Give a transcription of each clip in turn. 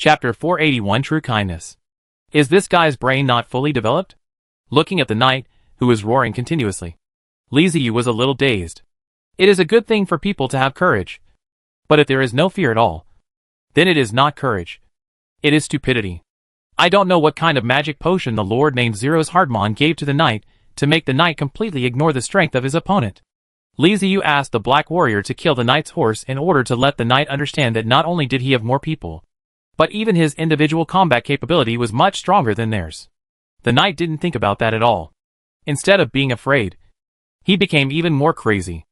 Chapter 481 True Kindness. Is this guy's brain not fully developed? Looking at the knight, who was roaring continuously, Li Ziyu was a little dazed. It is a good thing for people to have courage. But if there is no fear at all, then it is not courage. It is stupidity. I don't know what kind of magic potion the Lord named Zero's Hardmon gave to the knight to make the knight completely ignore the strength of his opponent. Li Ziyu asked the black warrior to kill the knight's horse in order to let the knight understand that not only did he have more people, but even his individual combat capability was much stronger than theirs. The knight didn't think about that at all. Instead of being afraid, he became even more crazy.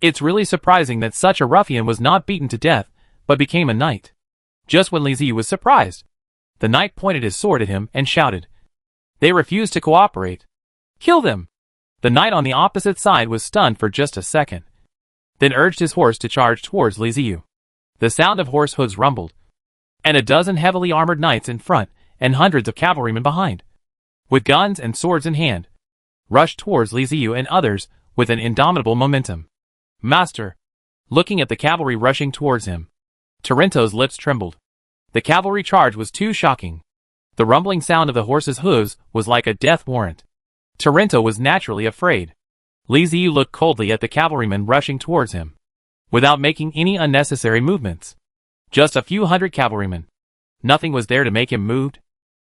It's really surprising that such a ruffian was not beaten to death, but became a knight. Just when Li Ziyu was surprised, the knight pointed his sword at him and shouted. They refused to cooperate. Kill them! The knight on the opposite side was stunned for just a second, then urged his horse to charge towards Li Ziyu. The sound of horse hooves rumbled, and a dozen heavily armored knights in front and hundreds of cavalrymen behind, with guns and swords in hand, rushed towards Li Ziyu and others with an indomitable momentum. Master! Looking at the cavalry rushing towards him, Tarento's lips trembled. The cavalry charge was too shocking. The rumbling sound of the horse's hooves was like a death warrant. Tarento was naturally afraid. Li Ziyu looked coldly at the cavalrymen rushing towards him, without making any unnecessary movements. Just a few hundred cavalrymen. Nothing was there to make him moved.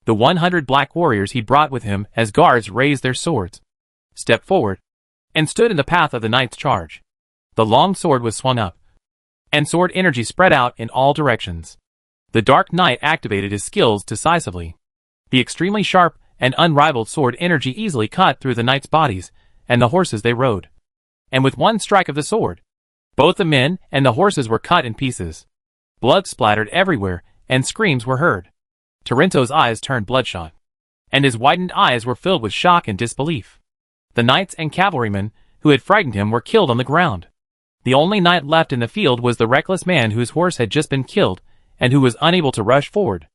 The 100 black warriors he brought with him as guards raised their swords, stepped forward, and stood in the path of the knight's charge. The long sword was swung up, and sword energy spread out in all directions. The Dark Knight activated his skills decisively. The extremely sharp and unrivaled sword energy easily cut through the knights' bodies and the horses they rode. And with one strike of the sword, both the men and the horses were cut in pieces. Blood splattered everywhere, and screams were heard. Tarento's eyes turned bloodshot, and his widened eyes were filled with shock and disbelief. The knights and cavalrymen who had frightened him were killed on the ground. The only knight left in the field was the reckless man whose horse had just been killed, and who was unable to rush forward.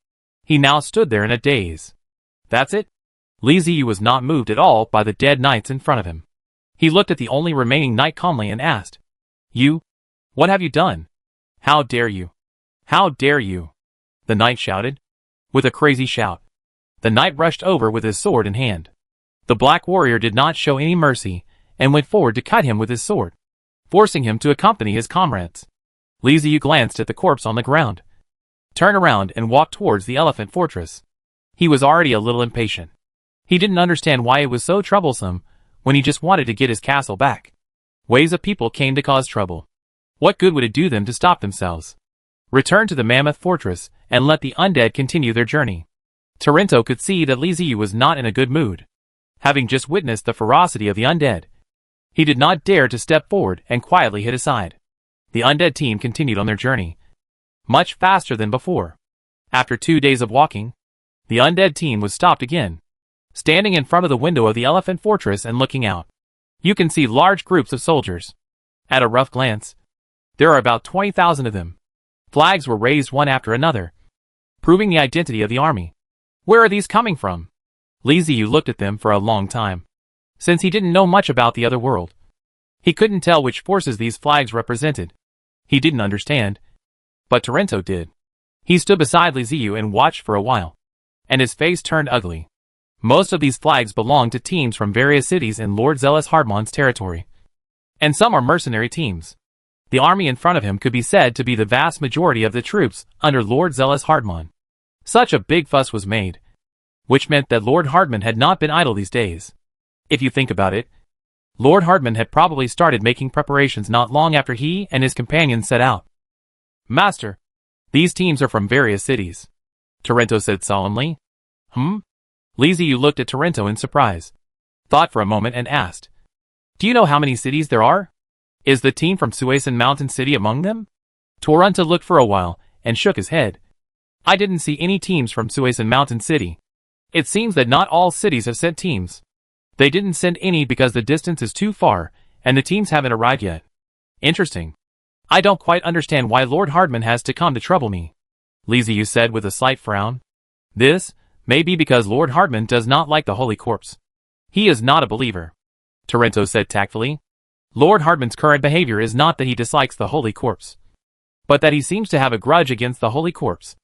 He now stood there in a daze. That's it? Li Ziyu was not moved at all by the dead knights in front of him. He looked at the only remaining knight calmly and asked, You? What have you done? How dare you? How dare you? The knight shouted. With a crazy shout, the knight rushed over with his sword in hand. The black warrior did not show any mercy, and went forward to cut him with his sword, forcing him to accompany his comrades. Li Ziyu glanced at the corpse on the ground, turned around and walked towards the elephant fortress. He was already a little impatient. He didn't understand why it was so troublesome when he just wanted to get his castle back. Waves of people came to cause trouble. What good would it do them to stop themselves? Return to the mammoth fortress and let the undead continue their journey. Tarento could see that Li Ziyu was not in a good mood. Having just witnessed the ferocity of the undead, he did not dare to step forward and quietly hit aside. The undead team continued on their journey, much faster than before. After 2 days of walking, the undead team was stopped again, standing in front of the window of the elephant fortress and looking out. You can see large groups of soldiers. At a rough glance, there are about 20,000 of them. Flags were raised one after another, proving the identity of the army. Where are these coming from? Li Ziyu looked at them for a long time. Since he didn't know much about the other world, he couldn't tell which forces these flags represented. He didn't understand, but Tarento did. He stood beside Li Ziyu and watched for a while, and his face turned ugly. Most of these flags belong to teams from various cities in Lord Zealous Hardmon's territory, and some are mercenary teams. The army in front of him could be said to be the vast majority of the troops under Lord Zealous Hardmon. Such a big fuss was made, which meant that Lord Hardman had not been idle these days. If you think about it, Lord Hardman had probably started making preparations not long after he and his companions set out. Master, these teams are from various cities, Tarento said solemnly. Li Ziyu looked at Tarento in surprise, thought for a moment and asked, Do you know how many cities there are? Is the team from Suasan Mountain City among them? Tarento looked for a while and shook his head. I didn't see any teams from Suasan Mountain City. It seems that not all cities have sent teams. They didn't send any because the distance is too far and the teams haven't arrived yet. Interesting. I don't quite understand why Lord Hardman has to come to trouble me, Li Ziyu said with a slight frown. This may be because Lord Hardman does not like the Holy Corpse. He is not a believer, Tarento said tactfully. Lord Hardman's current behavior is not that he dislikes the Holy Corpse, but that he seems to have a grudge against the Holy Corpse.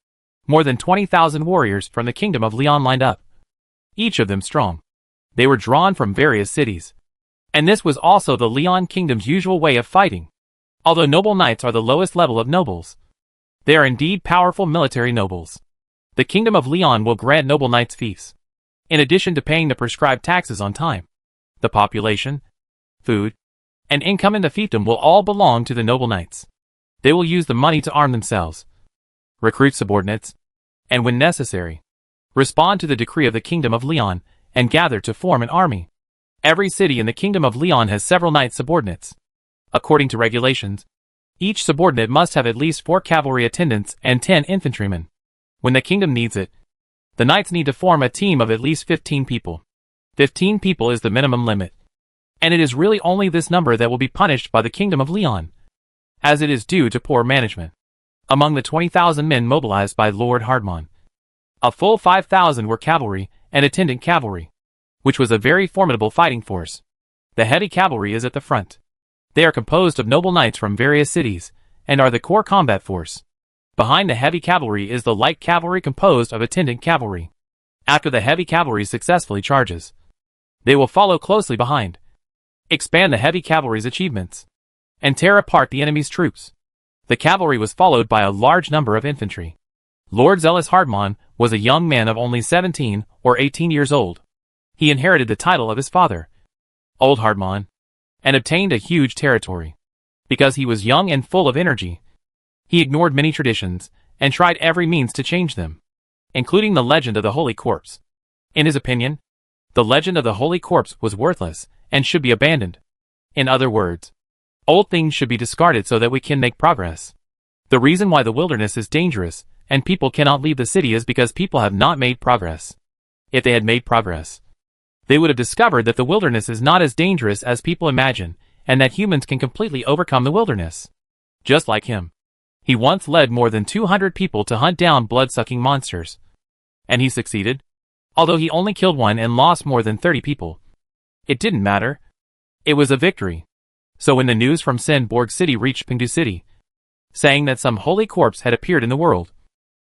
More than 20,000 warriors from the kingdom of Leon lined up, each of them strong. They were drawn from various cities. And this was also the Leon kingdom's usual way of fighting. Although noble knights are the lowest level of nobles, they are indeed powerful military nobles. The kingdom of Leon will grant noble knights fiefs, in addition to paying the prescribed taxes on time. The population, food, and income in the fiefdom will all belong to the noble knights. They will use the money to arm themselves, recruit subordinates, and when necessary, respond to the decree of the kingdom of Leon, and gather to form an army. Every city in the kingdom of Leon has several knight subordinates. According to regulations, each subordinate must have at least 4 cavalry attendants and 10 infantrymen. When the kingdom needs it, the knights need to form a team of at least 15 people. 15 people is the minimum limit. And it is really only this number that will be punished by the kingdom of Leon, as it is due to poor management. Among the 20,000 men mobilized by Lord Hardman, a full 5,000 were cavalry and attendant cavalry, which was a very formidable fighting force. The heavy cavalry is at the front. They are composed of noble knights from various cities, and are the core combat force. Behind the heavy cavalry is the light cavalry composed of attendant cavalry. After the heavy cavalry successfully charges, they will follow closely behind, expand the heavy cavalry's achievements, and tear apart the enemy's troops. The cavalry was followed by a large number of infantry. Lord Zealous Hardman was a young man of only 17 or 18 years old. He inherited the title of his father, Old Hardman, and obtained a huge territory. Because he was young and full of energy, he ignored many traditions, and tried every means to change them, including the legend of the Holy Corpse. In his opinion, the legend of the Holy Corpse was worthless, and should be abandoned. In other words, old things should be discarded so that we can make progress. The reason why the wilderness is dangerous, and people cannot leave the city is because people have not made progress. If they had made progress, they would have discovered that the wilderness is not as dangerous as people imagine, and that humans can completely overcome the wilderness. Just like him. He once led more than 200 people to hunt down blood-sucking monsters. And he succeeded, although he only killed one and lost more than 30 people. It didn't matter. It was a victory. So when the news from Sandborg City reached Pingdu City, saying that some holy corpse had appeared in the world,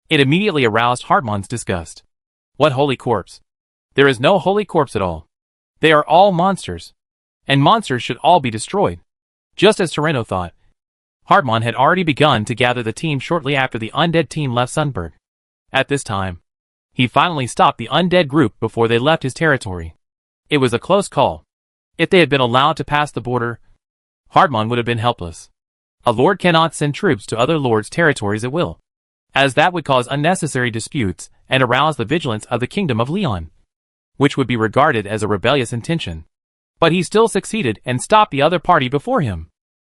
it immediately aroused Hardman's disgust. What holy corpse? There is no holy corpse at all. They are all monsters. And monsters should all be destroyed. Just as Torrento thought. Hardman had already begun to gather the team shortly after the Undead team left Sundberg. At this time, he finally stopped the Undead group before they left his territory. It was a close call. If they had been allowed to pass the border, Hardman would have been helpless. A lord cannot send troops to other lords' territories at will, as that would cause unnecessary disputes and arouse the vigilance of the kingdom of Leon, which would be regarded as a rebellious intention. But he still succeeded and stopped the other party before him.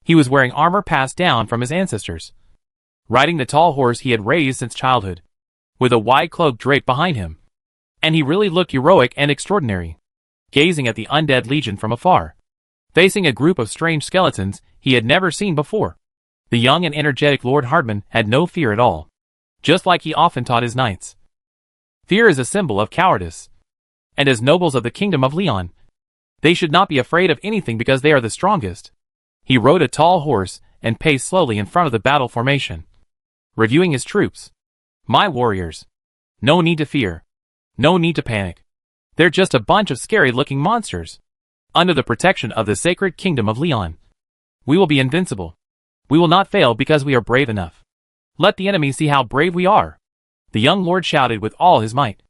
He was wearing armor passed down from his ancestors, riding the tall horse he had raised since childhood, with a wide cloak draped behind him. And he really looked heroic and extraordinary, gazing at the Undead Legion from afar, facing a group of strange skeletons he had never seen before. The young and energetic Lord Hardman had no fear at all, just like he often taught his knights. Fear is a symbol of cowardice, and as nobles of the kingdom of Leon, they should not be afraid of anything because they are the strongest. He rode a tall horse and paced slowly in front of the battle formation, reviewing his troops. My warriors. No need to fear. No need to panic. They're just a bunch of scary-looking monsters. Under the protection of the sacred kingdom of Leon, we will be invincible. We will not fail because we are brave enough. Let the enemy see how brave we are. The young lord shouted with all his might.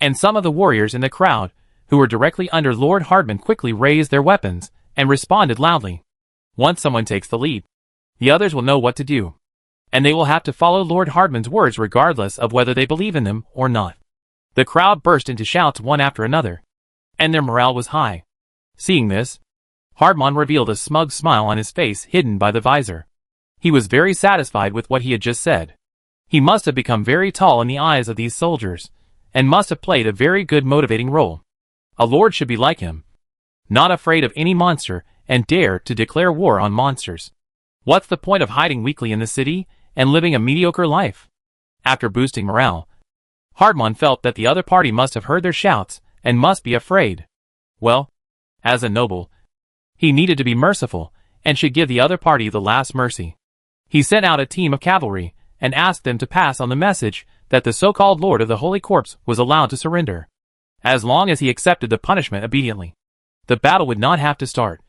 And some of the warriors in the crowd, who were directly under Lord Hardman, quickly raised their weapons and responded loudly. Once someone takes the lead, the others will know what to do, and they will have to follow Lord Hardman's words regardless of whether they believe in them or not. The crowd burst into shouts one after another, and their morale was high. Seeing this, Hardman revealed a smug smile on his face hidden by the visor. He was very satisfied with what he had just said. He must have become very tall in the eyes of these soldiers, and must have played a very good motivating role. A lord should be like him, not afraid of any monster, and dare to declare war on monsters. What's the point of hiding weakly in the city and living a mediocre life? After boosting morale, Hardman felt that the other party must have heard their shouts and must be afraid. Well, as a noble, he needed to be merciful and should give the other party the last mercy. He sent out a team of cavalry and asked them to pass on the message that the so-called Lord of the Holy Corpse was allowed to surrender. As long as he accepted the punishment obediently, the battle would not have to start,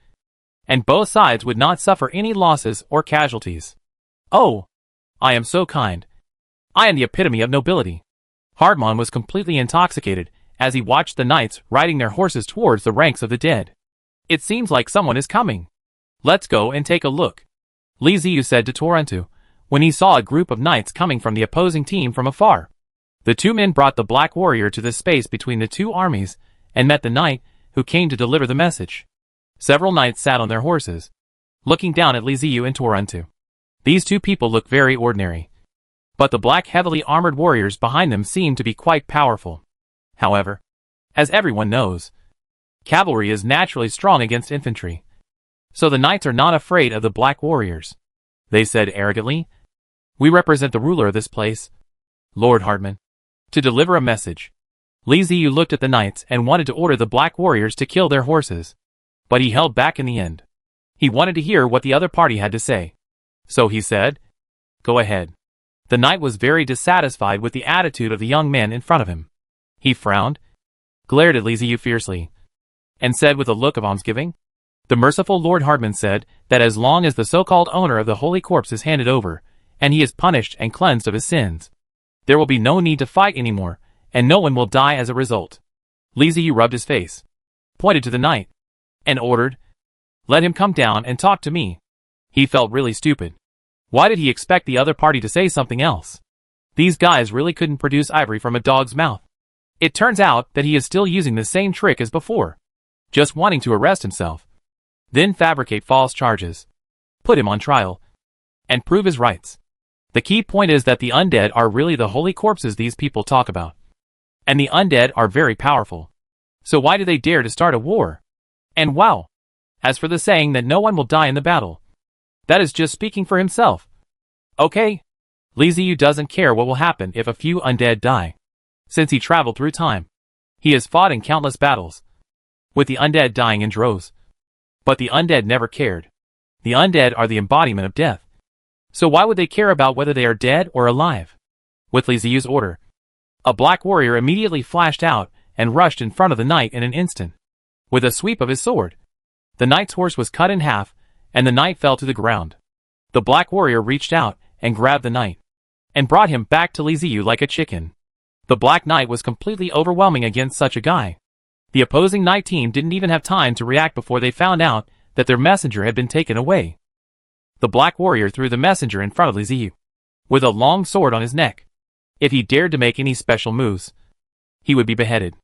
and both sides would not suffer any losses or casualties. Oh, I am so kind. I am the epitome of nobility. Hardman was completely intoxicated as he watched the knights riding their horses towards the ranks of the dead. It seems like someone is coming. Let's go and take a look, Li Ziyu said to Torrento, when he saw a group of knights coming from the opposing team from afar. The two men brought the Black Warrior to the space between the two armies and met the knight who came to deliver the message. Several knights sat on their horses, looking down at Li Ziyu and Torrento. These two people looked very ordinary, but the black heavily armored warriors behind them seemed to be quite powerful. However, as everyone knows, cavalry is naturally strong against infantry, so the knights are not afraid of the black warriors. They said arrogantly, "We represent the ruler of this place, Lord Hardman, to deliver a message." Li Ziyu looked at the knights and wanted to order the black warriors to kill their horses, but he held back in the end. He wanted to hear what the other party had to say. So he said, "Go ahead." The knight was very dissatisfied with the attitude of the young man in front of him. He frowned, glared at Li Ziyu fiercely, and said with a look of almsgiving, "The merciful Lord Hardman said that as long as the so-called owner of the Holy Corpse is handed over, and he is punished and cleansed of his sins, there will be no need to fight anymore, and no one will die as a result." Li Ziyu rubbed his face, pointed to the knight, and ordered, "Let him come down and talk to me." He felt really stupid. Why did he expect the other party to say something else? These guys really couldn't produce ivory from a dog's mouth. It turns out that he is still using the same trick as before, just wanting to arrest himself, then fabricate false charges, put him on trial, and prove his rights. The key point is that the undead are really the holy corpses these people talk about. And the undead are very powerful. So why do they dare to start a war? And wow! As for the saying that no one will die in the battle, that is just speaking for himself. Okay, Li Ziyu doesn't care what will happen if a few undead die. Since he traveled through time, he has fought in countless battles, with the undead dying in droves. But the undead never cared. The undead are the embodiment of death. So why would they care about whether they are dead or alive? With Li Ziyu's order, a black warrior immediately flashed out and rushed in front of the knight in an instant. With a sweep of his sword, the knight's horse was cut in half, and the knight fell to the ground. The black warrior reached out and grabbed the knight, and brought him back to Li Ziyu like a chicken. The black knight was completely overwhelming against such a guy. The opposing knight team didn't even have time to react before they found out that their messenger had been taken away. The black warrior threw the messenger in front of Li Ziyu, with a long sword on his neck. If he dared to make any special moves, he would be beheaded.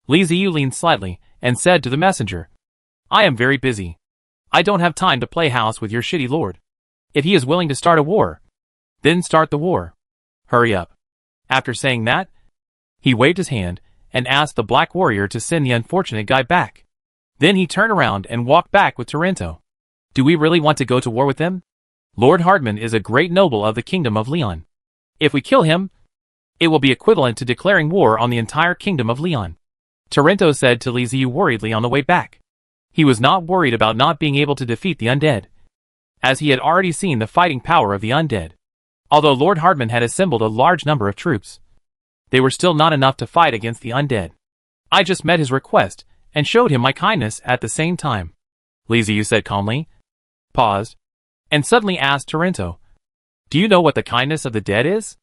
Li Ziyu leaned slightly and said to the messenger, "I am very busy. I don't have time to play house with your shitty lord. If he is willing to start a war, then start the war. Hurry up." After saying that, he waved his hand and asked the black warrior to send the unfortunate guy back. Then he turned around and walked back with Torrento. Do we really want to go to war with them? Lord Hardman is a great noble of the Kingdom of Leon. If we kill him, it will be equivalent to declaring war on the entire Kingdom of Leon, Torrento said to Li Ziyu worriedly on the way back. He was not worried about not being able to defeat the undead, as he had already seen the fighting power of the undead. Although Lord Hardman had assembled a large number of troops, they were still not enough to fight against the undead. I just met his request and showed him my kindness at the same time, Li Ziyu said calmly, paused, and suddenly asked Torrento, "Do you know what the kindness of the dead is?"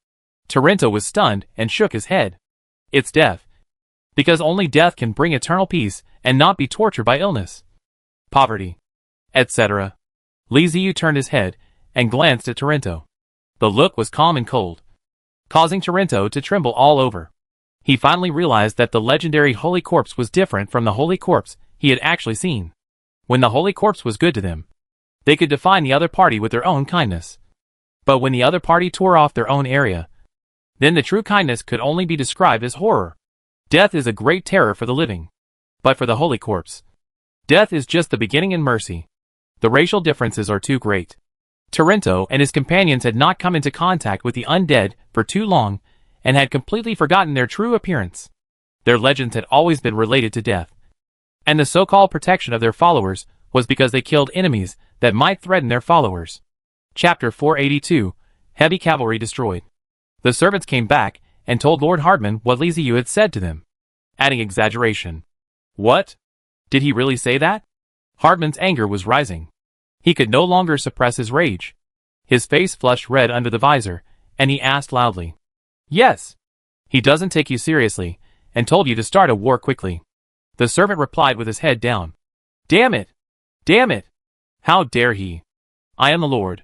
Torrento was stunned and shook his head. It's death. Because only death can bring eternal peace and not be tortured by illness, poverty, etc. Li Ziyu turned his head and glanced at Torrento. The look was calm and cold, causing Torrento to tremble all over. He finally realized that the legendary Holy Corpse was different from the Holy Corpse he had actually seen. When the Holy Corpse was good to them, they could define the other party with their own kindness. But when the other party tore off their own area, then the true kindness could only be described as horror. Death is a great terror for the living. But for the Holy Corpse, death is just the beginning in mercy. The racial differences are too great. Torrento and his companions had not come into contact with the undead for too long and had completely forgotten their true appearance. Their legends had always been related to death, and the so-called protection of their followers was because they killed enemies that might threaten their followers. Chapter 482, Heavy cavalry destroyed. The servants came back and told Lord Hardman what Liziu had said to them, adding exaggeration. What? Did he really say that? Hardman's anger was rising. He could no longer suppress his rage. His face flushed red under the visor, and he asked loudly. Yes. He doesn't take you seriously, and told you to start a war quickly. The servant replied with his head down. Damn it! Damn it! How dare he? I am the Lord,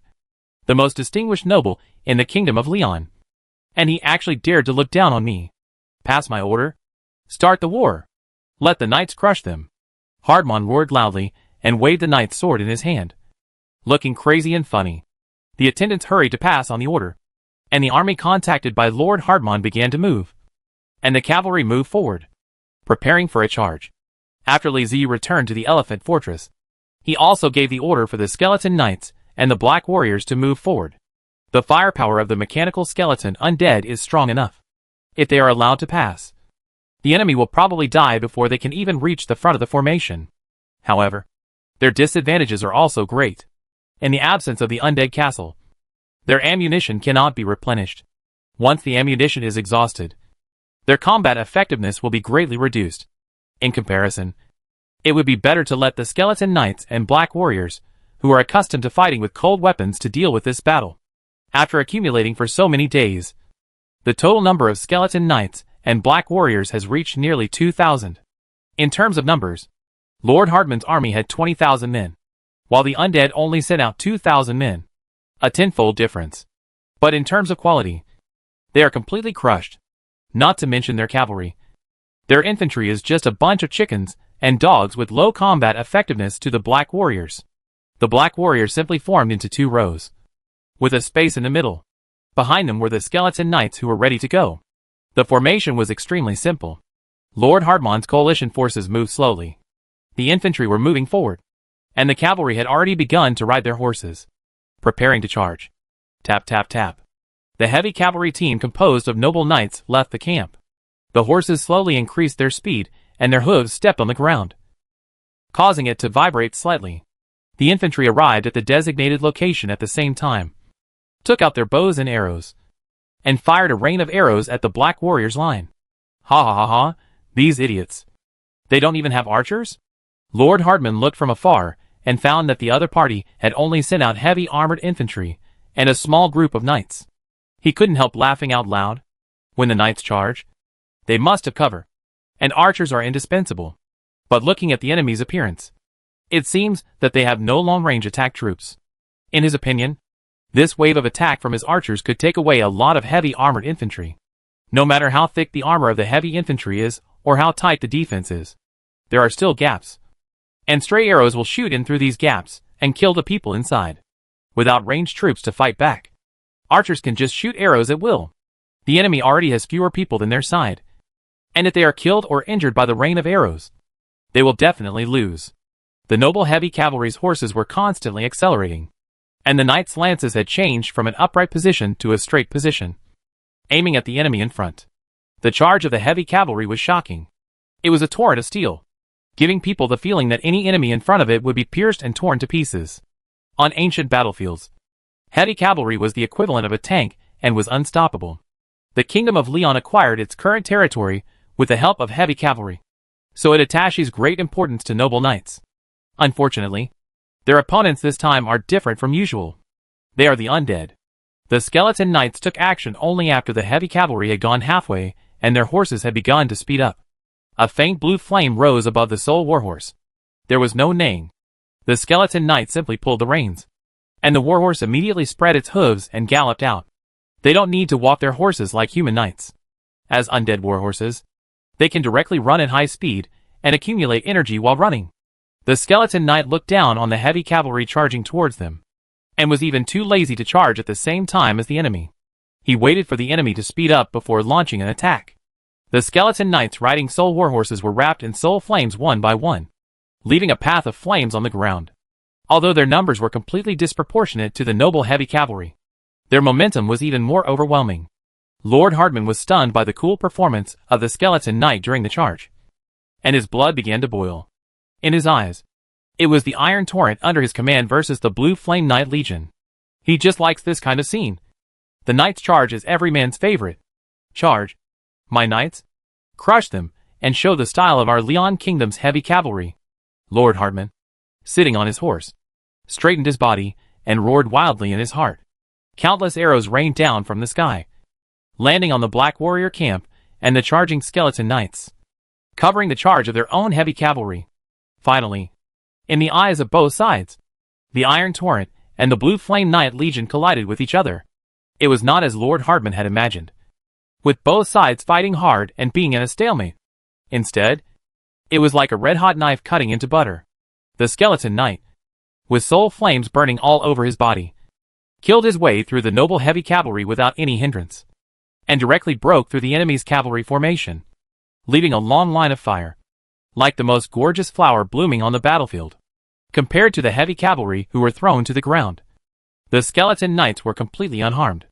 the most distinguished noble in the kingdom of Leon. And he actually dared to look down on me. Pass my order? Start the war. Let the knights crush them. Hardman roared loudly and waved the knight's sword in his hand. Looking crazy and funny. The attendants hurried to pass on the order, and the army contacted by Lord Hardman began to move. And the cavalry moved forward, preparing for a charge. After Liziu returned to the Elephant Fortress, he also gave the order for the Skeleton Knights and the Black Warriors to move forward. The firepower of the mechanical skeleton Undead is strong enough. If they are allowed to pass, the enemy will probably die before they can even reach the front of the formation. However, their disadvantages are also great. In the absence of the Undead castle, their ammunition cannot be replenished. Once the ammunition is exhausted, their combat effectiveness will be greatly reduced. In comparison, it would be better to let the Skeleton Knights and Black Warriors, who are accustomed to fighting with cold weapons, to deal with this battle. After accumulating for so many days, the total number of Skeleton Knights and Black Warriors has reached nearly 2,000. In terms of numbers, Lord Hardman's army had 20,000 men, while the Undead only sent out 2,000 men. A tenfold difference. But in terms of quality, they are completely crushed. Not to mention their cavalry. Their infantry is just a bunch of chickens and dogs with low combat effectiveness to the Black Warriors. The Black Warriors simply formed into 2 rows, with a space in the middle. Behind them were the Skeleton Knights who were ready to go. The formation was extremely simple. Lord Hardman's coalition forces moved slowly. The infantry were moving forward, and the cavalry had already begun to ride their horses, preparing to charge. Tap tap tap. The heavy cavalry team composed of noble knights left the camp. The horses slowly increased their speed, and their hooves stepped on the ground, causing it to vibrate slightly. The infantry arrived at the designated location at the same time, took out their bows and arrows, and fired a rain of arrows at the Black Warriors' line. Ha ha ha ha, these idiots. They don't even have archers? Lord Hardman looked from afar, and found that the other party had only sent out heavy armored infantry, and a small group of knights. He couldn't help laughing out loud. When the knights charge, they must have cover, and archers are indispensable. But looking at the enemy's appearance, it seems that they have no long-range attack troops. In his opinion, this wave of attack from his archers could take away a lot of heavy armored infantry. No matter how thick the armor of the heavy infantry is, or how tight the defense is, there are still gaps. And stray arrows will shoot in through these gaps, and kill the people inside. Without ranged troops to fight back, archers can just shoot arrows at will. The enemy already has fewer people than their side, and if they are killed or injured by the rain of arrows, they will definitely lose. The noble heavy cavalry's horses were constantly accelerating, and the knights' lances had changed from an upright position to a straight position, aiming at the enemy in front. The charge of the heavy cavalry was shocking. It was a torrent of steel, giving people the feeling that any enemy in front of it would be pierced and torn to pieces. On ancient battlefields, heavy cavalry was the equivalent of a tank and was unstoppable. The Kingdom of Leon acquired its current territory with the help of heavy cavalry, so it attaches great importance to noble knights. Unfortunately, their opponents this time are different from usual. They are the Undead. The Skeleton Knights took action only after the heavy cavalry had gone halfway and their horses had begun to speed up. A faint blue flame rose above the sole warhorse. There was no neighing. The Skeleton Knight simply pulled the reins, and the warhorse immediately spread its hooves and galloped out. They don't need to walk their horses like human knights. As undead warhorses, they can directly run at high speed and accumulate energy while running. The Skeleton Knight looked down on the heavy cavalry charging towards them, and was even too lazy to charge at the same time as the enemy. He waited for the enemy to speed up before launching an attack. The Skeleton Knights riding soul warhorses were wrapped in soul flames one by one, leaving a path of flames on the ground. Although their numbers were completely disproportionate to the noble heavy cavalry, their momentum was even more overwhelming. Lord Hardman was stunned by the cool performance of the Skeleton Knight during the charge, and his blood began to boil. In his eyes, it was the Iron Torrent under his command versus the Blue Flame Knight Legion. He just likes this kind of scene. The knight's charge is every man's favorite. Charge, my knights. Crush them, and show the style of our Leon Kingdom's heavy cavalry. Lord Hartman, sitting on his horse, straightened his body, and roared wildly in his heart. Countless arrows rained down from the sky, landing on the Black Warrior camp and the charging skeleton knights, covering the charge of their own heavy cavalry. Finally, in the eyes of both sides, the Iron Torrent and the Blue Flame Knight Legion collided with each other. It was not as Lord Hartman had imagined, with both sides fighting hard and being in a stalemate. Instead, it was like a red-hot knife cutting into butter. The skeleton knight, with soul flames burning all over his body, killed his way through the noble heavy cavalry without any hindrance, and directly broke through the enemy's cavalry formation, leaving a long line of fire, like the most gorgeous flower blooming on the battlefield, compared to the heavy cavalry who were thrown to the ground. The skeleton knights were completely unharmed.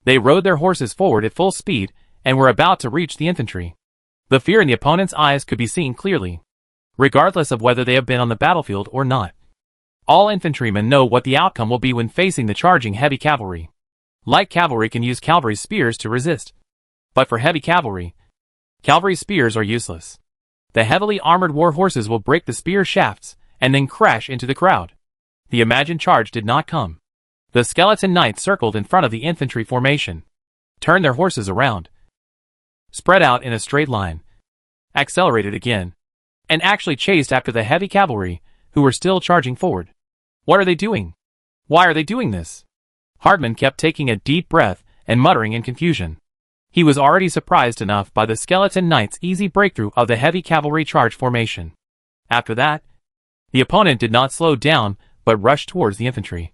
They rode their horses forward at full speed and were about to reach the infantry. The fear in the opponent's eyes could be seen clearly, regardless of whether they have been on the battlefield or not. All infantrymen know what the outcome will be when facing the charging heavy cavalry. Light cavalry can use cavalry spears to resist, but for heavy cavalry spears are useless. The heavily armored war horses will break the spear shafts and then crash into the crowd. The imagined charge did not come. The skeleton knights circled in front of the infantry formation, turned their horses around, spread out in a straight line, accelerated again, and actually chased after the heavy cavalry, who were still charging forward. What are they doing? Why are they doing this? Hartman kept taking a deep breath and muttering in confusion. He was already surprised enough by the skeleton knights' easy breakthrough of the heavy cavalry charge formation. After that, the opponent did not slow down but rushed towards the infantry,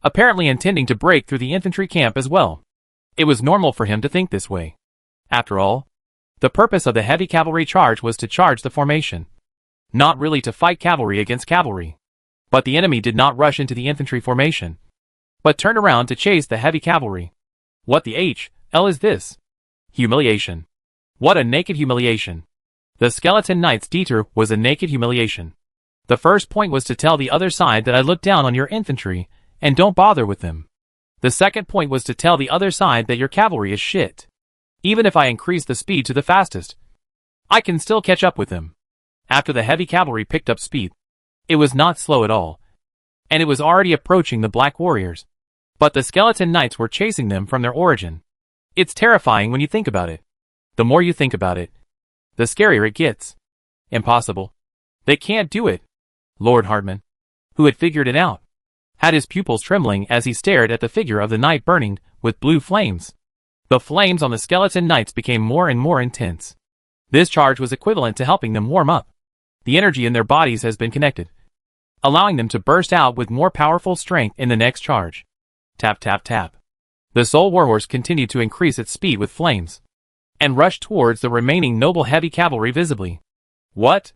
apparently intending to break through the infantry camp as well. It was normal for him to think this way. After all, the purpose of the heavy cavalry charge was to charge the formation, not really to fight cavalry against cavalry. But the enemy did not rush into the infantry formation, but turned around to chase the heavy cavalry. What the hell is this? Humiliation. What a naked humiliation. The skeleton knight's detour was a naked humiliation. The first point was to tell the other side that I look down on your infantry and don't bother with them. The second point was to tell the other side that your cavalry is shit. Even if I increase the speed to the fastest, I can still catch up with them. After the heavy cavalry picked up speed, it was not slow at all, and it was already approaching the Black Warriors. But the skeleton knights were chasing them from their origin. It's terrifying when you think about it. The more you think about it, the scarier it gets. Impossible. They can't do it. Lord Hartman, who had figured it out, had his pupils trembling as he stared at the figure of the knight burning with blue flames. The flames on the skeleton knights became more and more intense. This charge was equivalent to helping them warm up. The energy in their bodies has been connected, allowing them to burst out with more powerful strength in the next charge. Tap tap tap. The Soul Warhorse continued to increase its speed with flames, and rushed towards the remaining noble heavy cavalry visibly. What?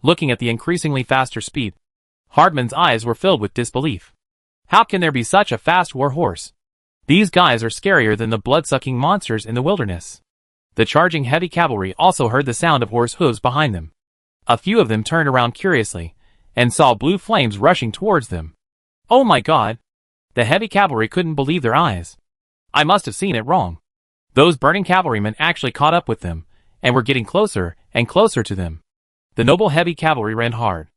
Looking at the increasingly faster speed, Hartman's eyes were filled with disbelief. How can there be such a fast warhorse? These guys are scarier than the blood-sucking monsters in the wilderness. The charging heavy cavalry also heard the sound of horse hooves behind them. A few of them turned around curiously, and saw blue flames rushing towards them. Oh my god! The heavy cavalry couldn't believe their eyes. I must have seen it wrong. Those burning cavalrymen actually caught up with them, and were getting closer and closer to them. The noble heavy cavalry ran hard,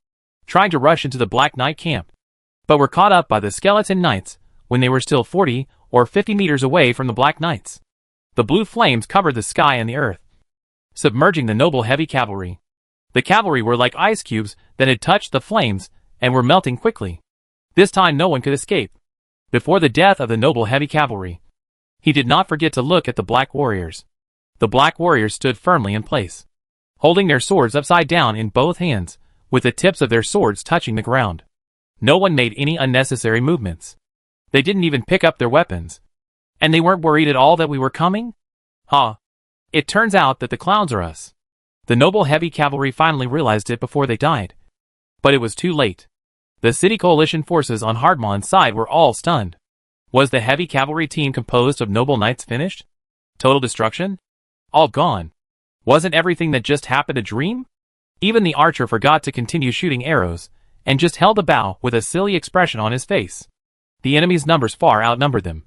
trying to rush into the Black Knight camp, but were caught up by the skeleton knights when they were still 40 or 50 meters away from the Black Knights. The blue flames covered the sky and the earth, submerging the noble heavy cavalry. The cavalry were like ice cubes that had touched the flames and were melting quickly. This time no one could escape. Before the death of the noble heavy cavalry, he did not forget to look at the Black Warriors. The Black Warriors stood firmly in place, holding their swords upside down in both hands, with the tips of their swords touching the ground. No one made any unnecessary movements. They didn't even pick up their weapons. And they weren't worried at all that we were coming? Huh. It turns out that the clowns are us. The noble heavy cavalry finally realized it before they died. But it was too late. The city coalition forces on Hardmon's side were all stunned. Was the heavy cavalry team composed of noble knights finished? Total destruction? All gone. Wasn't everything that just happened a dream? Even the archer forgot to continue shooting arrows, and just held a bow with a silly expression on his face. The enemy's numbers far outnumbered them.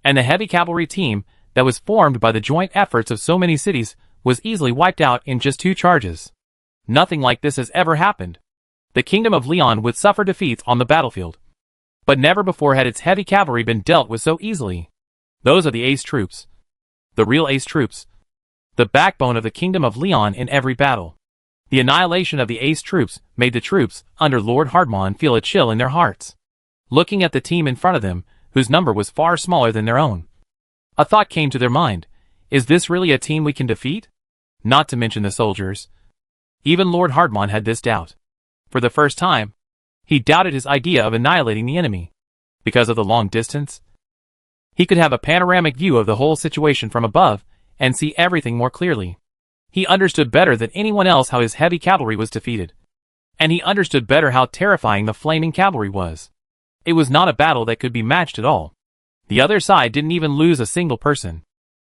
And the heavy cavalry team that was formed by the joint efforts of so many cities was easily wiped out in just 2 charges. Nothing like this has ever happened. The Kingdom of Leon would suffer defeats on the battlefield. But never before had its heavy cavalry been dealt with so easily. Those are the ace troops. The real ace troops. The backbone of the Kingdom of Leon in every battle. The annihilation of the ace troops made the troops under Lord Hardman feel a chill in their hearts. Looking at the team in front of them, whose number was far smaller than their own, a thought came to their mind. Is this really a team we can defeat? Not to mention the soldiers. Even Lord Hardman had this doubt. For the first time, he doubted his idea of annihilating the enemy. Because of the long distance, he could have a panoramic view of the whole situation from above and see everything more clearly. He understood better than anyone else how his heavy cavalry was defeated. And he understood better how terrifying the flaming cavalry was. It was not a battle that could be matched at all. The other side didn't even lose a single person.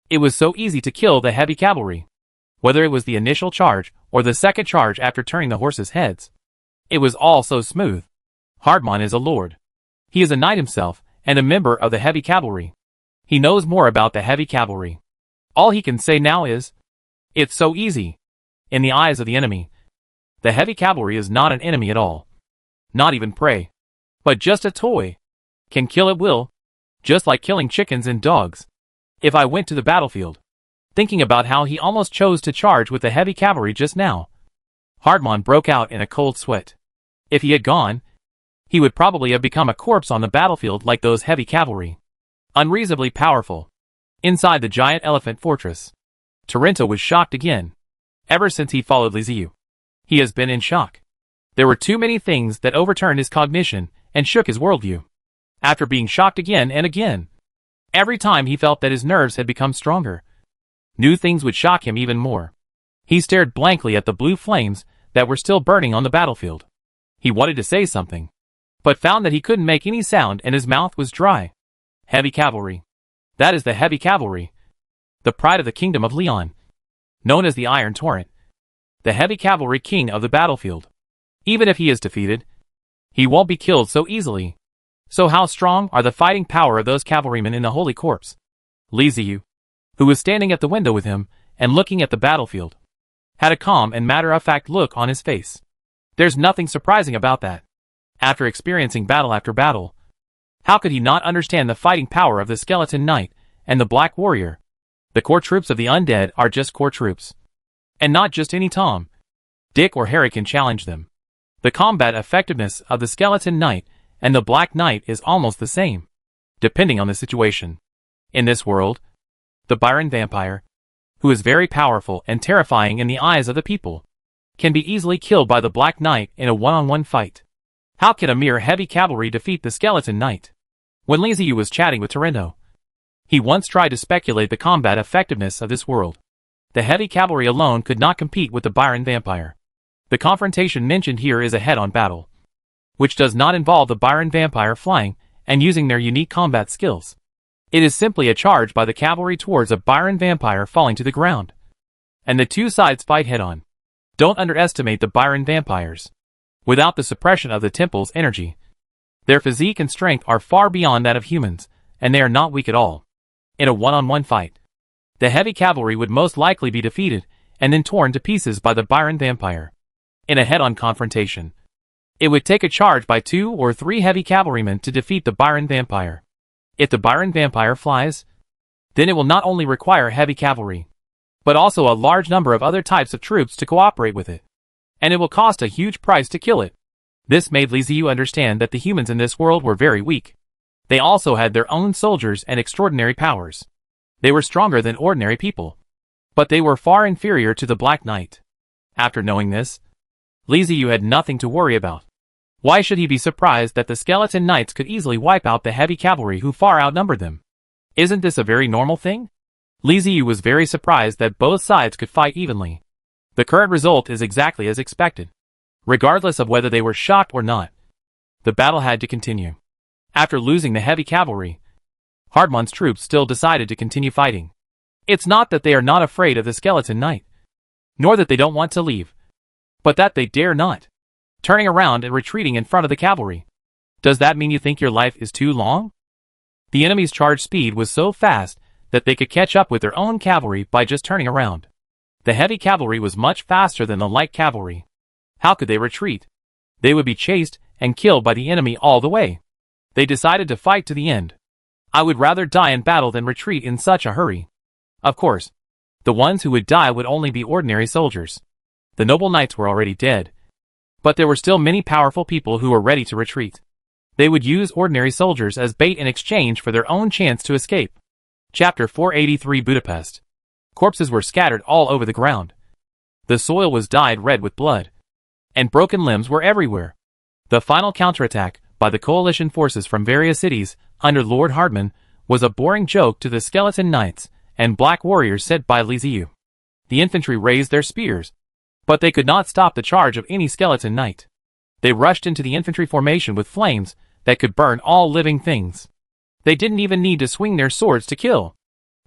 It was so easy to kill the heavy cavalry. Whether it was the initial charge or the second charge after turning the horses' heads, it was all so smooth. Hardman is a lord. He is a knight himself and a member of the heavy cavalry. He knows more about the heavy cavalry. All he can say now is, it's so easy. In the eyes of the enemy, the heavy cavalry is not an enemy at all. Not even prey. But just a toy. Can kill at will. Just like killing chickens and dogs. If I went to the battlefield, thinking about how he almost chose to charge with the heavy cavalry just now, Hardman broke out in a cold sweat. If he had gone, he would probably have become a corpse on the battlefield like those heavy cavalry. Unreasonably powerful. Inside the giant elephant fortress, Torrento was shocked again. Ever since he followed Liziu, he has been in shock. There were too many things that overturned his cognition and shook his worldview. After being shocked again and again, every time he felt that his nerves had become stronger, new things would shock him even more. He stared blankly at the blue flames that were still burning on the battlefield. He wanted to say something, but found that he couldn't make any sound and his mouth was dry. Heavy cavalry. That is the heavy cavalry. The pride of the Kingdom of Leon. Known as the Iron Torrent. The heavy cavalry king of the battlefield. Even if he is defeated, he won't be killed so easily. So how strong are the fighting power of those cavalrymen in the Holy Corps? Liziu, who was standing at the window with him and looking at the battlefield, had a calm and matter-of-fact look on his face. There's nothing surprising about that. After experiencing battle after battle, how could he not understand the fighting power of the Skeleton Knight and the Black Warrior? The core troops of the Undead are just core troops. And not just any Tom, Dick or Harry can challenge them. The combat effectiveness of the Skeleton Knight and the Black Knight is almost the same, depending on the situation. In this world, the Byron Vampire, who is very powerful and terrifying in the eyes of the people, can be easily killed by the Black Knight in a one-on-one fight. How can a mere heavy cavalry defeat the Skeleton Knight? When Liziu was chatting with Torrento, he once tried to speculate the combat effectiveness of this world. The heavy cavalry alone could not compete with the Byron Vampire. The confrontation mentioned here is a head-on battle, which does not involve the Byron Vampire flying and using their unique combat skills. It is simply a charge by the cavalry towards a Byron Vampire falling to the ground. And the two sides fight head-on. Don't underestimate the Byron Vampires. Without the suppression of the temple's energy, their physique and strength are far beyond that of humans, and they are not weak at all. In a one-on-one fight, the heavy cavalry would most likely be defeated and then torn to pieces by the Byron Vampire. In a head-on confrontation, it would take a charge by 2 or 3 heavy cavalrymen to defeat the Byron Vampire. If the Byron Vampire flies, then it will not only require heavy cavalry, but also a large number of other types of troops to cooperate with it. And it will cost a huge price to kill it. This made Liziu understand that the humans in this world were very weak. They also had their own soldiers and extraordinary powers. They were stronger than ordinary people. But they were far inferior to the Black Knight. After knowing this, Liziu had nothing to worry about. Why should he be surprised that the Skeleton Knights could easily wipe out the heavy cavalry who far outnumbered them? Isn't this a very normal thing? Liziu was very surprised that both sides could fight evenly. The current result is exactly as expected. Regardless of whether they were shocked or not, the battle had to continue. After losing the heavy cavalry, Hardman's troops still decided to continue fighting. It's not that they are not afraid of the Skeleton Knight, nor that they don't want to leave, but that they dare not. Turning around and retreating in front of the cavalry. Does that mean you think your life is too long? The enemy's charge speed was so fast that they could catch up with their own cavalry by just turning around. The heavy cavalry was much faster than the light cavalry. How could they retreat? They would be chased and killed by the enemy all the way. They decided to fight to the end. I would rather die in battle than retreat in such a hurry. Of course, the ones who would die would only be ordinary soldiers. The noble knights were already dead. But there were still many powerful people who were ready to retreat. They would use ordinary soldiers as bait in exchange for their own chance to escape. Chapter 483 Budapest. Corpses were scattered all over the ground. The soil was dyed red with blood. And broken limbs were everywhere. The final counterattack, by the coalition forces from various cities, under Lord Hardman, was a boring joke to the skeleton knights and black warriors sent by Liziu. The infantry raised their spears, but they could not stop the charge of any skeleton knight. They rushed into the infantry formation with flames that could burn all living things. They didn't even need to swing their swords to kill.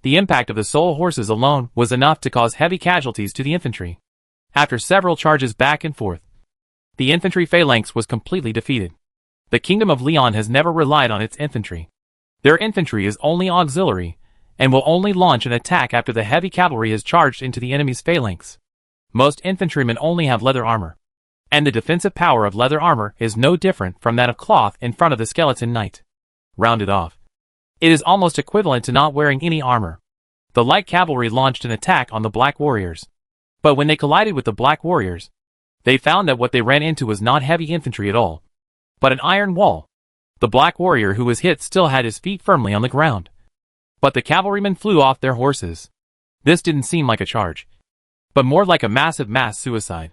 The impact of the soul horses alone was enough to cause heavy casualties to the infantry. After several charges back and forth, the infantry phalanx was completely defeated. The Kingdom of Leon has never relied on its infantry. Their infantry is only auxiliary, and will only launch an attack after the heavy cavalry has charged into the enemy's phalanx. Most infantrymen only have leather armor, and the defensive power of leather armor is no different from that of cloth in front of the skeleton knight. Rounded off, it is almost equivalent to not wearing any armor. The light cavalry launched an attack on the black warriors. But when they collided with the black warriors, they found that what they ran into was not heavy infantry at all, but an iron wall. The black warrior who was hit still had his feet firmly on the ground. But the cavalrymen flew off their horses. This didn't seem like a charge, but more like a massive mass suicide.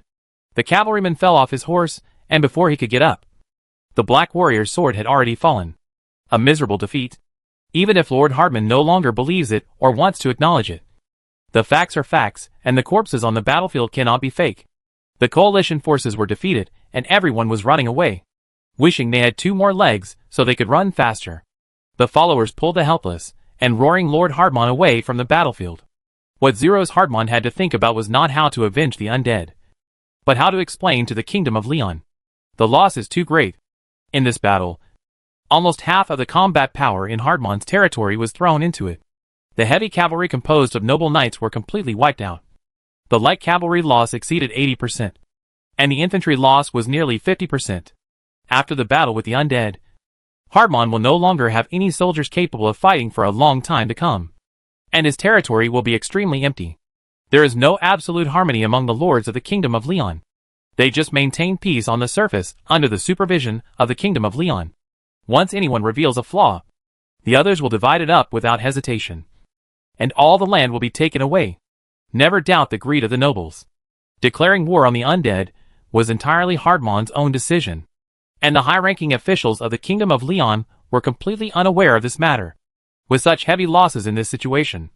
The cavalryman fell off his horse, and before he could get up, the black warrior's sword had already fallen. A miserable defeat, even if Lord Hardman no longer believes it or wants to acknowledge it. The facts are facts, and the corpses on the battlefield cannot be fake. The coalition forces were defeated, and everyone was running away, wishing they had 2 more legs so they could run faster. The followers pulled the helpless and roaring Lord Hardman away from the battlefield. What Zero's Hardman had to think about was not how to avenge the undead, but how to explain to the Kingdom of Leon. The loss is too great. In this battle, almost half of the combat power in Hardman's territory was thrown into it. The heavy cavalry composed of noble knights were completely wiped out. The light cavalry loss exceeded 80%, and the infantry loss was nearly 50%. After the battle with the undead, Hardman will no longer have any soldiers capable of fighting for a long time to come, and his territory will be extremely empty. There is no absolute harmony among the lords of the Kingdom of Leon. They just maintain peace on the surface under the supervision of the Kingdom of Leon. Once anyone reveals a flaw, the others will divide it up without hesitation, and all the land will be taken away. Never doubt the greed of the nobles. Declaring war on the undead was entirely Hardman's own decision, and the high-ranking officials of the Kingdom of Leon were completely unaware of this matter. With such heavy losses in this situation,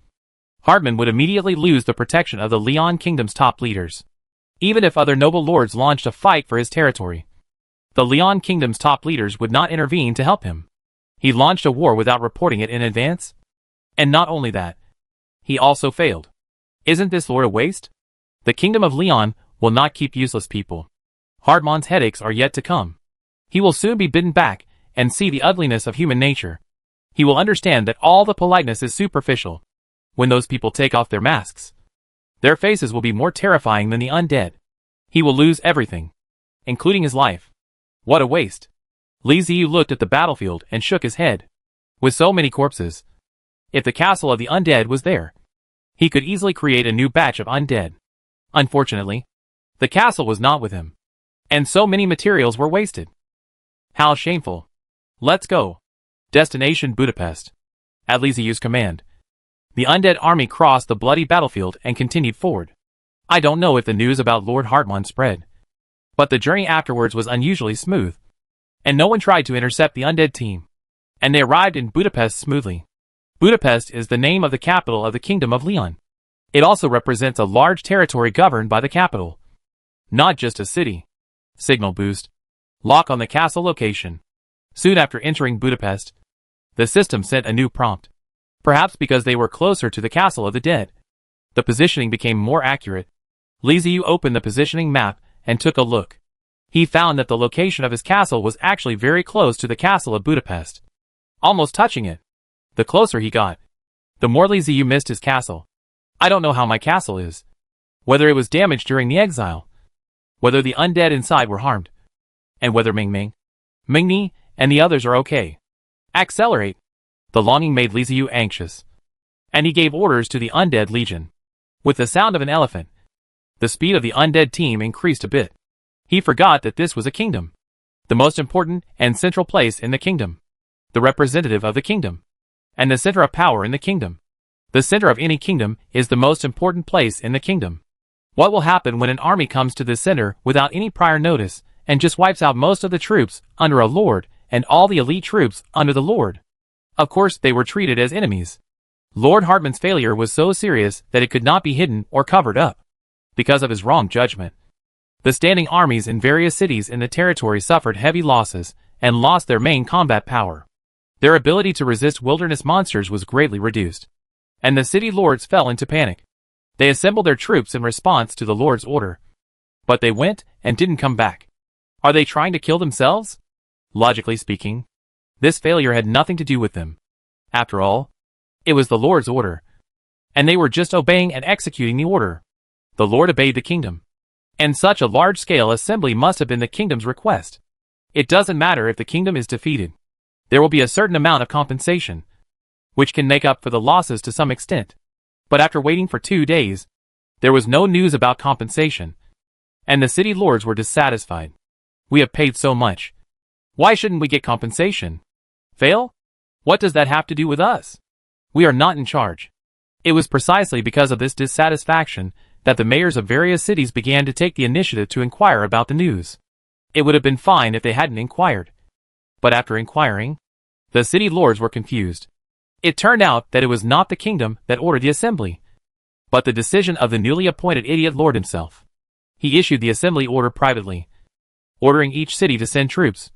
Hardman would immediately lose the protection of the Leon Kingdom's top leaders. Even if other noble lords launched a fight for his territory, the Leon Kingdom's top leaders would not intervene to help him. He launched a war without reporting it in advance. And not only that, he also failed. Isn't this lord a waste? The Kingdom of Leon will not keep useless people. Hardman's headaches are yet to come. He will soon be bidden back and see the ugliness of human nature. He will understand that all the politeness is superficial. When those people take off their masks, their faces will be more terrifying than the undead. He will lose everything, including his life. What a waste. Li Ziyu looked at the battlefield and shook his head. With so many corpses, if the castle of the undead was there, he could easily create a new batch of undead. Unfortunately, the castle was not with him, and so many materials were wasted. How shameful. Let's go. Destination Budapest. At Li Ziyu's command, the undead army crossed the bloody battlefield and continued forward. I don't know if the news about Lord Hardman spread, but the journey afterwards was unusually smooth, and no one tried to intercept the undead team, and they arrived in Budapest smoothly. Budapest is the name of the capital of the Kingdom of Leon. It also represents a large territory governed by the capital, not just a city. Signal boost. Lock on the castle location. Soon after entering Budapest, the system sent a new prompt. Perhaps because they were closer to the castle of the dead, the positioning became more accurate. Li Ziyu opened the positioning map and took a look. He found that the location of his castle was actually very close to the castle of Budapest, almost touching it. The closer he got, the more Li Ziyu missed his castle. I don't know how my castle is. Whether it was damaged during the exile. Whether the undead inside were harmed. And whether Mingni, and the others are okay. Accelerate. The longing made Li Ziyu anxious. And he gave orders to the undead legion. With the sound of an elephant, the speed of the undead team increased a bit. He forgot that this was a kingdom. The most important and central place in the kingdom. The representative of the kingdom. And the center of power in the kingdom. The center of any kingdom is the most important place in the kingdom. What will happen when an army comes to this center without any prior notice and just wipes out most of the troops under a lord and all the elite troops under the lord? Of course, they were treated as enemies. Lord Hardman's failure was so serious that it could not be hidden or covered up. Because of his wrong judgment. The standing armies in various cities in the territory suffered heavy losses and lost their main combat power. Their ability to resist wilderness monsters was greatly reduced. And the city lords fell into panic. They assembled their troops in response to the lord's order. But they went and didn't come back. Are they trying to kill themselves? Logically speaking, this failure had nothing to do with them. After all, it was the lord's order. And they were just obeying and executing the order. The lord obeyed the kingdom. And such a large-scale assembly must have been the kingdom's request. It doesn't matter if the kingdom is defeated. There will be a certain amount of compensation, which can make up for the losses to some extent. But after waiting for 2 days, there was no news about compensation. And the city lords were dissatisfied. We have paid so much. Why shouldn't we get compensation? Fail? What does that have to do with us? We are not in charge. It was precisely because of this dissatisfaction that the mayors of various cities began to take the initiative to inquire about the news. It would have been fine if they hadn't inquired. But after inquiring, the city lords were confused. It turned out that it was not the kingdom that ordered the assembly, but the decision of the newly appointed idiot lord himself. He issued the assembly order privately, ordering each city to send troops.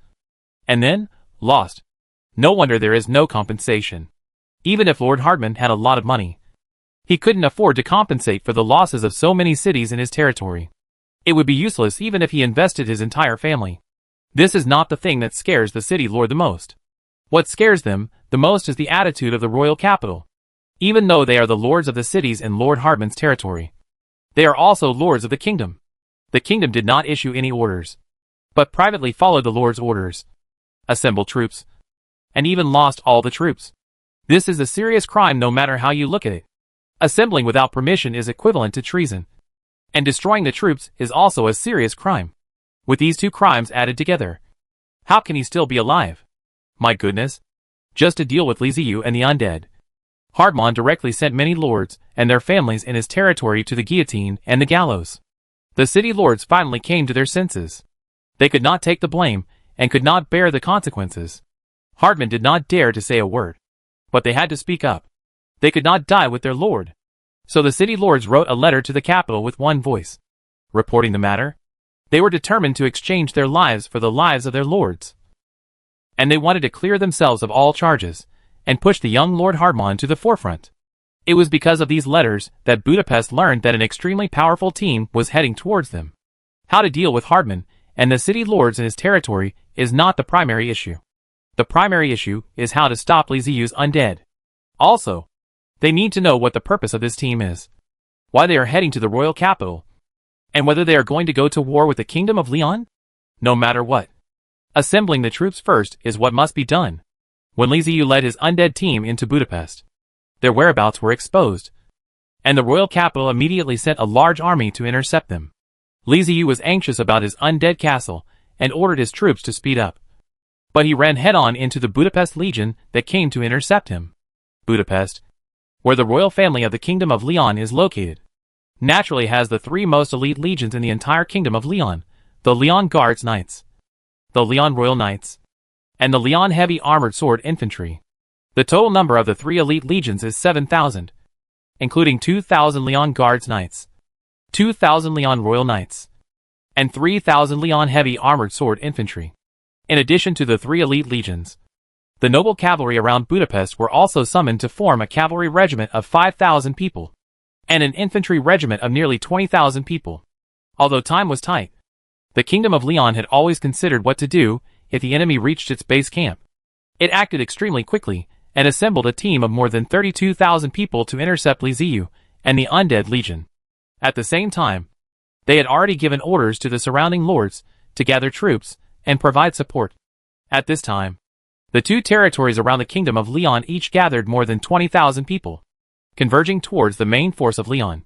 And then, lost. No wonder there is no compensation. Even if Lord Hardman had a lot of money, he couldn't afford to compensate for the losses of so many cities in his territory. It would be useless even if he invested his entire family. This is not the thing that scares the city lord the most. What scares them the most is the attitude of the royal capital. Even though they are the lords of the cities in Lord Hardman's territory, they are also lords of the kingdom. The kingdom did not issue any orders, but privately followed the lord's orders, assembled troops, and even lost all the troops. This is a serious crime no matter how you look at it. Assembling without permission is equivalent to treason, and destroying the troops is also a serious crime. With these two crimes added together, how can he still be alive? My goodness. Just to deal with Li Ziyu and the undead, Hardman directly sent many lords and their families in his territory to the guillotine and the gallows. The city lords finally came to their senses. They could not take the blame and could not bear the consequences. Hardman did not dare to say a word, but they had to speak up. They could not die with their lord. So the city lords wrote a letter to the capital with one voice, reporting the matter. They were determined to exchange their lives for the lives of their lords. And they wanted to clear themselves of all charges, and push the young Lord Hardman to the forefront. It was because of these letters that Budapest learned that an extremely powerful team was heading towards them. How to deal with Hardman and the city lords in his territory is not the primary issue. The primary issue is how to stop Li Ziyu's undead. Also, they need to know what the purpose of this team is, why they are heading to the royal capital, and whether they are going to go to war with the Kingdom of Leon? No matter what. Assembling the troops first is what must be done. When Li Ziyu led his undead team into Budapest, their whereabouts were exposed, and the royal capital immediately sent a large army to intercept them. Li Ziyu was anxious about his undead castle and ordered his troops to speed up. But he ran head-on into the Budapest Legion that came to intercept him. Budapest, where the royal family of the Kingdom of Leon is located, naturally has the three most elite legions in the entire Kingdom of Leon: the Leon Guards Knights, the Leon Royal Knights, and the Leon Heavy Armored Sword Infantry. The total number of the three elite legions is 7,000, including 2,000 Leon Guards Knights, 2,000 Leon Royal Knights, and 3,000 Leon Heavy Armored Sword Infantry. In addition to the three elite legions, the noble cavalry around Budapest were also summoned to form a cavalry regiment of 5,000 people, and an infantry regiment of nearly 20,000 people. Although time was tight, the Kingdom of Leon had always considered what to do if the enemy reached its base camp. It acted extremely quickly and assembled a team of more than 32,000 people to intercept Li Ziyu and the Undead Legion. At the same time, they had already given orders to the surrounding lords to gather troops and provide support. At this time, the two territories around the Kingdom of Leon each gathered more than 20,000 people, converging towards the main force of Leon.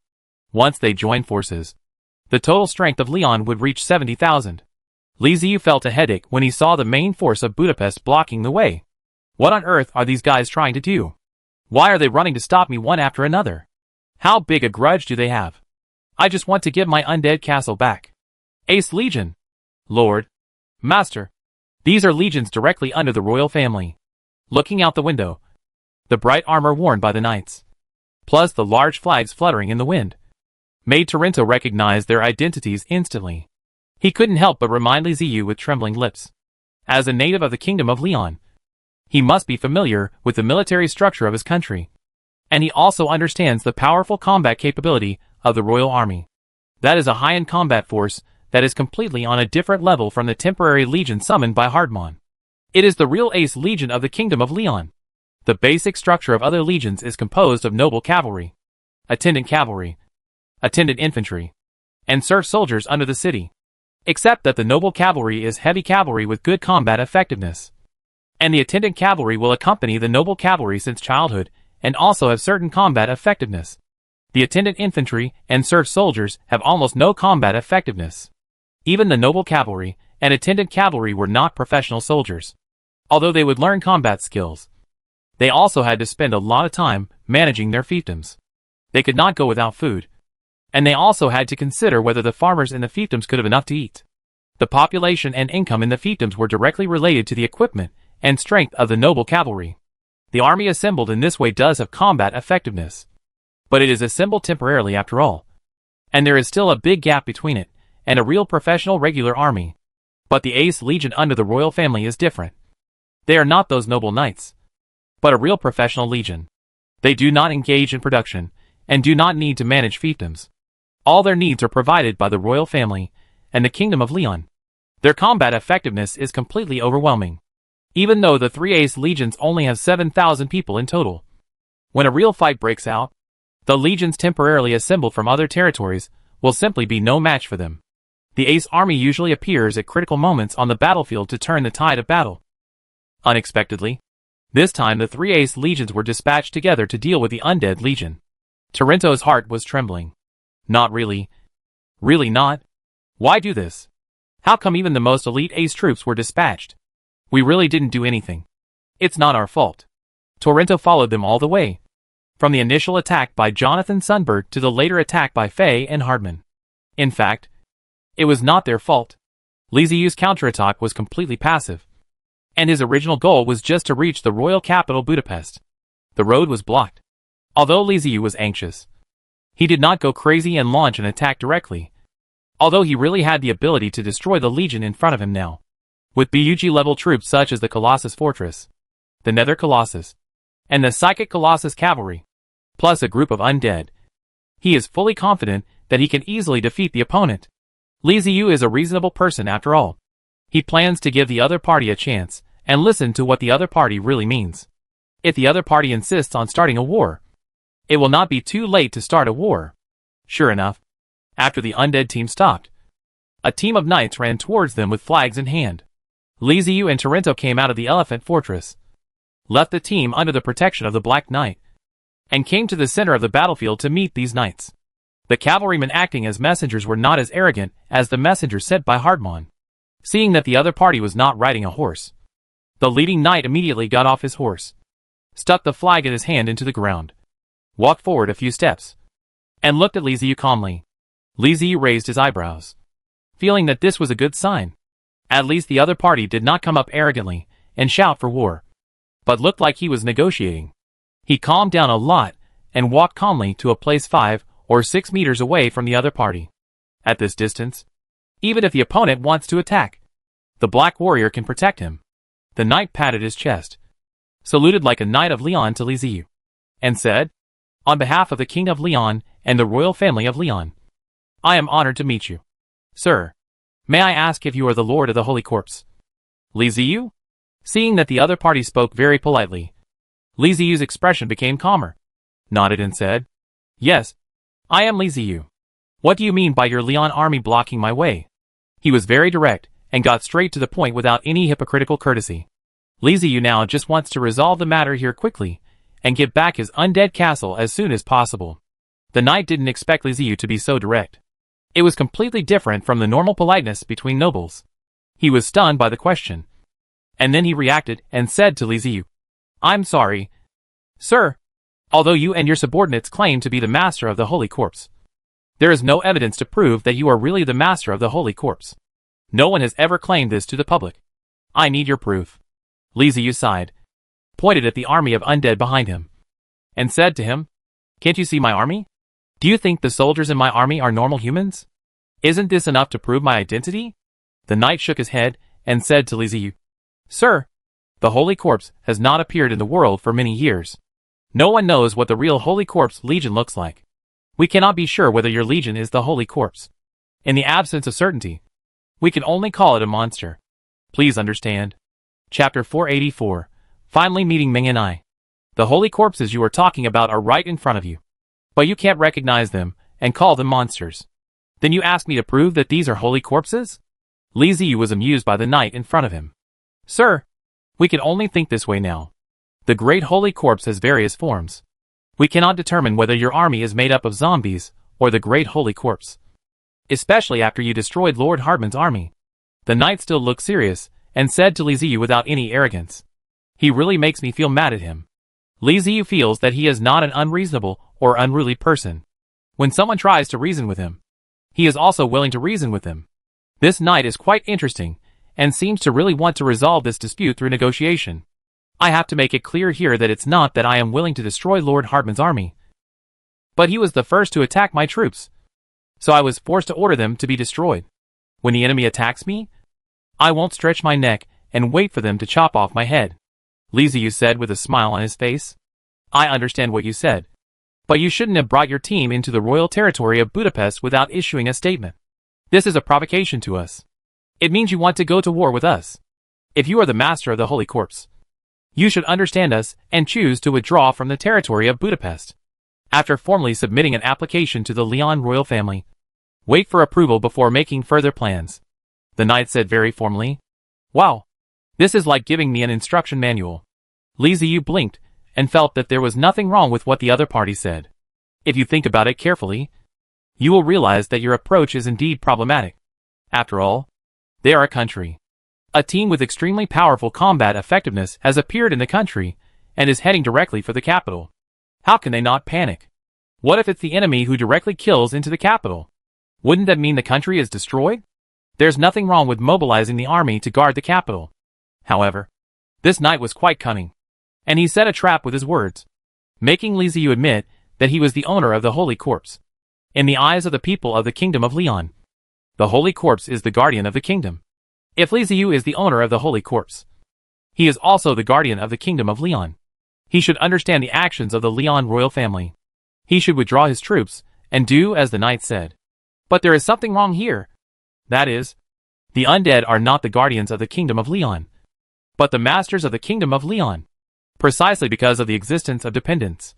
Once they joined forces, the total strength of Leon would reach 70,000. Li Ziyu felt a headache when he saw the main force of Budapest blocking the way. What on earth are these guys trying to do? Why are they running to stop me one after another? How big a grudge do they have? I just want to get my undead castle back. Ace Legion. Lord. Master. These are legions directly under the royal family. Looking out the window, the bright armor worn by the knights, plus the large flags fluttering in the wind, made Torrento recognize their identities instantly. He couldn't help but remind Li Ziyu with trembling lips. As a native of the Kingdom of Leon, he must be familiar with the military structure of his country, and he also understands the powerful combat capability of the Royal Army. That is a high-end combat force that is completely on a different level from the temporary legion summoned by Hardmon. It is the real Ace Legion of the Kingdom of Leon. The basic structure of other legions is composed of noble cavalry, attendant infantry, and serf soldiers under the city. Except that the noble cavalry is heavy cavalry with good combat effectiveness, and the attendant cavalry will accompany the noble cavalry since childhood and also have certain combat effectiveness. The attendant infantry and serf soldiers have almost no combat effectiveness. Even the noble cavalry and attendant cavalry were not professional soldiers. Although they would learn combat skills, they also had to spend a lot of time managing their fiefdoms. They could not go without food, and they also had to consider whether the farmers in the fiefdoms could have enough to eat. The population and income in the fiefdoms were directly related to the equipment and strength of the noble cavalry. The army assembled in this way does have combat effectiveness, but it is assembled temporarily after all, and there is still a big gap between it and a real professional regular army. But the Ace Legion under the royal family is different. They are not those noble knights, but a real professional legion. They do not engage in production and do not need to manage fiefdoms. All their needs are provided by the royal family and the Kingdom of Leon. Their combat effectiveness is completely overwhelming, even though the three Ace Legions only have 7,000 people in total. When a real fight breaks out, the legions temporarily assembled from other territories will simply be no match for them. The Ace army usually appears at critical moments on the battlefield to turn the tide of battle. Unexpectedly, this time the three Ace Legions were dispatched together to deal with the Undead Legion. Torrento's heart was trembling. Not really. Really not. Why do this? How come even the most elite Ace troops were dispatched? We really didn't do anything. It's not our fault. Torrento followed them all the way, from the initial attack by Jonathan Sunbird to the later attack by Faye and Hardman. In fact, it was not their fault. Li Ziyu's counterattack was completely passive, and his original goal was just to reach the royal capital Budapest. The road was blocked. Although Li Ziyu was anxious, he did not go crazy and launch an attack directly, although he really had the ability to destroy the legion in front of him now. With BUG-level troops such as the Colossus Fortress, the Nether Colossus, and the Psychic Colossus Cavalry, plus a group of undead, he is fully confident that he can easily defeat the opponent. Li Ziyu is a reasonable person after all. He plans to give the other party a chance and listen to what the other party really means. If the other party insists on starting a war, it will not be too late to start a war. Sure enough, after the undead team stopped, a team of knights ran towards them with flags in hand. Li Ziyu and Torrento came out of the Elephant Fortress, left the team under the protection of the Black Knight, and came to the center of the battlefield to meet these knights. The cavalrymen acting as messengers were not as arrogant as the messengers sent by Hardmon. Seeing that the other party was not riding a horse, the leading knight immediately got off his horse, stuck the flag in his hand into the ground, walked forward a few steps, and looked at Li Ziyu calmly. Li Ziyu raised his eyebrows, feeling that this was a good sign. At least the other party did not come up arrogantly and shout for war, but looked like he was negotiating. He calmed down a lot and walked calmly to a place 5 or 6 meters away from the other party. At this distance, even if the opponent wants to attack, the Black Warrior can protect him. The knight patted his chest, saluted like a knight of Leon to Li Ziyu, and said, "On behalf of the King of Leon and the royal family of Leon, I am honored to meet you. Sir, may I ask if you are the Lord of the Holy Corpse?" Li Ziyu, seeing that the other party spoke very politely, Li Ziyu's expression became calmer, nodded and said, "Yes, I am Li Ziyu. What do you mean by your Lian army blocking my way?" He was very direct, and got straight to the point without any hypocritical courtesy. Li Ziyu now just wants to resolve the matter here quickly, and get back his undead castle as soon as possible. The knight didn't expect Li Ziyu to be so direct. It was completely different from the normal politeness between nobles. He was stunned by the question. And then he reacted and said to Li Ziyu, "I'm sorry, sir. Although you and your subordinates claim to be the master of the Holy Corpse, there is no evidence to prove that you are really the master of the Holy Corpse. No one has ever claimed this to the public. I need your proof." Li Ziyu sighed, pointed at the army of undead behind him, and said to him, "Can't you see my army? Do you think the soldiers in my army are normal humans? Isn't this enough to prove my identity?" The knight shook his head and said to Li Ziyu, "Sir, the Holy Corpse has not appeared in the world for many years. No one knows what the real Holy Corpse Legion looks like. We cannot be sure whether your Legion is the Holy Corpse. In the absence of certainty, we can only call it a monster. Please understand." Chapter 484. Finally meeting Ming and I. The Holy Corpses you are talking about are right in front of you. But you can't recognize them, and call them monsters. Then you ask me to prove that these are Holy Corpses? Li Ziyu was amused by the knight in front of him. "Sir, we can only think this way now. The Great Holy Corpse has various forms. We cannot determine whether your army is made up of zombies, or the Great Holy Corpse. Especially after you destroyed Lord Hardman's army." The knight still looked serious, and said to Li Ziyu without any arrogance, "He really makes me feel mad at him." Li Ziyu feels that he is not an unreasonable or unruly person. When someone tries to reason with him, he is also willing to reason with them. This knight is quite interesting, and seems to really want to resolve this dispute through negotiation. I have to make it clear here that it's not that I am willing to destroy Lord Hardman's army, but he was the first to attack my troops, so I was forced to order them to be destroyed. When the enemy attacks me, I won't stretch my neck and wait for them to chop off my head." Li Ziyu said with a smile on his face. "I understand what you said, but you shouldn't have brought your team into the royal territory of Budapest without issuing a statement. This is a provocation to us. It means you want to go to war with us. If you are the master of the Holy Corpse, you should understand us and choose to withdraw from the territory of Budapest. After formally submitting an application to the Leon royal family, wait for approval before making further plans." The knight said very formally. "Wow, this is like giving me an instruction manual." Li Ziyu blinked, and felt that there was nothing wrong with what the other party said. If you think about it carefully, you will realize that your approach is indeed problematic. After all, they are a country. A team with extremely powerful combat effectiveness has appeared in the country, and is heading directly for the capital. How can they not panic? What if it's the enemy who directly kills into the capital? Wouldn't that mean the country is destroyed? There's nothing wrong with mobilizing the army to guard the capital. However, this knight was quite cunning, and he set a trap with his words, making Li Ziyu admit that he was the owner of the Holy Corpse. In the eyes of the people of the Kingdom of Leon, the Holy Corpse is the guardian of the kingdom. If Li Ziyu is the owner of the Holy Corpse, he is also the guardian of the Kingdom of Leon. He should understand the actions of the Leon royal family. He should withdraw his troops, and do as the knight said. But there is something wrong here. That is, the undead are not the guardians of the Kingdom of Leon, but the masters of the Kingdom of Leon, precisely because of the existence of dependents.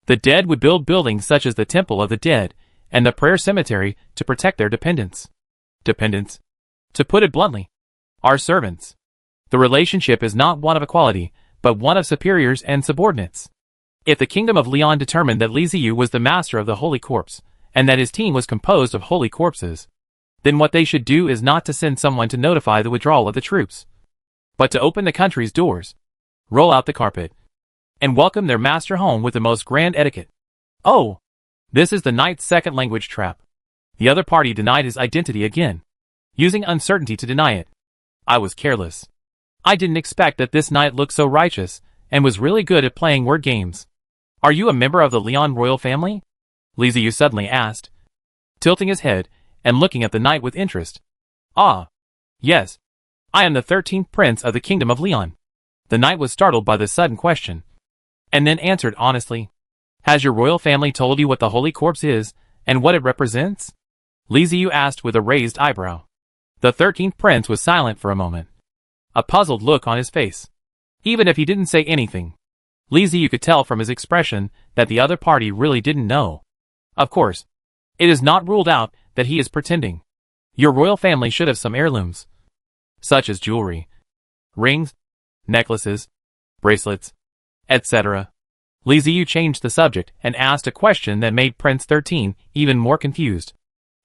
The dead would build buildings such as the Temple of the Dead and the Prayer Cemetery to protect their dependents. Dependents, to put it bluntly, are servants. The relationship is not one of equality, but one of superiors and subordinates. If the Kingdom of Leon determined that Li Ziyu was the master of the Holy Corpse, and that his team was composed of holy corpses, then what they should do is not to send someone to notify the withdrawal of the troops, but to open the country's doors, roll out the carpet, and welcome their master home with the most grand etiquette. Oh, this is the knight's second language trap. The other party denied his identity again, using uncertainty to deny it. I was careless. I didn't expect that this knight looked so righteous, and was really good at playing word games. Are you a member of the Leon royal family? Li Ziyu suddenly asked, tilting his head and looking at the knight with interest. Ah, yes. I am the 13th prince of the Kingdom of Leon. The knight was startled by the sudden question, and then answered honestly. Has your royal family told you what the Holy Corpse is, and what it represents? Li Ziyu asked with a raised eyebrow. The 13th prince was silent for a moment, a puzzled look on his face. Even if he didn't say anything, Li Ziyu could tell from his expression that the other party really didn't know. Of course, it is not ruled out that he is pretending. Your royal family should have some heirlooms, such as jewelry, rings, necklaces, bracelets, etc. Li Ziyu changed the subject and asked a question that made Prince 13 even more confused.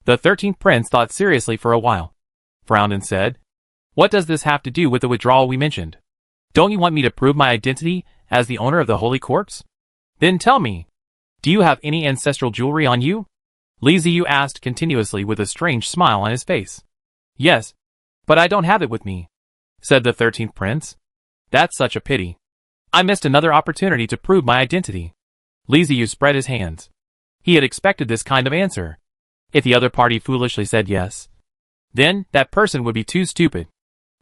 The 13th prince thought seriously for a while, frowned and said, "What does this have to do with the withdrawal we mentioned? Don't you want me to prove my identity as the owner of the holy corpse? Then tell me, do you have any ancestral jewelry on you?" Li Ziyu asked continuously with a strange smile on his face. "Yes, but I don't have it with me," said the 13th prince. "That's such a pity. I missed another opportunity to prove my identity." Li Ziyu spread his hands. He had expected this kind of answer. If the other party foolishly said yes, then that person would be too stupid.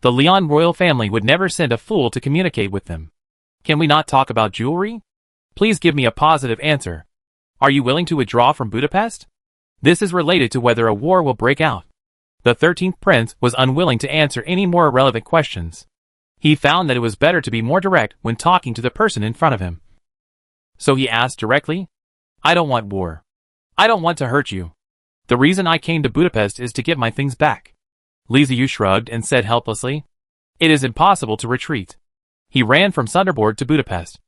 The Lian royal family would never send a fool to communicate with them. "Can we not talk about jewelry? Please give me a positive answer. Are you willing to withdraw from Budapest? This is related to whether a war will break out." The 13th prince was unwilling to answer any more irrelevant questions. He found that it was better to be more direct when talking to the person in front of him. So he asked directly, "I don't want war. I don't want to hurt you. The reason I came to Budapest is to get my things back." Li Ziyu shrugged and said helplessly, "It is impossible to retreat." He ran from Sunderborg to Budapest,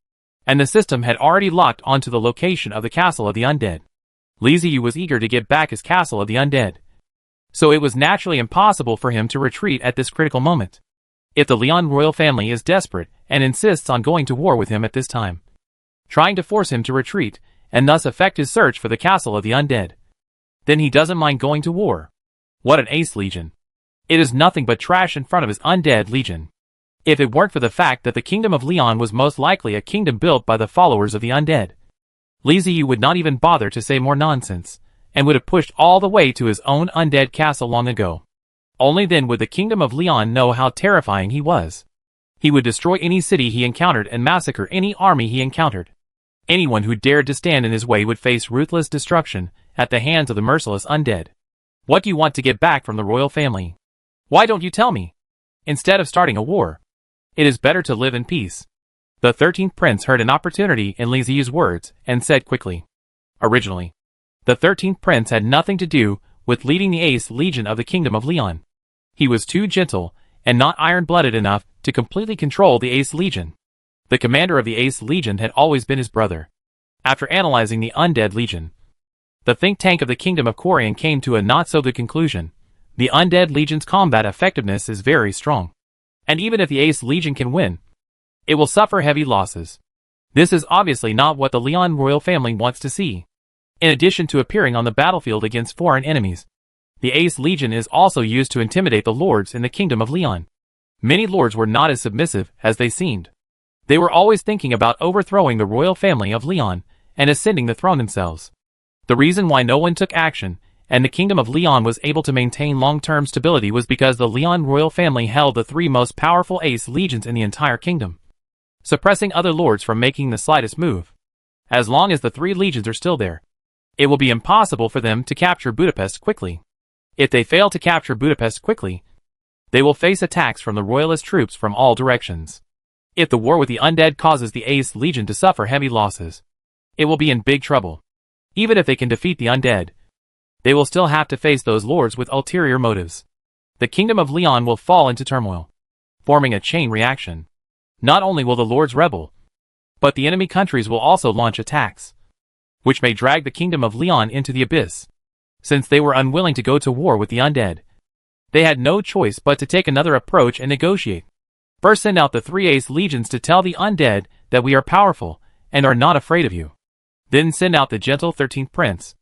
and the system had already locked onto the location of the castle of the Undead. Li Ziyu was eager to get back his castle of the Undead, so it was naturally impossible for him to retreat at this critical moment. If the Lian royal family is desperate and insists on going to war with him at this time, trying to force him to retreat and thus affect his search for the castle of the Undead, then he doesn't mind going to war. What an ace legion. It is nothing but trash in front of his Undead legion. If it weren't for the fact that the kingdom of Lian was most likely a kingdom built by the followers of the Undead, Li Ziyu would not even bother to say more nonsense, and would have pushed all the way to his own Undead castle long ago. Only then would the kingdom of Lian know how terrifying he was. He would destroy any city he encountered and massacre any army he encountered. Anyone who dared to stand in his way would face ruthless destruction at the hands of the merciless Undead. What do you want to get back from the royal family? Why don't you tell me? Instead of starting a war, it is better to live in peace. The 13th prince heard an opportunity in Li Ziyu's words and said quickly. Originally, the 13th prince had nothing to do with leading the Ace Legion of the Kingdom of Lian. He was too gentle and not iron-blooded enough to completely control the Ace Legion. The commander of the Ace Legion had always been his brother. After analyzing the Undead Legion, the think tank of the Kingdom of Corian came to a not-so-good conclusion. The Undead Legion's combat effectiveness is very strong. And even if the Ace Legion can win, it will suffer heavy losses. This is obviously not what the Lian royal family wants to see. In addition to appearing on the battlefield against foreign enemies, the Ace Legion is also used to intimidate the lords in the Kingdom of Lian. Many lords were not as submissive as they seemed. They were always thinking about overthrowing the royal family of Lian and ascending the throne themselves. The reason why no one took action and the Kingdom of Lian was able to maintain long-term stability was because the Lian royal family held the three most powerful Ace Legions in the entire kingdom, suppressing other lords from making the slightest move. As long as the three legions are still there, it will be impossible for them to capture Budapest quickly. If they fail to capture Budapest quickly, they will face attacks from the royalist troops from all directions. If the war with the Undead causes the Ace Legion to suffer heavy losses, it will be in big trouble. Even if they can defeat the Undead, they will still have to face those lords with ulterior motives. The Kingdom of Lian will fall into turmoil, forming a chain reaction. Not only will the lords rebel, but the enemy countries will also launch attacks, which may drag the Kingdom of Lian into the abyss. Since they were unwilling to go to war with the Undead, they had no choice but to take another approach and negotiate. First, send out the three Ace Legions to tell the Undead that we are powerful and are not afraid of you. Then send out the gentle 13th prince.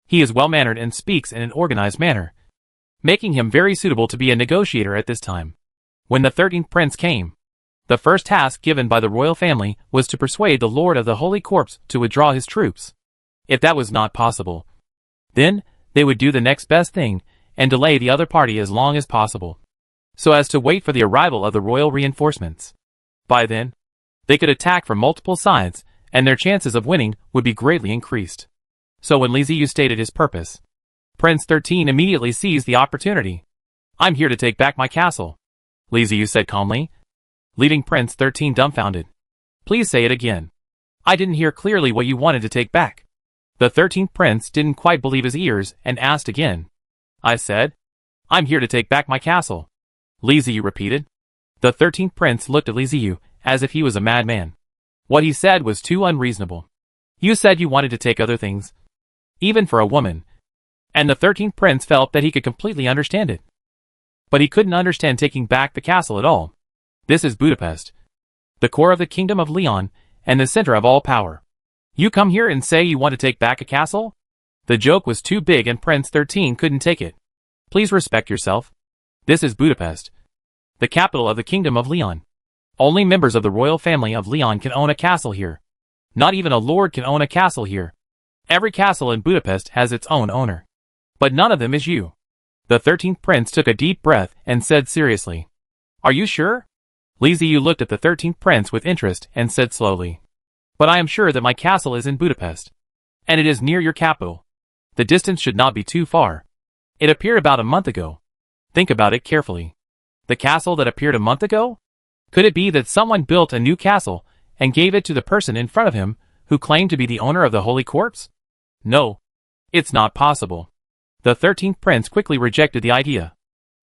He is well-mannered and speaks in an organized manner, making him very suitable to be a negotiator at this time. When the 13th prince came, the first task given by the royal family was to persuade the Lord of the Holy Corpse to withdraw his troops. If that was not possible, then they would do the next best thing and delay the other party as long as possible, so as to wait for the arrival of the royal reinforcements. By then, they could attack from multiple sides, and their chances of winning would be greatly increased. So when Li Ziyu stated his purpose, Prince 13 immediately seized the opportunity. "I'm here to take back my castle," Li Ziyu said calmly, leaving Prince 13 dumbfounded. "Please say it again." I didn't hear clearly what you wanted to take back. The 13th prince didn't quite believe his ears and asked again. I said, I'm here to take back my castle. Li Ziyu repeated. The 13th prince looked at Li Ziyu as if he was a madman. What he said was too unreasonable. You said you wanted to take other things. Even for a woman. And the 13th prince felt that he could completely understand it. But he couldn't understand taking back the castle at all. This is Budapest. The core of the kingdom of Leon, and the center of all power. You come here and say you want to take back a castle? The joke was too big and Prince 13 couldn't take it. Please respect yourself. This is Budapest. The capital of the kingdom of Leon. Only members of the royal family of Leon can own a castle here. Not even a lord can own a castle here. Every castle in Budapest has its own owner. But none of them is you. The 13th prince took a deep breath and said seriously. Are you sure? Li Ziyu looked at the 13th prince with interest and said slowly. But I am sure that my castle is in Budapest. And it is near your capital. The distance should not be too far. It appeared about a month ago. Think about it carefully. The castle that appeared a month ago? Could it be that someone built a new castle and gave it to the person in front of him who claimed to be the owner of the holy corpse? No. It's not possible. The 13th prince quickly rejected the idea.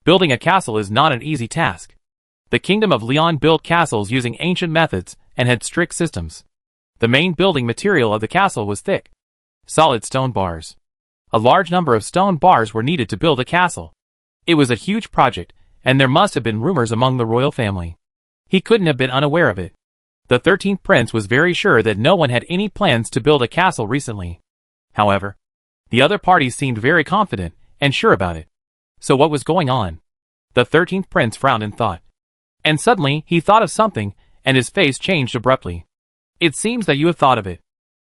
Building a castle is not an easy task. The kingdom of Leon built castles using ancient methods and had strict systems. The main building material of the castle was thick, solid stone bars. A large number of stone bars were needed to build a castle. It was a huge project, and there must have been rumors among the royal family. He couldn't have been unaware of it. The 13th prince was very sure that no one had any plans to build a castle recently. However, the other parties seemed very confident and sure about it. So what was going on? The 13th prince frowned in thought. And suddenly he thought of something, and his face changed abruptly. It seems that you have thought of it.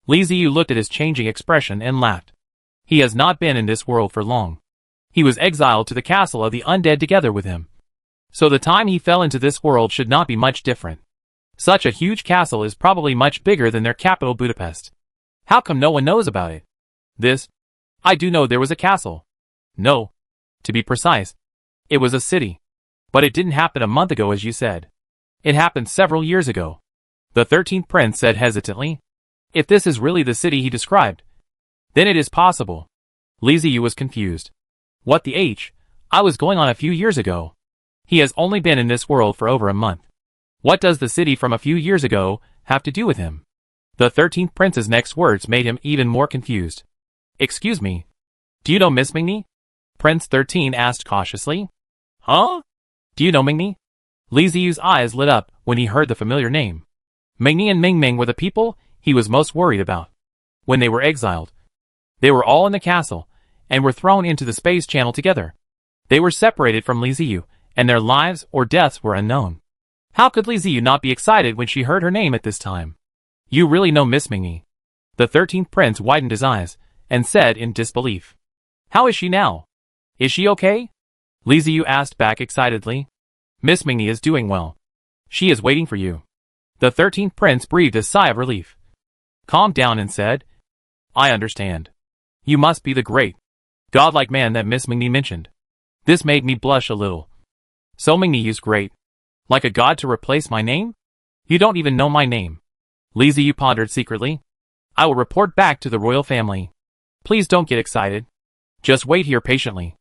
Li Ziyu looked at his changing expression and laughed. He has not been in this world for long. He was exiled to the castle of the undead together with him. So the time he fell into this world should not be much different. Such a huge castle is probably much bigger than their capital Budapest. How come no one knows about it? I do know there was a castle. No. To be precise, it was a city. But it didn't happen a month ago as you said. It happened several years ago. The 13th prince said hesitantly. If this is really the city he described, then it is possible. Li Ziyu was confused. What the H? I was going on a few years ago. He has only been in this world for over a month. What does the city from a few years ago have to do with him? The 13th prince's next words made him even more confused. Excuse me. Do you know Miss Mingni? Prince 13 asked cautiously. Huh? Do you know Mingni? Li Ziyu's eyes lit up when he heard the familiar name. Mingni and Mingming were the people he was most worried about. When they were exiled, they were all in the castle, and were thrown into the space channel together. They were separated from Li Ziyu, and their lives or deaths were unknown. How could Li Ziyu not be excited when she heard her name at this time? You really know Miss Mingni? The 13th prince widened his eyes, and said in disbelief. How is she now? Is she okay? Li Ziyu asked back excitedly. Miss Mingni is doing well. She is waiting for you. The 13th prince breathed a sigh of relief. Calmed down and said, I understand. You must be the great, godlike man that Miss Mingni mentioned. This made me blush a little. So Mingni is great. Like a god to replace my name? You don't even know my name. Li Ziyu pondered secretly. I will report back to the royal family. Please don't get excited. Just wait here patiently.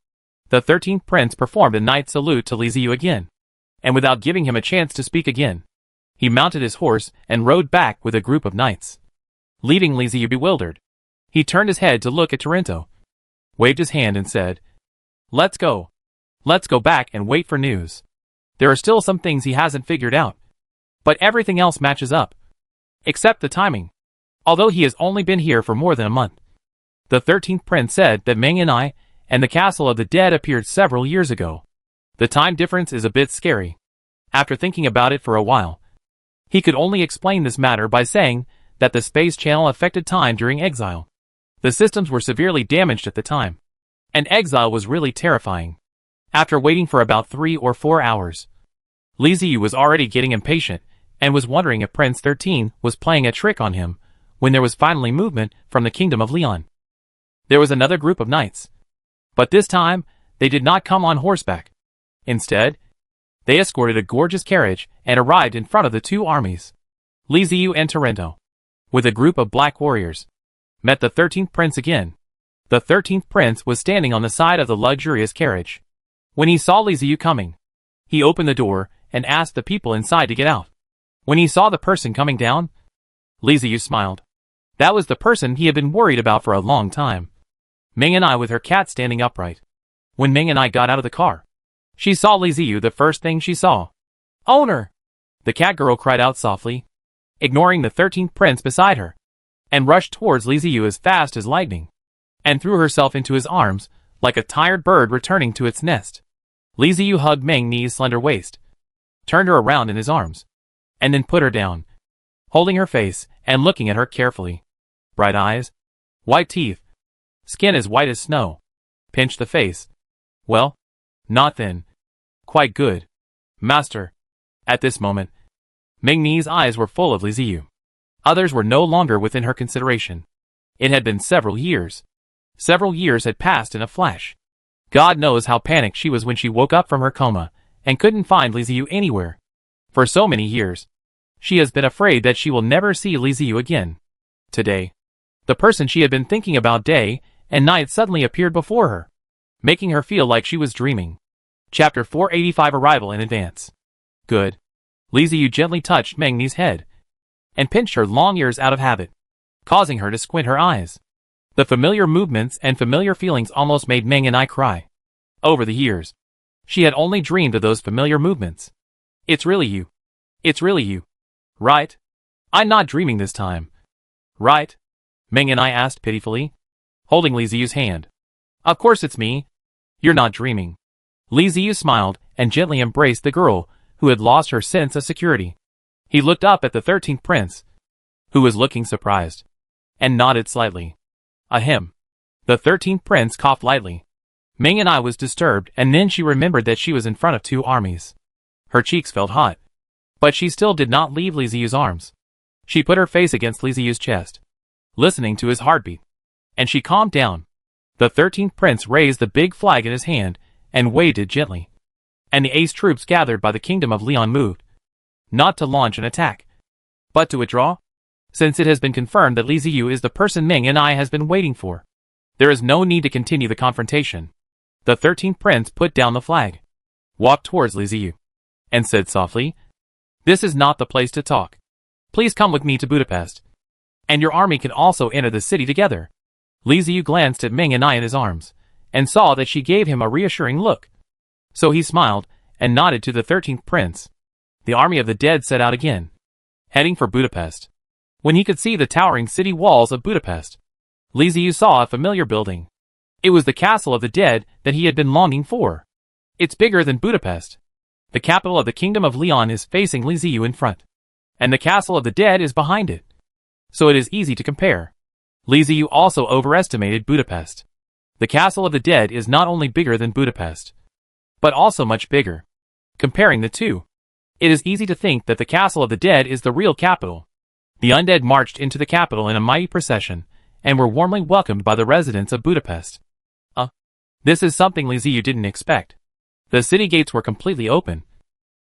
The 13th prince performed a knight salute to Li Ziyu again. And without giving him a chance to speak again, he mounted his horse and rode back with a group of knights. Leaving Li Ziyu bewildered, he turned his head to look at Taranto, waved his hand and said, Let's go. Let's go back and wait for news. There are still some things he hasn't figured out. But everything else matches up. Except the timing. Although he has only been here for more than a month. The 13th prince said that Ming and I and the castle of the dead appeared several years ago. The time difference is a bit scary. After thinking about it for a while, he could only explain this matter by saying that the space channel affected time during exile. The systems were severely damaged at the time. And exile was really terrifying. After waiting for about 3 or 4 hours, Li Ziyu was already getting impatient and was wondering if Prince 13 was playing a trick on him when there was finally movement from the kingdom of Leon. There was another group of knights. But this time, they did not come on horseback. Instead, they escorted a gorgeous carriage and arrived in front of the two armies, Li Ziyu and Taranto. with a group of black warriors, met the 13th prince again. The 13th prince was standing on the side of the luxurious carriage. When he saw Li Ziyu coming, he opened the door and asked the people inside to get out. When he saw the person coming down, Li Ziyu smiled. That was the person he had been worried about for a long time. Ming and I with her cat standing upright. When Ming and I got out of the car, she saw Li Ziyu the first thing she saw. Owner! The cat girl cried out softly, ignoring the 13th prince beside her, and rushed towards Li Ziyu as fast as lightning, and threw herself into his arms like a tired bird returning to its nest. Li Ziyu hugged Meng Ni's slender waist, turned her around in his arms, and then put her down, holding her face and looking at her carefully. Bright eyes, white teeth, skin as white as snow, pinched the face. Well, not thin. Quite good, master. At this moment, Meng Ni's eyes were full of Li Ziyu. Others were no longer within her consideration. It had been several years. Several years had passed in a flash. God knows how panicked she was when she woke up from her coma and couldn't find Li Ziyu anywhere. For so many years, she has been afraid that she will never see Li Ziyu again. Today, the person she had been thinking about day and night suddenly appeared before her, making her feel like she was dreaming. Chapter 485 Arrival in Advance. Good. Li Ziyu gently touched Meng Ni's head and pinched her long ears out of habit, causing her to squint her eyes. The familiar movements and familiar feelings almost made Meng and I cry. Over the years, she had only dreamed of those familiar movements. It's really you. It's really you. Right? I'm not dreaming this time. Right? Meng and I asked pitifully, holding Li Ziyu's hand. Of course it's me. You're not dreaming. Li Ziyu smiled and gently embraced the girl who had lost her sense of security. He looked up at the 13th prince, who was looking surprised, and nodded slightly. Ahem. The 13th prince coughed lightly. Ming and I was disturbed, and then she remembered that she was in front of two armies. Her cheeks felt hot. But she still did not leave Li Ziyu's arms. She put her face against Li Ziyu's chest, listening to his heartbeat. And she calmed down. The 13th prince raised the big flag in his hand and waved it gently. And the ace troops gathered by the kingdom of Leon moved, not to launch an attack, but to withdraw. Since it has been confirmed that Li Ziyu is the person Ming and I has been waiting for, there is no need to continue the confrontation. The 13th prince put down the flag, walked towards Li Ziyu, and said softly, "This is not the place to talk. Please come with me to Budapest, and your army can also enter the city together." Li Ziyu glanced at Ming and I in his arms, and saw that she gave him a reassuring look. So he smiled and nodded to the 13th prince. The army of the dead set out again, heading for Budapest. When he could see the towering city walls of Budapest, Li Ziyu saw a familiar building. It was the castle of the dead that he had been longing for. It's bigger than Budapest. The capital of the kingdom of Leon is facing Li Ziyu in front, and the castle of the dead is behind it. So it is easy to compare. Li Ziyu also overestimated Budapest. The castle of the dead is not only bigger than Budapest, but also much bigger. Comparing the two, it is easy to think that the castle of the dead is the real capital. The undead marched into the capital in a mighty procession, and were warmly welcomed by the residents of Budapest. This is something Li Ziyu didn't expect. The city gates were completely open,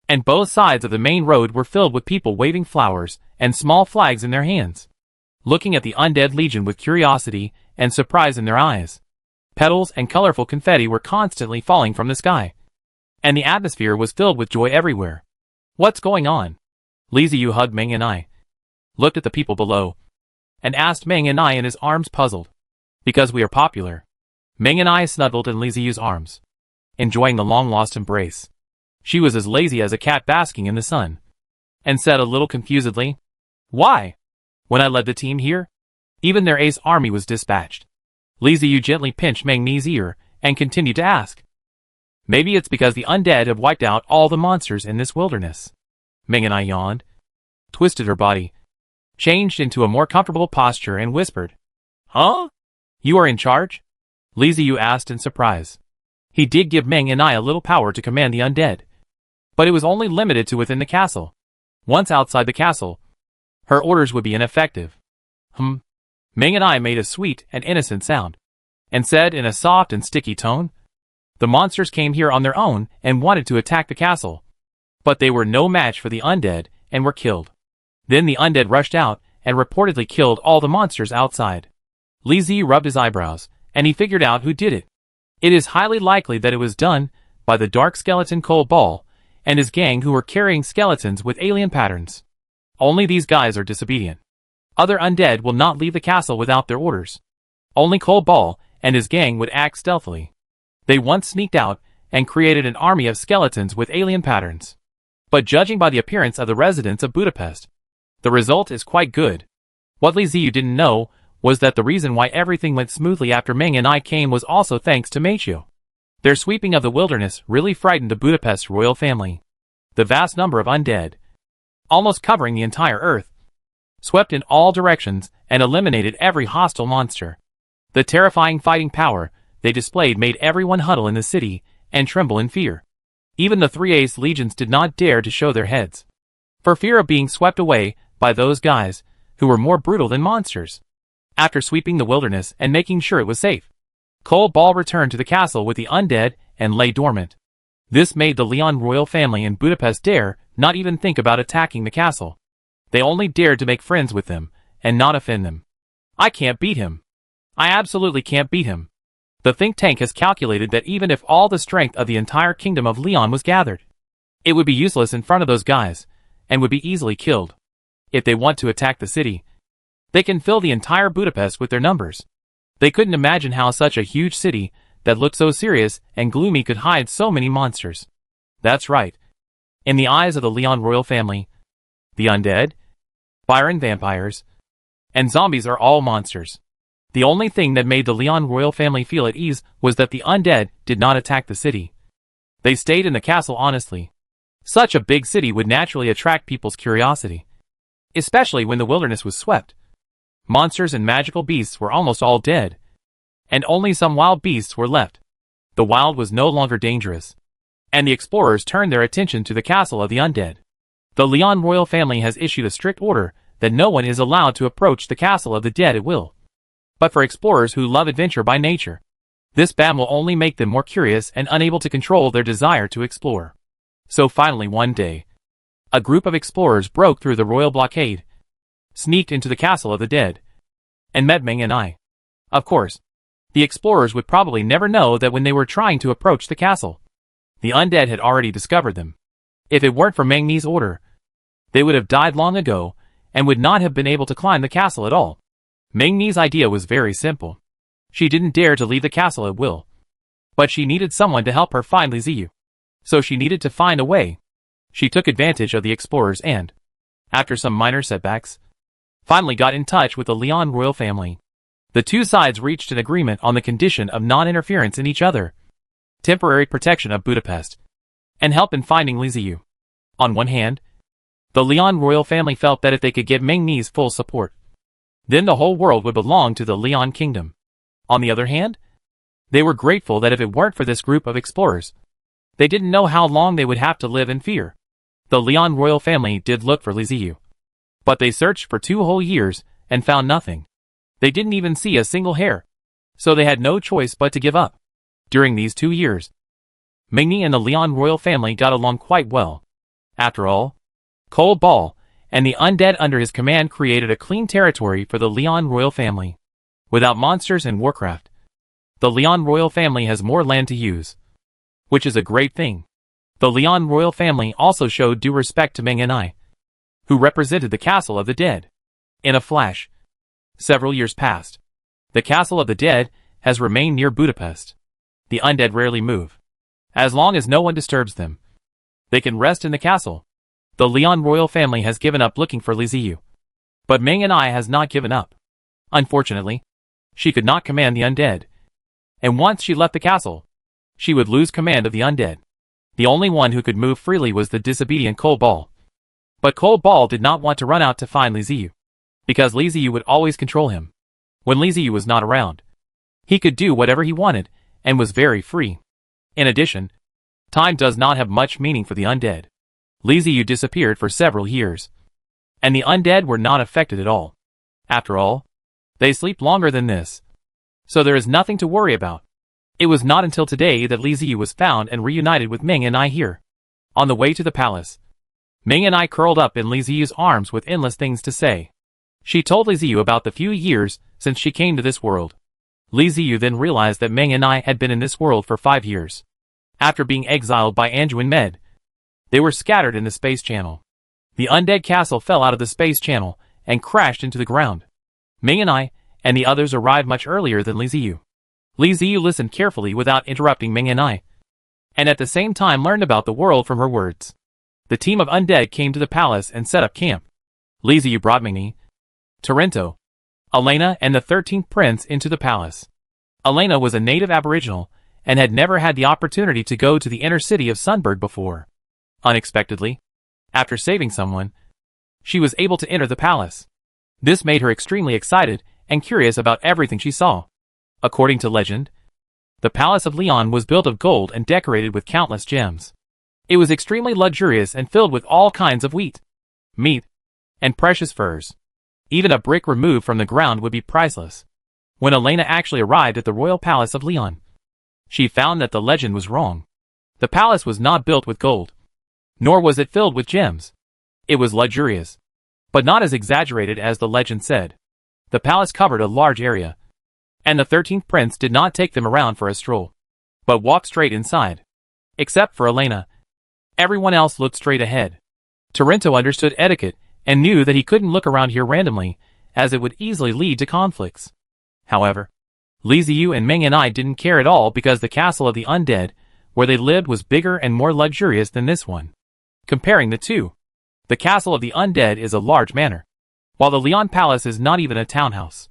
and both sides of the main road were filled with people waving flowers and small flags in their hands, looking at the undead legion with curiosity and surprise in their eyes. Petals and colorful confetti were constantly falling from the sky, and the atmosphere was filled with joy everywhere. What's going on? Li Ziyu hugged Meng and I, looked at the people below, and asked Meng and I in his arms, puzzled. Because we are popular. Meng and I snuggled in Li Ziyu's arms, enjoying the long-lost embrace. She was as lazy as a cat basking in the sun, and said a little confusedly, "Why? When I led the team here, even their ace army was dispatched." Li Ziyu gently pinched Meng Ni's ear and continued to ask, "Maybe it's because the undead have wiped out all the monsters in this wilderness." Meng and I yawned, twisted her body, changed into a more comfortable posture and whispered, "Huh? You are in charge?" Li Ziyu asked in surprise. He did give Meng and I a little power to command the undead, but it was only limited to within the castle. Once outside the castle, her orders would be ineffective. Meng and I made a sweet and innocent sound, and said in a soft and sticky tone, "The monsters came here on their own and wanted to attack the castle, but they were no match for the undead and were killed. Then the undead rushed out and reportedly killed all the monsters outside. Li Ziyu rubbed his eyebrows, and he figured out who did it. It is highly likely that it was done by the dark skeleton Cold Ball and his gang, who were carrying skeletons with alien patterns. Only these guys are disobedient. Other undead will not leave the castle without their orders. Only Cold Ball and his gang would act stealthily. They once sneaked out and created an army of skeletons with alien patterns. But judging by the appearance of the residents of Budapest, the result is quite good. What Li Ziyu didn't know was that the reason why everything went smoothly after Ming and I came was also thanks to Meitio. Their sweeping of the wilderness really frightened the Budapest royal family. The vast number of undead, almost covering the entire earth, swept in all directions and eliminated every hostile monster. The terrifying fighting power they displayed made everyone huddle in the city and tremble in fear. Even the 3 legions did not dare to show their heads, for fear of being swept away by those guys who were more brutal than monsters. After sweeping the wilderness and making sure it was safe, Cold Ball returned to the castle with the undead and lay dormant. This made the Leon royal family in Budapest dare not even think about attacking the castle. They only dared to make friends with them and not offend them. I can't beat him. I absolutely can't beat him. The think tank has calculated that even if all the strength of the entire kingdom of Leon was gathered, it would be useless in front of those guys and would be easily killed. If they want to attack the city, they can fill the entire Budapest with their numbers. They couldn't imagine how such a huge city that looked so serious and gloomy could hide so many monsters. That's right. In the eyes of the Leon royal family, the undead, Byron vampires, and zombies are all monsters. The only thing that made the Leon royal family feel at ease was that the undead did not attack the city. They stayed in the castle honestly. Such a big city would naturally attract people's curiosity, especially when the wilderness was swept. Monsters and magical beasts were almost all dead, and only some wild beasts were left. The wild was no longer dangerous, and the explorers turned their attention to the castle of the undead. The Leon royal family has issued a strict order that no one is allowed to approach the castle of the dead at will. But for explorers who love adventure by nature, this ban will only make them more curious and unable to control their desire to explore. So finally one day, a group of explorers broke through the royal blockade, sneaked into the castle of the dead, and met Ming and I. Of course, the explorers would probably never know that when they were trying to approach the castle, the undead had already discovered them. If it weren't for Meng Ni's order, they would have died long ago and would not have been able to climb the castle at all. Meng Ni's idea was very simple. She didn't dare to leave the castle at will, but she needed someone to help her find Li Ziyu. So she needed to find a way. She took advantage of the explorers and, after some minor setbacks, finally got in touch with the Leon royal family. The two sides reached an agreement on the condition of non-interference in each other, temporary protection of Budapest, and help in finding Li Ziyu. On one hand, the Leon royal family felt that if they could get Meng Ni's full support, then the whole world would belong to the Leon kingdom. On the other hand, they were grateful that if it weren't for this group of explorers, they didn't know how long they would have to live in fear. The Leon royal family did look for Li Ziyu, but they searched for 2 whole years and found nothing. They didn't even see a single hair, so they had no choice but to give up. During these 2 years, Meng Ni and the Leon royal family got along quite well. After all, Cold Ball and the undead under his command created a clean territory for the Leon royal family. Without monsters and warcraft, the Leon royal family has more land to use, which is a great thing. The Leon royal family also showed due respect to Meng and I, who represented the castle of the dead. In a flash, several years passed. The castle of the dead has remained near Budapest. The undead rarely move. As long as no one disturbs them, they can rest in the castle. The Leon royal family has given up looking for Li Ziyu, but Meng and I has not given up. Unfortunately, she could not command the undead, and once she left the castle, she would lose command of the undead. The only one who could move freely was the disobedient Cold Ball. But Cold Ball did not want to run out to find Li Ziyu, because Li Ziyu would always control him. When Li Ziyu was not around, he could do whatever he wanted and was very free. In addition, time does not have much meaning for the undead. Li Ziyu disappeared for several years, and the undead were not affected at all. After all, they sleep longer than this, so there is nothing to worry about. It was not until today that Li Ziyu was found and reunited with Ming and I here. On the way to the palace, Ming and I curled up in Li Ziyu's arms with endless things to say. She told Li Ziyu about the few years since she came to this world. Li Ziyu then realized that Meng and I had been in this world for 5 years. After being exiled by Anjuan Med, they were scattered in the space channel. The undead castle fell out of the space channel and crashed into the ground. Meng and I and the others arrived much earlier than Li Ziyu. Li Ziyu listened carefully without interrupting Meng and I, and at the same time learned about the world from her words. The team of undead came to the palace and set up camp. Li Ziyu brought Meng, Torrento, Elena and the 13th prince into the palace. Elena was a native aboriginal and had never had the opportunity to go to the inner city of Sunburg before. Unexpectedly, after saving someone, she was able to enter the palace. This made her extremely excited and curious about everything she saw. According to legend, the palace of Leon was built of gold and decorated with countless gems. It was extremely luxurious and filled with all kinds of wheat, meat, and precious furs. Even a brick removed from the ground would be priceless. When Elena actually arrived at the royal palace of Leon, she found that the legend was wrong. The palace was not built with gold, nor was it filled with gems. It was luxurious, but not as exaggerated as the legend said. The palace covered a large area, and the 13th prince did not take them around for a stroll, but walked straight inside. Except for Elena, everyone else looked straight ahead. Torrento understood etiquette and knew that he couldn't look around here randomly, as it would easily lead to conflicts. However, Li Ziyu and Meng and I didn't care at all because the castle of the undead, where they lived, was bigger and more luxurious than this one. Comparing the two, the castle of the undead is a large manor, while the Leon Palace is not even a townhouse.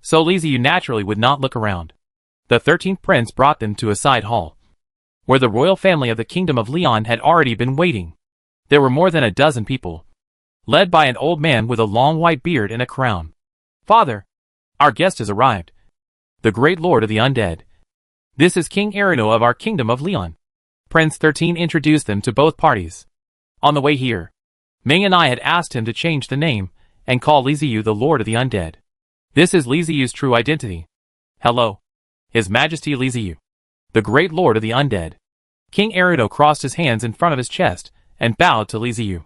So Li Ziyu naturally would not look around. The 13th prince brought them to a side hall, where the royal family of the kingdom of Leon had already been waiting. There were more than a dozen people, led by an old man with a long white beard and a crown. "Father, our guest has arrived, the great lord of the undead. This is King Arino of our kingdom of Leon." Prince 13 introduced them to both parties. On the way here, Meng and I had asked him to change the name and call Li Ziyu the lord of the undead. This is Li Ziyu's true identity. "Hello, His Majesty Li Ziyu, the great lord of the undead." King Arino crossed his hands in front of his chest and bowed to Li Ziyu.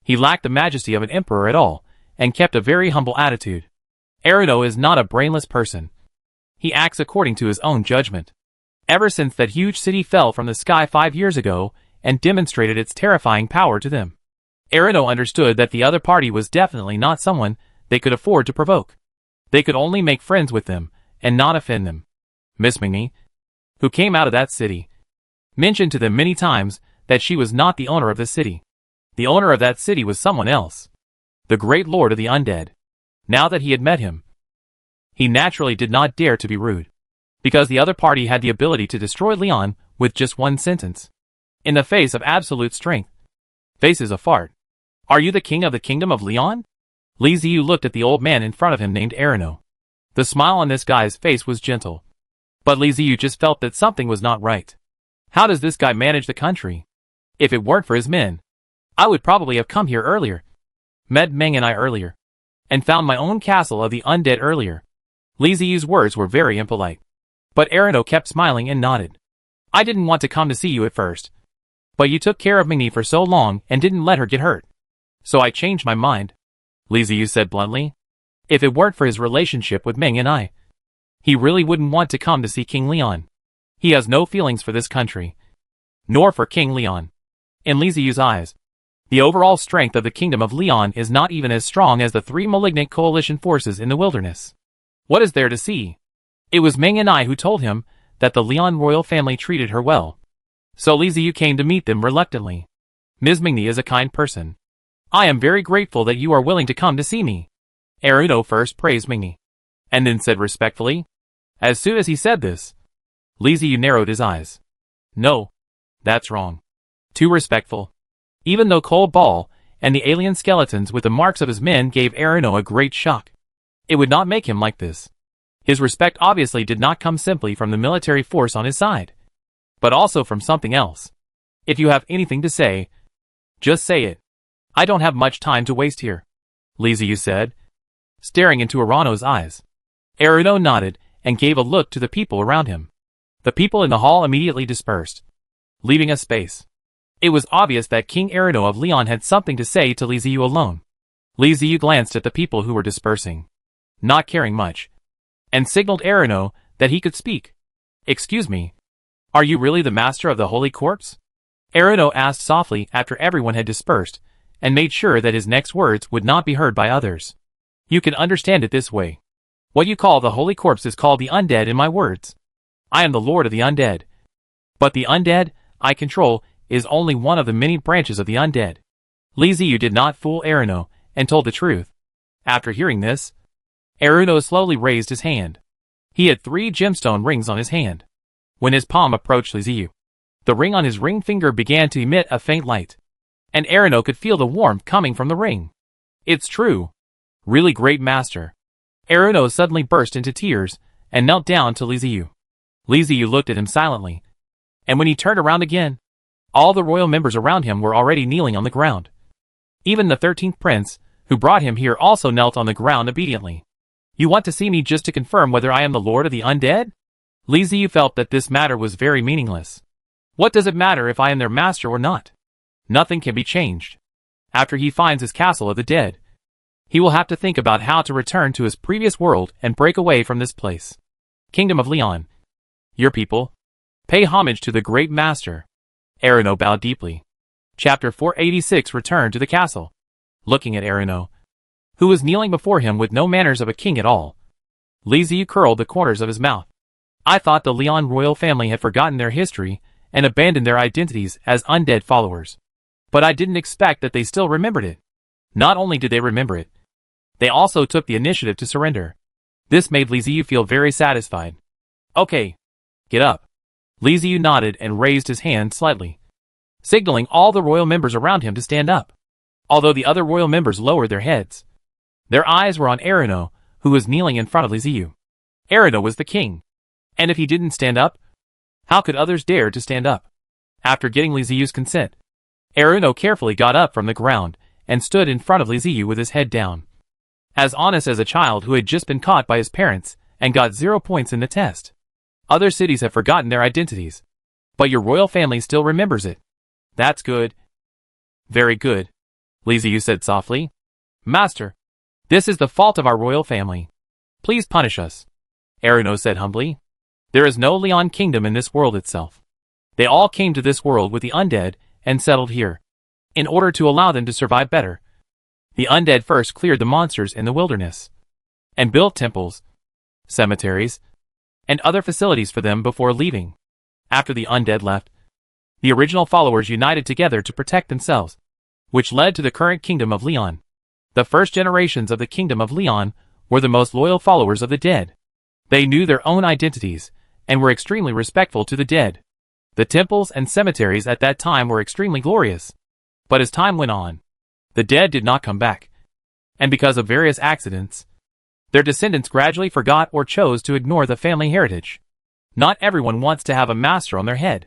He lacked the majesty of an emperor at all, and kept a very humble attitude. Arino is not a brainless person. He acts according to his own judgment. Ever since that huge city fell from the sky 5 years ago and demonstrated its terrifying power to them, Arino understood that the other party was definitely not someone they could afford to provoke. They could only make friends with them and not offend them. Miss Ming, who came out of that city, mentioned to them many times that she was not the owner of the city. The owner of that city was someone else, the great lord of the undead. Now that he had met him, he naturally did not dare to be rude, because the other party had the ability to destroy Leon with just one sentence, in the face of absolute strength. "Faces a fart. Are you the king of the kingdom of Leon?" Li Ziyu looked at the old man in front of him named Arino. The smile on this guy's face was gentle, but Li Ziyu just felt that something was not right. How does this guy manage the country? If it weren't for his men, I would probably have come here earlier, met Meng and I earlier, and found my own castle of the undead earlier. Li Ziyu's words were very impolite, but Arino kept smiling and nodded. "I didn't want to come to see you at first, but you took care of Ming for so long and didn't let her get hurt, so I changed my mind," Li Ziyu said bluntly. If it weren't for his relationship with Meng and I, he really wouldn't want to come to see King Leon. He has no feelings for this country, nor for King Leon. In Li Ziyu's eyes, the overall strength of the kingdom of Leon is not even as strong as the 3 malignant coalition forces in the wilderness. What is there to see? It was Meng and I who told him that the Leon royal family treated her well, so Li Ziyu came to meet them reluctantly. "Ms. Mingni is a kind person. I am very grateful that you are willing to come to see me." Arino first praised Mingni, and then said respectfully. As soon as he said this, Li Ziyu narrowed his eyes. "No, that's wrong. Too respectful." Even though Cole Ball and the alien skeletons with the marks of his men gave Arino a great shock, it would not make him like this. His respect obviously did not come simply from the military force on his side, but also from something else. "If you have anything to say, just say it. I don't have much time to waste here," Li Ziyu said, staring into Arano's eyes. Arino nodded and gave a look to the people around him. The people in the hall immediately dispersed, leaving a space. It was obvious that King Arino of Leon had something to say to Li Ziyu alone. Li Ziyu glanced at the people who were dispersing, not caring much, and signaled Erino that he could speak. Excuse me. Are you really the master of the Holy Corpse? Erino asked softly after everyone had dispersed, and made sure that his next words would not be heard by others. You can understand it this way. What you call the Holy Corpse is called the Undead in my words. I am the Lord of the Undead. But the Undead I control is only one of the many branches of the Undead. Li Ziyu did not fool Erino, and told the truth. After hearing this, Erino slowly raised his hand. He had 3 gemstone rings on his hand. When his palm approached Li Ziyu, the ring on his ring finger began to emit a faint light, and Erino could feel the warmth coming from the ring. It's true. Really great master. Erino suddenly burst into tears, and knelt down to Li Ziyu. Li Ziyu looked at him silently, and when he turned around again, all the royal members around him were already kneeling on the ground. Even the 13th prince, who brought him here, also knelt on the ground obediently. You want to see me just to confirm whether I am the Lord of the Undead? Li Ziyu felt that this matter was very meaningless. What does it matter if I am their master or not? Nothing can be changed. After he finds his castle of the dead, he will have to think about how to return to his previous world and break away from this place. Kingdom of Leon. Your people, pay homage to the great master. Erino bowed deeply. Chapter 486 returned to the castle. Looking at Erino, who was kneeling before him with no manners of a king at all, Li Ziyu curled the corners of his mouth. I thought the Leon royal family had forgotten their history and abandoned their identities as undead followers. But I didn't expect that they still remembered it. Not only did they remember it, they also took the initiative to surrender. This made Li Ziyu feel very satisfied. Okay. Get up. Li Ziyu nodded and raised his hand slightly, signaling all the royal members around him to stand up. Although the other royal members lowered their heads, their eyes were on Erino, who was kneeling in front of Li Ziyu. Erino was the king, and if he didn't stand up, how could others dare to stand up? After getting Li Ziyu's consent, Erino carefully got up from the ground and stood in front of Li Ziyu with his head down, as honest as a child who had just been caught by his parents and got 0 points in the test. Other cities have forgotten their identities, but your royal family still remembers it. That's good. Very good, Li Ziyu said softly. Master, this is the fault of our royal family. Please punish us. Erino said humbly. There is no Leon kingdom in this world itself. They all came to this world with the undead and settled here, in order to allow them to survive better. The undead first cleared the monsters in the wilderness, and built temples, cemeteries, and other facilities for them before leaving. After the undead left, the original followers united together to protect themselves, which led to the current kingdom of Leon. The first generations of the kingdom of Leon were the most loyal followers of the dead. They knew their own identities, and were extremely respectful to the dead. The temples and cemeteries at that time were extremely glorious. But as time went on, the dead did not come back, and because of various accidents, their descendants gradually forgot or chose to ignore the family heritage. Not everyone wants to have a master on their head.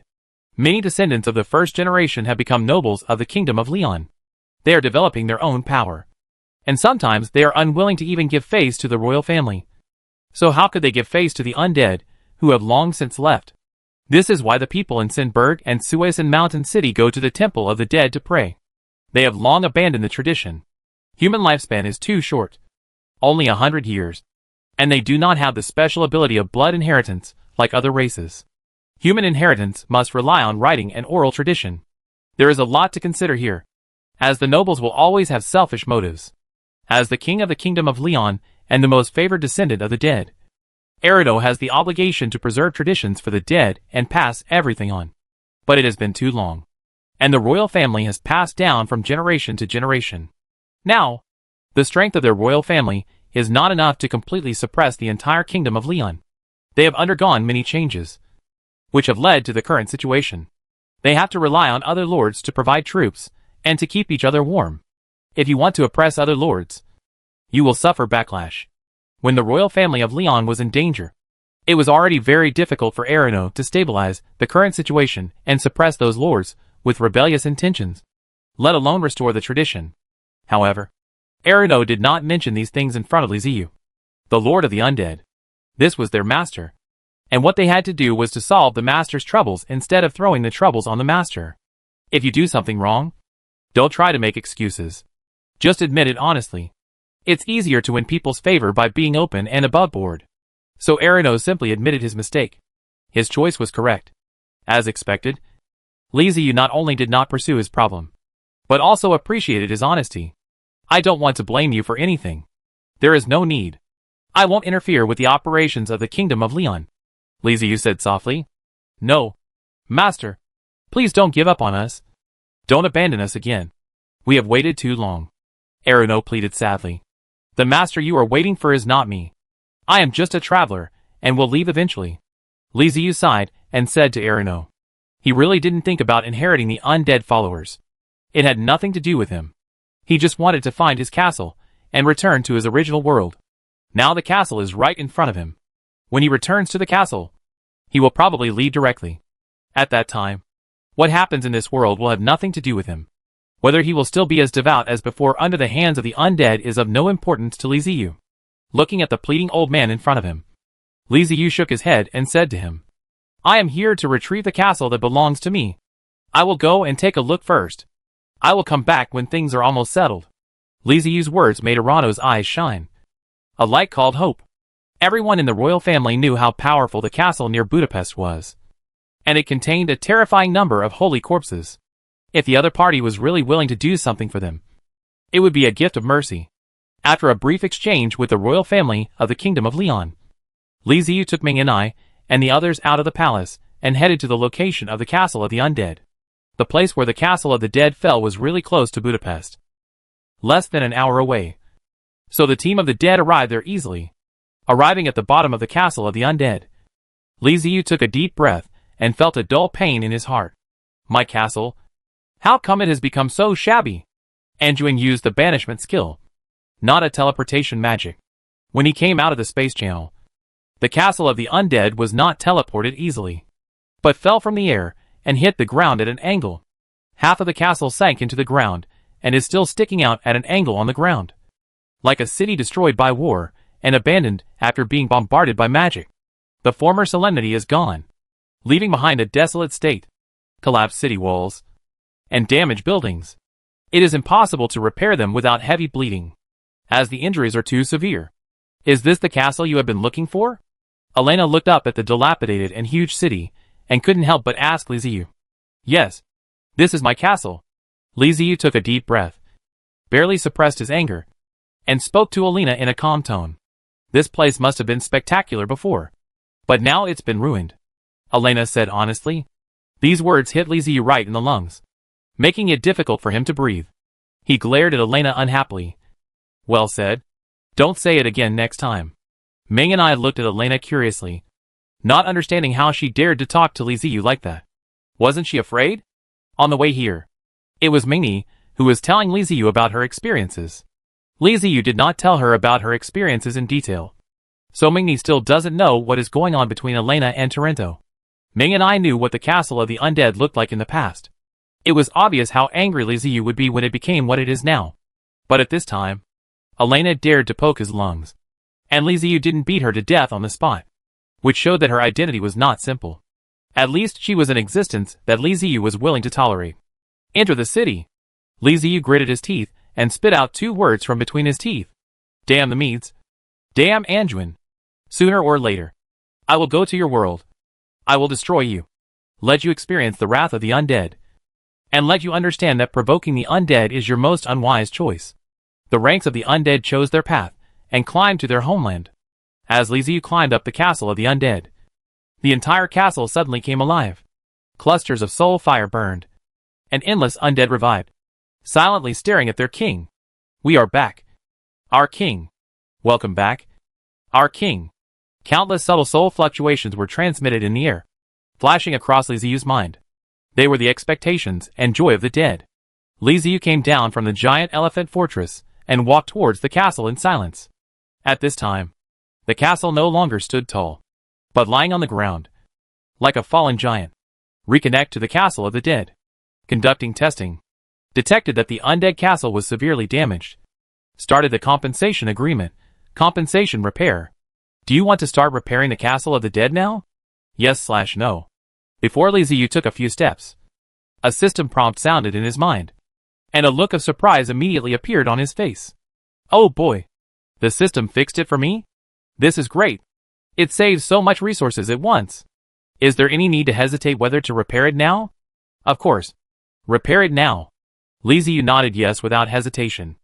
Many descendants of the first generation have become nobles of the kingdom of Leon. They are developing their own power, and sometimes they are unwilling to even give face to the royal family. So how could they give face to the undead, who have long since left? This is why the people in Sinberg and Suez Mountain City go to the temple of the dead to pray. They have long abandoned the tradition. Human lifespan is too short, only 100 years, and they do not have the special ability of blood inheritance like other races. Human inheritance must rely on writing and oral tradition. There is a lot to consider here, as the nobles will always have selfish motives. As the king of the kingdom of Leon and the most favored descendant of the dead, Erino has the obligation to preserve traditions for the dead and pass everything on. But it has been too long, and the royal family has passed down from generation to generation. Now, the strength of their royal family is not enough to completely suppress the entire kingdom of Leon. They have undergone many changes, which have led to the current situation. They have to rely on other lords to provide troops and to keep each other warm. If you want to oppress other lords, you will suffer backlash. When the royal family of Leon was in danger, it was already very difficult for Erino to stabilize the current situation and suppress those lords with rebellious intentions, let alone restore the tradition. However, Erino did not mention these things in front of Li Ziyu, the lord of the undead. This was their master, and what they had to do was to solve the master's troubles instead of throwing the troubles on the master. If you do something wrong, don't try to make excuses. Just admit it honestly. It's easier to win people's favor by being open and above board. So Arano simply admitted his mistake. His choice was correct. As expected, Li Ziyu not only did not pursue his problem, but also appreciated his honesty. I don't want to blame you for anything. There is no need. I won't interfere with the operations of the Kingdom of Leon, Li Ziyu said softly. No. Master. Please don't give up on us. Don't abandon us again. We have waited too long. Arano pleaded sadly. The master you are waiting for is not me. I am just a traveler, and will leave eventually. Li Ziyu sighed and said to Arano. He really didn't think about inheriting the undead followers. It had nothing to do with him. He just wanted to find his castle and return to his original world. Now the castle is right in front of him. When he returns to the castle, he will probably leave directly. At that time, what happens in this world will have nothing to do with him. Whether he will still be as devout as before under the hands of the undead is of no importance to Li Ziyu. Looking at the pleading old man in front of him, Li Ziyu shook his head and said to him, I am here to retrieve the castle that belongs to me. I will go and take a look first. I will come back when things are almost settled. Li Ziyu's words made Arano's eyes shine. A light called hope. Everyone in the royal family knew how powerful the castle near Budapest was. And it contained a terrifying number of holy corpses. If the other party was really willing to do something for them, it would be a gift of mercy. After a brief exchange with the royal family of the Kingdom of Leon, Li Ziyu took Ming and I and the others out of the palace and headed to the location of the castle of the undead. The place where the castle of the dead fell was really close to Budapest. Less than an hour away. So the team of the dead arrived there easily. Arriving at the bottom of the castle of the undead, Li Ziyu took a deep breath and felt a dull pain in his heart. My castle? How come it has become so shabby? Anjuin used the banishment skill, not a teleportation magic. When he came out of the space channel, the castle of the undead was not teleported easily, but fell from the air and hit the ground at an angle. Half of the castle sank into the ground and is still sticking out at an angle on the ground. Like a city destroyed by war and abandoned after being bombarded by magic. The former solemnity is gone, leaving behind a desolate state, collapsed city walls, and damaged buildings. It is impossible to repair them without heavy bleeding, as the injuries are too severe. Is this the castle you have been looking for? Elena looked up at the dilapidated and huge city, and couldn't help but ask Li Ziyu. Yes, this is my castle. Li Ziyu took a deep breath, barely suppressed his anger, and spoke to Elena in a calm tone. This place must have been spectacular before, but now it's been ruined, Elena said honestly. These words hit Li Ziyu right in the lungs, making it difficult for him to breathe. He glared at Elena unhappily. Well said. Don't say it again next time. Ming and I looked at Elena curiously, not understanding how she dared to talk to Li Ziyu like that. Wasn't she afraid? On the way here, it was Mingni who was telling Li Ziyu about her experiences. Li Ziyu did not tell her about her experiences in detail, so Mingni still doesn't know what is going on between Elena and Torrento. Ming and I knew what the castle of the undead looked like in the past. It was obvious how angry Li Ziyu would be when it became what it is now. But at this time, Elena dared to poke his lungs, and Li Ziyu didn't beat her to death on the spot, which showed that her identity was not simple. At least she was an existence that Li Ziyu was willing to tolerate. Enter the city. Li Ziyu gritted his teeth and spit out 2 words from between his teeth. Damn the Medes. Damn Anjuin. Sooner or later, I will go to your world. I will destroy you. Let you experience the wrath of the undead. And let you understand that provoking the undead is your most unwise choice. The ranks of the undead chose their path and climbed to their homeland. As Li Ziyu climbed up the castle of the undead, the entire castle suddenly came alive. Clusters of soul fire burned, and endless undead revived, silently staring at their king. We are back. Our king. Welcome back. Our king. Countless subtle soul fluctuations were transmitted in the air, flashing across Li Ziyu's mind. They were the expectations and joy of the dead. Li Ziyu came down from the giant elephant fortress and walked towards the castle in silence. At this time, the castle no longer stood tall, but lying on the ground, like a fallen giant. Reconnect to the castle of the dead. Conducting testing. Detected that the undead castle was severely damaged. Started the compensation agreement. Compensation repair. Do you want to start repairing the castle of the dead now? Yes/no. Before Li Ziyu took a few steps, a system prompt sounded in his mind. and a look of surprise immediately appeared on his face. Oh boy! The system fixed it for me? This is great. It saves so much resources at once. Is there any need to hesitate whether to repair it now? Of course. Repair it now. Li Ziyu nodded yes without hesitation.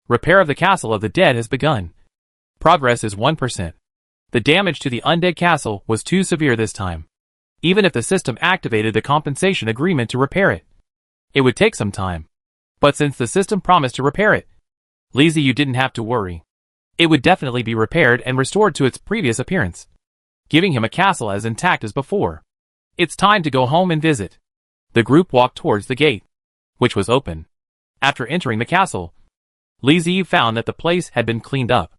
Repair of the castle of the dead has begun. Progress is 1%. The damage to the undead castle was too severe this time. Even if the system activated the compensation agreement to repair it, it would take some time. But since the system promised to repair it, Li Ziyu didn't have to worry. It would definitely be repaired and restored to its previous appearance, giving him a castle as intact as before. It's time to go home and visit. The group walked towards the gate, which was open. After entering the castle, Li Ziyu found that the place had been cleaned up.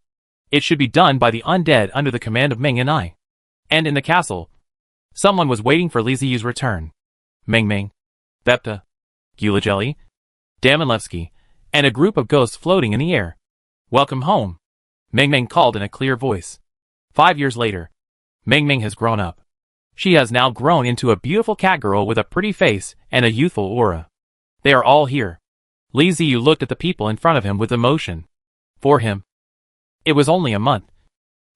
It should be done by the undead under the command of Meng and I. And in the castle, someone was waiting for Li Ziyu's return. Meng, Bepta, Gulajeli, Damanlevsky, and a group of ghosts floating in the air. Welcome home, Meng called in a clear voice. 5 years later, Meng has grown up. She has now grown into a beautiful cat girl with a pretty face and a youthful aura. They are all here. Li Ziyu looked at the people in front of him with emotion. For him, it was only a month.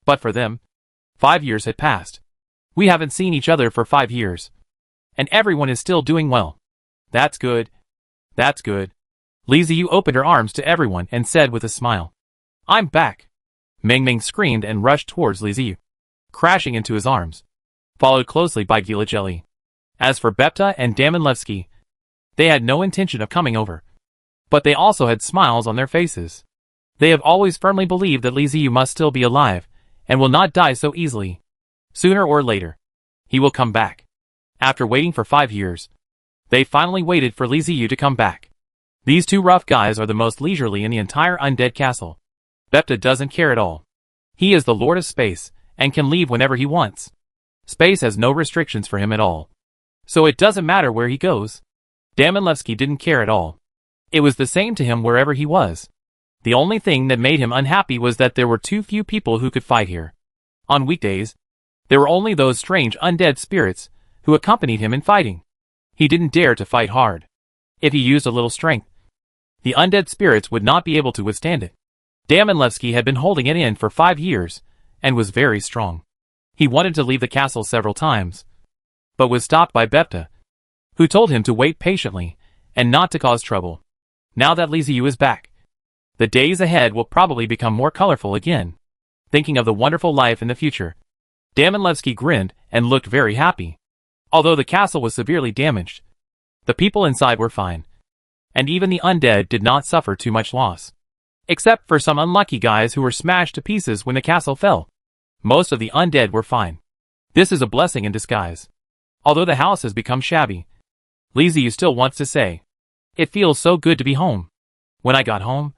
But for them, 5 years had passed. We haven't seen each other for 5 years. And everyone is still doing well. That's good. That's good. Li Ziyu opened her arms to everyone and said with a smile, I'm back. Meng screamed and rushed towards Li Ziyu, crashing into his arms, followed closely by Gulajeli. As for Bepta and Damanlevsky, they had no intention of coming over. But they also had smiles on their faces. They have always firmly believed that Li Ziyu must still be alive, and will not die so easily. Sooner or later, he will come back. After waiting for 5 years, they finally waited for Li Ziyu to come back. These two rough guys are the most leisurely in the entire undead castle. Bepta doesn't care at all. He is the Lord of Space, and can leave whenever he wants. Space has no restrictions for him at all. So it doesn't matter where he goes. Damanlevsky didn't care at all. It was the same to him wherever he was. The only thing that made him unhappy was that there were too few people who could fight here. On weekdays, there were only those strange undead spirits who accompanied him in fighting. He didn't dare to fight hard. If he used a little strength, the undead spirits would not be able to withstand it. Damanlevsky had been holding it in for 5 years, and was very strong. He wanted to leave the castle several times, but was stopped by Bepta, who told him to wait patiently, and not to cause trouble. Now that Li Ziyu is back, the days ahead will probably become more colorful again. Thinking of the wonderful life in the future, Damanlevsky grinned and looked very happy. Although the castle was severely damaged, the people inside were fine. And even the undead did not suffer too much loss. Except for some unlucky guys who were smashed to pieces when the castle fell. Most of the undead were fine. This is a blessing in disguise. Although the house has become shabby, Li Ziyu still wants to say, it feels so good to be home. When I got home,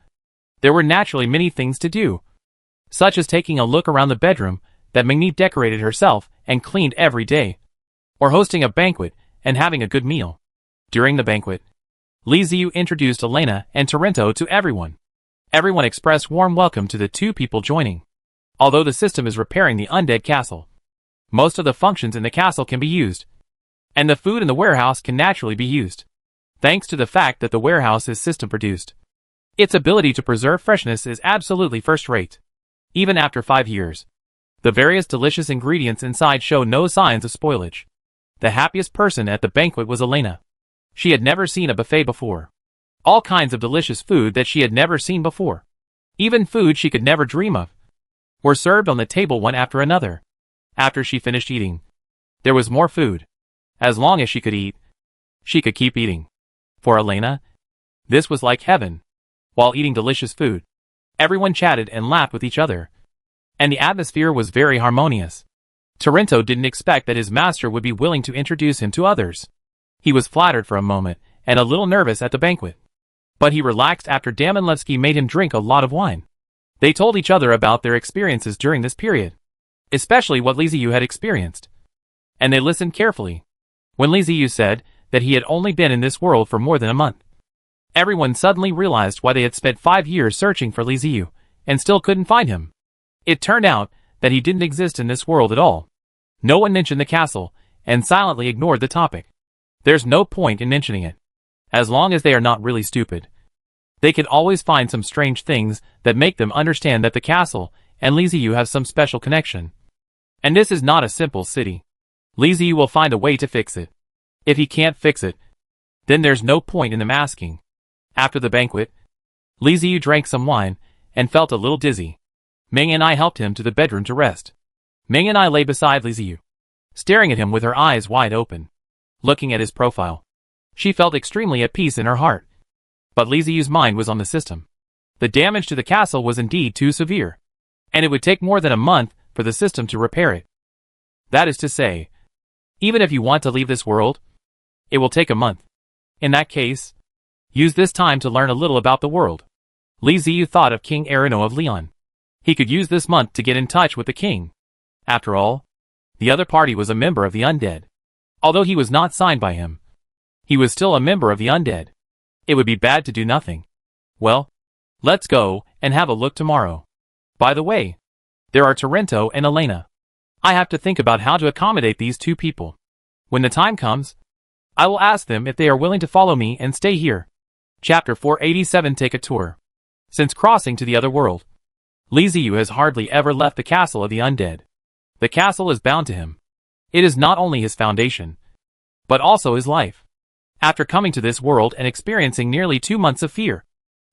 there were naturally many things to do, such as taking a look around the bedroom that Meng decorated herself and cleaned every day, or hosting a banquet and having a good meal. During the banquet, Li Ziyu introduced Elena and Torrento to everyone. Everyone expressed warm welcome to the two people joining. Although the system is repairing the undead castle, most of the functions in the castle can be used, and the food in the warehouse can naturally be used, thanks to the fact that the warehouse is system produced. Its ability to preserve freshness is absolutely first-rate. Even after 5 years, the various delicious ingredients inside show no signs of spoilage. The happiest person at the banquet was Elena. She had never seen a buffet before. All kinds of delicious food that she had never seen before, even food she could never dream of, were served on the table one after another. After she finished eating, there was more food. As long as she could eat, she could keep eating. For Elena, this was like heaven. While eating delicious food, everyone chatted and laughed with each other, and the atmosphere was very harmonious. Torrento didn't expect that his master would be willing to introduce him to others. He was flattered for a moment, and a little nervous at the banquet. But he relaxed after Damanlevsky made him drink a lot of wine. They told each other about their experiences during this period, especially what Li Ziyu had experienced. And they listened carefully. When Li Ziyu said that he had only been in this world for more than a month, everyone suddenly realized why they had spent 5 years searching for Li Ziyu, and still couldn't find him. It turned out that he didn't exist in this world at all. No one mentioned the castle, and silently ignored the topic. There's no point in mentioning it, as long as they are not really stupid. They could always find some strange things that make them understand that the castle and Li Ziyu have some special connection. And this is not a simple city. Li Ziyu will find a way to fix it. If he can't fix it, then there's no point in them asking. After the banquet, Li Ziyu drank some wine and felt a little dizzy. Ming and I helped him to the bedroom to rest. Ming and I lay beside Li Ziyu, staring at him with her eyes wide open. Looking at his profile, she felt extremely at peace in her heart. But Li Ziyu's mind was on the system. The damage to the castle was indeed too severe, and it would take more than a month for the system to repair it. That is to say, even if you want to leave this world, it will take a month. In that case, use this time to learn a little about the world. Li Ziyu thought of King Erino of Leon. He could use this month to get in touch with the king. After all, the other party was a member of the Undead. Although he was not signed by him, he was still a member of the Undead. It would be bad to do nothing. Well, let's go and have a look tomorrow. By the way, there are Torrento and Elena. I have to think about how to accommodate these two people. When the time comes, I will ask them if they are willing to follow me and stay here. Chapter 487 Take a Tour. Since crossing to the other world, Li Ziyu has hardly ever left the castle of the Undead. The castle is bound to him. It is not only his foundation, but also his life. After coming to this world and experiencing nearly 2 months of fear,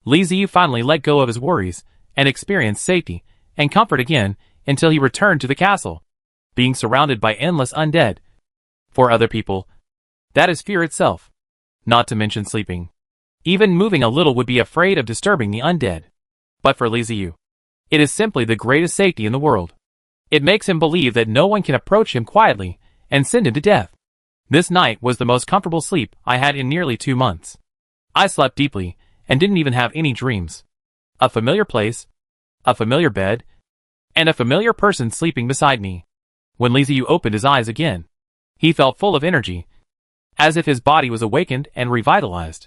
Li Ziyu finally let go of his worries and experienced safety and comfort again until he returned to the castle, being surrounded by endless undead. For other people, that is fear itself, not to mention sleeping. Even moving a little would be afraid of disturbing the undead. But for Li Ziyu, it is simply the greatest safety in the world. It makes him believe that no one can approach him quietly and send him to death. This night was the most comfortable sleep I had in nearly 2 months. I slept deeply and didn't even have any dreams. A familiar place, a familiar bed, and a familiar person sleeping beside me. When Li Ziyu opened his eyes again, he felt full of energy, as if his body was awakened and revitalized.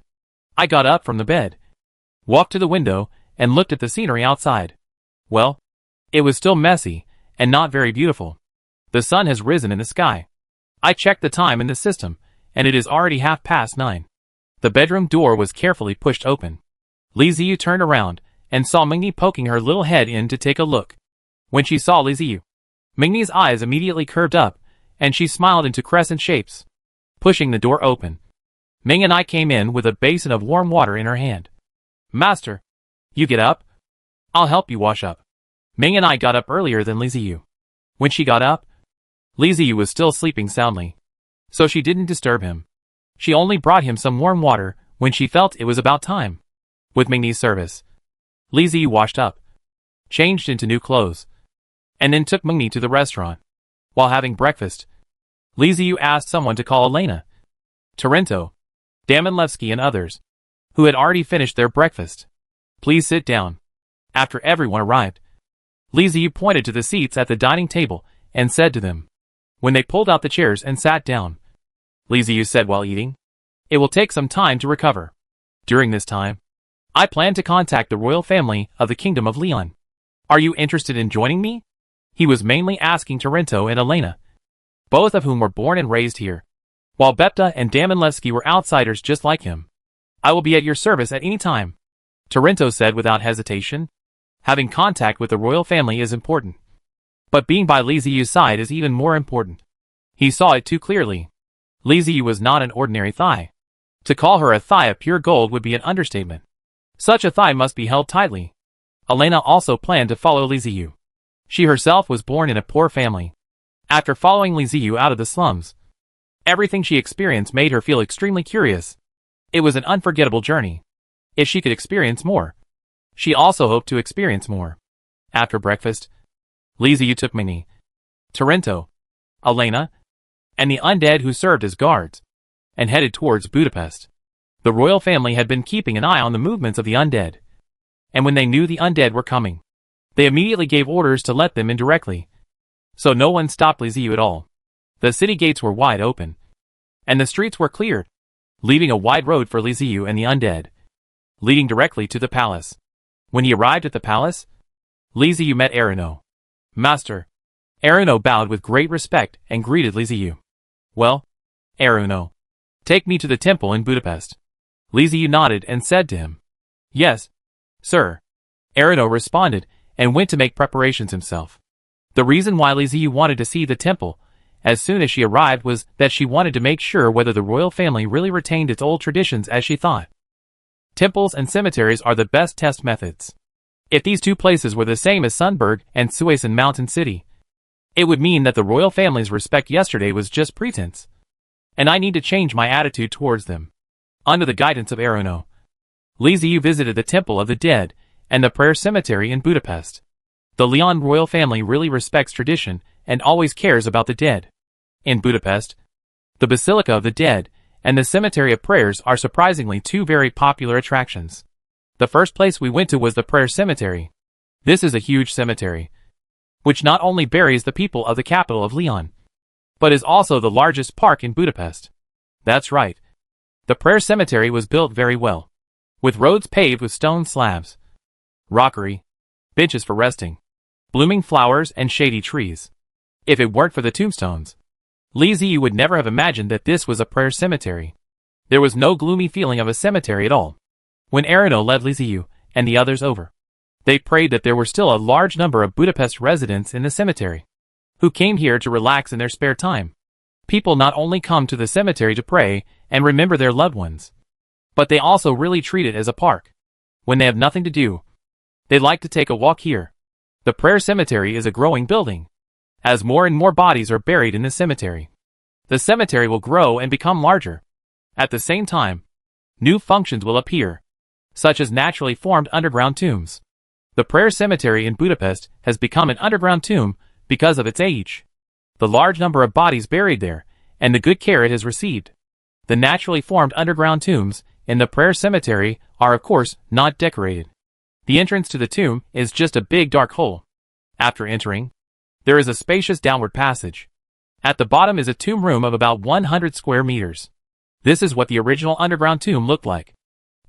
I got up from the bed, walked to the window, and looked at the scenery outside. Well, it was still messy and not very beautiful. The sun has risen in the sky. I checked the time in the system, and it is already 9:30. The bedroom door was carefully pushed open. Li Ziyu turned around and saw Mingni poking her little head in to take a look. When she saw Li Ziyu, Mingni's eyes immediately curved up, and she smiled into crescent shapes. Pushing the door open, Ming and I came in with a basin of warm water in her hand. Master, you get up? I'll help you wash up. Ming and I got up earlier than Li Ziyu. When she got up, Li Ziyu was still sleeping soundly, so she didn't disturb him. She only brought him some warm water when she felt it was about time. With Mingni's service, Li Ziyu washed up, changed into new clothes, and then took Mingni to the restaurant. While having breakfast, Li Ziyu asked someone to call Elena, Torrento, Damanlevsky and others, who had already finished their breakfast. Please sit down. After everyone arrived, Li Ziyu pointed to the seats at the dining table and said to them. When they pulled out the chairs and sat down, Li Ziyu said while eating, it will take some time to recover. During this time, I plan to contact the royal family of the Kingdom of Leon. Are you interested in joining me? He was mainly asking Torrento and Elena, both of whom were born and raised here, while Bepta and Damanlevsky were outsiders just like him. I will be at your service at any time, Torrento said without hesitation. Having contact with the royal family is important, but being by Li Ziyu's side is even more important. He saw it too clearly. Li Ziyu was not an ordinary thigh. To call her a thigh of pure gold would be an understatement. Such a thigh must be held tightly. Elena also planned to follow Li Ziyu. She herself was born in a poor family. After following Li Ziyu out of the slums, everything she experienced made her feel extremely curious. It was an unforgettable journey. If she could experience more, she also hoped to experience more. After breakfast, Li Ziyu took Mingni, Torrento, Elena, and the undead who served as guards, and headed towards Budapest. The royal family had been keeping an eye on the movements of the undead, and when they knew the undead were coming, they immediately gave orders to let them in directly. So no one stopped Li Ziyu at all. The city gates were wide open, and the streets were cleared, leaving a wide road for Li Ziyu and the undead, leading directly to the palace. When he arrived at the palace, Li Ziyu met Erino. Master. Erino bowed with great respect and greeted Li Ziyu. Well, Erino, take me to the temple in Budapest. Li Ziyu nodded and said to him, Yes, sir. Arano responded and went to make preparations himself. The reason why Li Ziyu wanted to see the temple as soon as she arrived was that she wanted to make sure whether the royal family really retained its old traditions as she thought. Temples and cemeteries are the best test methods. If these two places were the same as Sunburg and Suisun Mountain City, it would mean that the royal family's respect yesterday was just pretense. And I need to change my attitude towards them. Under the guidance of Arano, Li Ziyu visited the Temple of the Dead and the Prayer Cemetery in Budapest. The Leon royal family really respects tradition and always cares about the dead. In Budapest, the Basilica of the Dead and the Cemetery of Prayers are surprisingly two very popular attractions. The first place we went to was the Prayer Cemetery. This is a huge cemetery, which not only buries the people of the capital of Leon, but is also the largest park in Budapest. That's right. The Prayer Cemetery was built very well, with roads paved with stone slabs, rockery, benches for resting, blooming flowers and shady trees. If it weren't for the tombstones, Li Ziyu would never have imagined that this was a prayer cemetery. There was no gloomy feeling of a cemetery at all. When Arano led Li Ziyu and the others over, they prayed that there were still a large number of Budapest residents in the cemetery, who came here to relax in their spare time. People not only come to the cemetery to pray and remember their loved ones, but they also really treat it as a park. When they have nothing to do, they like to take a walk here. The prayer cemetery is a growing building. As more and more bodies are buried in the cemetery, the cemetery will grow and become larger. At the same time, new functions will appear, such as naturally formed underground tombs. The prayer cemetery in Budapest has become an underground tomb because of its age, the large number of bodies buried there, and the good care it has received. The naturally formed underground tombs in the prayer cemetery are of course not decorated. The entrance to the tomb is just a big dark hole. After entering, there is a spacious downward passage. At the bottom is a tomb room of about 100 square meters. This is what the original underground tomb looked like.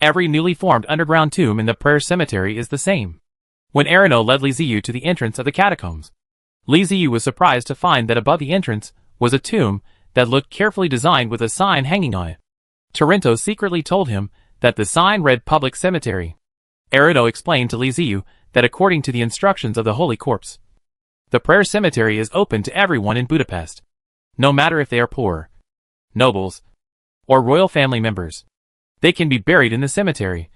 Every newly formed underground tomb in the prayer cemetery is the same. When Arano led Li Ziyu to the entrance of the catacombs, Li Ziyu was surprised to find that above the entrance was a tomb that looked carefully designed with a sign hanging on it. Torrento secretly told him that the sign read Public Cemetery. Arano explained to Li Ziyu that according to the instructions of the Holy Corpse, the prayer cemetery is open to everyone in Budapest, no matter if they are poor, nobles, or royal family members. They can be buried in the cemetery,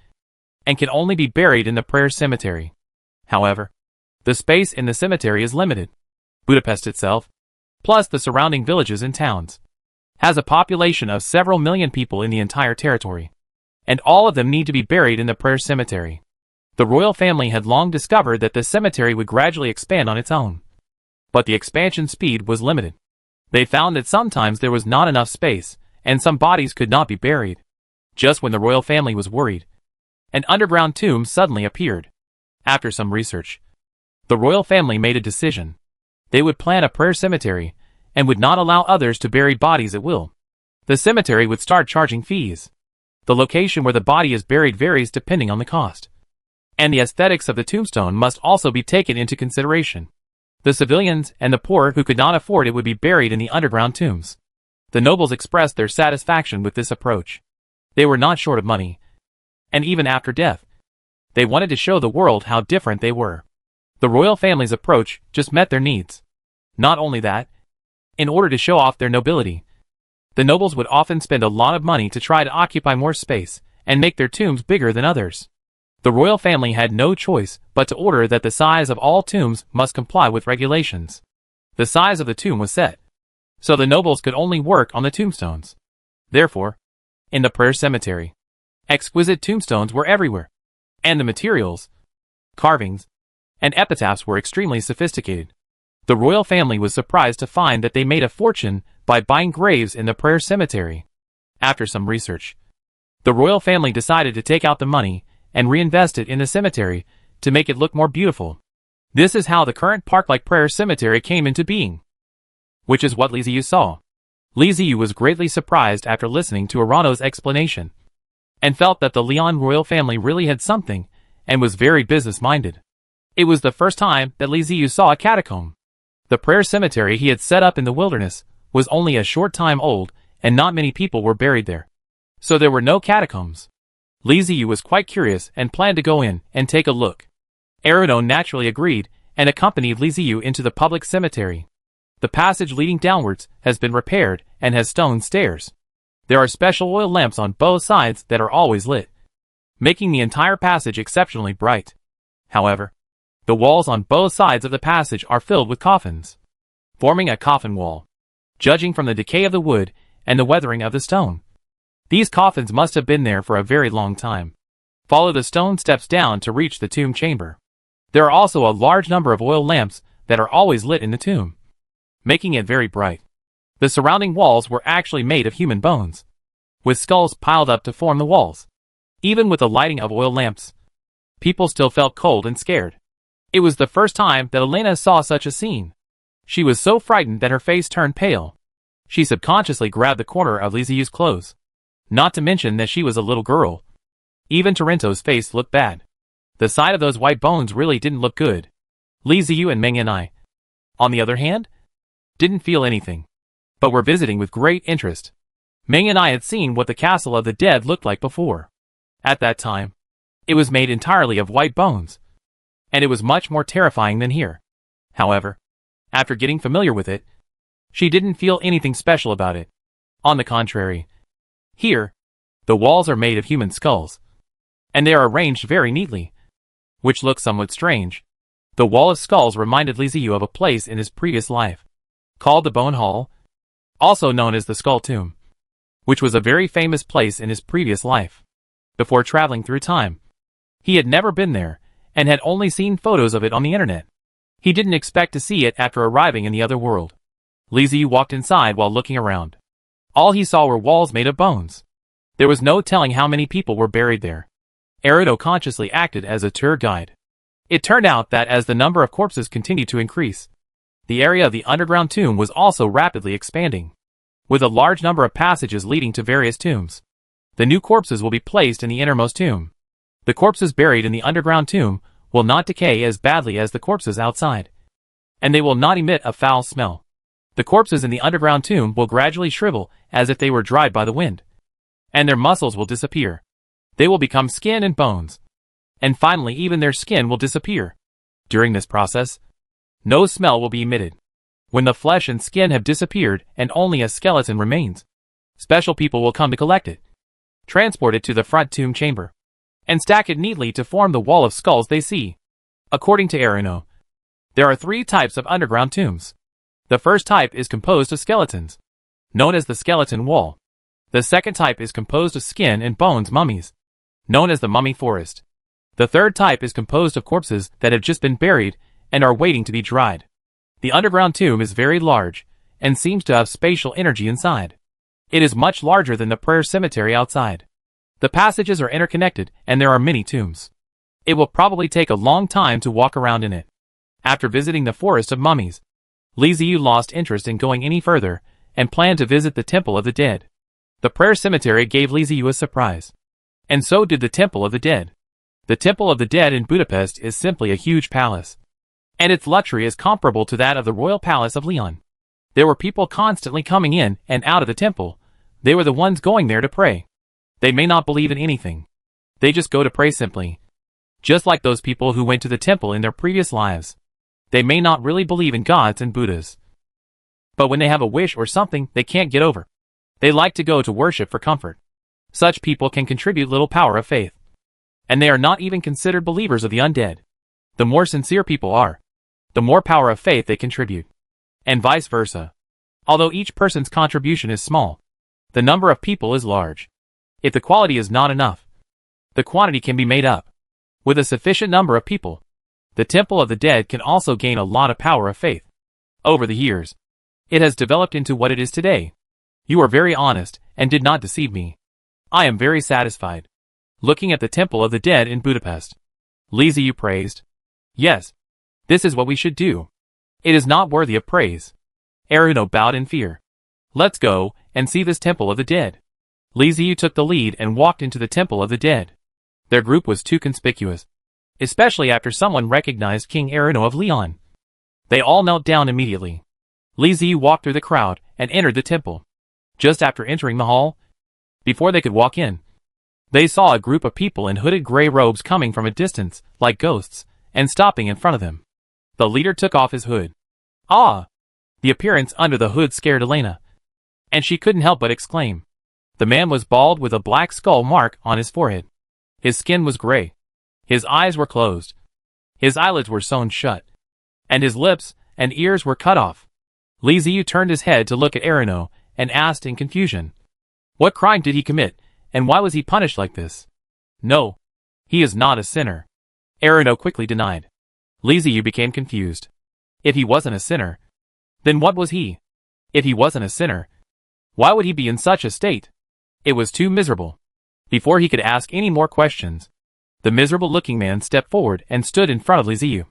and can only be buried in the prayer cemetery. However, the space in the cemetery is limited. Budapest itself, plus the surrounding villages and towns, has a population of several million people in the entire territory, and all of them need to be buried in the prayer cemetery. The royal family had long discovered that the cemetery would gradually expand on its own, but the expansion speed was limited. They found that sometimes there was not enough space, and some bodies could not be buried. Just when the royal family was worried, an underground tomb suddenly appeared. After some research, the royal family made a decision. They would plan a prayer cemetery, and would not allow others to bury bodies at will. The cemetery would start charging fees. The location where the body is buried varies depending on the cost, and the aesthetics of the tombstone must also be taken into consideration. The civilians and the poor who could not afford it would be buried in the underground tombs. The nobles expressed their satisfaction with this approach. They were not short of money, and even after death, they wanted to show the world how different they were. The royal family's approach just met their needs. Not only that, in order to show off their nobility, the nobles would often spend a lot of money to try to occupy more space and make their tombs bigger than others. The royal family had no choice but to order that the size of all tombs must comply with regulations. The size of the tomb was set, so the nobles could only work on the tombstones. Therefore, in the prayer cemetery, exquisite tombstones were everywhere, and the materials, carvings, and epitaphs were extremely sophisticated. The royal family was surprised to find that they made a fortune by buying graves in the prayer cemetery. After some research, the royal family decided to take out the money and reinvest it in the cemetery to make it look more beautiful. This is how the current park-like prayer cemetery came into being, which is what Li Ziyu saw. Li Ziyu was greatly surprised after listening to Arano's explanation, and felt that the Leon royal family really had something, and was very business-minded. It was the first time that Li Ziyu saw a catacomb. The prayer cemetery he had set up in the wilderness was only a short time old, and not many people were buried there, so there were no catacombs. Li Ziyu was quite curious and planned to go in and take a look. Eruno naturally agreed and accompanied Li Ziyu into the public cemetery. The passage leading downwards has been repaired and has stone stairs. There are special oil lamps on both sides that are always lit, making the entire passage exceptionally bright. However, the walls on both sides of the passage are filled with coffins, forming a coffin wall. Judging from the decay of the wood and the weathering of the stone, these coffins must have been there for a very long time. Follow the stone steps down to reach the tomb chamber. There are also a large number of oil lamps that are always lit in the tomb, making it very bright. The surrounding walls were actually made of human bones, with skulls piled up to form the walls. Even with the lighting of oil lamps, people still felt cold and scared. It was the first time that Elena saw such a scene. She was so frightened that her face turned pale. She subconsciously grabbed the corner of Li Ziyu's clothes. Not to mention that she was a little girl. Even Torinto's face looked bad. The sight of those white bones really didn't look good. Li Ziyu and Meng and I, on the other hand, didn't feel anything, but were visiting with great interest. Meng and I had seen what the castle of the dead looked like before. At that time, it was made entirely of white bones, and it was much more terrifying than here. However, after getting familiar with it, she didn't feel anything special about it. On the contrary, here, the walls are made of human skulls, and they are arranged very neatly, which looks somewhat strange. The wall of skulls reminded Li Ziyu of a place in his previous life, called the Bone Hall, also known as the Skull Tomb, which was a very famous place in his previous life. Before traveling through time, he had never been there, and had only seen photos of it on the internet. He didn't expect to see it after arriving in the other world. Li Ziyu walked inside while looking around. All he saw were walls made of bones. There was no telling how many people were buried there. Eruno consciously acted as a tour guide. It turned out that as the number of corpses continued to increase, the area of the underground tomb was also rapidly expanding, with a large number of passages leading to various tombs. The new corpses will be placed in the innermost tomb. The corpses buried in the underground tomb will not decay as badly as the corpses outside, and they will not emit a foul smell. The corpses in the underground tomb will gradually shrivel as if they were dried by the wind, and their muscles will disappear. They will become skin and bones, and finally even their skin will disappear. During this process, no smell will be emitted. When the flesh and skin have disappeared and only a skeleton remains, special people will come to collect it, transport it to the front tomb chamber, and stack it neatly to form the wall of skulls they see. According to Eruno, there are 3 types of underground tombs. The first type is composed of skeletons, known as the skeleton wall. The second type is composed of skin and bones mummies, known as the mummy forest. The third type is composed of corpses that have just been buried and are waiting to be dried. The underground tomb is very large and seems to have spatial energy inside. It is much larger than the prayer cemetery outside. The passages are interconnected and there are many tombs. It will probably take a long time to walk around in it. After visiting the forest of mummies, Li Ziyu lost interest in going any further and planned to visit the Temple of the Dead. The prayer cemetery gave Li Ziyu a surprise, and so did the Temple of the Dead. The Temple of the Dead in Budapest is simply a huge palace, and its luxury is comparable to that of the royal palace of Leon. There were people constantly coming in and out of the temple. They were the ones going there to pray. They may not believe in anything. They just go to pray simply. Just like those people who went to the temple in their previous lives. They may not really believe in gods and Buddhas, but when they have a wish or something they can't get over, they like to go to worship for comfort. Such people can contribute little power of faith, and they are not even considered believers of the undead. The more sincere people are, the more power of faith they contribute, and vice versa. Although each person's contribution is small, the number of people is large. If the quality is not enough, the quantity can be made up. With a sufficient number of people, the Temple of the Dead can also gain a lot of power of faith. Over the years, it has developed into what it is today. You are very honest and did not deceive me. I am very satisfied. Looking at the Temple of the Dead in Budapest, Li Ziyu praised. Yes, this is what we should do. It is not worthy of praise. Eruno bowed in fear. Let's go and see this Temple of the Dead. Li Ziyu took the lead and walked into the Temple of the Dead. Their group was too conspicuous, especially after someone recognized King Eruno of Leon. They all knelt down immediately. Li Ziyu walked through the crowd and entered the temple. Just after entering the hall, before they could walk in, They saw a group of people in hooded gray robes coming from a distance, like ghosts, and stopping in front of them. The leader took off his hood. Ah! The appearance under the hood scared Elena, and she couldn't help but exclaim. The man was bald with a black skull mark on his forehead. His skin was gray. His eyes were closed. His eyelids were sewn shut. And his lips and ears were cut off. Li Ziyu turned his head to look at Erino and asked in confusion. What crime did he commit, and why was he punished like this? No. He is not a sinner. Erino quickly denied. Li Ziyu became confused. If he wasn't a sinner, then what was he? If he wasn't a sinner, why would he be in such a state? It was too miserable. Before he could ask any more questions, the miserable-looking man stepped forward and stood in front of Li Ziyu.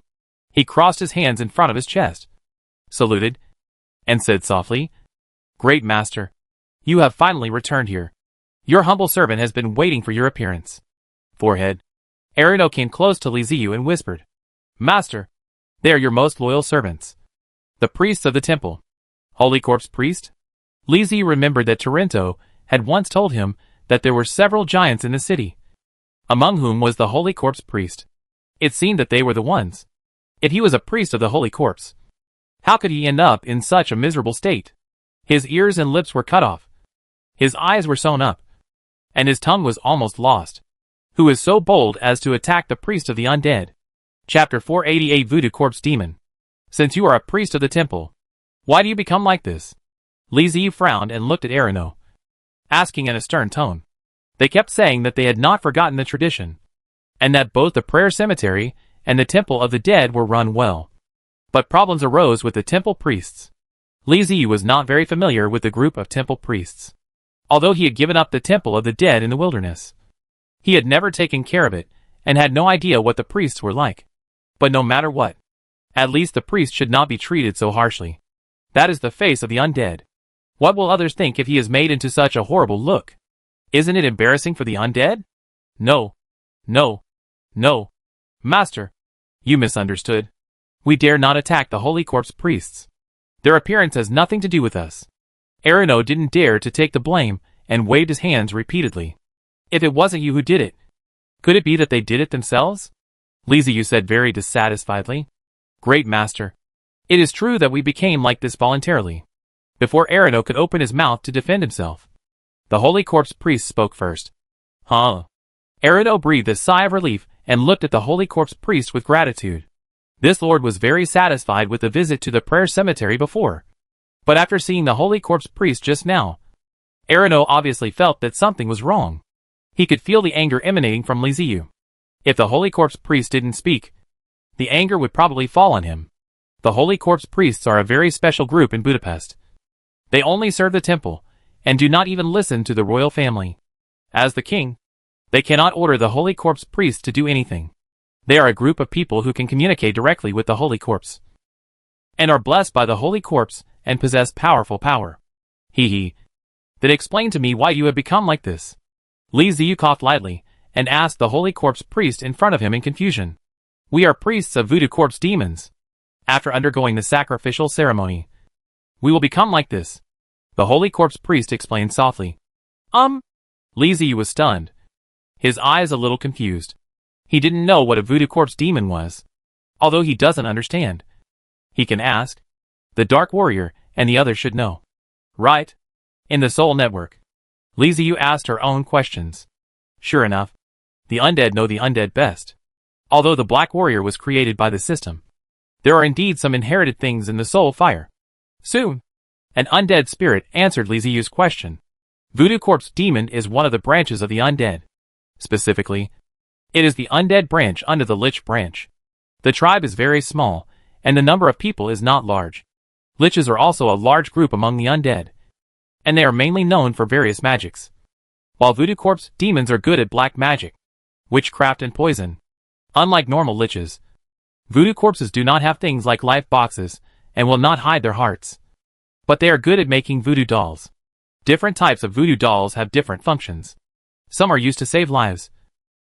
He crossed his hands in front of his chest, saluted, and said softly, Great Master, you have finally returned here. Your humble servant has been waiting for your appearance. Forehead. Erino came close to Li Ziyu and whispered, Master, they are your most loyal servants. The priests of the temple. Holy Corpse priest? Li Ziyu remembered that Taranto had once told him that there were several giants in the city, among whom was the Holy Corpse priest. It seemed that they were the ones. If he was a priest of the Holy Corpse, how could he end up in such a miserable state? His ears and lips were cut off. His eyes were sewn up. And his tongue was almost lost. Who is so bold as to attack the priest of the undead? Chapter 488 Voodoo Corpse Demon. Since you are a priest of the temple, why do you become like this? Li Ziyu frowned and looked at Erino, asking in a stern tone. They kept saying that they had not forgotten the tradition, and that both the prayer cemetery and the temple of the dead were run well. But problems arose with the temple priests. Li Ziyu was not very familiar with the group of temple priests, although he had given up the temple of the dead in the wilderness. He had never taken care of it, and had no idea what the priests were like. But no matter what, at least the priest should not be treated so harshly. That is the face of the undead. What will others think if he is made into such a horrible look? Isn't it embarrassing for the undead? No. No. No. Master, you misunderstood. We dare not attack the Holy Corpse priests. Their appearance has nothing to do with us. Erino didn't dare to take the blame and waved his hands repeatedly. If it wasn't you who did it, could it be that they did it themselves? Li Ziyu said very dissatisfiedly. Great Master, it is true that we became like this voluntarily. Before Erino could open his mouth to defend himself, the Holy Corpse priest spoke first. Huh? Erino breathed a sigh of relief and looked at the Holy Corpse priest with gratitude. This lord was very satisfied with the visit to the prayer cemetery before. But after seeing the Holy Corpse priest just now, Erino obviously felt that something was wrong. He could feel the anger emanating from Li Ziyu. If the Holy Corpse priest didn't speak, the anger would probably fall on him. The Holy Corpse priests are a very special group in Budapest. They only serve the temple, and do not even listen to the royal family. As the king, they cannot order the Holy Corpse priests to do anything. They are a group of people who can communicate directly with the Holy Corpse, and are blessed by the Holy Corpse and possess powerful power. Then explain to me why you have become like this. Li Ziyu coughed lightly, and asked the Holy Corpse priest in front of him in confusion. We are priests of Voodoo Corpse demons. After undergoing the sacrificial ceremony, we will become like this. The Holy Corpse priest explained softly. Li Ziyu was stunned, his eyes a little confused. He didn't know what a Voodoo Corpse demon was, although he doesn't understand. He can ask. The Dark Warrior and the others should know. Right? In the Soul Network, Li Ziyu asked her own questions. Sure enough, the undead know the undead best. Although the Black Warrior was created by the system, there are indeed some inherited things in the soul fire. Soon, an undead spirit answered Li Ziyu's question. Voodoo Corpse demon is one of the branches of the undead. Specifically, it is the undead branch under the Lich branch. The tribe is very small, and the number of people is not large. Liches are also a large group among the undead, and they are mainly known for various magics. While Voodoo Corpse demons are good at black magic, witchcraft and poison. Unlike normal liches, Voodoo Corpses do not have things like life boxes, and will not hide their hearts. But they are good at making voodoo dolls. Different types of voodoo dolls have different functions. Some are used to save lives,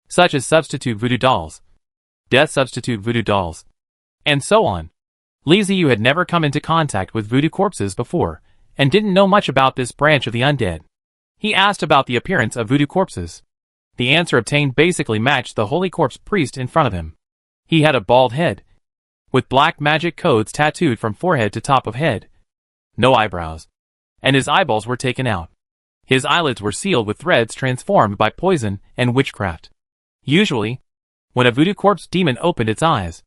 such as substitute voodoo dolls, death substitute voodoo dolls, and so on. Li Ziyu had never come into contact with Voodoo Corpses before, and didn't know much about this branch of the undead. He asked about the appearance of Voodoo Corpses. The answer obtained basically matched the Holy Corpse priest in front of him. He had a bald head, with black magic codes tattooed from forehead to top of head. No eyebrows. And his eyeballs were taken out. His eyelids were sealed with threads transformed by poison and witchcraft. Usually, when a voodoo corpse demon opened its eyes,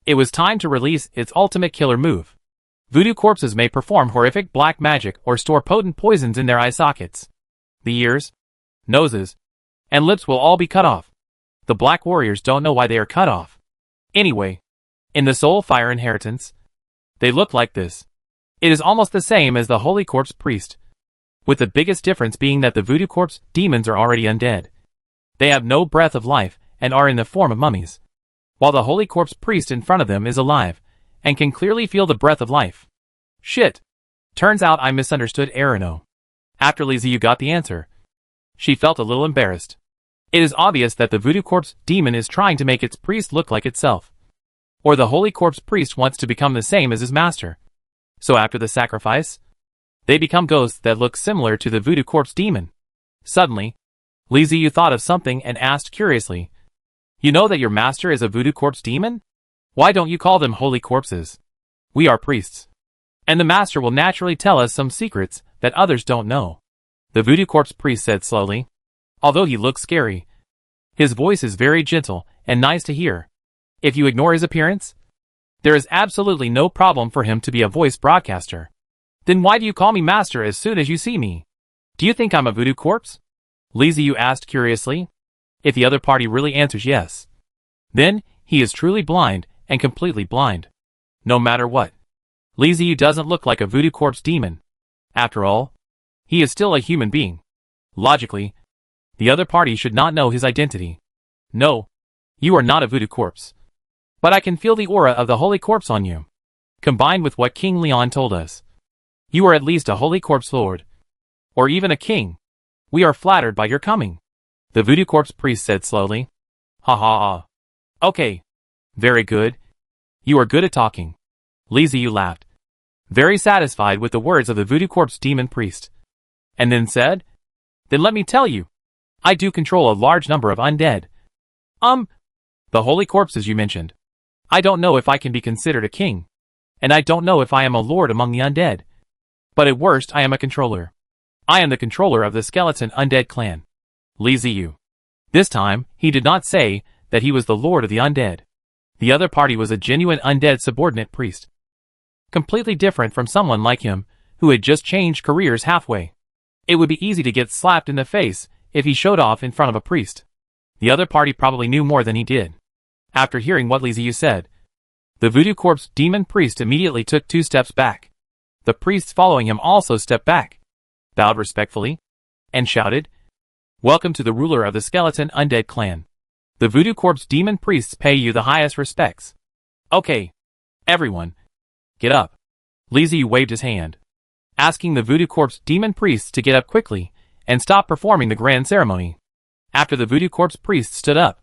it was time to release its ultimate killer move. Voodoo corpses may perform horrific black magic or store potent poisons in their eye sockets. The ears, noses, and lips will all be cut off. The Black Warriors don't know why they are cut off. Anyway, in the Soul Fire inheritance, they look like this. It is almost the same as the Holy Corpse priest, with the biggest difference being that the voodoo corpse demons are already undead. They have no breath of life and are in the form of mummies, while the Holy Corpse priest in front of them is alive and can clearly feel the breath of life. Shit. Turns out I misunderstood Arano. After Liziu got the answer, she felt a little embarrassed. It is obvious that the voodoo corpse demon is trying to make its priest look like itself. Or the Holy Corpse priest wants to become the same as his master. So after the sacrifice, they become ghosts that look similar to the voodoo corpse demon. Suddenly, Liziu thought of something and asked curiously, "You know that your master is a voodoo corpse demon? Why don't you call them holy corpses? We are priests. And the master will naturally tell us some secrets that others don't know." The voodoo corpse priest said slowly. Although he looks scary, his voice is very gentle and nice to hear. If you ignore his appearance, there is absolutely no problem for him to be a voice broadcaster. Then why do you call me master as soon as you see me? Do you think I'm a voodoo corpse? Liziu asked curiously. If the other party really answers yes, then he is truly blind and completely blind. No matter what, Liziu doesn't look like a voodoo corpse demon. After all, he is still a human being. Logically, the other party should not know his identity. No, you are not a voodoo corpse. But I can feel the aura of the Holy Corpse on you. Combined with what King Leon told us, you are at least a Holy Corpse Lord. Or even a king. We are flattered by your coming. The voodoo corpse priest said slowly. Ha ha ha. Okay. Very good. You are good at talking. Liziu laughed, very satisfied with the words of the voodoo corpse demon priest. And then said, "Then let me tell you. I do control a large number of undead. The holy corpses you mentioned. I don't know if I can be considered a king. And I don't know if I am a lord among the undead. But at worst I am a controller. I am the controller of the skeleton undead clan." Liziu. This time, he did not say that he was the lord of the undead. The other party was a genuine undead subordinate priest. Completely different from someone like him, who had just changed careers halfway. It would be easy to get slapped in the face if he showed off in front of a priest. The other party probably knew more than he did. After hearing what Liziu said, the voodoo corpse demon priest immediately took 2 steps back. The priests following him also stepped back, bowed respectfully, and shouted, "Welcome to the ruler of the skeleton undead clan. The voodoo corpse demon priests pay you the highest respects. Okay, everyone, get up." Liziu waved his hand, asking the voodoo corpse demon priests to get up quickly and stop performing the grand ceremony. After the voodoo corpse priests stood up,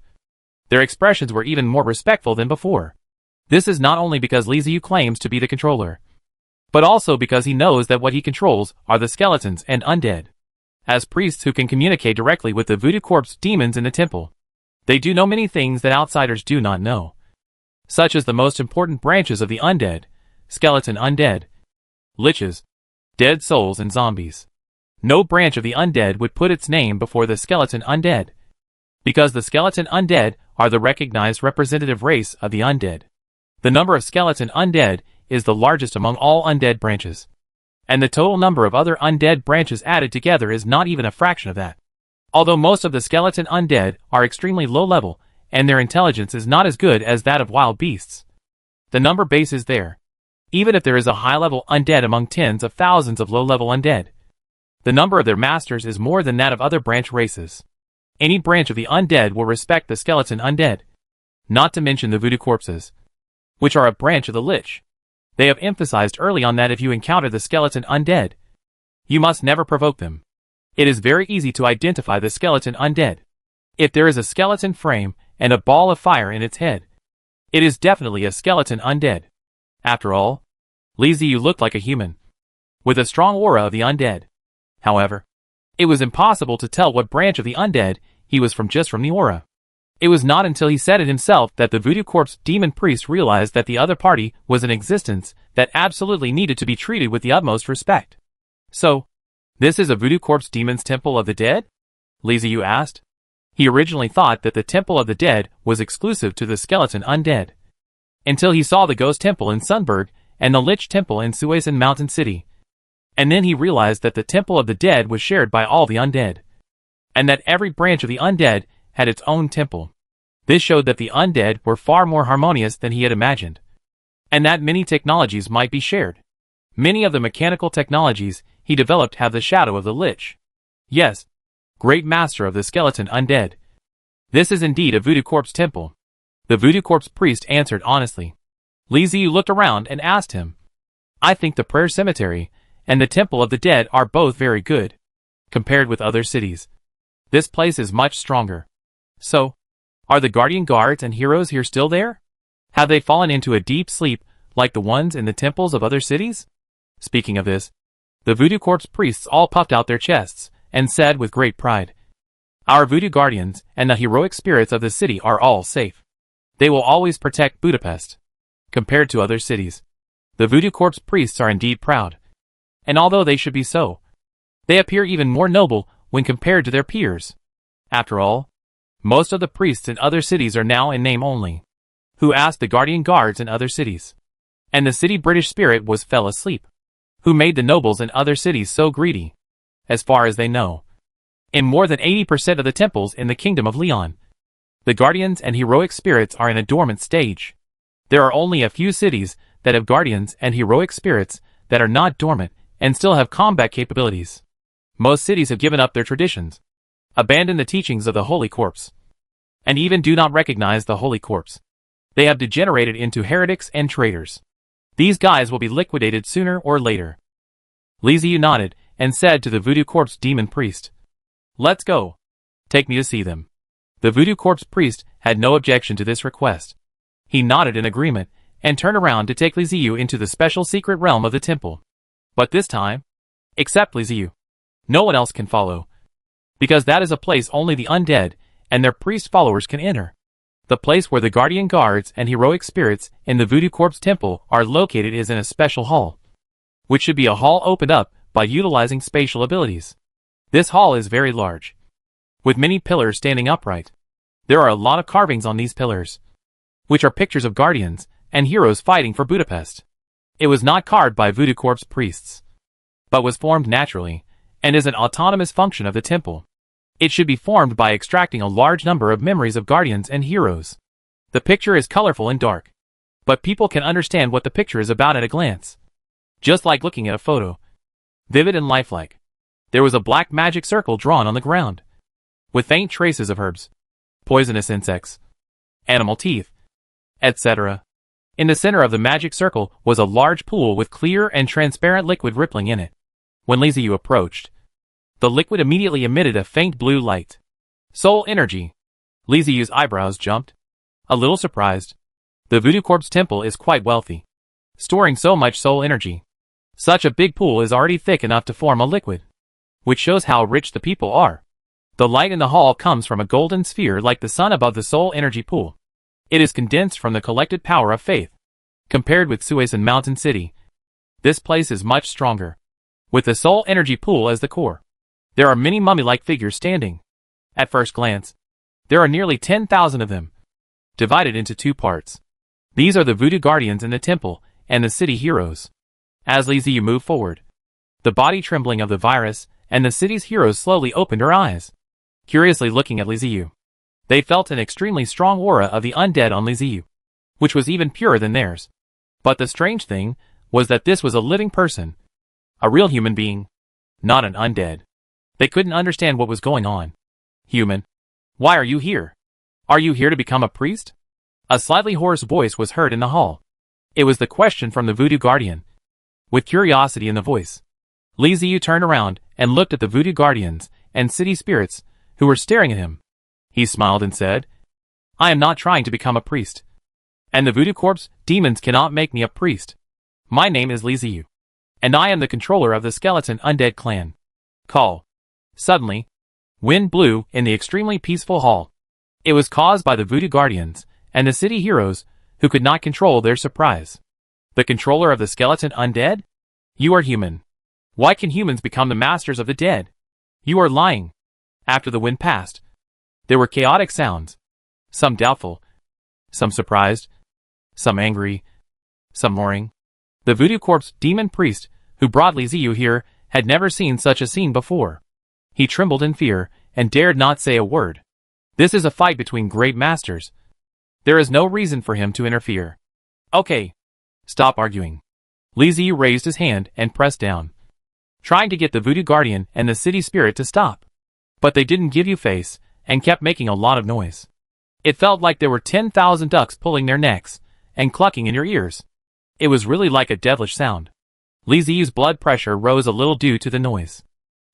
their expressions were even more respectful than before. This is not only because Liziu claims to be the controller, but also because he knows that what he controls are the skeletons and undead. As priests who can communicate directly with the voodoo corpse demons in the temple, they do know many things that outsiders do not know, such as the most important branches of the undead, skeleton undead, liches, dead souls and zombies. No branch of the undead would put its name before the skeleton undead, because the skeleton undead are the recognized representative race of the undead. The number of skeleton undead is the largest among all undead branches, and the total number of other undead branches added together is not even a fraction of that. Although most of the skeleton undead are extremely low level, and their intelligence is not as good as that of wild beasts, the number base is there. Even if there is a high-level undead among tens of thousands of low-level undead, the number of their masters is more than that of other branch races. Any branch of the undead will respect the skeleton undead, not to mention the voodoo corpses, which are a branch of the lich. They have emphasized early on that if you encounter the skeleton undead, you must never provoke them. It is very easy to identify the skeleton undead. If there is a skeleton frame and a ball of fire in its head, it is definitely a skeleton undead. After all, Liziu looked like a human, with a strong aura of the undead. However, it was impossible to tell what branch of the undead he was from the aura. It was not until he said it himself that the Voodoo Corp's demon priest realized that the other party was an existence that absolutely needed to be treated with the utmost respect. So, this is a Voodoo Corp's demon's temple of the dead? Li Ziyu asked. He originally thought that the temple of the dead was exclusive to the skeleton undead. Until he saw the ghost temple in Sunberg and the Lich temple in Suisun Mountain City. And then he realized that the temple of the dead was shared by all the undead. And that every branch of the undead had its own temple. This showed that the undead were far more harmonious than he had imagined. And that many technologies might be shared. Many of the mechanical technologies he developed have the shadow of the Lich. Yes, great master of the skeleton undead. This is indeed a Voodoo Corp's temple. The Voodoo Corp's priest answered honestly. Li Ziyu looked around and asked him. I think the prayer cemetery and the temple of the dead are both very good. Compared with other cities, this place is much stronger. So, are the guardian guards and heroes here still there? Have they fallen into a deep sleep like the ones in the temples of other cities? Speaking of this, the Voodoo Corp's priests all puffed out their chests and said with great pride, Our Voodoo guardians and the heroic spirits of the city are all safe. They will always protect Budapest. Compared to other cities, the Voodoo Corp's priests are indeed proud. And although they should be so, they appear even more noble when compared to their peers. After all, most of the priests in other cities are now in name only. Who asked the guardian guards in other cities? And the city British spirit fell asleep. Who made the nobles in other cities so greedy? As far as they know, in more than 80% of the temples in the Kingdom of Leon, the guardians and heroic spirits are in a dormant stage. There are only a few cities that have guardians and heroic spirits that are not dormant and still have combat capabilities. Most cities have given up their traditions, abandoned the teachings of the Holy Corpse, and even do not recognize the Holy Corpse. They have degenerated into heretics and traitors. These guys will be liquidated sooner or later. Li Ziyu nodded and said to the Voodoo Corp's demon priest, Let's go. Take me to see them. The Voodoo Corp's priest had no objection to this request. He nodded in agreement and turned around to take Li Ziyu into the special secret realm of the temple. But this time, except Li Ziyu, no one else can follow. Because that is a place only the undead and their priest followers can enter. The place where the guardian guards and heroic spirits in the Voodoo Corp's temple are located is in a special hall, which should be a hall opened up by utilizing spatial abilities. This hall is very large, with many pillars standing upright. There are a lot of carvings on these pillars, which are pictures of guardians and heroes fighting for Budapest. It was not carved by Voodoo Corp's priests, but was formed naturally, and is an autonomous function of the temple. It should be formed by extracting a large number of memories of guardians and heroes. The picture is colorful and dark, but people can understand what the picture is about at a glance. Just like looking at a photo. Vivid and lifelike. There was a black magic circle drawn on the ground, with faint traces of herbs, poisonous insects, animal teeth, etc. In the center of the magic circle was a large pool with clear and transparent liquid rippling in it. When Li Ziyu approached, the liquid immediately emitted a faint blue light. Soul energy. Li Ziyu's eyebrows jumped, a little surprised. The Voodoo Corp's temple is quite wealthy, storing so much soul energy. Such a big pool is already thick enough to form a liquid, which shows how rich the people are. The light in the hall comes from a golden sphere like the sun above the soul energy pool. It is condensed from the collected power of faith. Compared with Suisun Mountain City, this place is much stronger, with the soul energy pool as the core. There are many mummy-like figures standing. At first glance, there are nearly 10,000 of them, divided into two parts. These are the Voodoo Guardians in the temple and the city heroes. As Li Ziyu moved forward, the body trembling of the virus and the city's heroes slowly opened her eyes, curiously looking at Li Ziyu. They felt an extremely strong aura of the undead on Li Ziyu, which was even purer than theirs. But the strange thing was that this was a living person, a real human being, not an undead. They couldn't understand what was going on. Human, why are you here? Are you here to become a priest? A slightly hoarse voice was heard in the hall. It was the question from the Voodoo Guardian, with curiosity in the voice. Li Ziyu turned around and looked at the Voodoo Guardians and city spirits who were staring at him. He smiled and said, I am not trying to become a priest. And the Voodoo Corp's demons cannot make me a priest. My name is Li Ziyu, and I am the controller of the skeleton undead clan. Call. Suddenly, Wind blew in the extremely peaceful hall. It was caused by the Voodoo Guardians and the city heroes who could not control their surprise. The controller of the skeleton undead? You are human. Why can humans become the masters of the dead? You are lying. After the wind passed, there were chaotic sounds. Some doubtful, some surprised, some angry, some mourning. The Voodoo Corpse demon priest, who brought Li Ziyu here, had never seen such a scene before. He trembled in fear and dared not say a word. This is a fight between great masters. There is no reason for him to interfere. Okay. Stop arguing. Li Ziyu raised his hand and pressed down, trying to get the Voodoo Guardian and the city spirit to stop. But they didn't give you face and kept making a lot of noise. It felt like there were 10,000 ducks pulling their necks and clucking in your ears. It was really like a devilish sound. Li Ziyu's blood pressure rose a little due to the noise.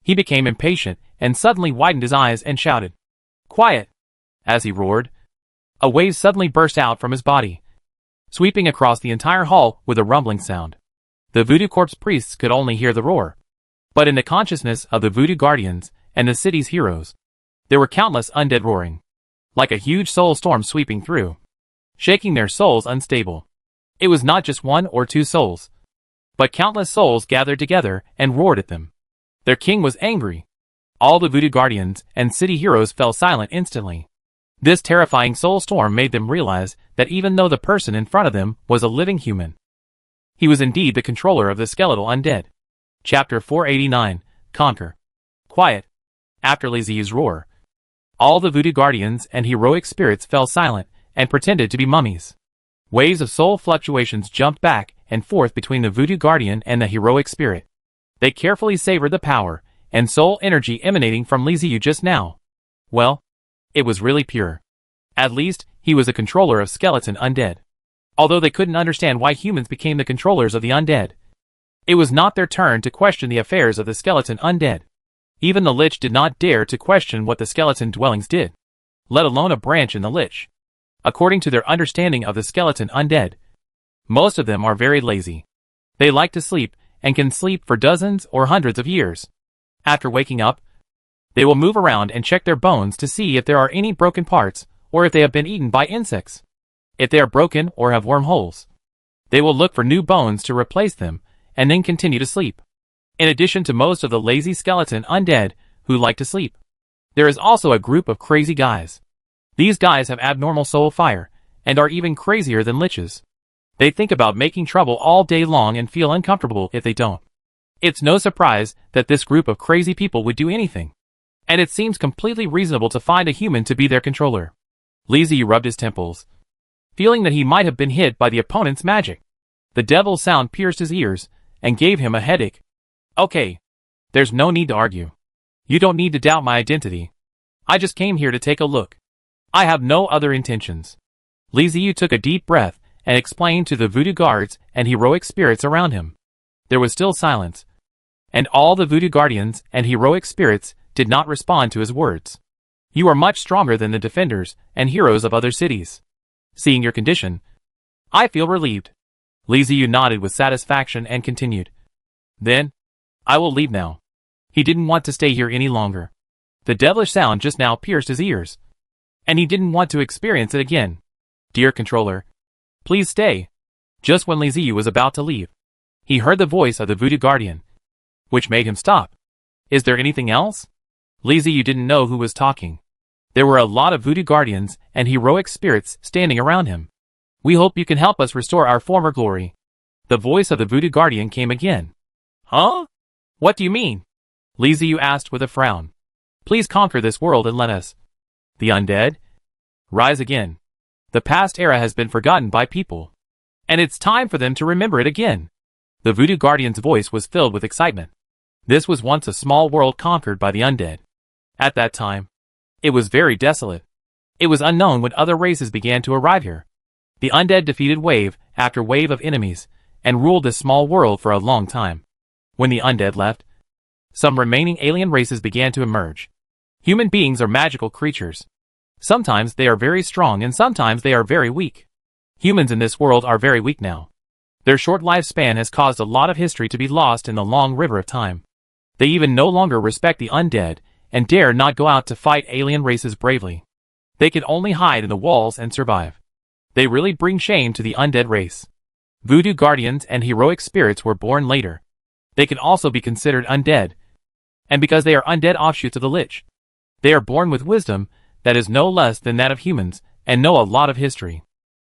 He became impatient and suddenly widened his eyes and shouted, "Quiet!" As he roared, a wave suddenly burst out from his body, sweeping across the entire hall with a rumbling sound. The Voodoo Corpse priests could only hear the roar. But in the consciousness of the Voodoo Guardians and the city's heroes, there were countless undead roaring, like a huge soul storm sweeping through, shaking their souls unstable. It was not just one or two souls, but countless souls gathered together and roared at them. Their king was angry. All the Voodoo Guardians and city heroes fell silent instantly. This terrifying soul storm made them realize that even though the person in front of them was a living human, he was indeed the controller of the skeletal undead. Chapter 489, Conquer. Quiet. After Li Ziyu's roar, all the Voodoo Guardians and heroic spirits fell silent and pretended to be mummies. Waves of soul fluctuations jumped back and forth between the Voodoo Guardian and the heroic spirit. They carefully savored the power and soul energy emanating from Li Ziyu just now. Well, it was really pure. At least, he was a controller of skeleton undead. Although they couldn't understand why humans became the controllers of the undead, it was not their turn to question the affairs of the skeleton undead. Even the Lich did not dare to question what the skeleton dwellings did, let alone a branch in the Lich. According to their understanding of the skeleton undead, most of them are very lazy. They like to sleep and can sleep for dozens or hundreds of years. After waking up, they will move around and check their bones to see if there are any broken parts or if they have been eaten by insects. If they are broken or have wormholes, they will look for new bones to replace them and then continue to sleep. In addition to most of the lazy skeleton undead who like to sleep, there is also a group of crazy guys. These guys have abnormal soul fire and are even crazier than liches. They think about making trouble all day long and feel uncomfortable if they don't. It's no surprise that this group of crazy people would do anything. And it seems completely reasonable to find a human to be their controller. Li Ziyu rubbed his temples, feeling that he might have been hit by the opponent's magic. The devil's sound pierced his ears and gave him a headache. Okay. There's no need to argue. You don't need to doubt my identity. I just came here to take a look. I have no other intentions. Li Ziyu took a deep breath and explained to the Voodoo guards and heroic spirits around him. There was still silence, and all the Voodoo Guardians and heroic spirits did not respond to his words. You are much stronger than the defenders and heroes of other cities. Seeing your condition, I feel relieved. Li Ziyu nodded with satisfaction and continued. Then, I will leave now. He didn't want to stay here any longer. The devilish sound just now pierced his ears, and he didn't want to experience it again. Dear controller, please stay. Just when Li Ziyu was about to leave, he heard the voice of the Voodoo Guardian, which made him stop. Is there anything else? Li Ziyu didn't know who was talking. There were a lot of Voodoo Guardians and heroic spirits standing around him. We hope you can help us restore our former glory. The voice of the Voodoo Guardian came again. Huh? What do you mean? Li Ziyu asked with a frown. Please conquer this world and let us, the undead, rise again. The past era has been forgotten by people, and it's time for them to remember it again. The Voodoo Guardian's voice was filled with excitement. This was once a small world conquered by the undead. At that time, it was very desolate. It was unknown when other races began to arrive here. The undead defeated wave after wave of enemies and ruled this small world for a long time. When the undead left, some remaining alien races began to emerge. Human beings are magical creatures. Sometimes they are very strong and sometimes they are very weak. Humans in this world are very weak now. Their short lifespan has caused a lot of history to be lost in the long river of time. They even no longer respect the undead and dare not go out to fight alien races bravely. They can only hide in the walls and survive. They really bring shame to the undead race. Voodoo guardians and heroic spirits were born later. They can also be considered undead. And because they are undead offshoots of the Lich, they are born with wisdom that is no less than that of humans and know a lot of history.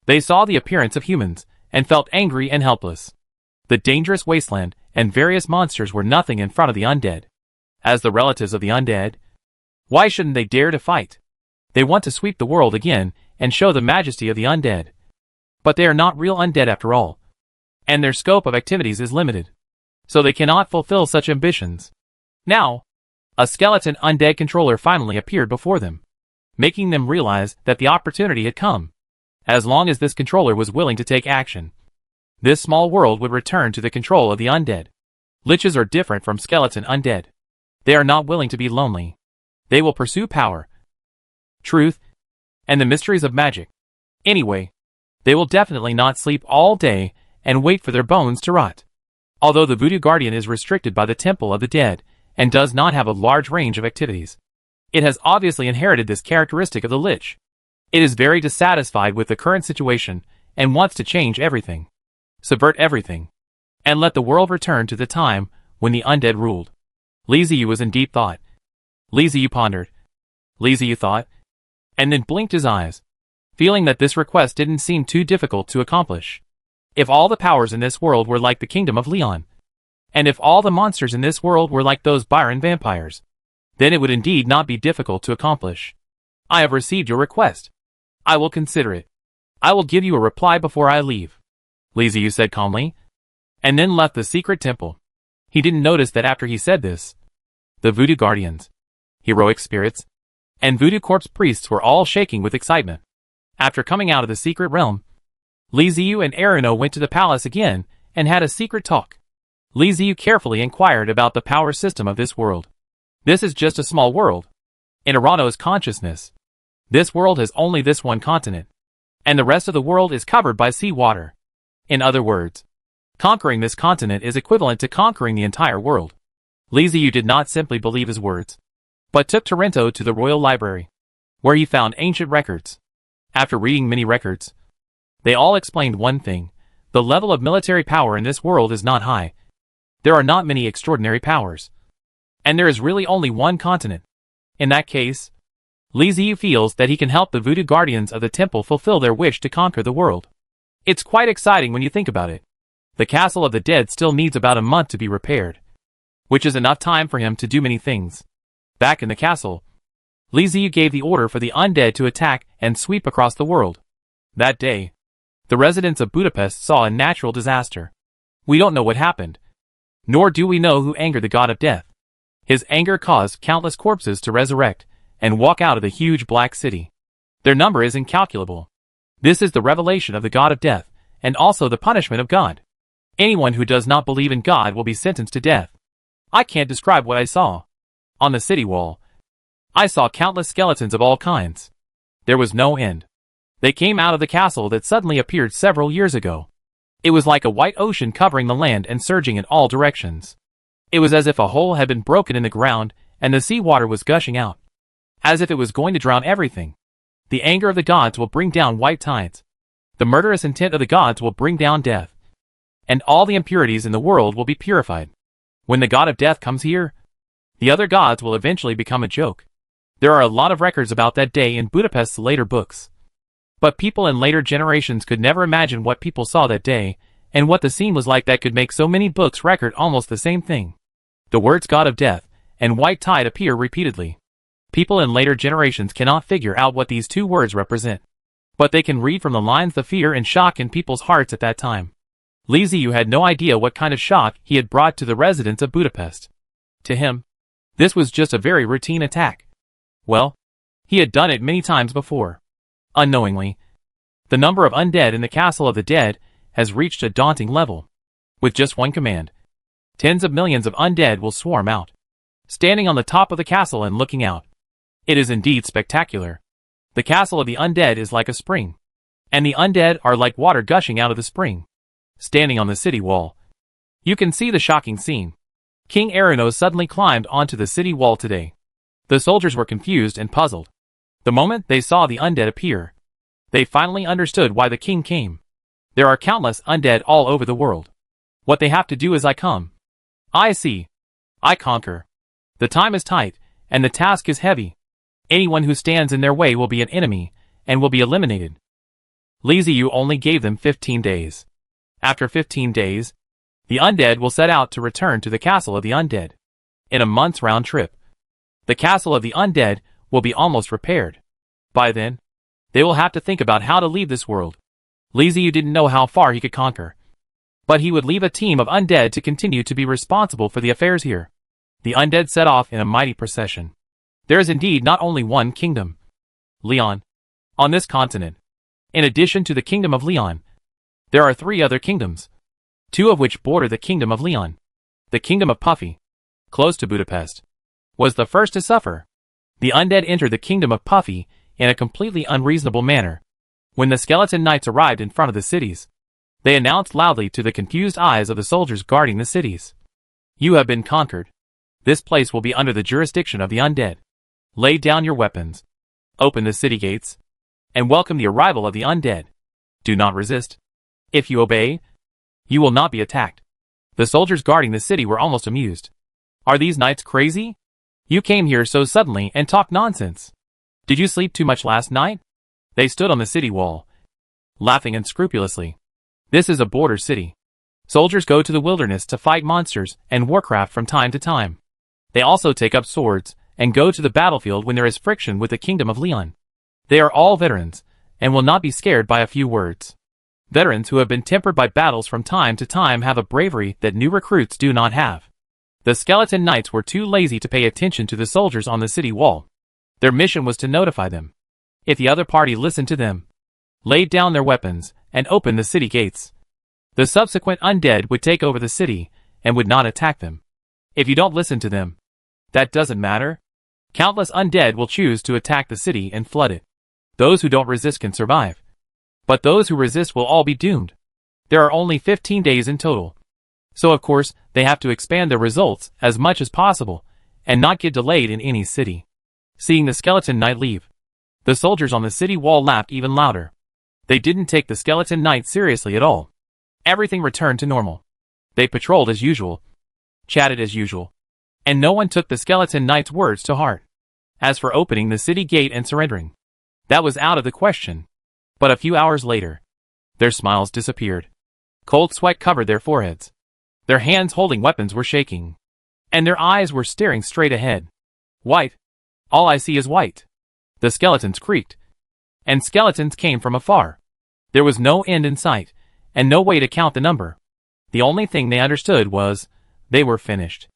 They saw the appearance of humans and felt angry and helpless. The dangerous wasteland and various monsters were nothing in front of the undead. As the relatives of the undead, why shouldn't they dare to fight? They want to sweep the world again and show the majesty of the undead. But they are not real undead after all, and their scope of activities is limited, so they cannot fulfill such ambitions. Now, a skeleton undead controller finally appeared before them, making them realize that the opportunity had come. As long as this controller was willing to take action, this small world would return to the control of the undead. Liches are different from skeleton undead. They are not willing to be lonely. They will pursue power, truth, and the mysteries of magic. Anyway, they will definitely not sleep all day and wait for their bones to rot. Although the Voodoo Guardian is restricted by the Temple of the Dead and does not have a large range of activities, it has obviously inherited this characteristic of the Lich. It is very dissatisfied with the current situation and wants to change everything, subvert everything, and let the world return to the time when the undead ruled. Li Ziyu was in deep thought. Li Ziyu pondered. Li Ziyu thought, and then blinked his eyes, feeling that this request didn't seem too difficult to accomplish. If all the powers in this world were like the kingdom of Leon, and if all the monsters in this world were like those Byron vampires, then it would indeed not be difficult to accomplish. I have received your request. I will consider it. I will give you a reply before I leave, Li Ziyu said calmly, and then left the secret temple. He didn't notice that after he said this, the Voodoo Guardians, heroic spirits, and Voodoo Corpse priests were all shaking with excitement. After coming out of the secret realm, Li Ziyu and Eruno went to the palace again and had a secret talk. Li Ziyu carefully inquired about the power system of this world. This is just a small world. In Eruno's consciousness, this world has only this one continent, and the rest of the world is covered by sea water. In other words, conquering this continent is equivalent to conquering the entire world. Li Ziyu did not simply believe his words, but took Torrento to the royal library, where he found ancient records. After reading many records, they all explained one thing: the level of military power in this world is not high. There are not many extraordinary powers, and there is really only one continent. In that case, Li Ziyu feels that he can help the Voodoo Guardians of the temple fulfill their wish to conquer the world. It's quite exciting when you think about it. The Castle of the Dead still needs about a month to be repaired, which is enough time for him to do many things. Back in the castle, Li Ziyu gave the order for the undead to attack and sweep across the world. That day, the residents of Budapest saw a natural disaster. We don't know what happened, nor do we know who angered the god of death. His anger caused countless corpses to resurrect and walk out of the huge black city. Their number is incalculable. This is the revelation of the god of death, and also the punishment of God. Anyone who does not believe in God will be sentenced to death. I can't describe what I saw. On the city wall, I saw countless skeletons of all kinds. There was no end. They came out of the castle that suddenly appeared several years ago. It was like a white ocean covering the land and surging in all directions. It was as if a hole had been broken in the ground and the sea water was gushing out, as if it was going to drown everything. The anger of the gods will bring down white tides. The murderous intent of the gods will bring down death. And all the impurities in the world will be purified. When the god of death comes here, the other gods will eventually become a joke. There are a lot of records about that day in Budapest's later books. But people in later generations could never imagine what people saw that day, and what the scene was like that could make so many books record almost the same thing. The words god of death and white tide appear repeatedly. People in later generations cannot figure out what these two words represent, but they can read from the lines the fear and shock in people's hearts at that time. Li Ziyu had no idea what kind of shock he had brought to the residents of Budapest. To him, this was just a very routine attack. Well, he had done it many times before. Unknowingly, the number of undead in the Castle of the Dead has reached a daunting level. With just one command, tens of millions of undead will swarm out, standing on the top of the castle and looking out. It is indeed spectacular. The Castle of the Undead is like a spring, and the undead are like water gushing out of the spring. Standing on the city wall, you can see the shocking scene. King Eruno suddenly climbed onto the city wall today. The soldiers were confused and puzzled. The moment they saw the undead appear, they finally understood why the king came. There are countless undead all over the world. What they have to do is I come. I see. I conquer. The time is tight, and the task is heavy. Anyone who stands in their way will be an enemy, and will be eliminated. Li Ziyu only gave them 15 days. After 15 days, the undead will set out to return to the castle of the undead. In a month's round trip, the castle of the undead will be almost repaired. By then, they will have to think about how to leave this world. Li Ziyu didn't know how far he could conquer, but he would leave a team of undead to continue to be responsible for the affairs here. The undead set off in a mighty procession. There is indeed not only one kingdom, Leon, on this continent. In addition to the kingdom of Leon, there are 3 other kingdoms, 2 of which border the kingdom of Leon. The kingdom of Puffy, close to Budapest, was the first to suffer. The undead entered the kingdom of Puffy in a completely unreasonable manner. When the skeleton knights arrived in front of the cities, they announced loudly to the confused eyes of the soldiers guarding the cities, "You have been conquered. This place will be under the jurisdiction of the undead. Lay down your weapons, open the city gates, and welcome the arrival of the undead. Do not resist. If you obey, you will not be attacked." The soldiers guarding the city were almost amused. Are these knights crazy? You came here so suddenly and talked nonsense. Did you sleep too much last night? They stood on the city wall, laughing unscrupulously. This is a border city. Soldiers go to the wilderness to fight monsters and warcraft from time to time. They also take up swords and go to the battlefield when there is friction with the kingdom of Leon. They are all veterans, and will not be scared by a few words. Veterans who have been tempered by battles from time to time have a bravery that new recruits do not have. The skeleton knights were too lazy to pay attention to the soldiers on the city wall. Their mission was to notify them, if the other party listened to them, laid down their weapons, and opened the city gates, the subsequent undead would take over the city, and would not attack them. If you don't listen to them, that doesn't matter. Countless undead will choose to attack the city and flood it. Those who don't resist can survive, but those who resist will all be doomed. There are only 15 days in total, so of course they have to expand their results as much as possible, and not get delayed in any city. Seeing the skeleton knight leave, the soldiers on the city wall laughed even louder. They didn't take the skeleton knight seriously at all. Everything returned to normal. They patrolled as usual, chatted as usual, and no one took the skeleton knight's words to heart. As for opening the city gate and surrendering, that was out of the question. But a few hours later, their smiles disappeared. Cold sweat covered their foreheads. Their hands holding weapons were shaking, and their eyes were staring straight ahead. White. All I see is white. The skeletons creaked, and skeletons came from afar. There was no end in sight, and no way to count the number. The only thing they understood was, they were finished.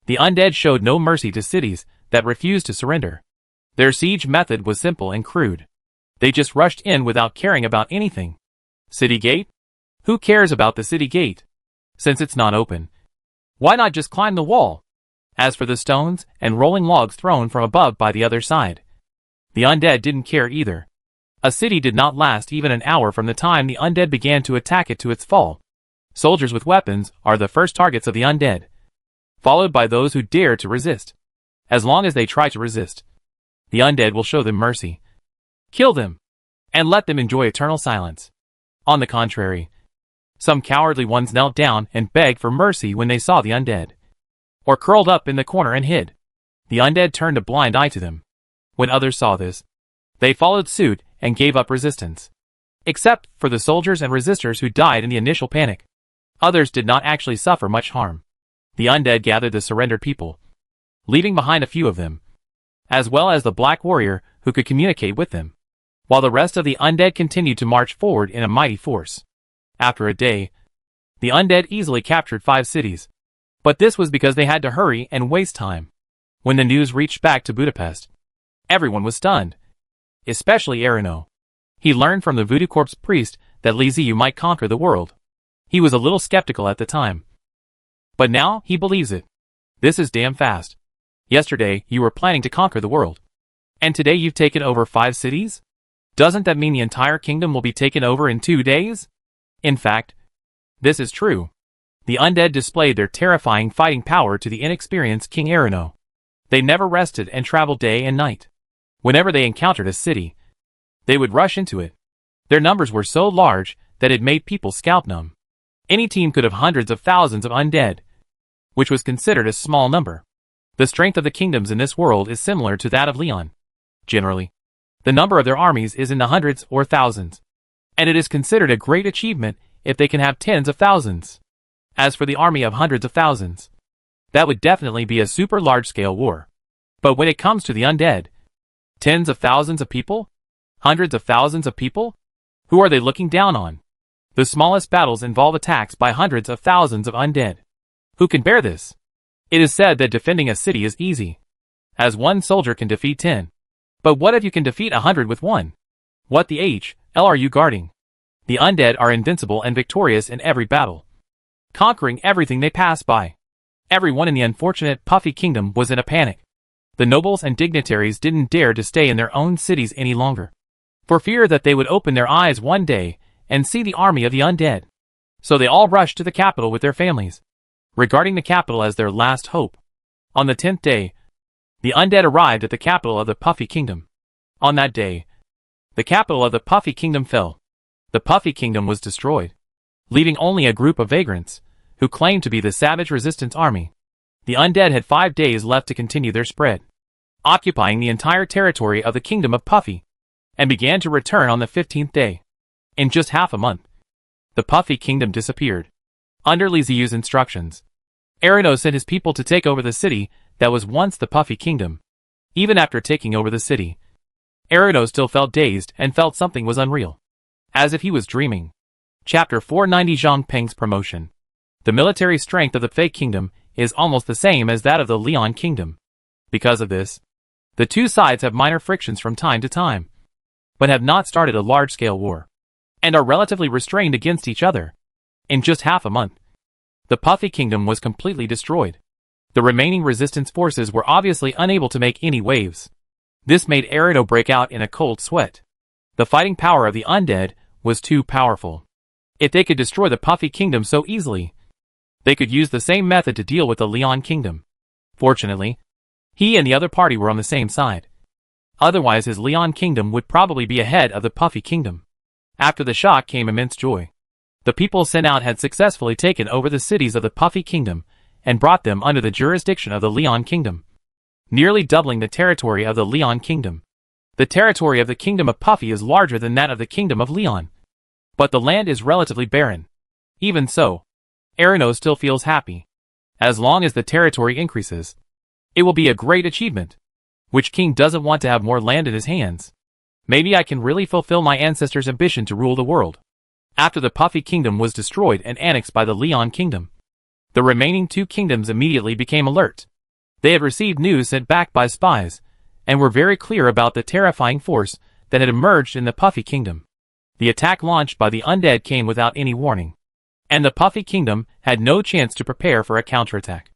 The undead showed no mercy to cities that refused to surrender. Their siege method was simple and crude. They just rushed in without caring about anything. City gate? Who cares about the city gate? Since it's not open, why not just climb the wall? As for the stones and rolling logs thrown from above by the other side, the undead didn't care either. A city did not last even an hour from the time the undead began to attack it to its fall. Soldiers with weapons are the first targets of the undead, followed by those who dare to resist. As long as they try to resist, the undead will show them mercy. Kill them, and let them enjoy eternal silence. On the contrary, some cowardly ones knelt down and begged for mercy when they saw the undead, or curled up in the corner and hid. The undead turned a blind eye to them. When others saw this, they followed suit and gave up resistance. Except for the soldiers and resistors who died in the initial panic, others did not actually suffer much harm. The undead gathered the surrendered people, leaving behind a few of them, as well as the black warrior who could communicate with them, while the rest of the undead continued to march forward in a mighty force. After a day, the undead easily captured 5 cities, but this was because they had to hurry and waste time. When the news reached back to Budapest, everyone was stunned, especially Arino. He learned from the Voodoo Corpse priest that Li Ziyu might conquer the world. He was a little skeptical at the time, but now he believes it. This is damn fast. Yesterday you were planning to conquer the world, and today you've taken over 5 cities? Doesn't that mean the entire kingdom will be taken over in 2 days? In fact, this is true. The undead displayed their terrifying fighting power to the inexperienced King Arino. They never rested and traveled day and night. Whenever they encountered a city, they would rush into it. Their numbers were so large that it made people scalp numb. Any team could have hundreds of thousands of undead, which was considered a small number. The strength of the kingdoms in this world is similar to that of Leon. Generally, the number of their armies is in the hundreds or thousands, and it is considered a great achievement if they can have tens of thousands. As for the army of hundreds of thousands, that would definitely be a super large-scale war. But when it comes to the undead, tens of thousands of people? Hundreds of thousands of people? Who are they looking down on? The smallest battles involve attacks by hundreds of thousands of undead. Who can bear this? It is said that defending a city is easy, as one soldier can defeat 10. But what if you can defeat 100 with one? What the hell are you guarding? The undead are invincible and victorious in every battle, conquering everything they pass by. Everyone in the unfortunate Puffy Kingdom was in a panic. The nobles and dignitaries didn't dare to stay in their own cities any longer, for fear that they would open their eyes one day and see the army of the undead. So they all rushed to the capital with their families, regarding the capital as their last hope. On the 10th day, the undead arrived at the capital of the Puffy Kingdom. On that day, the capital of the Puffy Kingdom fell. The Puffy Kingdom was destroyed, leaving only a group of vagrants, who claimed to be the Savage Resistance Army. The undead had 5 days left to continue their spread, occupying the entire territory of the Kingdom of Puffy, and began to return on the 15th day. In just half a month, the Puffy Kingdom disappeared. Under Liziu's instructions, Erino sent his people to take over the city that was once the Puffy Kingdom. Even after taking over the city, Erino still felt dazed and felt something was unreal, as if he was dreaming. Chapter 490 Zhang Peng's Promotion. The military strength of the Fake Kingdom is almost the same as that of the Leon Kingdom. Because of this, the two sides have minor frictions from time to time, but have not started a large-scale war, and are relatively restrained against each other. In just half a month, the Puffy Kingdom was completely destroyed. The remaining resistance forces were obviously unable to make any waves. This made Erino break out in a cold sweat. The fighting power of the undead was too powerful. If they could destroy the Puffy Kingdom so easily, they could use the same method to deal with the Leon Kingdom. Fortunately, he and the other party were on the same side. Otherwise his Leon Kingdom would probably be ahead of the Puffy Kingdom. After the shock came immense joy. The people sent out had successfully taken over the cities of the Puffy Kingdom and brought them under the jurisdiction of the Leon Kingdom, nearly doubling the territory of the Leon Kingdom. The territory of the Kingdom of Puffy is larger than that of the Kingdom of Leon, but the land is relatively barren. Even so, Erino still feels happy. As long as the territory increases, it will be a great achievement. Which king doesn't want to have more land in his hands? Maybe I can really fulfill my ancestors' ambition to rule the world. After the Puffy Kingdom was destroyed and annexed by the Leon Kingdom, the remaining two kingdoms immediately became alert. They had received news sent back by spies, and were very clear about the terrifying force that had emerged in the Puffy Kingdom. The attack launched by the undead came without any warning, and the Puffy Kingdom had no chance to prepare for a counterattack.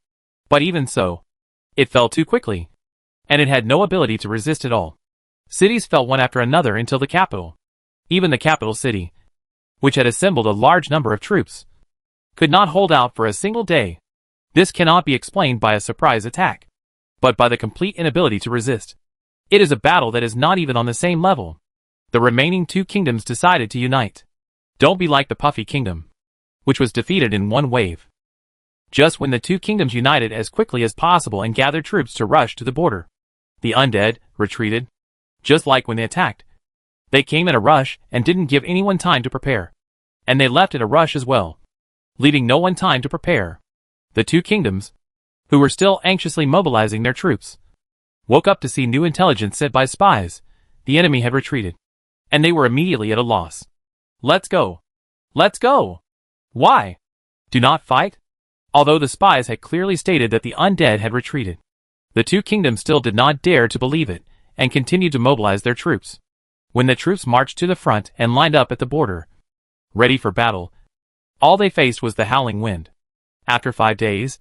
But even so, it fell too quickly, and it had no ability to resist at all. Cities fell one after another until the capital, even the capital city, which had assembled a large number of troops, could not hold out for a single day. This cannot be explained by a surprise attack, but by the complete inability to resist. It is a battle that is not even on the same level. The remaining two kingdoms decided to unite. Don't be like the Puffy Kingdom, which was defeated in one wave. Just when the two kingdoms united as quickly as possible and gathered troops to rush to the border, the undead retreated, just like when they attacked. They came in a rush and didn't give anyone time to prepare. And they left in a rush as well, leaving no one time to prepare. The two kingdoms, who were still anxiously mobilizing their troops, woke up to see new intelligence sent by spies. The enemy had retreated, and they were immediately at a loss. Let's go! Let's go! Why? Do not fight? Although the spies had clearly stated that the undead had retreated, the two kingdoms still did not dare to believe it, and continued to mobilize their troops. When the troops marched to the front and lined up at the border, ready for battle, all they faced was the howling wind. After 5 days,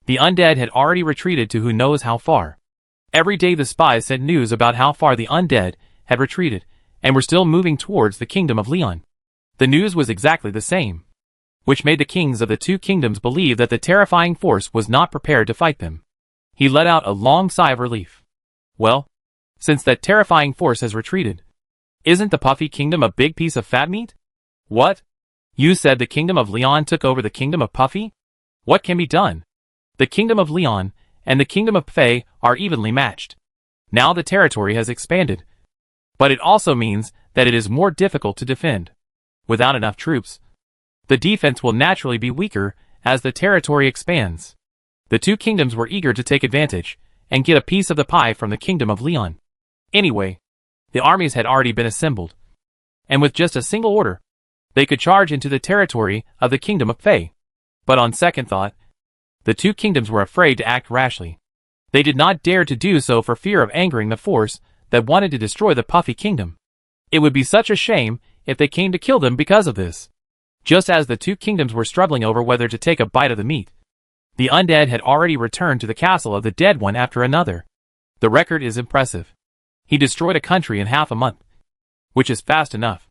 the undead had already retreated to who knows how far. Every day the spies sent news about how far the undead had retreated, and were still moving towards the kingdom of Leon. The news was exactly the same, which made the kings of the two kingdoms believe that the terrifying force was not prepared to fight them. He let out a long sigh of relief. Well, since that terrifying force has retreated, isn't the Puffy Kingdom a big piece of fat meat? What? You said the Kingdom of Leon took over the Kingdom of Puffy? What can be done? The Kingdom of Leon and the Kingdom of Puffy are evenly matched. Now the territory has expanded. But it also means that it is more difficult to defend. Without enough troops, the defense will naturally be weaker as the territory expands. The two kingdoms were eager to take advantage and get a piece of the pie from the Kingdom of Leon. Anyway, the armies had already been assembled, and with just a single order, they could charge into the territory of the Kingdom of Puffy. But on second thought, the two kingdoms were afraid to act rashly. They did not dare to do so for fear of angering the force that wanted to destroy the Puffy Kingdom. It would be such a shame if they came to kill them because of this. Just as the two kingdoms were struggling over whether to take a bite of the meat, the undead had already returned to the castle of the dead one after another. The record is impressive. He destroyed a country in half a month, which is fast enough.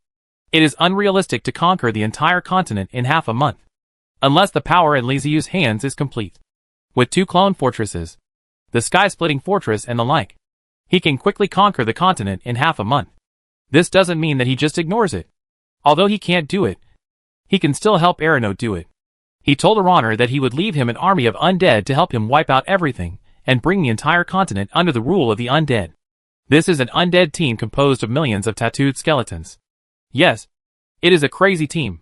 It is unrealistic to conquer the entire continent in half a month, unless the power in Li Ziyu's hands is complete. With two clone fortresses, the sky-splitting fortress and the like, he can quickly conquer the continent in half a month. This doesn't mean that he just ignores it. Although he can't do it, he can still help Arano do it. He told Aronir that he would leave him an army of undead to help him wipe out everything and bring the entire continent under the rule of the undead. This is an undead team composed of millions of tattooed skeletons. Yes, it is a crazy team.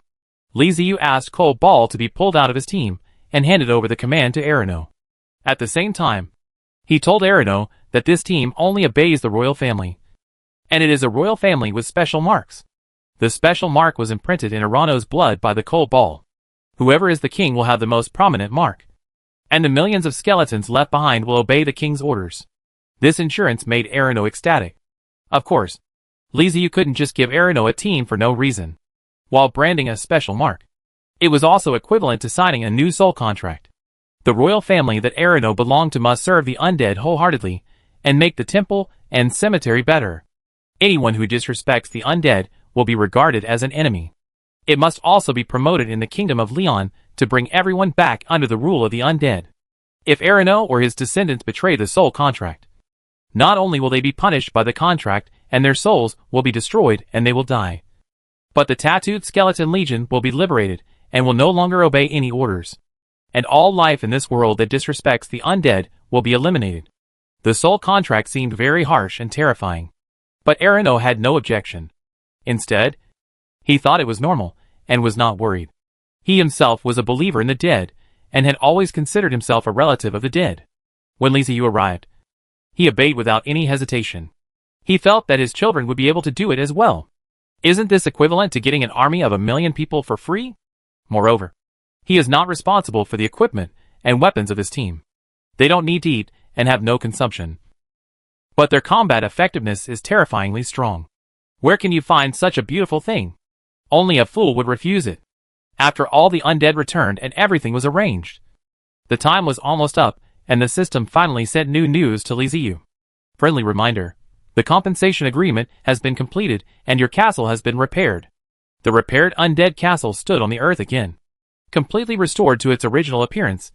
Li Ziyu asked Cole Ball to be pulled out of his team and handed over the command to Arano. At the same time, he told Arano that this team only obeys the royal family. And it is a royal family with special marks. The special mark was imprinted in Arano's blood by the Cole Ball. Whoever is the king will have the most prominent mark. And the millions of skeletons left behind will obey the king's orders. This insurance made Arano ecstatic. Of course, Li Ziyu couldn't just give Arano a team for no reason, while branding a special mark. It was also equivalent to signing a new soul contract. The royal family that Arano belonged to must serve the undead wholeheartedly and make the temple and cemetery better. Anyone who disrespects the undead will be regarded as an enemy. It must also be promoted in the Kingdom of Leon to bring everyone back under the rule of the undead. If Arano or his descendants betray the soul contract, not only will they be punished by the contract and their souls will be destroyed and they will die, but the tattooed skeleton legion will be liberated and will no longer obey any orders. And all life in this world that disrespects the undead will be eliminated. The soul contract seemed very harsh and terrifying. But Arano had no objection. Instead, he thought it was normal, and was not worried. He himself was a believer in the dead, and had always considered himself a relative of the dead. When Li Ziyu arrived, he obeyed without any hesitation. He felt that his children would be able to do it as well. Isn't this equivalent to getting an army of 1 million people for free? Moreover, he is not responsible for the equipment and weapons of his team. They don't need to eat and have no consumption. But their combat effectiveness is terrifyingly strong. Where can you find such a beautiful thing? Only a fool would refuse it. After all the undead returned and everything was arranged, the time was almost up, and the system finally sent new news to Li Ziyu. Friendly reminder: the compensation agreement has been completed and your castle has been repaired. The repaired undead castle stood on the earth again, completely restored to its original appearance,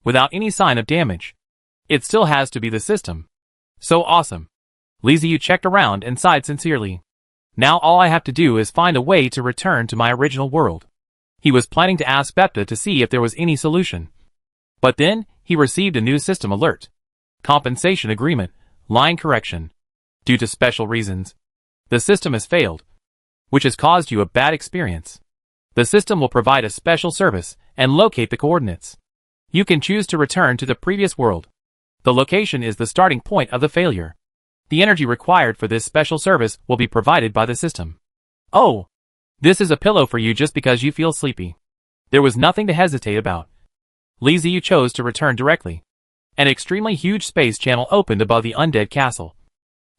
without any sign of damage. It still has to be the system. So awesome. Li Ziyu checked around and sighed sincerely. Now all I have to do is find a way to return to my original world. He was planning to ask Bepta to see if there was any solution. But then, he received a new system alert. Compensation agreement, line correction. Due to special reasons, the system has failed, which has caused you a bad experience. The system will provide a special service and locate the coordinates. You can choose to return to the previous world. The location is the starting point of the failure. The energy required for this special service will be provided by the system. Oh! This is a pillow for you just because you feel sleepy. There was nothing to hesitate about. Li Ziyu chose to return directly. An extremely huge space channel opened above the undead castle,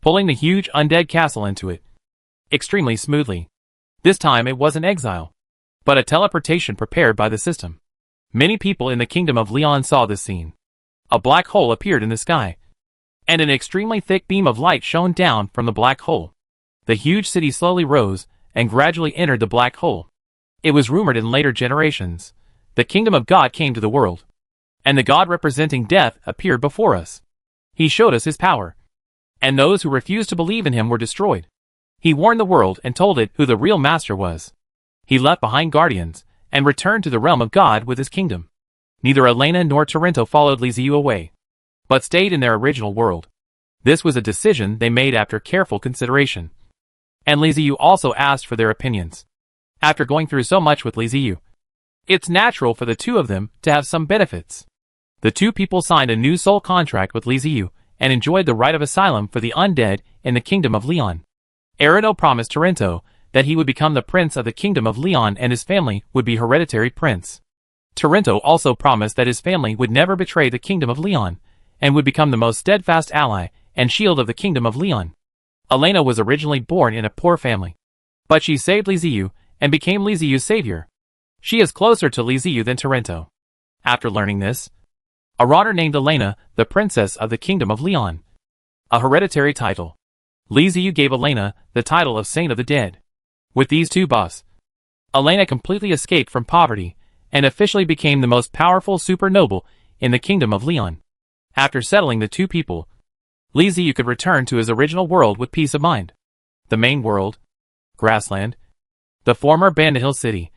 pulling the huge undead castle into it extremely smoothly. This time it wasn't exile, but a teleportation prepared by the system. Many people in the Kingdom of Leon saw this scene. A black hole appeared in the sky, and an extremely thick beam of light shone down from the black hole. The huge city slowly rose and gradually entered the black hole. It was rumored in later generations, the Kingdom of God came to the world, and the god representing death appeared before us. He showed us his power, and those who refused to believe in him were destroyed. He warned the world and told it who the real master was. He left behind guardians, and returned to the realm of God with his kingdom. Neither Elena nor Torrento followed Liziu away, but stayed in their original world. This was a decision they made after careful consideration, and Liziu also asked for their opinions. After going through so much with Liziu, it's natural for the two of them to have some benefits. The two people signed a new soul contract with Liziu and enjoyed the right of asylum for the undead in the kingdom of Leon. Erido promised Torrento that he would become the prince of the kingdom of Leon and his family would be hereditary prince. Torrento also promised that his family would never betray the kingdom of Leon and would become the most steadfast ally and shield of the kingdom of Leon. Elena was originally born in a poor family, but she saved Liziu and became Liziu's savior. She is closer to Liziu than Torrento. After learning this, a runner named Elena the princess of the kingdom of Leon, a hereditary title. Liziu gave Elena the title of Saint of the Dead. With these two buffs, Elena completely escaped from poverty and officially became the most powerful super noble in the kingdom of Leon. After settling the two people, Liziu could return to his original world with peace of mind. The main world, Grassland, the former Bandit Hill City,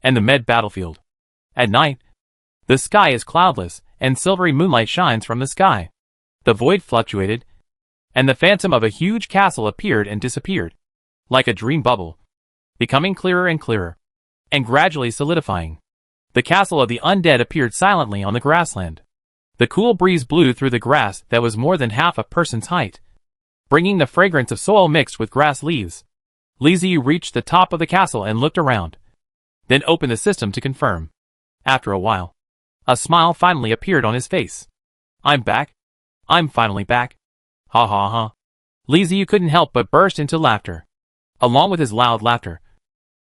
and the Med battlefield. At night, the sky is cloudless and silvery moonlight shines from the sky. The void fluctuated, and the phantom of a huge castle appeared and disappeared, like a dream bubble, becoming clearer and clearer, and gradually solidifying. The castle of the undead appeared silently on the grassland. The cool breeze blew through the grass that was more than half a person's height, bringing the fragrance of soil mixed with grass leaves. Liziu reached the top of the castle and looked around, then opened the system to confirm. After a while, a smile finally appeared on his face. I'm back. I'm finally back. Ha ha ha. Liziu couldn't help but burst into laughter. Along with his loud laughter,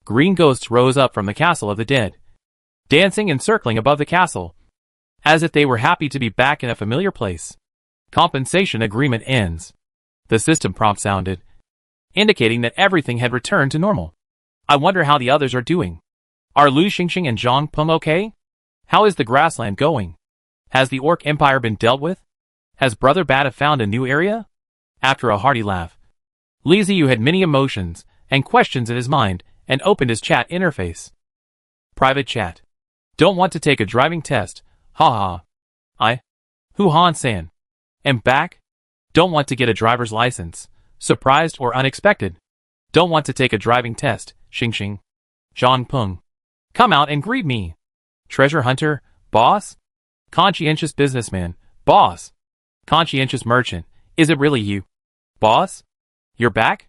green ghosts rose up from the castle of the dead, dancing and circling above the castle, as if they were happy to be back in a familiar place. Compensation agreement ends. The system prompt sounded, indicating that everything had returned to normal. I wonder how the others are doing. Are Lu Xingxing and Zhang Peng okay? How is the grassland going? Has the Orc Empire been dealt with? Has Brother Bata found a new area? After a hearty laugh, Liziu had many emotions and questions in his mind and opened his chat interface. Private chat. Don't want to take a driving test. Ha ha. Hu Han-san. Am back? Don't want to get a driver's license. Surprised or unexpected. Don't want to take a driving test. Xingxing. Zhang Peng. Come out and greet me. Treasure hunter, boss? Conscientious businessman, boss. Conscientious merchant, is it really you? Boss? You're back?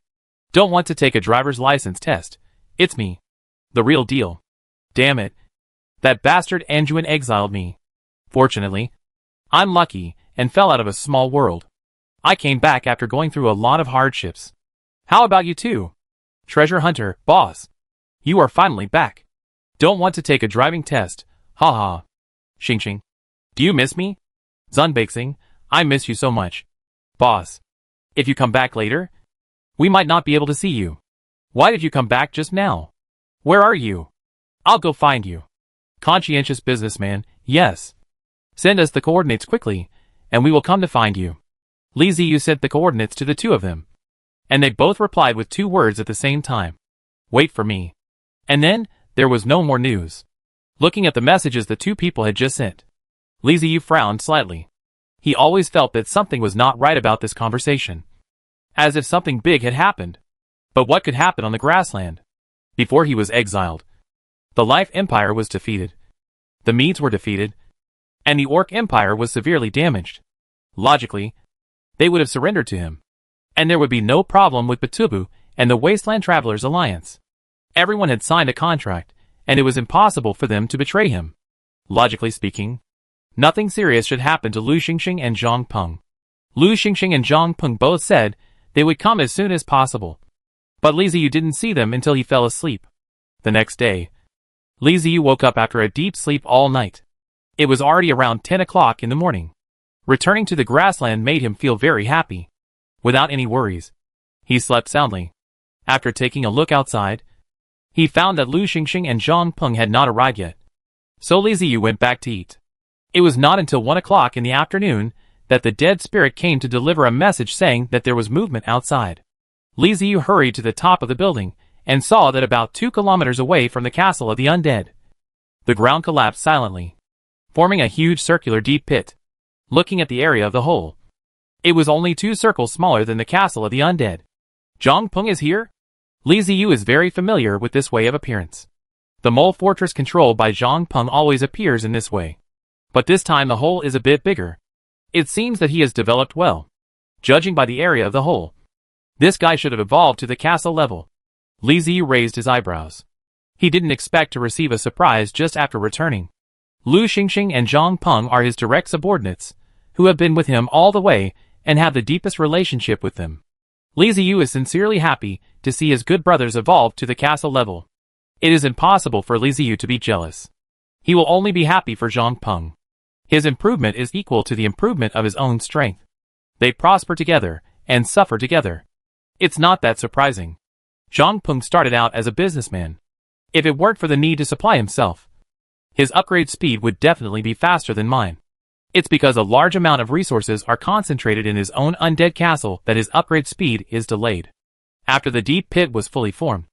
Don't want to take a driver's license test. It's me. The real deal. Damn it. That bastard Anjuan exiled me. Fortunately, I'm lucky and fell out of a small world. I came back after going through a lot of hardships. How about you too? Treasure hunter, boss. You are finally back. Don't want to take a driving test. Ha ha. Xingxing. Do you miss me? Zunbeixing, I miss you so much. Boss. If you come back later, we might not be able to see you. Why did you come back just now? Where are you? I'll go find you. Conscientious businessman, yes. Send us the coordinates quickly, and we will come to find you. Liziu sent the coordinates to the two of them, and they both replied with 2 words at the same time. Wait for me. And then, there was no more news. Looking at the messages the two people had just sent, Liziu frowned slightly. He always felt that something was not right about this conversation. As if something big had happened. But what could happen on the grassland? Before he was exiled, the Life Empire was defeated. The Medes were defeated, and the Orc Empire was severely damaged. Logically, they would have surrendered to him, and there would be no problem with Batubu and the Wasteland Travelers Alliance. Everyone had signed a contract, and it was impossible for them to betray him. Logically speaking, nothing serious should happen to Lu Xingxing and Zhang Peng. Lu Xingxing and Zhang Peng both said they would come as soon as possible. But Liziu didn't see them until he fell asleep. The next day, Liziu woke up after a deep sleep all night. It was already around 10 o'clock in the morning. Returning to the grassland made him feel very happy. Without any worries, he slept soundly. After taking a look outside, he found that Lu Xingxing and Zhang Peng had not arrived yet. So Liziu went back to eat. It was not until 1 o'clock in the afternoon that the dead spirit came to deliver a message saying that there was movement outside. Li Ziyu hurried to the top of the building and saw that about 2 kilometers away from the castle of the undead, the ground collapsed silently, forming a huge circular deep pit. Looking at the area of the hole, it was only 2 circles smaller than the castle of the undead. Zhang Peng is here? Li Ziyu is very familiar with this way of appearance. The mole fortress controlled by Zhang Peng always appears in this way. But this time the hole is a bit bigger. It seems that he has developed well. Judging by the area of the hole, this guy should have evolved to the castle level. Li Ziyu raised his eyebrows. He didn't expect to receive a surprise just after returning. Lu Xingxing and Zhang Peng are his direct subordinates, who have been with him all the way and have the deepest relationship with them. Li Ziyu is sincerely happy to see his good brothers evolve to the castle level. It is impossible for Li Ziyu to be jealous. He will only be happy for Zhang Peng. His improvement is equal to the improvement of his own strength. They prosper together and suffer together. It's not that surprising. Zhang Peng started out as a businessman. If it weren't for the need to supply himself, his upgrade speed would definitely be faster than mine. It's because a large amount of resources are concentrated in his own undead castle that his upgrade speed is delayed. After the deep pit was fully formed,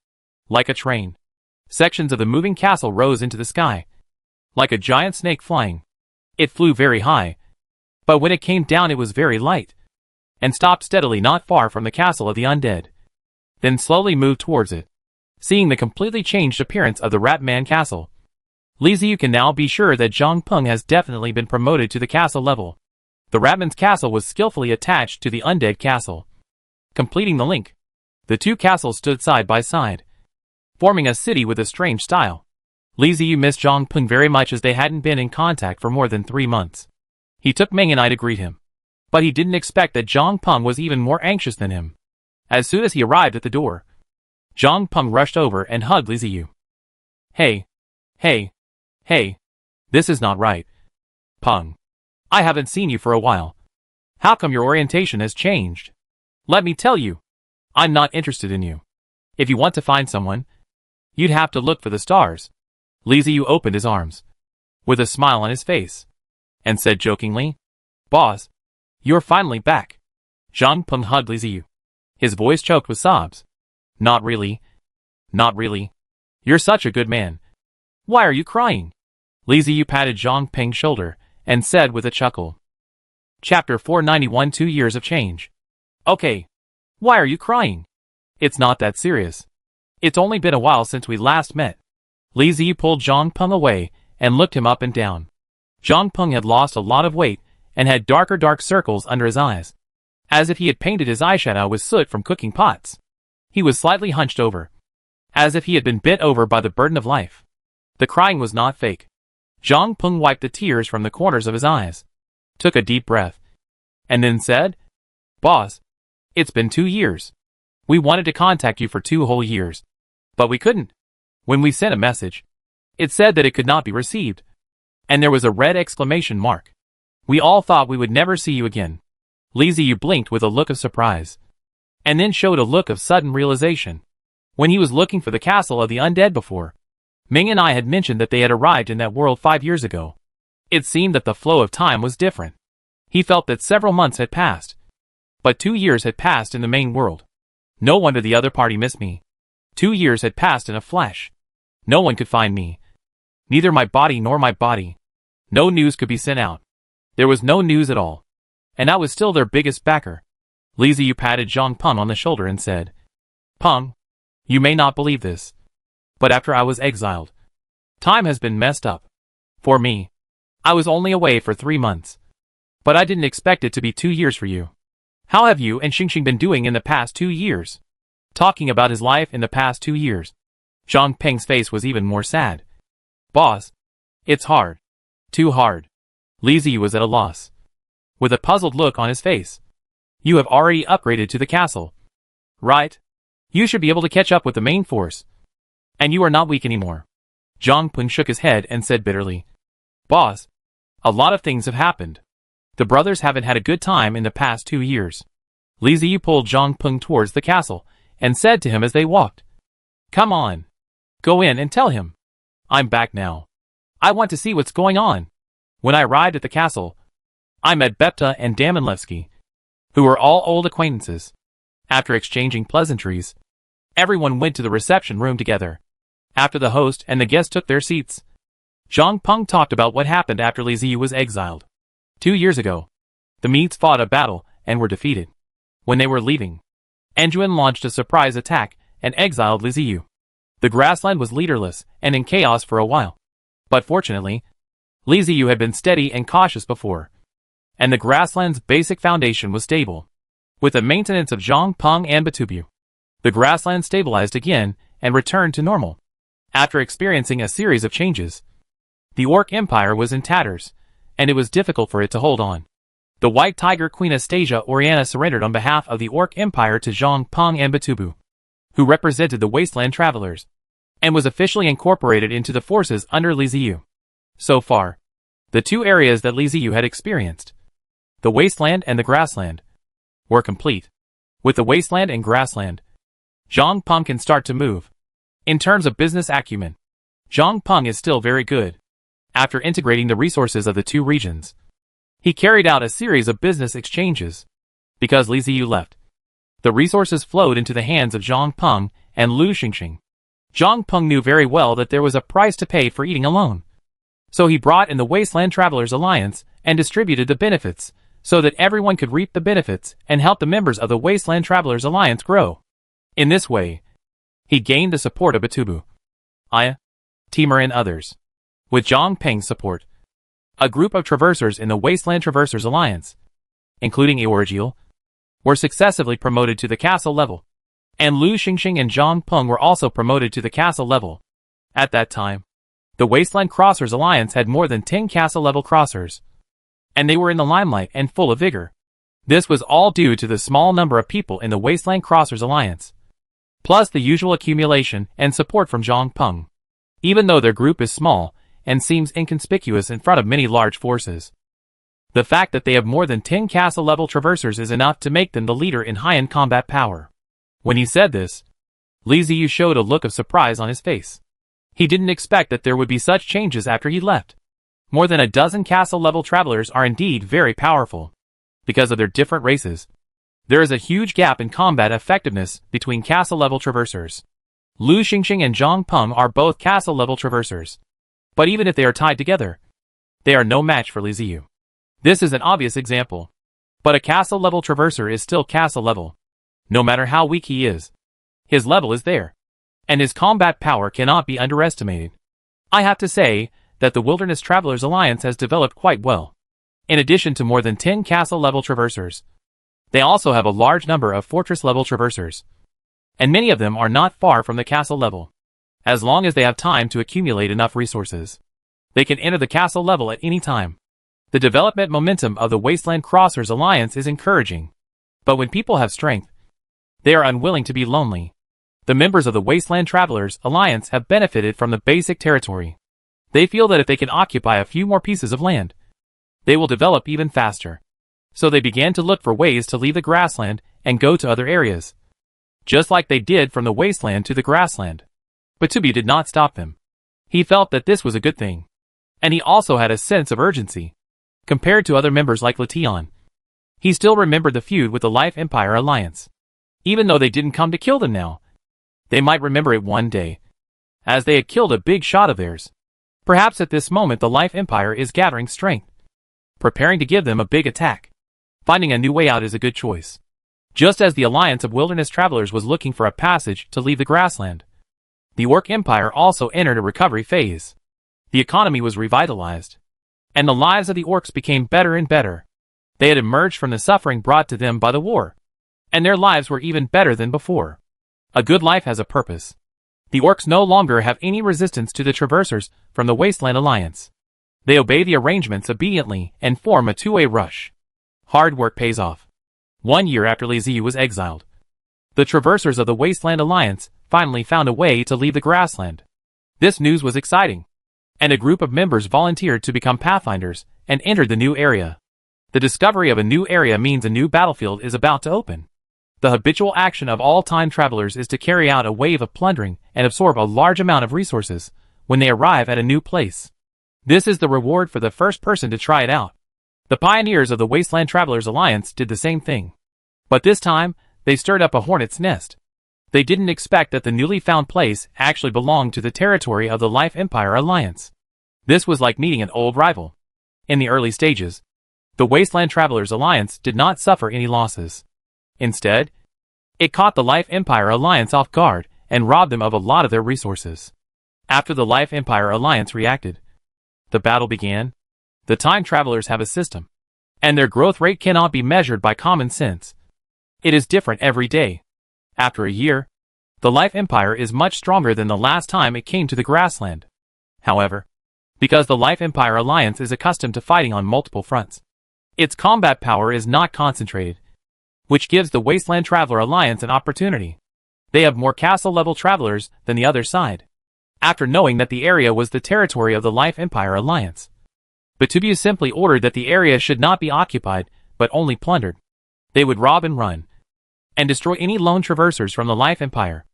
like a train, sections of the moving castle rose into the sky. Like a giant snake flying, it flew very high, but when it came down it was very light, and stopped steadily not far from the castle of the undead, then slowly moved towards it. Seeing the completely changed appearance of the Ratman castle, Li Ziyu can now be sure that Zhang Peng has definitely been promoted to the castle level. The Ratman's castle was skillfully attached to the undead castle. Completing the link, the 2 castles stood side by side, forming a city with a strange style. Li Ziyu missed Zhang Peng very much as they hadn't been in contact for more than 3 months. He took Meng and I to greet him, but he didn't expect that Zhang Peng was even more anxious than him. As soon as he arrived at the door, Zhang Peng rushed over and hugged Li Ziyu. Hey, this is not right. Peng, I haven't seen you for a while. How come your orientation has changed? Let me tell you, I'm not interested in you. If you want to find someone, you'd have to look for the stars. Li Ziyu opened his arms, with a smile on his face, and said jokingly, Boss, you're finally back. Zhang Peng hugged Li Ziyu. His voice choked with sobs. Not really. Not really. You're such a good man. Why are you crying? Li Ziyu patted Zhang Peng's shoulder and said with a chuckle. Chapter 491 2 Years of Change. Okay. Why are you crying? It's not that serious. It's only been a while since we last met. Li Ziyu pulled Zhang Peng away and looked him up and down. Zhang Peng had lost a lot of weight and had dark circles under his eyes, as if he had painted his eyeshadow with soot from cooking pots. He was slightly hunched over, as if he had been bit over by the burden of life. The crying was not fake. Zhang Peng wiped the tears from the corners of his eyes, took a deep breath, and then said, Boss, it's been 2 years. We wanted to contact you for 2 whole years, but we couldn't. When we sent a message, it said that it could not be received, and there was a red exclamation mark. We all thought we would never see you again. Li Ziyu blinked with a look of surprise, and then showed a look of sudden realization. When he was looking for the castle of the undead before, Ming and I had mentioned that they had arrived in that world 5 years ago. It seemed that the flow of time was different. He felt that several months had passed, but 2 years had passed in the main world. No wonder the other party missed me. 2 years had passed in a flash. No one could find me. Neither my body nor my body. No news could be sent out. There was no news at all. And I was still their biggest backer. Li Ziyu patted Zhang Peng on the shoulder and said, Peng, you may not believe this, but after I was exiled, time has been messed up. For me, I was only away for 3 months, but I didn't expect it to be 2 years for you. How have you and Xingxing been doing in the past 2 years? Talking about his life in the past 2 years, Zhang Peng's face was even more sad. Boss, it's hard. Too hard. Li Ziyu was at a loss, with a puzzled look on his face. You have already upgraded to the castle, right? You should be able to catch up with the main force. And you are not weak anymore. Zhang Peng shook his head and said bitterly, Boss, a lot of things have happened. The brothers haven't had a good time in the past 2 years. Li Ziyu pulled Zhang Peng towards the castle and said to him as they walked, Come on. Go in and tell him. I'm back now. I want to see what's going on. When I arrived at the castle, I met Bepta and Damanlevsky, who were all old acquaintances. After exchanging pleasantries, everyone went to the reception room together. After the host and the guests took their seats, Zhang Peng talked about what happened after Li Ziyu was exiled. 2 years ago, the Medes fought a battle and were defeated. When they were leaving, Anjuan launched a surprise attack and exiled Li Ziyu. The grassland was leaderless and in chaos for a while. But fortunately, Li Ziyu had been steady and cautious before, and the grassland's basic foundation was stable. With the maintenance of Zhang Peng and Batubu, the grassland stabilized again and returned to normal. After experiencing a series of changes, the Orc Empire was in tatters, and it was difficult for it to hold on. The White Tiger Queen Astasia Oriana surrendered on behalf of the Orc Empire to Zhang Peng and Batubu, who represented the Wasteland Travelers, and was officially incorporated into the forces under Li Ziyu. So far, the 2 areas that Li Ziyu had experienced, the Wasteland and the Grassland, were complete. With the Wasteland and Grassland, Zhang Peng can start to move. In terms of business acumen, Zhang Peng is still very good. After integrating the resources of the 2 regions, he carried out a series of business exchanges. Because Li Ziyu left, the resources flowed into the hands of Zhang Peng and Lu Xingxing. Zhang Peng knew very well that there was a price to pay for eating alone. So he brought in the Wasteland Travelers Alliance and distributed the benefits, so that everyone could reap the benefits and help the members of the Wasteland Travelers Alliance grow. In this way, he gained the support of Batubu, Aya, Timur and others. With Zhang Peng's support, a group of traversers in the Wasteland Traversers Alliance, including Eorgil, were successively promoted to the castle level, and Lu Xingxing and Zhang Peng were also promoted to the castle level. At that time, the Wasteland Crossers Alliance had more than 10 castle-level crossers, and they were in the limelight and full of vigor. This was all due to the small number of people in the Wasteland Crossers Alliance, plus the usual accumulation and support from Zhang Peng. Even though their group is small and seems inconspicuous in front of many large forces, the fact that they have more than 10 castle-level traversers is enough to make them the leader in high-end combat power. When he said this, Li Ziyu showed a look of surprise on his face. He didn't expect that there would be such changes after he left. More than a dozen castle-level travelers are indeed very powerful. Because of their different races, there is a huge gap in combat effectiveness between castle-level traversers. Lu Xingxing and Zhang Peng are both castle-level traversers. But even if they are tied together, they are no match for Li Ziyu. This is an obvious example. But a castle-level traverser is still castle-level. No matter how weak he is, his level is there, and his combat power cannot be underestimated. I have to say that the Wilderness Travelers Alliance has developed quite well. In addition to more than 10 castle-level traversers, they also have a large number of fortress-level traversers, and many of them are not far from the castle level. As long as they have time to accumulate enough resources, they can enter the castle level at any time. The development momentum of the Wasteland Crossers Alliance is encouraging. But when people have strength, they are unwilling to be lonely. The members of the Wasteland Travelers Alliance have benefited from the basic territory. They feel that if they can occupy a few more pieces of land, they will develop even faster. So they began to look for ways to leave the grassland and go to other areas, just like they did from the wasteland to the grassland. But Tubi did not stop them. He felt that this was a good thing. And he also had a sense of urgency. Compared to other members like Lation, he still remembered the feud with the Life Empire Alliance. Even though they didn't come to kill them now, they might remember it one day, as they had killed a big shot of theirs. Perhaps at this moment the Life Empire is gathering strength, preparing to give them a big attack. Finding a new way out is a good choice. Just as the Alliance of Wilderness Travelers was looking for a passage to leave the grassland, the Orc Empire also entered a recovery phase. The economy was revitalized, and the lives of the orcs became better and better. They had emerged from the suffering brought to them by the war, and their lives were even better than before. A good life has a purpose. The orcs no longer have any resistance to the traversers from the Wasteland Alliance. They obey the arrangements obediently and form a two-way rush. Hard work pays off. 1 year after Li Ziyu was exiled, the traversers of the Wasteland Alliance finally found a way to leave the grassland. This news was exciting, and a group of members volunteered to become pathfinders and entered the new area. The discovery of a new area means a new battlefield is about to open. The habitual action of all time travelers is to carry out a wave of plundering and absorb a large amount of resources when they arrive at a new place. This is the reward for the first person to try it out. The pioneers of the Wasteland Travelers Alliance did the same thing. But this time, they stirred up a hornet's nest. They didn't expect that the newly found place actually belonged to the territory of the Life Empire Alliance. This was like meeting an old rival. In the early stages, the Wasteland Travelers Alliance did not suffer any losses. Instead, it caught the Life Empire Alliance off guard and robbed them of a lot of their resources. After the Life Empire Alliance reacted, the battle began. The Time Travelers have a system, and their growth rate cannot be measured by common sense. It is different every day. After a year, the Life Empire is much stronger than the last time it came to the grassland. However, because the Life Empire Alliance is accustomed to fighting on multiple fronts, its combat power is not concentrated, which gives the Wasteland Traveler Alliance an opportunity. They have more castle-level travelers than the other side. After knowing that the area was the territory of the Life Empire Alliance, Batubu simply ordered that the area should not be occupied, but only plundered. They would rob and run, and destroy any lone traversers from the Life Empire.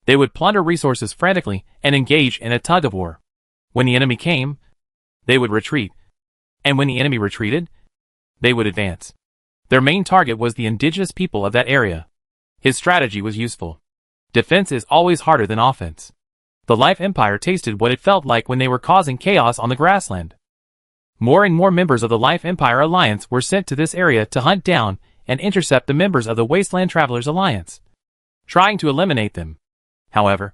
They would plunder resources frantically and engage in a tug-of-war. When the enemy came, they would retreat. And when the enemy retreated, they would advance. Their main target was the indigenous people of that area. His strategy was useful. Defense is always harder than offense. The Life Empire tasted what it felt like when they were causing chaos on the grassland. More and more members of the Life Empire Alliance were sent to this area to hunt down and intercept the members of the Wasteland Travelers Alliance, trying to eliminate them. However,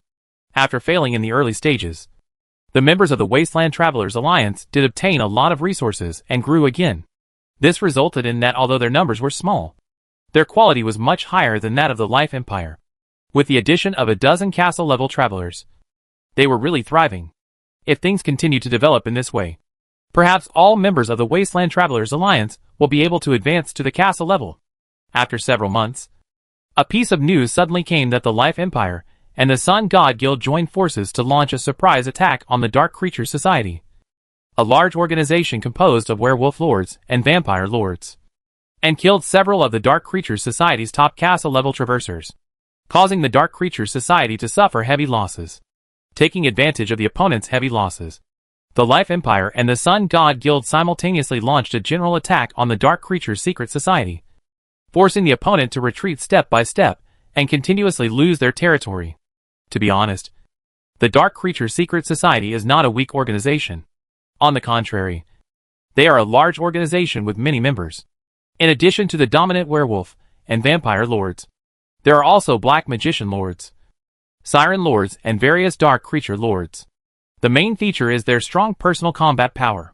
after failing in the early stages, the members of the Wasteland Travelers Alliance did obtain a lot of resources and grew again. This resulted in that although their numbers were small, their quality was much higher than that of the Life Empire. With the addition of a dozen castle-level travelers, they were really thriving. If things continue to develop in this way, perhaps all members of the Wasteland Travelers Alliance will be able to advance to the castle level. After several months, a piece of news suddenly came that the Life Empire and the Sun God Guild joined forces to launch a surprise attack on the Dark Creature Society, a large organization composed of werewolf lords and vampire lords, and killed several of the Dark Creature Society's top castle-level traversers, causing the Dark Creature Society to suffer heavy losses. Taking advantage of the opponent's heavy losses, the Life Empire and the Sun God Guild simultaneously launched a general attack on the Dark Creature's secret society, forcing the opponent to retreat step by step and continuously lose their territory. To be honest, the Dark Creature Secret Society is not a weak organization. On the contrary, they are a large organization with many members. In addition to the dominant werewolf and vampire lords, there are also black magician lords, siren lords, and various dark creature lords. The main feature is their strong personal combat power.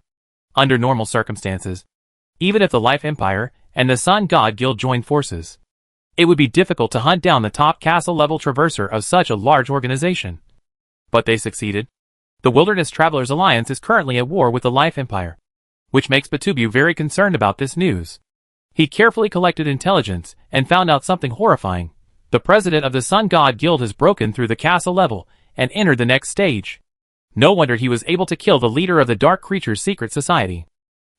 Under normal circumstances, even if the Life Empire and the Sun God Guild joined forces, it would be difficult to hunt down the top castle-level traverser of such a large organization. But they succeeded. The Wilderness Travelers Alliance is currently at war with the Life Empire, which makes Batubu very concerned about this news. He carefully collected intelligence and found out something horrifying. The president of the Sun God Guild has broken through the castle level and entered the next stage. No wonder he was able to kill the leader of the Dark Creature's secret society.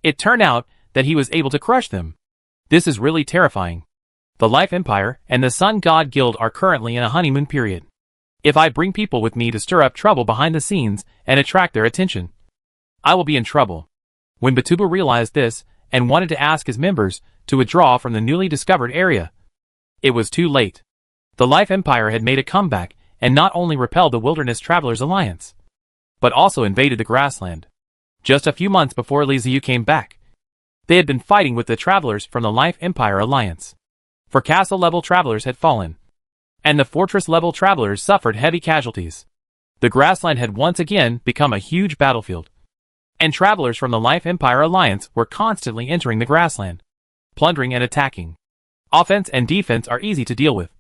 It turned out that he was able to crush them. This is really terrifying. The Life Empire and the Sun God Guild are currently in a honeymoon period. If I bring people with me to stir up trouble behind the scenes and attract their attention, I will be in trouble. When Batubu realized this and wanted to ask his members to withdraw from the newly discovered area, it was too late. The Life Empire had made a comeback and not only repelled the Wilderness Travelers Alliance, but also invaded the grassland. Just a few months before Li Ziyu came back, they had been fighting with the travelers from the Life Empire Alliance. For castle-level travelers had fallen, and the fortress-level travelers suffered heavy casualties. The grassland had once again become a huge battlefield, and travelers from the Life Empire Alliance were constantly entering the grassland, plundering and attacking. Offense and defense are easy to deal with.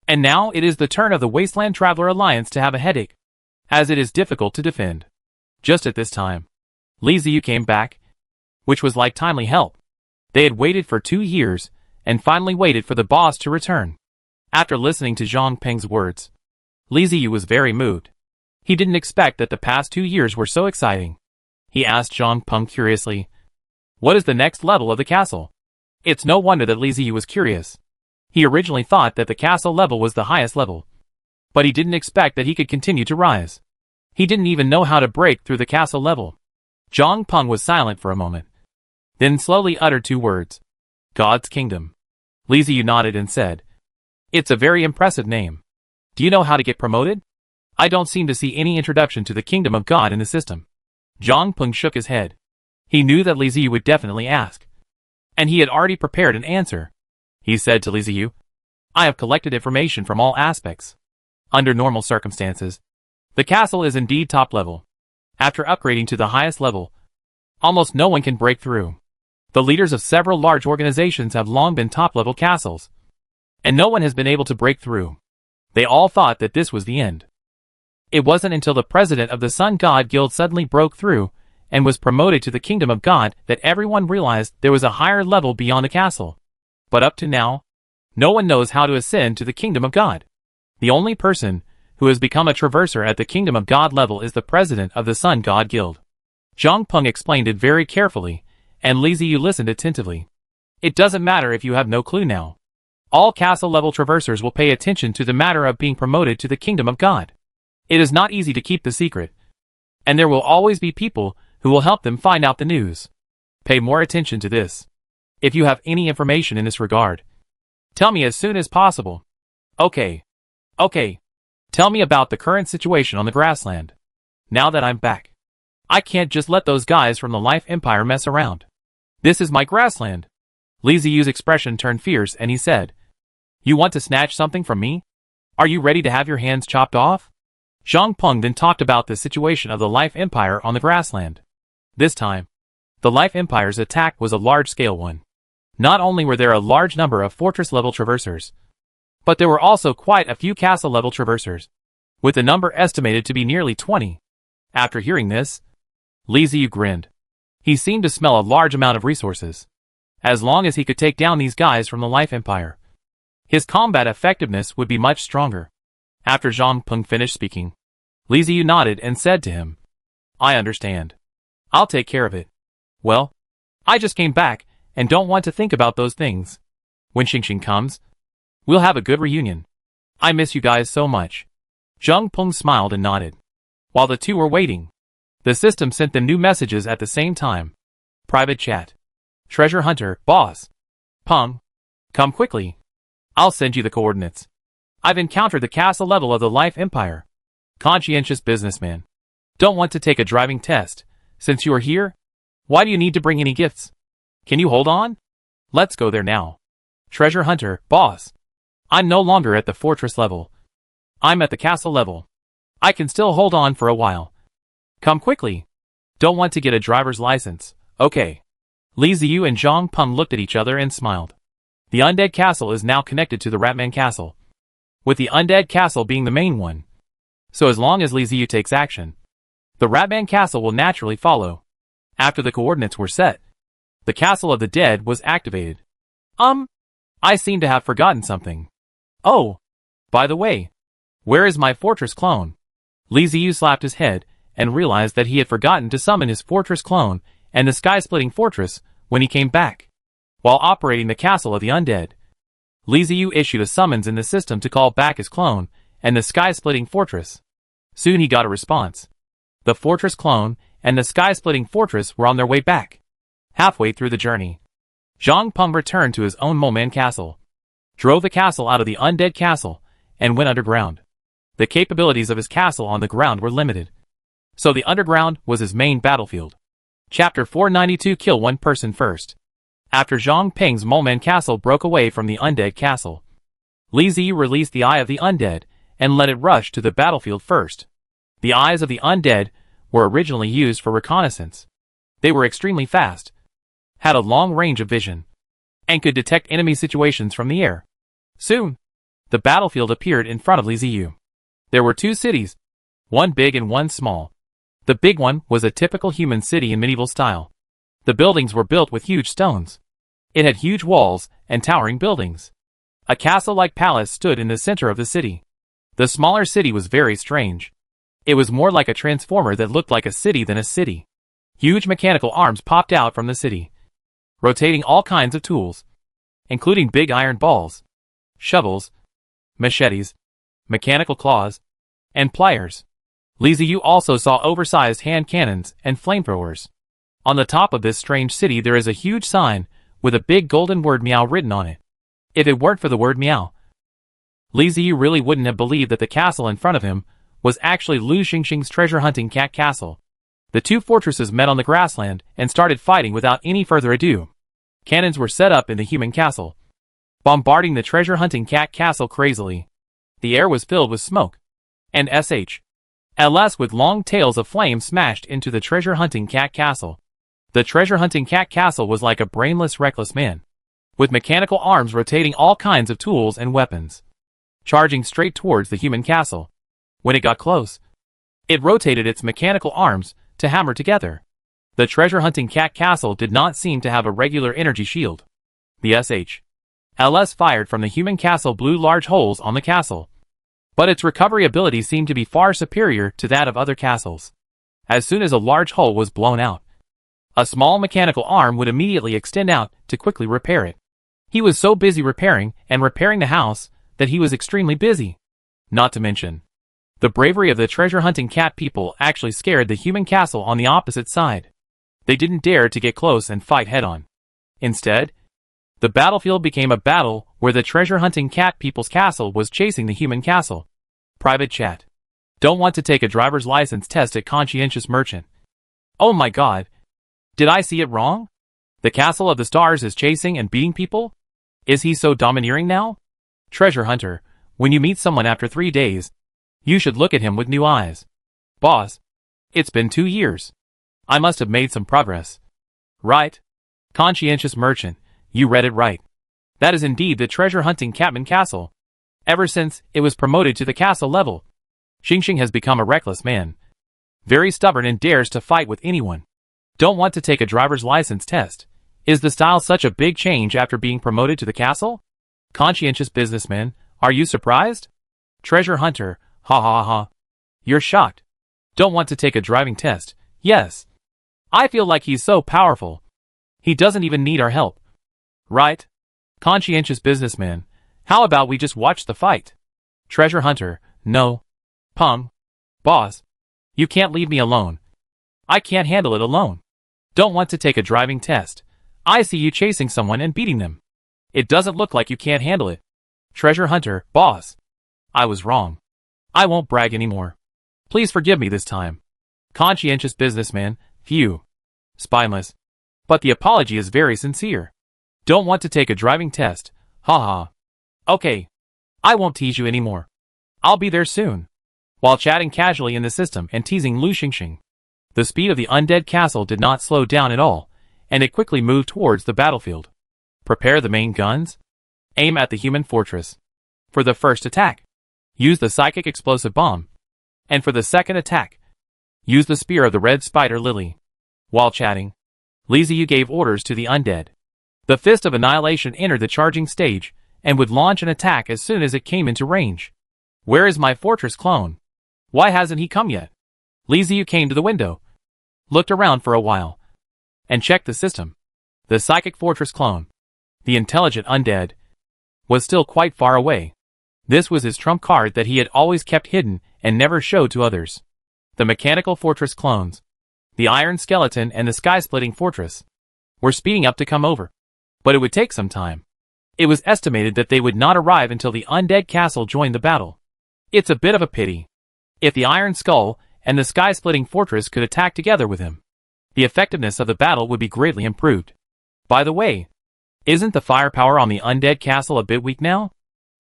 And now it is the turn of the Wasteland Traveler Alliance to have a headache, as it is difficult to defend. Just at this time, Li Ziyu came back, which was like timely help. They had waited for 2 years, and finally waited for the boss to return. After listening to Zhang Peng's words, Li Ziyu was very moved. He didn't expect that the past 2 years were so exciting. He asked Zhang Peng curiously, "What is the next level of the castle?" It's no wonder that Li Ziyu was curious. He originally thought that the castle level was the highest level, but he didn't expect that he could continue to rise. He didn't even know how to break through the castle level. Zhang Peng was silent for a moment, then slowly uttered 2 words. God's Kingdom. Li Ziyu nodded and said, "It's a very impressive name. Do you know how to get promoted? I don't seem to see any introduction to the Kingdom of God in the system." Zhang Peng shook his head. He knew that Li Ziyu would definitely ask, and he had already prepared an answer. He said to Li Ziyu, "I have collected information from all aspects. Under normal circumstances, the castle is indeed top level. After upgrading to the highest level, almost no one can break through. The leaders of several large organizations have long been top-level castles, and no one has been able to break through. They all thought that this was the end. It wasn't until the president of the Sun God Guild suddenly broke through and was promoted to the Kingdom of God that everyone realized there was a higher level beyond the castle. But up to now, no one knows how to ascend to the Kingdom of God. The only person who has become a traverser at the Kingdom of God level is the president of the Sun God Guild." Zhang Peng explained it very carefully, and Li Ziyu listened attentively. "It doesn't matter if you have no clue now. All castle-level traversers will pay attention to the matter of being promoted to the Kingdom of God. It is not easy to keep the secret, and there will always be people who will help them find out the news. Pay more attention to this. If you have any information in this regard, tell me as soon as possible." Okay. Tell me about the current situation on the grassland. Now that I'm back, I can't just let those guys from the Life Empire mess around. This is my grassland." Li Ziyu's expression turned fierce and he said, "You want to snatch something from me? Are you ready to have your hands chopped off?" Zhang Peng then talked about the situation of the Life Empire on the grassland. This time, the Life Empire's attack was a large-scale one. Not only were there a large number of fortress-level traversers, but there were also quite a few castle-level traversers, with the number estimated to be nearly 20. After hearing this, Li Ziyu grinned. He seemed to smell a large amount of resources. As long as he could take down these guys from the Life Empire, his combat effectiveness would be much stronger. After Zhang Peng finished speaking, Li Ziyu nodded and said to him, "I understand. I'll take care of it. Well, I just came back and don't want to think about those things. When Xingxing comes, we'll have a good reunion. I miss you guys so much." Zhang Peng smiled and nodded. While the two were waiting, the system sent them new messages at the same time. Private chat. Treasure Hunter, boss. Peng. Come quickly. I'll send you the coordinates. I've encountered the castle level of the Life Empire. Conscientious businessman. Don't want to take a driving test. Since you are here, why do you need to bring any gifts? Can you hold on? Let's go there now. Treasure Hunter, boss. I'm no longer at the fortress level. I'm at the castle level. I can still hold on for a while. Come quickly. Don't want to get a driver's license. Okay. Li Ziyu and Zhang Peng looked at each other and smiled. The Undead Castle is now connected to the Ratman Castle, with the Undead Castle being the main one. So as long as Li Ziyu takes action, the Ratman Castle will naturally follow. After the coordinates were set, the Castle of the Dead was activated. I seem to have forgotten something. Oh, by the way, where is my fortress clone? Li Ziyu slapped his head and realized that he had forgotten to summon his fortress clone and the sky-splitting fortress when he came back. While operating the Castle of the Undead, Li Ziyu issued a summons in the system to call back his clone and the sky-splitting fortress. Soon he got a response. The fortress clone and the sky-splitting fortress were on their way back. Halfway through the journey, Zhang Peng returned to his own Moman Castle, drove the castle out of the Undead Castle, and went underground. The capabilities of his castle on the ground were limited, so the underground was his main battlefield. Chapter 492. Kill one person first. After Zhang Peng's Moman Castle broke away from the Undead Castle, Li Ziyu released the Eye of the Undead and let it rush to the battlefield first. The Eyes of the Undead were originally used for reconnaissance. They were extremely fast, had a long range of vision, and could detect enemy situations from the air. Soon, the battlefield appeared in front of Li Ziyu. There were two cities, one big and one small. The big one was a typical human city in medieval style. The buildings were built with huge stones. It had huge walls and towering buildings. A castle-like palace stood in the center of the city. The smaller city was very strange. It was more like a transformer that looked like a city than a city. Huge mechanical arms popped out from the city, rotating all kinds of tools, including big iron balls, shovels, machetes, mechanical claws, and pliers. Li Ziyu also saw oversized hand cannons and flamethrowers. On the top of this strange city there is a huge sign, with a big golden word meow written on it. If it weren't for the word meow, Li Ziyu really wouldn't have believed that the castle in front of him was actually Lu Xingxing's treasure-hunting cat castle. The two fortresses met on the grassland and started fighting without any further ado. Cannons were set up in the human castle, bombarding the treasure-hunting cat castle crazily. The air was filled with smoke, and LS with long tails of flame smashed into the treasure-hunting cat castle. The treasure-hunting cat castle was like a brainless, reckless man, with mechanical arms rotating all kinds of tools and weapons, charging straight towards the human castle. When it got close, it rotated its mechanical arms to hammer together. The treasure-hunting cat castle did not seem to have a regular energy shield. The LS fired from the human castle blew large holes on the castle, but its recovery ability seemed to be far superior to that of other castles. As soon as a large hole was blown out, a small mechanical arm would immediately extend out to quickly repair it. He was so busy repairing the house that he was extremely busy. Not to mention, the bravery of the treasure-hunting cat people actually scared the human castle on the opposite side. They didn't dare to get close and fight head-on. Instead, the battlefield became a battle where the treasure-hunting cat people's castle was chasing the human castle. Private chat. Don't want to take a driver's license test at Conscientious Merchant. Oh my god. Did I see it wrong? The castle of the stars is chasing and beating people? Is he so domineering now? Treasure hunter, when you meet someone after 3 days, you should look at him with new eyes. Boss, it's been 2 years. I must have made some progress. Right? Conscientious Merchant, you read it right. That is indeed the treasure-hunting Catman Castle. Ever since it was promoted to the castle level, Xingxing has become a reckless man. Very stubborn and dares to fight with anyone. Don't want to take a driver's license test. Is the style such a big change after being promoted to the castle? Conscientious businessman, are you surprised? Treasure hunter, ha ha ha. You're shocked. Don't want to take a driving test. Yes. I feel like he's so powerful. He doesn't even need our help. Right? Conscientious businessman, how about we just watch the fight? Treasure hunter, no. Boss, you can't leave me alone. I can't handle it alone. Don't want to take a driving test. I see you chasing someone and beating them. It doesn't look like you can't handle it. Treasure hunter, boss. I was wrong. I won't brag anymore. Please forgive me this time. Conscientious businessman, phew. Spineless. But the apology is very sincere. Don't want to take a driving test, haha. Okay. I won't tease you anymore. I'll be there soon. While chatting casually in the system and teasing Lu Xingxing, the speed of the undead castle did not slow down at all, and it quickly moved towards the battlefield. Prepare the main guns. Aim at the human fortress. For the first attack, use the psychic explosive bomb. And for the second attack, use the spear of the red spider lily. While chatting, Li Ziyu gave orders to the undead. The fist of annihilation entered the charging stage, and would launch an attack as soon as it came into range. Where is my fortress clone? Why hasn't he come yet? Li Ziyu came to the window, looked around for a while, and checked the system. The psychic fortress clone, the intelligent undead, was still quite far away. This was his trump card that he had always kept hidden and never showed to others. The mechanical fortress clones, the iron skeleton and the sky-splitting fortress, were speeding up to come over. But it would take some time. It was estimated that they would not arrive until the undead castle joined the battle. It's a bit of a pity. If the Iron Skull and the sky-splitting fortress could attack together with him, the effectiveness of the battle would be greatly improved. By the way, isn't the firepower on the undead castle a bit weak now?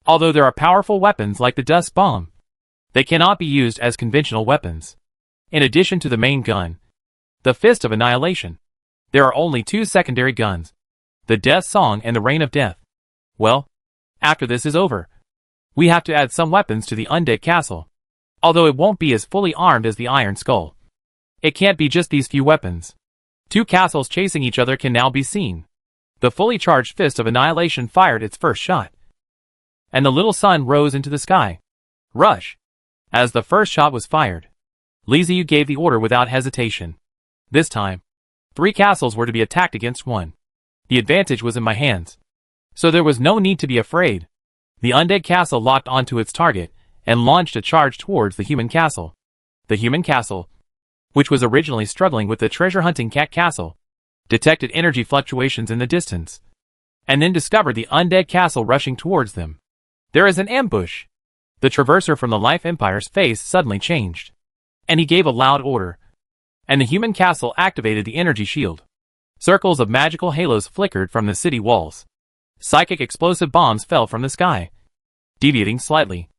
Although there are powerful weapons like the dust bomb, they cannot be used as conventional weapons. In addition to the main gun, the Fist of Annihilation, there are only 2 secondary guns, the Death Song and the Rain of Death. Well, after this is over, we have to add some weapons to the undead castle. Although it won't be as fully armed as the Iron Skull. It can't be just these few weapons. 2 castles chasing each other can now be seen. The fully charged Fist of Annihilation fired its first shot, and the little sun rose into the sky. Rush! As the first shot was fired, Li Ziyu gave the order without hesitation. This time, 3 castles were to be attacked against 1. The advantage was in my hands, so there was no need to be afraid. The undead castle locked onto its target, and launched a charge towards the human castle. The human castle, which was originally struggling with the treasure-hunting cat castle, detected energy fluctuations in the distance, and then discovered the undead castle rushing towards them. There is an ambush! The traverser from the Life Empire's face suddenly changed, and he gave a loud order, and the human castle activated the energy shield. Circles of magical halos flickered from the city walls. Psychic explosive bombs fell from the sky, deviating slightly,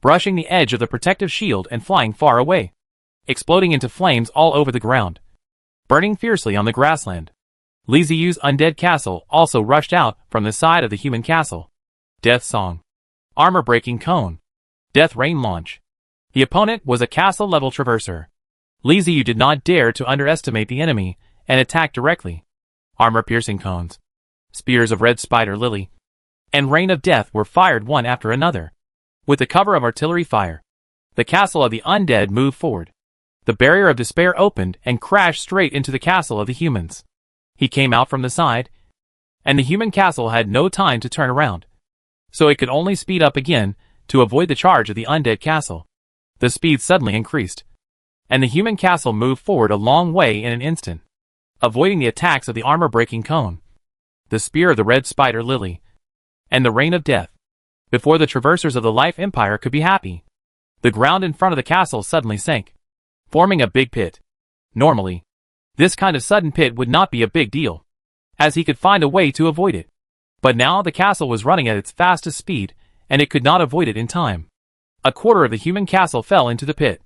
brushing the edge of the protective shield and flying far away, exploding into flames all over the ground, burning fiercely on the grassland. Li Ziyu's undead castle also rushed out from the side of the human castle. Death Song. Armor-breaking cone. Death Rain launch. The opponent was a castle-level traverser. Li Ziyu did not dare to underestimate the enemy and attack directly. Armor-piercing cones, spears of red spider lily, and rain of death were fired one after another. With the cover of artillery fire, the castle of the undead moved forward. The barrier of despair opened and crashed straight into the castle of the humans. He came out from the side, and the human castle had no time to turn around, so it could only speed up again to avoid the charge of the undead castle. The speed suddenly increased, and the human castle moved forward a long way in an instant, avoiding the attacks of the armor-breaking cone, the spear of the red spider lily, and the rain of death. Before the traversers of the Life Empire could be happy, the ground in front of the castle suddenly sank, forming a big pit. Normally, this kind of sudden pit would not be a big deal, as he could find a way to avoid it. But now the castle was running at its fastest speed, and it could not avoid it in time. A quarter of the human castle fell into the pit,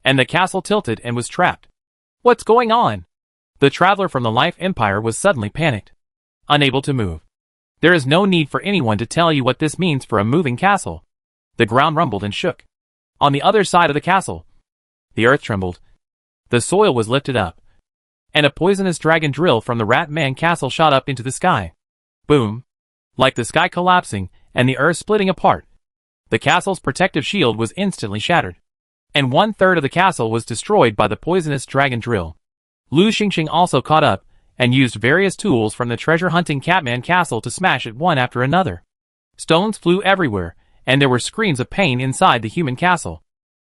and the castle tilted and was trapped. What's going on? The traveler from the Life Empire was suddenly panicked, unable to move. There is no need for anyone to tell you what this means for a moving castle. The ground rumbled and shook. On the other side of the castle, the earth trembled. The soil was lifted up, and a poisonous dragon drill from the Rat-Man castle shot up into the sky. Boom! Like the sky collapsing and the earth splitting apart, the castle's protective shield was instantly shattered, and 1/3 of the castle was destroyed by the poisonous dragon drill. Lu Xingxing also caught up and used various tools from the treasure-hunting Catman castle to smash it one after another. Stones flew everywhere, and there were screams of pain inside the human castle.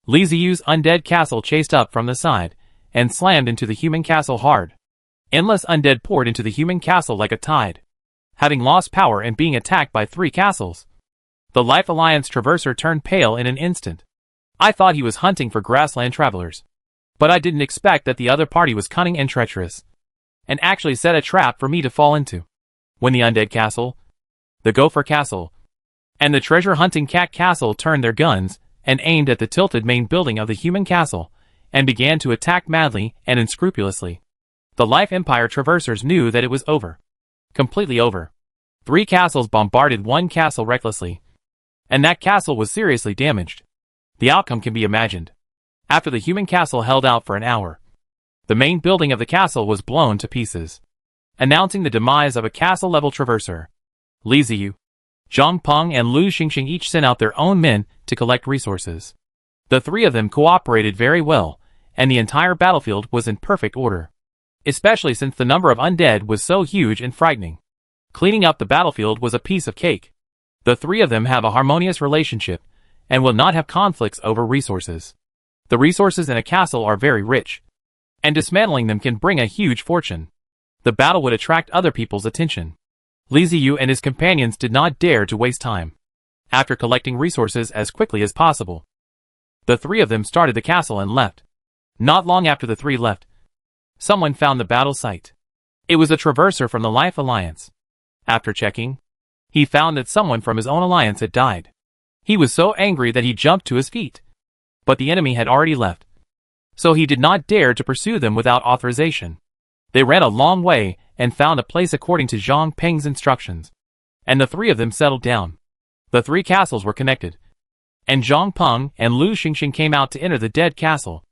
Li Ziyu's undead castle chased up from the side and slammed into the human castle hard. Endless undead poured into the human castle like a tide, having lost power and being attacked by 3 castles. The Life Alliance traverser turned pale in an instant. I thought he was hunting for grassland travelers, but I didn't expect that the other party was cunning and treacherous, and actually set a trap for me to fall into. When the undead castle, the gopher castle, and the treasure-hunting cat castle turned their guns and aimed at the tilted main building of the human castle, and began to attack madly and unscrupulously, the Life Empire traversers knew that it was over. Completely over. 3 castles bombarded 1 castle recklessly, and that castle was seriously damaged. The outcome can be imagined. After the human castle held out for an hour, the main building of the castle was blown to pieces, announcing the demise of a castle-level traverser. Li Ziyu, Zhang Peng and Lu Xingxing each sent out their own men to collect resources. The 3 of them cooperated very well, and the entire battlefield was in perfect order, especially since the number of undead was so huge and frightening. Cleaning up the battlefield was a piece of cake. The 3 of them have a harmonious relationship, and will not have conflicts over resources. The resources in a castle are very rich, and dismantling them can bring a huge fortune. The battle would attract other people's attention. Li Ziyu and his companions did not dare to waste time. After collecting resources as quickly as possible, the 3 of them started the castle and left. Not long after the 3 left, someone found the battle site. It was a traverser from the Life Alliance. After checking, he found that someone from his own alliance had died. He was so angry that he jumped to his feet. But the enemy had already left, so he did not dare to pursue them without authorization. They ran a long way and found a place according to Zhang Peng's instructions, and the 3 of them settled down. The 3 castles were connected, and Zhang Peng and Lu Xingxing came out to enter the dead castle.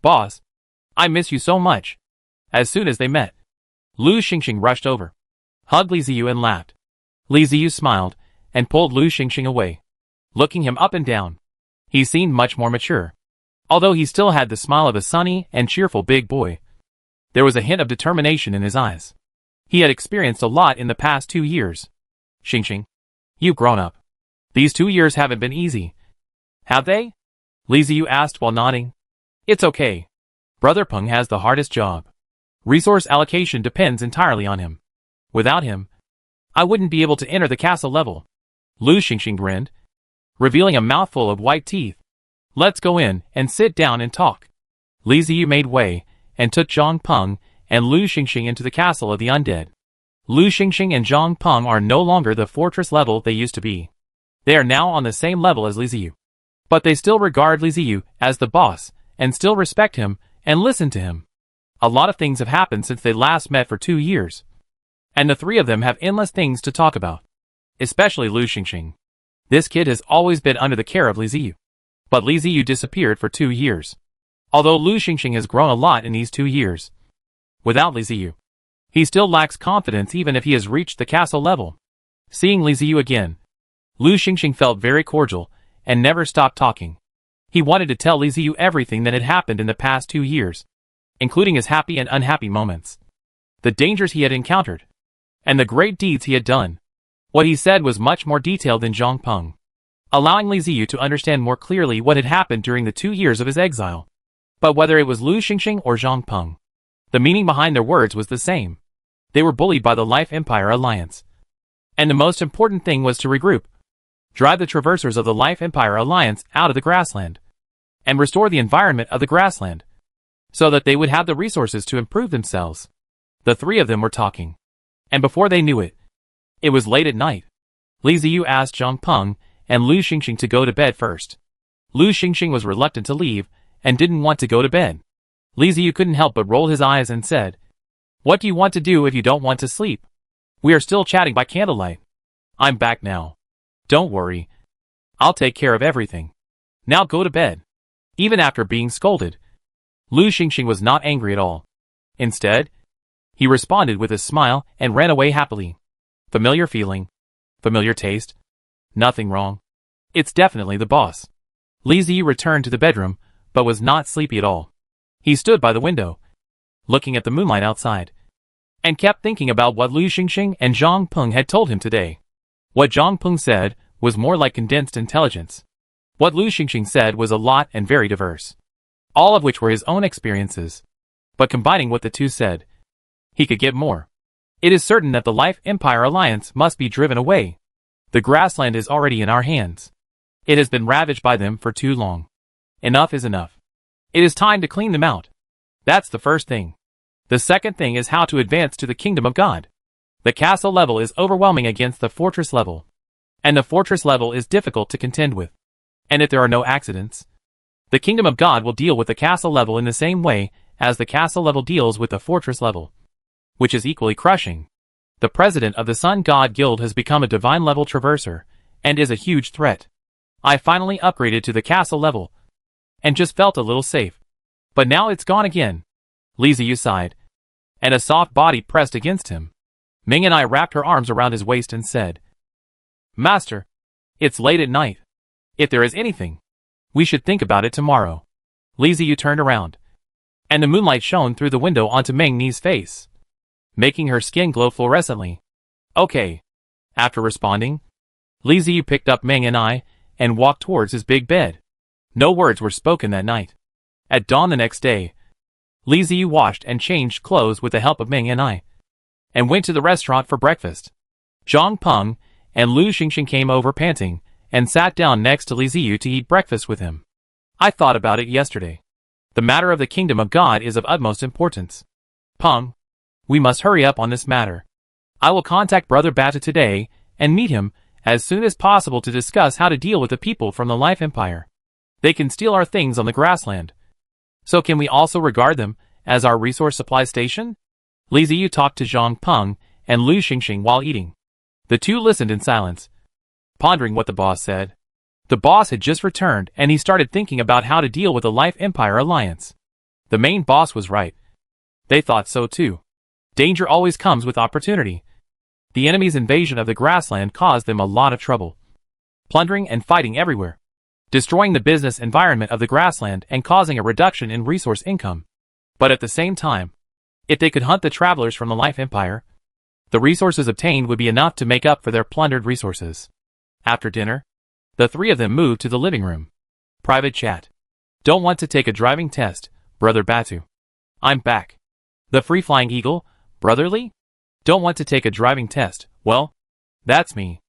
Boss, I miss you so much. As soon as they met, Lu Xingxing rushed over, hugged Li Ziyu and laughed. Li Ziyu smiled and pulled Lu Xingxing away, looking him up and down. He seemed much more mature, although he still had the smile of a sunny and cheerful big boy. There was a hint of determination in his eyes. He had experienced a lot in the past 2 years. Xingxing, you've grown up. These 2 years haven't been easy, have they? Li Ziyu asked while nodding. It's okay. Brother Peng has the hardest job. Resource allocation depends entirely on him. Without him, I wouldn't be able to enter the castle level. Lu Xingxing grinned, revealing a mouthful of white teeth. Let's go in and sit down and talk. Li Ziyu made way and took Zhang Peng and Lu Xingxing into the castle of the undead. Lu Xingxing and Zhang Peng are no longer the fortress level they used to be. They are now on the same level as Li Ziyu. But they still regard Li Ziyu as the boss and still respect him and listen to him. A lot of things have happened since they last met for 2 years. And the three of them have endless things to talk about. Especially Lu Xingxing. This kid has always been under the care of Li Ziyu. But Li Ziyu disappeared for 2 years. Although Lu Xingxing has grown a lot in these 2 years. Without Li Ziyu, he still lacks confidence even if he has reached the castle level. Seeing Li Ziyu again, Lu Xingxing felt very cordial and never stopped talking. He wanted to tell Li Ziyu everything that had happened in the past 2 years, including his happy and unhappy moments, the dangers he had encountered, and the great deeds he had done. What he said was much more detailed than Zhang Peng, allowing Li Ziyu to understand more clearly what had happened during the 2 years of his exile. But whether it was Lu Xingxing or Zhang Peng, the meaning behind their words was the same. They were bullied by the Life Empire Alliance. And the most important thing was to regroup, drive the traversers of the Life Empire Alliance out of the grassland, and restore the environment of the grassland, so that they would have the resources to improve themselves. The three of them were talking. And before they knew it, it was late at night. Li Ziyu asked Zhang Peng and Lu Xingxing to go to bed first. Lu Xingxing was reluctant to leave and didn't want to go to bed. Li Ziyu couldn't help but roll his eyes and said, "What do you want to do if you don't want to sleep? We are still chatting by candlelight. I'm back now. Don't worry. I'll take care of everything. Now go to bed." Even after being scolded, Lu Xingxing was not angry at all. Instead, he responded with a smile and ran away happily. Familiar feeling. Familiar taste. Nothing wrong. It's definitely the boss. Li Ziyu returned to the bedroom, but was not sleepy at all. He stood by the window, looking at the moonlight outside, and kept thinking about what Lu Xingxing and Zhang Peng had told him today. What Zhang Peng said was more like condensed intelligence. What Lu Xingxing said was a lot and very diverse, all of which were his own experiences. But combining what the two said, he could get more. It is certain that the Life Empire Alliance must be driven away. The grassland is already in our hands. It has been ravaged by them for too long. Enough is enough. It is time to clean them out. That's the first thing. The second thing is how to advance to the kingdom of God. The castle level is overwhelming against the fortress level. And the fortress level is difficult to contend with. And if there are no accidents, the kingdom of God will deal with the castle level in the same way as the castle level deals with the fortress level, which is equally crushing. The president of the Sun God Guild has become a divine level traverser, and is a huge threat. I finally upgraded to the castle level, and just felt a little safe. But now it's gone again. Li Ziyu sighed, and a soft body pressed against him. Ming and I wrapped her arms around his waist and said, "Master, it's late at night. If there is anything, we should think about it tomorrow." Li Ziyu turned around, and the moonlight shone through the window onto Meng Ni's face, making her skin glow fluorescently. "Okay." After responding, Li Ziyu picked up Meng and I and walked towards his big bed. No words were spoken that night. At dawn the next day, Li Ziyu washed and changed clothes with the help of Meng and I, and went to the restaurant for breakfast. Zhang Peng and Lu Xingxing came over panting, and sat down next to Li Ziyu to eat breakfast with him. I thought about it yesterday. The matter of the kingdom of God is of utmost importance. Peng, we must hurry up on this matter. I will contact Brother Bata today, and meet him as soon as possible to discuss how to deal with the people from the Life Empire. They can steal our things on the grassland. So can we also regard them as our resource supply station? Li Ziyu talked to Zhang Peng and Lu Xingxing while eating. The two listened in silence, pondering what the boss said. The boss had just returned and he started thinking about how to deal with the Life Empire Alliance. The main boss was right. They thought so too. Danger always comes with opportunity. The enemy's invasion of the grassland caused them a lot of trouble. Plundering and fighting everywhere, destroying the business environment of the grassland and causing a reduction in resource income. But at the same time, if they could hunt the travelers from the Life Empire, the resources obtained would be enough to make up for their plundered resources. After dinner, the three of them moved to the living room. Private chat. Don't want to take a driving test, Brother Batu. I'm back. The free-flying eagle, brotherly? Don't want to take a driving test, well, that's me.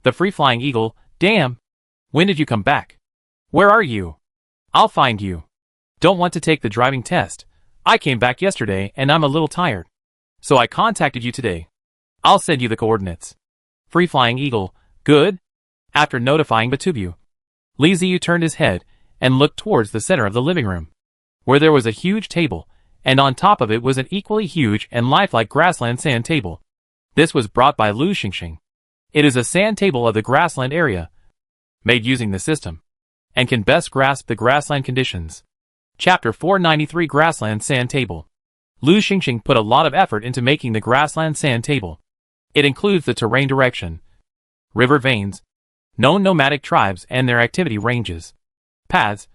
The free-flying eagle, damn. When did you come back? Where are you? I'll find you. Don't want to take the driving test. I came back yesterday and I'm a little tired. So I contacted you today. I'll send you the coordinates. Free-flying eagle, good? After notifying Batubu, Li Ziyu turned his head and looked towards the center of the living room, where there was a huge table, and on top of it was an equally huge and lifelike grassland sand table. This was brought by Lu Xingxing. It is a sand table of the grassland area, made using the system, and can best grasp the grassland conditions. Chapter 493 Grassland Sand Table. Lu Xingxing put a lot of effort into making the grassland sand table. It includes the terrain direction, river veins, known nomadic tribes and their activity ranges, paths,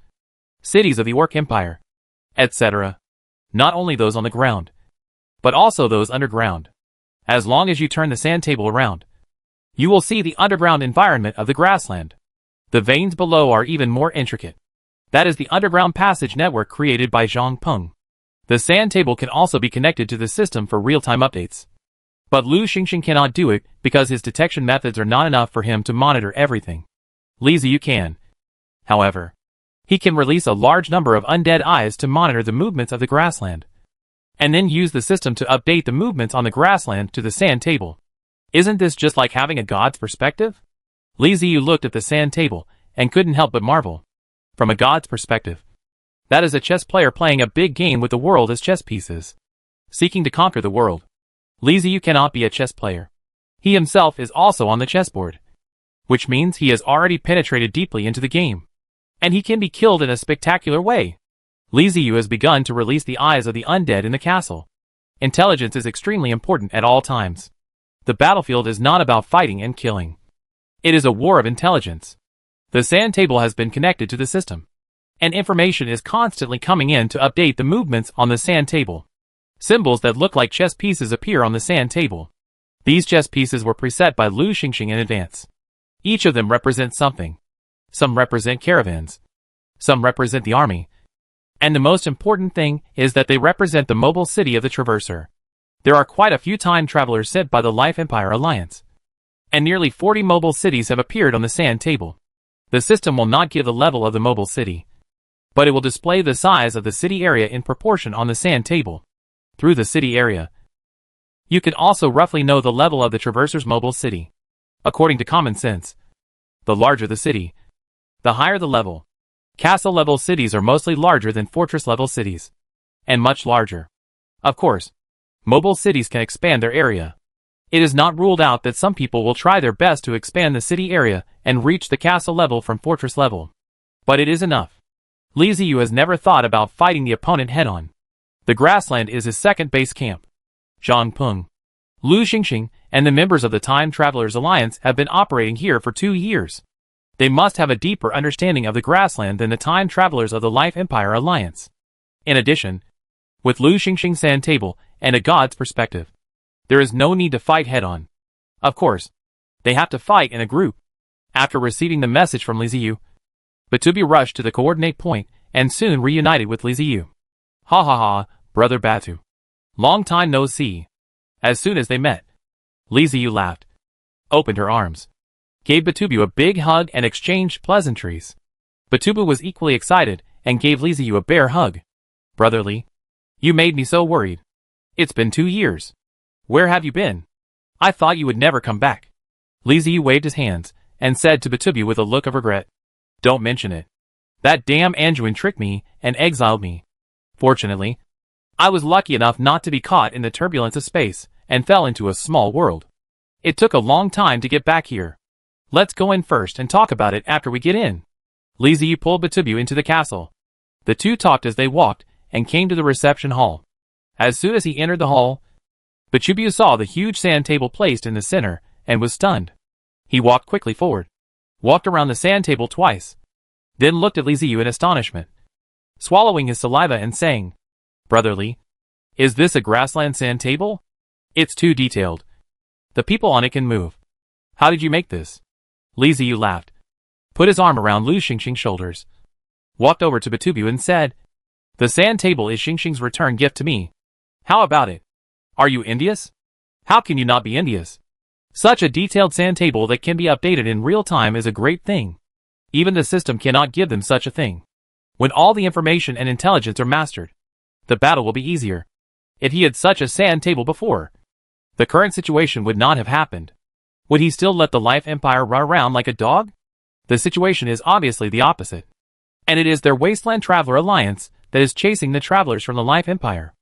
cities of the Orc Empire, etc. Not only those on the ground, but also those underground. As long as you turn the sand table around, you will see the underground environment of the grassland. The veins below are even more intricate. That is the underground passage network created by Zhang Peng. The sand table can also be connected to the system for real-time updates. But Lu Xingxing cannot do it because his detection methods are not enough for him to monitor everything. Li Ziyu can. However, he can release a large number of undead eyes to monitor the movements of the grassland, and then use the system to update the movements on the grassland to the sand table. Isn't this just like having a god's perspective? Li Ziyu looked at the sand table and couldn't help but marvel. From a god's perspective, that is a chess player playing a big game with the world as chess pieces, seeking to conquer the world. Li Ziyu cannot be a chess player. He himself is also on the chessboard, which means he has already penetrated deeply into the game, and he can be killed in a spectacular way. Li Ziyu has begun to release the eyes of the undead in the castle. Intelligence is extremely important at all times. The battlefield is not about fighting and killing. It is a war of intelligence. The sand table has been connected to the system, and information is constantly coming in to update the movements on the sand table. Symbols that look like chess pieces appear on the sand table. These chess pieces were preset by Lu Xingxing in advance. Each of them represents something. Some represent caravans. Some represent the army. And the most important thing is that they represent the mobile city of the Traverser. There are quite a few time travelers sent by the Life Empire Alliance, and nearly 40 mobile cities have appeared on the sand table. The system will not give the level of the mobile city, but it will display the size of the city area in proportion on the sand table. Through the city area, you can also roughly know the level of the Traverser's mobile city. According to common sense, the larger the city, the higher the level. Castle-level cities are mostly larger than fortress-level cities, and much larger. Of course, mobile cities can expand their area. It is not ruled out that some people will try their best to expand the city area and reach the castle level from fortress level. But it is enough. Li Ziyu has never thought about fighting the opponent head-on. The grassland is his second base camp. Zhang Peng, Lu Xingxing, and the members of the Time Travelers Alliance have been operating here for 2 years. They must have a deeper understanding of the grassland than the Time Travelers of the Life Empire Alliance. In addition, with Lu Xingxing's sand table and a god's perspective, there is no need to fight head-on. Of course, they have to fight in a group. After receiving the message from Li Ziyu, Batubu rushed to the coordinate point and soon reunited with Li Ziyu. Ha ha ha, brother Batu. Long time no see. As soon as they met, Li Ziyu laughed, opened her arms, gave Batubu a big hug and exchanged pleasantries. Batubu was equally excited and gave Li Ziyu a bear hug. Brotherly, you made me so worried. It's been 2 years. Where have you been? I thought you would never come back. Li Ziyu waved his hands and said to Batubu with a look of regret, don't mention it. That damn Anduin tricked me and exiled me. Fortunately, I was lucky enough not to be caught in the turbulence of space and fell into a small world. It took a long time to get back here. Let's go in first and talk about it after we get in. Li Ziyu pulled Batubu into the castle. The two talked as they walked and came to the reception hall. As soon as he entered the hall, Batubu saw the huge sand table placed in the center and was stunned. He walked quickly forward, walked around the sand table twice, then looked at Li Ziyu in astonishment, swallowing his saliva and saying, Brotherly, is this a grassland sand table? It's too detailed. The people on it can move. How did you make this? Li Ziyu laughed, put his arm around Lu Xingxing's shoulders, walked over to Batubu and said, The sand table is Xingxing's return gift to me. How about it? Are you envious? How can you not be envious? Such a detailed sand table that can be updated in real time is a great thing. Even the system cannot give them such a thing. When all the information and intelligence are mastered, the battle will be easier. If he had such a sand table before, the current situation would not have happened. Would he still let the Life Empire run around like a dog? The situation is obviously the opposite. And it is their Wasteland Traveler Alliance that is chasing the travelers from the Life Empire.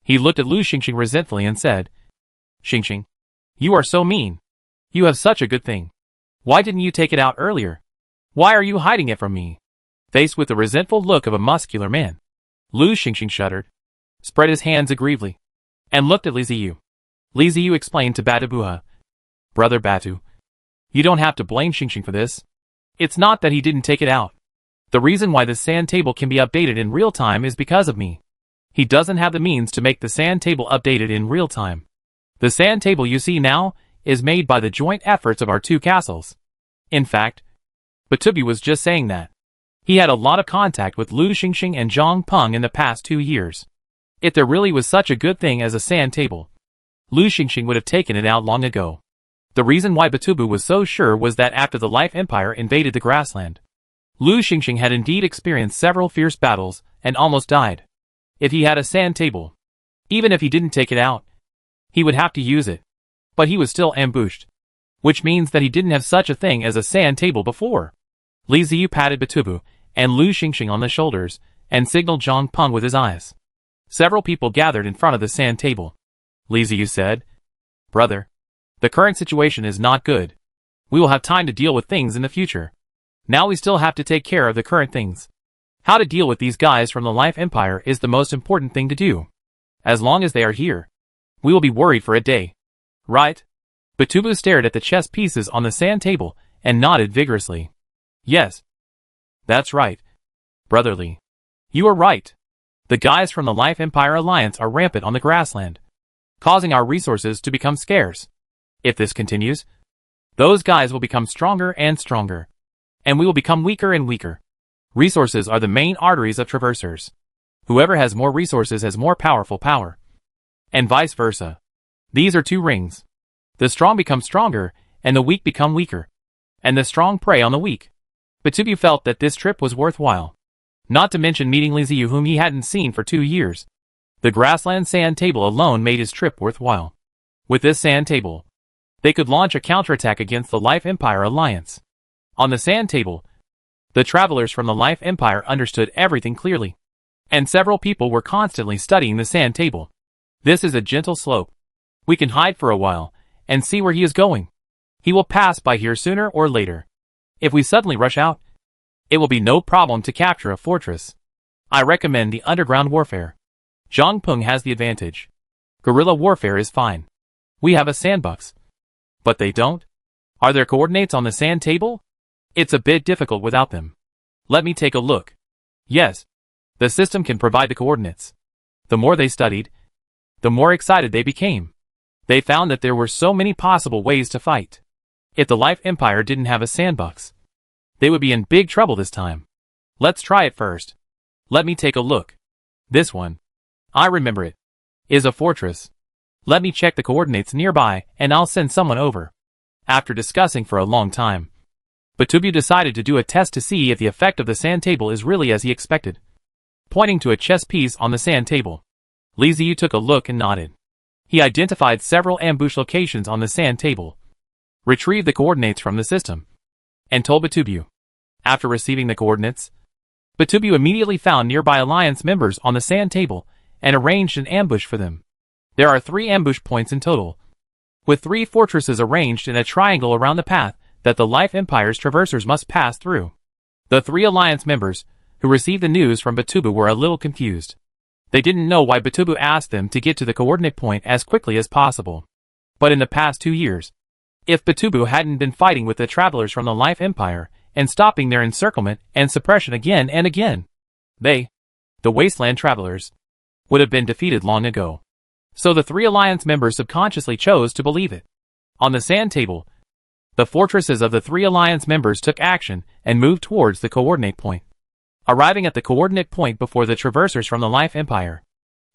He looked at Lu Xingxing resentfully and said, Xingxing, you are so mean. You have such a good thing. Why didn't you take it out earlier? Why are you hiding it from me? Faced with the resentful look of a muscular man, Lu Xingxing shuddered, spread his hands aggrievedly, and looked at Li Ziyu. Li Ziyu explained to Batubuha, Brother Batu, you don't have to blame Xingxing for this. It's not that he didn't take it out. The reason why the sand table can be updated in real time is because of me. He doesn't have the means to make the sand table updated in real time. The sand table you see now is made by the joint efforts of our two castles. In fact, Batubu was just saying that. He had a lot of contact with Lu Xingxing and Zhang Peng in the past 2 years. If there really was such a good thing as a sand table, Lu Xingxing would have taken it out long ago. The reason why Batubu was so sure was that after the Life Empire invaded the grassland, Lu Xingxing had indeed experienced several fierce battles and almost died. If he had a sand table, even if he didn't take it out, he would have to use it. But he was still ambushed, which means that he didn't have such a thing as a sand table before. Li Ziyu patted Batubu and Lu Xingxing on the shoulders and signaled Zhang Peng with his eyes. Several people gathered in front of the sand table. Li Ziyu said, Brother, the current situation is not good. We will have time to deal with things in the future. Now we still have to take care of the current things. How to deal with these guys from the Life Empire is the most important thing to do. As long as they are here, we will be worried for a day. Right? Batubu stared at the chess pieces on the sand table and nodded vigorously. Yes. That's right. Brotherly. You are right. The guys from the Life Empire Alliance are rampant on the grassland, causing our resources to become scarce. If this continues, those guys will become stronger and stronger, and we will become weaker and weaker. Resources are the main arteries of traversers. Whoever has more resources has more powerful power. And vice versa. These are two rings. The strong become stronger, and the weak become weaker. And the strong prey on the weak. Batubu felt that this trip was worthwhile. Not to mention meeting Li Ziyu, whom he hadn't seen for 2 years. The grassland sand table alone made his trip worthwhile. With this sand table, they could launch a counterattack against the Life Empire Alliance. On the sand table, the travelers from the Life Empire understood everything clearly. And several people were constantly studying the sand table. This is a gentle slope. We can hide for a while and see where he is going. He will pass by here sooner or later. If we suddenly rush out, it will be no problem to capture a fortress. I recommend the underground warfare. Zhang Peng has the advantage. Guerrilla warfare is fine. We have a sandbox. But they don't? Are there coordinates on the sand table? It's a bit difficult without them. Let me take a look. Yes. The system can provide the coordinates. The more they studied, the more excited they became. They found that there were so many possible ways to fight. If the Life Empire didn't have a sandbox, they would be in big trouble this time. Let's try it first. Let me take a look. This one, I remember it, is a fortress. Let me check the coordinates nearby and I'll send someone over. After discussing for a long time, Batubu decided to do a test to see if the effect of the sand table is really as he expected. Pointing to a chess piece on the sand table, Li Ziyu took a look and nodded. He identified several ambush locations on the sand table, retrieved the coordinates from the system, and told Batubu. After receiving the coordinates, Batubu immediately found nearby alliance members on the sand table and arranged an ambush for them. There are 3 ambush points in total, with 3 fortresses arranged in a triangle around the path that the Life Empire's traversers must pass through. The 3 alliance members who received the news from Batubu were a little confused. They didn't know why Batubu asked them to get to the coordinate point as quickly as possible. But in the past 2 years, if Batubu hadn't been fighting with the travelers from the Life Empire and stopping their encirclement and suppression again and again, they, the Wasteland travelers, would have been defeated long ago. So the 3 alliance members subconsciously chose to believe it. On the sand table, the fortresses of the 3 alliance members took action and moved towards the coordinate point. Arriving at the coordinate point before the traversers from the Life Empire.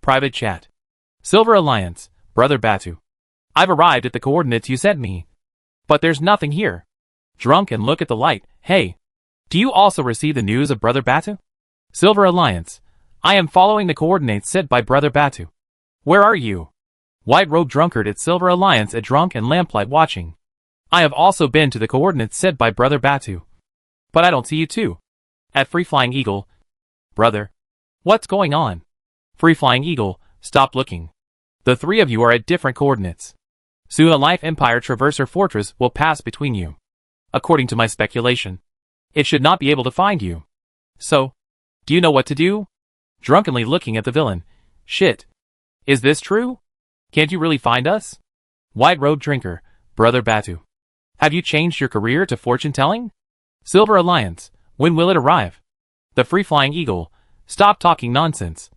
Private chat. Silver Alliance, Brother Batu. I've arrived at the coordinates you sent me. But there's nothing here. Drunk and look at the light. Hey. Do you also receive the news of Brother Batu? Silver Alliance. I am following the coordinates sent by Brother Batu. Where are you? White Robe Drunkard at Silver Alliance at Drunk and Lamplight watching. I have also been to the coordinates sent by Brother Batu. But I don't see you too. At Free Flying Eagle. Brother. What's going on? Free Flying Eagle, stop looking. The three of you are at different coordinates. Soon a Life Empire Traverser Fortress will pass between you. According to my speculation. It should not be able to find you. So, do you know what to do? Drunkenly looking at the villain. Shit. Is this true? Can't you really find us? White Robe Drinker, Brother Batu. Have you changed your career to fortune-telling? Silver Alliance, when will it arrive? The Free Flying Eagle, stop talking nonsense.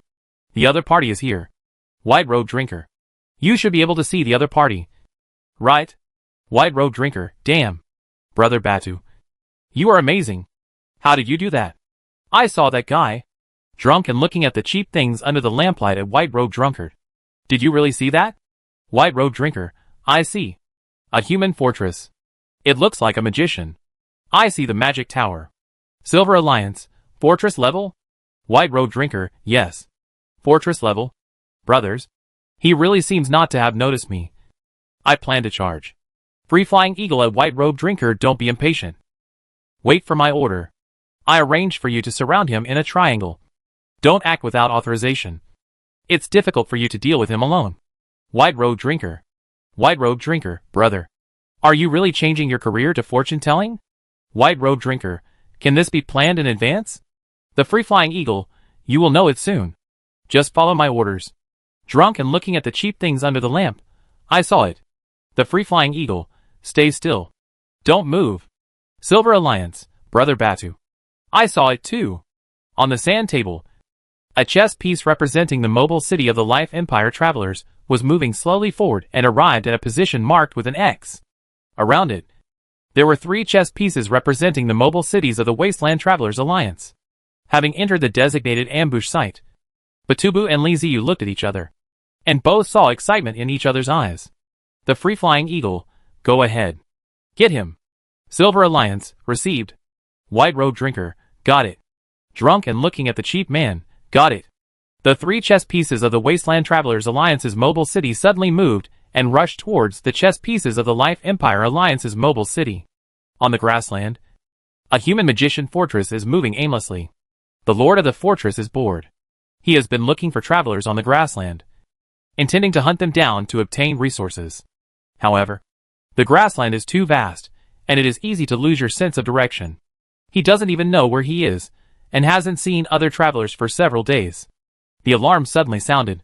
The other party is here. White Robe Drinker. You should be able to see the other party. Right? White Robe Drinker, damn. Brother Batu. You are amazing. How did you do that? I saw that guy. Drunk and looking at the cheap things under the lamplight at White Robe Drunkard. Did you really see that? White Robe Drinker, I see. A human fortress. It looks like a magician. I see the magic tower. Silver Alliance, fortress level? White Robe Drinker, yes. Fortress level? Brothers. He really seems not to have noticed me. I plan to charge. Free Flying Eagle at White Robe Drinker, don't be impatient. Wait for my order. I arranged for you to surround him in a triangle. Don't act without authorization. It's difficult for you to deal with him alone. White Robe Drinker. White Robe Drinker, brother. Are you really changing your career to fortune-telling? White Robe Drinker, can this be planned in advance? The Free Flying Eagle, you will know it soon. Just follow my orders. Drunk and looking at the cheap things under the lamp. I saw it. The Free Flying Eagle, stay still. Don't move. Silver Alliance, Brother Batu. I saw it too. On the sand table, a chess piece representing the mobile city of the Life Empire travelers was moving slowly forward and arrived at a position marked with an X. Around it, there were 3 chess pieces representing the mobile cities of the Wasteland Travelers Alliance. Having entered the designated ambush site, Batubu and Li Ziyu looked at each other, and both saw excitement in each other's eyes. The Free Flying Eagle, go ahead. Get him. Silver Alliance, received. White Robe Drinker, got it. Drunk and looking at the cheap man, got it. The 3 chess pieces of the Wasteland Travelers Alliance's mobile city suddenly moved and rushed towards the chess pieces of the Life Empire Alliance's mobile city. On the grassland, a human magician fortress is moving aimlessly. The lord of the fortress is bored. He has been looking for travelers on the grassland, intending to hunt them down to obtain resources. However, the grassland is too vast, and it is easy to lose your sense of direction. He doesn't even know where he is, and hasn't seen other travelers for several days. The alarm suddenly sounded,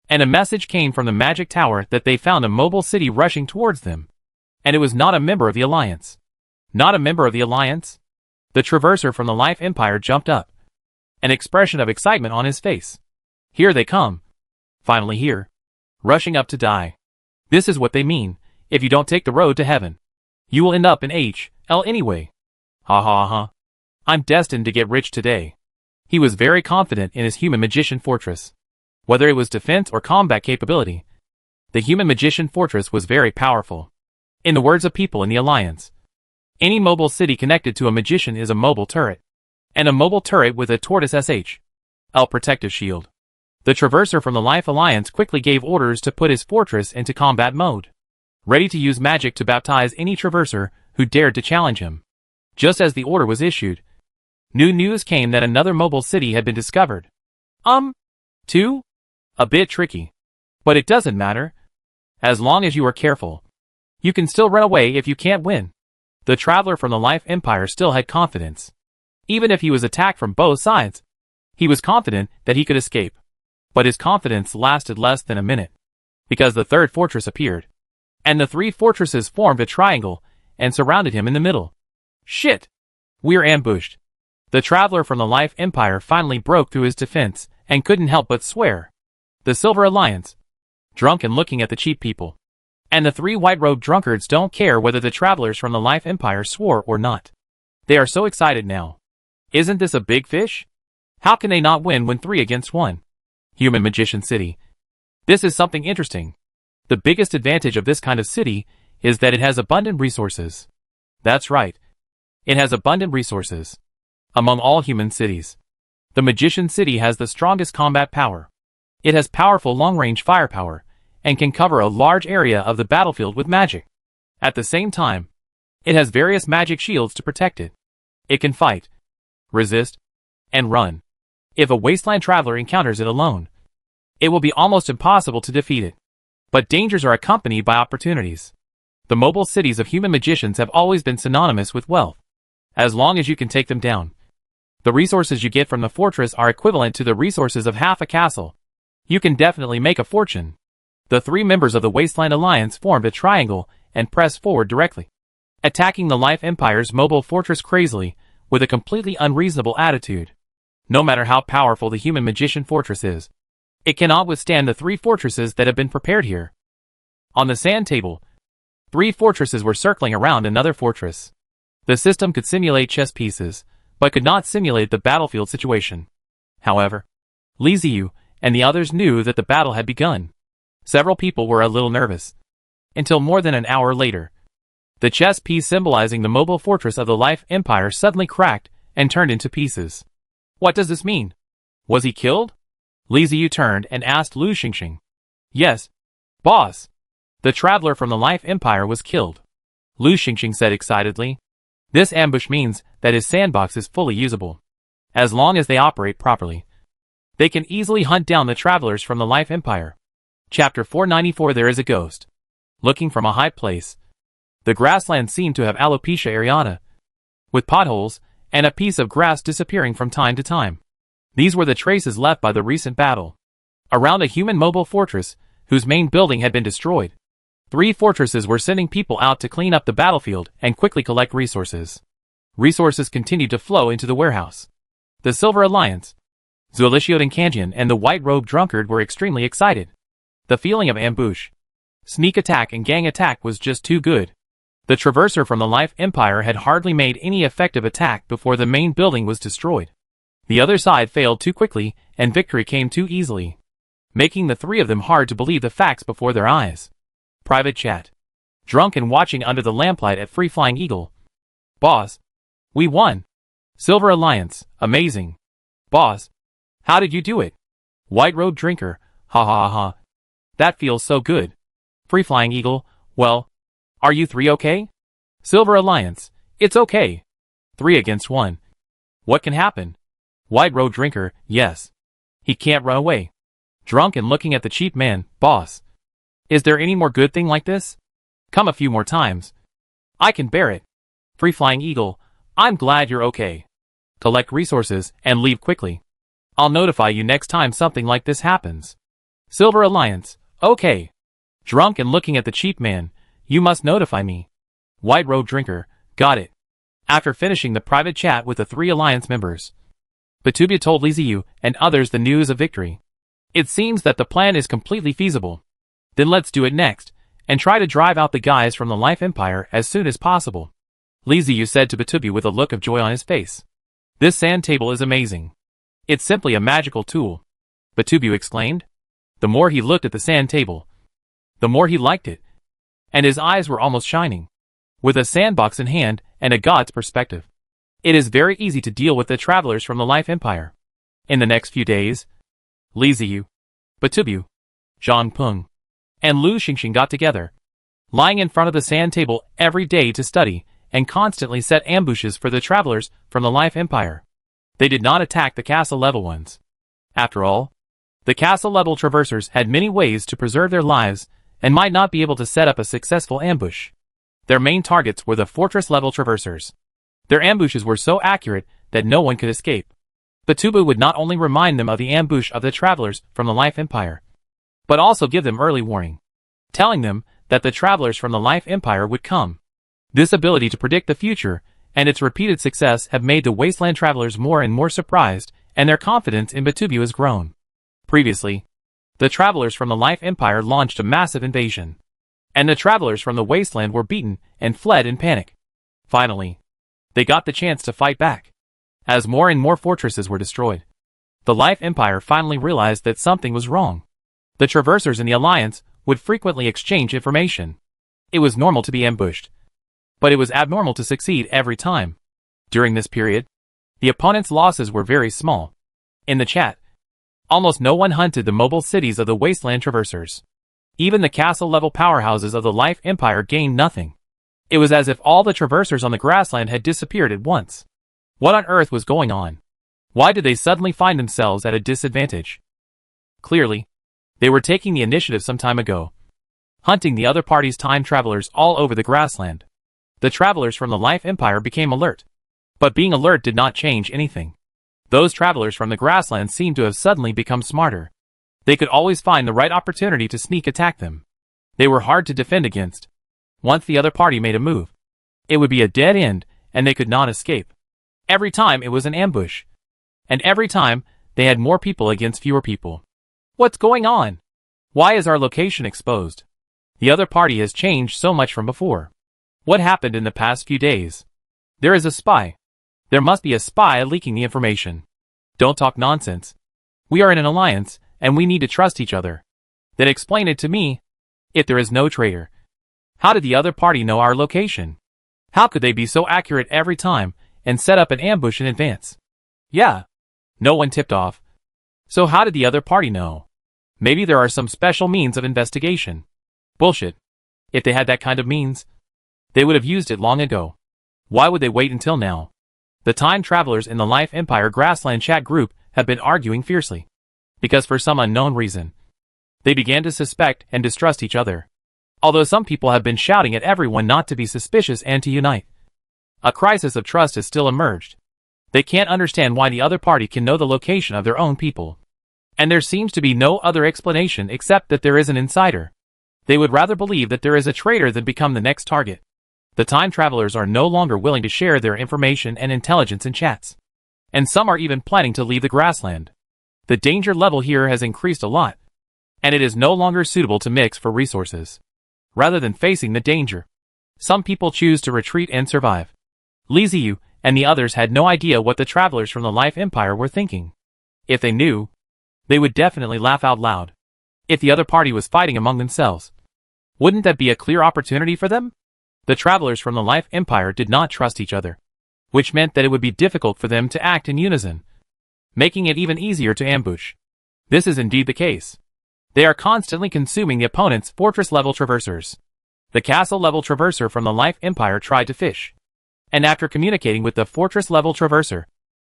and a message came from the magic tower that they found a mobile city rushing towards them. And it was not a member of the Alliance. Not a member of the Alliance? The traverser from the Life Empire jumped up, an expression of excitement on his face. Here they come. Finally here. Rushing up to die. This is what they mean. If you don't take the road to heaven, you will end up in HL anyway. Ha ha ha. I'm destined to get rich today. He was very confident in his human magician fortress. Whether it was defense or combat capability, the human magician fortress was very powerful. In the words of people in the Alliance, any mobile city connected to a magician is a mobile turret, and a mobile turret with a tortoise SHL protective shield. The traverser from the Life Alliance quickly gave orders to put his fortress into combat mode, ready to use magic to baptize any traverser who dared to challenge him. Just as the order was issued, new news came that another mobile city had been discovered. Two? A bit tricky. But it doesn't matter. As long as you are careful, you can still run away if you can't win. The traveler from the Life Empire still had confidence. Even if he was attacked from both sides, he was confident that he could escape. But his confidence lasted less than a minute, because the third fortress appeared, and the 3 fortresses formed a triangle and surrounded him in the middle. Shit! We're ambushed. The traveler from the Life Empire finally broke through his defense and couldn't help but swear. The Silver Alliance, drunk and looking at the cheap people, and the 3 white-robed drunkards don't care whether the travelers from the Life Empire swore or not. They are so excited now. Isn't this a big fish? How can they not win when 3 against 1? Human Magician City. This is something interesting. The biggest advantage of this kind of city is that it has abundant resources. That's right. It has abundant resources. Among all human cities, the Magician City has the strongest combat power. It has powerful long-range firepower, and can cover a large area of the battlefield with magic. At the same time, it has various magic shields to protect it. It can fight, resist, and run. If a wasteland traveler encounters it alone, it will be almost impossible to defeat it. But dangers are accompanied by opportunities. The mobile cities of human magicians have always been synonymous with wealth. As long as you can take them down, the resources you get from the fortress are equivalent to the resources of half a castle. You can definitely make a fortune. The 3 members of the Wasteland Alliance formed a triangle and pressed forward directly, attacking the Life Empire's mobile fortress crazily, with a completely unreasonable attitude. No matter how powerful the human magician fortress is, it cannot withstand the 3 fortresses that have been prepared here. On the sand table, 3 fortresses were circling around another fortress. The system could simulate chess pieces, but could not simulate the battlefield situation. However, Li Ziyu and the others knew that the battle had begun. Several people were a little nervous. Until more than an hour later, the chess piece symbolizing the mobile fortress of the Life Empire suddenly cracked and turned into pieces. What does this mean? Was he killed? Li Ziyu turned and asked Lu Xingxing. Yes, boss. The traveler from the Life Empire was killed. Lu Xingxing said excitedly. This ambush means that his sandbox is fully usable. As long as they operate properly, they can easily hunt down the travelers from the Life Empire. Chapter 494. There is a ghost. Looking from a high place, the grassland seemed to have alopecia areata, with potholes and a piece of grass disappearing from time to time. These were the traces left by the recent battle. Around a human mobile fortress, whose main building had been destroyed, 3 fortresses were sending people out to clean up the battlefield and quickly collect resources. Resources continued to flow into the warehouse. The Silver Alliance, Zualishiot and Kanjian and the White-Robed Drunkard were extremely excited. The feeling of ambush, sneak attack and gang attack was just too good. The Traverser from the Life Empire had hardly made any effective attack before the main building was destroyed. The other side failed too quickly, and victory came too easily, making the 3 of them hard to believe the facts before their eyes. Private chat. Drunk and watching under the lamplight at Free Flying Eagle. Boss, we won. Silver Alliance, amazing. Boss, how did you do it? White Road Drinker, ha ha ha. That feels so good. Free Flying Eagle, well, are you 3 okay? Silver Alliance, it's okay. 3 against 1. What can happen? White Road Drinker, yes. He can't run away. Drunk and looking at the cheap man, boss. Is there any more good thing like this? Come a few more times. I can bear it. Free Flying Eagle, I'm glad you're okay. Collect resources and leave quickly. I'll notify you next time something like this happens. Silver Alliance, okay. Drunk and looking at the cheap man, you must notify me. White Road Drinker, got it. After finishing the private chat with the 3 Alliance members, Batubia told Li Ziyu and others the news of victory. It seems that the plan is completely feasible. Then let's do it next, and try to drive out the guys from the Life Empire as soon as possible. Li Ziyu said to Batubia with a look of joy on his face. This sand table is amazing. It's simply a magical tool. Batubia exclaimed. The more he looked at the sand table, the more he liked it, and his eyes were almost shining. With a sandbox in hand and a god's perspective, it is very easy to deal with the travelers from the Life Empire. In the next few days, Li Ziyu, Batubia, Zhang Peng, and Lu Xingxing got together, lying in front of the sand table every day to study and constantly set ambushes for the travelers from the Life Empire. They did not attack the castle-level ones. After all, the castle-level traversers had many ways to preserve their lives and might not be able to set up a successful ambush. Their main targets were the fortress-level traversers. Their ambushes were so accurate that no one could escape. Batubia would not only remind them of the ambush of the travelers from the Life Empire, but also give them early warning, telling them that the travelers from the Life Empire would come. This ability to predict the future and its repeated success have made the wasteland travelers more and more surprised, and their confidence in Batubia has grown. Previously, the travelers from the Life Empire launched a massive invasion, and the travelers from the wasteland were beaten and fled in panic. Finally, they got the chance to fight back. As more and more fortresses were destroyed, the Life Empire finally realized that something was wrong. The Traversers in the Alliance would frequently exchange information. It was normal to be ambushed, but it was abnormal to succeed every time. During this period, the opponent's losses were very small. In the chat, almost no one hunted the mobile cities of the Wasteland Traversers. Even the castle-level powerhouses of the Life Empire gained nothing. It was as if all the Traversers on the grassland had disappeared at once. What on earth was going on? Why did they suddenly find themselves at a disadvantage? Clearly, they were taking the initiative some time ago, hunting the other party's time travelers all over the grassland. The travelers from the Life Empire became alert. But being alert did not change anything. Those travelers from the grassland seemed to have suddenly become smarter. They could always find the right opportunity to sneak attack them. They were hard to defend against. Once the other party made a move, it would be a dead end, and they could not escape. Every time it was an ambush. And every time, they had more people against fewer people. What's going on? Why is our location exposed? The other party has changed so much from before. What happened in the past few days? There is a spy. There must be a spy leaking the information. Don't talk nonsense. We are in an alliance, and we need to trust each other. Then explain it to me. If there is no traitor, how did the other party know our location? How could they be so accurate every time and set up an ambush in advance? Yeah. No one tipped off. So how did the other party know? Maybe there are some special means of investigation. Bullshit. If they had that kind of means, they would have used it long ago. Why would they wait until now? The time travelers in the Life Empire Grassland chat group have been arguing fiercely. Because for some unknown reason, they began to suspect and distrust each other. Although some people have been shouting at everyone not to be suspicious and to unite. A crisis of trust has still emerged. They can't understand why the other party can know the location of their own people. And there seems to be no other explanation except that there is an insider. They would rather believe that there is a traitor than become the next target. The time travelers are no longer willing to share their information and intelligence in chats. And some are even planning to leave the grassland. The danger level here has increased a lot. And it is no longer suitable to mix for resources. Rather than facing the danger, some people choose to retreat and survive. Liziu and the others had no idea what the travelers from the Life Empire were thinking. If they knew, they would definitely laugh out loud. If the other party was fighting among themselves, wouldn't that be a clear opportunity for them? The travelers from the Life Empire did not trust each other, which meant that it would be difficult for them to act in unison, making it even easier to ambush. This is indeed the case. They are constantly consuming the opponent's fortress-level traversers. The castle-level traverser from the Life Empire tried to fish, and after communicating with the fortress-level traverser,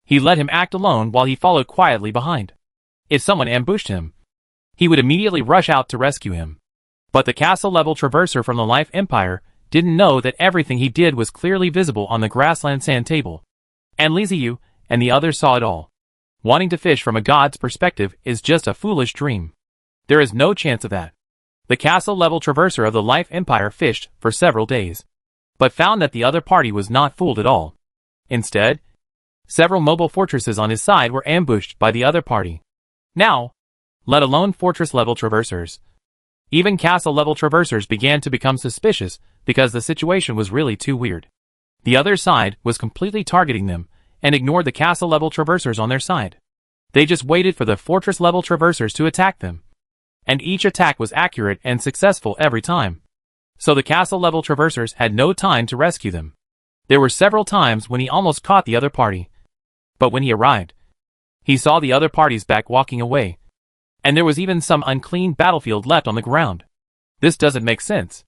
he let him act alone while he followed quietly behind. If someone ambushed him, he would immediately rush out to rescue him. But the castle-level traverser from the Life Empire didn't know that everything he did was clearly visible on the grassland sand table. And Liziu and the others saw it all. Wanting to fish from a god's perspective is just a foolish dream. There is no chance of that. The castle-level traverser of the Life Empire fished for several days, but found that the other party was not fooled at all. Instead, several mobile fortresses on his side were ambushed by the other party. Now, let alone fortress-level traversers. Even castle-level traversers began to become suspicious because the situation was really too weird. The other side was completely targeting them and ignored the castle-level traversers on their side. They just waited for the fortress-level traversers to attack them. And each attack was accurate and successful every time. So the castle-level traversers had no time to rescue them. There were several times when he almost caught the other party. But when he arrived, he saw the other party's back walking away. And there was even some unclean battlefield left on the ground. This doesn't make sense.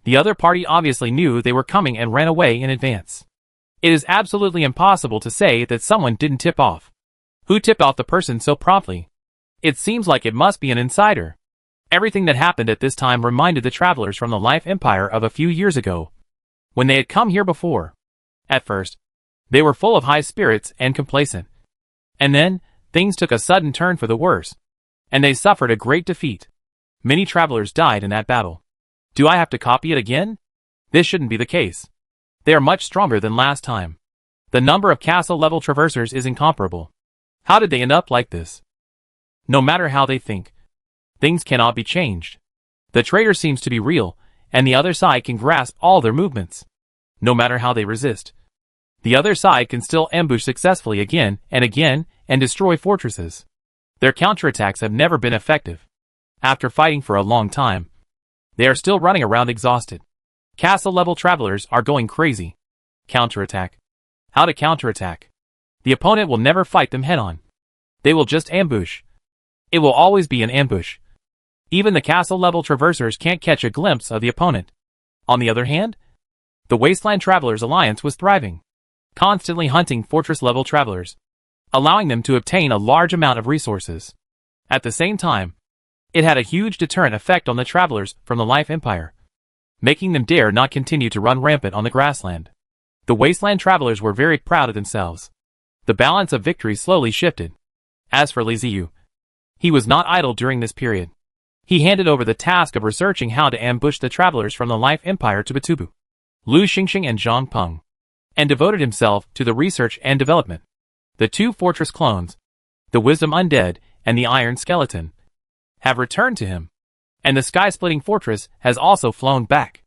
The other party obviously knew they were coming and ran away in advance. It is absolutely impossible to say that someone didn't tip off. Who tipped off the person so promptly? It seems like it must be an insider. Everything that happened at this time reminded the travelers from the Life Empire of a few years ago, when they had come here before. At first, they were full of high spirits and complacent. And then, things took a sudden turn for the worse, and they suffered a great defeat. Many travelers died in that battle. Do I have to copy it again? This shouldn't be the case. They are much stronger than last time. The number of castle-level traversers is incomparable. How did they end up like this? No matter how they think, things cannot be changed. The traitor seems to be real, and the other side can grasp all their movements. No matter how they resist, The other side can still ambush successfully again and destroy fortresses. Their counterattacks have never been effective. After fighting for a long time, they are still running around exhausted. Castle-level travelers are going crazy. Counterattack. How to counterattack? The opponent will never fight them head-on. They will just ambush. It will always be an ambush. Even the castle-level traversers can't catch a glimpse of the opponent. On the other hand, the Wasteland Travelers Alliance was thriving, constantly hunting fortress-level travelers, allowing them to obtain a large amount of resources. At the same time, it had a huge deterrent effect on the travelers from the Life Empire, making them dare not continue to run rampant on the grassland. The Wasteland Travelers were very proud of themselves. The balance of victory slowly shifted. As for Li Ziyu, he was not idle during this period. He handed over the task of researching how to ambush the travelers from the Life Empire to Batubu, Lu Xingxing and Zhang Peng, and devoted himself to the research and development. The two fortress clones, the Wisdom Undead and the Iron Skeleton, have returned to him, and the Sky-Splitting Fortress has also flown back.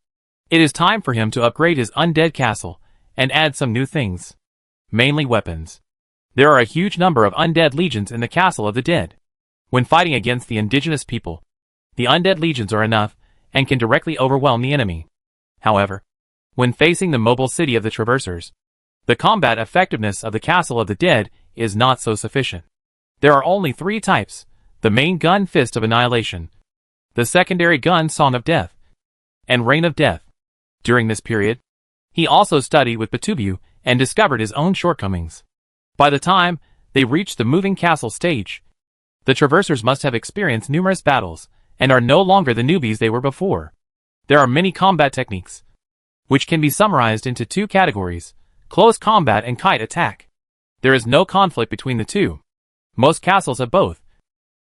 It is time for him to upgrade his Undead Castle and add some new things, mainly weapons. There are a huge number of undead legions in the Castle of the Dead. When fighting against the indigenous people, the undead legions are enough and can directly overwhelm the enemy. However, when facing the mobile city of the Traversers, the combat effectiveness of the Castle of the Dead is not so sufficient. There are only 3 types: the main gun Fist of Annihilation, the secondary gun Song of Death, and Reign of Death. During this period, he also studied with Batubu and discovered his own shortcomings. By the time they reached the moving castle stage, the Traversers must have experienced numerous battles and are no longer the newbies they were before. There are many combat techniques, which can be summarized into 2 categories: close combat and kite attack. There is no conflict between the two. Most castles have both,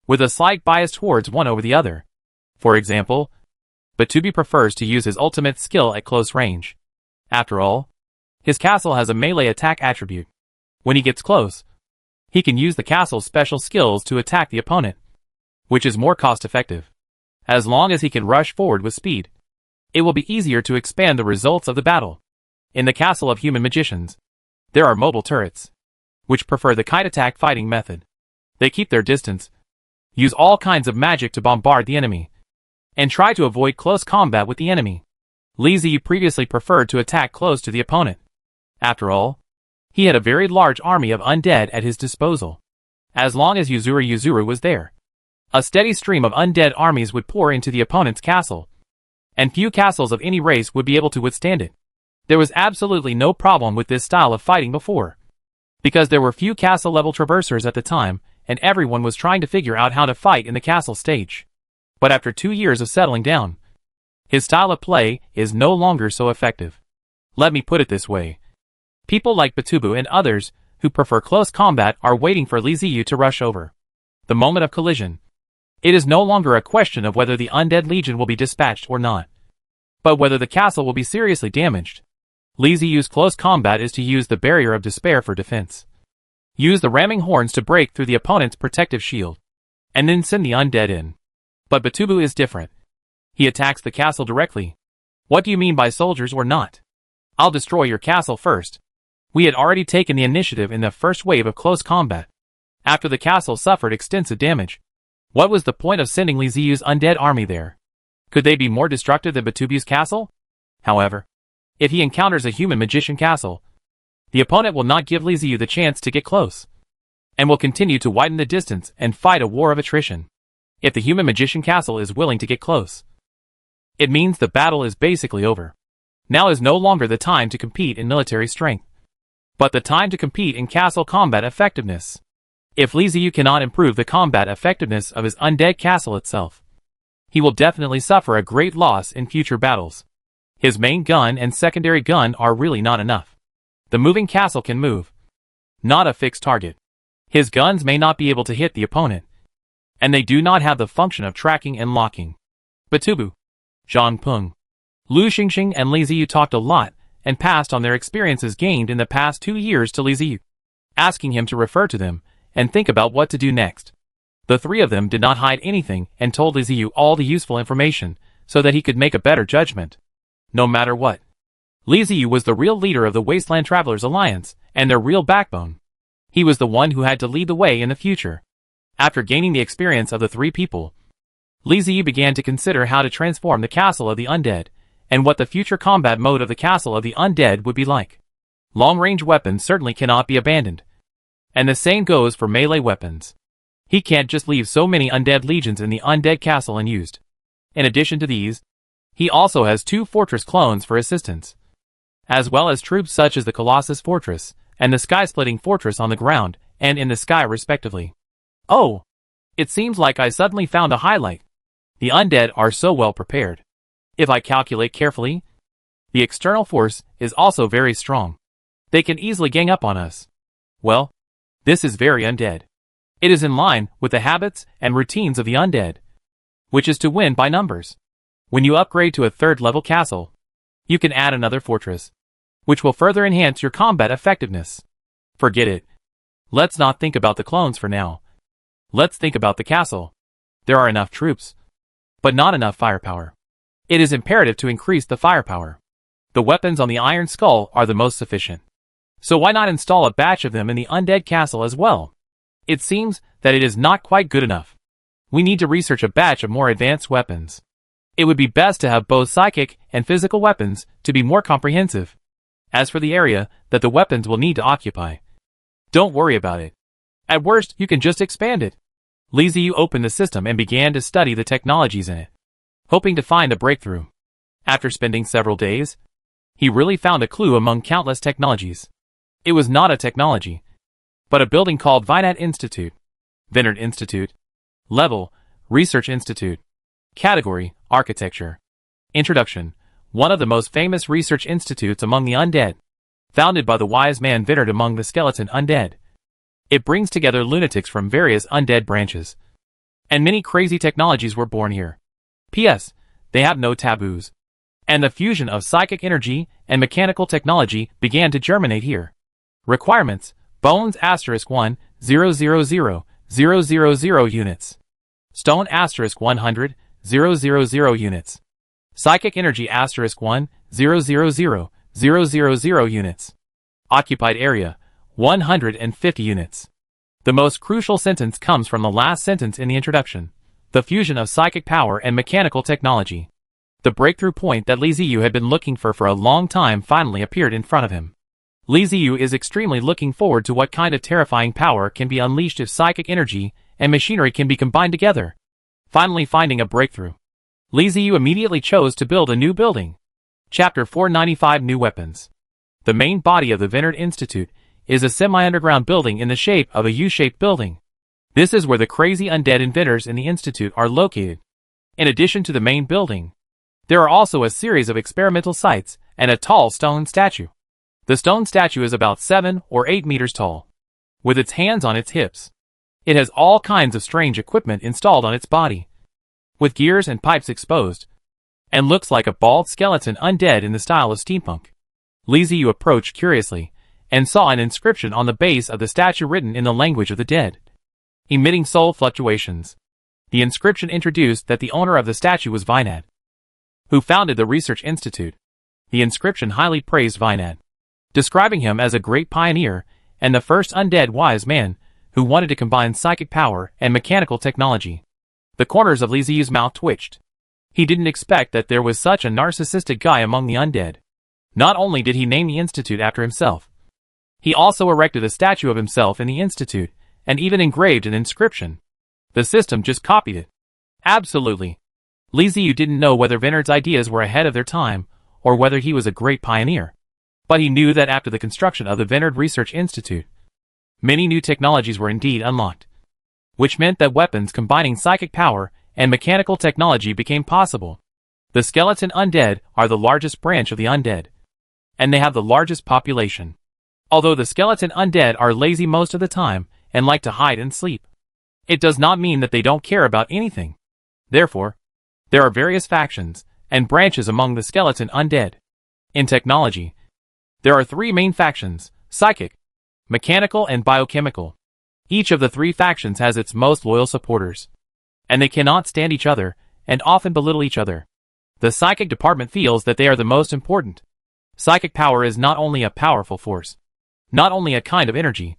with a slight bias towards one over the other. For example, Batubu prefers to use his ultimate skill at close range. After all, his castle has a melee attack attribute. When he gets close, he can use the castle's special skills to attack the opponent, which is more cost-effective. As long as he can rush forward with speed, it will be easier to expand the results of the battle. In the Castle of Human Magicians, there are mobile turrets, which prefer the kite attack fighting method. They keep their distance, use all kinds of magic to bombard the enemy, and try to avoid close combat with the enemy. Li Ziyu previously preferred to attack close to the opponent. After all, he had a very large army of undead at his disposal. As long as Yuzuru was there, a steady stream of undead armies would pour into the opponent's castle, and few castles of any race would be able to withstand it. There was absolutely no problem with this style of fighting before, because there were few castle-level traversers at the time, and everyone was trying to figure out how to fight in the castle stage. But after 2 years of settling down, his style of play is no longer so effective. Let me put it this way. People like Batubu and others who prefer close combat are waiting for Li Ziyu to rush over the moment of collision. It is no longer a question of whether the Undead Legion will be dispatched or not, but whether the castle will be seriously damaged. Li Ziyu's close combat is to use the Barrier of Despair for defense. Use the ramming horns to break through the opponent's protective shield, and then send the undead in. But Batubu is different. He attacks the castle directly. What do you mean by soldiers or not? I'll destroy your castle first. We had already taken the initiative in the first wave of close combat, after the castle suffered extensive damage. What was the point of sending Li Ziyu's undead army there? Could they be more destructive than Batubu's castle? However, if he encounters a human magician castle, the opponent will not give Li Ziyu the chance to get close, and will continue to widen the distance and fight a war of attrition. If the human magician castle is willing to get close, it means the battle is basically over. Now is no longer the time to compete in military strength, but the time to compete in castle combat effectiveness. If Li Ziyu cannot improve the combat effectiveness of his undead castle itself, he will definitely suffer a great loss in future battles. His main gun and secondary gun are really not enough. The moving castle can move, not a fixed target. His guns may not be able to hit the opponent, and they do not have the function of tracking and locking. Batubu, Zhang Peng, Lu Xingxing and Li Ziyu talked a lot and passed on their experiences gained in the past 2 years to Li Ziyu, asking him to refer to them and think about what to do next. The 3 of them did not hide anything and told Li Ziyu all the useful information so that he could make a better judgment. No matter what, Li Ziyu was the real leader of the Wasteland Travelers Alliance, and their real backbone. He was the one who had to lead the way in the future. After gaining the experience of the three people, Li Ziyu began to consider how to transform the castle of the undead, and what the future combat mode of the castle of the undead would be like. Long-range weapons certainly cannot be abandoned. And the same goes for melee weapons. He can't just leave so many undead legions in the undead castle unused. In addition to these, he also has 2 fortress clones for assistance, as well as troops such as the Colossus Fortress and the Sky-Splitting Fortress on the ground and in the sky respectively. Oh! It seems like I suddenly found a highlight. The undead are so well prepared. If I calculate carefully, the external force is also very strong. They can easily gang up on us. Well, this is very undead. It is in line with the habits and routines of the undead, which is to win by numbers. When you upgrade to a 3rd level castle, you can add another fortress, which will further enhance your combat effectiveness. Forget it. Let's not think about the clones for now. Let's think about the castle. There are enough troops, but not enough firepower. It is imperative to increase the firepower. The weapons on the Iron Skull are the most sufficient. So why not install a batch of them in the undead castle as well? It seems that it is not quite good enough. We need to research a batch of more advanced weapons. It would be best to have both psychic and physical weapons to be more comprehensive. As for the area that the weapons will need to occupy, don't worry about it. At worst, you can just expand it. Li Ziyu opened the system and began to study the technologies in it, hoping to find a breakthrough. After spending several days, he really found a clue among countless technologies. It was not a technology, but a building called Vinat Institute. Vinat Institute. Level, Research Institute. Category, Architecture. Introduction. One of the most famous research institutes among the undead. Founded by the wise man Vinat among the skeleton undead. It brings together lunatics from various undead branches. And many crazy technologies were born here. P.S. They have no taboos. And the fusion of psychic energy and mechanical technology began to germinate here. Requirements: Bones *1, 000 units. Stone *100, 000 units. Psychic energy *1, 000 units. Occupied area, 150 units. The most crucial sentence comes from the last sentence in the introduction. The fusion of psychic power and mechanical technology. The breakthrough point that Li Ziyu had been looking for a long time finally appeared in front of him. Li Ziyu is extremely looking forward to what kind of terrifying power can be unleashed if psychic energy and machinery can be combined together. Finally finding a breakthrough, Li Ziyu immediately chose to build a new building. Chapter 495 New Weapons. The main body of the Vinat Institute is a semi-underground building in the shape of a U-shaped building. This is where the crazy undead inventors in the Institute are located. In addition to the main building, there are also a series of experimental sites and a tall stone statue. The stone statue is about 7 or 8 meters tall, with its hands on its hips. It has all kinds of strange equipment installed on its body, with gears and pipes exposed, and looks like a bald skeleton undead in the style of steampunk. Li Ziyu approached curiously, and saw an inscription on the base of the statue written in the language of the dead, emitting soul fluctuations. The inscription introduced that the owner of the statue was Vinat, who founded the Research Institute. The inscription highly praised Vinat, describing him as a great pioneer and the first undead wise man who wanted to combine psychic power and mechanical technology. The corners of Li Ziyu's mouth twitched. He didn't expect that there was such a narcissistic guy among the undead. Not only did he name the institute after himself, he also erected a statue of himself in the institute and even engraved an inscription. The system just copied it. Absolutely. Li Ziyu didn't know whether Vinat's ideas were ahead of their time or whether he was a great pioneer. But he knew that after the construction of the Vinat Research Institute, many new technologies were indeed unlocked, which meant that weapons combining psychic power and mechanical technology became possible. The skeleton undead are the largest branch of the undead, and they have the largest population. Although the skeleton undead are lazy most of the time and like to hide and sleep, it does not mean that they don't care about anything. Therefore, there are various factions and branches among the skeleton undead. In technology, there are 3 main factions: psychic, mechanical, and biochemical. Each of the 3 factions has its most loyal supporters, and they cannot stand each other and often belittle each other. The psychic department feels that they are the most important. Psychic power is not only a powerful force, not only a kind of energy,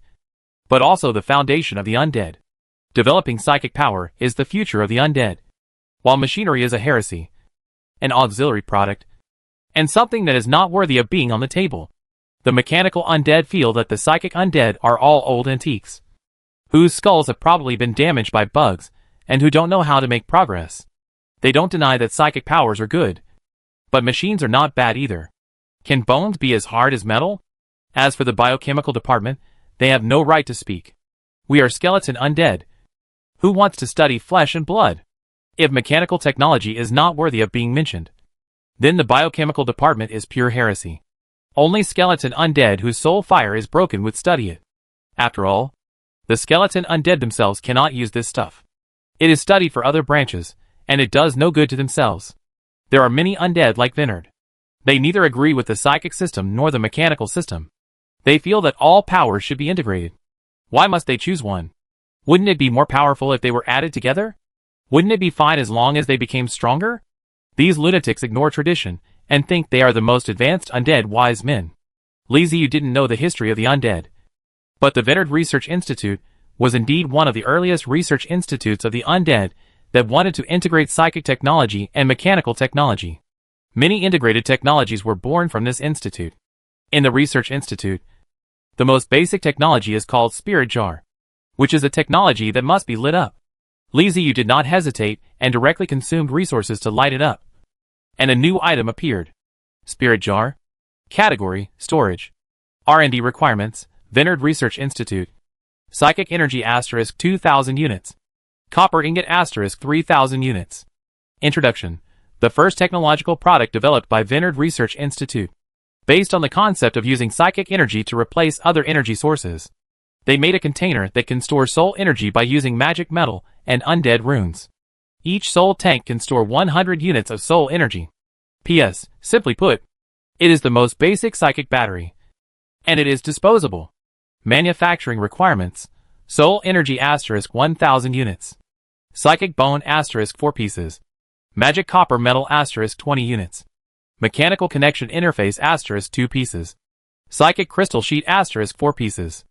but also the foundation of the undead. Developing psychic power is the future of the undead, while machinery is a heresy, an auxiliary product, and something that is not worthy of being on the table. The mechanical undead feel that the psychic undead are all old antiques, whose skulls have probably been damaged by bugs, and who don't know how to make progress. They don't deny that psychic powers are good, but machines are not bad either. Can bones be as hard as metal? As for the biochemical department, they have no right to speak. We are skeleton undead. Who wants to study flesh and blood? If mechanical technology is not worthy of being mentioned, then the biochemical department is pure heresy. Only skeleton undead whose soul fire is broken would study it. After all, the skeleton undead themselves cannot use this stuff. It is studied for other branches, and it does no good to themselves. There are many undead like Vinard. They neither agree with the psychic system nor the mechanical system. They feel that all powers should be integrated. Why must they choose one? Wouldn't it be more powerful if they were added together? Wouldn't it be fine as long as they became stronger? These lunatics ignore tradition and think they are the most advanced undead wise men. Lizzie, you didn't know the history of the undead. But the Vinard Research Institute was indeed one of the earliest research institutes of the undead that wanted to integrate psychic technology and mechanical technology. Many integrated technologies were born from this institute. In the Research Institute, the most basic technology is called Spirit Jar, which is a technology that must be lit up. Lizzie, you did not hesitate and directly consumed resources to light it up. And a new item appeared. Spirit Jar. Category, Storage. R&D requirements, Vinard Research Institute. Psychic energy * 2,000 units. Copper ingot * 3,000 units. Introduction. The first technological product developed by Vinard Research Institute. Based on the concept of using psychic energy to replace other energy sources. They made a container that can store soul energy by using magic metal and undead runes. Each soul tank can store 100 units of soul energy. P.S. Simply put, it is the most basic psychic battery. And it is disposable. Manufacturing requirements. Soul energy * 1,000 units. Psychic bone * 4 pieces. Magic copper metal * 20 units. Mechanical connection interface * 2 pieces. Psychic crystal sheet * 4 pieces.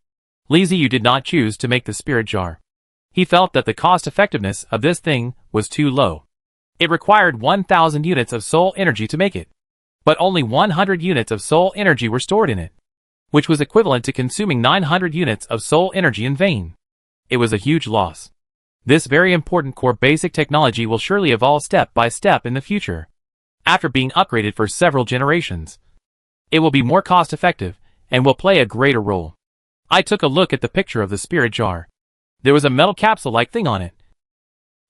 Lizzie, you did not choose to make the spirit jar. He felt that the cost-effectiveness of this thing was too low. It required 1,000 units of soul energy to make it. But only 100 units of soul energy were stored in it, which was equivalent to consuming 900 units of soul energy in vain. It was a huge loss. This very important core basic technology will surely evolve step by step in the future. After being upgraded for several generations, it will be more cost-effective and will play a greater role. I took a look at the picture of the spirit jar. There was a metal capsule-like thing on it,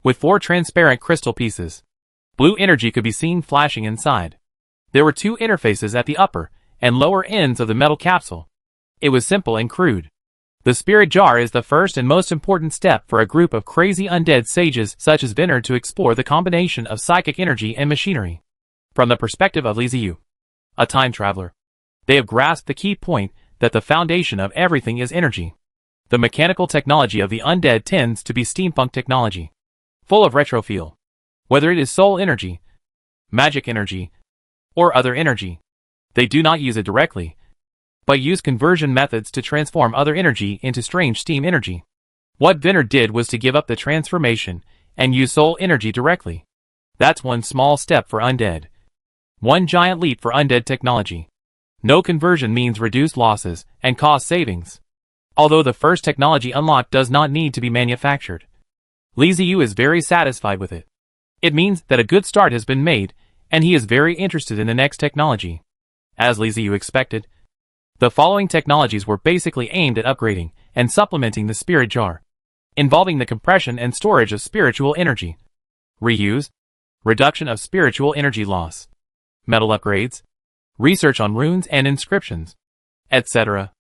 with 4 transparent crystal pieces. Blue energy could be seen flashing inside. There were 2 interfaces at the upper and lower ends of the metal capsule. It was simple and crude. The spirit jar is the first and most important step for a group of crazy undead sages such as Vinard to explore the combination of psychic energy and machinery. From the perspective of Lizzie, a time traveler, they have grasped the key point that the foundation of everything is energy. The mechanical technology of the undead tends to be steampunk technology, full of retro feel. Whether it is soul energy, magic energy, or other energy, they do not use it directly, but use conversion methods to transform other energy into strange steam energy. What Vinard did was to give up the transformation and use soul energy directly. That's one small step for undead. One giant leap for undead technology. No conversion means reduced losses and cost savings. Although the first technology unlocked does not need to be manufactured, Lizzie is very satisfied with it. It means that a good start has been made, and he is very interested in the next technology. As Lizzie expected, the following technologies were basically aimed at upgrading and supplementing the spirit jar, involving the compression and storage of spiritual energy, reuse, reduction of spiritual energy loss, metal upgrades, research on runes and inscriptions, etc.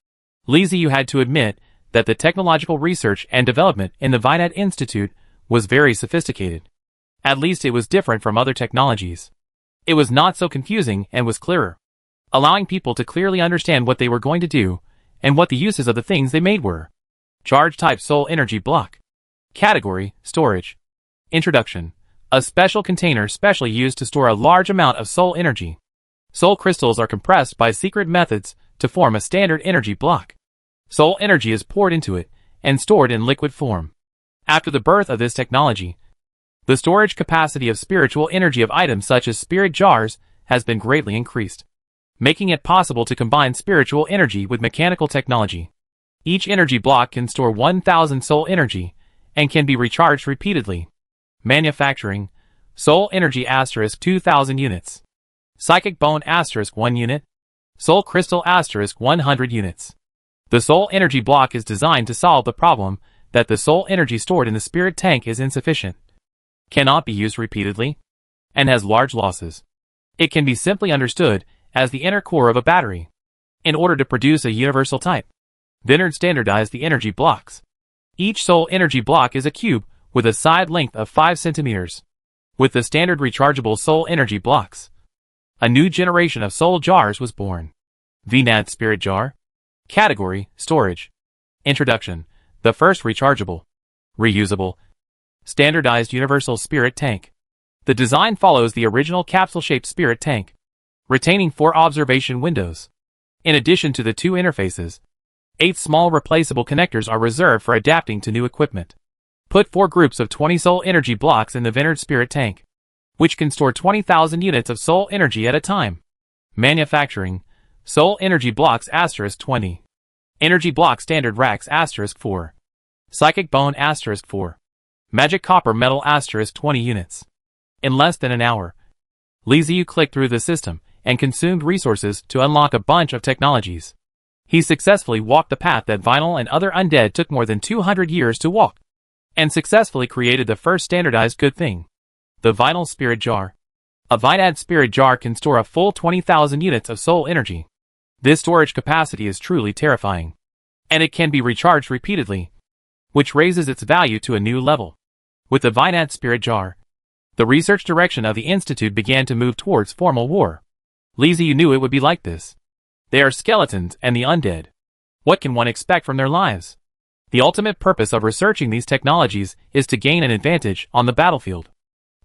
Lizzie had to admit that the technological research and development in the Vinard Institute was very sophisticated. At least it was different from other technologies. It was not so confusing and was clearer, allowing people to clearly understand what they were going to do and what the uses of the things they made were. Charge type soul energy block. Category, storage. Introduction. A special container specially used to store a large amount of soul energy. Soul crystals are compressed by secret methods to form a standard energy block. Soul energy is poured into it and stored in liquid form. After the birth of this technology, the storage capacity of spiritual energy of items such as spirit jars has been greatly increased, making it possible to combine spiritual energy with mechanical technology. Each energy block can store 1,000 soul energy and can be recharged repeatedly. Manufacturing: soul energy * 2,000 units. Psychic bone * 1 unit. Soul crystal * 100 units. The soul energy block is designed to solve the problem that the soul energy stored in the spirit tank is insufficient, cannot be used repeatedly, and has large losses. It can be simply understood as the inner core of a battery. In order to produce a universal type, Vinard standardized the energy blocks. Each soul energy block is a cube with a side length of 5 centimeters. With the standard rechargeable soul energy blocks, a new generation of soul jars was born. Vinad Spirit Jar. Category: Storage. Introduction: the first rechargeable, reusable, standardized universal spirit tank. The design follows the original capsule-shaped spirit tank, retaining 4 observation windows. In addition to the 2 interfaces, 8 small replaceable connectors are reserved for adapting to new equipment. Put 4 groups of 20 soul energy blocks in the Vinard spirit tank, which can store 20,000 units of soul energy at a time. Manufacturing: soul energy blocks * 20. Energy block standard racks * 4. Psychic bone * 4. Magic copper metal * 20 units. In less than an hour, Li Ziyu clicked through the system and consumed resources to unlock a bunch of technologies. He successfully walked the path that Vinyl and other undead took more than 200 years to walk, and successfully created the first standardized good thing: the Vinyl Spirit Jar. A Vinad Spirit Jar can store a full 20,000 units of soul energy. This storage capacity is truly terrifying, and it can be recharged repeatedly, which raises its value to a new level. With the Vinad Spirit Jar, the research direction of the Institute began to move towards formal war. Li Ziyu knew it would be like this. They are skeletons and the undead. What can one expect from their lives? The ultimate purpose of researching these technologies is to gain an advantage on the battlefield.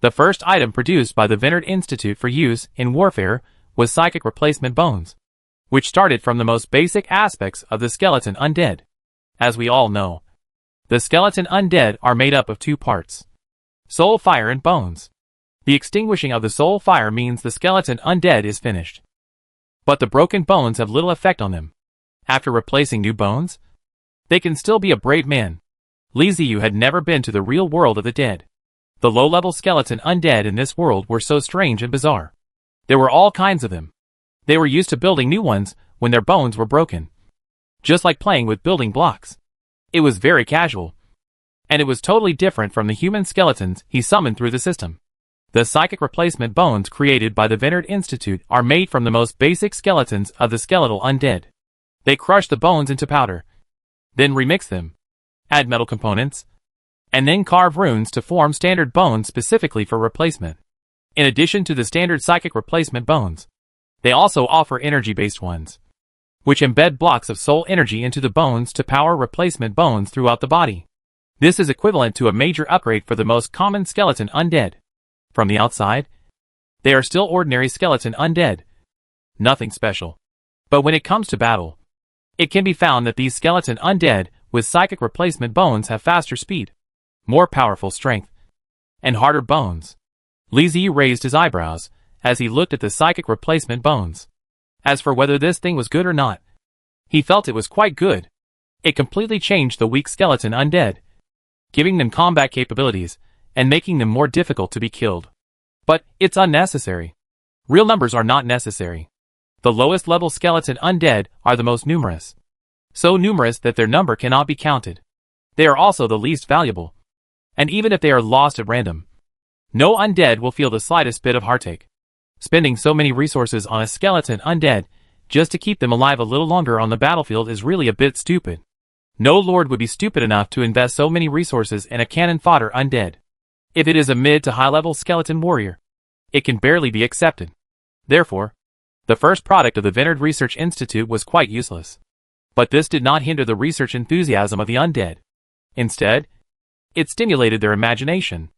The first item produced by the Vinard Institute for use in warfare was psychic replacement bones, which started from the most basic aspects of the skeleton undead. As we all know, the skeleton undead are made up of 2 parts: soul fire and bones. The extinguishing of the soul fire means the skeleton undead is finished, but the broken bones have little effect on them. After replacing new bones, they can still be a brave man. Li Ziyu had never been to the real world of the dead. The low-level skeleton undead in this world were so strange and bizarre. There were all kinds of them. They were used to building new ones when their bones were broken, just like playing with building blocks. It was very casual, and it was totally different from the human skeletons he summoned through the system. The psychic replacement bones created by the Vinard Institute are made from the most basic skeletons of the skeletal undead. They crush the bones into powder, then remix them, add metal components, and then carve runes to form standard bones specifically for replacement. In addition to the standard psychic replacement bones, they also offer energy-based ones, which embed blocks of soul energy into the bones to power replacement bones throughout the body. This is equivalent to a major upgrade for the most common skeleton undead. From the outside, they are still ordinary skeleton undead. Nothing special. But when it comes to battle, it can be found that these skeleton undead with psychic replacement bones have faster speed, more powerful strength, and harder bones. Li Ziyu raised his eyebrows as he looked at the psychic replacement bones. As for whether this thing was good or not, he felt it was quite good. It completely changed the weak skeleton undead, giving them combat capabilities and making them more difficult to be killed. But it's unnecessary. Real numbers are not necessary. The lowest level skeleton undead are the most numerous, so numerous that their number cannot be counted. They are also the least valuable, and even if they are lost at random, no undead will feel the slightest bit of heartache. Spending so many resources on a skeleton undead just to keep them alive a little longer on the battlefield is really a bit stupid. No lord would be stupid enough to invest so many resources in a cannon fodder undead. If it is a mid to high level skeleton warrior, it can barely be accepted. Therefore, the first product of the Vinard Research Institute was quite useless. But this did not hinder the research enthusiasm of the undead. Instead, it stimulated their imagination.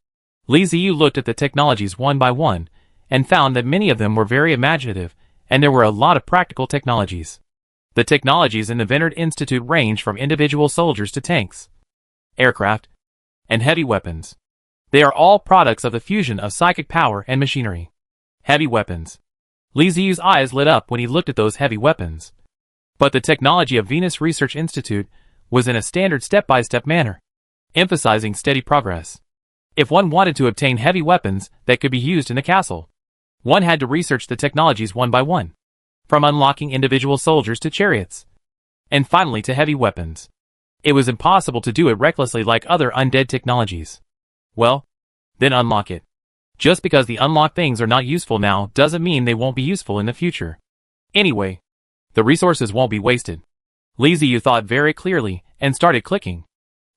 Li Ziyu looked at the technologies one by one, and found that many of them were very imaginative and there were a lot of practical technologies. The technologies in the Vineyard Institute range from individual soldiers to tanks, aircraft, and heavy weapons. They are all products of the fusion of psychic power and machinery. Heavy weapons. Li Ziyu's eyes lit up when he looked at those heavy weapons. But the technology of Venus Research Institute was in a standard step-by-step manner, emphasizing steady progress. If one wanted to obtain heavy weapons that could be used in the castle, one had to research the technologies one by one, from unlocking individual soldiers to chariots, and finally to heavy weapons. It was impossible to do it recklessly like other undead technologies. Well, then unlock it. Just because the unlocked things are not useful now doesn't mean they won't be useful in the future. Anyway, the resources won't be wasted. Li Ziyu thought very clearly and started clicking.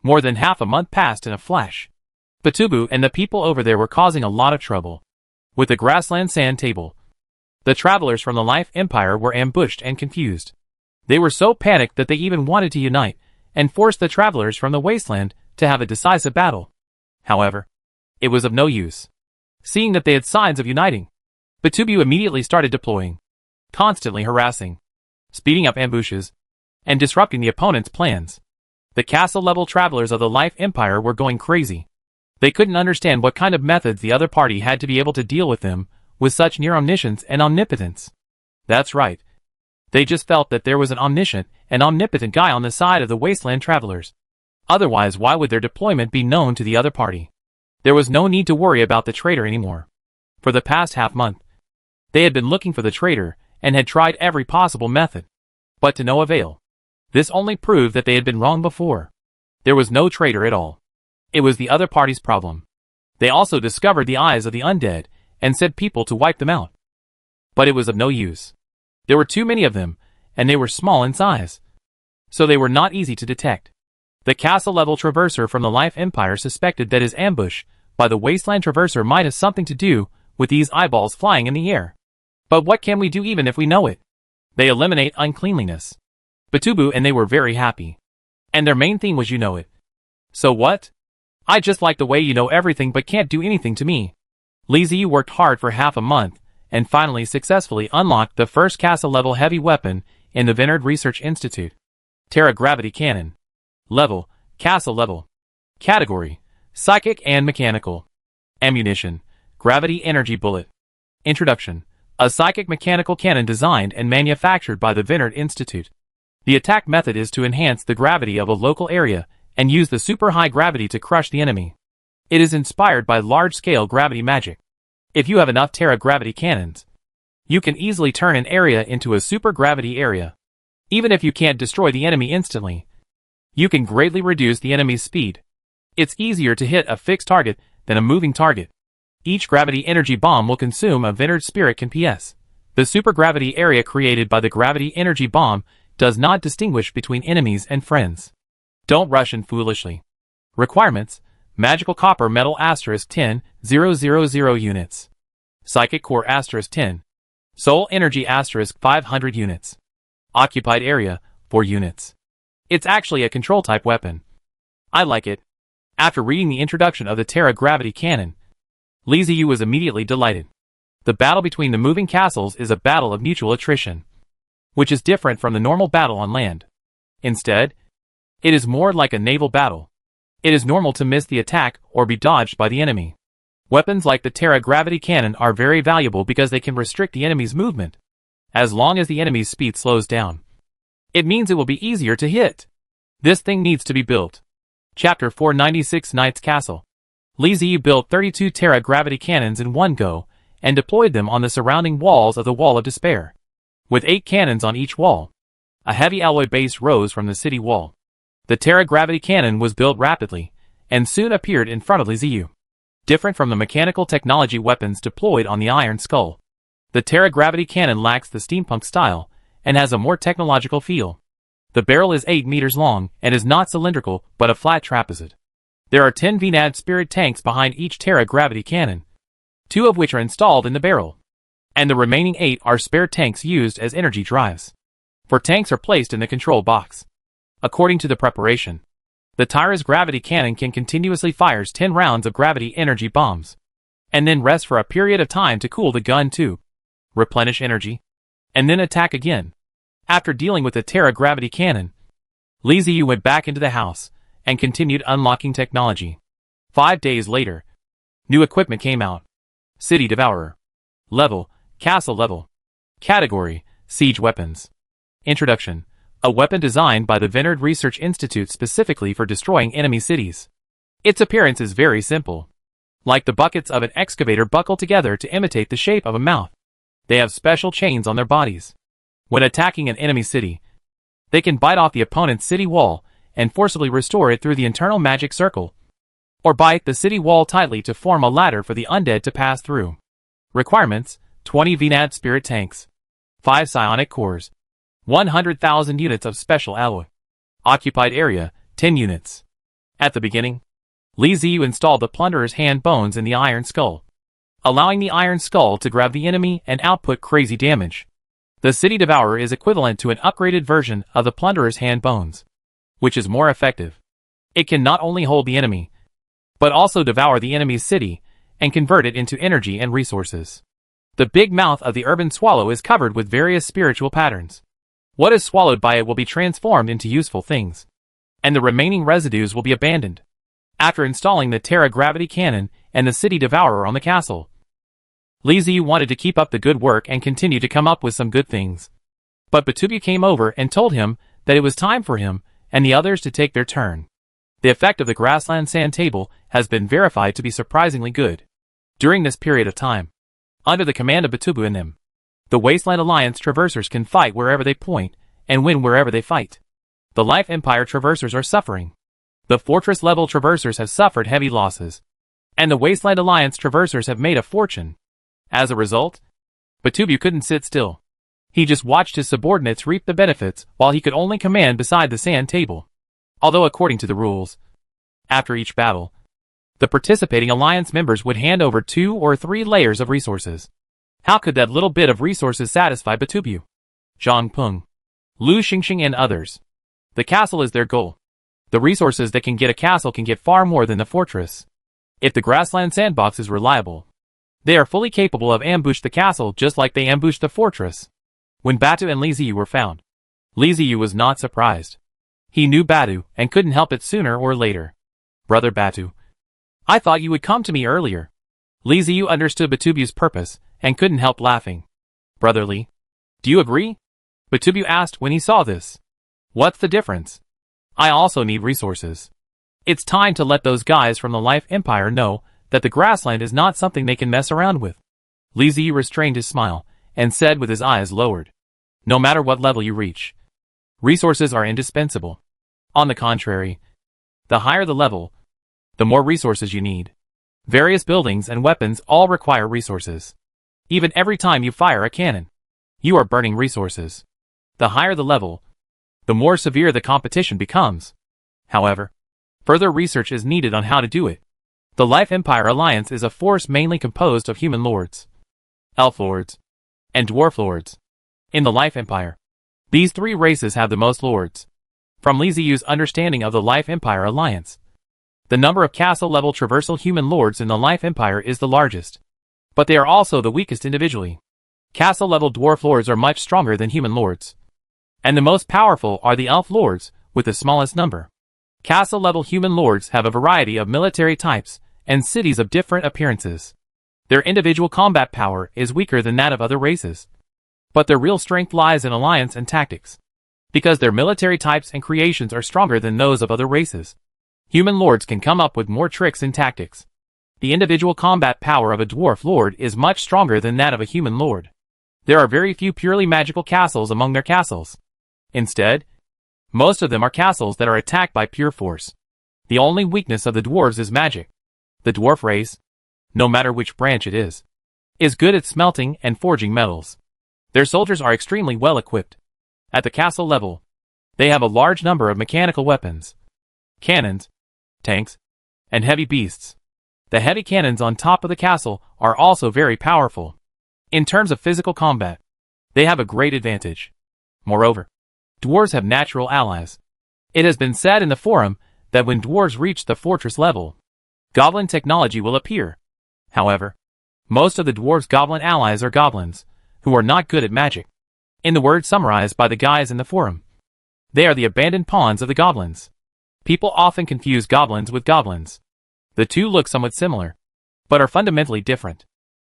More than half a month passed in a flash. Batubu and the people over there were causing a lot of trouble. With the grassland sand table, the travelers from the Life Empire were ambushed and confused. They were so panicked that they even wanted to unite and force the travelers from the wasteland to have a decisive battle. However, it was of no use. Seeing that they had signs of uniting, Batubu immediately started deploying, constantly harassing, speeding up ambushes, and disrupting the opponent's plans. The castle-level travelers of the Life Empire were going crazy. They couldn't understand what kind of methods the other party had to be able to deal with them with such near omniscience and omnipotence. That's right. They just felt that there was an omniscient and omnipotent guy on the side of the wasteland travelers. Otherwise, why would their deployment be known to the other party? There was no need to worry about the traitor anymore. For the past half-month, they had been looking for the traitor and had tried every possible method, but to no avail. This only proved that they had been wrong before. There was no traitor at all. It was the other party's problem. They also discovered the eyes of the undead and sent people to wipe them out. But it was of no use. There were too many of them, and they were small in size, so they were not easy to detect. The castle-level traverser from the Life Empire suspected that his ambush by the wasteland traverser might have something to do with these eyeballs flying in the air. But what can we do even if we know it? They eliminate uncleanliness. Batubu and they were very happy. And their main theme was you know it. So what? I just like the way you know everything but can't do anything to me. Li Ziyu worked hard for half a month, and finally successfully unlocked the first castle-level heavy weapon in the Vineyard Research Institute. Terra Gravity Cannon. Level, Castle Level. Category, Psychic and Mechanical. Ammunition, Gravity Energy Bullet. Introduction, a psychic mechanical cannon designed and manufactured by the Vineyard Institute. The attack method is to enhance the gravity of a local area and use the super high gravity to crush the enemy. It is inspired by large-scale gravity magic. If you have enough Terra Gravity Cannons, you can easily turn an area into a super gravity area. Even if you can't destroy the enemy instantly, you can greatly reduce the enemy's speed. It's easier to hit a fixed target than a moving target. Each gravity energy bomb will consume a Vineyard Spirit can PS. The super gravity area created by the gravity energy bomb does not distinguish between enemies and friends. Don't rush in foolishly. Requirements: Magical Copper Metal * 10, 000 units. Psychic Core * 10. Soul Energy * 500 units. Occupied Area, 4 units. It's actually a control-type weapon. I like it. After reading the introduction of the Terra Gravity Cannon, Li Ziyu was immediately delighted. The battle between the moving castles is a battle of mutual attrition, which is different from the normal battle on land. Instead, it is more like a naval battle. It is normal to miss the attack or be dodged by the enemy. Weapons like the Terra Gravity Cannon are very valuable because they can restrict the enemy's movement, as long as the enemy's speed slows down. It means it will be easier to hit. This thing needs to be built. Chapter 496 Knight's Castle. Li Ziyu built 32 Terra Gravity Cannons in one go, and deployed them on the surrounding walls of the Wall of Despair. With 8 cannons on each wall, a heavy alloy base rose from the city wall. The Terra Gravity Cannon was built rapidly, and soon appeared in front of Li Ziyu. Different from the mechanical technology weapons deployed on the Iron Skull, the Terra Gravity Cannon lacks the steampunk style, and has a more technological feel. The barrel is 8 meters long, and is not cylindrical, but a flat trapezoid. There are 10 Undead Spirit tanks behind each Terra Gravity Cannon, 2 of which are installed in the barrel, and the remaining 8 are spare tanks used as energy drives. 4 tanks are placed in the control box. According to the preparation, the Terra's gravity cannon can continuously fires 10 rounds of gravity energy bombs, and then rest for a period of time to cool the gun to replenish energy. and then attack again. After dealing with the Terra gravity cannon, Li Ziyu went back into the house and continued unlocking technology. 5 days later, new equipment came out. City Devourer. Level, Castle level. Category, Siege Weapons. Introduction. A weapon designed by the Vineyard Research Institute specifically for destroying enemy cities. Its appearance is very simple. Like the buckets of an excavator buckled together to imitate the shape of a mouth. They have special chains on their bodies. When attacking an enemy city, they can bite off the opponent's city wall and forcibly restore it through the internal magic circle, or bite the city wall tightly to form a ladder for the undead to pass through. Requirements: 20 Vinad spirit tanks, 5 psionic cores, 100,000 units of special alloy. Occupied area, 10 units. At the beginning, Li Ziyu installed the Plunderer's hand bones in the Iron Skull, allowing the Iron Skull to grab the enemy and output crazy damage. The City Devourer is equivalent to an upgraded version of the Plunderer's hand bones, which is more effective. It can not only hold the enemy, but also devour the enemy's city and convert it into energy and resources. The big mouth of the urban swallow is covered with various spiritual patterns. What is swallowed by it will be transformed into useful things, and the remaining residues will be abandoned. After installing the Terra gravity cannon and the City Devourer on the castle, Li Ziyu wanted to keep up the good work and continue to come up with some good things. But Batubu came over and told him that it was time for him and the others to take their turn. The effect of the grassland sand table has been verified to be surprisingly good. During this period of time, under the command of Batubu and them, the Wasteland Alliance Traversers can fight wherever they point and win wherever they fight. The Life Empire Traversers are suffering. The Fortress-level Traversers have suffered heavy losses, and the Wasteland Alliance Traversers have made a fortune. As a result, Batubu couldn't sit still. He just watched his subordinates reap the benefits while he could only command beside the sand table. Although according to the rules, after each battle, the participating alliance members would hand over 2 or 3 layers of resources. How could that little bit of resources satisfy Batubu, Zhang Peng, Lu Xingxing and others? The castle is their goal. The resources that can get a castle can get far more than the fortress. If the grassland sandbox is reliable, they are fully capable of ambush the castle just like they ambushed the fortress. When Batu and Li Ziyu were found, Li Ziyu was not surprised. He knew Batu and couldn't help it sooner or later. Brother Batu, I thought you would come to me earlier. Li Ziyu understood Batubu's purpose and couldn't help laughing. Brother Li, do you agree? Batubu asked when he saw this. What's the difference? I also need resources. It's time to let those guys from the Life Empire know that the grassland is not something they can mess around with. Li Ziyu restrained his smile and said with his eyes lowered, no matter what level you reach, resources are indispensable. On the contrary, the higher the level, the more resources you need. Various buildings and weapons all require resources. Even every time you fire a cannon, you are burning resources. The higher the level, the more severe the competition becomes. However, further research is needed on how to do it. The Life Empire Alliance is a force mainly composed of human lords, elf lords, and dwarf lords. In the Life Empire, these 3 races have the most lords. From Li Ziyu's understanding of the Life Empire Alliance, the number of castle-level traversal human lords in the Life Empire is the largest, but they are also the weakest individually. Castle-level dwarf lords are much stronger than human lords, and the most powerful are the elf lords, with the smallest number. Castle-level human lords have a variety of military types and cities of different appearances. Their individual combat power is weaker than that of other races, but their real strength lies in alliance and tactics, because their military types and creations are stronger than those of other races. Human lords can come up with more tricks and tactics. The individual combat power of a dwarf lord is much stronger than that of a human lord. There are very few purely magical castles among their castles. Instead, most of them are castles that are attacked by pure force. The only weakness of the dwarves is magic. The dwarf race, no matter which branch it is good at smelting and forging metals. Their soldiers are extremely well equipped. At the castle level, they have a large number of mechanical weapons, cannons, tanks, and heavy beasts. The heavy cannons on top of the castle are also very powerful. In terms of physical combat, they have a great advantage. Moreover, dwarves have natural allies. It has been said in the forum that when dwarves reach the fortress level, goblin technology will appear. However, most of the dwarves' goblin allies are goblins, who are not good at magic. In the words summarized by the guys in the forum, they are the abandoned pawns of the goblins. People often confuse goblins with goblins. The two look somewhat similar, but are fundamentally different.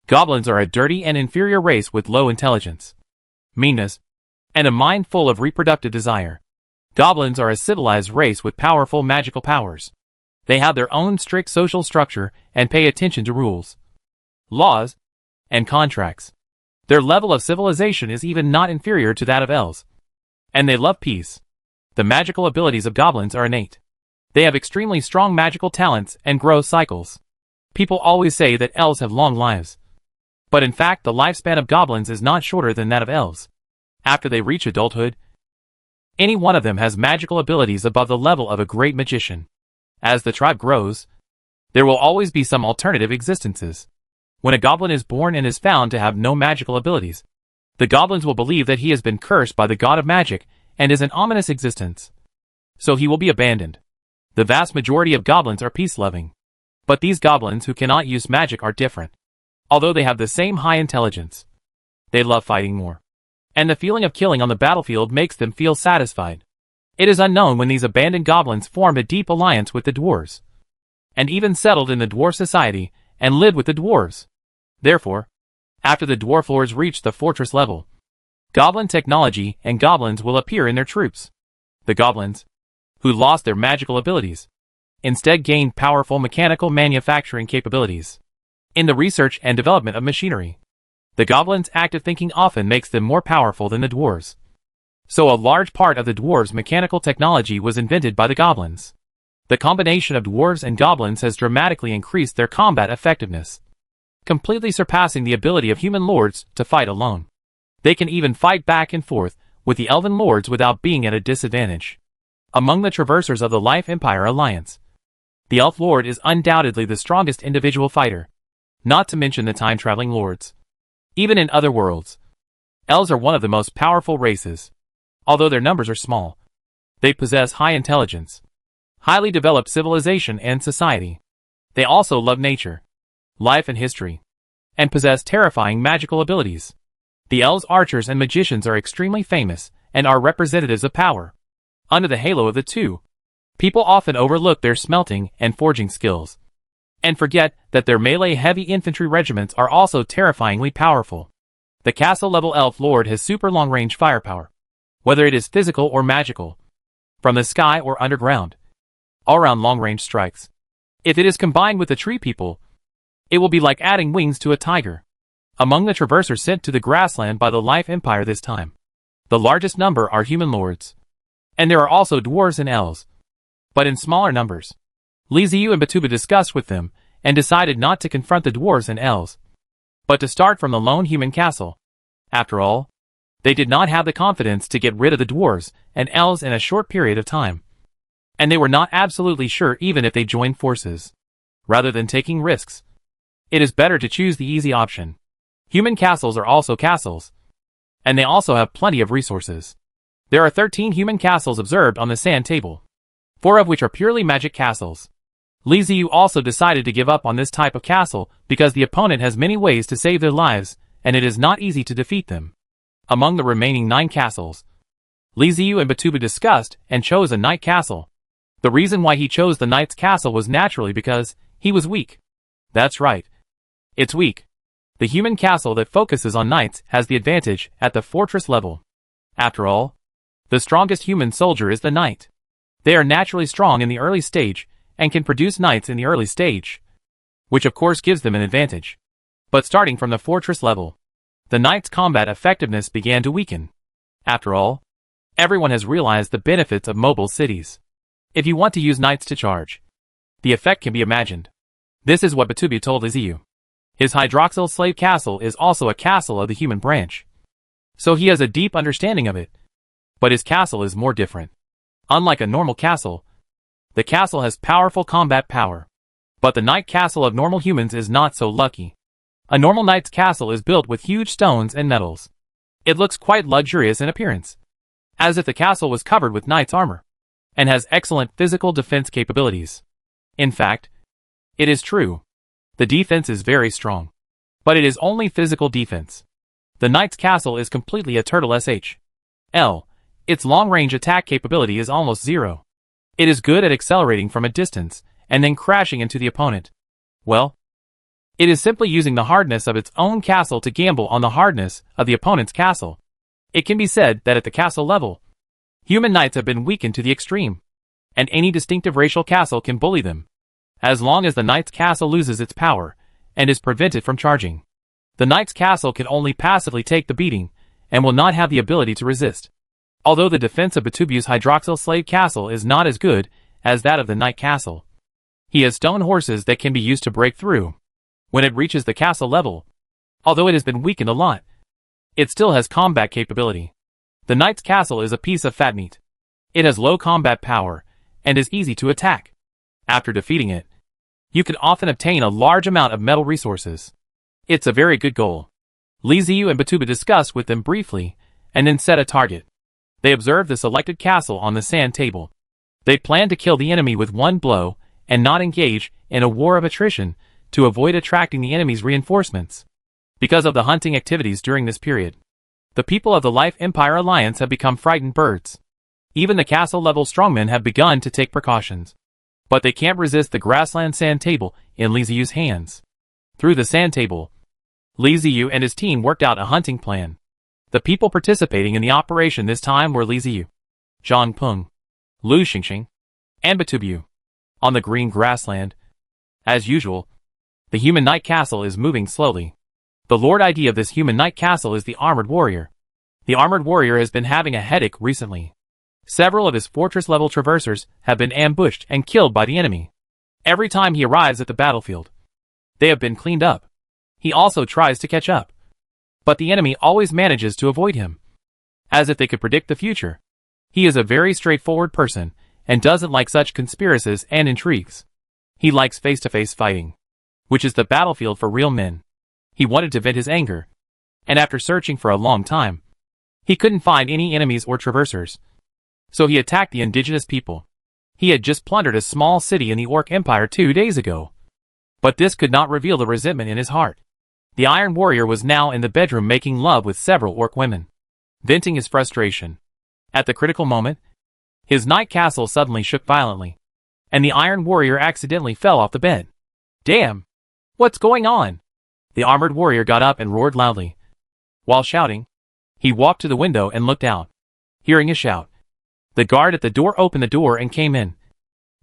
Goblins are a dirty and inferior race with low intelligence, meanness, and a mind full of reproductive desire. Goblins are a civilized race with powerful magical powers. They have their own strict social structure and pay attention to rules, laws, and contracts. Their level of civilization is even not inferior to that of elves. And they love peace. The magical abilities of goblins are innate. They have extremely strong magical talents and growth cycles. People always say that elves have long lives. But in fact, the lifespan of goblins is not shorter than that of elves. After they reach adulthood, any one of them has magical abilities above the level of a great magician. As the tribe grows, there will always be some alternative existences. When a goblin is born and is found to have no magical abilities, the goblins will believe that he has been cursed by the god of magic and is an ominous existence. So he will be abandoned. The vast majority of goblins are peace-loving. But these goblins who cannot use magic are different. Although they have the same high intelligence, they love fighting more. And the feeling of killing on the battlefield makes them feel satisfied. It is unknown when these abandoned goblins formed a deep alliance with the dwarves, and even settled in the dwarf society and lived with the dwarves. Therefore, after the dwarf lords reach the fortress level, goblin technology and goblins will appear in their troops. The goblins, who lost their magical abilities, instead gained powerful mechanical manufacturing capabilities. In the research and development of machinery, the goblins' active thinking often makes them more powerful than the dwarves. So a large part of the dwarves' mechanical technology was invented by the goblins. The combination of dwarves and goblins has dramatically increased their combat effectiveness, completely surpassing the ability of human lords to fight alone. They can even fight back and forth with the elven lords without being at a disadvantage. Among the traversers of the Life Empire Alliance, the elf lord is undoubtedly the strongest individual fighter, not to mention the time-traveling lords. Even in other worlds, elves are one of the most powerful races. Although their numbers are small, they possess high intelligence, highly developed civilization and society. They also love nature, life and history, and possess terrifying magical abilities. The elves, archers, and magicians are extremely famous and are representatives of power. Under the halo of the two, people often overlook their smelting and forging skills, and forget that their melee heavy infantry regiments are also terrifyingly powerful. The castle-level elf lord has super long-range firepower, whether it is physical or magical, from the sky or underground, all-around long-range strikes. If it is combined with the tree people, it will be like adding wings to a tiger. Among the traversers sent to the grassland by the Life Empire this time, the largest number are human lords. And there are also dwarves and elves, but in smaller numbers. Li Ziyu and Batuba discussed with them, and decided not to confront the dwarves and elves, but to start from the lone human castle. After all, they did not have the confidence to get rid of the dwarves and elves in a short period of time. And they were not absolutely sure even if they joined forces. Rather than taking risks, it is better to choose the easy option. Human castles are also castles, and they also have plenty of resources. There are 13 human castles observed on the sand table, 4 of which are purely magic castles. Li Ziyu also decided to give up on this type of castle because the opponent has many ways to save their lives, and it is not easy to defeat them. Among the remaining 9 castles, Li Ziyu and Batuba discussed and chose a knight castle. The reason why he chose the knight's castle was naturally because he was weak. That's right. It's weak. The human castle that focuses on knights has the advantage at the fortress level. After all, the strongest human soldier is the knight. They are naturally strong in the early stage and can produce knights in the early stage, which of course gives them an advantage. But starting from the fortress level, the knight's combat effectiveness began to weaken. After all, everyone has realized the benefits of mobile cities. If you want to use knights to charge, the effect can be imagined. This is what Batubi told Iziyu. His hydroxyl slave castle is also a castle of the human branch, so he has a deep understanding of it. But his castle is more different. Unlike a normal castle, the castle has powerful combat power. But the knight castle of normal humans is not so lucky. A normal knight's castle is built with huge stones and metals. It looks quite luxurious in appearance, as if the castle was covered with knight's armor, and has excellent physical defense capabilities. In fact, it is true. The defense is very strong. But it is only physical defense. The knight's castle is completely a turtle SH.L. Its long-range attack capability is almost zero. It is good at accelerating from a distance, and then crashing into the opponent. Well, it is simply using the hardness of its own castle to gamble on the hardness of the opponent's castle. It can be said that at the castle level, human knights have been weakened to the extreme, and any distinctive racial castle can bully them. As long as the knight's castle loses its power, and is prevented from charging, the knight's castle can only passively take the beating, and will not have the ability to resist. Although the defense of Batubu's hydroxyl slave castle is not as good as that of the knight castle, he has stone horses that can be used to break through. When it reaches the castle level, although it has been weakened a lot, it still has combat capability. The knight's castle is a piece of fat meat. It has low combat power, and is easy to attack. After defeating it, you can often obtain a large amount of metal resources. It's a very good goal. Li Ziyu and Batuba discussed with them briefly, and then set a target. They observed the selected castle on the sand table. They planned to kill the enemy with one blow, and not engage in a war of attrition, to avoid attracting the enemy's reinforcements. Because of the hunting activities during this period, the people of the Life Empire Alliance have become frightened birds. Even the castle-level strongmen have begun to take precautions. But they can't resist the grassland sand table in Li Ziyu's hands. Through the sand table, Li Ziyu and his team worked out a hunting plan. The people participating in the operation this time were Li Ziyu, Zhang Peng, Lu Xingxing, and Batubu. On the green grassland, as usual, the human knight castle is moving slowly. The lord ID of this human knight castle is the armored warrior. The armored warrior has been having a headache recently. Several of his fortress-level traversers have been ambushed and killed by the enemy. Every time he arrives at the battlefield, they have been cleaned up. He also tries to catch up, but the enemy always manages to avoid him, as if they could predict the future. He is a very straightforward person, and doesn't like such conspiracies and intrigues. He likes face-to-face fighting, which is the battlefield for real men. He wanted to vent his anger, and after searching for a long time, he couldn't find any enemies or traversers. So he attacked the indigenous people. He had just plundered a small city in the Orc Empire 2 days ago. But this could not reveal the resentment in his heart. The Iron Warrior was now in the bedroom making love with several Orc women, venting his frustration. At the critical moment, his night castle suddenly shook violently, and the Iron Warrior accidentally fell off the bed. Damn! What's going on? The armored warrior got up and roared loudly. While shouting, he walked to the window and looked out. Hearing a shout, the guard at the door opened the door and came in,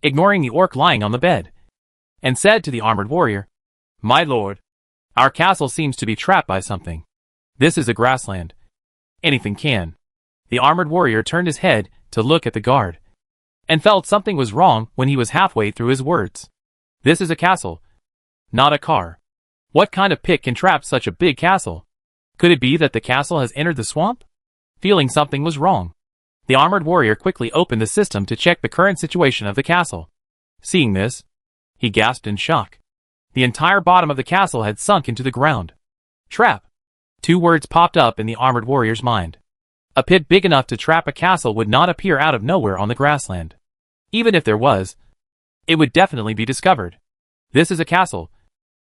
ignoring the orc lying on the bed, and said to the armored warrior, "My lord, our castle seems to be trapped by something. This is a grassland. Anything can." The armored warrior turned his head to look at the guard, and felt something was wrong when he was halfway through his words. This is a castle, not a car. What kind of pit can trap such a big castle? Could it be that the castle has entered the swamp? Feeling something was wrong, the armored warrior quickly opened the system to check the current situation of the castle. Seeing this, he gasped in shock. The entire bottom of the castle had sunk into the ground. Trap. 2 words popped up in the armored warrior's mind. A pit big enough to trap a castle would not appear out of nowhere on the grassland. Even if there was, it would definitely be discovered. This is a castle,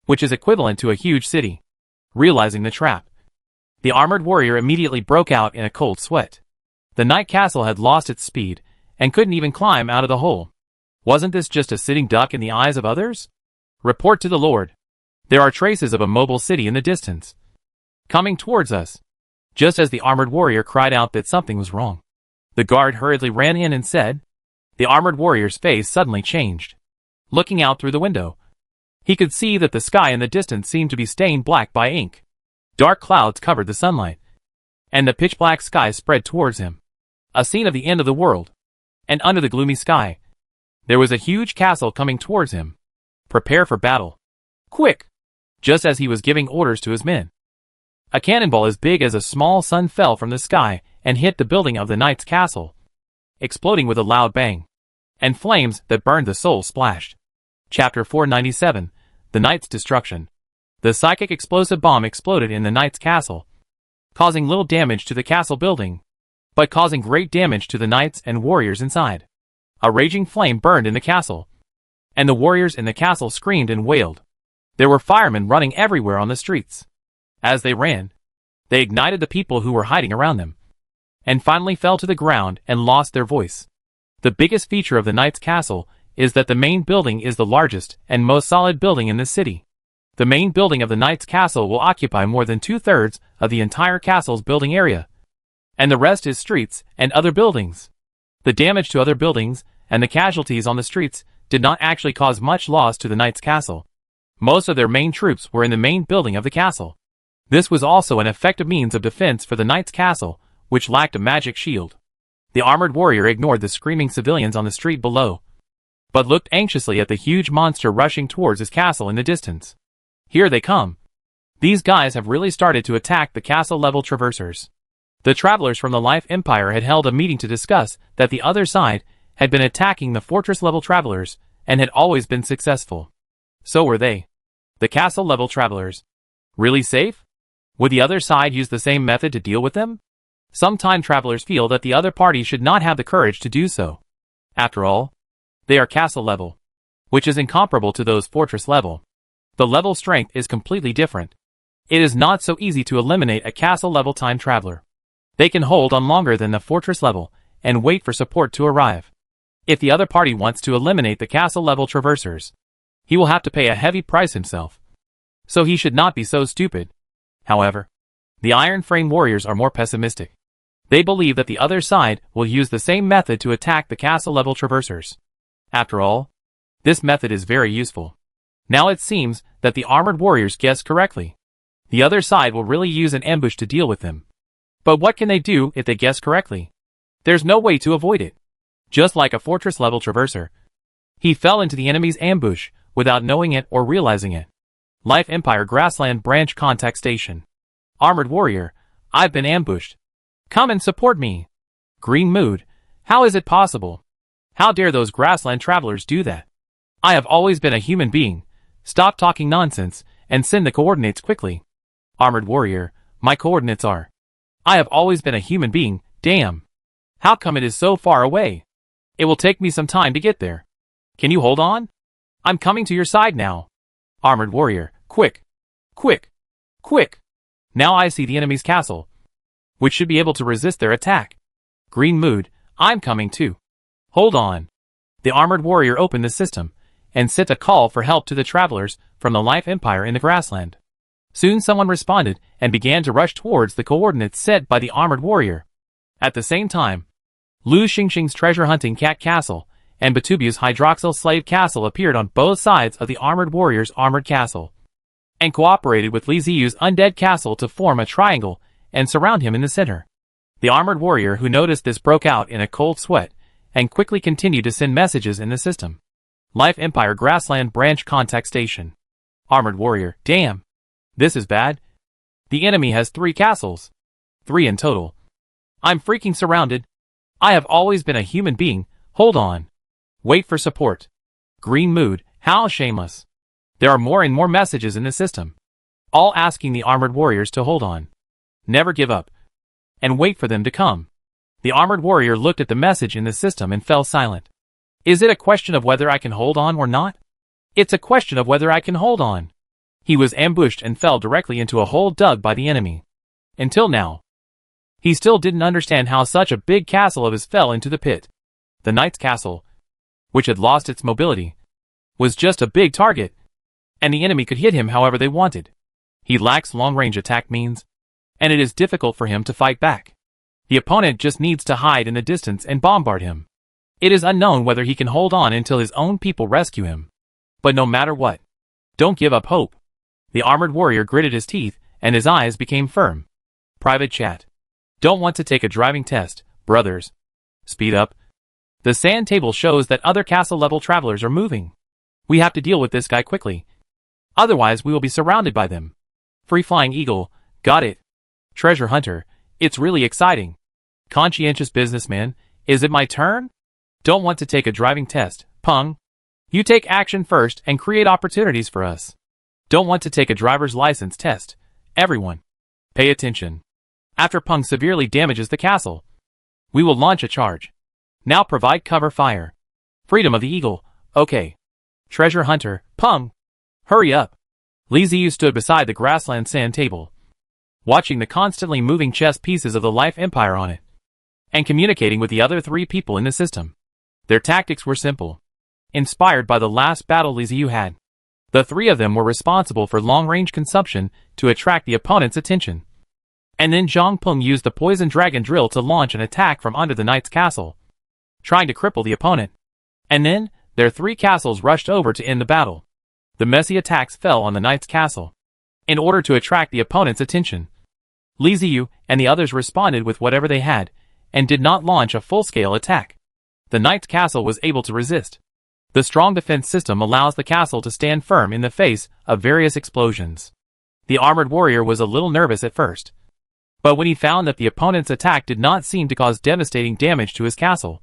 which is equivalent to a huge city. Realizing the trap, the armored warrior immediately broke out in a cold sweat. The night castle had lost its speed, and couldn't even climb out of the hole. Wasn't this just a sitting duck in the eyes of others? Report to the lord. There are traces of a mobile city in the distance, coming towards us. Just as the armored warrior cried out that something was wrong, the guard hurriedly ran in and said, the armored warrior's face suddenly changed. Looking out through the window, he could see that the sky in the distance seemed to be stained black by ink. Dark clouds covered the sunlight, and the pitch-black sky spread towards him. A scene of the end of the world. And under the gloomy sky, there was a huge castle coming towards him. Prepare for battle. Quick! Just as he was giving orders to his men, a cannonball as big as a small sun fell from the sky and hit the building of the knight's castle, exploding with a loud bang, and flames that burned the soul splashed. Chapter 497, The Knight's Destruction. The psychic explosive bomb exploded in the knight's castle, causing little damage to the castle building, but causing great damage to the knights and warriors inside. A raging flame burned in the castle, and the warriors in the castle screamed and wailed. There were firemen running everywhere on the streets. As they ran, They ignited the people who were hiding around them, and finally fell to the ground and lost their voice. The biggest feature of the knight's castle is that the main building is the largest and most solid building in this city. The main building of the knight's castle will occupy more than 2/3 of the entire castle's building area, and the rest is streets and other buildings. The damage to other buildings and the casualties on the streets did not actually cause much loss to the knight's castle. Most of their main troops were in the main building of the castle. This was also an effective means of defense for the knight's castle, which lacked a magic shield. The armored warrior ignored the screaming civilians on the street below, but looked anxiously at the huge monster rushing towards his castle in the distance. Here they come. These guys have really started to attack the castle-level traversers. The travelers from the Life Empire had held a meeting to discuss that the other side had been attacking the fortress-level travelers and had always been successful. So were they. The castle-level travelers. Really safe? Would the other side use the same method to deal with them? Some time travelers feel that the other party should not have the courage to do so. After all, they are castle level, which is incomparable to those fortress level. The level strength is completely different. It is not so easy to eliminate a castle level time traveler. They can hold on longer than the fortress level and wait for support to arrive. If the other party wants to eliminate the castle level traversers, he will have to pay a heavy price himself. So he should not be so stupid. However, the Iron Frame warriors are more pessimistic. They believe that the other side will use the same method to attack the castle-level traversers. After all, this method is very useful. Now it seems that the armored warriors guessed correctly. The other side will really use an ambush to deal with them. But what can they do if they guess correctly? There's no way to avoid it. Just like a fortress-level traverser, he fell into the enemy's ambush without knowing it or realizing it. Life Empire Grassland Branch Contact Station. Armored warrior, I've been ambushed. Come and support me. Green mood, how is it possible? How dare those grassland travelers do that? I have always been a human being. Stop talking nonsense and send the coordinates quickly. Armored warrior, my coordinates are. I have always been a human being, damn. How come it is so far away? It will take me some time to get there. Can you hold on? I'm coming to your side now. Armored warrior, quick. Quick. Quick. Now I see the enemy's castle, which should be able to resist their attack. Green mood, I'm coming too. Hold on. The armored warrior opened the system and sent a call for help to the travelers from the Life Empire in the grassland. Soon someone responded and began to rush towards the coordinates set by the armored warrior. At the same time, Lu Xingxing's treasure-hunting cat castle and Batubu's hydroxyl slave castle appeared on both sides of the armored warrior's armored castle, and cooperated with Li Ziyu's undead castle to form a triangle and surround him in the center. The armored warrior who noticed this broke out in a cold sweat and quickly continued to send messages in the system. Life Empire Grassland Branch Contact Station. Armored warrior, damn. This is bad. The enemy has 3 castles. 3 in total. I'm freaking surrounded. I have always been a human being, hold on. Wait for support. Green mood, how shameless. There are more and more messages in the system, all asking the armored warriors to hold on. Never give up. And wait for them to come. The armored warrior looked at the message in the system and fell silent. Is it a question of whether I can hold on or not? It's a question of whether I can hold on. He was ambushed and fell directly into a hole dug by the enemy. Until now, he still didn't understand how such a big castle of his fell into the pit. The knight's castle, which had lost its mobility, was just a big target, and the enemy could hit him however they wanted. He lacks long-range attack means, and it is difficult for him to fight back. The opponent just needs to hide in the distance and bombard him. It is unknown whether he can hold on until his own people rescue him. But no matter what, don't give up hope. The armored warrior gritted his teeth, and his eyes became firm. Private chat. Don't want to take a driving test, brothers. Speed up. The sand table shows that other castle-level travelers are moving. We have to deal with this guy quickly. Otherwise we will be surrounded by them. Free-flying eagle, got it. Treasure hunter, it's really exciting. Conscientious businessman, is it my turn? Don't want to take a driving test, Peng. You take action first and create opportunities for us. Don't want to take a driver's license test, everyone. Pay attention. After Peng severely damages the castle, we will launch a charge. Now provide cover fire. Freedom of the eagle, okay. Treasure hunter, Peng. Hurry up. Li Ziyu stood beside the grassland sand table. watching the constantly moving chess pieces of the Life Empire on it, and communicating with the other 3 people in the system. Their tactics were simple, inspired by the last battle Liziu had. The 3 of them were responsible for long-range consumption to attract the opponent's attention. And then Zhang Peng used the poison dragon drill to launch an attack from under the knight's castle, trying to cripple the opponent. And then, their 3 castles rushed over to end the battle. The messy attacks fell on the knight's castle, in order to attract the opponent's attention. Liziu and the others responded with whatever they had, and did not launch a full-scale attack. The knight's castle was able to resist. The strong defense system allows the castle to stand firm in the face of various explosions. The armored warrior was a little nervous at first, but when he found that the opponent's attack did not seem to cause devastating damage to his castle,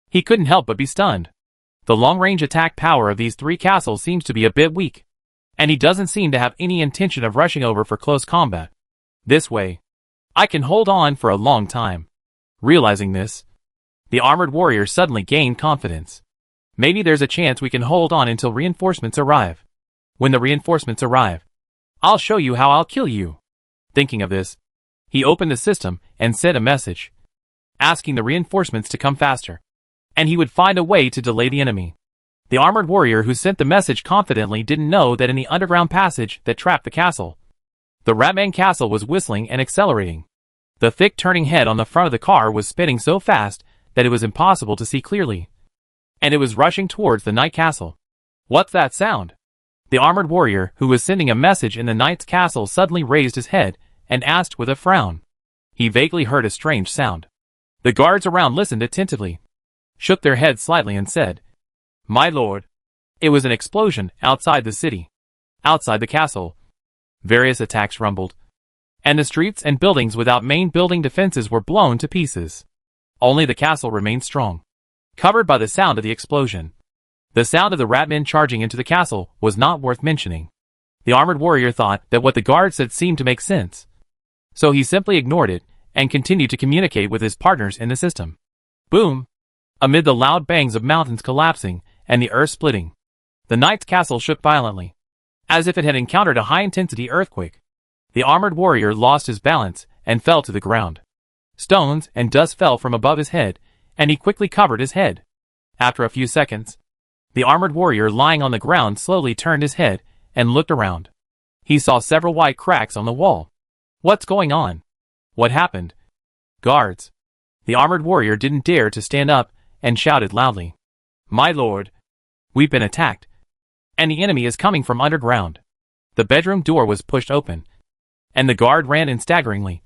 he couldn't help but be stunned. The long-range attack power of these 3 castles seems to be a bit weak, and he doesn't seem to have any intention of rushing over for close combat. This way, I can hold on for a long time. Realizing this, the armored warrior suddenly gained confidence. Maybe there's a chance we can hold on until reinforcements arrive. When the reinforcements arrive, I'll show you how I'll kill you. Thinking of this, he opened the system and sent a message, asking the reinforcements to come faster, and he would find a way to delay the enemy. The armored warrior who sent the message confidently didn't know that in the underground passage that trapped the castle, the Ratman castle was whistling and accelerating. The thick turning head on the front of the car was spinning so fast that it was impossible to see clearly, and it was rushing towards the knight castle. What's that sound? The armored warrior who was sending a message in the knight's castle suddenly raised his head and asked with a frown. He vaguely heard a strange sound. The guards around listened attentively, shook their heads slightly and said, "My lord." It was an explosion outside the city. Outside the castle, various attacks rumbled, and the streets and buildings without main building defenses were blown to pieces. Only the castle remained strong, covered by the sound of the explosion. The sound of the ratmen charging into the castle was not worth mentioning. The armored warrior thought that what the guard said seemed to make sense, so he simply ignored it and continued to communicate with his partners in the system. Boom! Amid the loud bangs of mountains collapsing and the earth splitting, the knight's castle shook violently, as if it had encountered a high-intensity earthquake. The armored warrior lost his balance and fell to the ground. Stones and dust fell from above his head, and he quickly covered his head. After a few seconds, the armored warrior lying on the ground slowly turned his head and looked around. He saw several white cracks on the wall. What's going on? What happened? Guards! The armored warrior didn't dare to stand up and shouted loudly, "My lord, we've been attacked, and the enemy is coming from underground." The bedroom door was pushed open, and the guard ran in staggeringly,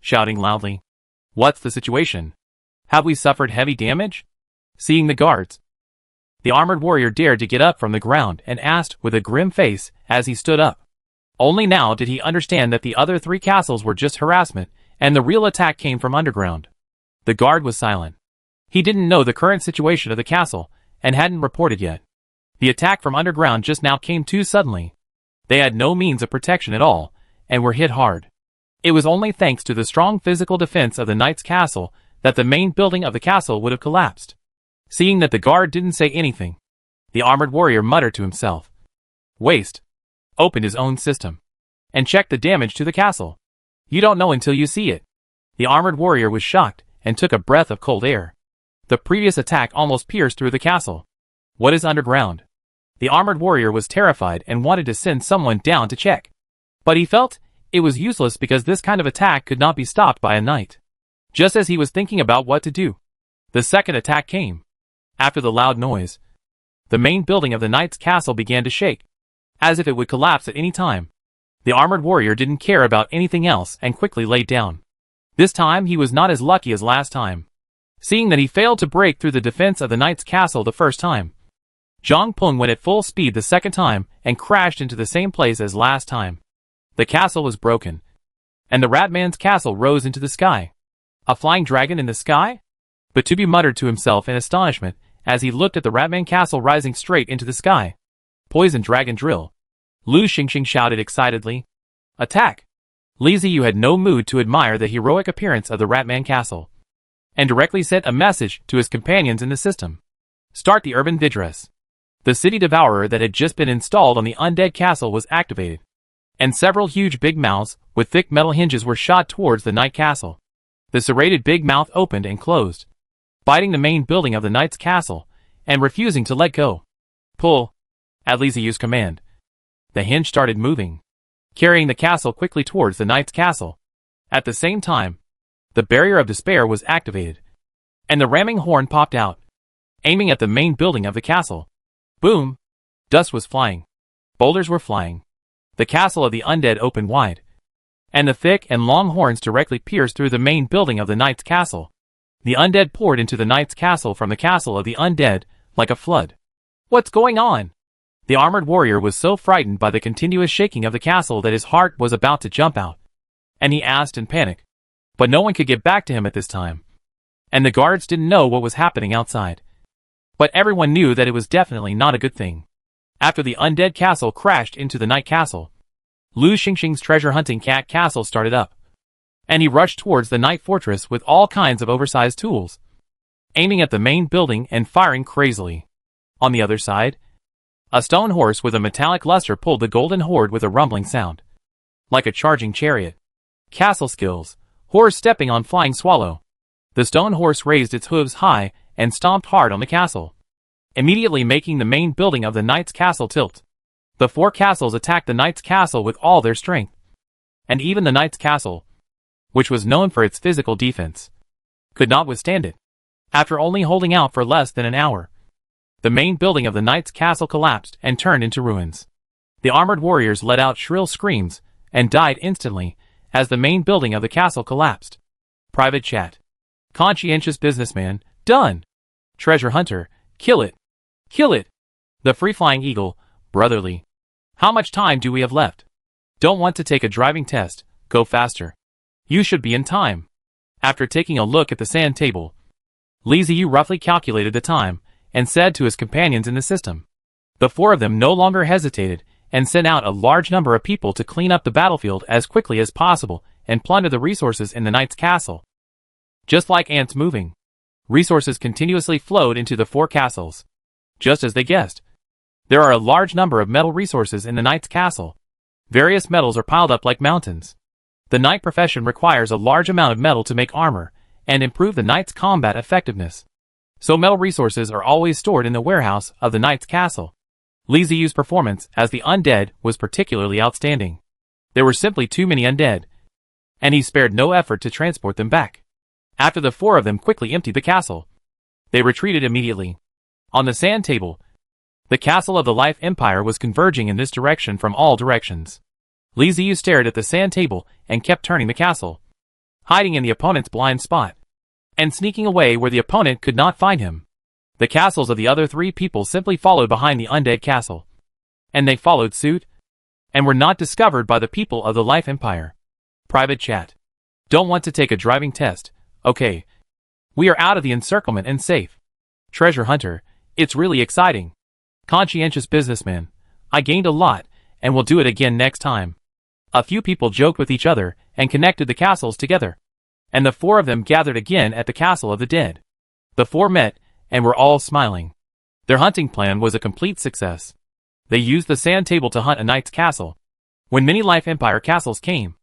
shouting loudly, "What's the situation? Have we suffered heavy damage?" Seeing the guards, the armored warrior dared to get up from the ground and asked with a grim face as he stood up. Only now did he understand that the other 3 castles were just harassment, and the real attack came from underground. The guard was silent. He didn't know the current situation of the castle, and hadn't reported yet. The attack from underground just now came too suddenly. They had no means of protection at all, and were hit hard. It was only thanks to the strong physical defense of the knight's castle that the main building of the castle would have collapsed. Seeing that the guard didn't say anything, the armored warrior muttered to himself, "Waste." Opened his own system, and checked the damage to the castle. You don't know until you see it. The armored warrior was shocked, and took a breath of cold air. The previous attack almost pierced through the castle. What is underground? The armored warrior was terrified and wanted to send someone down to check. But he felt it was useless because this kind of attack could not be stopped by a knight. Just as he was thinking about what to do, the second attack came. After the loud noise, the main building of the knight's castle began to shake, as if it would collapse at any time. The armored warrior didn't care about anything else and quickly laid down. This time he was not as lucky as last time, seeing that he failed to break through the defense of the knight's castle the first time. Zhang Peng went at full speed the second time and crashed into the same place as last time. The castle was broken, and the Ratman's castle rose into the sky. A flying dragon in the sky? Batubi muttered to himself in astonishment as he looked at the Ratman castle rising straight into the sky. Poison dragon drill. Lu Xingxing shouted excitedly. Attack! Li Ziyu had no mood to admire the heroic appearance of the Ratman castle, and directly sent a message to his companions in the system. Start the urban Vidress. The city devourer that had just been installed on the Undead castle was activated, and several huge big mouths with thick metal hinges were shot towards the Knight Castle. The serrated big mouth opened and closed, biting the main building of the Knight's castle and refusing to let go. Pull, at Liziu's command. The hinge started moving, carrying the castle quickly towards the Knight's castle. At the same time, the barrier of despair was activated, and the ramming horn popped out, aiming at the main building of the castle. Boom! Dust was flying. Boulders were flying. The castle of the undead opened wide, and the thick and long horns directly pierced through the main building of the Knight's castle. The undead poured into the Knight's castle from the castle of the undead like a flood. What's going on? The armored warrior was so frightened by the continuous shaking of the castle that his heart was about to jump out, and he asked in panic. But no one could get back to him at this time, and the guards didn't know what was happening outside. But everyone knew that it was definitely not a good thing. After the undead castle crashed into the Knight Castle, Lu Xingxing's treasure hunting cat castle started up, and he rushed towards the Knight Fortress with all kinds of oversized tools, aiming at the main building and firing crazily. On the other side, a stone horse with a metallic luster pulled the golden horde with a rumbling sound, like a charging chariot. Castle skills. Horse stepping on flying swallow. The stone horse raised its hooves high and stomped hard on the castle, immediately making the main building of the Knight's castle tilt. The four castles attacked the Knight's castle with all their strength, and even the Knight's castle, which was known for its physical defense, could not withstand it. After only holding out for less than an hour, the main building of the Knight's castle collapsed and turned into ruins. The armored warriors let out shrill screams and died instantly as the main building of the castle collapsed. Private chat. Conscientious businessman, done. Treasure hunter, kill it. Kill it. The free-flying eagle, brotherly. How much time do we have left? Don't want to take a driving test, go faster. You should be in time. After taking a look at the sand table, Liziu roughly calculated the time and said to his companions in the system. The four of them no longer hesitated and sent out a large number of people to clean up the battlefield as quickly as possible and plunder the resources in the Knight's castle. Just like ants moving, resources continuously flowed into the four castles. Just as they guessed, there are a large number of metal resources in the Knight's castle. Various metals are piled up like mountains. The Knight profession requires a large amount of metal to make armor and improve the Knight's combat effectiveness. So metal resources are always stored in the warehouse of the Knight's castle. Liziu's performance as the undead was particularly outstanding. There were simply too many undead, and he spared no effort to transport them back. After the four of them quickly emptied the castle, they retreated immediately. On the sand table, the castle of the Life Empire was converging in this direction from all directions. Liziu stared at the sand table and kept turning the castle, hiding in the opponent's blind spot, and sneaking away where the opponent could not find him. The castles of the other three people simply followed behind the undead castle, and they followed suit, and were not discovered by the people of the Life Empire. Private chat. Don't want to take a driving test, okay. We are out of the encirclement and safe. Treasure hunter, it's really exciting. Conscientious businessman, I gained a lot, and will do it again next time. A few people joked with each other and connected the castles together, and the four of them gathered again at the castle of the dead. The four met and were all smiling. Their hunting plan was a complete success. They used the sand table to hunt a knight's castle. When many Life Empire castles came,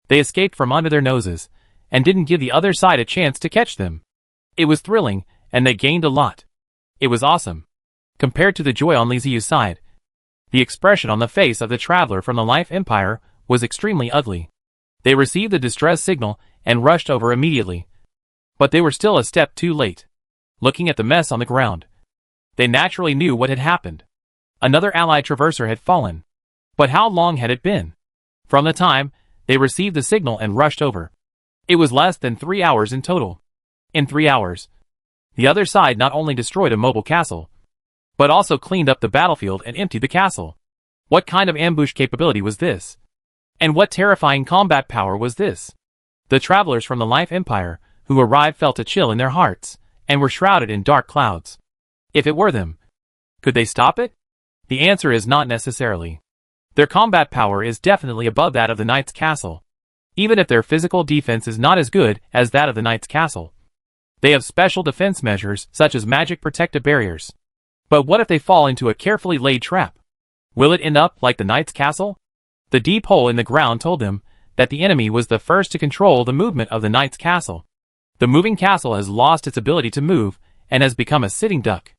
they escaped from under their noses and didn't give the other side a chance to catch them. It was thrilling, and they gained a lot. It was awesome. Compared to the joy on Liziu's side, the expression on the face of the traveler from the Life Empire was extremely ugly. They received the distress signal and rushed over immediately. But they were still a step too late. Looking at the mess on the ground, they naturally knew what had happened. Another allied traverser had fallen. But how long had it been? From the time they received the signal and rushed over, it was less than 3 hours in total. In 3 hours, the other side not only destroyed a mobile castle, but also cleaned up the battlefield and emptied the castle. What kind of ambush capability was this? And what terrifying combat power was this? The travelers from the Life Empire who arrived felt a chill in their hearts and were shrouded in dark clouds. If it were them, could they stop it? The answer is not necessarily. Their combat power is definitely above that of the Knight's castle. Even if their physical defense is not as good as that of the Knight's castle, they have special defense measures such as magic protective barriers. But what if they fall into a carefully laid trap? Will it end up like the Knight's castle? The The deep hole in the ground told him that the enemy was the first to control the movement of the knight's castle. The moving castle has lost its ability to move and has become a sitting duck.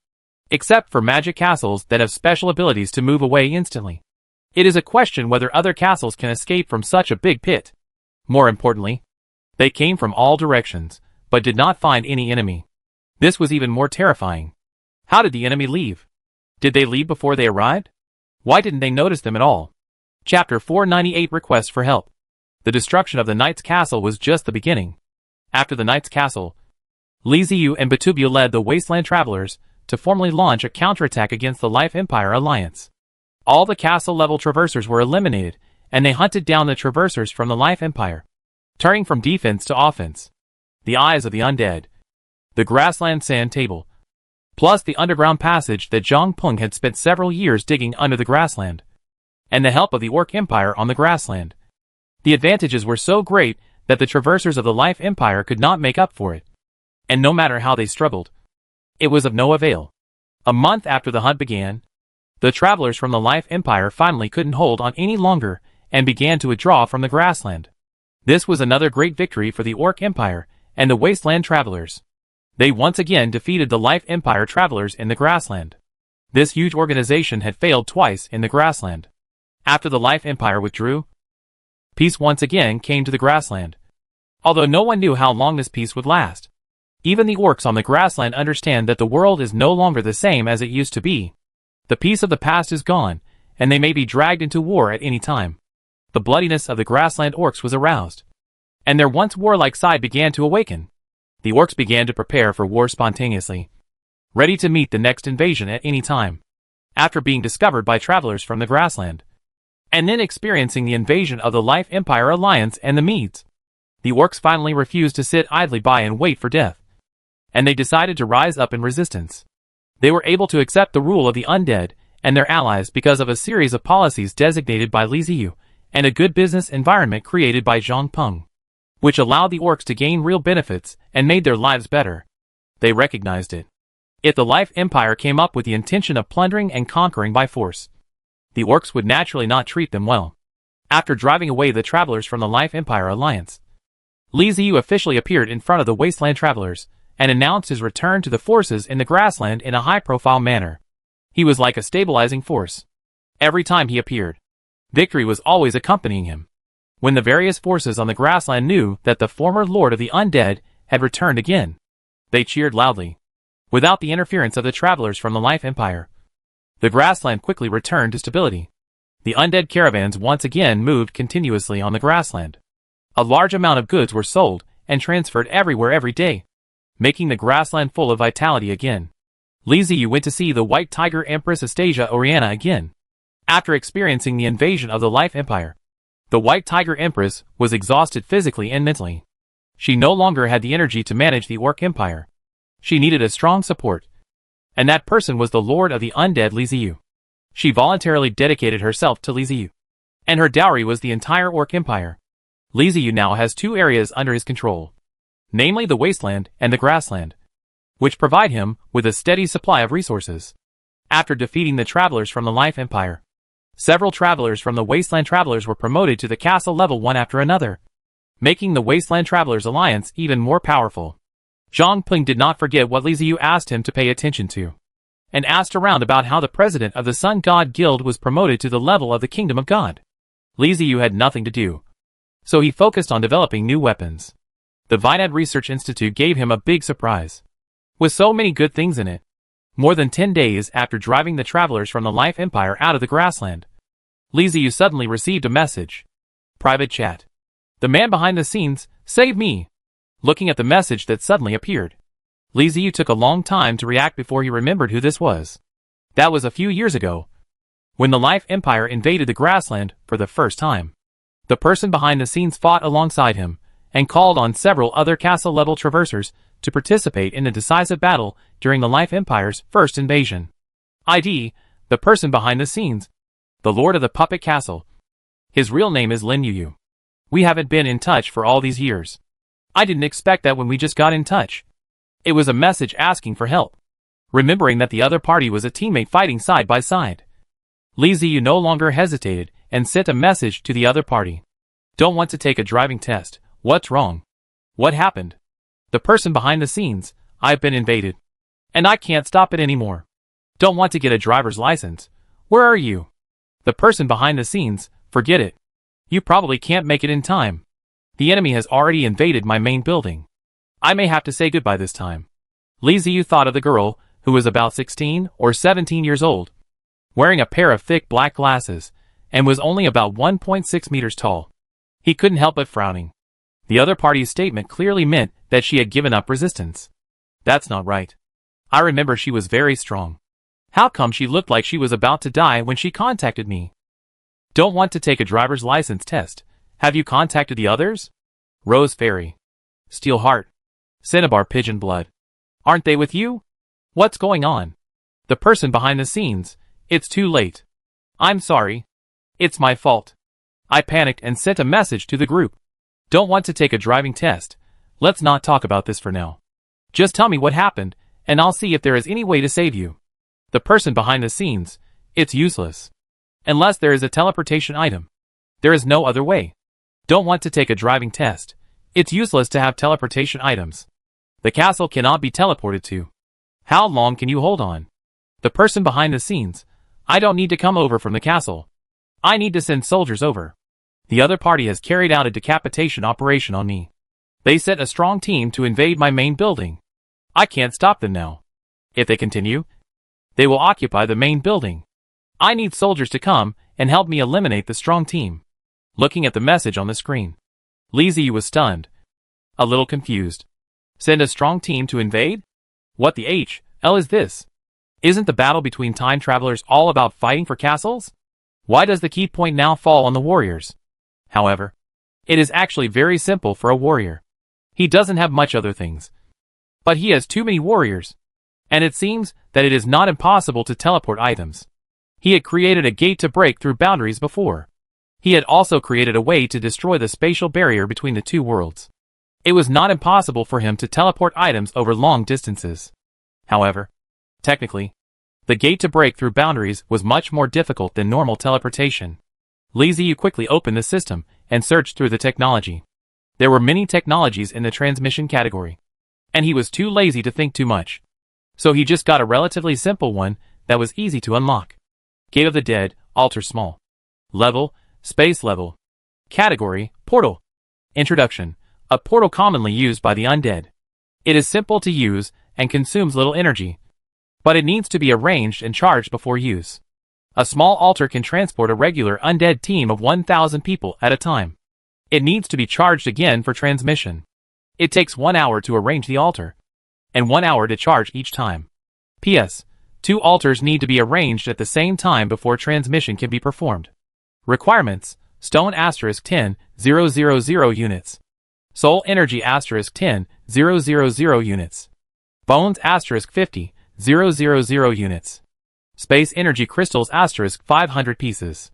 Except for magic castles that have special abilities to move away instantly. It is a question whether other castles can escape from such a big pit. More importantly, they came from all directions, but did not find any enemy. This was even more terrifying. How did the enemy leave? Did they leave before they arrived? Why didn't they notice them at all? Chapter 498 Request for Help. The destruction of the knight's castle was just the beginning. After the knight's castle, Li Ziyu and Batubu led the Wasteland Travelers to formally launch a counterattack against the Life Empire Alliance. All the castle-level traversers were eliminated, and they hunted down the traversers from the Life Empire, turning from defense to offense. The eyes of the undead, the grassland sand table, plus the underground passage that Zhang Peng had spent several years digging under the grassland, and the help of the Orc Empire on the grassland. The advantages were so great that the traversers of the Life Empire could not make up for it. And no matter how they struggled, it was of no avail. A month after the hunt began, the travelers from the Life Empire finally couldn't hold on any longer and began to withdraw from the grassland. This was another great victory for the Orc Empire and the Wasteland Travelers. They once again defeated the Life Empire Travelers in the grassland. This huge organization had failed twice in the grassland. After the Life Empire withdrew, peace once again came to the grassland. Although no one knew how long this peace would last. Even the orcs on the grassland understand that the world is no longer the same as it used to be. The peace of the past is gone, and they may be dragged into war at any time. The bloodiness of the grassland orcs was aroused, and their once warlike side began to awaken. The orcs began to prepare for war spontaneously, ready to meet the next invasion at any time. After being discovered by travelers from the grassland, and then experiencing the invasion of the Life Empire Alliance and the Medes, the orcs finally refused to sit idly by and wait for death, and they decided to rise up in resistance. They were able to accept the rule of the undead and their allies because of a series of policies designated by Li Ziyu and a good business environment created by Zhang Peng, which allowed the orcs to gain real benefits and made their lives better. They recognized it. If the Life Empire came up with the intention of plundering and conquering by force, the orcs would naturally not treat them well. After driving away the travelers from the Life Empire Alliance, Li Ziyu officially appeared in front of the Wasteland Travelers and announced his return to the forces in the grassland in a high-profile manner. He was like a stabilizing force. Every time he appeared, victory was always accompanying him. When the various forces on the grassland knew that the former Lord of the Undead had returned again, they cheered loudly. Without the interference of the travelers from the Life Empire, the grassland quickly returned to stability. The undead caravans once again moved continuously on the grassland. A large amount of goods were sold and transferred everywhere every day, making the grassland full of vitality again. Li Ziyu went to see the White Tiger Empress Astasia Oriana again. After experiencing the invasion of the Life Empire, the White Tiger Empress was exhausted physically and mentally. She no longer had the energy to manage the Orc Empire. She needed a strong support, and that person was the Lord of the Undead Li Ziyu. She voluntarily dedicated herself to Li Ziyu, and her dowry was the entire Orc Empire. Li Ziyu now has two areas under his control, namely the Wasteland and the Grassland, which provide him with a steady supply of resources. After defeating the travelers from the Life Empire, several travelers from the Wasteland Travelers were promoted to the castle level one after another, making the Wasteland Travelers Alliance even more powerful. Zhang Peng did not forget what Li Ziyu asked him to pay attention to, and asked around about how the president of the Sun God Guild was promoted to the level of the Kingdom of God. Li Ziyu had nothing to do, so he focused on developing new weapons. The Vinad Research Institute gave him a big surprise, with so many good things in it. More than 10 days after driving the travelers from the Life Empire out of the grassland, Li Ziyu suddenly received a message. Private chat. The man behind the scenes, save me. Looking at the message that suddenly appeared, Li Ziyu took a long time to react before he remembered who this was. That was a few years ago, when the Life Empire invaded the grassland for the first time. The person behind the scenes fought alongside him, and called on several other castle-level traversers to participate in a decisive battle during the Life Empire's first invasion. ID, the person behind the scenes, the Lord of the Puppet Castle. His real name is Lin Yuyu. We haven't been in touch for all these years. I didn't expect that when we just got in touch. It was a message asking for help. Remembering that the other party was a teammate fighting side by side, Li Ziyu no longer hesitated and sent a message to the other party. Don't want to take a driving test. What's wrong? What happened? The person behind the scenes, I've been invaded. And I can't stop it anymore. Don't want to get a driver's license. Where are you? The person behind the scenes, forget it. You probably can't make it in time. The enemy has already invaded my main building. I may have to say goodbye this time. Li Ziyu thought of the girl, who was about 16 or 17 years old, wearing a pair of thick black glasses, and was only about 1.6 meters tall. He couldn't help but frowning. The other party's statement clearly meant that she had given up resistance. That's not right. I remember she was very strong. How come she looked like she was about to die when she contacted me? Don't want to take a driver's license test. Have you contacted the others? Rose Fairy. Steel Heart. Cinnabar Pigeon Blood. Aren't they with you? What's going on? The person behind the scenes. It's too late. I'm sorry. It's my fault. I panicked and sent a message to the group. Don't want to take a driving test. Let's not talk about this for now. Just tell me what happened, and I'll see if there is any way to save you. The person behind the scenes. It's useless. Unless there is a teleportation item. There is no other way. Don't want to take a driving test. It's useless to have teleportation items. The castle cannot be teleported to. How long can you hold on? The person behind the scenes. I don't need to come over from the castle. I need to send soldiers over. The other party has carried out a decapitation operation on me. They sent a strong team to invade my main building. I can't stop them now. If they continue, they will occupy the main building. I need soldiers to come and help me eliminate the strong team. Looking at the message on the screen, Li Ziyu was stunned. A little confused. Send a strong team to invade? What the hell is this? Isn't the battle between time travelers all about fighting for castles? Why does the key point now fall on the warriors? However, it is actually very simple for a warrior. He doesn't have much other things. But he has too many warriors. And it seems that it is not impossible to teleport items. He had created a gate to break through boundaries before. He had also created a way to destroy the spatial barrier between the two worlds. It was not impossible for him to teleport items over long distances. However, technically, the gate to break through boundaries was much more difficult than normal teleportation. Li Ziyu quickly opened the system and searched through the technology. There were many technologies in the transmission category, and he was too lazy to think too much. So he just got a relatively simple one that was easy to unlock. Gate of the Dead, Altar Small. Level, Space Level. Category, Portal. Introduction, a portal commonly used by the undead. It is simple to use and consumes little energy, but it needs to be arranged and charged before use. A small altar can transport a regular undead team of 1,000 people at a time. It needs to be charged again for transmission. It takes 1 hour to arrange the altar, and 1 hour to charge each time. P.S. 2 altars need to be arranged at the same time before transmission can be performed. Requirements: Stone *10,000 units. Soul Energy *10,000 units. Bones *50,000 units. Space Energy Crystals *500 pieces.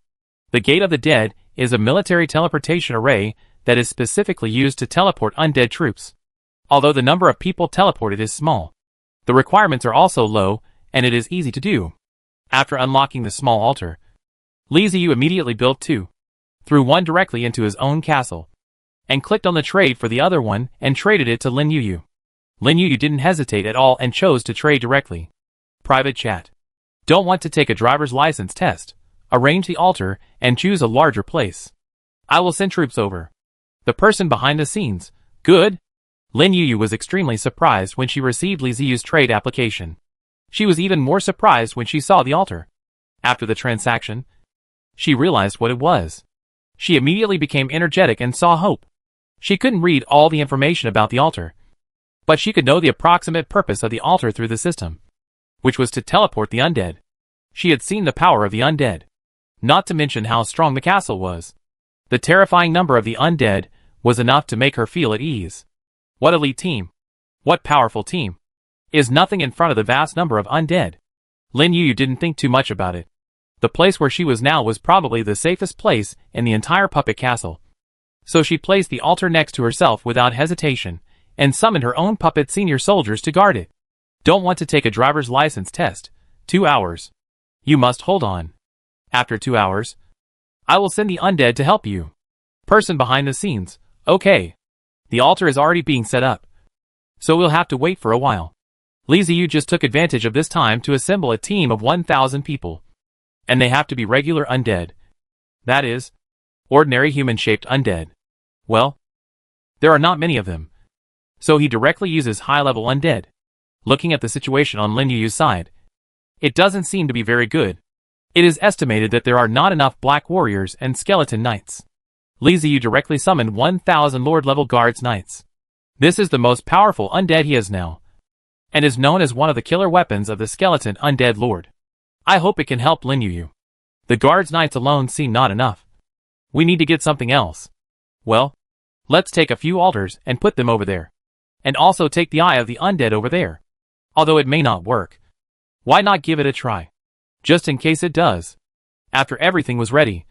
The Gate of the Dead is a military teleportation array that is specifically used to teleport undead troops. Although the number of people teleported is small, the requirements are also low, and it is easy to do. After unlocking the small altar, Li Ziyu immediately built 2, threw one directly into his own castle, and clicked on the trade for the other one and traded it to Lin Yuyu. Lin Yuyu didn't hesitate at all and chose to trade directly. Private chat. Don't want to take a driver's license test. Arrange the altar and choose a larger place. I will send troops over. The person behind the scenes. Good. Lin Yuyu was extremely surprised when she received Li Ziyu's trade application. She was even more surprised when she saw the altar. After the transaction, she realized what it was. She immediately became energetic and saw hope. She couldn't read all the information about the altar, but she could know the approximate purpose of the altar through the system, which was to teleport the undead. She had seen the power of the undead, not to mention how strong the castle was. The terrifying number of the undead was enough to make her feel at ease. What elite team! What powerful team! Is nothing in front of the vast number of undead. Lin Yuyu didn't think too much about it. The place where she was now was probably the safest place in the entire puppet castle. So she placed the altar next to herself without hesitation, and summoned her own puppet senior soldiers to guard it. Don't want to take a driver's license test. 2 hours. You must hold on. After 2 hours, I will send the undead to help you. Person behind the scenes. Okay. The altar is already being set up, so we'll have to wait for a while. Li Ziyu just took advantage of this time to assemble a team of 1,000 people. And they have to be regular undead. That is, ordinary human-shaped undead. Well, there are not many of them. So he directly uses high-level undead. Looking at the situation on Lin Yuyu's side, it doesn't seem to be very good. It is estimated that there are not enough black warriors and skeleton knights. Li Ziyu directly summoned 1,000 Lord-level guards knights. This is the most powerful undead he has now, and is known as one of the killer weapons of the skeleton undead lord. I hope it can help Lin Yuyu. The guards knights alone seem not enough. We need to get something else. Well, let's take a few altars and put them over there. And also take the eye of the undead over there. Although it may not work. Why not give it a try? Just in case it does. After everything was ready,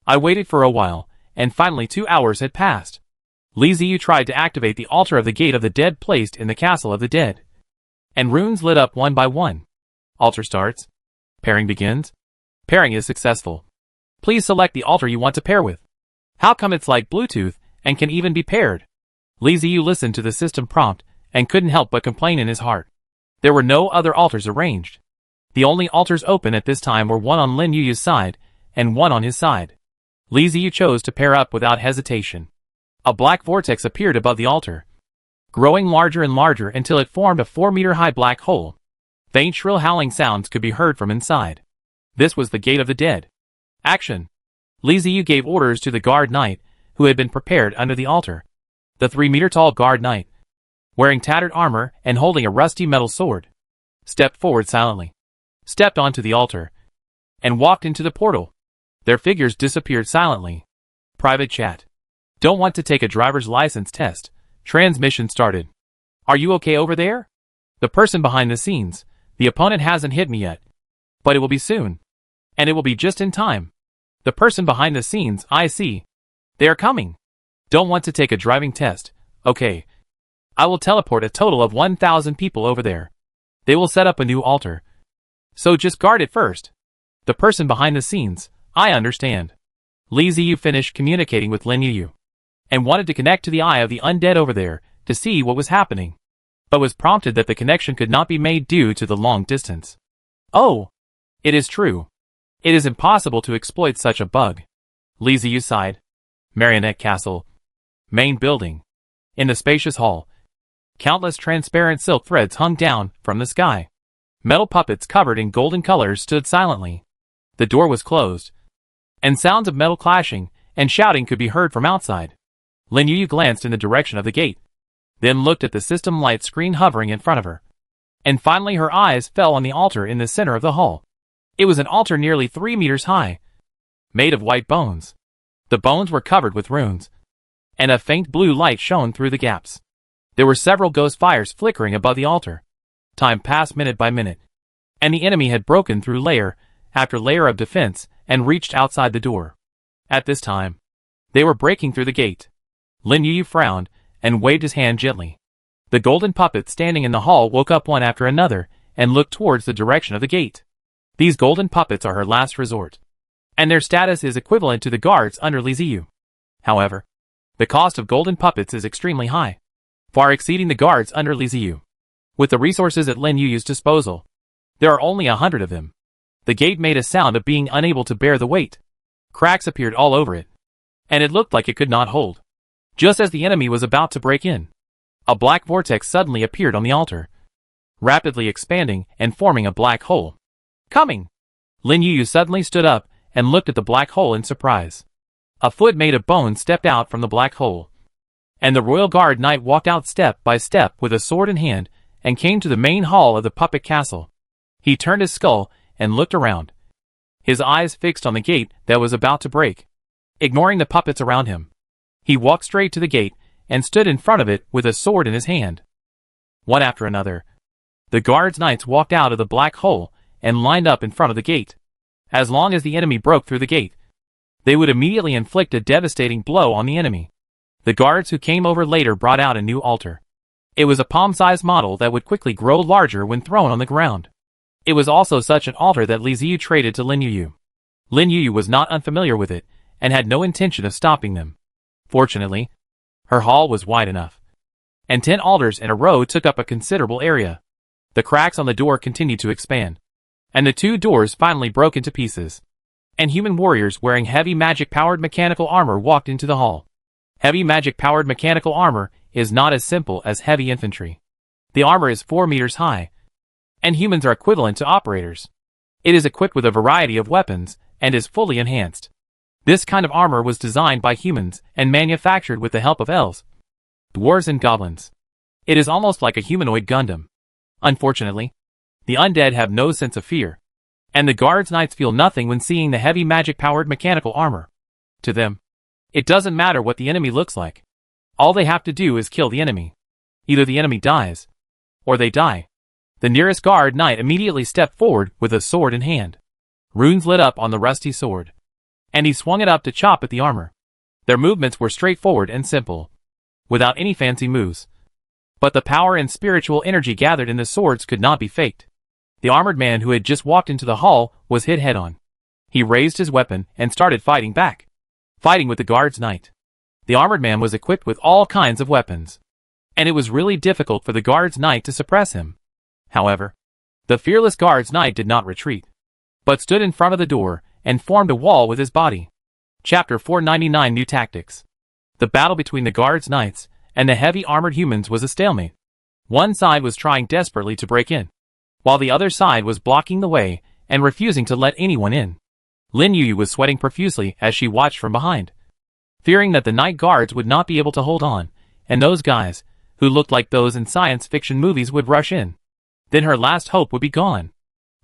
I waited for a while, and finally 2 hours had passed. Li Ziyu tried to activate the altar of the Gate of the Dead placed in the Castle of the Dead. And runes lit up one by one. Altar starts. Pairing begins. Pairing is successful. Please select the altar you want to pair with. How come it's like Bluetooth, and can even be paired? Li Ziyu listened to the system prompt, and couldn't help but complain in his heart. There were no other altars arranged. The only altars open at this time were one on Lin Yuyu's side, and one on his side. Li Ziyu chose to pair up without hesitation. A black vortex appeared above the altar, growing larger and larger until it formed a 4-meter-high black hole. Faint shrill howling sounds could be heard from inside. This was the Gate of the Dead. Action! Li Ziyu gave orders to the guard knight, who had been prepared under the altar. The 3-meter-tall guard knight, wearing tattered armor and holding a rusty metal sword, stepped forward silently, stepped onto the altar, and walked into the portal. Their figures disappeared silently. Private chat. Don't want to take a driver's license test. Transmission started. Are you okay over there? The person behind the scenes. The opponent hasn't hit me yet. But it will be soon. And it will be just in time. The person behind the scenes, I see. They are coming. Don't want to take a driving test. Okay. I will teleport a total of 1,000 people over there. They will set up a new altar. So just guard it first. The person behind the scenes, I understand. Li Ziyu finished communicating with Lin Yuyu, and wanted to connect to the eye of the undead over there, to see what was happening, but was prompted that the connection could not be made due to the long distance. Oh! It is true. It is impossible to exploit such a bug. Li Ziyu sighed. Marionette Castle. Main building. In the spacious hall, countless transparent silk threads hung down from the sky. Metal puppets covered in golden colors stood silently. The door was closed, and sounds of metal clashing and shouting could be heard from outside. Lin Yuyu glanced in the direction of the gate, then looked at the system light screen hovering in front of her. And finally her eyes fell on the altar in the center of the hall. It was an altar nearly 3 meters high, made of white bones. The bones were covered with runes, and a faint blue light shone through the gaps. There were several ghost fires flickering above the altar. Time passed minute by minute, and the enemy had broken through layer after layer of defense and reached outside the door. At this time, they were breaking through the gate. Lin Yuyu frowned and waved his hand gently. The golden puppets standing in the hall woke up one after another and looked towards the direction of the gate. These golden puppets are her last resort, and their status is equivalent to the guards under Li Ziyu. However, the cost of golden puppets is extremely high, far exceeding the guards under Li Ziyu. With the resources at Lin Yuyu's disposal, there are only 100 of them. The gate made a sound of being unable to bear the weight. Cracks appeared all over it, and it looked like it could not hold. Just as the enemy was about to break in, a black vortex suddenly appeared on the altar, rapidly expanding and forming a black hole. Coming! Lin Yuyu suddenly stood up and looked at the black hole in surprise. A foot made of bone stepped out from the black hole, and the royal guard knight walked out step by step with a sword in hand and came to the main hall of the puppet castle. He turned his skull and looked around, his eyes fixed on the gate that was about to break. Ignoring the puppets around him, he walked straight to the gate and stood in front of it with a sword in his hand. One after another, the guards knights walked out of the black hole and lined up in front of the gate. As long as the enemy broke through the gate, they would immediately inflict a devastating blow on the enemy. The guards who came over later brought out a new altar. It was a palm-sized model that would quickly grow larger when thrown on the ground. It was also such an altar that Li Ziyu traded to Lin Yuyu. Lin Yu was not unfamiliar with it, and had no intention of stopping them. Fortunately, her hall was wide enough, and 10 altars in a row took up a considerable area. The cracks on the door continued to expand, and the 2 doors finally broke into pieces. And human warriors wearing heavy magic-powered mechanical armor walked into the hall. Heavy magic-powered mechanical armor is not as simple as heavy infantry. The armor is 4 meters high, and humans are equivalent to operators. It is equipped with a variety of weapons, and is fully enhanced. This kind of armor was designed by humans and manufactured with the help of elves, dwarves and goblins. It is almost like a humanoid Gundam. Unfortunately, the undead have no sense of fear, and the guards' knights feel nothing when seeing the heavy magic-powered mechanical armor. To them, it doesn't matter what the enemy looks like. All they have to do is kill the enemy. Either the enemy dies, or they die. The nearest guard knight immediately stepped forward with a sword in hand. Runes lit up on the rusty sword, and he swung it up to chop at the armor. Their movements were straightforward and simple, without any fancy moves. But the power and spiritual energy gathered in the swords could not be faked. The armored man who had just walked into the hall was hit head-on. He raised his weapon and started fighting back, fighting with the guard's knight. The armored man was equipped with all kinds of weapons, and it was really difficult for the guard's knight to suppress him. However, the fearless guard's knight did not retreat, but stood in front of the door and formed a wall with his body. Chapter 499 New Tactics. The battle between the guard's knights and the heavy armored humans was a stalemate. One side was trying desperately to break in, while the other side was blocking the way and refusing to let anyone in. Lin Yu was sweating profusely as she watched from behind, fearing that the night guards would not be able to hold on, and those guys, who looked like those in science fiction movies, would rush in. Then her last hope would be gone.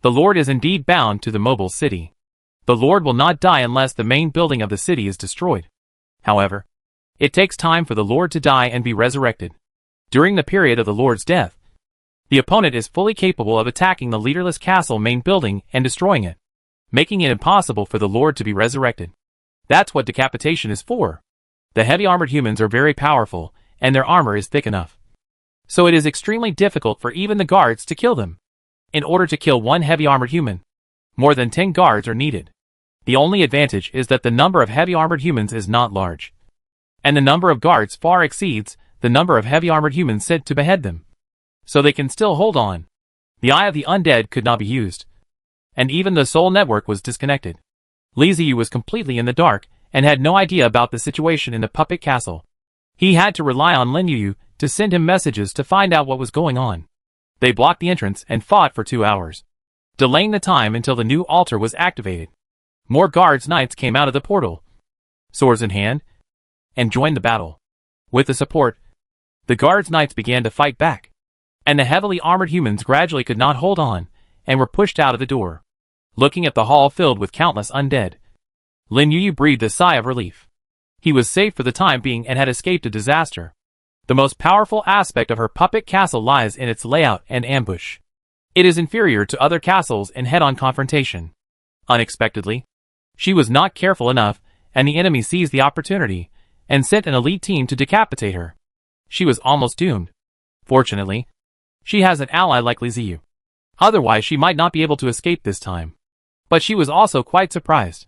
The Lord is indeed bound to the mobile city. The Lord will not die unless the main building of the city is destroyed. However, it takes time for the Lord to die and be resurrected. During the period of the Lord's death, the opponent is fully capable of attacking the leaderless castle main building and destroying it, making it impossible for the Lord to be resurrected. That's what decapitation is for. The heavy armored humans are very powerful, and their armor is thick enough, so it is extremely difficult for even the guards to kill them. In order to kill one heavy armored human, more than 10 guards are needed. The only advantage is that the number of heavy armored humans is not large, and the number of guards far exceeds the number of heavy armored humans sent to behead them, so they can still hold on. The Eye of the Undead could not be used, and even the Soul Network was disconnected. Li Ziyu was completely in the dark and had no idea about the situation in the puppet castle. He had to rely on Lin Yu to send him messages to find out what was going on. They blocked the entrance and fought for 2 hours, delaying the time until the new altar was activated. More guards knights came out of the portal, swords in hand, and joined the battle. With the support, the guards knights began to fight back, and the heavily armored humans gradually could not hold on and were pushed out of the door. Looking at the hall filled with countless undead, Lin Yu breathed a sigh of relief. He was safe for the time being and had escaped a disaster. The most powerful aspect of her puppet castle lies in its layout and ambush. It is inferior to other castles in head-on confrontation. Unexpectedly, she was not careful enough, and the enemy seized the opportunity and sent an elite team to decapitate her. She was almost doomed. Fortunately, she has an ally like Li Ziyu. Otherwise she might not be able to escape this time. But she was also quite surprised.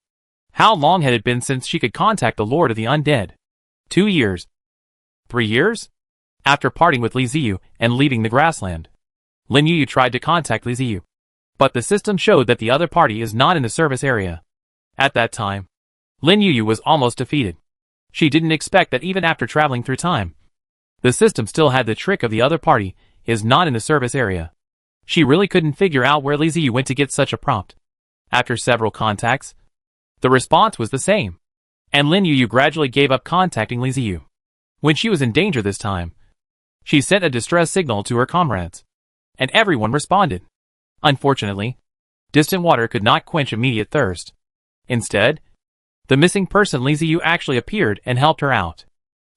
How long had it been since she could contact the Lord of the Undead? 2 years? 3 years? After parting with Li Ziyu and leaving the grassland, Lin Yu tried to contact Li Ziyu, but the system showed that the other party is not in the service area. At that time, Lin Yu was almost defeated. She didn't expect that even after traveling through time, the system still had the trick of the other party is not in the service area. She really couldn't figure out where Li Ziyu went to get such a prompt. After several contacts, the response was the same, and Lin Yu gradually gave up contacting Li Ziyu. When she was in danger this time, she sent a distress signal to her comrades, and everyone responded. Unfortunately, distant water could not quench immediate thirst. Instead, the missing person Li Ziyu actually appeared and helped her out.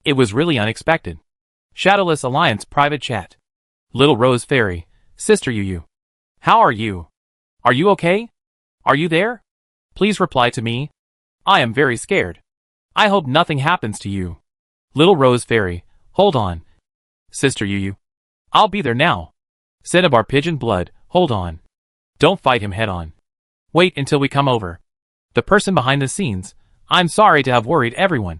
It was really unexpected. Shadowless Alliance Private Chat. Little Rose Fairy, Sister Yu. How are you? Are you okay? Are you there? Please reply to me. I am very scared. I hope nothing happens to you. Little Rose Fairy, hold on. Sister Yu. I'll be there now. Cinnabar Pigeon Blood, hold on. Don't fight him head on. Wait until we come over. The person behind the scenes. I'm sorry to have worried everyone.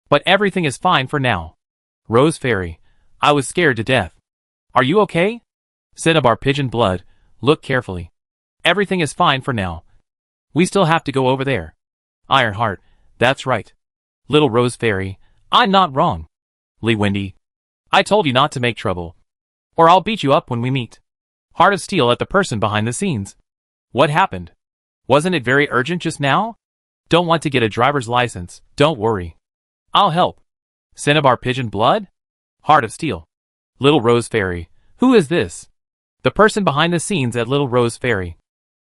But everything is fine for now. Rose Fairy. I was scared to death. Are you okay? Cinnabar Pigeon Blood. Look carefully. Everything is fine for now. We still have to go over there. Ironheart. That's right. Little Rose Fairy. I'm not wrong. Lee Windy. I told you not to make trouble. Or I'll beat you up when we meet. Heart of Steel at the person behind the scenes. What happened? Wasn't it very urgent just now? Don't want to get a driver's license. Don't worry. I'll help. Cinnabar Pigeon Blood? Heart of Steel. Little Rose Fairy. Who is this? The person behind the scenes at Little Rose Fairy.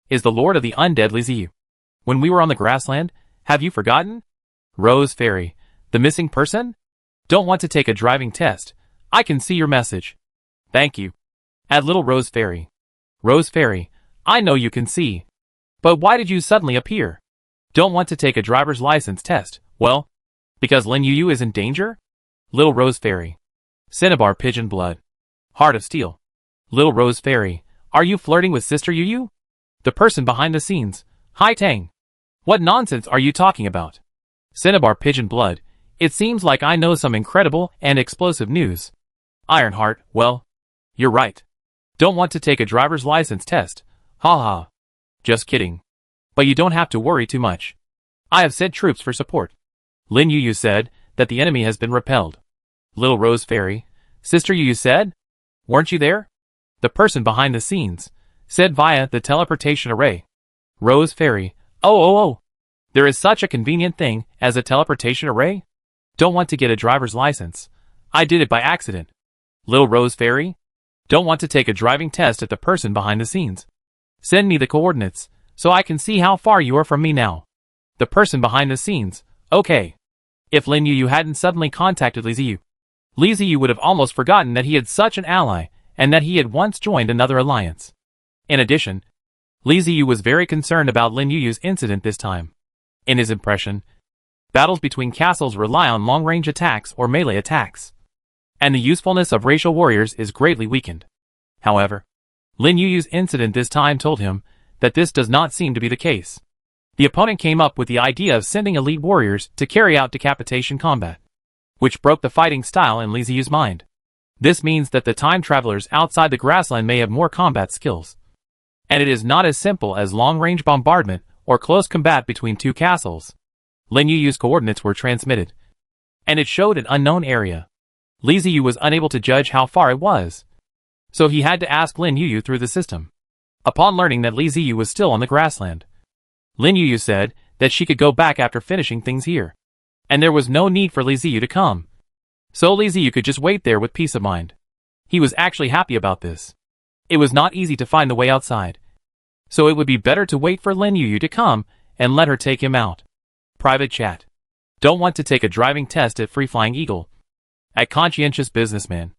Is the Lord of the Undead Liziu. When we were on the grassland, have you forgotten? Rose Fairy. The missing person? Don't want to take a driving test. I can see your message. Thank you. At Little Rose Fairy. Rose Fairy. I know you can see. But why did you suddenly appear? Don't want to take a driver's license test. Well, because Lin Yu is in danger? Little Rose Fairy. Cinnabar Pigeon Blood. Heart of Steel. Little Rose Fairy. Are you flirting with Sister Yu? The person behind the scenes. Hai Tang. What nonsense are you talking about? Cinnabar Pigeon Blood. It seems like I know some incredible and explosive news. Ironheart. Well, you're right. Don't want to take a driver's license test. Ha ha. Just kidding. But you don't have to worry too much. I have sent troops for support. Lin Yu said that the enemy has been repelled. Little Rose Fairy. Sister Yu said? Weren't you there? The person behind the scenes. Said via the teleportation array. Rose Fairy. Oh. There is such a convenient thing as a teleportation array? Don't want to get a driver's license. I did it by accident. Little Rose Fairy. Don't want to take a driving test at the person behind the scenes. Send me the coordinates, so I can see how far you are from me now. The person behind the scenes. Okay. If Lin Yu hadn't suddenly contacted Li Ziyu would have almost forgotten that he had such an ally, and that he had once joined another alliance. In addition, Li Ziyu was very concerned about Lin Yu's incident this time. In his impression, battles between castles rely on long-range attacks or melee attacks, and the usefulness of racial warriors is greatly weakened. However, Lin Yu's incident this time told him that this does not seem to be the case. The opponent came up with the idea of sending elite warriors to carry out decapitation combat, which broke the fighting style in Li Ziyu's mind. This means that the time travelers outside the grassland may have more combat skills. And it is not as simple as long-range bombardment or close combat between two castles. Lin Yu's coordinates were transmitted, and it showed an unknown area. Li Ziyu was unable to judge how far it was, so he had to ask Lin Yu through the system. Upon learning that Li Ziyu was still on the grassland, Lin Yu said that she could go back after finishing things here, and there was no need for Li Ziyu to come. So Li Ziyu could just wait there with peace of mind. He was actually happy about this. It was not easy to find the way outside, so it would be better to wait for Lin Yu to come and let her take him out. Private chat. Don't want to take a driving test at Free Flying Eagle. At Conscientious Businessman.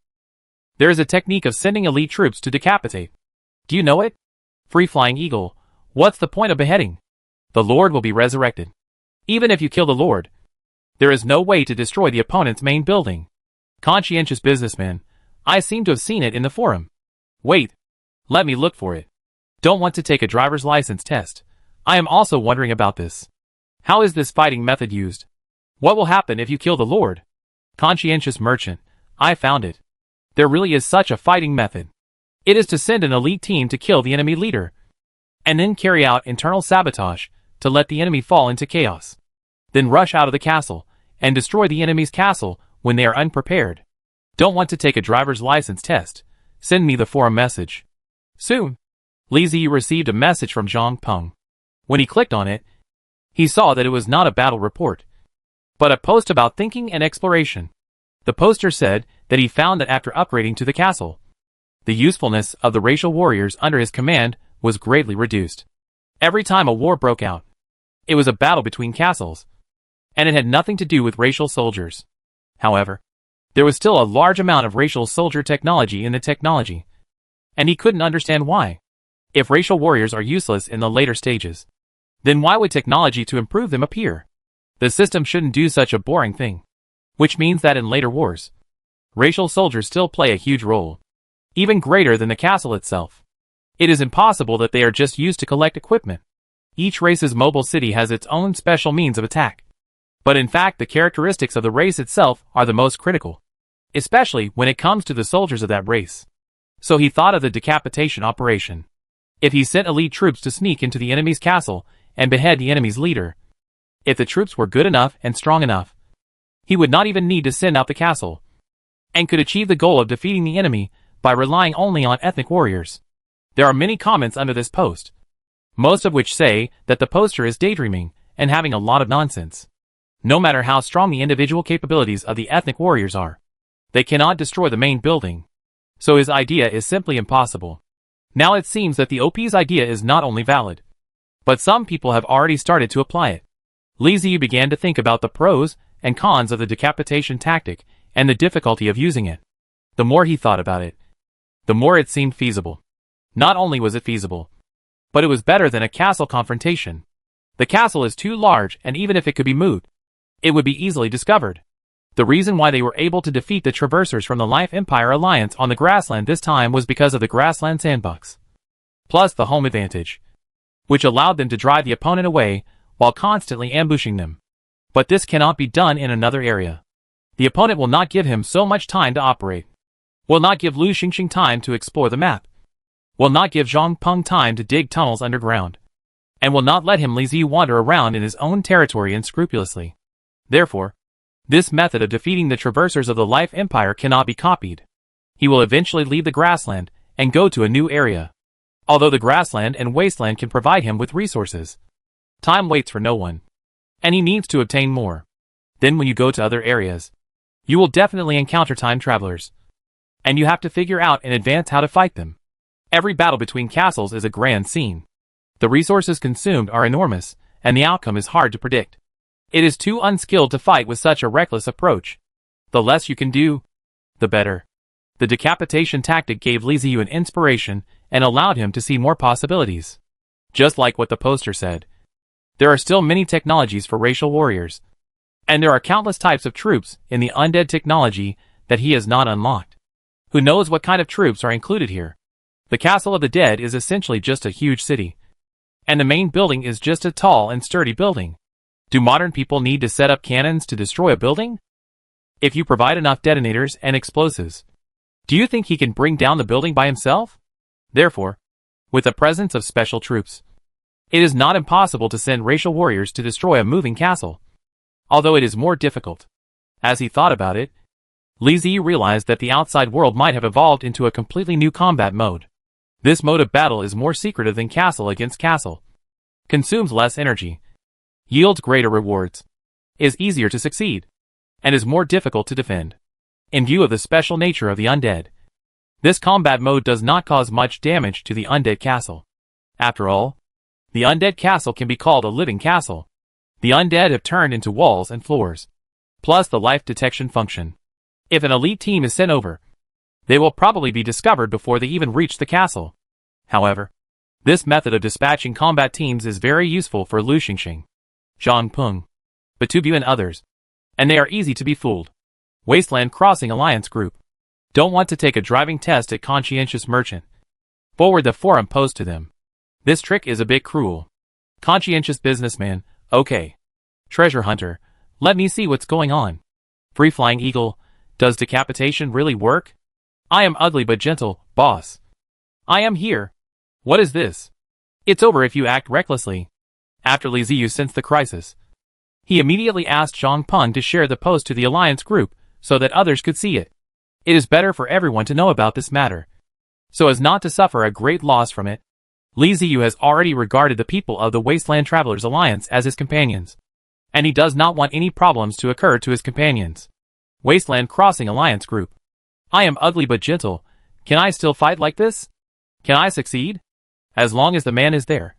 There is a technique of sending elite troops to decapitate. Do you know it? Free Flying Eagle. What's the point of beheading? The Lord will be resurrected. Even if you kill the Lord, there is no way to destroy the opponent's main building. Conscientious Businessman. I seem to have seen it in the forum. Wait. Let me look for it. Don't want to take a driver's license test. I am also wondering about this. How is this fighting method used? What will happen if you kill the Lord? Conscientious Merchant. I found it. There really is such a fighting method. It is to send an elite team to kill the enemy leader, and then carry out internal sabotage to let the enemy fall into chaos. Then rush out of the castle and destroy the enemy's castle when they are unprepared. Don't want to take a driver's license test. Send me the forum message. Soon. Li Ziyu received a message from Zhang Peng. When he clicked on it, he saw that it was not a battle report, but a post about thinking and exploration. The poster said that he found that after upgrading to the castle, the usefulness of the racial warriors under his command was greatly reduced. Every time a war broke out, it was a battle between castles, and it had nothing to do with racial soldiers. However, there was still a large amount of racial soldier technology in the technology, and he couldn't understand why. If racial warriors are useless in the later stages, then why would technology to improve them appear? The system shouldn't do such a boring thing. Which means that in later wars, racial soldiers still play a huge role, even greater than the castle itself. It is impossible that they are just used to collect equipment. Each race's mobile city has its own special means of attack. But in fact, the characteristics of the race itself are the most critical, especially when it comes to the soldiers of that race. So he thought of the decapitation operation. If he sent elite troops to sneak into the enemy's castle and behead the enemy's leader, if the troops were good enough and strong enough, he would not even need to send out the castle, and could achieve the goal of defeating the enemy by relying only on ethnic warriors. There are many comments under this post, most of which say that the poster is daydreaming and having a lot of nonsense. No matter how strong the individual capabilities of the ethnic warriors are, they cannot destroy the main building. So his idea is simply impossible. Now it seems that the OP's idea is not only valid, but some people have already started to apply it. Li Ziyu began to think about the pros and cons of the decapitation tactic and the difficulty of using it. The more he thought about it, the more it seemed feasible. Not only was it feasible, but it was better than a castle confrontation. The castle is too large, and even if it could be moved, it would be easily discovered. The reason why they were able to defeat the traversers from the Life Empire Alliance on the grassland this time was because of the grassland sandbox, plus the home advantage, which allowed them to drive the opponent away while constantly ambushing them. But this cannot be done in another area. The opponent will not give him so much time to operate, will not give Lu Xingxing time to explore the map, will not give Zhang Peng time to dig tunnels underground, and will not let him Li Ziyu wander around in his own territory unscrupulously. Therefore, this method of defeating the traversers of the Life Empire cannot be copied. He will eventually leave the grassland and go to a new area. Although the grassland and wasteland can provide him with resources, time waits for no one, and he needs to obtain more. Then when you go to other areas, you will definitely encounter time travelers, and you have to figure out in advance how to fight them. Every battle between castles is a grand scene. The resources consumed are enormous, and the outcome is hard to predict. It is too unskilled to fight with such a reckless approach. The less you can do, the better. The decapitation tactic gave Li Ziyu an inspiration and allowed him to see more possibilities. Just like what the poster said, there are still many technologies for racial warriors, and there are countless types of troops in the undead technology that he has not unlocked. Who knows what kind of troops are included here? The Castle of the Dead is essentially just a huge city, and the main building is just a tall and sturdy building. Do modern people need to set up cannons to destroy a building? If you provide enough detonators and explosives, do you think he can bring down the building by himself? Therefore, with the presence of special troops, it is not impossible to send racial warriors to destroy a moving castle, although it is more difficult. As he thought about it, Li Ziyu realized that the outside world might have evolved into a completely new combat mode. This mode of battle is more secretive than castle against castle, consumes less energy, yields greater rewards, is easier to succeed, and is more difficult to defend. In view of the special nature of the undead, this combat mode does not cause much damage to the undead castle. After all, the undead castle can be called a living castle. The undead have turned into walls and floors, plus the life detection function. If an elite team is sent over, they will probably be discovered before they even reach the castle. However, this method of dispatching combat teams is very useful for Lu Xingxing, Zhang Peng, Batubu and others, and they are easy to be fooled. Wasteland Crossing Alliance Group. Don't want to take a driving test at Conscientious Merchant. Forward the forum post to them. This trick is a bit cruel. Conscientious Businessman, okay. Treasure Hunter, let me see what's going on. Free Flying Eagle, does decapitation really work? I am ugly but gentle, boss. I am here. What is this? It's over if you act recklessly. After Li Ziyu sensed the crisis, he immediately asked Zhang Peng to share the post to the Alliance group so that others could see it. It is better for everyone to know about this matter, so as not to suffer a great loss from it. Li Ziyu has already regarded the people of the Wasteland Travelers Alliance as his companions, and he does not want any problems to occur to his companions. Wasteland Crossing Alliance Group. I am ugly but gentle. Can I still fight like this? Can I succeed? As long as the man is there,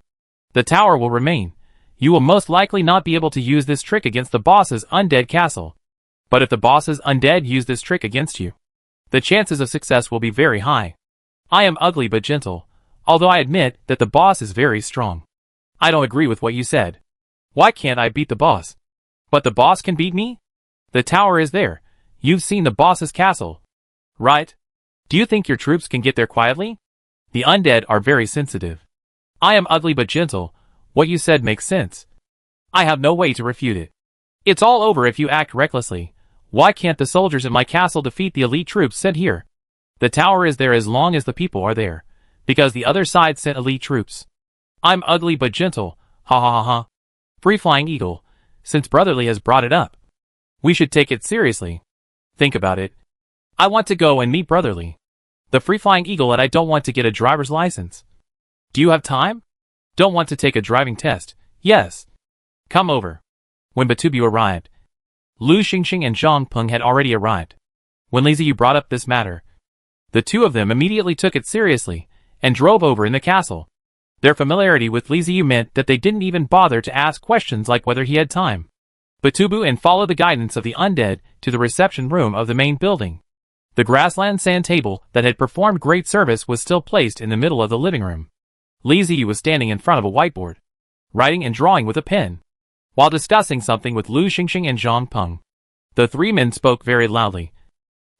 the tower will remain. You will most likely not be able to use this trick against the boss's undead castle. But if the boss's undead use this trick against you, the chances of success will be very high. I am ugly but gentle, although I admit that the boss is very strong. I don't agree with what you said. Why can't I beat the boss? But the boss can beat me? The tower is there. You've seen the boss's castle, right? Do you think your troops can get there quietly? The undead are very sensitive. I am ugly but gentle. What you said makes sense. I have no way to refute it. It's all over if you act recklessly. Why can't the soldiers in my castle defeat the elite troops sent here? The tower is there as long as the people are there, because the other side sent elite troops. I'm ugly but gentle, ha ha ha ha. Free Flying Eagle, since Brotherly has brought it up, we should take it seriously. Think about it. I want to go and meet Brotherly, the Free Flying Eagle, and I don't want to get a driver's license. Do you have time? Don't want to take a driving test. Yes. Come over. When Batubu arrived, Lu Xingxing and Zhang Peng had already arrived. When Li Ziyu brought up this matter, the two of them immediately took it seriously and drove over in the castle. Their familiarity with Li Ziyu meant that they didn't even bother to ask questions like whether he had time. Batubu and followed the guidance of the undead to the reception room of the main building. The grassland sand table that had performed great service was still placed in the middle of the living room. Li Ziyu was standing in front of a whiteboard, writing and drawing with a pen, while discussing something with Lu Xingxing and Zhang Peng. The three men spoke very loudly,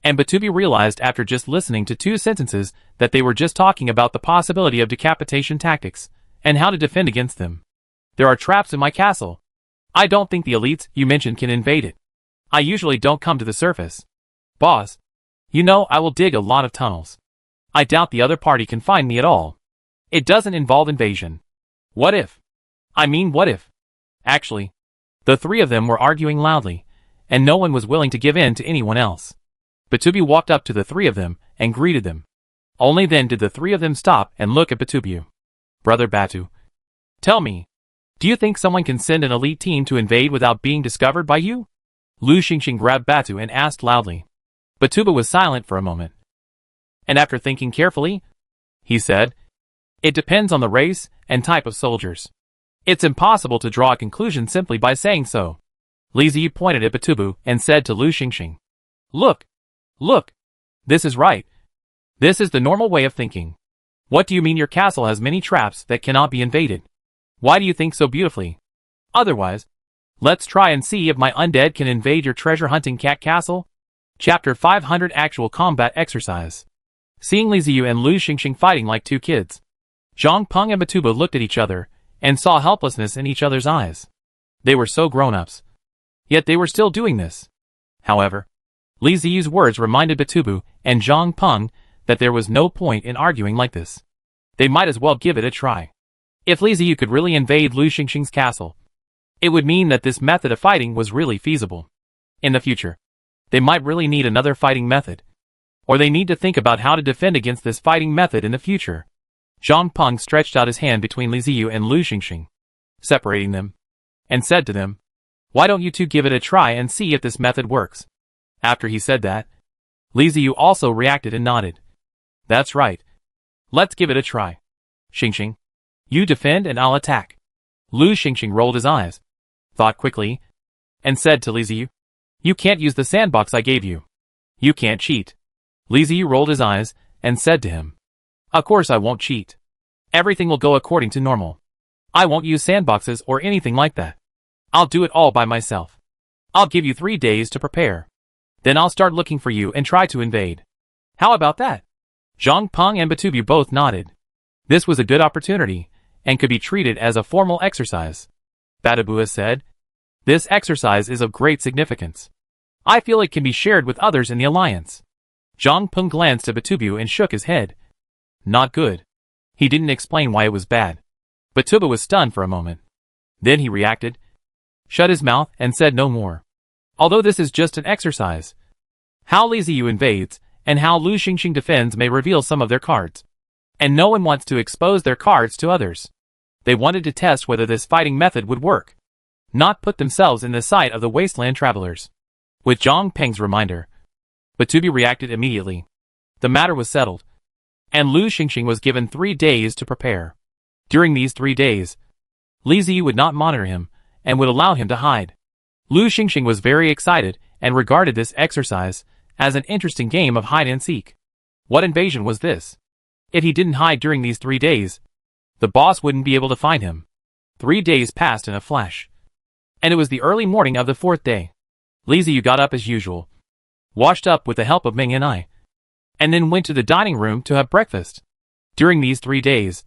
and Batubu realized after just listening to 2 sentences that they were just talking about the possibility of decapitation tactics and how to defend against them. There are traps in my castle. I don't think the elites you mentioned can invade it. I usually don't come to the surface. Boss, you know I will dig a lot of tunnels. I doubt the other party can find me at all. It doesn't involve invasion. What if? What if? Actually, the three of them were arguing loudly, and no one was willing to give in to anyone else. Batubu walked up to the three of them and greeted them. Only then did the three of them stop and look at Batubu. Brother Batu, tell me, do you think someone can send an elite team to invade without being discovered by you? Lu Xingxing grabbed Batu and asked loudly. Batubu was silent for a moment. And after thinking carefully, he said, it depends on the race and type of soldiers. It's impossible to draw a conclusion simply by saying so. Li Ziyu pointed at Batubu and said to Lu Xingxing, Look! Look! This is right. This is the normal way of thinking. What do you mean your castle has many traps that cannot be invaded? Why do you think so beautifully? Otherwise, let's try and see if my undead can invade your treasure-hunting cat castle. Chapter 500 Actual Combat Exercise. Seeing Li Ziyu and Lu Xingxing fighting like 2 kids, Zhang Peng and Batubu looked at each other and saw helplessness in each other's eyes. They were so grown-ups, yet they were still doing this. However, Li Ziyu's words reminded Batubu and Zhang Peng that there was no point in arguing like this. They might as well give it a try. If Li Ziyu could really invade Lu Xingxing's castle, it would mean that this method of fighting was really feasible. In the future, they might really need another fighting method, or they need to think about how to defend against this fighting method in the future. Zhang Peng stretched out his hand between Li Ziyu and Lu Xingxing, separating them, and said to them, Why don't you two give it a try and see if this method works? After he said that, Li Ziyu also reacted and nodded. That's right. Let's give it a try. Xingxing, you defend and I'll attack. Lu Xingxing rolled his eyes, thought quickly, and said to Li Ziyu, You can't use the sandbox I gave you. You can't cheat. Li Ziyu rolled his eyes and said to him, Of course I won't cheat. Everything will go according to normal. I won't use sandboxes or anything like that. I'll do it all by myself. I'll give you 3 days to prepare. Then I'll start looking for you and try to invade. How about that? Zhang Peng and Batubu both nodded. This was a good opportunity, and could be treated as a formal exercise. Batubu said, This exercise is of great significance. I feel it can be shared with others in the alliance. Zhang Peng glanced at Batubu and shook his head. Not good. He didn't explain why it was bad. Batubu was stunned for a moment. Then he reacted, shut his mouth and said no more. Although this is just an exercise, how Li Ziyu invades and how Lu Xingxing defends may reveal some of their cards. And no one wants to expose their cards to others. They wanted to test whether this fighting method would work, not put themselves in the sight of the wasteland travelers. With Zhang Peng's reminder, Batubu reacted immediately. The matter was settled, and Lu Xingxing was given 3 days to prepare. During these 3 days, Li Ziyu would not monitor him and would allow him to hide. Lu Xingxing was very excited and regarded this exercise as an interesting game of hide-and-seek. What invasion was this? If he didn't hide during these 3 days, the boss wouldn't be able to find him. 3 days passed in a flash, and it was the early morning of the 4th day. Li Ziyu got up as usual, washed up with the help of Ming and I, and then went to the dining room to have breakfast. During these 3 days,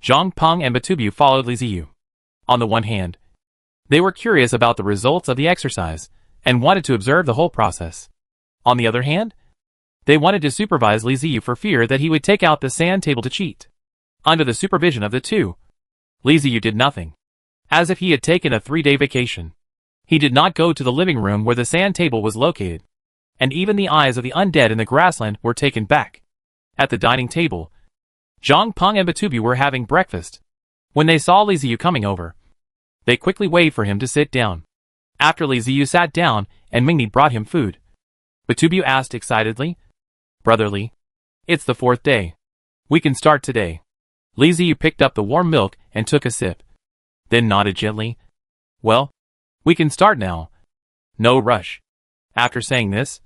Zhang Peng and Batubu followed Li Ziyu. On the one hand, they were curious about the results of the exercise and wanted to observe the whole process. On the other hand, they wanted to supervise Li Ziyu for fear that he would take out the sand table to cheat. Under the supervision of the two, Li Ziyu did nothing, as if he had taken a 3-day vacation. He did not go to the living room where the sand table was located, and even the eyes of the undead in the grassland were taken back. At the dining table, Zhang Peng and Batubu were having breakfast. When they saw Li Ziyu coming over, they quickly waved for him to sit down. After Li Ziyu sat down and Mingni brought him food, Batubu asked excitedly, "Brother Li, it's the 4th day. We can start today." Li Ziyu picked up the warm milk and took a sip, then nodded gently. "Well, we can start now. No rush." After saying this,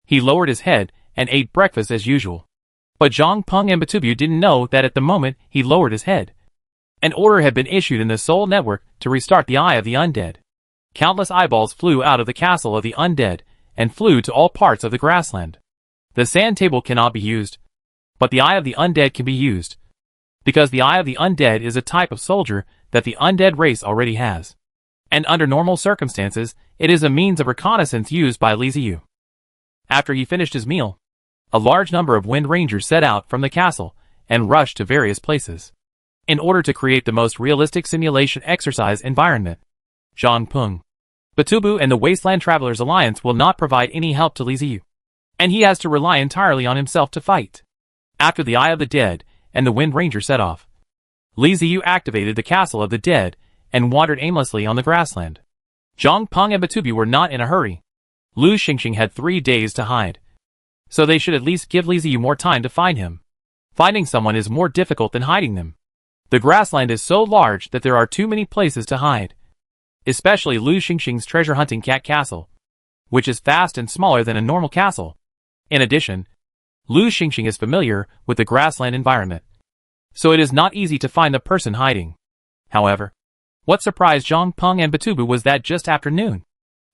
he lowered his head and ate breakfast as usual. But Zhang Peng and Batubu didn't know that at the moment he lowered his head, an order had been issued in the Soul Network to restart the Eye of the Undead. Countless eyeballs flew out of the castle of the Undead and flew to all parts of the grassland. The sand table cannot be used, but the Eye of the Undead can be used, because the Eye of the Undead is a type of soldier that the Undead race already has. And under normal circumstances, it is a means of reconnaissance used by Li Ziyu. After he finished his meal, a large number of Wind Rangers set out from the castle and rushed to various places, in order to create the most realistic simulation exercise environment. Zhang Peng, Batubu and the Wasteland Travelers Alliance will not provide any help to Li Ziyu, and he has to rely entirely on himself to fight. After the Eye of the Dead and the Wind Ranger set off, Li Ziyu activated the Castle of the Dead and wandered aimlessly on the grassland. Zhang Peng and Batubu were not in a hurry. Lu Xingxing had 3 days to hide, so they should at least give Li Ziyu more time to find him. Finding someone is more difficult than hiding them. The grassland is so large that there are too many places to hide, especially Lu Xingxing's treasure-hunting cat castle, which is vast and smaller than a normal castle. In addition, Lu Xingxing is familiar with the grassland environment, so it is not easy to find the person hiding. However, what surprised Zhang Peng and Batubu was that just after noon,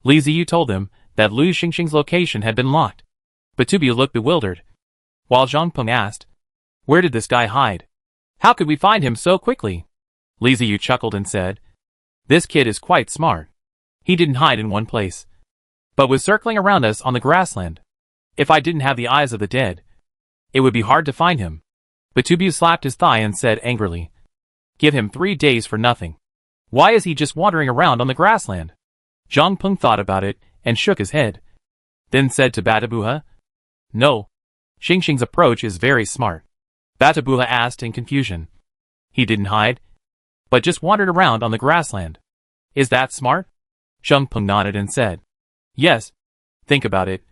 Li Ziyu told them that Lu Xingxing's location had been locked. Batubu looked bewildered, while Zhang Peng asked, "Where did this guy hide? How could we find him so quickly?" Li Ziyu chuckled and said, "This kid is quite smart. He didn't hide in one place, but was circling around us on the grassland. If I didn't have the eyes of the dead, it would be hard to find him." Batubu slapped his thigh and said angrily, "Give him 3 days for nothing. Why is he just wandering around on the grassland?" Zhang Peng thought about it and shook his head, then said to Batabuha, "No, Xingxing's approach is very smart." Batabuha asked in confusion, "He didn't hide, but just wandered around on the grassland. Is that smart?" Zhang Peng nodded and said, "Yes. Think about it.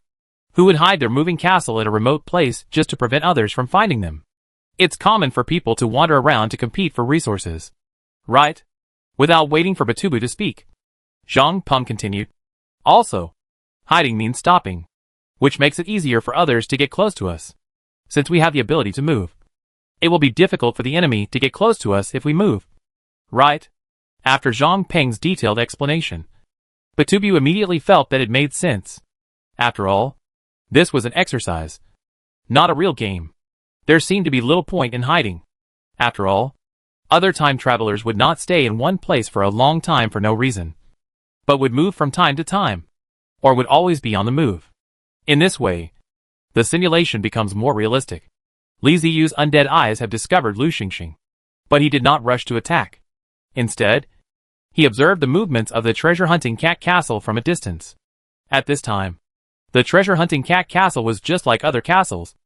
Who would hide their moving castle at a remote place just to prevent others from finding them? It's common for people to wander around to compete for resources, right?" Without waiting for Batubu to speak, Zhang Peng continued, "Also, hiding means stopping, which makes it easier for others to get close to us. Since we have the ability to move, it will be difficult for the enemy to get close to us if we move. Right?" After Zhang Peng's detailed explanation, Batubu immediately felt that it made sense. After all, this was an exercise, not a real game. There seemed to be little point in hiding. After all, other time travelers would not stay in one place for a long time for no reason, but would move from time to time, or would always be on the move. In this way, the simulation becomes more realistic. Li Ziyu's undead eyes have discovered Lu Xingxing, but he did not rush to attack. Instead, he observed the movements of the treasure-hunting cat castle from a distance. At this time, the treasure-hunting cat castle was just like other castles,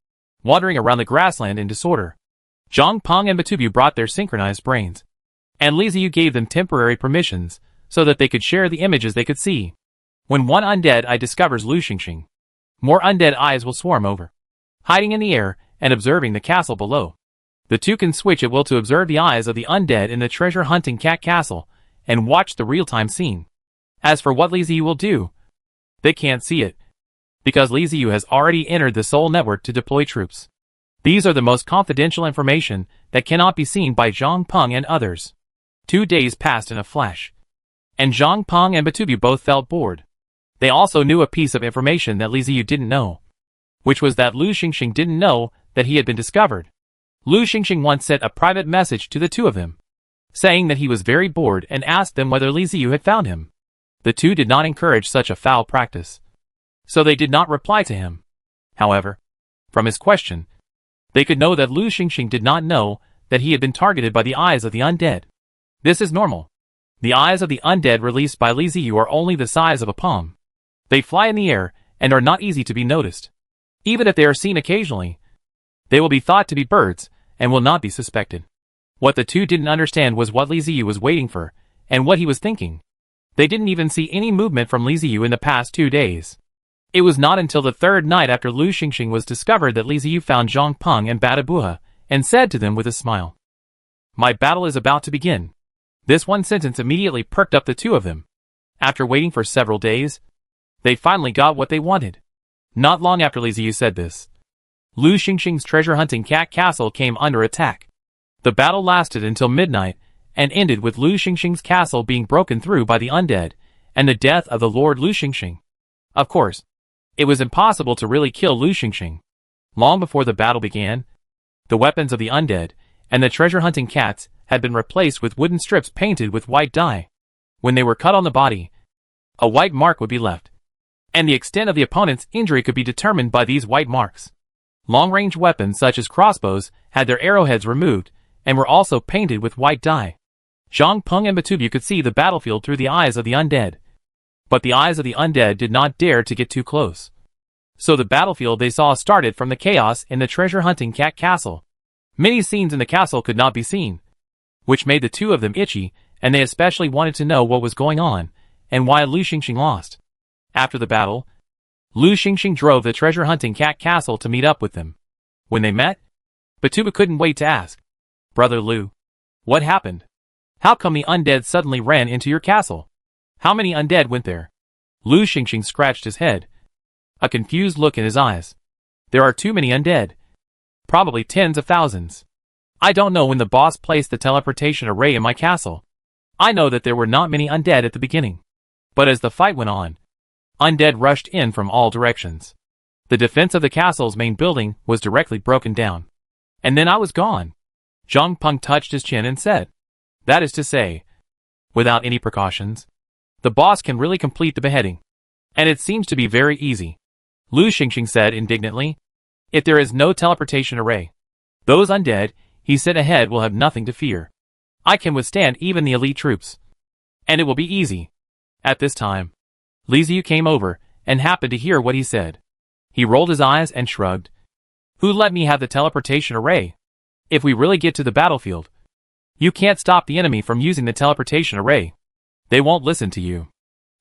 wandering around the grassland in disorder. Zhang Peng and Batubu brought their synchronized brains, and Li Ziyu gave them temporary permissions so that they could share the images they could see. When one undead eye discovers Lu Xingxing, more undead eyes will swarm over, hiding in the air and observing the castle below. The two can switch at will to observe the eyes of the undead in the treasure-hunting cat castle and watch the real-time scene. As for what Li Ziyu will do, they can't see it, because Li Ziyu has already entered the Soul Network to deploy troops. These are the most confidential information that cannot be seen by Zhang Peng and others. 2 days passed in a flash, and Zhang Peng and Batubu both felt bored. They also knew a piece of information that Li Ziyu didn't know, which was that Lu Xingxing didn't know that he had been discovered. Lu Xingxing once sent a private message to the two of them, saying that he was very bored and asked them whether Li Ziyu had found him. The two did not encourage such a foul practice, so they did not reply to him. However, from his question, they could know that Lu Xingxing did not know that he had been targeted by the eyes of the undead. This is normal. The eyes of the undead released by Li Ziyu are only the size of a palm. They fly in the air and are not easy to be noticed. Even if they are seen occasionally, they will be thought to be birds and will not be suspected. What the two didn't understand was what Li Ziyu was waiting for and what he was thinking. They didn't even see any movement from Li Ziyu in the past 2 days. It was not until the third night after Lu Xingxing was discovered that Li Ziyu found Zhang Peng and Badabuha and said to them with a smile, "My battle is about to begin." This one sentence immediately perked up the two of them. After waiting for several days, they finally got what they wanted. Not long after Li Ziyu said this, Lu Xingxing's treasure-hunting cat castle came under attack. The battle lasted until midnight and ended with Lu Xingxing's castle being broken through by the undead and the death of the Lord Lu Xingxing. Of course, it was impossible to really kill Lu Xingxing. Long before the battle began, the weapons of the undead and the treasure-hunting cats had been replaced with wooden strips painted with white dye. When they were cut on the body, a white mark would be left, and the extent of the opponent's injury could be determined by these white marks. Long-range weapons such as crossbows had their arrowheads removed and were also painted with white dye. Zhang Peng and Batubu could see the battlefield through the eyes of the undead. But the eyes of the undead did not dare to get too close. So the battlefield they saw started from the chaos in the treasure-hunting cat castle. Many scenes in the castle could not be seen, which made the two of them itchy, and they especially wanted to know what was going on and why Lu Xingxing lost. After the battle, Lu Xingxing drove the treasure-hunting cat castle to meet up with them. When they met, Batuba couldn't wait to ask, "Brother Lu, what happened? How come the undead suddenly ran into your castle? How many undead went there?" Lu Xingxing scratched his head, a confused look in his eyes. "There are too many undead. Probably tens of thousands. I don't know when the boss placed the teleportation array in my castle. I know that there were not many undead at the beginning. But as the fight went on, undead rushed in from all directions. The defense of the castle's main building was directly broken down. And then I was gone." Zhang Peng touched his chin and said, "That is to say, without any precautions, the boss can really complete the beheading. And it seems to be very easy." Lu Xingxing said indignantly, "If there is no teleportation array, those undead he sent ahead will have nothing to fear. I can withstand even the elite troops. And it will be easy." At this time, Li Ziyu came over and happened to hear what he said. He rolled his eyes and shrugged. "Who let me have the teleportation array? If we really get to the battlefield, you can't stop the enemy from using the teleportation array. They won't listen to you.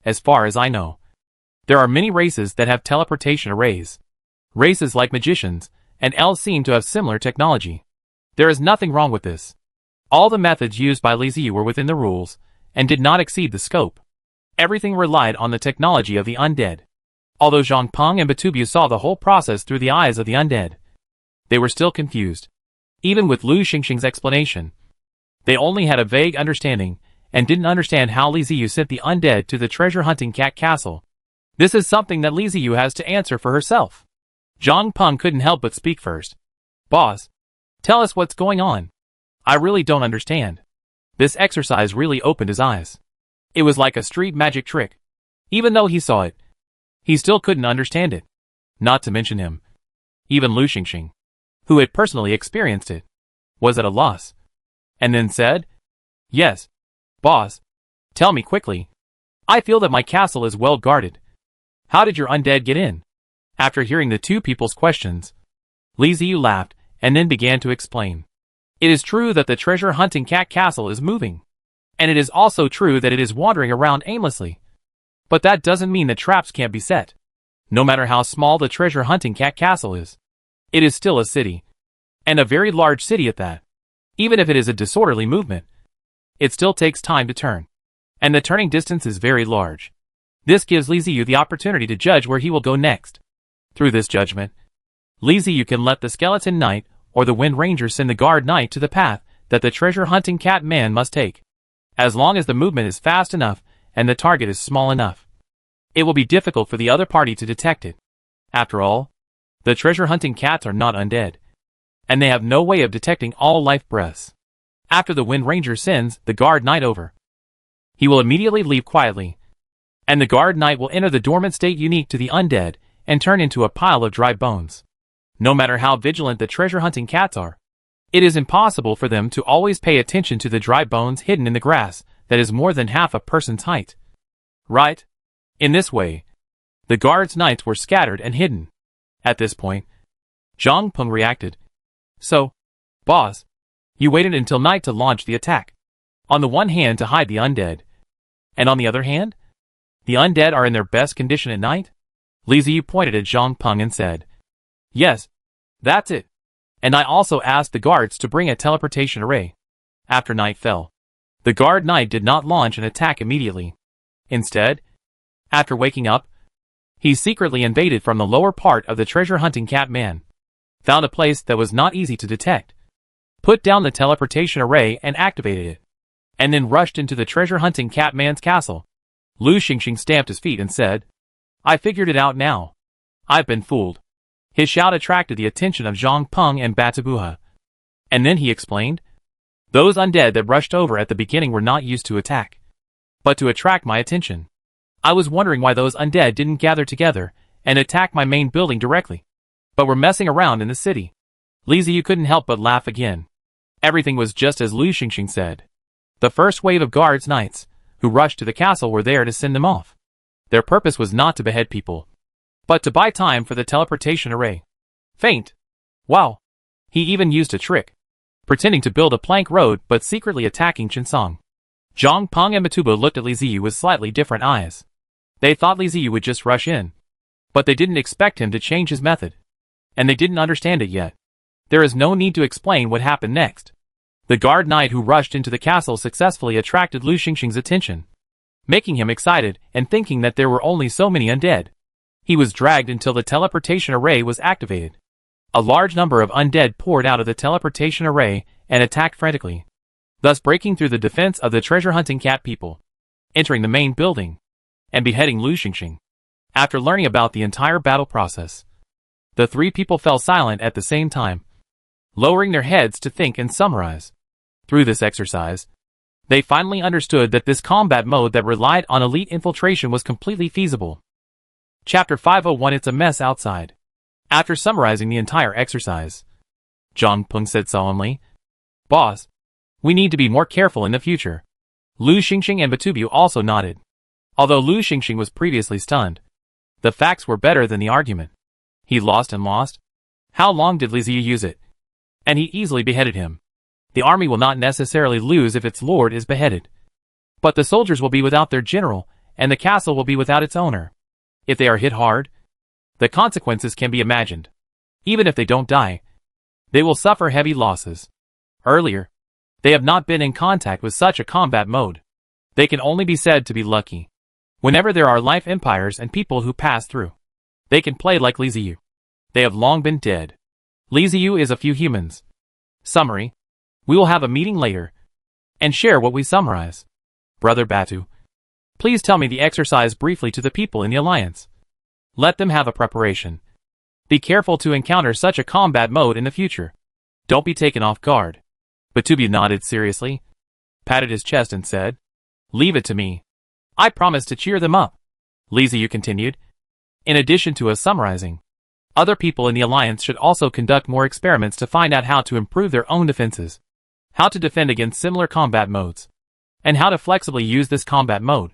As far as I know, there are many races that have teleportation arrays. Races like magicians and elves seem to have similar technology. There is nothing wrong with this. All the methods used by Li Ziyu were within the rules and did not exceed the scope. Everything relied on the technology of the undead." Although Zhang Peng and Batubu saw the whole process through the eyes of the undead, they were still confused. Even with Lu Xingxing's explanation, they only had a vague understanding and didn't understand how Li Ziyu sent the undead to the treasure-hunting cat castle. This is something that Li Ziyu has to answer for herself. Zhang Peng couldn't help but speak first. "Boss, tell us what's going on. I really don't understand." This exercise really opened his eyes. It was like a street magic trick. Even though he saw it, he still couldn't understand it. Not to mention him. Even Lu Xingxing, who had personally experienced it, was at a loss. And then said, "Yes, boss, tell me quickly. I feel that my castle is well guarded. How did your undead get in?" After hearing the two people's questions, Li Ziyu laughed and then began to explain. "It is true that the treasure-hunting cat castle is moving. And it is also true that it is wandering around aimlessly. But that doesn't mean that traps can't be set. No matter how small the treasure-hunting cat castle is, it is still a city. And a very large city at that. Even if it is a disorderly movement, it still takes time to turn. And the turning distance is very large. This gives Li Ziyu the opportunity to judge where he will go next. Through this judgment, Li Ziyu can let the skeleton knight or the wind ranger send the guard knight to the path that the treasure-hunting cat man must take. As long as the movement is fast enough and the target is small enough, it will be difficult for the other party to detect it. After all, the treasure-hunting cats are not undead, and they have no way of detecting all life breaths. After the Wind Ranger sends the guard knight over, he will immediately leave quietly, and the guard knight will enter the dormant state unique to the undead and turn into a pile of dry bones. No matter how vigilant the treasure-hunting cats are, it is impossible for them to always pay attention to the dry bones hidden in the grass that is more than half a person's height. Right? In this way, the guard's knights were scattered and hidden. At this point, Zhang Peng reacted. So, boss, you waited until night to launch the attack. On the one hand to hide the undead, and on the other hand, the undead are in their best condition at night? Li Ziyu pointed at Zhang Peng and said, Yes, that's it. And I also asked the guards to bring a teleportation array. After night fell, the guard knight did not launch an attack immediately. Instead, after waking up, he secretly invaded from the lower part of the treasure-hunting cat man, found a place that was not easy to detect, put down the teleportation array and activated it, and then rushed into the treasure-hunting cat man's castle. Lu Xingxing stamped his feet and said, I figured it out now. I've been fooled. His shout attracted the attention of Zhang Peng and Batabuha. And then he explained, Those undead that rushed over at the beginning were not used to attack, but to attract my attention. I was wondering why those undead didn't gather together and attack my main building directly, but were messing around in the city. Li Ziyu couldn't help but laugh again. Everything was just as Lu Xingxing said. The first wave of guards knights who rushed to the castle were there to send them off. Their purpose was not to behead people, but to buy time for the teleportation array. Feint. Wow. He even used a trick, pretending to build a plank road but secretly attacking Qinsong. Zhang Peng and Matuba looked at Li Ziyu with slightly different eyes. They thought Li Ziyu would just rush in, but they didn't expect him to change his method, and they didn't understand it yet. There is no need to explain what happened next. The guard knight who rushed into the castle successfully attracted Lu Xingxing's attention, making him excited and thinking that there were only so many undead. He was dragged until the teleportation array was activated. A large number of undead poured out of the teleportation array and attacked frantically, thus breaking through the defense of the treasure-hunting cat people, entering the main building, and beheading Lu Xingxing. After learning about the entire battle process, the three people fell silent at the same time, lowering their heads to think and summarize. Through this exercise, they finally understood that this combat mode that relied on elite infiltration was completely feasible. Chapter 501 It's a mess outside. After summarizing the entire exercise, Zhang Peng said solemnly, Boss, we need to be more careful in the future. Lu Xingxing and Batubu also nodded. Although Lu Xingxing was previously stunned, the facts were better than the argument. He lost and lost. How long did Li Ziyu use it? And he easily beheaded him. The army will not necessarily lose if its lord is beheaded, but the soldiers will be without their general, and the castle will be without its owner. If they are hit hard, the consequences can be imagined. Even if they don't die, they will suffer heavy losses. Earlier, they have not been in contact with such a combat mode. They can only be said to be lucky. Whenever there are life empires and people who pass through, they can play like Li Ziyu. They have long been dead. Li Ziyu is a few humans. Summary. We will have a meeting later and share what we summarize. Brother Batu, please tell me the exercise briefly to the people in the alliance. Let them have a preparation. Be careful to encounter such a combat mode in the future. Don't be taken off guard. Batubu nodded seriously, patted his chest and said, Leave it to me. I promise to cheer them up. Li Ziyu continued. In addition to us summarizing, other people in the alliance should also conduct more experiments to find out how to improve their own defenses, how to defend against similar combat modes, and how to flexibly use this combat mode.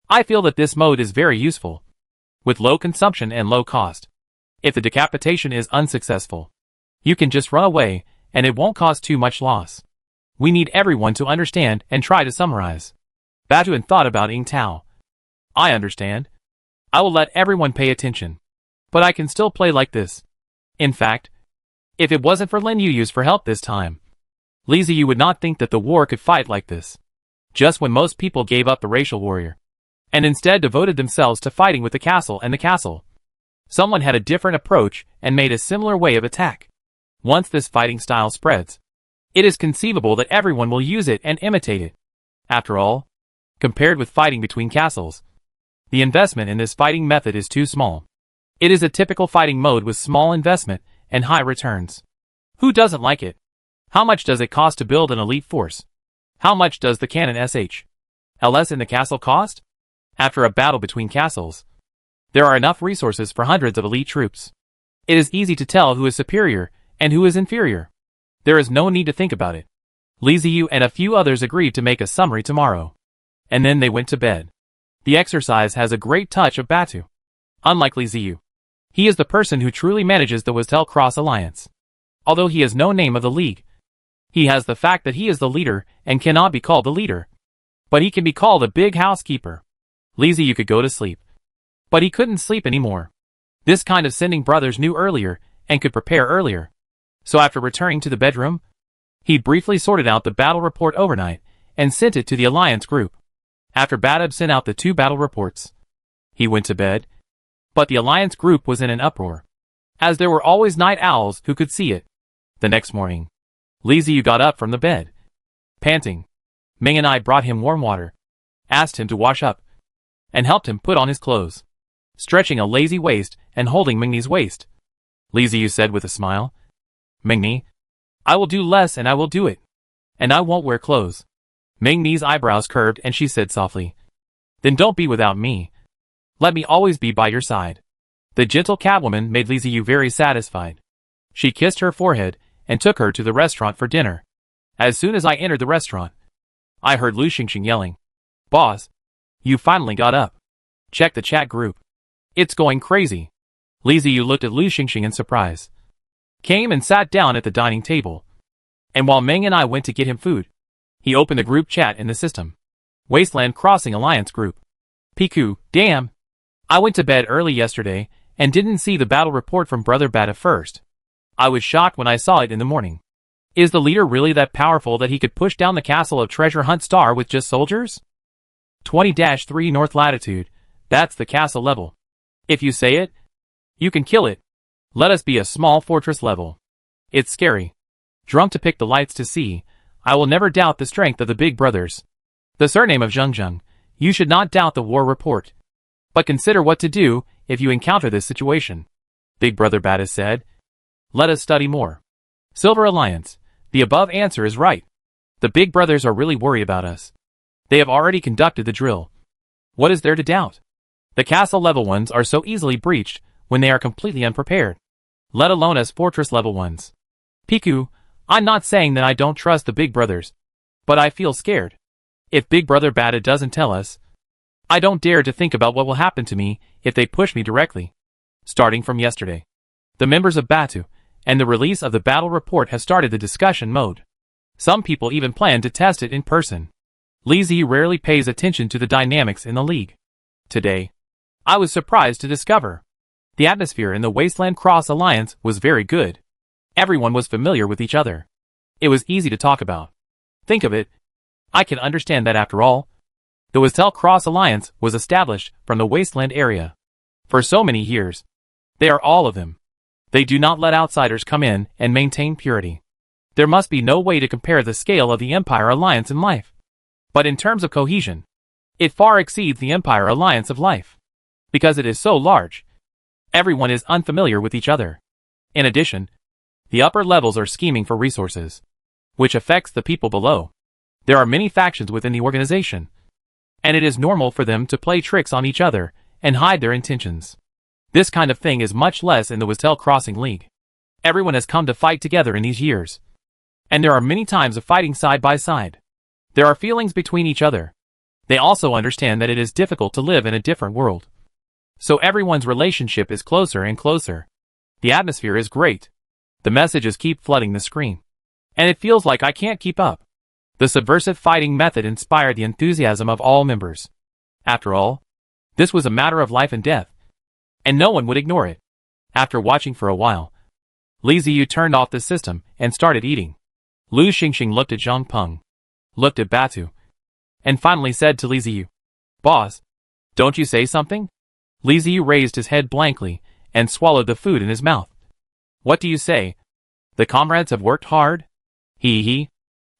I feel that this mode is very useful, with low consumption and low cost. If the decapitation is unsuccessful, you can just run away and it won't cause too much loss. We need everyone to understand and try to summarize. Batuan thought about Ying Tao. I understand. I will let everyone pay attention, but I can still play like this. In fact, if it wasn't for Lin Yuyu's for help this time, Li Ziyu would not think that the war could fight like this. Just when most people gave up the racial warrior, and instead devoted themselves to fighting with the castle and the castle, someone had a different approach and made a similar way of attack. Once this fighting style spreads, it is conceivable that everyone will use it and imitate it. After all, compared with fighting between castles, the investment in this fighting method is too small. It is a typical fighting mode with small investment and high returns. Who doesn't like it? How much does it cost to build an elite force? How much does the cannon LS in the castle cost? After a battle between castles, there are enough resources for hundreds of elite troops. It is easy to tell who is superior and who is inferior. There is no need to think about it. Li Ziyu and a few others agreed to make a summary tomorrow. And then they went to bed. The exercise has a great touch of Batu. Unlike Li Ziyu, he is the person who truly manages the Wistel Cross Alliance. Although he has no name of the league, he has the fact that he is the leader and cannot be called the leader. But he can be called a big housekeeper. Li Ziyu could go to sleep. But he couldn't sleep anymore. This kind of sending brothers knew earlier and could prepare earlier. So after returning to the bedroom, he briefly sorted out the battle report overnight and sent it to the Alliance group. After Badab sent out the 2 battle reports, he went to bed. But the Alliance group was in an uproar, as there were always night owls who could see it. The next morning, Li Ziyu got up from the bed, panting. Ming and I brought him warm water, asked him to wash up, and helped him put on his clothes. Stretching a lazy waist and holding Mingni's waist, Li Ziyu said with a smile, "Mingni, I will do less and I will do it. And I won't wear clothes." Mingni's eyebrows curved and she said softly, "Then don't be without me. Let me always be by your side." The gentle catwoman made Li Ziyu very satisfied. She kissed her forehead and took her to the restaurant for dinner. As soon as I entered the restaurant, I heard Lu Xingxing yelling, "Boss, you finally got up. Check the chat group. It's going crazy." Li Ziyu looked at Lu Xingxing in surprise, came and sat down at the dining table. And while Meng and I went to get him food, he opened the group chat in the system. Wasteland Crossing Alliance group. Piku, damn. I went to bed early yesterday and didn't see the battle report from Brother Bata first. I was shocked when I saw it in the morning. Is the leader really that powerful that he could push down the castle of Treasure Hunt Star with just soldiers? 20-3 North Latitude, that's the castle level. If you say it, you can kill it. Let us be a small fortress level. It's scary. Drunk to pick the lights to see, I will never doubt the strength of the big brothers. The surname of Zhengzheng, you should not doubt the war report. But consider what to do if you encounter this situation. Big Brother Bata said, "Let us study more." Silver Alliance, the above answer is right. The big brothers are really worried about us. They have already conducted the drill. What is there to doubt? The castle level ones are so easily breached when they are completely unprepared, let alone as fortress level ones. Piku, I'm not saying that I don't trust the big brothers, but I feel scared. If Big Brother Bata doesn't tell us, I don't dare to think about what will happen to me if they push me directly. Starting from yesterday, the members of Batu and the release of the battle report has started the discussion mode. Some people even plan to test it in person. Li Ziyu rarely pays attention to the dynamics in the league. Today, I was surprised to discover the atmosphere in the Wasteland Cross Alliance was very good. Everyone was familiar with each other. It was easy to talk about. Think of it. I can understand that after all, the Wistel Cross Alliance was established from the Wasteland area. For so many years, they are all of them. They do not let outsiders come in and maintain purity. There must be no way to compare the scale of the Empire Alliance in life. But in terms of cohesion, it far exceeds the Empire Alliance of life. Because it is so large, everyone is unfamiliar with each other. In addition, the upper levels are scheming for resources, which affects the people below. There are many factions within the organization, and it is normal for them to play tricks on each other and hide their intentions. This kind of thing is much less in the Wistel Crossing League. Everyone has come to fight together in these years, and there are many times of fighting side by side. There are feelings between each other. They also understand that it is difficult to live in a different world. So everyone's relationship is closer and closer. The atmosphere is great. The messages keep flooding the screen, and it feels like I can't keep up. The subversive fighting method inspired the enthusiasm of all members. After all, this was a matter of life and death, and no one would ignore it. After watching for a while, Li Ziyu turned off the system and started eating. Lu Xingxing looked at Zhang Peng, looked at Batu, and finally said to Li Ziyu, "Boss, don't you say something?" Li Ziyu raised his head blankly and swallowed the food in his mouth. "What do you say? The comrades have worked hard?" He.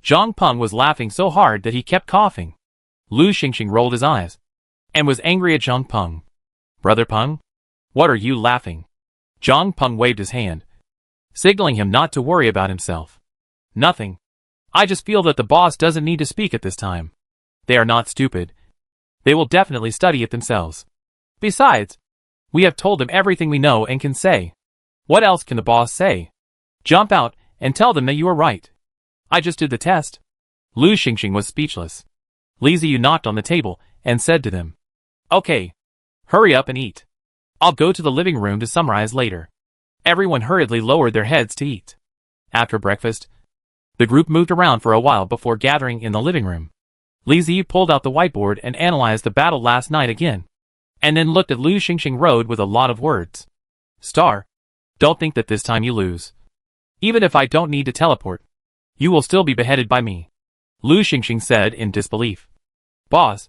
Zhang Peng was laughing so hard that he kept coughing. Lu Xingxing rolled his eyes and was angry at Zhang Peng. "Brother Peng, what are you laughing?" Zhang Peng waved his hand, signaling him not to worry about himself. Nothing. I just feel that the boss doesn't need to speak at this time. They are not stupid. They will definitely study it themselves. Besides, we have told them everything we know and can say. What else can the boss say? Jump out and tell them that you are right. I just did the test. Lu Xingxing was speechless. Li Ziyu knocked on the table and said to them, "Okay. Hurry up and eat. I'll go to the living room to summarize later." Everyone hurriedly lowered their heads to eat. After breakfast, the group moved around for a while before gathering in the living room. Li Ziyu pulled out the whiteboard and analyzed the battle last night again, and then looked at Lu Xingxing Road with a lot of words. "Star, don't think that this time you lose. Even if I don't need to teleport, you will still be beheaded by me," Lu Xingxing said in disbelief. "Boss,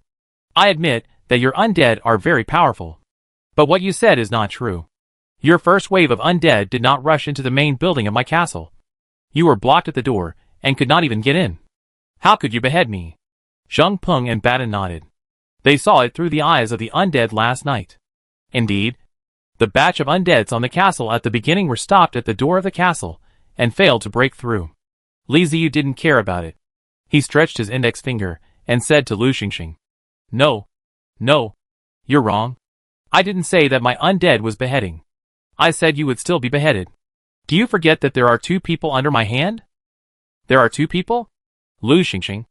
I admit that your undead are very powerful. But what you said is not true. Your first wave of undead did not rush into the main building of my castle. You were blocked at the door and could not even get in. How could you behead me?" Zheng Peng and Baden nodded. They saw it through the eyes of the undead last night. Indeed, the batch of undeads on the castle at the beginning were stopped at the door of the castle and failed to break through. Li Ziyu didn't care about it. He stretched his index finger and said to Lu Xingxing, No, you're wrong. I didn't say that my undead was beheading. I said you would still be beheaded. Do you forget that there are 2 people under my hand?" "There are 2 people?" Lu Xingxing,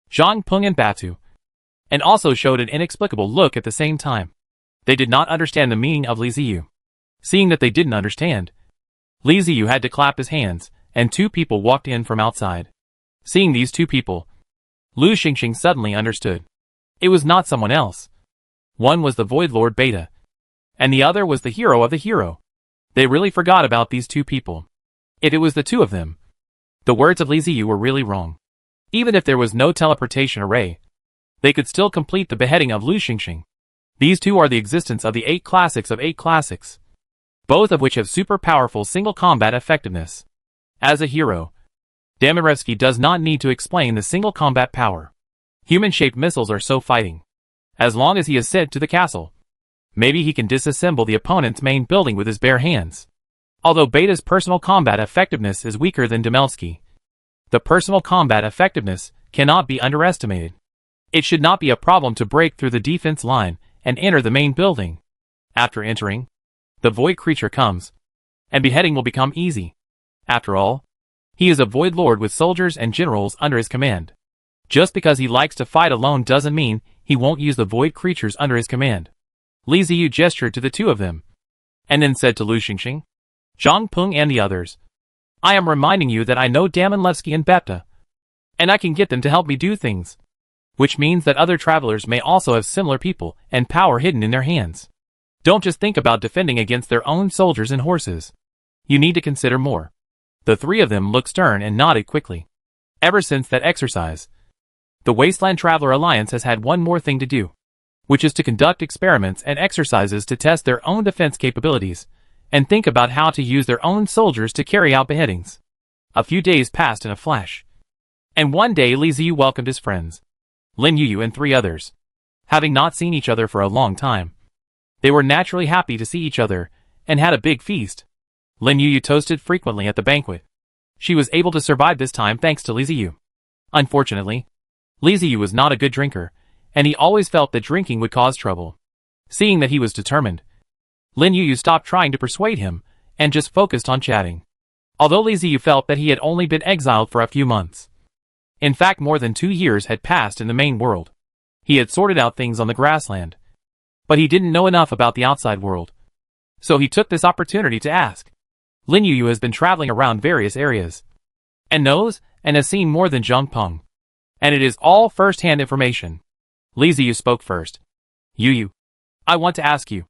Zhang Peng and Batu, and also showed an inexplicable look at the same time. They did not understand the meaning of Li Ziyu. Seeing that they didn't understand, Li Ziyu had to clap his hands, and 2 people walked in from outside. Seeing these 2 people, Lu Xingxing suddenly understood. It was not someone else. One was the Void Lord Beta, and the other was the hero of the hero. They really forgot about these 2 people. If it was the 2 of them, the words of Li Ziyu were really wrong. Even if there was no teleportation array, they could still complete the beheading of Lu Xingxing. These 2 are the existence of the 8 classics of 8 classics, both of which have super powerful single combat effectiveness. As a hero, Damirevsky does not need to explain the single combat power. Human-shaped missiles are so fighting. As long as he is sent to the castle, maybe he can disassemble the opponent's main building with his bare hands. Although Beta's personal combat effectiveness is weaker than Demelsky, the personal combat effectiveness cannot be underestimated. It should not be a problem to break through the defense line and enter the main building. After entering, the void creature comes, and beheading will become easy. After all, he is a void lord with soldiers and generals under his command. Just because he likes to fight alone doesn't mean he won't use the void creatures under his command. Li Ziyu gestured to the 2 of them, and then said to Lu Xingxing, Zhang Peng and the others, "I am reminding you that I know Damanlevsky and Bepta, and I can get them to help me do things. Which means that other travelers may also have similar people and power hidden in their hands. Don't just think about defending against their own soldiers and horses. You need to consider more." The 3 of them looked stern and nodded quickly. Ever since that exercise, the Wasteland Traveler Alliance has had one more thing to do, which is to conduct experiments and exercises to test their own defense capabilities, and think about how to use their own soldiers to carry out beheadings. A few days passed in a flash, and one day Li Ziyu welcomed his friends, Lin Yuyu and 3 others. Having not seen each other for a long time, they were naturally happy to see each other, and had a big feast. Lin Yuyu toasted frequently at the banquet. She was able to survive this time thanks to Li Ziyu. Unfortunately, Li Ziyu was not a good drinker, and he always felt that drinking would cause trouble. Seeing that he was determined, Lin Yuyu stopped trying to persuade him, and just focused on chatting. Although Li Ziyu felt that he had only been exiled for a few months. In fact, more than 2 years had passed in the main world. He had sorted out things on the grassland, but he didn't know enough about the outside world. So he took this opportunity to ask. Lin Yuyu has been traveling around various areas, and knows and has seen more than Zhang Peng. And it is all first-hand information. Li Ziyu spoke first. Yuyu, I want to ask you,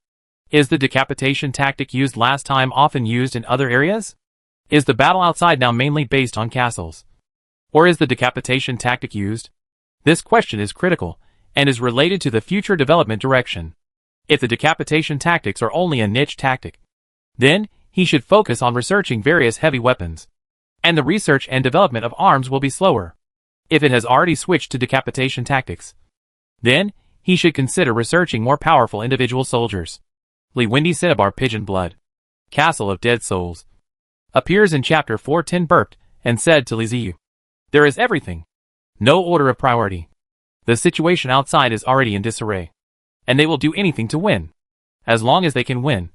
is the decapitation tactic used last time often used in other areas? Is the battle outside now mainly based on castles? Or is the decapitation tactic used? This question is critical, and is related to the future development direction. If the decapitation tactics are only a niche tactic, then he should focus on researching various heavy weapons, and the research and development of arms will be slower. If it has already switched to decapitation tactics, then he should consider researching more powerful individual soldiers. Li Windy Cinnabar Pigeon Blood, Castle of Dead Souls, appears in Chapter 410 burped and said to Li Ziyu, "There is everything. No order of priority. The situation outside is already in disarray. And they will do anything to win. As long as they can win,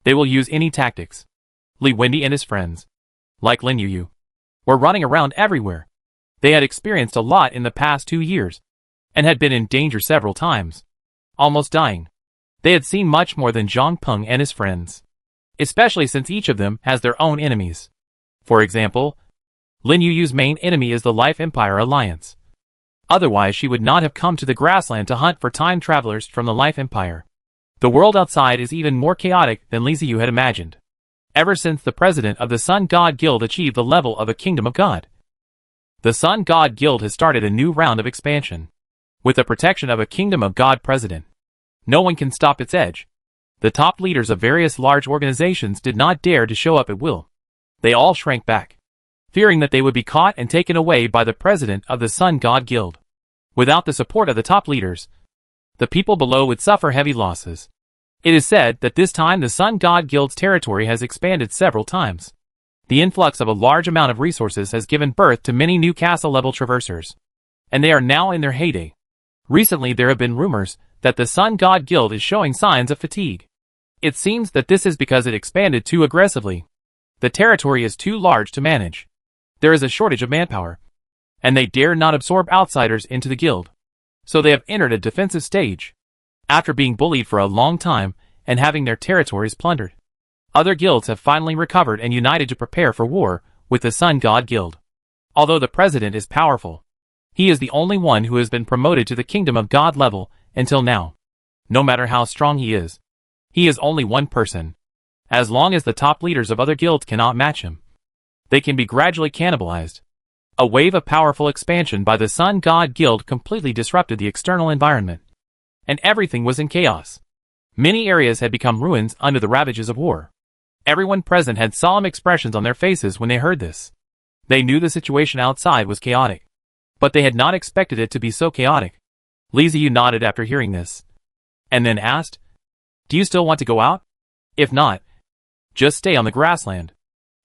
they will use any tactics." Li Wendy and his friends, like Lin Yuyu, were running around everywhere. They had experienced a lot in the past 2 years, and had been in danger several times, almost dying. They had seen much more than Zhang Peng and his friends, especially since each of them has their own enemies. For example, Lin Yuyu's main enemy is the Life Empire Alliance. Otherwise she would not have come to the grassland to hunt for time travelers from the Life Empire. The world outside is even more chaotic than Li Ziyu had imagined. Ever since the president of the Sun God Guild achieved the level of a Kingdom of God, the Sun God Guild has started a new round of expansion. With the protection of a Kingdom of God president, no one can stop its edge. The top leaders of various large organizations did not dare to show up at will. They all shrank back, fearing that they would be caught and taken away by the president of the Sun God Guild. Without the support of the top leaders, the people below would suffer heavy losses. It is said that this time the Sun God Guild's territory has expanded several times. The influx of a large amount of resources has given birth to many new castle-level traversers, and they are now in their heyday. Recently there have been rumors that the Sun God Guild is showing signs of fatigue. It seems that this is because it expanded too aggressively. The territory is too large to manage. There is a shortage of manpower, and they dare not absorb outsiders into the guild. So they have entered a defensive stage, after being bullied for a long time and having their territories plundered. Other guilds have finally recovered and united to prepare for war with the Sun God Guild. Although the president is powerful, he is the only one who has been promoted to the Kingdom of God level until now. No matter how strong he is only one person. As long as the top leaders of other guilds cannot match him, they can be gradually cannibalized. A wave of powerful expansion by the Sun God Guild completely disrupted the external environment, and everything was in chaos. Many areas had become ruins under the ravages of war. Everyone present had solemn expressions on their faces when they heard this. They knew the situation outside was chaotic, but they had not expected it to be so chaotic. Li Ziyu nodded after hearing this, and then asked, "Do you still want to go out? If not, just stay on the grassland."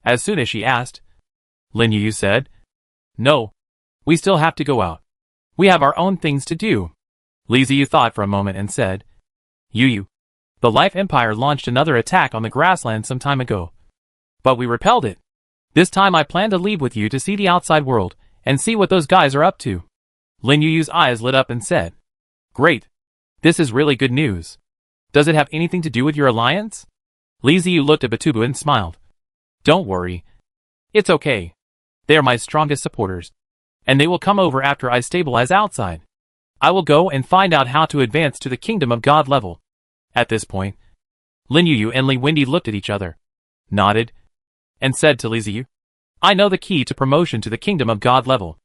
As soon as she asked, Lin Yuyu said, "No, we still have to go out. We have our own things to do." Li Ziyu thought for a moment and said, "Yuyu, the Life Empire launched another attack on the grassland some time ago, but we repelled it. This time I plan to leave with you to see the outside world and see what those guys are up to." Lin Yuyu's eyes lit up and said, "Great. This is really good news. Does it have anything to do with your alliance?" Li Ziyu looked at Batubu and smiled. "Don't worry. It's okay. They are my strongest supporters, and they will come over after I stabilize outside. I will go and find out how to advance to the Kingdom of God level." At this point, Lin Yuyu and Li Wendy looked at each other, nodded, and said to Li Ziyu, "I know the key to promotion to the Kingdom of God level."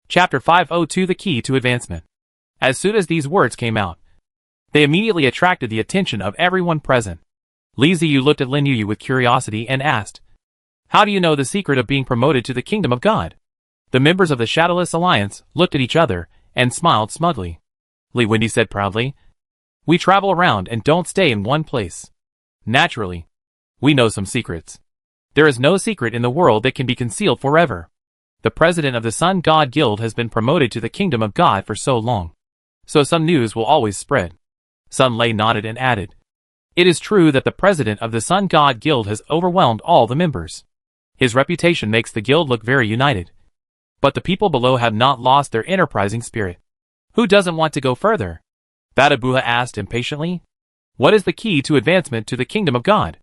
Chapter 502 The Key to Advancement. As soon as these words came out, they immediately attracted the attention of everyone present. Li Ziyu looked at Lin Yuyu with curiosity and asked, "How do you know the secret of being promoted to the Kingdom of God?" The members of the Shadowless Alliance looked at each other and smiled smugly. Li Wendy said proudly, "We travel around and don't stay in one place. Naturally, we know some secrets. There is no secret in the world that can be concealed forever. The president of the Sun God Guild has been promoted to the Kingdom of God for so long, so some news will always spread." Sun Lei nodded and added, "It is true that the president of the Sun God Guild has overwhelmed all the members. His reputation makes the guild look very united. But the people below have not lost their enterprising spirit. Who doesn't want to go further?" Batabuha asked impatiently. "What is the key to advancement to the Kingdom of God?"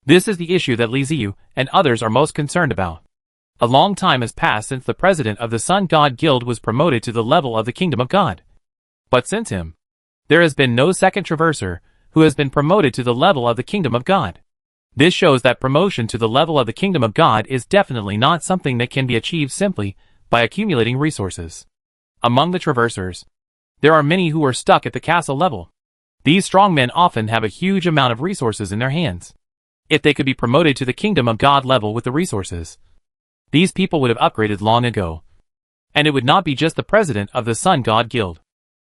This is the issue that Li Ziyu and others are most concerned about. A long time has passed since the president of the Sun God Guild was promoted to the level of the Kingdom of God. But since him, there has been no second traverser who has been promoted to the level of the Kingdom of God. This shows that promotion to the level of the Kingdom of God is definitely not something that can be achieved simply by accumulating resources. Among the traversers, there are many who are stuck at the castle level. These strong men often have a huge amount of resources in their hands. If they could be promoted to the Kingdom of God level with the resources, these people would have upgraded long ago. And it would not be just the president of the Sun God Guild.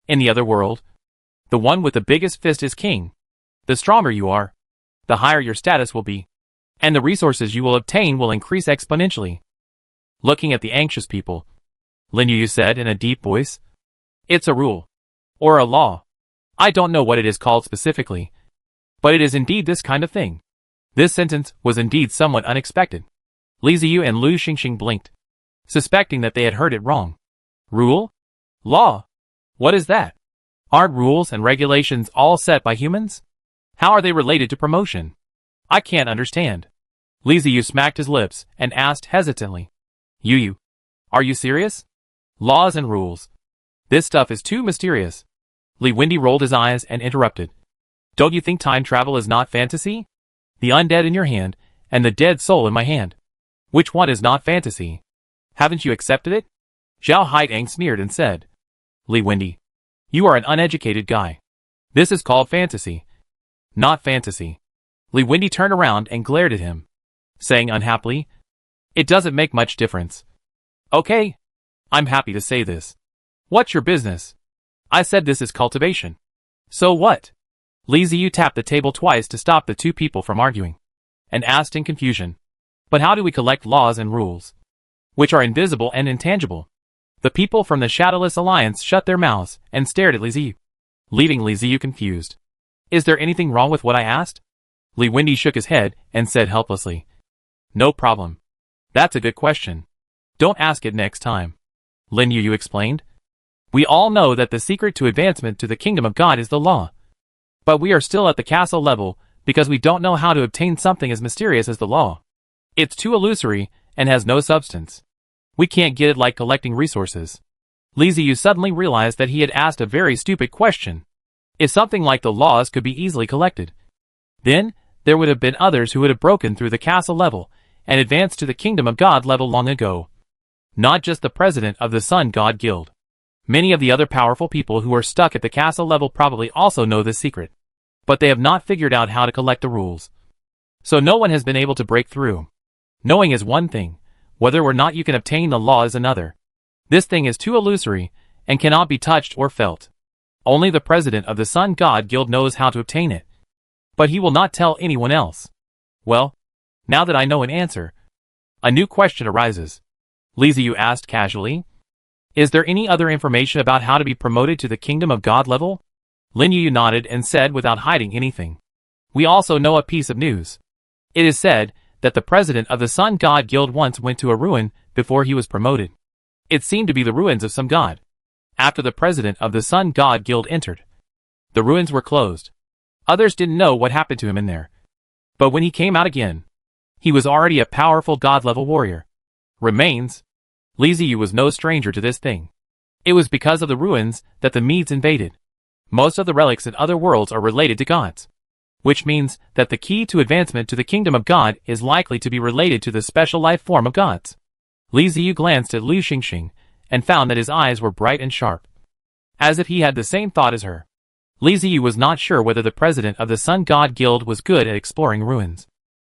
In the other world, the one with the biggest fist is king. The stronger you are, the higher your status will be, and the resources you will obtain will increase exponentially. Looking at the anxious people, Lin Yu said in a deep voice. It's a rule. Or a law. I don't know what it is called specifically. But it is indeed this kind of thing. This sentence was indeed somewhat unexpected. Li Ziyu and Lu Xingxing blinked, suspecting that they had heard it wrong. Rule? Law? What is that? Aren't rules and regulations all set by humans? How are they related to promotion? I can't understand. Li Ziyu smacked his lips and asked hesitantly. Yu, are you serious? Laws and rules. This stuff is too mysterious. Li Wendy rolled his eyes and interrupted. Don't you think time travel is not fantasy? The undead in your hand, and the dead soul in my hand. Which one is not fantasy? Haven't you accepted it? Zhao Haidang sneered and said. Li Wendy, you are an uneducated guy. This is called fantasy. Not fantasy. Li Wendy turned around and glared at him, saying unhappily, it doesn't make much difference. Okay. I'm happy to say this. What's your business? I said this is cultivation. So what? Li Ziyu tapped the table twice to stop the two people from arguing, and asked in confusion. But how do we collect laws and rules, which are invisible and intangible? The people from the Shadowless Alliance shut their mouths and stared at Li Ziyu, leaving Li Ziyu confused. Is there anything wrong with what I asked? Li Wendy shook his head and said helplessly. No problem. That's a good question. Don't ask it next time. Lin Yu explained. We all know that the secret to advancement to the kingdom of God is the law. But we are still at the castle level because we don't know how to obtain something as mysterious as the law. It's too illusory and has no substance. We can't get it like collecting resources. Li Ziyu suddenly realized that he had asked a very stupid question. If something like the laws could be easily collected, then there would have been others who would have broken through the castle level and advanced to the kingdom of God level long ago. Not just the president of the Sun God Guild. Many of the other powerful people who are stuck at the castle level probably also know this secret. But they have not figured out how to collect the rules. So no one has been able to break through. Knowing is one thing, whether or not you can obtain the law is another. This thing is too illusory and cannot be touched or felt. Only the president of the Sun God Guild knows how to obtain it. But he will not tell anyone else. Well, now that I know an answer, a new question arises. Li Ziyu asked casually. Is there any other information about how to be promoted to the Kingdom of God level? Lin Yu nodded and said without hiding anything. We also know a piece of news. It is said that the president of the Sun God Guild once went to a ruin before he was promoted. It seemed to be the ruins of some god. After the president of the Sun God Guild entered, the ruins were closed. Others didn't know what happened to him in there. But when he came out again, he was already a powerful god-level warrior. Remains. Li Ziyu was no stranger to this thing. It was because of the ruins that the Medes invaded. Most of the relics in other worlds are related to gods, which means that the key to advancement to the kingdom of God is likely to be related to the special life form of gods. Li Ziyu glanced at Lu Xingxing and found that his eyes were bright and sharp, as if he had the same thought as her. Li Ziyu was not sure whether the president of the Sun God Guild was good at exploring ruins,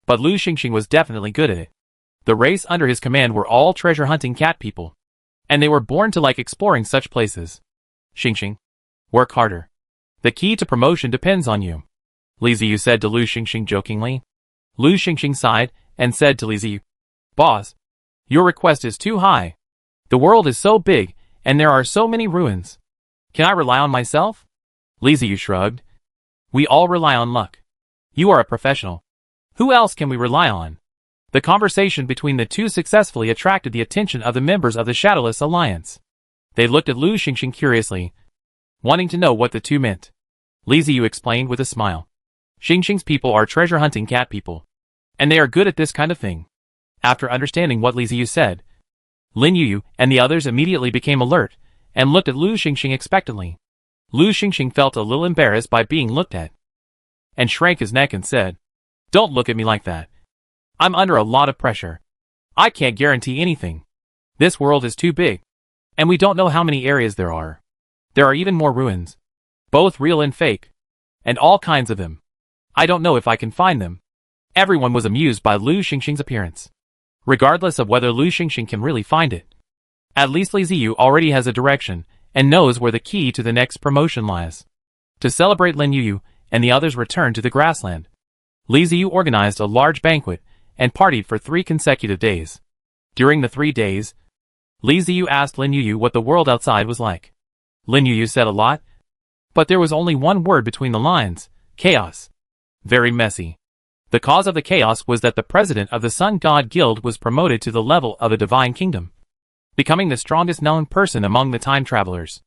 but Lu Xingxing was definitely good at it. The race under his command were all treasure-hunting cat people, and they were born to like exploring such places. Xingxing, work harder. The key to promotion depends on you, Li Ziyu said to Lu Xingxing jokingly. Lu Xingxing sighed and said to Li Ziyu, Boss, your request is too high. The world is so big, and there are so many ruins. Can I rely on myself? Li Ziyu shrugged. We all rely on luck. You are a professional. Who else can we rely on? The conversation between the two successfully attracted the attention of the members of the Shadowless Alliance. They looked at Lu Xingxing curiously, wanting to know what the two meant. Li Ziyu explained with a smile. Xingxing's people are treasure-hunting cat people, and they are good at this kind of thing. After understanding what Li Ziyu said, Lin Yu and the others immediately became alert and looked at Lu Xingxing expectantly. Lu Xingxing felt a little embarrassed by being looked at, and shrank his neck and said, Don't look at me like that. I'm under a lot of pressure. I can't guarantee anything. This world is too big, and we don't know how many areas there are. There are even more ruins, both real and fake, and all kinds of them. I don't know if I can find them. Everyone was amused by Lu Xingxing's appearance, regardless of whether Lu Xingxing can really find it. At least Li Ziyu already has a direction and knows where the key to the next promotion lies. To celebrate, Lin Yu and the others returned to the grassland. Li Ziyu organized a large banquet and partied for 3 consecutive days. During the 3 days, Li Ziyu asked Lin Yuyu what the world outside was like. Lin Yuyu said a lot, but there was only one word between the lines: chaos. Very messy. The cause of the chaos was that the president of the Sun God Guild was promoted to the level of a divine kingdom, becoming the strongest known person among the time travelers.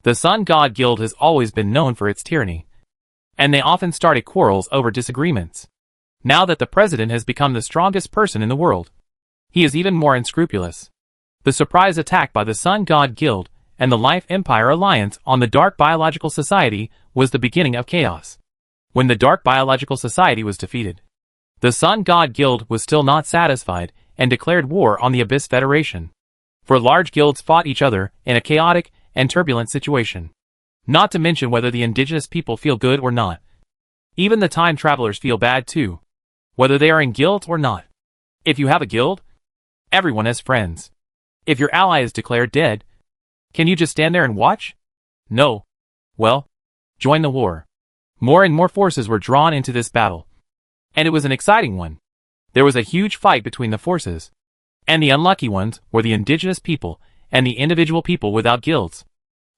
The Sun God Guild has always been known for its tyranny, and they often started quarrels over disagreements. Now that the president has become the strongest person in the world, he is even more unscrupulous. The surprise attack by the Sun God Guild and the Life Empire Alliance on the Dark Biological Society was the beginning of chaos. When the Dark Biological Society was defeated, the Sun God Guild was still not satisfied and declared war on the Abyss Federation. For large guilds fought each other in a chaotic and turbulent situation. Not to mention whether the indigenous people feel good or not. Even the time travelers feel bad too, whether they are in guilds or not. If you have a guild, everyone has friends. If your ally is declared dead, can you just stand there and watch? No. Well, join the war. More and more forces were drawn into this battle, and it was an exciting one. There was a huge fight between the forces, and the unlucky ones were the indigenous people and the individual people without guilds.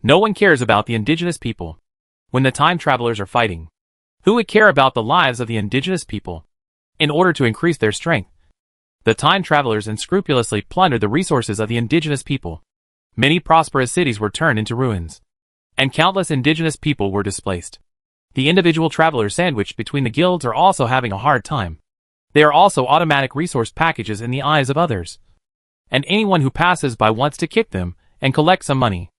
No one cares about the indigenous people. When the time travelers are fighting, who would care about the lives of the indigenous people? In order to increase their strength, the time travelers unscrupulously plundered the resources of the indigenous people. Many prosperous cities were turned into ruins, and countless indigenous people were displaced. The individual travelers sandwiched between the guilds are also having a hard time. They are also automatic resource packages in the eyes of others, and anyone who passes by wants to kick them and collect some money.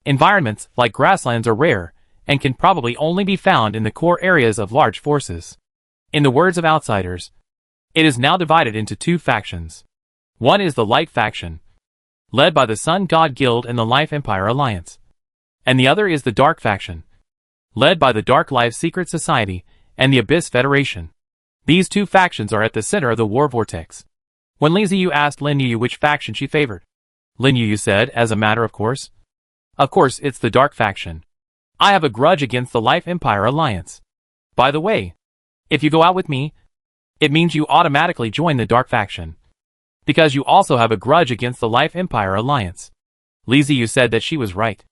Environments like grasslands are rare and can probably only be found in the core areas of large forces. In the words of outsiders, it is now divided into two factions. One is the Light faction, led by the Sun God Guild and the Life Empire Alliance, and the other is the Dark faction, led by the Dark Life Secret Society and the Abyss Federation. These two factions are at the center of the war vortex. When Li Ziyu asked Lin Yuyu which faction she favored, Lin Yuyu said, as a matter of course, it's the Dark faction. I have a grudge against the Life Empire Alliance. By the way, if you go out with me, it means you automatically join the Dark faction, because you also have a grudge against the Life Empire Alliance. Li Ziyu said that she was right.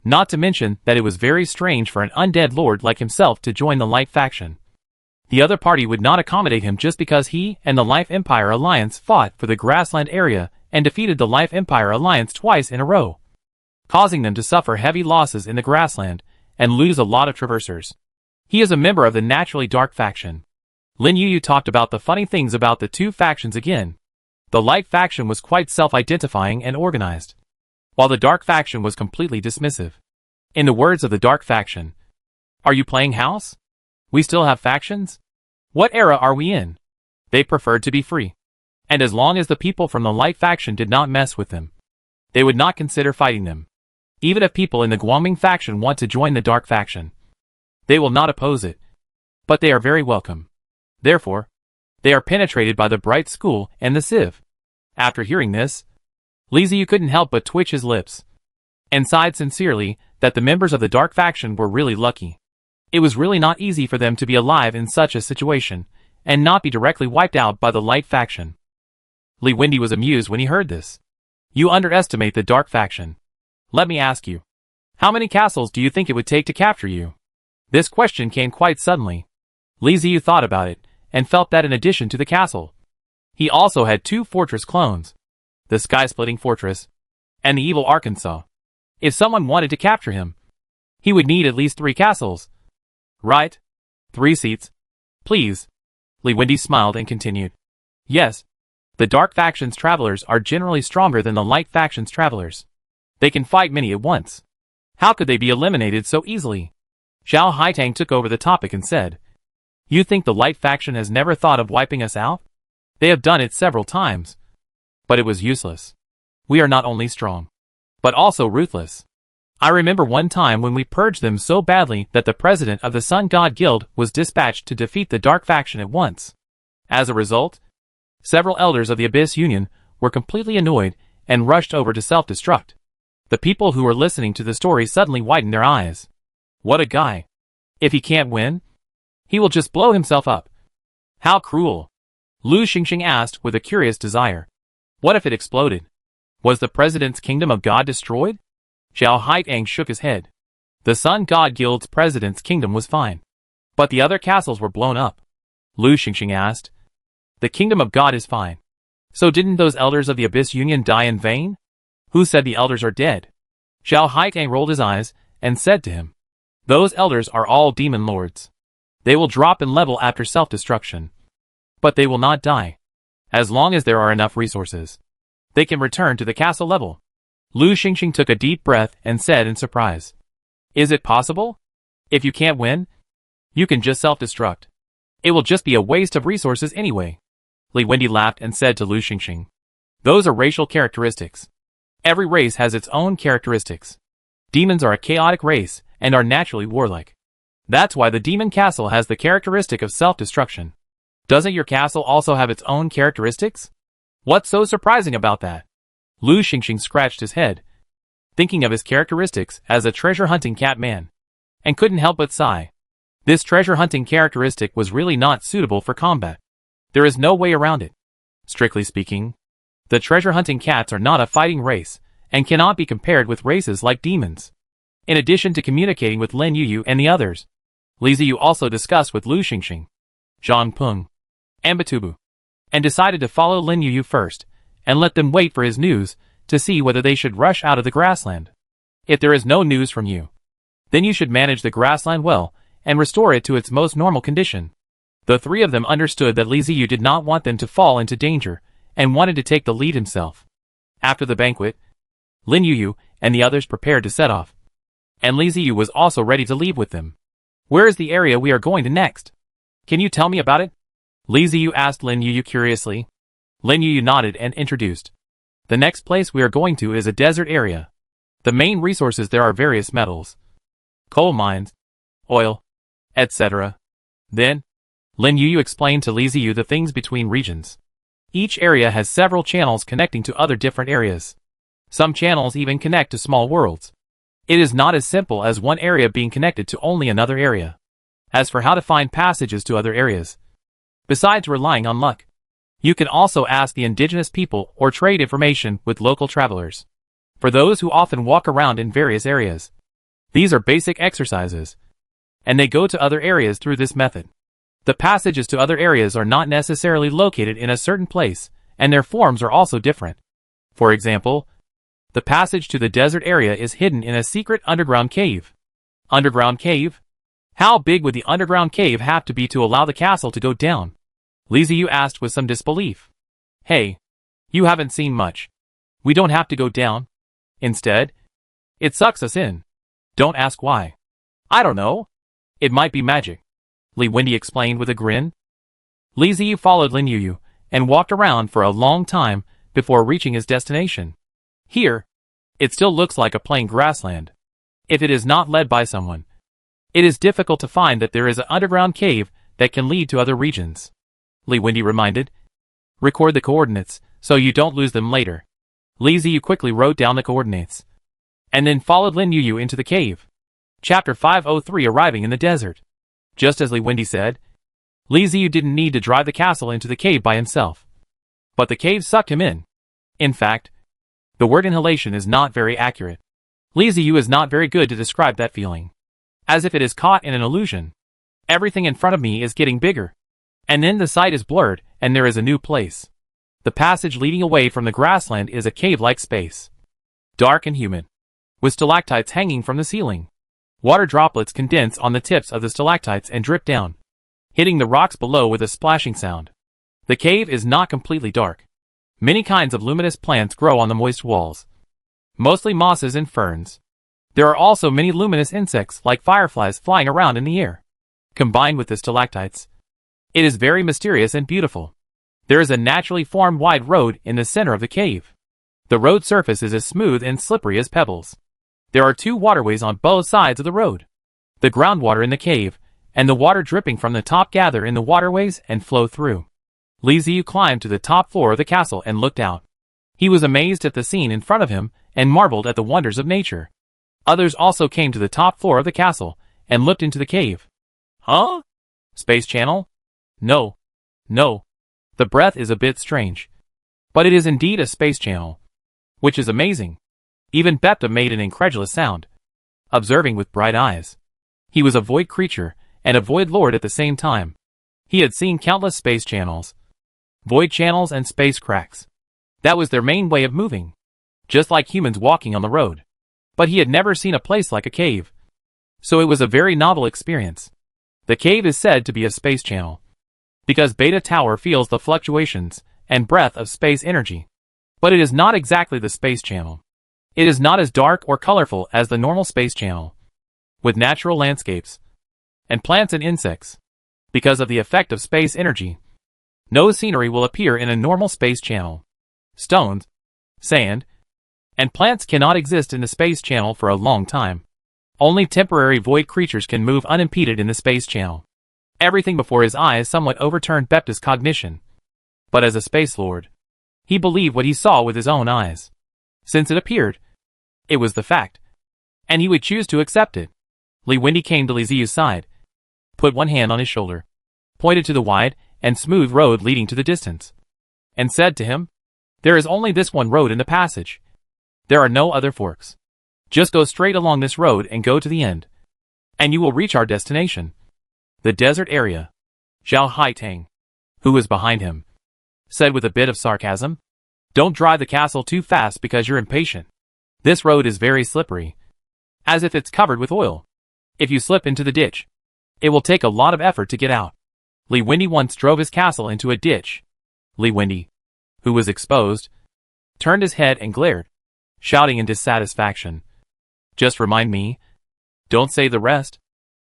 Not to mention that it was very strange for an undead lord like himself to join the Light faction. The other party would not accommodate him just because he and the Life Empire Alliance fought for the grassland area and defeated the Life Empire Alliance twice in a row, causing them to suffer heavy losses in the grassland and lose a lot of traversers. He is a member of the naturally Dark faction. Lin Yuyu talked about the funny things about the two factions again. The Light faction was quite self-identifying and organized, while the Dark faction was completely dismissive. In the words of the Dark faction, "Are you playing house? We still have factions? What era are we in?" They preferred to be free, and as long as the people from the Light faction did not mess with them, they would not consider fighting them. Even if people in the Guangming faction want to join the Dark faction, they will not oppose it, but they are very welcome. Therefore, they are penetrated by the Bright School and the Civ. After hearing this, Li Ziyu couldn't help but twitch his lips, and sighed sincerely that the members of the Dark faction were really lucky. It was really not easy for them to be alive in such a situation, and not be directly wiped out by the Light faction. Li Wendy was amused when he heard this. You underestimate the Dark faction. Let me ask you, how many castles do you think it would take to capture you? This question came quite suddenly. Li Ziyu thought about it, and felt that in addition to the castle, he also had two fortress clones, the Sky-Splitting Fortress and the Evil Arkansas. If someone wanted to capture him, he would need at least 3 castles. Right? 3 seats. Please. Li Wendy smiled and continued. Yes, the Dark faction's travelers are generally stronger than the Light faction's travelers. They can fight many at once. How could they be eliminated so easily? Xiao Haitang took over the topic and said, You think the Light faction has never thought of wiping us out? They have done it several times, but it was useless. We are not only strong, but also ruthless. I remember one time when we purged them so badly that the president of the Sun God Guild was dispatched to defeat the Dark faction at once. As a result, several elders of the Abyss Union were completely annoyed and rushed over to self-destruct. The people who were listening to the story suddenly widened their eyes. What a guy. If he can't win, he will just blow himself up. How cruel. Lu Xingxing asked with a curious desire. What if it exploded? Was the president's kingdom of God destroyed? Xiao Haitang shook his head. The Sun God Guild's president's kingdom was fine. But the other castles were blown up. Lu Xingxing asked. The kingdom of God is fine. So didn't those elders of the Abyss Union die in vain? Who said the elders are dead? Xiao Haitang rolled his eyes and said to him. Those elders are all demon lords. They will drop in level after self-destruction. But they will not die. As long as there are enough resources, they can return to the castle level. Lu Xingxing took a deep breath and said in surprise. Is it possible? If you can't win, you can just self-destruct. It will just be a waste of resources anyway. Li Wendy laughed and said to Lu Xingxing. Those are racial characteristics. Every race has its own characteristics. Demons are a chaotic race and are naturally warlike. That's why the demon castle has the characteristic of self-destruction. Doesn't your castle also have its own characteristics? What's so surprising about that? Lu Xingxing scratched his head, thinking of his characteristics as a treasure-hunting cat man, and couldn't help but sigh. This treasure-hunting characteristic was really not suitable for combat. There is no way around it. Strictly speaking, the treasure-hunting cats are not a fighting race, and cannot be compared with races like demons. In addition to communicating with Lin Yuyu and the others, Li Ziyu also discussed with Lu Xingxing, Zhang Peng, and Batubu, and decided to follow Lin Yuyu first, and let them wait for his news to see whether they should rush out of the grassland. If there is no news from you, then you should manage the grassland well, and restore it to its most normal condition. The three of them understood that Li Ziyu did not want them to fall into danger, and wanted to take the lead himself. After the banquet, Lin Yuyu and the others prepared to set off, and Li Ziyu was also ready to leave with them. Where is the area we are going to next? Can you tell me about it? Li Ziyu asked Lin Yuyu curiously. Lin Yuyu nodded and introduced. The next place we are going to is a desert area. The main resources there are various metals, coal mines, oil, etc. Then, Lin Yuyu explained to Li Ziyu the things between regions. Each area has several channels connecting to other different areas. Some channels even connect to small worlds. It is not as simple as one area being connected to only another area. As for how to find passages to other areas, besides relying on luck, you can also ask the indigenous people or trade information with local travelers. For those who often walk around in various areas, these are basic exercises, and they go to other areas through this method. The passages to other areas are not necessarily located in a certain place, and their forms are also different. For example, the passage to the desert area is hidden in a secret underground cave. Underground cave? How big would the underground cave have to be to allow the castle to go down? Li Ziyu asked with some disbelief. Hey, you haven't seen much. We don't have to go down. Instead, it sucks us in. Don't ask why. I don't know. It might be magic, Li Wendy explained with a grin. Li Ziyu followed Lin Yuyu and walked around for a long time before reaching his destination. Here, it still looks like a plain grassland. If it is not led by someone, it is difficult to find that there is an underground cave that can lead to other regions. Li Wendy reminded. Record the coordinates so you don't lose them later. Li Ziyu quickly wrote down the coordinates, and then followed Lin Yuyu into the cave. Chapter 503 Arriving in the Desert. Just as Li Wendy said, Li Ziyu didn't need to drive the castle into the cave by himself. But the cave sucked him in. In fact, the word inhalation is not very accurate. Li Ziyu is not very good to describe that feeling. As if it is caught in an illusion. Everything in front of me is getting bigger. And then the sight is blurred, and there is a new place. The passage leading away from the grassland is a cave-like space. Dark and humid, with stalactites hanging from the ceiling. Water droplets condense on the tips of the stalactites and drip down, hitting the rocks below with a splashing sound. The cave is not completely dark. Many kinds of luminous plants grow on the moist walls. Mostly mosses and ferns. There are also many luminous insects like fireflies flying around in the air. Combined with the stalactites, it is very mysterious and beautiful. There is a naturally formed wide road in the center of the cave. The road surface is as smooth and slippery as pebbles. There are two waterways on both sides of the road. The groundwater in the cave, and the water dripping from the top gather in the waterways and flow through. Li Ziyu climbed to the top floor of the castle and looked out. He was amazed at the scene in front of him, and marveled at the wonders of nature. Others also came to the top floor of the castle, and looked into the cave. Huh? Space channel? No. No. The breath is a bit strange. But it is indeed a space channel. Which is amazing. Even Bepta made an incredulous sound, observing with bright eyes. He was a void creature, and a void lord at the same time. He had seen countless space channels, void channels and space cracks. That was their main way of moving, just like humans walking on the road. But he had never seen a place like a cave. So it was a very novel experience. The cave is said to be a space channel, because Beta Tower feels the fluctuations and breath of space energy. But it is not exactly the space channel. It is not as dark or colorful as the normal space channel, with natural landscapes and plants and insects. Because of the effect of space energy, no scenery will appear in a normal space channel. Stones, sand, and plants cannot exist in the space channel for a long time. Only temporary void creatures can move unimpeded in the space channel. Everything before his eyes somewhat overturned Bepta's cognition. But as a space lord, he believed what he saw with his own eyes. Since it appeared, it was the fact, and he would choose to accept it. Li Wendy came to Li Ziyu's side, put one hand on his shoulder, pointed to the wide and smooth road leading to the distance, and said to him, "There is only this one road in the passage. There are no other forks. Just go straight along this road and go to the end, and you will reach our destination, the desert area." Zhao Haitang, who was behind him, said with a bit of sarcasm, "Don't drive the castle too fast because you're impatient. This road is very slippery, as if it's covered with oil. If you slip into the ditch, it will take a lot of effort to get out." Li Wendy once drove his castle into a ditch. Li Wendy, who was exposed, turned his head and glared, shouting in dissatisfaction, "Just remind me. Don't say the rest."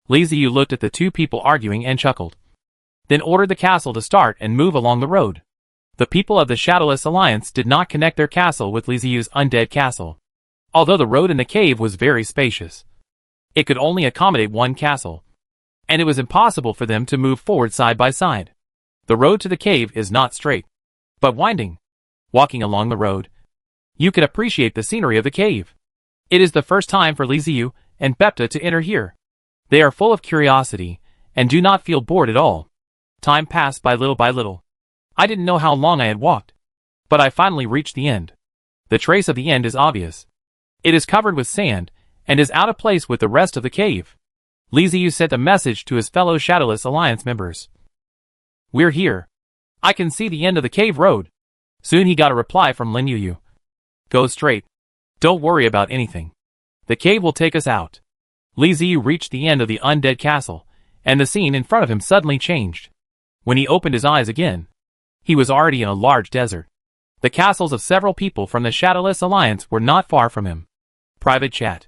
Li Ziyu looked at the two people arguing and chuckled, then ordered the castle to start and move along the road. The people of the Shadowless Alliance did not connect their castle with Li Ziyu's undead castle. Although the road in the cave was very spacious, it could only accommodate one castle, and it was impossible for them to move forward side by side. The road to the cave is not straight, but winding. Walking along the road, you can appreciate the scenery of the cave. It is the first time for Li Ziyu and Bepta to enter here. They are full of curiosity, and do not feel bored at all. Time passed by little. I didn't know how long I had walked, but I finally reached the end. The trace of the end is obvious. It is covered with sand, and is out of place with the rest of the cave. Li Ziyu sent a message to his fellow Shadowless Alliance members. "We're here. I can see the end of the cave road." Soon he got a reply from Lin Yuyu. "Go straight. Don't worry about anything. The cave will take us out." Li Ziyu reached the end of the undead castle, and the scene in front of him suddenly changed. When he opened his eyes again, he was already in a large desert. The castles of several people from the Shadowless Alliance were not far from him. Private chat.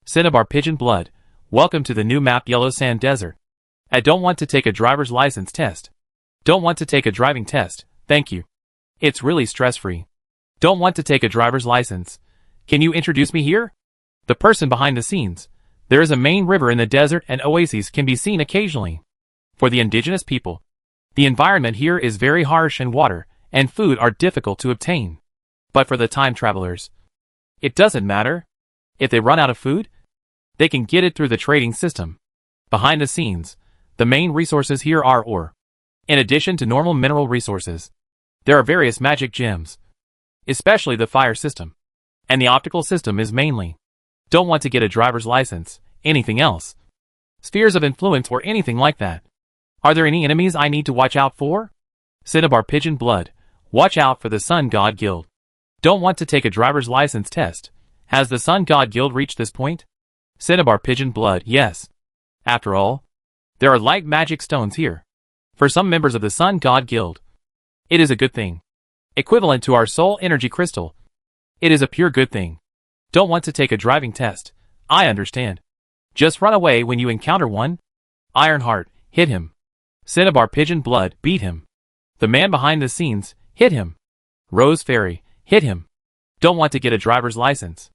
Cinnabar Pigeon Blood, welcome to the new map Yellow Sand Desert. I don't want to take a driver's license test. Don't want to take a driving test, thank you. It's really stress-free. Don't want to take a driver's license. Can you introduce me here? The person behind the scenes. There is a main river in the desert and oases can be seen occasionally. For the indigenous people, the environment here is very harsh and water and food are difficult to obtain. But for the time travelers, it doesn't matter. If they run out of food, they can get it through the trading system. Behind the scenes, the main resources here are ore. In addition to normal mineral resources, there are various magic gems, especially the fire system. And the optical system is mainly. Don't want to get a driver's license, anything else. Spheres of influence or anything like that. Are there any enemies I need to watch out for? Cinnabar Pigeon Blood, watch out for the Sun God Guild. Don't want to take a driver's license test. Has the Sun God Guild reached this point? Cinnabar Pigeon Blood, yes. After all, there are light magic stones here. For some members of the Sun God Guild, it is a good thing. Equivalent to our soul energy crystal. It is a pure good thing. Don't want to take a driving test. I understand. Just run away when you encounter one. Ironheart, hit him. Cinnabar Pigeon Blood, beat him. The man behind the scenes, hit him. Rose Fairy, hit him. Don't want to get a driver's license.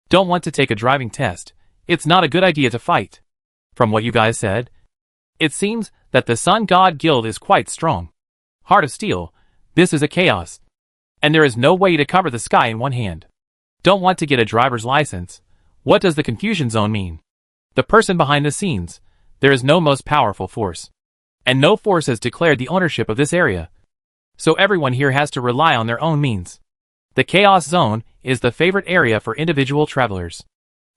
Don't want to take a driving test. It's not a good idea to fight. From what you guys said, it seems that the Sun God Guild is quite strong. Heart of Steel, this is a chaos. And there is no way to cover the sky in one hand. Don't want to get a driver's license. What does the confusion zone mean? The person behind the scenes, there is no most powerful force. And no force has declared the ownership of this area. So everyone here has to rely on their own means. The Chaos Zone is the favorite area for individual travelers.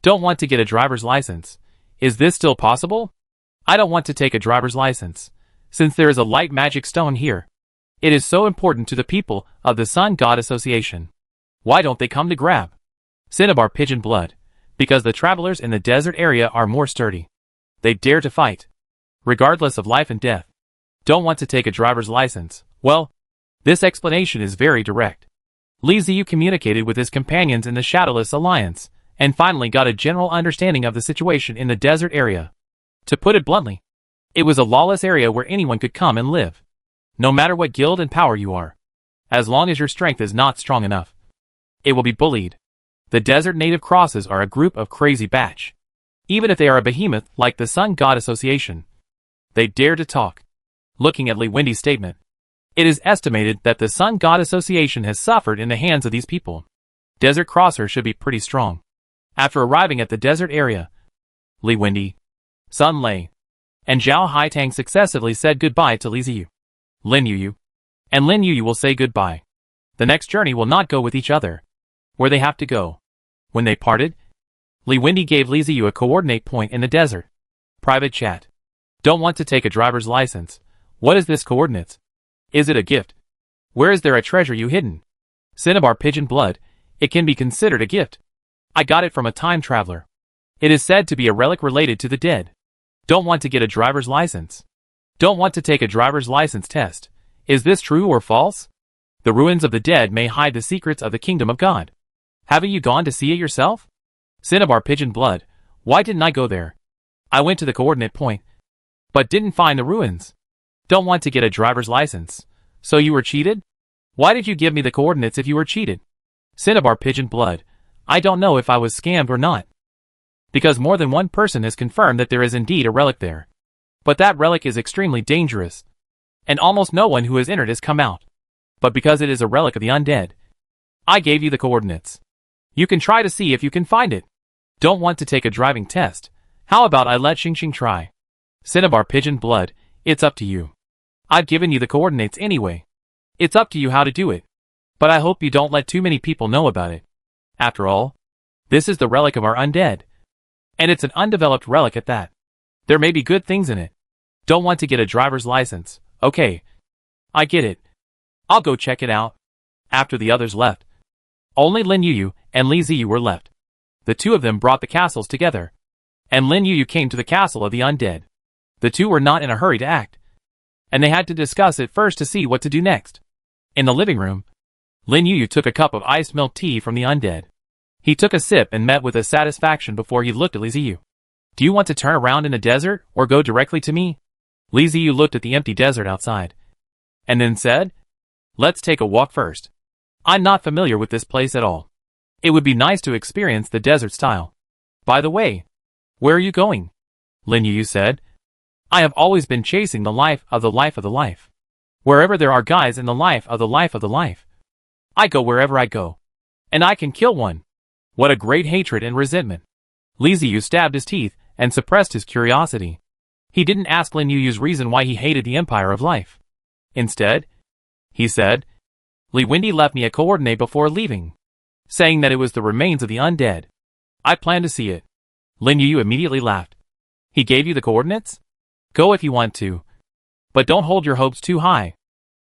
Don't want to get a driver's license. Is this still possible? I don't want to take a driver's license, since there is a light magic stone here. It is so important to the people of the Sun God Association. Why don't they come to grab? Cinnabar Pigeon Blood. Because the travelers in the desert area are more sturdy. They dare to fight, regardless of life and death. Don't want to take a driver's license. Well, this explanation is very direct. Li Ziyu communicated with his companions in the Shadowless Alliance, and finally got a general understanding of the situation in the desert area. To put it bluntly, it was a lawless area where anyone could come and live. No matter what guild and power you are. As long as your strength is not strong enough, it will be bullied. The desert native crosses are a group of crazy batch. Even if they are a behemoth like the Sun God Association, they dare to talk. Looking at Li Wendy's statement, it is estimated that the Sun God Association has suffered in the hands of these people. Desert crossers should be pretty strong. After arriving at the desert area, Li Wendy, Sun Lei, and Zhao Haitang successively said goodbye to Li Ziyu. Lin Yuyu and Lin Yuyu will say goodbye. The next journey will not go with each other. Where they have to go. When they parted, Li Wendy gave Li Ziyu a coordinate point in the desert. Private chat. Don't want to take a driver's license. What is this coordinates? Is it a gift? Where is there a treasure you hidden? Cinnabar Pigeon Blood. It can be considered a gift. I got it from a time traveler. It is said to be a relic related to the dead. Don't want to get a driver's license. Don't want to take a driver's license test. Is this true or false? The ruins of the dead may hide the secrets of the kingdom of God. Haven't you gone to see it yourself? Cinnabar Pigeon Blood. Why didn't I go there? I went to the coordinate point, but didn't find the ruins. Don't want to get a driver's license. So you were cheated? Why did you give me the coordinates if you were cheated? Cinnabar Pigeon Blood. I don't know if I was scammed or not. Because more than one person has confirmed that there is indeed a relic there. But that relic is extremely dangerous, and almost no one who has entered has come out. But because it is a relic of the undead, I gave you the coordinates. You can try to see if you can find it. Don't want to take a driving test. How about I let Xing try? Cinnabar Pigeon Blood. It's up to you. I've given you the coordinates anyway. It's up to you how to do it. But I hope you don't let too many people know about it. After all, this is the relic of our undead. And it's an undeveloped relic at that. There may be good things in it. Don't want to get a driver's license. Okay. I get it. I'll go check it out. After the others left, only Lin Yuyu and Li Ziyu were left. The two of them brought the castles together, and Lin Yuyu came to the castle of the undead. The two were not in a hurry to act, and they had to discuss it first to see what to do next. In the living room, Lin Yuyu took a cup of iced milk tea from the undead. He took a sip and met with a satisfaction before he looked at Li Ziyu. Do you want to turn around in the desert or go directly to me? Li Ziyu looked at the empty desert outside, and then said, let's take a walk first. I'm not familiar with this place at all. It would be nice to experience the desert style. By the way, where are you going? Lin Yuyu said, I have always been chasing the life of the life of the life. Wherever there are guys in the life of the life of the life, I go wherever I go. And I can kill one. What a great hatred and resentment. Li Ziyu stabbed his teeth and suppressed his curiosity. He didn't ask Lin Yuyu's reason why he hated the Empire of Life. Instead, he said, Li Wendy left me a coordinate before leaving, saying that it was the remains of the undead. I plan to see it. Lin Yuyu immediately laughed. He gave you the coordinates? Go if you want to. But don't hold your hopes too high.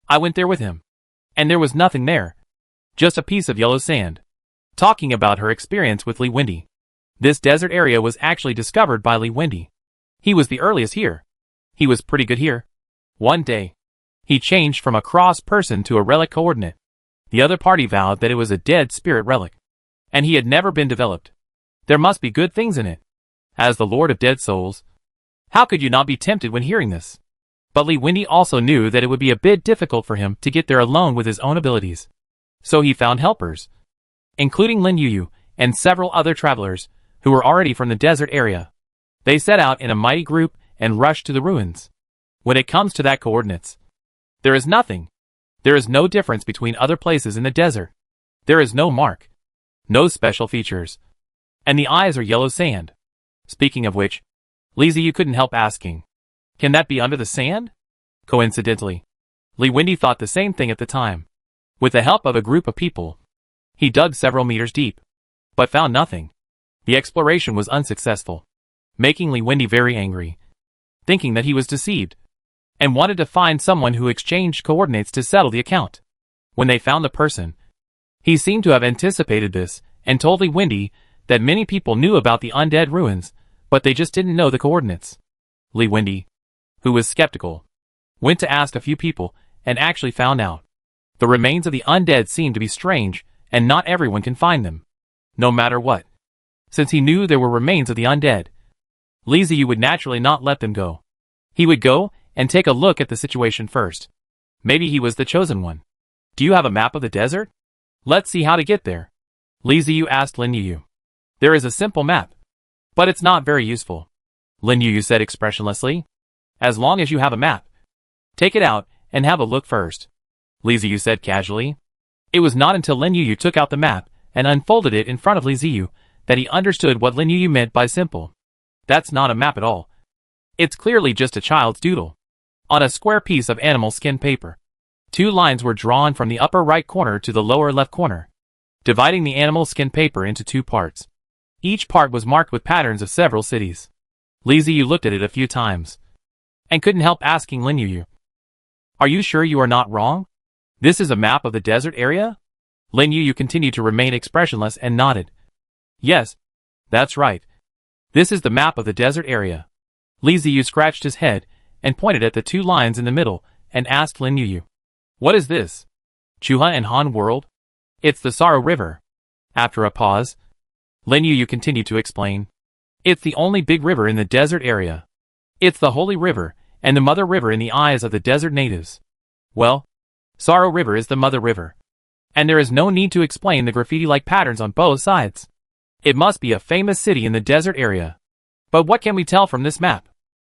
I went there with him. And there was nothing there. Just a piece of yellow sand. Talking about her experience with Li Wendy. This desert area was actually discovered by Li Wendy. He was the earliest here. He was pretty good here. One day, he changed from a cross person to a relic coordinate. The other party vowed that it was a dead spirit relic, and he had never been developed. There must be good things in it. As the Lord of Dead Souls, how could you not be tempted when hearing this? But Li Wendy also knew that it would be a bit difficult for him to get there alone with his own abilities. So he found helpers, including Lin Yuyu and several other travelers who were already from the desert area. They set out in a mighty group and rushed to the ruins. When it comes to that coordinates, there is nothing. There is no difference between other places in the desert. There is no mark. No special features. And the eyes are yellow sand. Speaking of which, Li Ziyu couldn't help asking, can that be under the sand? Coincidentally, Li Wendy thought the same thing at the time. With the help of a group of people, he dug several meters deep, but found nothing. The exploration was unsuccessful, making Li Wendy very angry, thinking that he was deceived, and wanted to find someone who exchanged coordinates to settle the account. When they found the person, he seemed to have anticipated this and told Li Wendy that many people knew about the undead ruins, but they just didn't know the coordinates. Li Wendy, who was skeptical, went to ask a few people and actually found out. The remains of the undead seemed to be strange, and not everyone can find them, no matter what. Since he knew there were remains of the undead, Li Ziyu would naturally not let them go. He would go and take a look at the situation first. Maybe he was the chosen one. Do you have a map of the desert? Let's see how to get there. Li Ziyu asked Lin Yuyu. There is a simple map, but it's not very useful. Lin Yuyu said expressionlessly. As long as you have a map, take it out and have a look first. Li Ziyu said casually. It was not until Lin Yuyu took out the map and unfolded it in front of Li Ziyu that he understood what Lin Yuyu meant by simple. That's not a map at all. It's clearly just a child's doodle. On a square piece of animal skin paper, 2 lines were drawn from the upper right corner to the lower left corner, dividing the animal skin paper into 2 parts. Each part was marked with patterns of several cities. Li Ziyu looked at it a few times, and couldn't help asking Lin Yuyu, "Are you sure you are not wrong? This is a map of the desert area?" Lin Yuyu continued to remain expressionless and nodded. "Yes, that's right. This is the map of the desert area." Li Ziyu scratched his head and pointed at the 2 lines in the middle and asked Lin Yuyu, "What is this? Chuha and Han World? It's the Sorrow River." After a pause, Lin Yuyu continued to explain. "It's the only big river in the desert area. It's the holy river and the mother river in the eyes of the desert natives. Well, Sorrow River is the mother river, and there is no need to explain the graffiti-like patterns on both sides. It must be a famous city in the desert area. But what can we tell from this map?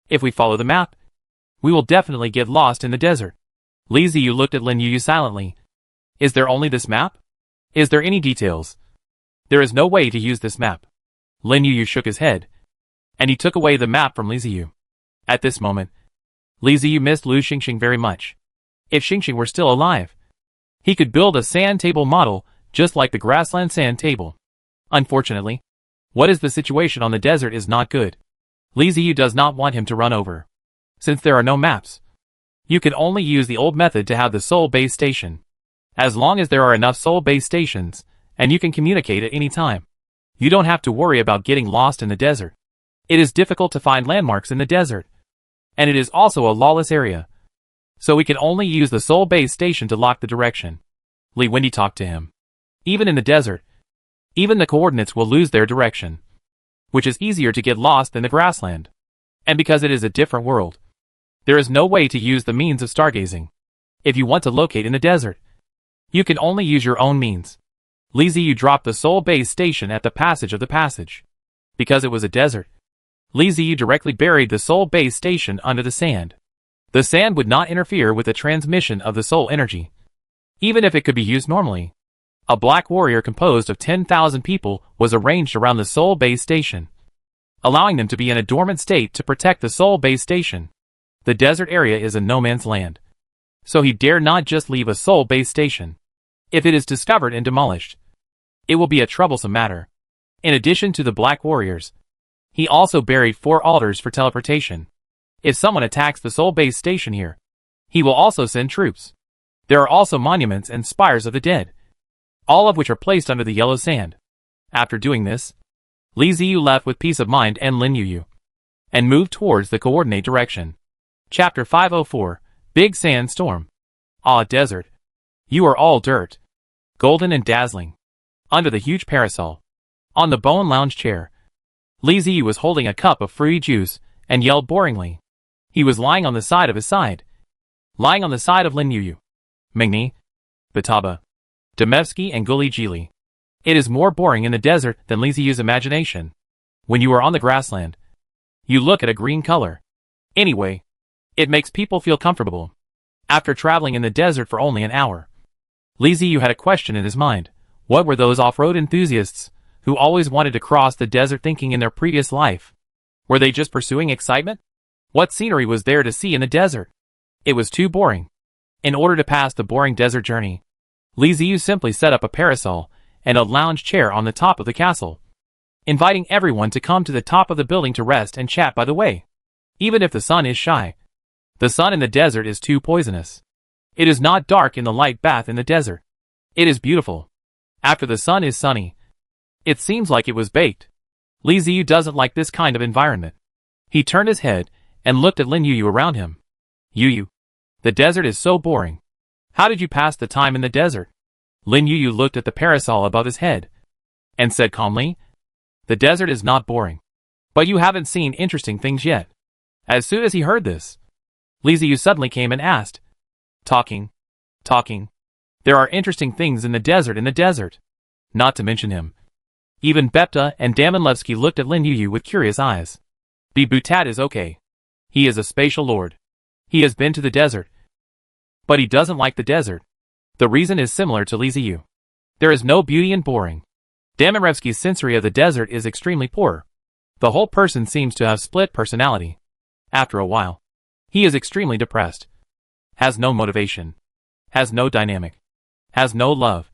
If we follow the map, we will definitely get lost in the desert." Li Ziyu looked at Lin Yuyu silently. "Is there only this map? Is there any details?" "There is no way to use this map." Lin Yuyu shook his head, and he took away the map from Li Ziyu. At this moment, Li Ziyu missed Lu Xingxing very much. If Xingxing were still alive, he could build a sand table model just like the grassland sand table. Unfortunately, what is the situation on the desert is not good. Li Ziyu does not want him to run over. Since there are no maps, you can only use the old method to have the Seoul base station. As long as there are enough Seoul base stations, and you can communicate at any time, you don't have to worry about getting lost in the desert. It is difficult to find landmarks in the desert, and it is also a lawless area. So we can only use the Seoul base station to lock the direction. Li Wendy talked to him. Even in the desert, even the coordinates will lose their direction, which is easier to get lost than the grassland. And because it is a different world, there is no way to use the means of stargazing. If you want to locate in the desert, you can only use your own means. Li Ziyu dropped the Seoul base station at the passage of the passage. Because it was a desert, Li Ziyu directly buried the Seoul base station under the sand. The sand would not interfere with the transmission of the soul energy, even if it could be used normally. A black warrior composed of 10,000 people was arranged around the Seoul base station, allowing them to be in a dormant state to protect the Seoul base station. The desert area is a no man's land, so he dare not just leave a Seoul base station. If it is discovered and demolished, it will be a troublesome matter. In addition to the black warriors, he also buried 4 altars for teleportation. If someone attacks the Seoul base station here, he will also send troops. There are also monuments and spires of the dead, all of which are placed under the yellow sand. After doing this, Li Ziyu left with peace of mind and Lin Yuyu, and moved towards the coordinate direction. Chapter 504, Big Sand Storm. Ah, desert. You are all dirt, golden and dazzling. Under the huge parasol, on the bone lounge chair, Li Ziyu was holding a cup of fruity juice and yelled boringly. He was lying on the side of his side. Lying on the side of Lin Yuyu, Mingni, Bataba, Demevsky and Guli Jili. It is more boring in the desert than Li Ziyu's imagination. When you are on the grassland, you look at a green color. Anyway, it makes people feel comfortable. After traveling in the desert for only an hour, Li Ziyu had a question in his mind. What were those off-road enthusiasts who always wanted to cross the desert thinking in their previous life? Were they just pursuing excitement? What scenery was there to see in the desert? It was too boring. In order to pass the boring desert journey, Li Ziyu simply set up a parasol and a lounge chair on the top of the castle, inviting everyone to come to the top of the building to rest and chat by the way. Even if the sun is shy, the sun in the desert is too poisonous. It is not dark in the light bath in the desert. It is beautiful. After the sun is sunny, it seems like it was baked. Li Ziyu doesn't like this kind of environment. He turned his head and looked at Lin Yuyu around him. Yuyu, the desert is so boring. How did you pass the time in the desert? Lin Yuyu looked at the parasol above his head and said calmly, the desert is not boring. But you haven't seen interesting things yet. As soon as he heard this, Li Ziyu suddenly came and asked, Talking. There are interesting things in the desert. Not to mention him. Even Bepta and Damanlevsky looked at Lin Yuyu with curious eyes. Butat is okay. He is a spatial lord. He has been to the desert. But he doesn't like the desert. The reason is similar to Li Ziyu. There is no beauty and boring. Damanlevsky's sensory of the desert is extremely poor. The whole person seems to have split personality. After a while, he is extremely depressed. Has no motivation. Has no dynamic. Has no love.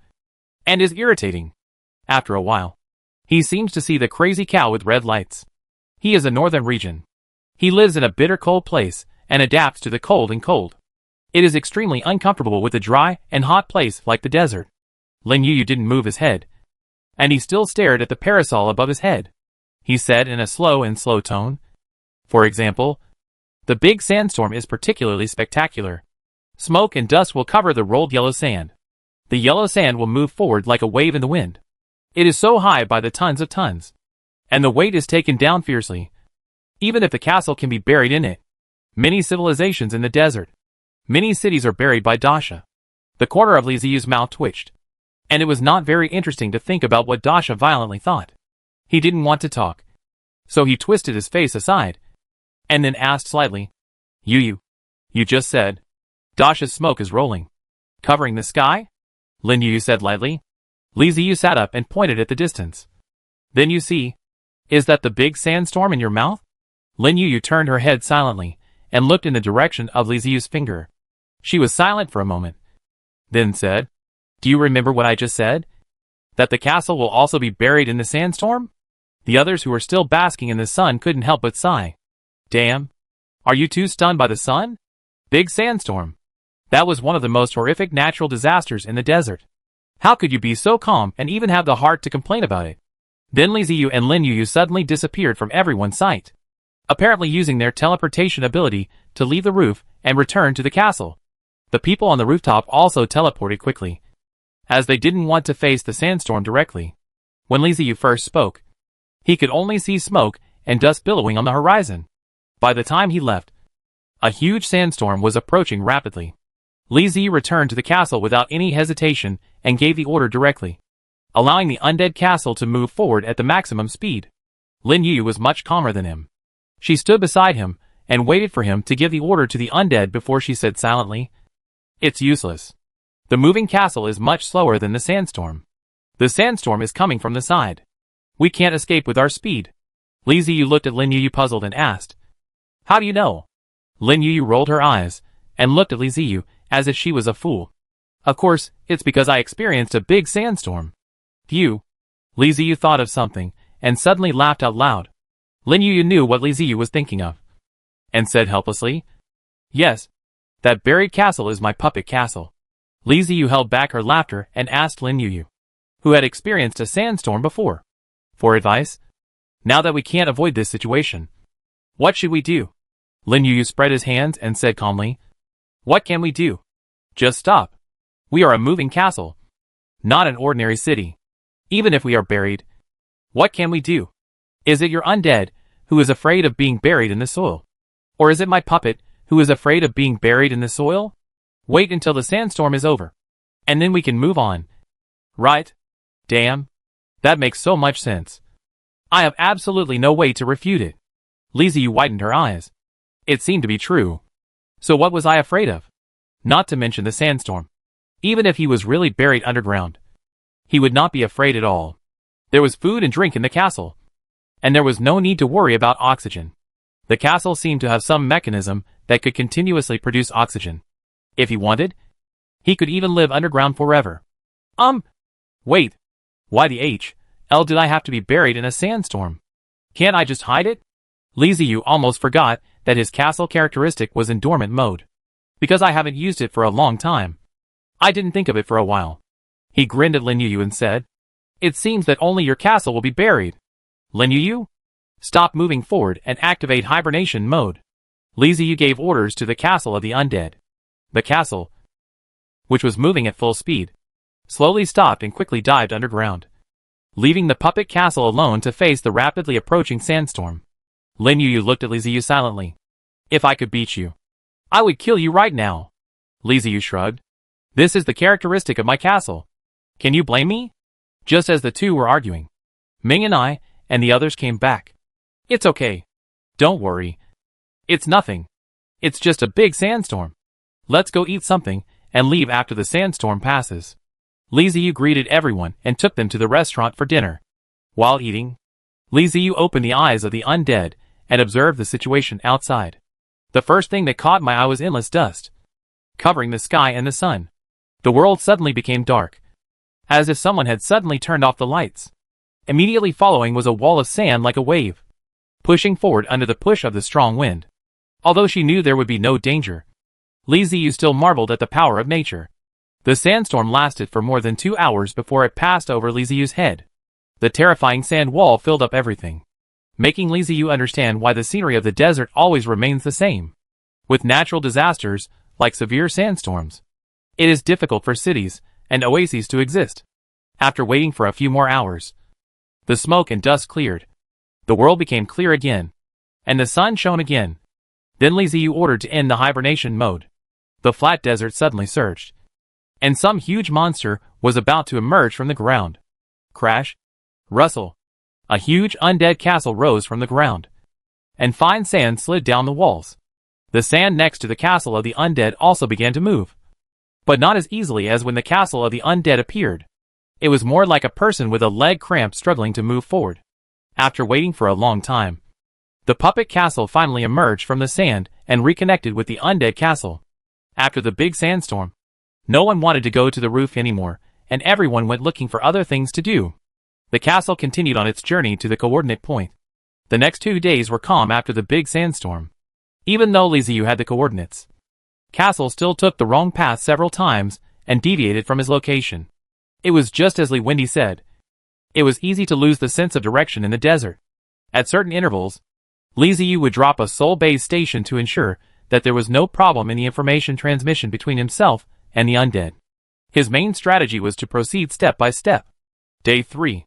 And is irritating. After a while, he seems to see the crazy cow with red lights. He is a northern region. He lives in a bitter cold place and adapts to the cold and cold. It is extremely uncomfortable with a dry and hot place like the desert. Lin Yuyu didn't move his head, and he still stared at the parasol above his head. He said in a slow tone, for example, the big sandstorm is particularly spectacular. Smoke and dust will cover the rolled yellow sand. The yellow sand will move forward like a wave in the wind. It is so high by the tons of tons. And the weight is taken down fiercely. Even if the castle can be buried in it. Many civilizations in the desert. Many cities are buried by Dasha. The corner of Li Ziyu's mouth twitched. And it was not very interesting to think about what Dasha violently thought. He didn't want to talk. So he twisted his face aside. And then asked slightly, You just said, Dasha's smoke is rolling. Covering the sky? Lin Yuyu said lightly. Li Ziyu sat up and pointed at the distance. Then you see, is that the big sandstorm in your mouth? Lin Yuyu turned her head silently and looked in the direction of Li Ziyu's finger. She was silent for a moment, then said, Do you remember what I just said? That the castle will also be buried in the sandstorm? The others who were still basking in the sun couldn't help but sigh. Damn. Are you too stunned by the sun? Big sandstorm. That was one of the most horrific natural disasters in the desert. How could you be so calm and even have the heart to complain about it? Then Li Ziyu and Lin Yuyu suddenly disappeared from everyone's sight, apparently using their teleportation ability to leave the roof and return to the castle. The people on the rooftop also teleported quickly, as they didn't want to face the sandstorm directly. When Li Ziyu first spoke, he could only see smoke and dust billowing on the horizon. By the time he left, a huge sandstorm was approaching rapidly. Li Ziyu returned to the castle without any hesitation and gave the order directly, allowing the undead castle to move forward at the maximum speed. Lin Yuyu was much calmer than him. She stood beside him and waited for him to give the order to the undead before she said silently, It's useless. The moving castle is much slower than the sandstorm. The sandstorm is coming from the side. We can't escape with our speed. Li Ziyu looked at Lin Yuyu puzzled and asked, How do you know? Lin Yuyu rolled her eyes and looked at Li Ziyu as if she was a fool. Of course, it's because I experienced a big sandstorm. You. Li Ziyu thought of something and suddenly laughed out loud. Lin Yuyu knew what Li Ziyu was thinking of, and said helplessly, Yes, that buried castle is my puppet castle. Li Ziyu held back her laughter and asked Lin Yuyu, who had experienced a sandstorm before, for advice. Now that we can't avoid this situation, what should we do? Lin Yuyu spread his hands and said calmly, What can we do? Just stop. We are a moving castle, not an ordinary city. Even if we are buried, what can we do? Is it your undead, who is afraid of being buried in the soil? Or is it my puppet, who is afraid of being buried in the soil? Wait until the sandstorm is over, and then we can move on. Right? Damn. That makes so much sense. I have absolutely no way to refute it. Li Ziyu widened her eyes. It seemed to be true. So what was I afraid of? Not to mention the sandstorm. Even if he was really buried underground, he would not be afraid at all. There was food and drink in the castle, and there was no need to worry about oxygen. The castle seemed to have some mechanism that could continuously produce oxygen. If he wanted, he could even live underground forever. Wait. Why the hell did I have to be buried in a sandstorm? Can't I just hide it? Li Ziyu almost forgot that his castle characteristic was in dormant mode. Because I haven't used it for a long time. I didn't think of it for a while. He grinned at Lin Yuyu and said, "It seems that only your castle will be buried. Lin Yuyu, stop moving forward and activate hibernation mode." Li Ziyu gave orders to the castle of the undead. The castle, which was moving at full speed, slowly stopped and quickly dived underground, leaving the puppet castle alone to face the rapidly approaching sandstorm. Lin Yuyu looked at Li Ziyu silently. "If I could beat you, I would kill you right now." Li Ziyu shrugged. "This is the characteristic of my castle. Can you blame me?" Just as the two were arguing, Ming and I and the others came back. "It's okay. Don't worry. It's nothing. It's just a big sandstorm. Let's go eat something and leave after the sandstorm passes." Li Ziyu greeted everyone and took them to the restaurant for dinner. While eating, Li Ziyu opened the eyes of the undead and observed the situation outside. The first thing that caught my eye was endless dust, covering the sky and the sun. The world suddenly became dark, as if someone had suddenly turned off the lights. Immediately following was a wall of sand like a wave, pushing forward under the push of the strong wind. Although she knew there would be no danger, Li Ziyu still marveled at the power of nature. The sandstorm lasted for more than 2 hours before it passed over Li Ziyu's head. The terrifying sand wall filled up everything, making Li Ziyu understand why the scenery of the desert always remains the same. With natural disasters, like severe sandstorms, it is difficult for cities and oases to exist. After waiting for a few more hours, the smoke and dust cleared. The world became clear again, and the sun shone again. Then Li Ziyu ordered to end the hibernation mode. The flat desert suddenly surged, and some huge monster was about to emerge from the ground. Crash! Rustle! A huge undead castle rose from the ground, and fine sand slid down the walls. The sand next to the castle of the undead also began to move, but not as easily as when the castle of the undead appeared. It was more like a person with a leg cramp struggling to move forward. After waiting for a long time, the puppet castle finally emerged from the sand and reconnected with the undead castle. After the big sandstorm, no one wanted to go to the roof anymore, and everyone went looking for other things to do. The castle continued on its journey to the coordinate point. The next 2 days were calm after the big sandstorm. Even though Li Ziyu had the coordinates, Castle still took the wrong path several times and deviated from his location. It was just as Li Wendy said. It was easy to lose the sense of direction in the desert. At certain intervals, Li Ziyu would drop a Soul Base station to ensure that there was no problem in the information transmission between himself and the undead. His main strategy was to proceed step by step. Day 3.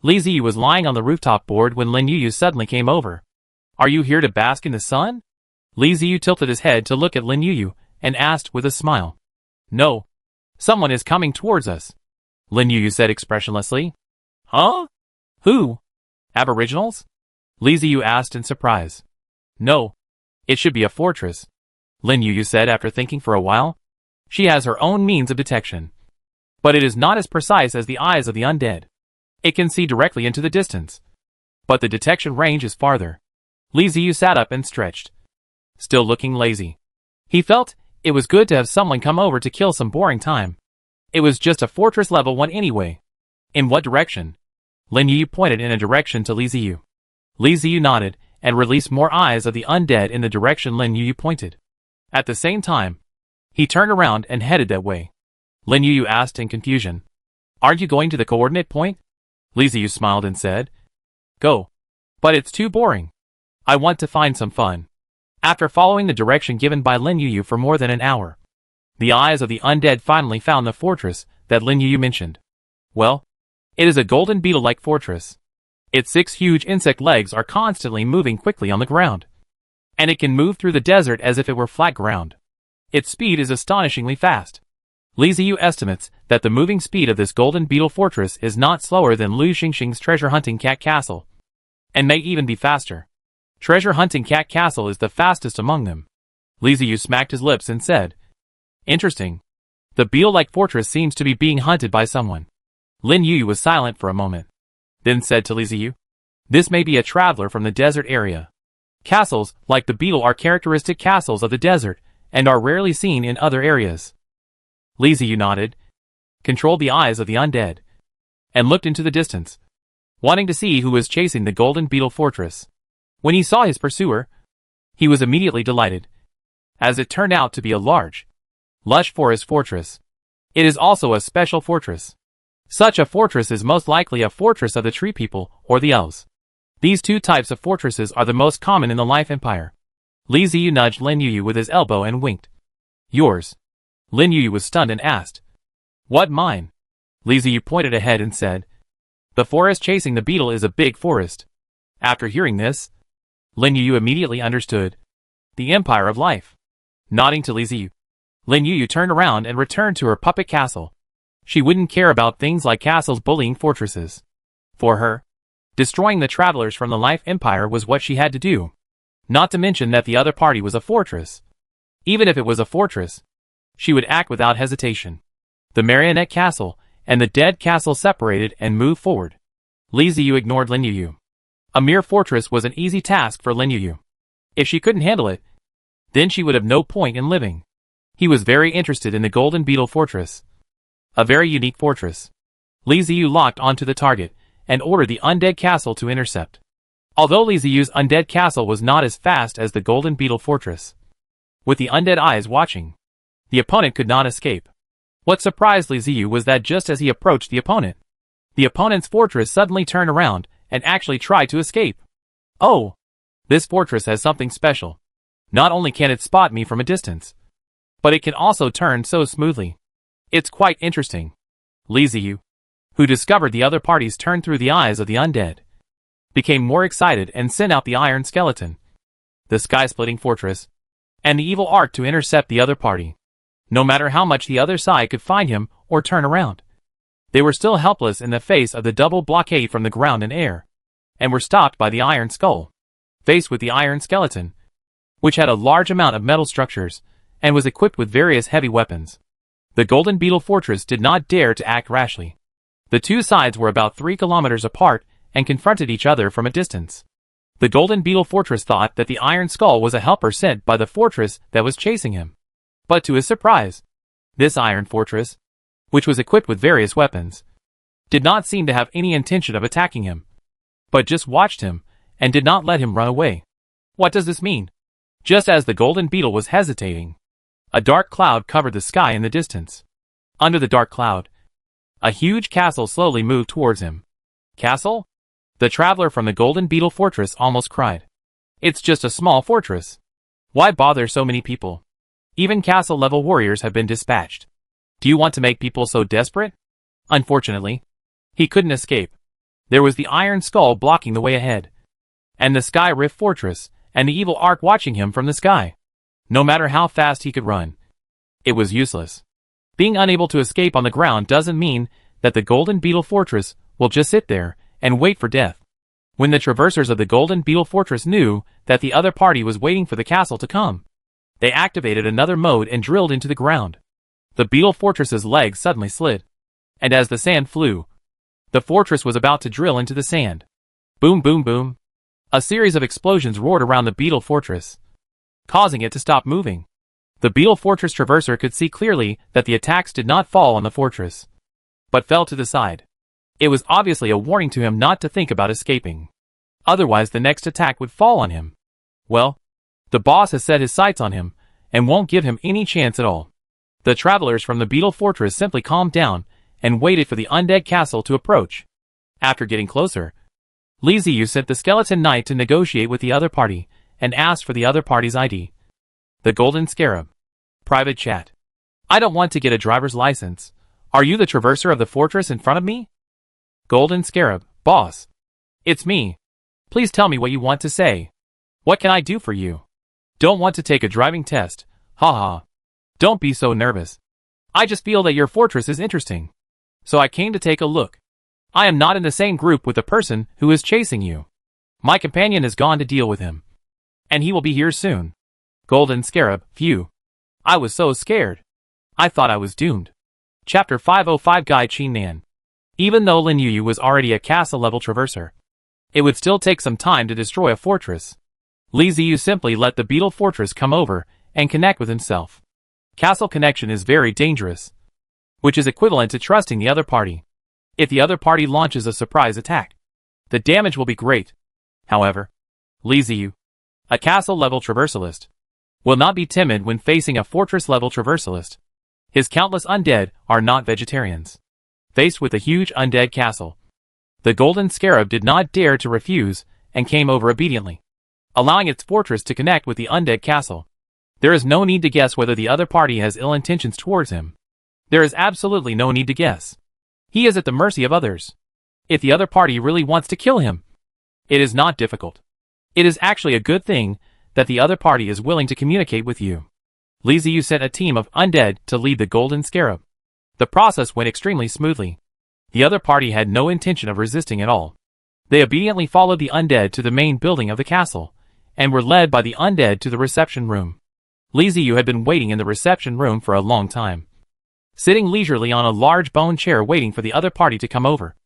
Li Ziyu was lying on the rooftop board when Lin Yuyu suddenly came over. "Are you here to bask in the sun?" Li Ziyu tilted his head to look at Lin Yuyu and asked with a smile. "No. Someone is coming towards us," Lin Yuyu said expressionlessly. "Huh? Who? Aboriginals?" Li Ziyu asked in surprise. "No. It should be a fortress," Lin Yuyu said after thinking for a while. "She has her own means of detection, but it is not as precise as the eyes of the undead. It can see directly into the distance, but the detection range is farther." Li Ziyu sat up and stretched, still looking lazy. He felt it was good to have someone come over to kill some boring time. It was just a fortress level 1 anyway. "In what direction?" Lin Yuyu pointed in a direction to Li Ziyu. Li Ziyu nodded and released more eyes of the undead in the direction Lin Yuyu pointed. At the same time, he turned around and headed that way. Lin Yuyu asked in confusion, "Aren't you going to the coordinate point?" Li Ziyu smiled and said, "Go. But it's too boring. I want to find some fun." After following the direction given by Lin Yuyu for more than an hour, the eyes of the undead finally found the fortress that Lin Yuyu mentioned. Well, it is a golden beetle-like fortress. Its 6 huge insect legs are constantly moving quickly on the ground, and it can move through the desert as if it were flat ground. Its speed is astonishingly fast. Li Ziyu estimates that the moving speed of this golden beetle fortress is not slower than Lu Xingxing's treasure hunting cat castle, and may even be faster. Treasure hunting cat castle is the fastest among them. Li Ziyu smacked his lips and said, "Interesting. The beetle-like fortress seems to be being hunted by someone." Lin Yuyu was silent for a moment, then said to Li Ziyu, "This may be a traveler from the desert area. Castles like the beetle are characteristic castles of the desert, and are rarely seen in other areas. Li Ziyu nodded, controlled the eyes of the undead, and looked into the distance, wanting to see who was chasing the Golden Beetle Fortress. When he saw his pursuer, he was immediately delighted, as it turned out to be a large, lush forest fortress. It is also a special fortress. Such a fortress is most likely a fortress of the Tree People or the Elves. These two types of fortresses are the most common in the Life Empire. Li Ziyu nudged Lin Yuyu with his elbow and winked. Yours. Lin Yuyu was stunned and asked. What mine? Li Ziyu pointed ahead and said. The forest chasing the beetle is a big forest. After hearing this, Lin Yuyu immediately understood. The Empire of Life. Nodding to Li Ziyu, Lin Yuyu turned around and returned to her puppet castle. She wouldn't care about things like castles bullying fortresses. For her, destroying the travelers from the Life Empire was what she had to do. Not to mention that the other party was a fortress. Even if it was a fortress, she would act without hesitation. The marionette castle and the dead castle separated and moved forward. Li Ziyu ignored Lin Yuyu. A mere fortress was an easy task for Lin Yuyu. If she couldn't handle it, then she would have no point in living. He was very interested in the Golden Beetle Fortress. A very unique fortress. Li Ziyu locked onto the target and ordered the Undead Castle to intercept. Although Li Ziyu's Undead Castle was not as fast as the Golden Beetle Fortress, with the undead eyes watching, the opponent could not escape. What surprised Li Ziyu was that just as he approached the opponent's fortress suddenly turned around and actually tried to escape. Oh! This fortress has something special. Not only can it spot me from a distance, but it can also turn so smoothly. It's quite interesting. Li Ziyu, who discovered the other parties turned through the eyes of the undead, became more excited and sent out the Iron Skeleton, the sky-splitting fortress, and the evil arc to intercept the other party. No matter how much the other side could find him or turn around, they were still helpless in the face of the double blockade from the ground and air, and were stopped by the Iron Skull. Faced with the Iron Skeleton, which had a large amount of metal structures, and was equipped with various heavy weapons, the Golden Beetle Fortress did not dare to act rashly. The two sides were about 3 kilometers apart and confronted each other from a distance. The Golden Beetle Fortress thought that the Iron Skull was a helper sent by the fortress that was chasing him. But to his surprise, this Iron Fortress, which was equipped with various weapons, did not seem to have any intention of attacking him, but just watched him and did not let him run away. What does this mean? Just as the Golden Beetle was hesitating, a dark cloud covered the sky in the distance. Under the dark cloud, a huge castle slowly moved towards him. Castle? The traveler from the Golden Beetle Fortress almost cried. It's just a small fortress. Why bother so many people? Even castle-level warriors have been dispatched. Do you want to make people so desperate? Unfortunately, he couldn't escape. There was the Iron Skull blocking the way ahead, and the Sky Rift Fortress, and the evil arc watching him from the sky. No matter how fast he could run, it was useless. Being unable to escape on the ground doesn't mean that the Golden Beetle Fortress will just sit there and wait for death. When the traversers of the Golden Beetle Fortress knew that the other party was waiting for the castle to come, they activated another mode and drilled into the ground. The Beetle Fortress's legs suddenly slid, and as the sand flew, the fortress was about to drill into the sand. Boom, boom, boom. A series of explosions roared around the Beetle Fortress, causing it to stop moving. The Beetle Fortress traverser could see clearly that the attacks did not fall on the fortress, but fell to the side. It was obviously a warning to him not to think about escaping. Otherwise the next attack would fall on him. Well, the boss has set his sights on him, and won't give him any chance at all. The travelers from the Beetle Fortress simply calmed down, and waited for the Undead Castle to approach. After getting closer, Li Ziyu sent the Skeleton Knight to negotiate with the other party, and asked for the other party's ID. The Golden Scarab. Private chat. I don't want to get a driver's license. Are you the traverser of the fortress in front of me? Golden Scarab. Boss. It's me. Please tell me what you want to say. What can I do for you? Don't want to take a driving test. Haha. Don't be so nervous. I just feel that your fortress is interesting, so I came to take a look. I am not in the same group with the person who is chasing you. My companion has gone to deal with him, and he will be here soon. Golden Scarab. Phew. I was so scared. I thought I was doomed. Chapter 505 Gai Qin Nan. Even though Lin Yuyu was already a castle-level traverser, it would still take some time to destroy a fortress. Li Ziyu simply let the Beetle Fortress come over and connect with himself. Castle connection is very dangerous, which is equivalent to trusting the other party. If the other party launches a surprise attack, the damage will be great. However, Li Ziyu, a castle-level traversalist, will not be timid when facing a fortress-level traversalist. His countless undead are not vegetarians. Faced with a huge undead castle, the golden scarab did not dare to refuse and came over obediently, allowing its fortress to connect with the undead castle. There is no need to guess whether the other party has ill intentions towards him. There is absolutely no need to guess. He is at the mercy of others. If the other party really wants to kill him, it is not difficult. It is actually a good thing that the other party is willing to communicate with you. Li Ziyu sent a team of undead to lead the golden scarab. The process went extremely smoothly. The other party had no intention of resisting at all. They obediently followed the undead to the main building of the castle, and were led by the undead to the reception room. Li Ziyu had been waiting in the reception room for a long time, sitting leisurely on a large bone chair waiting for the other party to come over,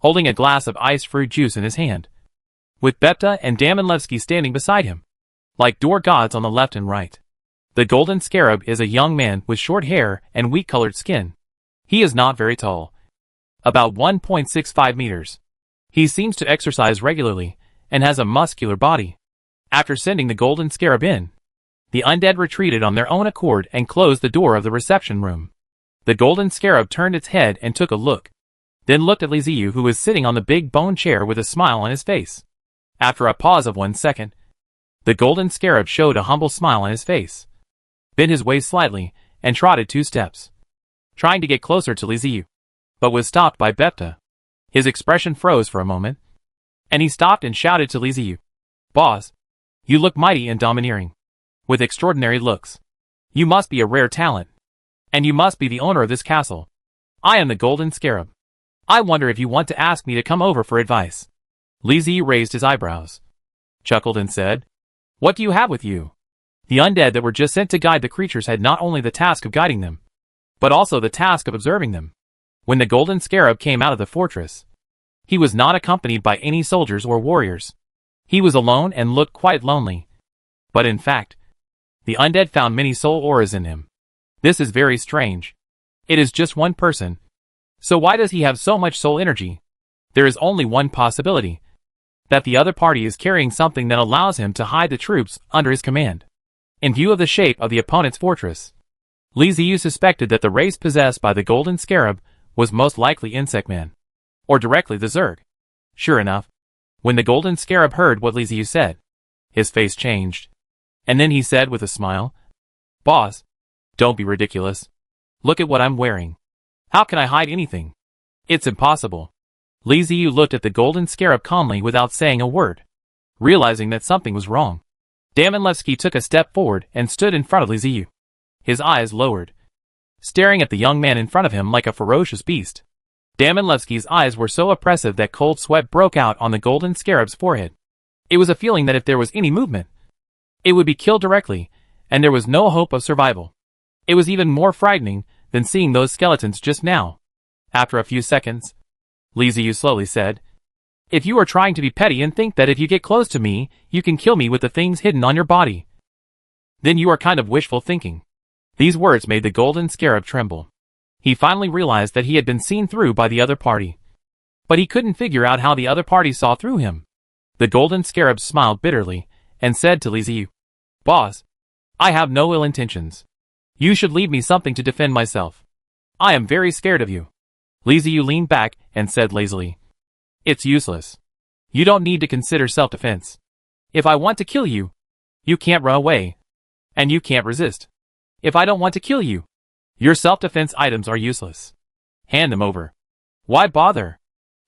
holding a glass of iced fruit juice in his hand, with Bepta and Damanlevsky standing beside him, like door gods on the left and right. The golden scarab is a young man with short hair and wheat-colored skin. He is not very tall, about 1.65 meters. He seems to exercise regularly and has a muscular body. After sending the golden scarab in, the undead retreated on their own accord and closed the door of the reception room. The golden scarab turned its head and took a look, then looked at Li Ziyu, who was sitting on the big bone chair with a smile on his face. After a pause of 1 second, the golden scarab showed a humble smile on his face, bent his waist slightly, and trotted 2 steps, trying to get closer to Li Ziyu, but was stopped by Bepta. His expression froze for a moment, and he stopped and shouted to Li Ziyu, "Boss, you look mighty and domineering, with extraordinary looks. You must be a rare talent, and you must be the owner of this castle. I am the golden scarab. I wonder if you want to ask me to come over for advice." Li Ziyu raised his eyebrows, chuckled and said, "What do you have with you?" The undead that were just sent to guide the creatures had not only the task of guiding them, but also the task of observing them. When the golden scarab came out of the fortress, he was not accompanied by any soldiers or warriors. He was alone and looked quite lonely. But in fact, the undead found many soul auras in him. This is very strange. It is just one person. So why does he have so much soul energy? There is only one possibility, that the other party is carrying something that allows him to hide the troops under his command. In view of the shape of the opponent's fortress, Li Ziyu suspected that the race possessed by the golden scarab was most likely Insectman, or directly the Zerg. Sure enough, when the golden scarab heard what Li Ziyu said, his face changed, and then he said with a smile, "Boss, don't be ridiculous. Look at what I'm wearing. How can I hide anything? It's impossible." Li Ziyu looked at the golden scarab calmly without saying a word, realizing that something was wrong. Damanlevsky took a step forward and stood in front of Li Ziyu, his eyes lowered, staring at the young man in front of him like a ferocious beast. Damanlevsky's eyes were so oppressive that cold sweat broke out on the golden scarab's forehead. It was a feeling that if there was any movement, it would be killed directly, and there was no hope of survival. It was even more frightening than seeing those skeletons just now. After a few seconds, Li Ziyu slowly said, "If you are trying to be petty and think that if you get close to me, you can kill me with the things hidden on your body, then you are kind of wishful thinking." These words made the golden scarab tremble. He finally realized that he had been seen through by the other party, but he couldn't figure out how the other party saw through him. The golden scarab smiled bitterly and said to Li Ziyu, "Boss, I have no ill intentions. You should leave me something to defend myself. I am very scared of you." Li Ziyu leaned back and said lazily, "It's useless. You don't need to consider self-defense. If I want to kill you, you can't run away, and you can't resist. If I don't want to kill you, your self-defense items are useless. Hand them over. Why bother?"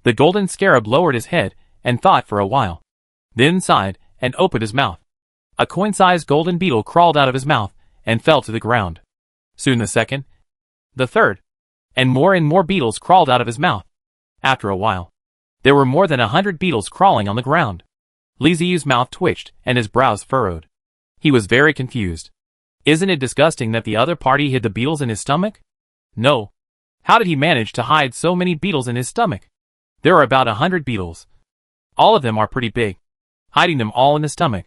The golden scarab lowered his head and thought for a while, then sighed and opened his mouth. A coin-sized golden beetle crawled out of his mouth and fell to the ground. Soon the second, the third, and more beetles crawled out of his mouth. After a while, there were more than 100 beetles crawling on the ground. Li Ziyu's mouth twitched and his brows furrowed. He was very confused. Isn't it disgusting that the other party hid the beetles in his stomach? No. How did he manage to hide so many beetles in his stomach? There are about 100 beetles. All of them are pretty big. Hiding them all in the stomach.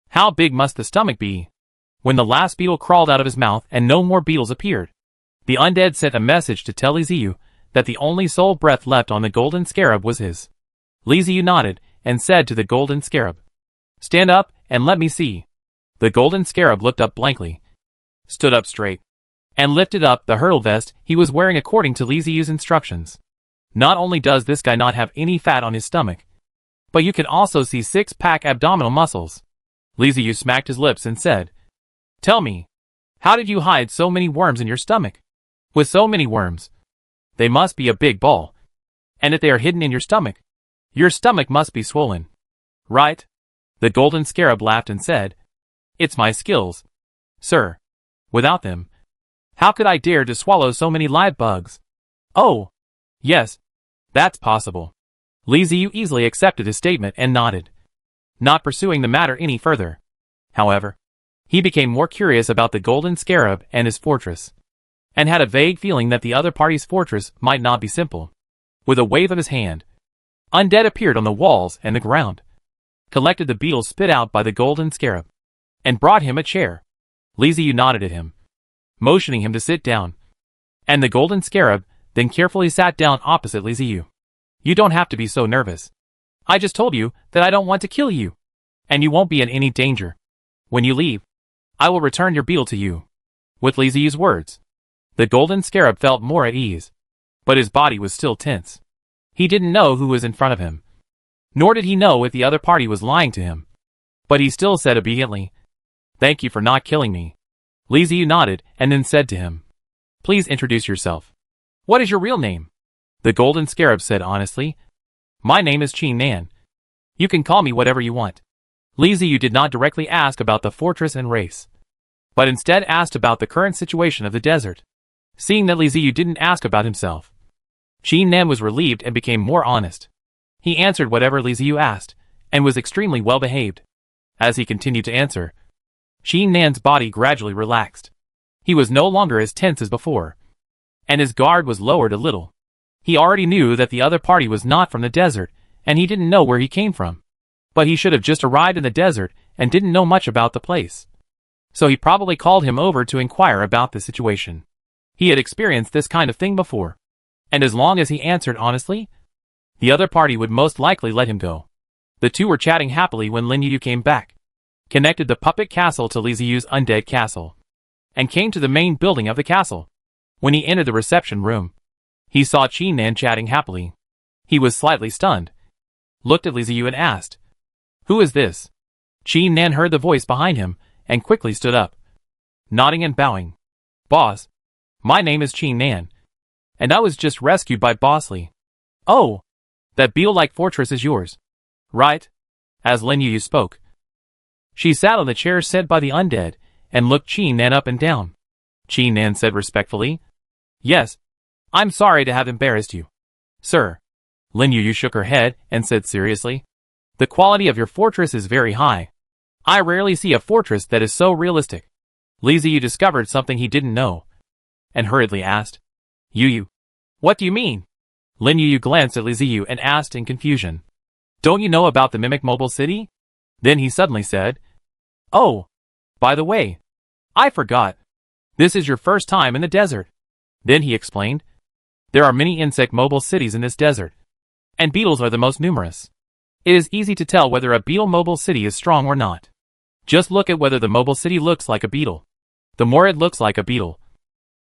How big must the stomach be? when the last beetle crawled out of his mouth and no more beetles appeared. The undead sent a message to tell Li Ziyu that the only soul breath left on the golden scarab was his. Li Ziyu nodded and said to the golden scarab, "Stand up and let me see." The golden scarab looked up blankly, stood up straight, and lifted up the hurdle vest he was wearing according to Li Ziyu's instructions. Not only does this guy not have any fat on his stomach, but you can also see six-pack abdominal muscles. Li Ziyu smacked his lips and said, "Tell me, how did you hide so many worms in your stomach? With so many worms, they must be a big ball. And if they are hidden in your stomach must be swollen. Right?" The golden scarab laughed and said, "It's my skills, sir. Without them, how could I dare to swallow so many live bugs?" "Oh, yes, that's possible." Li Ziyu easily accepted his statement and nodded, not pursuing the matter any further. However, he became more curious about the golden scarab and his fortress, and had a vague feeling that the other party's fortress might not be simple. With a wave of his hand, Undead appeared on the walls and the ground, collected the beetles spit out by the golden scarab, and brought him a chair. Li Ziyu nodded at him, motioning him to sit down, and the golden scarab then carefully sat down opposite Li Ziyu. "You don't have to be so nervous. I just told you that I don't want to kill you, and you won't be in any danger. When you leave, I will return your beetle to you." With Li Ziyu's words, the golden scarab felt more at ease, but his body was still tense. He didn't know who was in front of him, nor did he know if the other party was lying to him. But he still said obediently, "Thank you for not killing me." Li Ziyu nodded and then said to him, "Please introduce yourself. What is your real name?" The golden scarab said honestly, "My name is Qin Nan. You can call me whatever you want." Li Ziyu did not directly ask about the fortress and race, but instead asked about the current situation of the desert. Seeing that Li Ziyu didn't ask about himself, Qin Nan was relieved and became more honest. He answered whatever Li Ziyu asked, and was extremely well behaved. As he continued to answer, Qin Nan's body gradually relaxed. He was no longer as tense as before, and his guard was lowered a little. He already knew that the other party was not from the desert, and he didn't know where he came from. But he should have just arrived in the desert and didn't know much about the place. So he probably called him over to inquire about the situation. He had experienced this kind of thing before, and as long as he answered honestly, the other party would most likely let him go. The two were chatting happily when Lin Yu came back, connected the puppet castle to Li Ziyu's undead castle, and came to the main building of the castle. When he entered the reception room, he saw Qin Nan chatting happily. He was slightly stunned, looked at Li Ziyu and asked, "Who is this?" Qin Nan heard the voice behind him and quickly stood up, nodding and bowing. "Boss, my name is Qin Nan, and I was just rescued by Boss Li." "Oh, that beetle-like fortress is yours, right?" As Lin Yu spoke, she sat on the chair sent by the undead and looked Qin Nan up and down. Qin Nan said respectfully, "Yes, I'm sorry to have embarrassed you, sir." Lin Yu shook her head and said seriously, "The quality of your fortress is very high. I rarely see a fortress that is so realistic." Li Ziyu discovered something he didn't know, and hurriedly asked, Yu, what do you mean?" Lin Yu glanced at Li Ziyu and asked in confusion, "Don't you know about the Mimic Mobile City?" Then he suddenly said, "Oh, by the way, I forgot. This is your first time in the desert." Then he explained, "There are many insect mobile cities in this desert, and beetles are the most numerous. It is easy to tell whether a beetle mobile city is strong or not. Just look at whether the mobile city looks like a beetle. The more it looks like a beetle,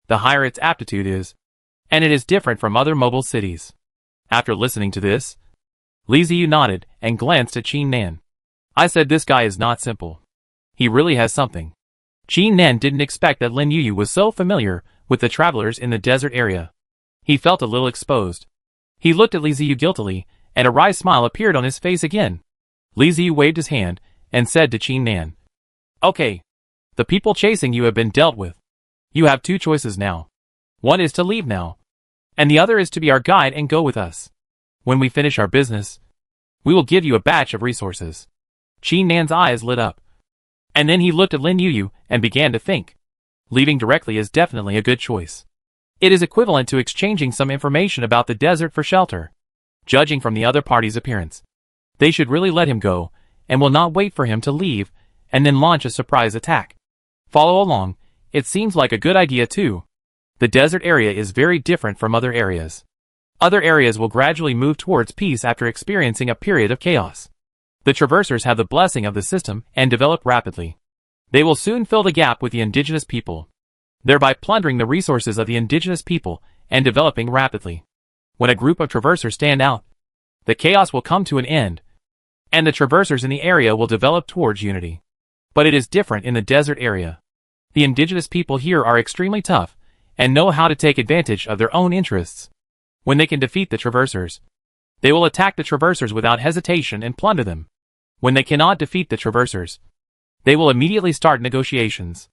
the higher its aptitude is, and it is different from other mobile cities." After listening to this, Li Ziyu nodded and glanced at Qin Nan. "I said this guy is not simple. He really has something." Qin Nan didn't expect that Lin Yu was so familiar with the travelers in the desert area. He felt a little exposed. He looked at Li Ziyu guiltily, and a wry smile appeared on his face again. Li Ziyu waved his hand and said to Qin Nan, "Okay, the people chasing you have been dealt with. You have two choices now. One is to leave now, and the other is to be our guide and go with us. When we finish our business, we will give you a batch of resources." Qin Nan's eyes lit up, and then he looked at Lin Yu and began to think. Leaving directly is definitely a good choice. It is equivalent to exchanging some information about the desert for shelter. Judging from the other party's appearance, they should really let him go, and will not wait for him to leave, and then launch a surprise attack. Follow along, it seems like a good idea too. The desert area is very different from other areas. Other areas will gradually move towards peace after experiencing a period of chaos. The traversers have the blessing of the system and develop rapidly. They will soon fill the gap with the indigenous people, thereby plundering the resources of the indigenous people and developing rapidly. When a group of traversers stand out, the chaos will come to an end, and the traversers in the area will develop towards unity. But it is different in the desert area. The indigenous people here are extremely tough and know how to take advantage of their own interests. When they can defeat the traversers, they will attack the traversers without hesitation and plunder them. When they cannot defeat the traversers, they will immediately start negotiations.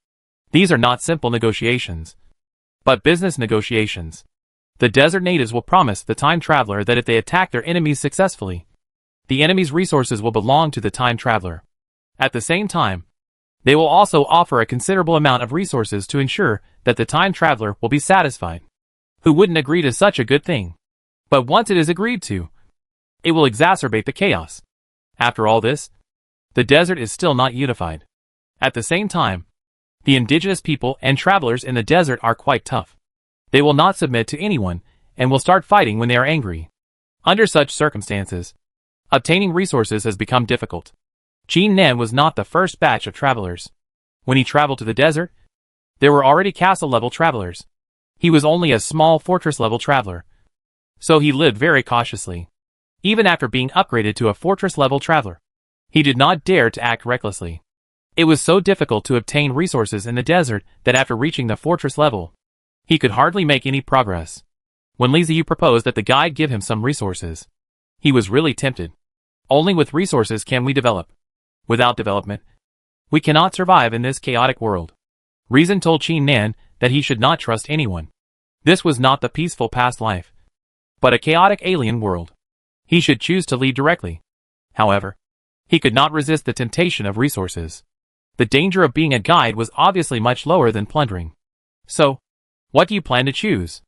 These are not simple negotiations, but business negotiations. The desert natives will promise the time traveler that if they attack their enemies successfully, the enemy's resources will belong to the time traveler. At the same time, they will also offer a considerable amount of resources to ensure that the time traveler will be satisfied. Who wouldn't agree to such a good thing? But once it is agreed to, it will exacerbate the chaos. After all this, the desert is still not unified. At the same time, the indigenous people and travelers in the desert are quite tough. They will not submit to anyone and will start fighting when they are angry. Under such circumstances, obtaining resources has become difficult. Qin Nan was not the first batch of travelers. When he traveled to the desert, there were already castle-level travelers. He was only a small fortress-level traveler, so he lived very cautiously. Even after being upgraded to a fortress-level traveler, he did not dare to act recklessly. It was so difficult to obtain resources in the desert that after reaching the fortress level, he could hardly make any progress. When Li Ziyu proposed that the guide give him some resources, he was really tempted. Only with resources can we develop. Without development, we cannot survive in this chaotic world. Reason told Qin Nan that he should not trust anyone. This was not the peaceful past life, but a chaotic alien world. He should choose to lead directly. However, he could not resist the temptation of resources. The danger of being a guide was obviously much lower than plundering. So, what do you plan to choose?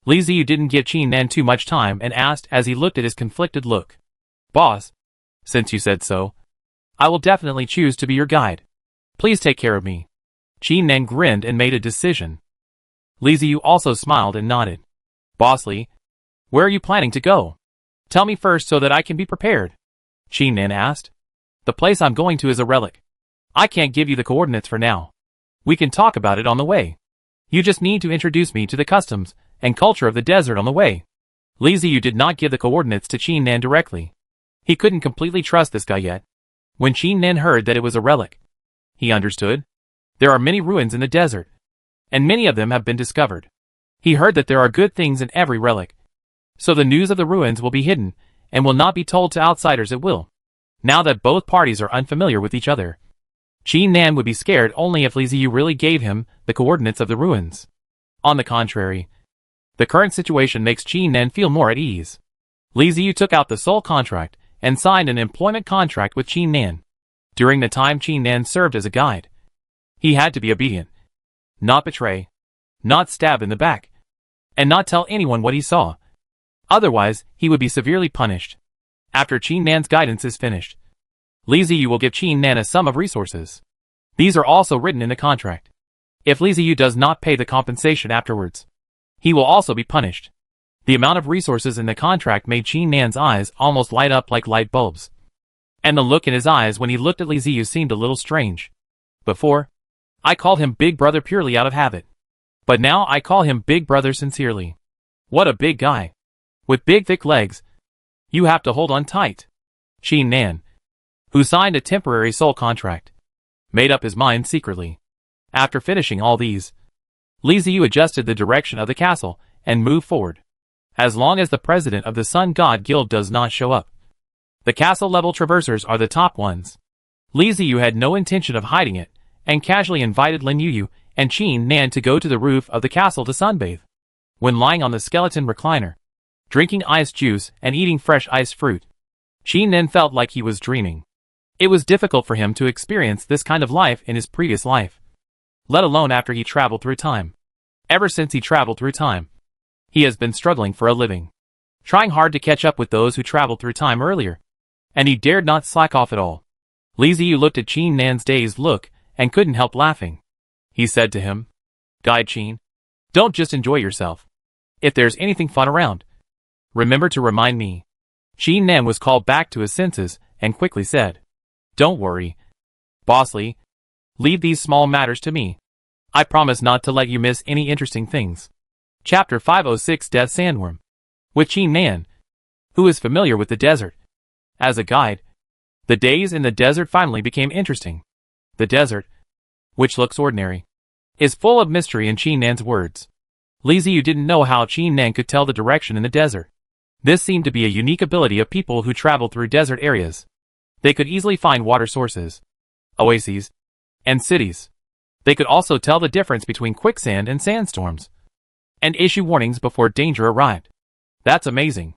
Li Ziyu didn't give Qin Nan too much time and asked as he looked at his conflicted look. Boss, since you said so, I will definitely choose to be your guide. Please take care of me. Qin Nan grinned and made a decision. Li Ziyu also smiled and nodded. Boss Li, where are you planning to go? Tell me first so that I can be prepared. Qin Nan asked. The place I'm going to is a relic. I can't give you the coordinates for now. We can talk about it on the way. You just need to introduce me to the customs and culture of the desert on the way. Li Ziyu did not give the coordinates to Qin Nan directly. He couldn't completely trust this guy yet. When Qin Nan heard that it was a relic, he understood. There are many ruins in the desert, and many of them have been discovered. He heard that there are good things in every relic. So the news of the ruins will be hidden, and will not be told to outsiders it will. Now that both parties are unfamiliar with each other, Qin Nan would be scared only if Li Ziyu really gave him the coordinates of the ruins. On the contrary, the current situation makes Qin Nan feel more at ease. Li Ziyu took out the soul contract and signed an employment contract with Qin Nan. During the time Qin Nan served as a guide, he had to be obedient, not betray, not stab in the back, and not tell anyone what he saw. Otherwise, he would be severely punished. After Qin Nan's guidance is finished, Li Ziyu will give Qin Nan a sum of resources. These are also written in the contract. If Li Ziyu does not pay the compensation afterwards, he will also be punished. The amount of resources in the contract made Qin Nan's eyes almost light up like light bulbs. And the look in his eyes when he looked at Li Ziyu seemed a little strange. Before, I called him Big Brother purely out of habit. But now I call him Big Brother sincerely. What a big guy. With big thick legs. You have to hold on tight. Qin Nan, who signed a temporary soul contract, made up his mind secretly. After finishing all these, Li Ziyu adjusted the direction of the castle and moved forward. As long as the president of the Sun God Guild does not show up, the castle-level traversers are the top ones. Li Ziyu had no intention of hiding it, and casually invited Lin Yuyu and Qin Nan to go to the roof of the castle to sunbathe. When lying on the skeleton recliner, drinking iced juice and eating fresh iced fruit, Qin Nan felt like he was dreaming. It was difficult for him to experience this kind of life in his previous life, let alone after he traveled through time. Ever since he traveled through time, he has been struggling for a living, trying hard to catch up with those who traveled through time earlier, and he dared not slack off at all. Li Ziyu looked at Qin Nan's dazed look and couldn't help laughing. he said to him. Guide Qin, don't just enjoy yourself. If there's anything fun around, remember to remind me. Qin Nan was called back to his senses and quickly said, Don't worry, Boss Li. Leave these small matters to me. I promise not to let you miss any interesting things. Chapter 506 Death Sandworm. With Qin Nan, who is familiar with the desert, as a guide, the days in the desert finally became interesting. The desert, which looks ordinary, is full of mystery in Qin Nan's words. Li Ziyu didn't know how Qin Nan could tell the direction in the desert. This seemed to be a unique ability of people who traveled through desert areas. They could easily find water sources, oases, and cities. They could also tell the difference between quicksand and sandstorms, and issue warnings before danger arrived. That's amazing.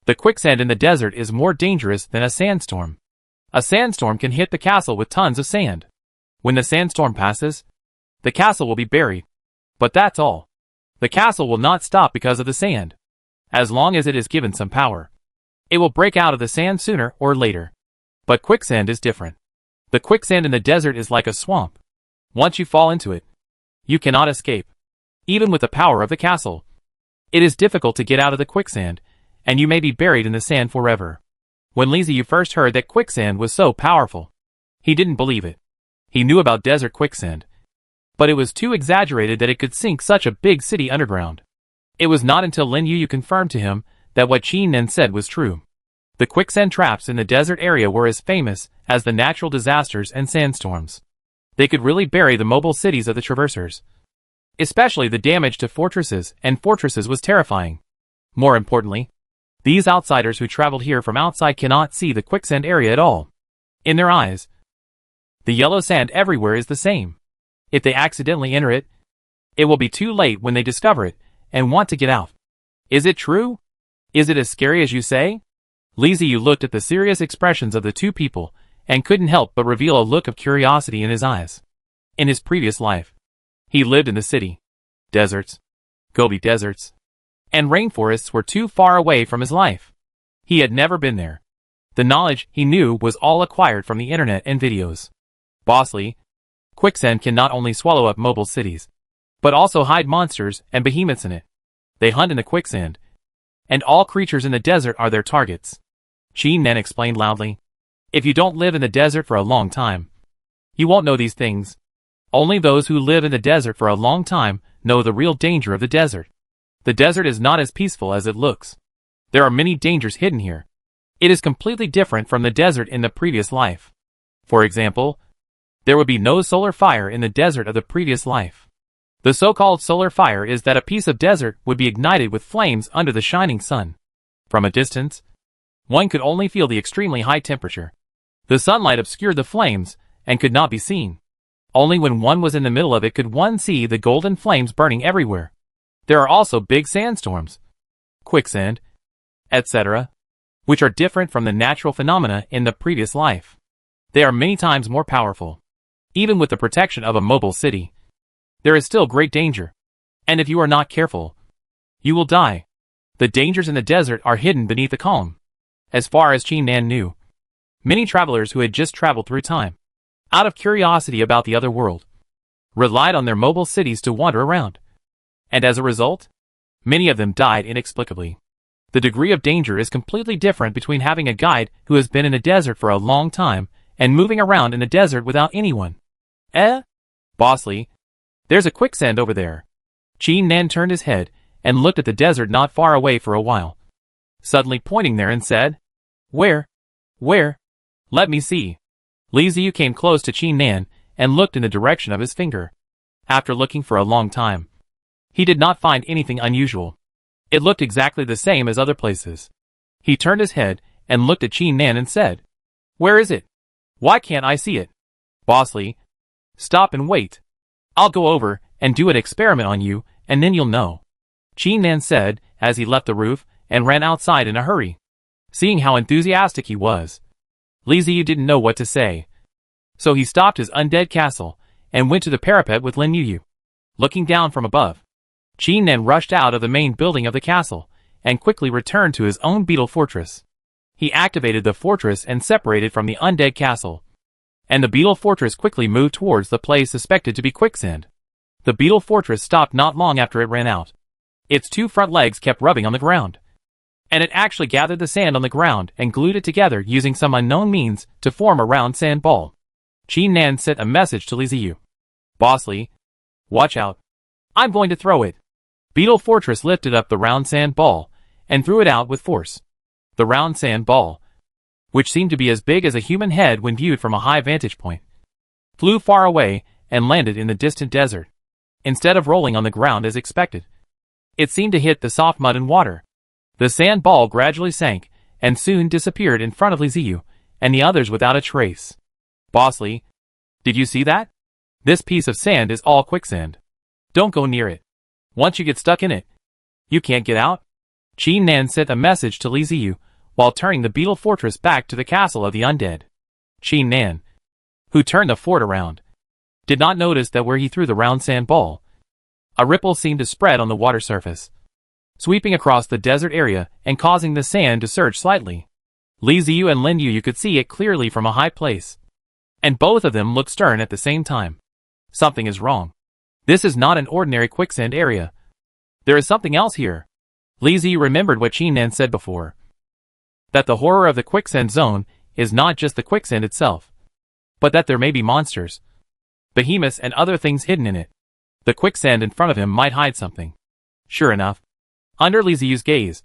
The quicksand in the desert is more dangerous than a sandstorm. A sandstorm can hit the castle with tons of sand. When the sandstorm passes, the castle will be buried. But that's all. The castle will not stop because of the sand. As long as it is given some power, it will break out of the sand sooner or later. But quicksand is different. The quicksand in the desert is like a swamp. Once you fall into it, you cannot escape. Even with the power of the castle, it is difficult to get out of the quicksand, and you may be buried in the sand forever. When Li Ziyu first heard that quicksand was so powerful, he didn't believe it. He knew about desert quicksand, but it was too exaggerated that it could sink such a big city underground. It was not until Lin Yu confirmed to him that what Qin Nan said was true. The quicksand traps in the desert area were as famous as the natural disasters and sandstorms. They could really bury the mobile cities of the traversers. Especially the damage to fortresses was terrifying. More importantly, these outsiders who traveled here from outside cannot see the quicksand area at all. In their eyes, the yellow sand everywhere is the same. If they accidentally enter it, it will be too late when they discover it and want to get out. Is it true? Is it as scary as you say? Li Ziyu looked at the serious expressions of the two people and couldn't help but reveal a look of curiosity in his eyes. In his previous life, he lived in the city. Deserts, Gobi deserts, and rainforests were too far away from his life. He had never been there. The knowledge he knew was all acquired from the internet and videos. Boss Li, quicksand can not only swallow up mobile cities, but also hide monsters and behemoths in it. They hunt in the quicksand, and all creatures in the desert are their targets. Qin Nan explained loudly. If you don't live in the desert for a long time, you won't know these things. Only those who live in the desert for a long time know the real danger of the desert. The desert is not as peaceful as it looks. There are many dangers hidden here. It is completely different from the desert in the previous life. For example, there would be no solar fire in the desert of the previous life. The so-called solar fire is that a piece of desert would be ignited with flames under the shining sun. From a distance, one could only feel the extremely high temperature. The sunlight obscured the flames and could not be seen. Only when one was in the middle of it could one see the golden flames burning everywhere. There are also big sandstorms, quicksand, etc., which are different from the natural phenomena in the previous life. They are many times more powerful. Even with the protection of a mobile city, there is still great danger. And if you are not careful, you will die. The dangers in the desert are hidden beneath the calm. As far as Qin Nan knew, many travelers who had just traveled through time, out of curiosity about the other world, relied on their mobile cities to wander around. And as a result, many of them died inexplicably. The degree of danger is completely different between having a guide who has been in the desert for a long time and moving around in the desert without anyone. Boss Li, there's a quicksand over there. Qin Nan turned his head and looked at the desert not far away for a while, suddenly pointing there and said, Where? Let me see. Li Ziyu came close to Qin Nan and looked in the direction of his finger. After looking for a long time, he did not find anything unusual. It looked exactly the same as other places. He turned his head and looked at Qin Nan and said, Where is it? Why can't I see it? Boss Li, stop and wait. I'll go over and do an experiment on you, and then you'll know. Qin Nan said as he left the roof and ran outside in a hurry. Seeing how enthusiastic he was, Li Ziyu didn't know what to say. So he stopped his undead castle and went to the parapet with Lin Yu. Looking down from above, Qin Nan rushed out of the main building of the castle and quickly returned to his own beetle fortress. He activated the fortress and separated from the undead castle, and the beetle fortress quickly moved towards the place suspected to be quicksand. The beetle fortress stopped not long after it ran out. Its two front legs kept rubbing on the ground. And it actually gathered the sand on the ground and glued it together using some unknown means to form a round sand ball. Qin Nan sent a message to Li Ziyu. Bossly, watch out. I'm going to throw it. Beetle Fortress lifted up the round sand ball and threw it out with force. The round sand ball, which seemed to be as big as a human head when viewed from a high vantage point, flew far away and landed in the distant desert. Instead of rolling on the ground as expected, it seemed to hit the soft mud and water. The sand ball gradually sank and soon disappeared in front of Li Ziyu and the others without a trace. Bossly, did you see that? This piece of sand is all quicksand. Don't go near it. Once you get stuck in it, you can't get out. Qin Nan sent a message to Li Ziyu while turning the beetle fortress back to the castle of the undead. Qin Nan, who turned the fort around, did not notice that where he threw the round sand ball, a ripple seemed to spread on the water surface, sweeping across the desert area and causing the sand to surge slightly. Li Ziyu and Lin Yu could see it clearly from a high place, and both of them looked stern at the same time. Something is wrong. This is not an ordinary quicksand area. There is something else here. Li Ziyu remembered what Qin Nan said before, that the horror of the quicksand zone is not just the quicksand itself, but that there may be monsters, behemoths and other things hidden in it. The quicksand in front of him might hide something. Sure enough, under Li Ziyu's gaze,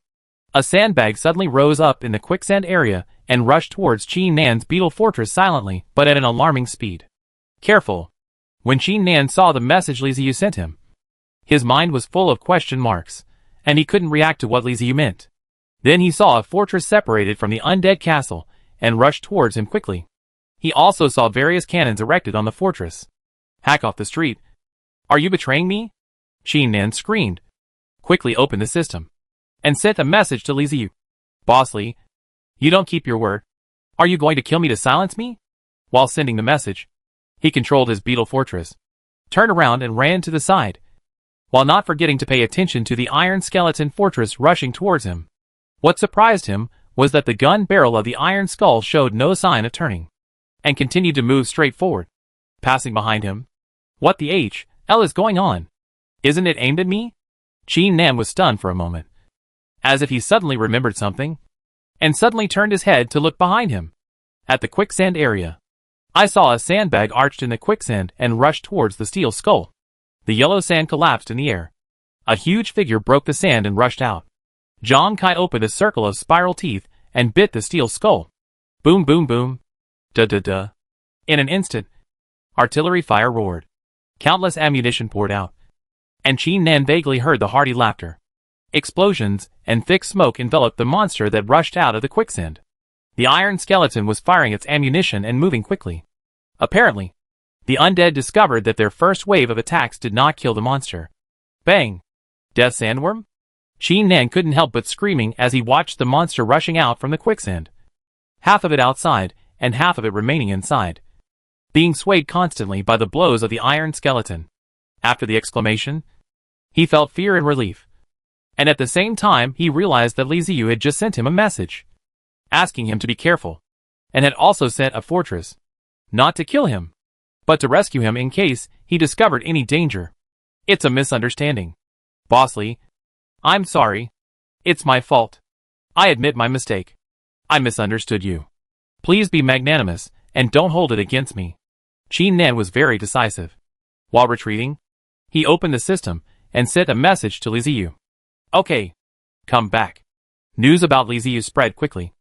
a sandbag suddenly rose up in the quicksand area and rushed towards Qin Nan's beetle fortress silently but at an alarming speed. Careful. When Qin Nan saw the message Li Ziyu sent him, his mind was full of question marks, and he couldn't react to what Li Ziyu meant. Then he saw a fortress separated from the undead castle and rushed towards him quickly. He also saw various cannons erected on the fortress. Hack off the street. Are you betraying me? Qin Nan screamed, quickly opened the system, and sent a message to Li Ziyu. Bossly, you don't keep your word. Are you going to kill me to silence me? While sending the message, he controlled his beetle fortress, turned around and ran to the side, while not forgetting to pay attention to the iron skeleton fortress rushing towards him. What surprised him was that the gun barrel of the iron skull showed no sign of turning, and continued to move straight forward, passing behind him. What the hell is going on? Isn't it aimed at me? Qin Nan was stunned for a moment, as if he suddenly remembered something, and suddenly turned his head to look behind him. At the quicksand area, I saw a sandbag arched in the quicksand and rushed towards the steel skull. The yellow sand collapsed in the air. A huge figure broke the sand and rushed out. Zhang Kai opened a circle of spiral teeth and bit the steel skull. Boom boom boom. Da-da-da. In an instant, artillery fire roared. Countless ammunition poured out, and Qin Nan vaguely heard the hearty laughter. Explosions and thick smoke enveloped the monster that rushed out of the quicksand. The iron skeleton was firing its ammunition and moving quickly. Apparently, the undead discovered that their first wave of attacks did not kill the monster. Bang! Death sandworm? Qin Nan couldn't help but screaming as he watched the monster rushing out from the quicksand. Half of it outside, and half of it remaining inside, being swayed constantly by the blows of the iron skeleton. After the exclamation, he felt fear and relief. And at the same time he realized that Li Ziyu had just sent him a message, asking him to be careful, and had also sent a fortress, not to kill him, but to rescue him in case he discovered any danger. It's a misunderstanding. Bossly, I'm sorry. It's my fault. I admit my mistake. I misunderstood you. Please be magnanimous, and don't hold it against me. Qin Nan was very decisive. While retreating, he opened the system and sent a message to Li Ziyu. Okay. Come back. News about Li Ziyu spread quickly.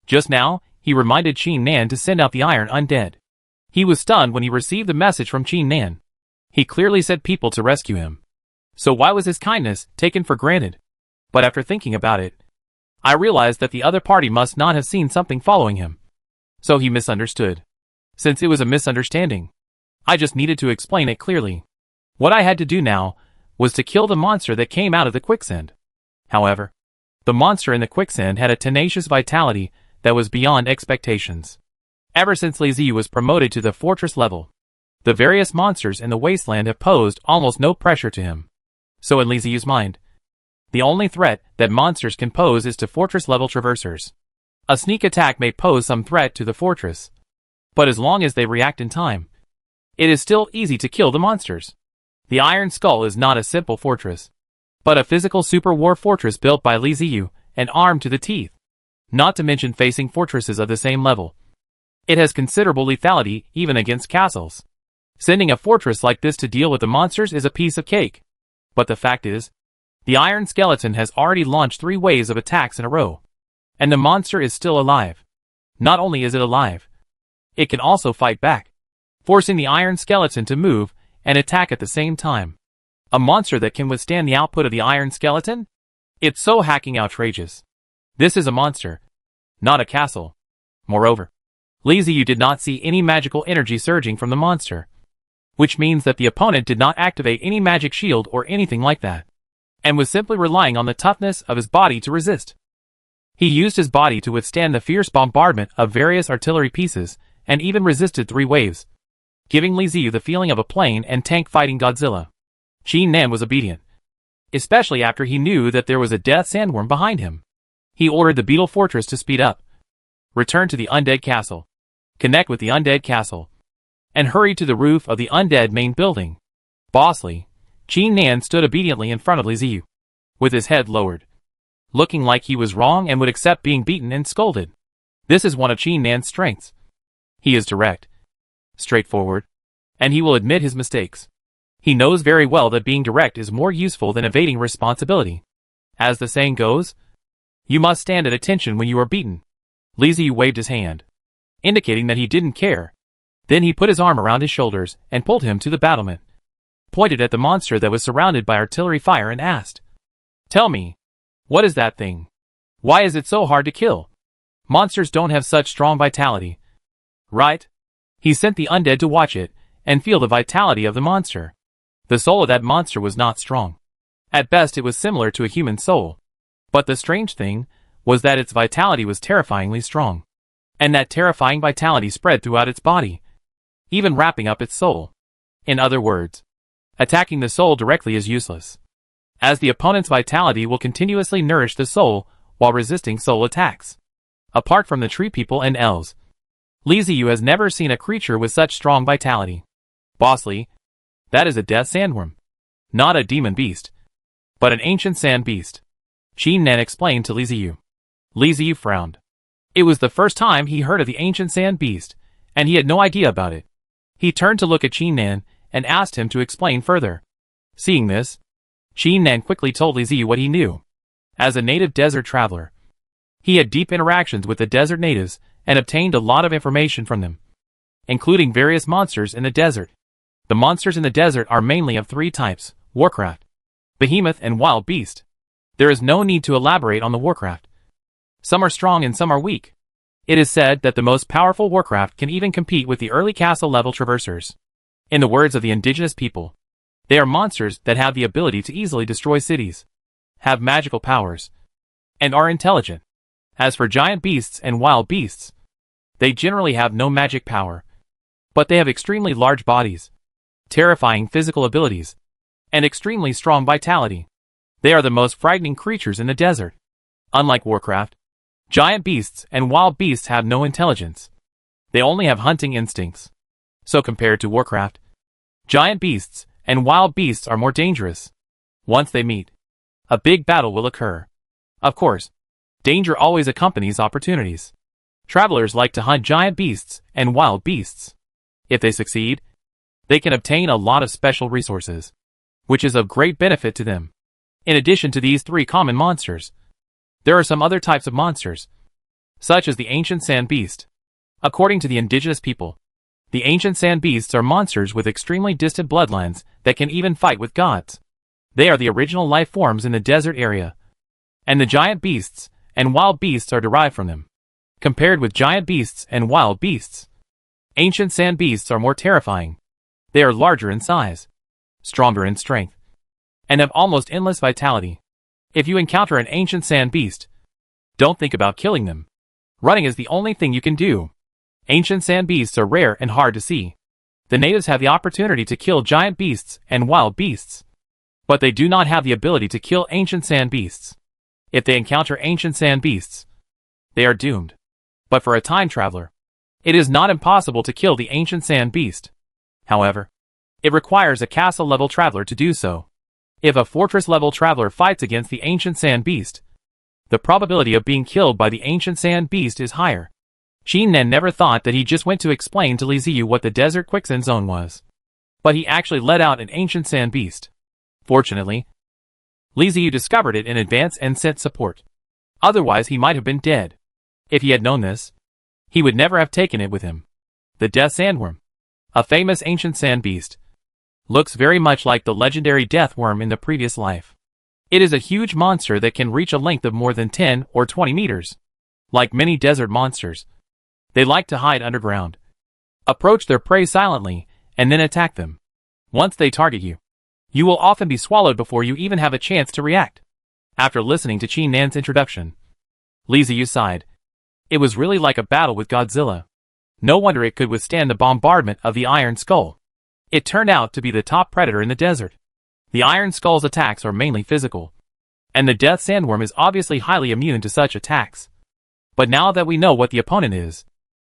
Just now, he reminded Qin Nan to send out the iron undead. He was stunned when he received the message from Qin Nan. He clearly said people to rescue him. So why was his kindness taken for granted? But after thinking about it, I realized that the other party must not have seen something following him. So he misunderstood. Since it was a misunderstanding, I just needed to explain it clearly. What I had to do now was to kill the monster that came out of the quicksand. However, the monster in the quicksand had a tenacious vitality that was beyond expectations. Ever since Li Ziyu was promoted to the fortress level, the various monsters in the wasteland have posed almost no pressure to him. So in Li Ziyu's mind, the only threat that monsters can pose is to fortress-level traversers. A sneak attack may pose some threat to the fortress, but as long as they react in time, it is still easy to kill the monsters. The Iron Skull is not a simple fortress, but a physical super war fortress built by Li Ziyu and armed to the teeth. Not to mention facing fortresses of the same level. It has considerable lethality even against castles. Sending a fortress like this to deal with the monsters is a piece of cake. But the fact is, the Iron Skeleton has already launched 3 waves of attacks in a row. And the monster is still alive. Not only is it alive, it can also fight back, forcing the Iron Skeleton to move and attack at the same time. A monster that can withstand the output of the Iron Skeleton? It's so hacking outrageous. This is a monster, not a castle. Moreover, Li Ziyu did not see any magical energy surging from the monster, which means that the opponent did not activate any magic shield or anything like that, and was simply relying on the toughness of his body to resist. He used his body to withstand the fierce bombardment of various artillery pieces, and even resisted 3 waves, giving Li Ziyu the feeling of a plane and tank fighting Godzilla. Qin Nan was obedient, especially after he knew that there was a death sandworm behind him. He ordered the Beetle Fortress to speed up, return to the Undead Castle, connect with the Undead Castle, and hurry to the roof of the Undead main building. Bossly, Qin Nan stood obediently in front of Li Ziyu, with his head lowered, looking like he was wrong and would accept being beaten and scolded. This is one of Qin Nan's strengths. He is direct, straightforward, and he will admit his mistakes. He knows very well that being direct is more useful than evading responsibility. As the saying goes, you must stand at attention when you are beaten. Li Ziyu waved his hand, indicating that he didn't care. Then he put his arm around his shoulders and pulled him to the battlement, pointed at the monster that was surrounded by artillery fire and asked, "Tell me, what is that thing? Why is it so hard to kill? Monsters don't have such strong vitality, right?" He sent the undead to watch it and feel the vitality of the monster. The soul of that monster was not strong. At best it was similar to a human soul. But the strange thing was that its vitality was terrifyingly strong. And that terrifying vitality spread throughout its body, even wrapping up its soul. In other words, attacking the soul directly is useless, as the opponent's vitality will continuously nourish the soul while resisting soul attacks. Apart from the tree people and elves, Li Ziyu has never seen a creature with such strong vitality. Bossly, that is a death sandworm. Not a demon beast, but an ancient sand beast, Qin Nan explained to Li Ziyu. Li Ziyu frowned. It was the first time he heard of the ancient sand beast, and he had no idea about it. He turned to look at Qin Nan and asked him to explain further. Seeing this, Qin Nan quickly told Li Ziyu what he knew. As a native desert traveler, he had deep interactions with the desert natives and obtained a lot of information from them, including various monsters in the desert. The monsters in the desert are mainly of 3 types: Warcraft, Behemoth, and Wild Beast. There is no need to elaborate on the Warcraft. Some are strong and some are weak. It is said that the most powerful Warcraft can even compete with the early castle-level traversers. In the words of the indigenous people, they are monsters that have the ability to easily destroy cities, have magical powers, and are intelligent. As for giant beasts and wild beasts, they generally have no magic power, but they have extremely large bodies, terrifying physical abilities, and extremely strong vitality. They are the most frightening creatures in the desert. Unlike Warcraft, giant beasts and wild beasts have no intelligence. They only have hunting instincts. So compared to Warcraft, giant beasts and wild beasts are more dangerous. Once they meet, a big battle will occur. Of course, danger always accompanies opportunities. Travelers like to hunt giant beasts and wild beasts. If they succeed, they can obtain a lot of special resources, which is of great benefit to them. In addition to these 3 common monsters, there are some other types of monsters, such as the ancient sand beast. According to the indigenous people, the ancient sand beasts are monsters with extremely distant bloodlines that can even fight with gods. They are the original life forms in the desert area, and the giant beasts and wild beasts are derived from them. Compared with giant beasts and wild beasts, ancient sand beasts are more terrifying. They are larger in size, stronger in strength, and have almost endless vitality. If you encounter an ancient sand beast, don't think about killing them. Running is the only thing you can do. Ancient sand beasts are rare and hard to see. The natives have the opportunity to kill giant beasts and wild beasts, but they do not have the ability to kill ancient sand beasts. If they encounter ancient sand beasts, they are doomed. But for a time traveler, it is not impossible to kill the ancient sand beast. However, It requires a castle-level traveler to do so. If a fortress-level traveler fights against the ancient sand beast, the probability of being killed by the ancient sand beast is higher. Qin Nen never thought that he just went to explain to Li Ziyu what the desert quicksand zone was. But he actually let out an ancient sand beast. Fortunately, Li Ziyu discovered it in advance and sent support. Otherwise he might have been dead. If he had known this, he would never have taken it with him. The death sandworm, a famous ancient sand beast, looks very much like the legendary death worm in the previous life. It is a huge monster that can reach a length of more than 10 or 20 meters. Like many desert monsters, they like to hide underground, approach their prey silently, and then attack them. Once they target you, you will often be swallowed before you even have a chance to react. After listening to Qin Nan's introduction, Li Ziyu sighed. It was really like a battle with Godzilla. No wonder it could withstand the bombardment of the Iron Skull. It turned out to be the top predator in the desert. The Iron Skull's attacks are mainly physical, and the death sandworm is obviously highly immune to such attacks. But now that we know what the opponent is,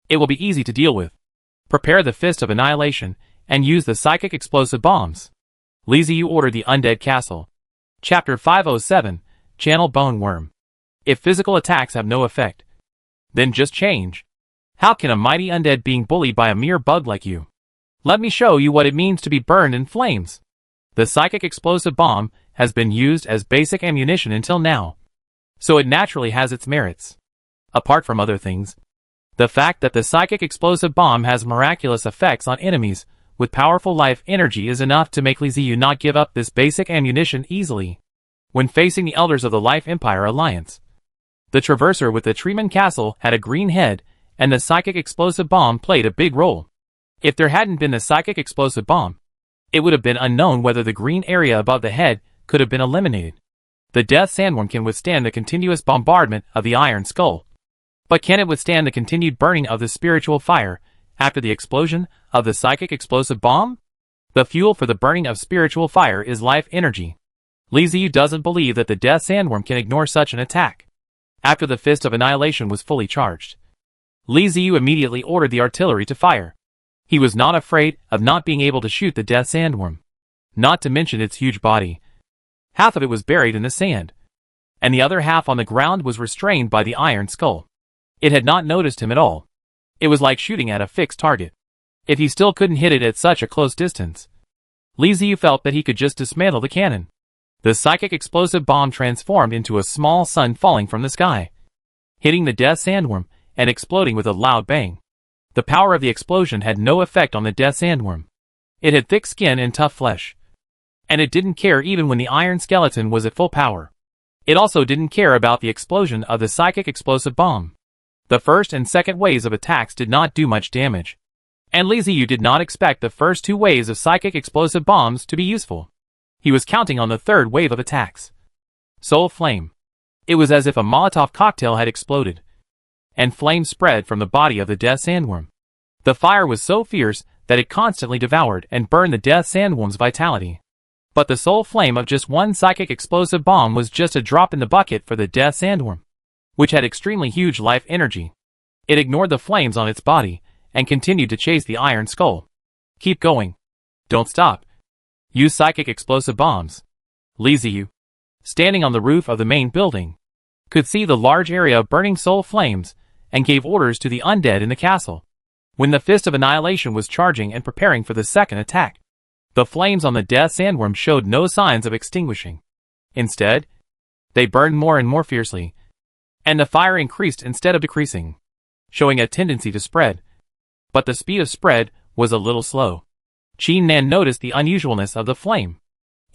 it will be easy to deal with. Prepare the Fist of Annihilation and use the psychic explosive bombs. Li Ziyu ordered the Undead Castle. Chapter 507, Channel Bone Worm. If physical attacks have no effect, then just change. How can a mighty undead being bullied by a mere bug like you? Let me show you what it means to be burned in flames. The psychic explosive bomb has been used as basic ammunition until now, so it naturally has its merits. Apart from other things, the fact that the psychic explosive bomb has miraculous effects on enemies with powerful life energy is enough to make Li Ziyu not give up this basic ammunition easily. When facing the elders of the Life Empire Alliance, the Traverser with the Treeman Castle had a green head, and the psychic explosive bomb played a big role. If there hadn't been the psychic explosive bomb, it would have been unknown whether the green area above the head could have been eliminated. The death sandworm can withstand the continuous bombardment of the Iron Skull. But can it withstand the continued burning of the spiritual fire after the explosion of the psychic explosive bomb? The fuel for the burning of spiritual fire is life energy. Li Ziyu doesn't believe that the death sandworm can ignore such an attack. After the Fist of Annihilation was fully charged, Li Ziyu immediately ordered the artillery to fire. He was not afraid of not being able to shoot the death sandworm, not to mention its huge body. Half of it was buried in the sand, and the other half on the ground was restrained by the Iron Skull. It had not noticed him at all. It was like shooting at a fixed target. If he still couldn't hit it at such a close distance, Li Ziyu felt that he could just dismantle the cannon. The psychic explosive bomb transformed into a small sun falling from the sky, hitting the death sandworm and exploding with a loud bang. The power of the explosion had no effect on the death sandworm. It had thick skin and tough flesh, and it didn't care even when the iron skeleton was at full power. It also didn't care about the explosion of the psychic explosive bomb. The first and second waves of attacks did not do much damage, and Li Ziyu did not expect the first two waves of psychic explosive bombs to be useful. He was counting on the third wave of attacks. Soul Flame. It was as if a Molotov cocktail had exploded, and flames spread from the body of the death sandworm. The fire was so fierce that it constantly devoured and burned the death sandworm's vitality. But the soul flame of just one psychic explosive bomb was just a drop in the bucket for the death sandworm, which had extremely huge life energy. It ignored the flames on its body and continued to chase the Iron Skull. Keep going. Don't stop. Use psychic explosive bombs. Li Ziyu, standing on the roof of the main building, could see the large area of burning soul flames and gave orders to the undead in the castle. When the Fist of Annihilation was charging and preparing for the second attack, the flames on the death sandworm showed no signs of extinguishing. Instead, they burned more and more fiercely, and the fire increased instead of decreasing, showing a tendency to spread. But the speed of spread was a little slow. Qin Nan noticed the unusualness of the flame.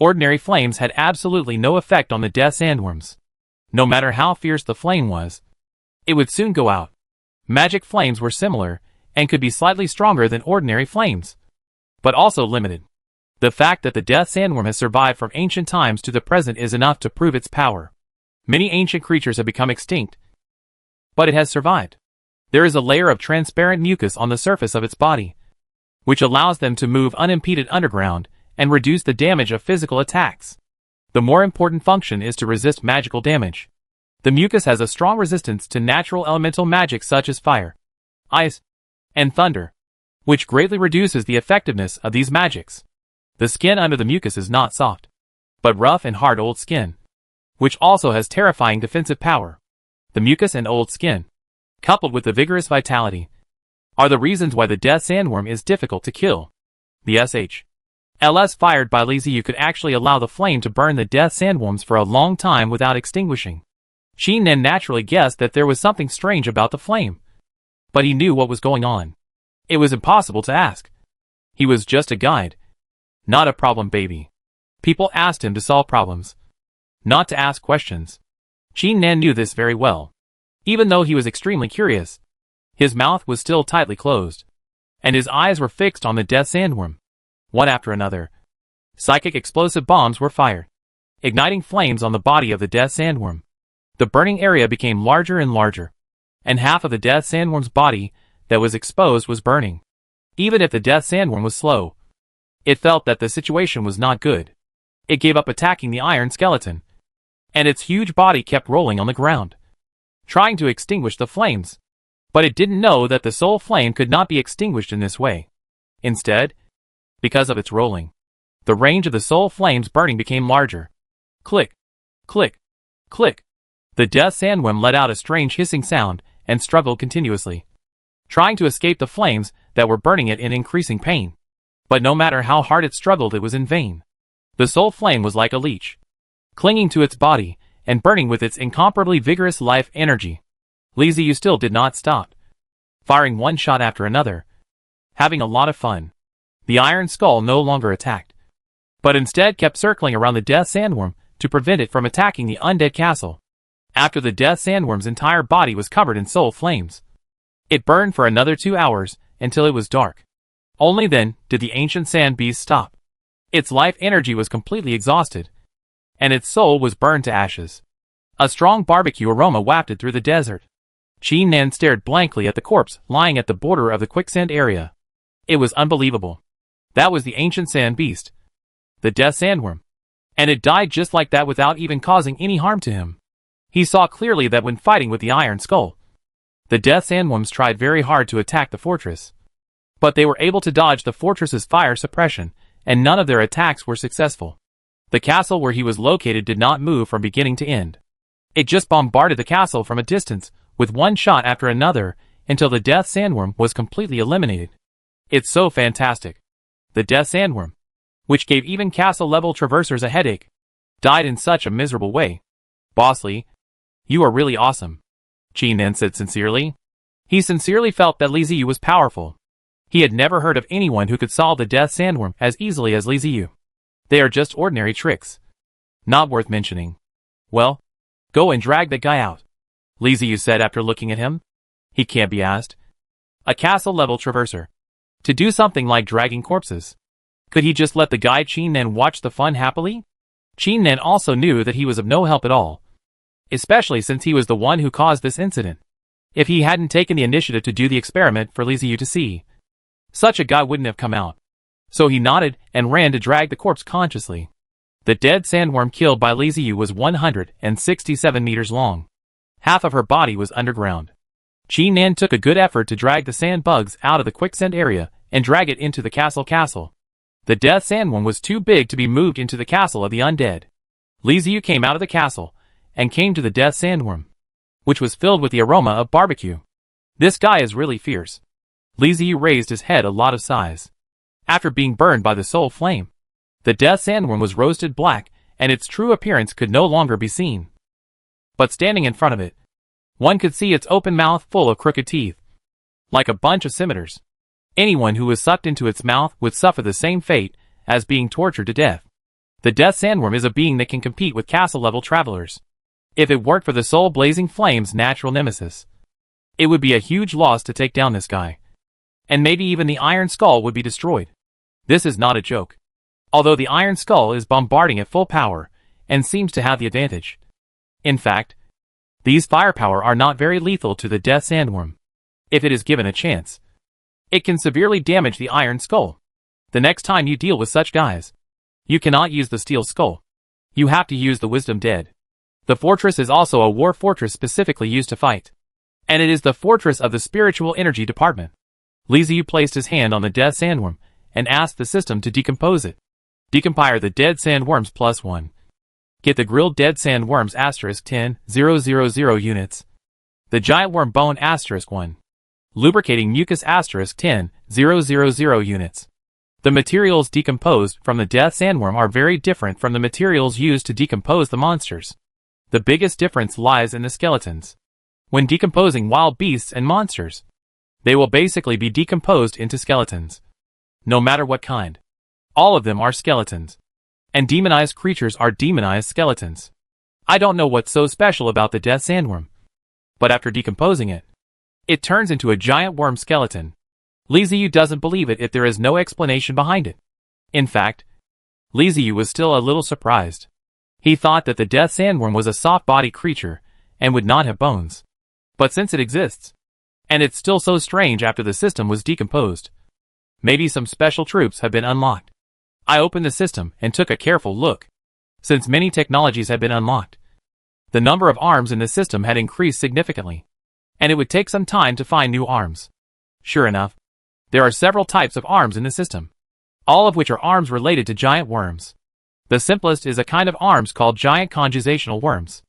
Ordinary flames had absolutely no effect on the death sandworms. No matter how fierce the flame was, it would soon go out. Magic flames were similar, and could be slightly stronger than ordinary flames, but also limited. The fact that the death sandworm has survived from ancient times to the present is enough to prove its power. Many ancient creatures have become extinct, but it has survived. There is a layer of transparent mucus on the surface of its body, which allows them to move unimpeded underground and reduce the damage of physical attacks. The more important function is to resist magical damage. The mucus has a strong resistance to natural elemental magic such as fire, ice, and thunder, which greatly reduces the effectiveness of these magics. The skin under the mucus is not soft, but rough and hard old skin, which also has terrifying defensive power. The mucus and old skin, coupled with the vigorous vitality, are the reasons why the death sandworm is difficult to kill. The SHLS fired by Li Ziyu could actually allow the flame to burn the death sandworms for a long time without extinguishing. Qin Nen naturally guessed that there was something strange about the flame, but he knew what was going on. It was impossible to ask. He was just a guide, not a problem baby. People asked him to solve problems, not to ask questions. Qin Nen knew this very well. Even though he was extremely curious, his mouth was still tightly closed, and his eyes were fixed on the death sandworm. One after another, psychic explosive bombs were fired, igniting flames on the body of the death sandworm. The burning area became larger and larger, and half of the death sandworm's body that was exposed was burning. Even if the death sandworm was slow, it felt that the situation was not good. It gave up attacking the iron skeleton, and its huge body kept rolling on the ground, trying to extinguish the flames. But it didn't know that the soul flame could not be extinguished in this way. Instead, because of its rolling, the range of the soul flame's burning became larger. Click, click, click. The death sandworm let out a strange hissing sound and struggled continuously, trying to escape the flames that were burning it in increasing pain. But no matter how hard it struggled, it was in vain. The soul flame was like a leech, clinging to its body and burning with its incomparably vigorous life energy. Li Ziyu still did not stop, firing one shot after another, having a lot of fun. The iron skull no longer attacked, but instead kept circling around the death sandworm to prevent it from attacking the undead castle. After the death sandworm's entire body was covered in soul flames, it burned for another 2 hours until it was dark. Only then did the ancient sand beast stop. Its life energy was completely exhausted, and its soul was burned to ashes. A strong barbecue aroma wafted through the desert. Qin Nen stared blankly at the corpse lying at the border of the quicksand area. It was unbelievable. That was the ancient sand beast, the death sandworm, and it died just like that without even causing any harm to him. He saw clearly that when fighting with the iron skull, the death sandworms tried very hard to attack the fortress, but they were able to dodge the fortress's fire suppression, and none of their attacks were successful. The castle where he was located did not move from beginning to end. It just bombarded the castle from a distance, with one shot after another, until the death sandworm was completely eliminated. It's so fantastic. The death sandworm, which gave even castle-level traversers a headache, died in such a miserable way. Boss Li, you are really awesome, Qin Nen said sincerely. He sincerely felt that Li Ziyu was powerful. He had never heard of anyone who could solve the death sandworm as easily as Li Ziyu. They are just ordinary tricks, not worth mentioning. Well, go and drag that guy out, Li Ziyu said after looking at him. He can't be asked. A castle-level traverser, to do something like dragging corpses. Could he just let the guy Qin Nen watch the fun happily? Qin Nen also knew that he was of no help at all, especially since he was the one who caused this incident. If he hadn't taken the initiative to do the experiment for Li Ziyu to see, such a guy wouldn't have come out. So he nodded and ran to drag the corpse consciously. The dead sandworm killed by Li Ziyu was 167 meters long. Half of her body was underground. Qin Nen took a good effort to drag the sand bugs out of the quicksand area and drag it into the castle. The death sandworm was too big to be moved into the castle of the undead. Li Ziyu came out of the castle and came to the death sandworm, which was filled with the aroma of barbecue. This guy is really fierce. Li Ziyu raised his head a lot of size. After being burned by the soul flame, the death sandworm was roasted black, and its true appearance could no longer be seen. But standing in front of it, one could see its open mouth full of crooked teeth, like a bunch of scimitars. Anyone who was sucked into its mouth would suffer the same fate as being tortured to death. The death sandworm is a being that can compete with castle-level travelers. If it weren't for the soul-blazing flame's natural nemesis, it would be a huge loss to take down this guy. And maybe even the iron skull would be destroyed. This is not a joke. Although the iron skull is bombarding at full power and seems to have the advantage. In fact, these firepower are not very lethal to the death sandworm. If it is given a chance, it can severely damage the iron skull. The next time you deal with such guys, you cannot use the steel skull. You have to use the wisdom dead. The fortress is also a war fortress specifically used to fight, and it is the fortress of the spiritual energy department. Li Ziyu placed his hand on the death sandworm and asked the system to decompose it. Decompire the dead sandworms +1. Get the grilled dead sandworms *10,000 units. The giant worm bone *1. Lubricating mucus *10,000 units. The materials decomposed from the death sandworm are very different from the materials used to decompose the monsters. The biggest difference lies in the skeletons. When decomposing wild beasts and monsters, they will basically be decomposed into skeletons. No matter what kind. All of them are skeletons. And demonized creatures are demonized skeletons. I don't know what's so special about the death sandworm. But after decomposing it, it turns into a giant worm skeleton. Liziu doesn't believe it if there is no explanation behind it. In fact, Liziu was still a little surprised. He thought that the death sandworm was a soft-bodied creature and would not have bones. But since it exists, and it's still so strange after the system was decomposed, maybe some special troops have been unlocked. I opened the system and took a careful look. Since many technologies had been unlocked, the number of arms in the system had increased significantly, and it would take some time to find new arms. Sure enough, there are several types of arms in the system, all of which are arms related to giant worms. The simplest is a kind of arms called giant conjugational worms.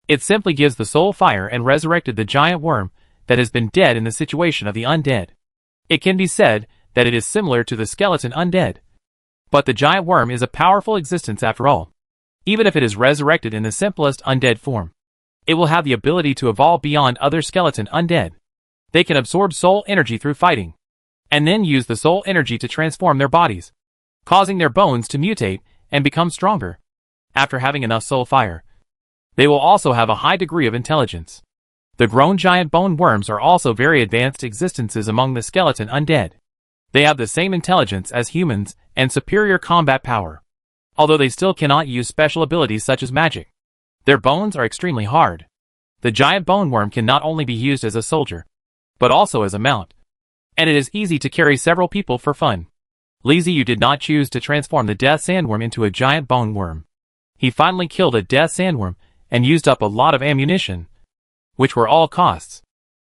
It simply gives the soul fire and resurrected the giant worm that has been dead in the situation of the undead. It can be said that it is similar to the skeleton undead. But the giant worm is a powerful existence after all. Even if it is resurrected in the simplest undead form, it will have the ability to evolve beyond other skeleton undead. They can absorb soul energy through fighting, and then use the soul energy to transform their bodies, causing their bones to mutate and become stronger. After having enough soul fire, they will also have a high degree of intelligence. The grown giant bone worms are also very advanced existences among the skeleton undead. They have the same intelligence as humans and superior combat power, although they still cannot use special abilities such as magic. Their bones are extremely hard. The giant bone worm can not only be used as a soldier, but also as a mount, and it is easy to carry several people for fun. Liziu did not choose to transform the death sandworm into a giant bone worm. He finally killed a death sandworm and used up a lot of ammunition, which were all costs.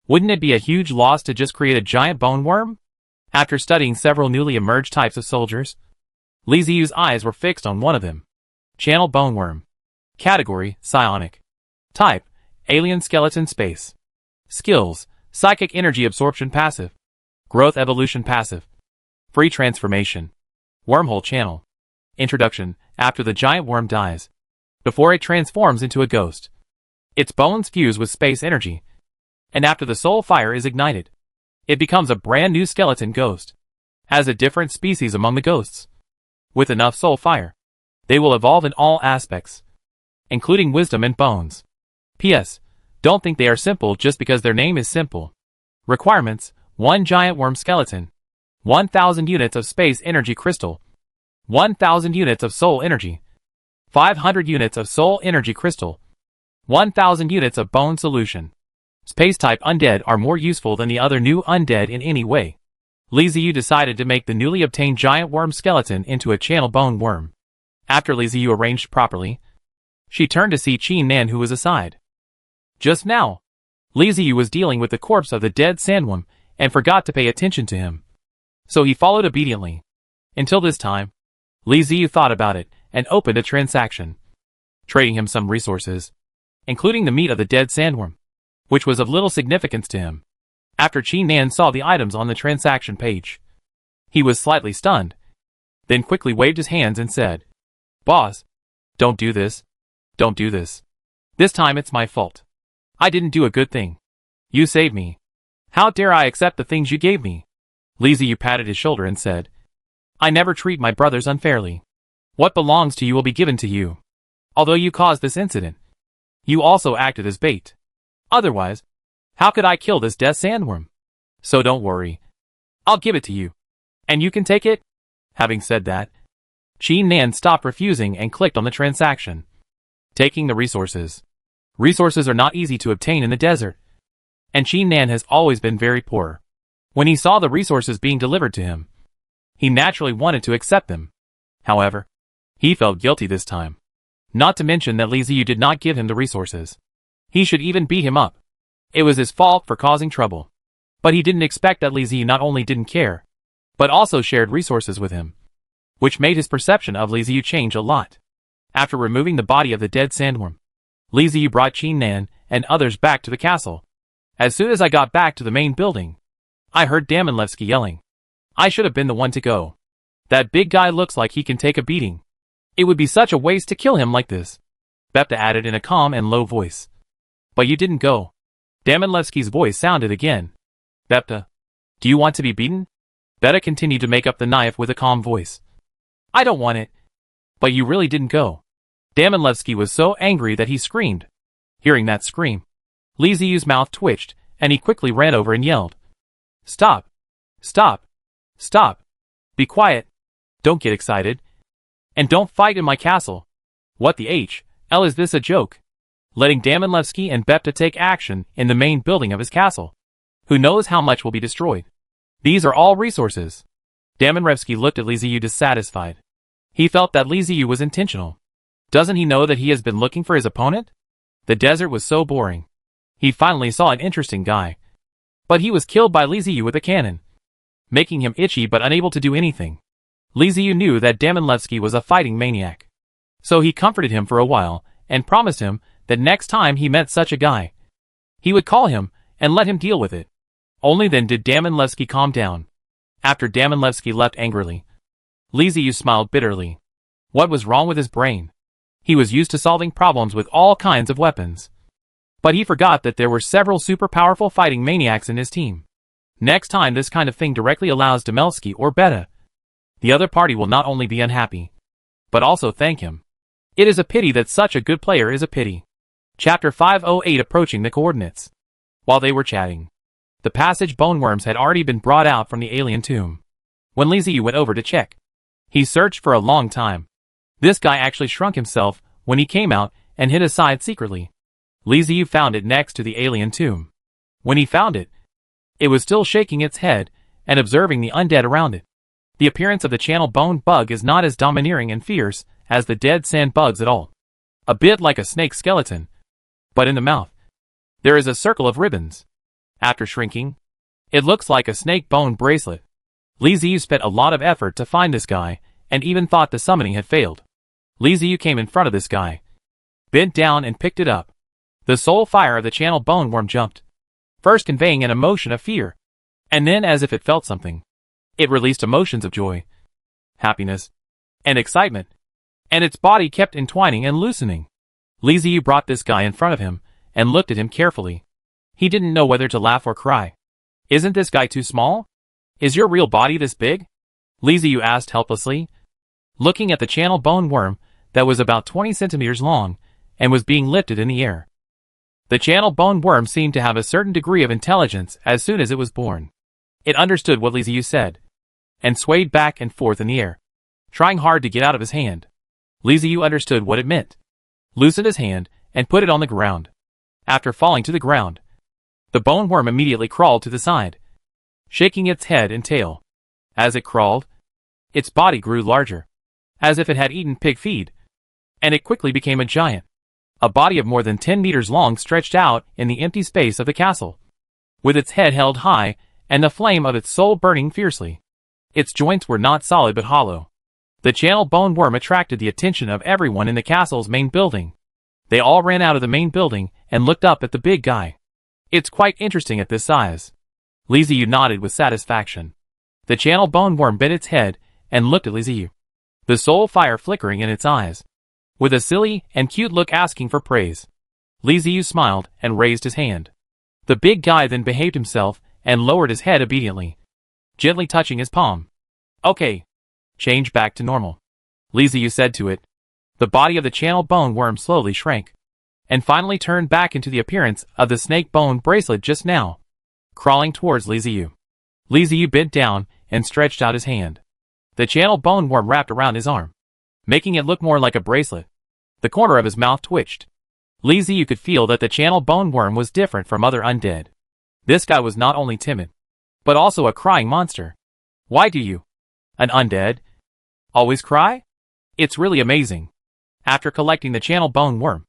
Wouldn't it be a huge loss to just create a giant bone worm? After studying several newly emerged types of soldiers, Liziu's eyes were fixed on one of them. Channel bone worm. Category, psionic. Type, alien skeleton space. Skills, psychic energy absorption passive. Growth evolution passive. Free transformation. Wormhole channel. Introduction, after the giant worm dies, before it transforms into a ghost, its bones fuse with space energy, and after the soul fire is ignited, it becomes a brand new skeleton ghost. As a different species among the ghosts, with enough soul fire, they will evolve in all aspects, including wisdom and bones. P.S. Don't think they are simple just because their name is simple. Requirements: 1 giant worm skeleton, 1,000 units of space energy crystal, 1,000 units of soul energy, 500 units of soul energy crystal, 1,000 units of bone solution. Space type undead are more useful than the other new undead in any way. Liziu decided to make the newly obtained giant worm skeleton into a channel bone worm. After Liziu arranged properly, she turned to see Qin Nan, who was aside. Just now, Liziu was dealing with the corpse of the dead sandworm and forgot to pay attention to him. So he followed obediently. Until this time, Liziu thought about it and opened a transaction, trading him some resources, including the meat of the dead sandworm, which was of little significance to him. After Qin Nan saw the items on the transaction page, he was slightly stunned, then quickly waved his hands and said, "Boss, don't do this. Don't do this. This time it's my fault. I didn't do a good thing. You saved me. How dare I accept the things you gave me?" Liziu patted his shoulder and said, "I never treat my brothers unfairly. What belongs to you will be given to you. Although you caused this incident, you also acted as bait. Otherwise, how could I kill this death sandworm? So don't worry. I'll give it to you. And you can take it?" Having said that, Qin Nan stopped refusing and clicked on the transaction. Taking the resources. Resources are not easy to obtain in the desert, and Qin Nan has always been very poor. When he saw the resources being delivered to him, he naturally wanted to accept them. However, he felt guilty this time. Not to mention that Liziu did not give him the resources. He should even beat him up. It was his fault for causing trouble. But he didn't expect that Liziu not only didn't care, but also shared resources with him. which made his perception of Li Ziyu change a lot. After removing the body of the dead sandworm, Li Ziyu brought Qin Nan and others back to the castle. As soon as I got back to the main building, I heard Damanlevsky yelling. I should have been the one to go. That big guy looks like he can take a beating. It would be such a waste to kill him like this, Bepta added in a calm and low voice. But you didn't go. Damanlevsky's voice sounded again. Bepta, do you want to be beaten? Bepta continued to make up the knife with a calm voice. I don't want it. But you really didn't go. Damanlevsky was so angry that he screamed. Hearing that scream, Li Ziyu's mouth twitched, and he quickly ran over and yelled. Stop! Stop! Stop! Be quiet! Don't get excited! And don't fight in my castle! What the hell is this a joke? Letting Damanlevsky and Bepta take action in the main building of his castle. Who knows how much will be destroyed? These are all resources. Damanlevsky looked at Li Ziyu dissatisfied. He felt that Li Ziyu was intentional. Doesn't he know that he has been looking for his opponent? The desert was so boring. He finally saw an interesting guy. But he was killed by Li Ziyu with a cannon, making him itchy but unable to do anything. Li Ziyu knew that Damanlevsky was a fighting maniac. So he comforted him for a while, and promised him that next time he met such a guy, he would call him and let him deal with it. Only then did Damanlevsky calm down. After Damanlevsky left angrily, Li Ziyu smiled bitterly. What was wrong with his brain? He was used to solving problems with all kinds of weapons. But he forgot that there were several super powerful fighting maniacs in his team. Next time this kind of thing directly allows Damanlevsky or Bepta, the other party will not only be unhappy, but also thank him. It is a pity that such a good player is a pity. Chapter 508 Approaching the Coordinates. While they were chatting, the passage boneworms had already been brought out from the alien tomb. When Li Ziyu went over to check, he searched for a long time. This guy actually shrunk himself when he came out and hid aside secretly. Li Ziyu found it next to the alien tomb. When he found it, it was still shaking its head and observing the undead around it. The appearance of the channel bone bug is not as domineering and fierce as the dead sand bugs at all. A bit like a snake skeleton. But in the mouth, there is a circle of ribbons. After shrinking, it looks like a snake bone bracelet. Li Ziyu spent a lot of effort to find this guy, and even thought the summoning had failed. Li Ziyu came in front of this guy, bent down and picked it up. The soul fire of the channel bone worm jumped, first conveying an emotion of fear, and then as if it felt something, it released emotions of joy, happiness, and excitement, and its body kept entwining and loosening. Li Ziyu brought this guy in front of him, and looked at him carefully. He didn't know whether to laugh or cry. Isn't this guy too small? Is your real body this big? Li Ziyu asked helplessly, looking at the channel bone worm that was about 20 centimeters long, and was being lifted in the air. The channel bone worm seemed to have a certain degree of intelligence as soon as it was born. It understood what Li Ziyu said, and swayed back and forth in the air, trying hard to get out of his hand. Li Ziyu understood what it meant, loosened his hand, and put it on the ground. After falling to the ground, the bone worm immediately crawled to the side, shaking its head and tail. As it crawled, its body grew larger, as if it had eaten pig feed, and it quickly became a giant. A body of more than 10 meters long stretched out in the empty space of the castle, with its head held high and the flame of its soul burning fiercely. Its joints were not solid but hollow. The channel bone worm attracted the attention of everyone in the castle's main building. They all ran out of the main building and looked up at the big guy. It's quite interesting at this size. Li Ziyu nodded with satisfaction. The channel bone worm bent its head and looked at Li Ziyu, the soul fire flickering in its eyes, with a silly and cute look asking for praise. Li Ziyu smiled and raised his hand. The big guy then behaved himself and lowered his head obediently, gently touching his palm. Okay. Change back to normal, Li Ziyu said to it. The body of the channel bone worm slowly shrank, and finally turned back into the appearance of the snake bone bracelet just now, crawling towards Li Ziyu. Li Ziyu bent down and stretched out his hand. The channel bone worm wrapped around his arm, making it look more like a bracelet. The corner of his mouth twitched. Li Ziyu could feel that the channel bone worm was different from other undead. This guy was not only timid, but also a crying monster. Why do you, an undead, always cry? It's really amazing. After collecting the channel bone worm,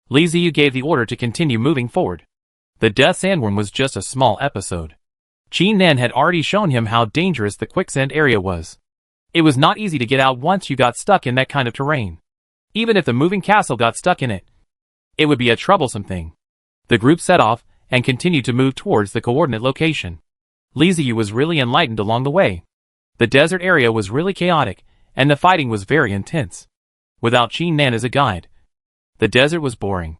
Li Ziyu gave the order to continue moving forward. The death sandworm was just a small episode. Qin Nan had already shown him how dangerous the quicksand area was. It was not easy to get out once you got stuck in that kind of terrain. Even if the moving castle got stuck in it, it would be a troublesome thing. The group set off and continued to move towards the coordinate location. Liziu was really enlightened along the way. The desert area was really chaotic, and the fighting was very intense. Without Qin Nan as a guide, the desert was boring.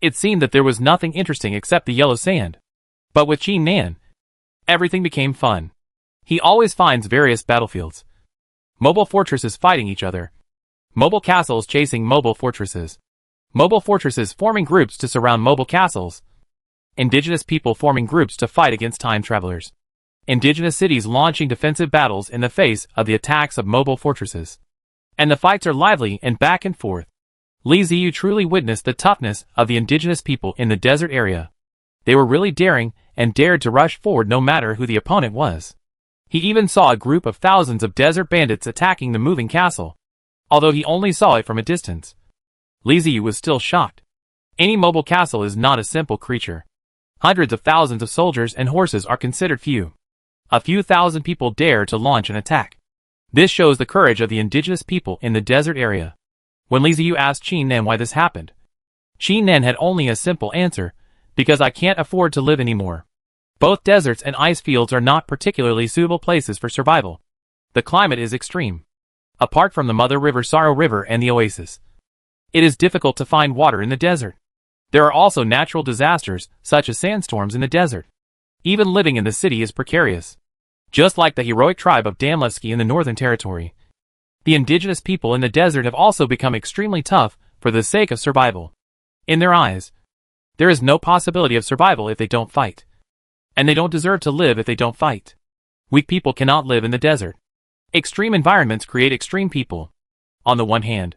It seemed that there was nothing interesting except the yellow sand. But with Qin Nan, everything became fun. He always finds various battlefields. Mobile fortresses fighting each other. Mobile castles chasing mobile fortresses. Mobile fortresses forming groups to surround mobile castles. Indigenous people forming groups to fight against time travelers. Indigenous cities launching defensive battles in the face of the attacks of mobile fortresses. And the fights are lively and back and forth. Liziu truly witnessed the toughness of the indigenous people in the desert area. They were really daring and dared to rush forward no matter who the opponent was. He even saw a group of thousands of desert bandits attacking the moving castle. Although he only saw it from a distance, Liziu was still shocked. Any mobile castle is not a simple creature. Hundreds of thousands of soldiers and horses are considered few. A few thousand people dare to launch an attack. This shows the courage of the indigenous people in the desert area. When Liziu asked Qin Nan why this happened, Qin Nan had only a simple answer: because I can't afford to live anymore. Both deserts and ice fields are not particularly suitable places for survival. The climate is extreme. Apart from the mother river Sorrow River and the oasis, it is difficult to find water in the desert. There are also natural disasters, such as sandstorms in the desert. Even living in the city is precarious. Just like the heroic tribe of Danlevsky in the Northern Territory, the indigenous people in the desert have also become extremely tough for the sake of survival. In their eyes, there is no possibility of survival if they don't fight. And they don't deserve to live if they don't fight. Weak people cannot live in the desert. Extreme environments create extreme people. On the one hand,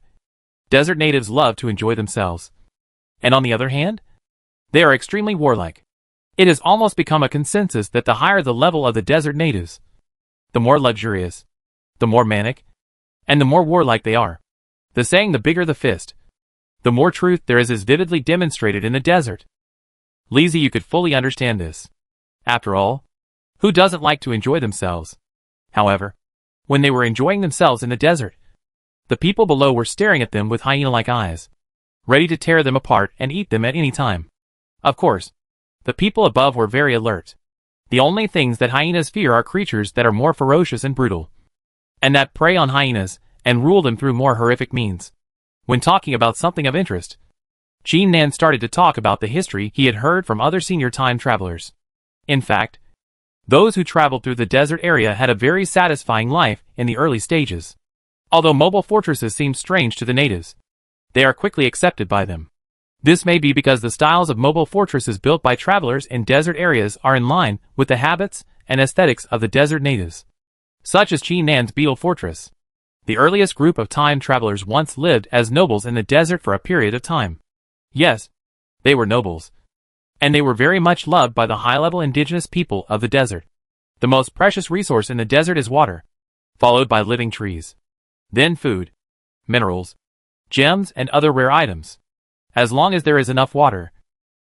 desert natives love to enjoy themselves. And on the other hand, they are extremely warlike. It has almost become a consensus that the higher the level of the desert natives, the more luxurious, the more manic, and the more warlike they are. The saying "the bigger the fist, the more truth there is vividly demonstrated in the desert. Liziu could fully understand this. After all, who doesn't like to enjoy themselves? However, when they were enjoying themselves in the desert, the people below were staring at them with hyena-like eyes, ready to tear them apart and eat them at any time. Of course, the people above were very alert. The only things that hyenas fear are creatures that are more ferocious and brutal, and that prey on hyenas and rule them through more horrific means. When talking about something of interest, Qin Nan started to talk about the history he had heard from other senior time travelers. In fact, those who traveled through the desert area had a very satisfying life in the early stages. Although mobile fortresses seem strange to the natives, they are quickly accepted by them. This may be because the styles of mobile fortresses built by travelers in desert areas are in line with the habits and aesthetics of the desert natives. Such as Qin Nan's Beetle Fortress. The earliest group of time travelers once lived as nobles in the desert for a period of time. Yes, they were nobles. And they were very much loved by the high-level indigenous people of the desert. The most precious resource in the desert is water, followed by living trees. Then food, minerals, gems, and other rare items. As long as there is enough water,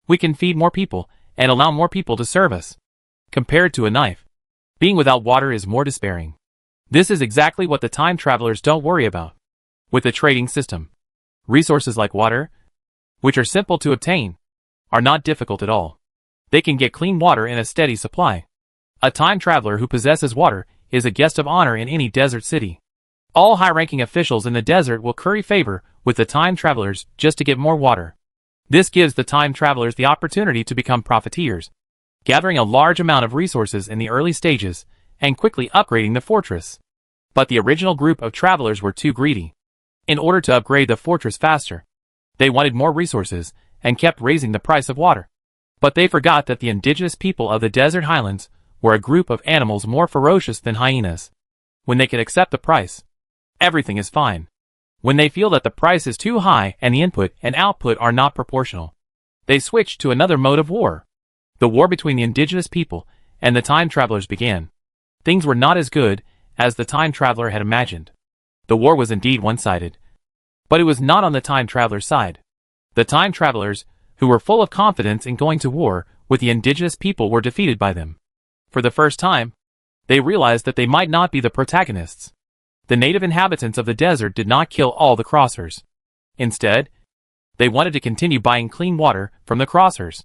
we can feed more people and allow more people to serve us. Compared to a knife, being without water is more despairing. This is exactly what the time travelers don't worry about. With the trading system, resources like water, which are simple to obtain, are not difficult at all. They can get clean water in a steady supply. A time traveler who possesses water is a guest of honor in any desert city. All high-ranking officials in the desert will curry favor with the time travelers just to get more water. This gives the time travelers the opportunity to become profiteers, gathering a large amount of resources in the early stages and quickly upgrading the fortress. But the original group of travelers were too greedy. In order to upgrade the fortress faster, they wanted more resources and kept raising the price of water. But they forgot that the indigenous people of the desert highlands were a group of animals more ferocious than hyenas. When they can accept the price, everything is fine. When they feel that the price is too high and the input and output are not proportional, they switch to another mode of war. The war between the indigenous people and the time travelers began. Things were not as good as the time traveler had imagined. The war was indeed one-sided. But it was not on the time traveler's side. The time travelers, who were full of confidence in going to war with the indigenous people, were defeated by them. For the first time, they realized that they might not be the protagonists. The native inhabitants of the desert did not kill all the crossers. Instead, they wanted to continue buying clean water from the crossers.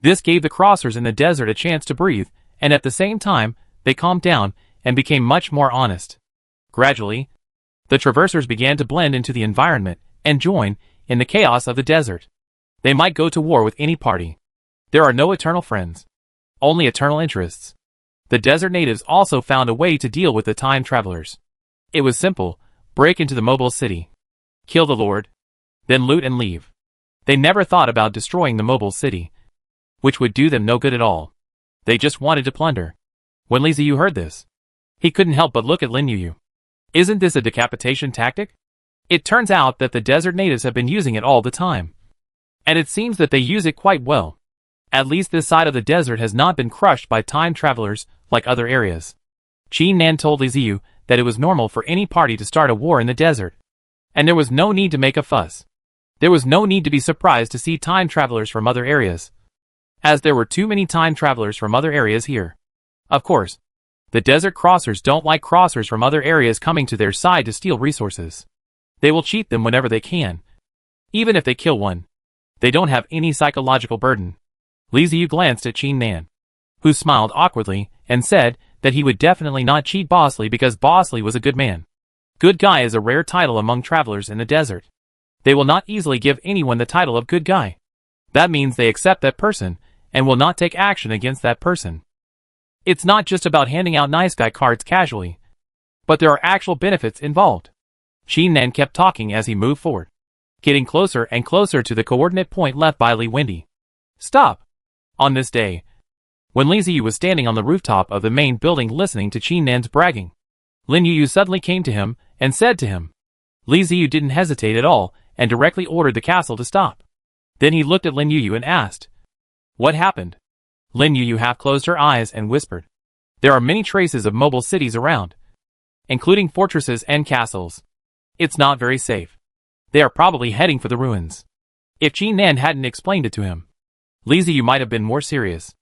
This gave the crossers in the desert a chance to breathe, and at the same time, they calmed down and became much more honest. Gradually, the traversers began to blend into the environment and join in the chaos of the desert. They might go to war with any party. There are no eternal friends, only eternal interests. The desert natives also found a way to deal with the time travelers. It was simple: break into the mobile city, kill the lord, then loot and leave. They never thought about destroying the mobile city, which would do them no good at all. They just wanted to plunder. When Li Ziyu heard this, he couldn't help but look at Lin Yuyu. Isn't this a decapitation tactic? It turns out that the desert natives have been using it all the time. And it seems that they use it quite well. At least this side of the desert has not been crushed by time travelers like other areas. Qin Nan told Li Ziyu that it was normal for any party to start a war in the desert. And there was no need to make a fuss. There was no need to be surprised to see time travelers from other areas, as there were too many time travelers from other areas here. Of course, the desert crossers don't like crossers from other areas coming to their side to steal resources. They will cheat them whenever they can. Even if they kill one, they don't have any psychological burden. Li Ziyu glanced at Qin Nan, who smiled awkwardly and said that he would definitely not cheat Boss Li because Boss Li was a good man. Good guy is a rare title among travelers in the desert. They will not easily give anyone the title of good guy. That means they accept that person and will not take action against that person. It's not just about handing out nice guy cards casually, but there are actual benefits involved. Qin Nan kept talking as he moved forward, getting closer and closer to the coordinate point left by Li Wendy. Stop! On this day, when Li Ziyu was standing on the rooftop of the main building listening to Qin Nan's bragging, Lin Yuyu suddenly came to him and said to him. Li Ziyu didn't hesitate at all and directly ordered the castle to stop. Then he looked at Lin Yuyu and asked, "What happened?" Lin Yuyu half closed her eyes and whispered, "There are many traces of mobile cities around, including fortresses and castles. It's not very safe. They are probably heading for the ruins." If Qin Nan hadn't explained it to him, Li Ziyu might have been more serious.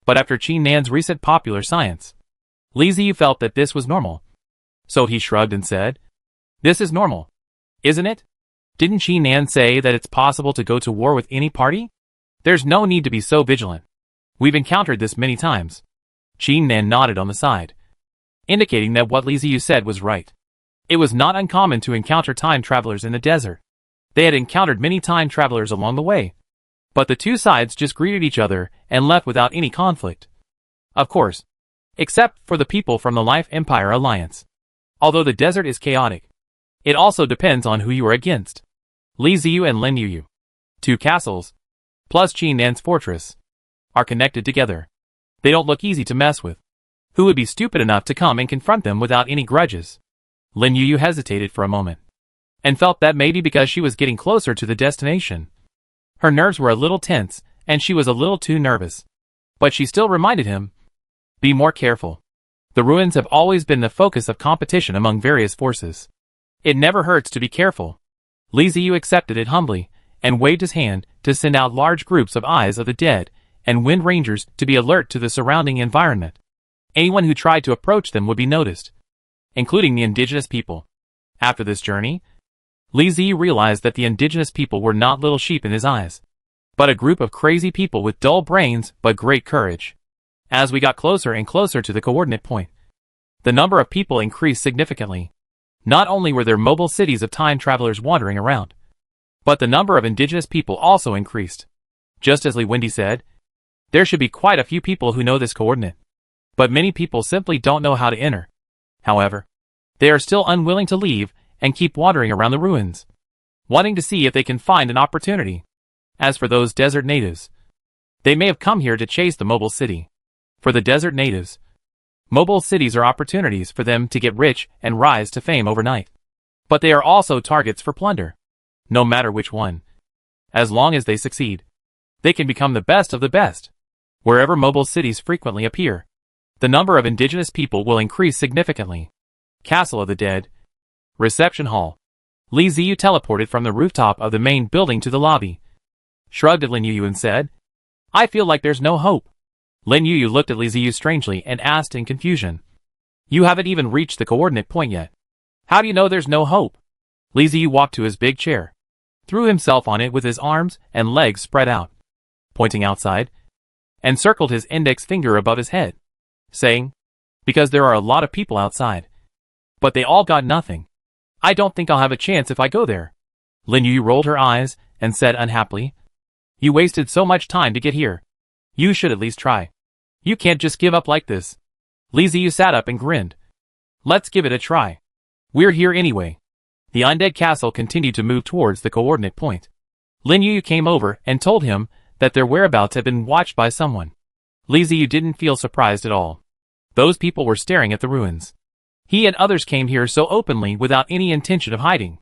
But after Qin Nan's recent popular science, Li Ziyu felt that this was normal. So he shrugged and said, "This is normal, isn't it? Didn't Qin Nan say that it's possible to go to war with any party? There's no need to be so vigilant. We've encountered this many times." Qin Nan nodded on the side, indicating that what Li Ziyu said was right. It was not uncommon to encounter time travelers in the desert. They had encountered many time travelers along the way, but the two sides just greeted each other and left without any conflict. Of course, except for the people from the Life Empire Alliance. Although the desert is chaotic, it also depends on who you are against. Li Ziyu and Lin Yuyu, two castles, plus Qin Nan's fortress, are connected together. They don't look easy to mess with. Who would be stupid enough to come and confront them without any grudges? Lin Yuyu hesitated for a moment, and felt that maybe because she was getting closer to the destination, her nerves were a little tense, and she was a little too nervous. But she still reminded him, "Be more careful. The ruins have always been the focus of competition among various forces. It never hurts to be careful." Li Ziyu accepted it humbly, and waved his hand to send out large groups of Eyes of the Dead and Wind Rangers to be alert to the surrounding environment. Anyone who tried to approach them would be noticed, including the indigenous people. After this journey, Li Ziyu realized that the indigenous people were not little sheep in his eyes, but a group of crazy people with dull brains but great courage. As we got closer and closer to the coordinate point, the number of people increased significantly. Not only were there mobile cities of time travelers wandering around, but the number of indigenous people also increased. Just as Li Wendy said, there should be quite a few people who know this coordinate, but many people simply don't know how to enter. However, they are still unwilling to leave and keep wandering around the ruins, wanting to see if they can find an opportunity. As for those desert natives, they may have come here to chase the mobile city. For the desert natives, mobile cities are opportunities for them to get rich and rise to fame overnight. But they are also targets for plunder. No matter which one. As long as they succeed, they can become the best of the best. Wherever mobile cities frequently appear, the number of indigenous people will increase significantly. Castle of the Dead. Reception Hall. Li Ziyu teleported from the rooftop of the main building to the lobby, shrugged at Lin Yuyu and said, "I feel like there's no hope." Lin Yuyu looked at Li Ziyu strangely and asked in confusion, "You haven't even reached the coordinate point yet. How do you know there's no hope? Li Ziyu walked to his big chair, threw himself on it with his arms and legs spread out, pointing outside, and circled his index finger above his head, saying, "Because there are a lot of people outside. But they all got nothing. I don't think I'll have a chance if I go there." Lin Yu rolled her eyes and said unhappily, "You wasted so much time to get here. You should at least try. You can't just give up like this." Li Ziyu sat up and grinned. "Let's give it a try. We're here anyway." The undead castle continued to move towards the coordinate point. Lin Yu came over and told him that their whereabouts had been watched by someone. Li Ziyu didn't feel surprised at all. Those people were staring at the ruins. He and others came here so openly without any intention of hiding.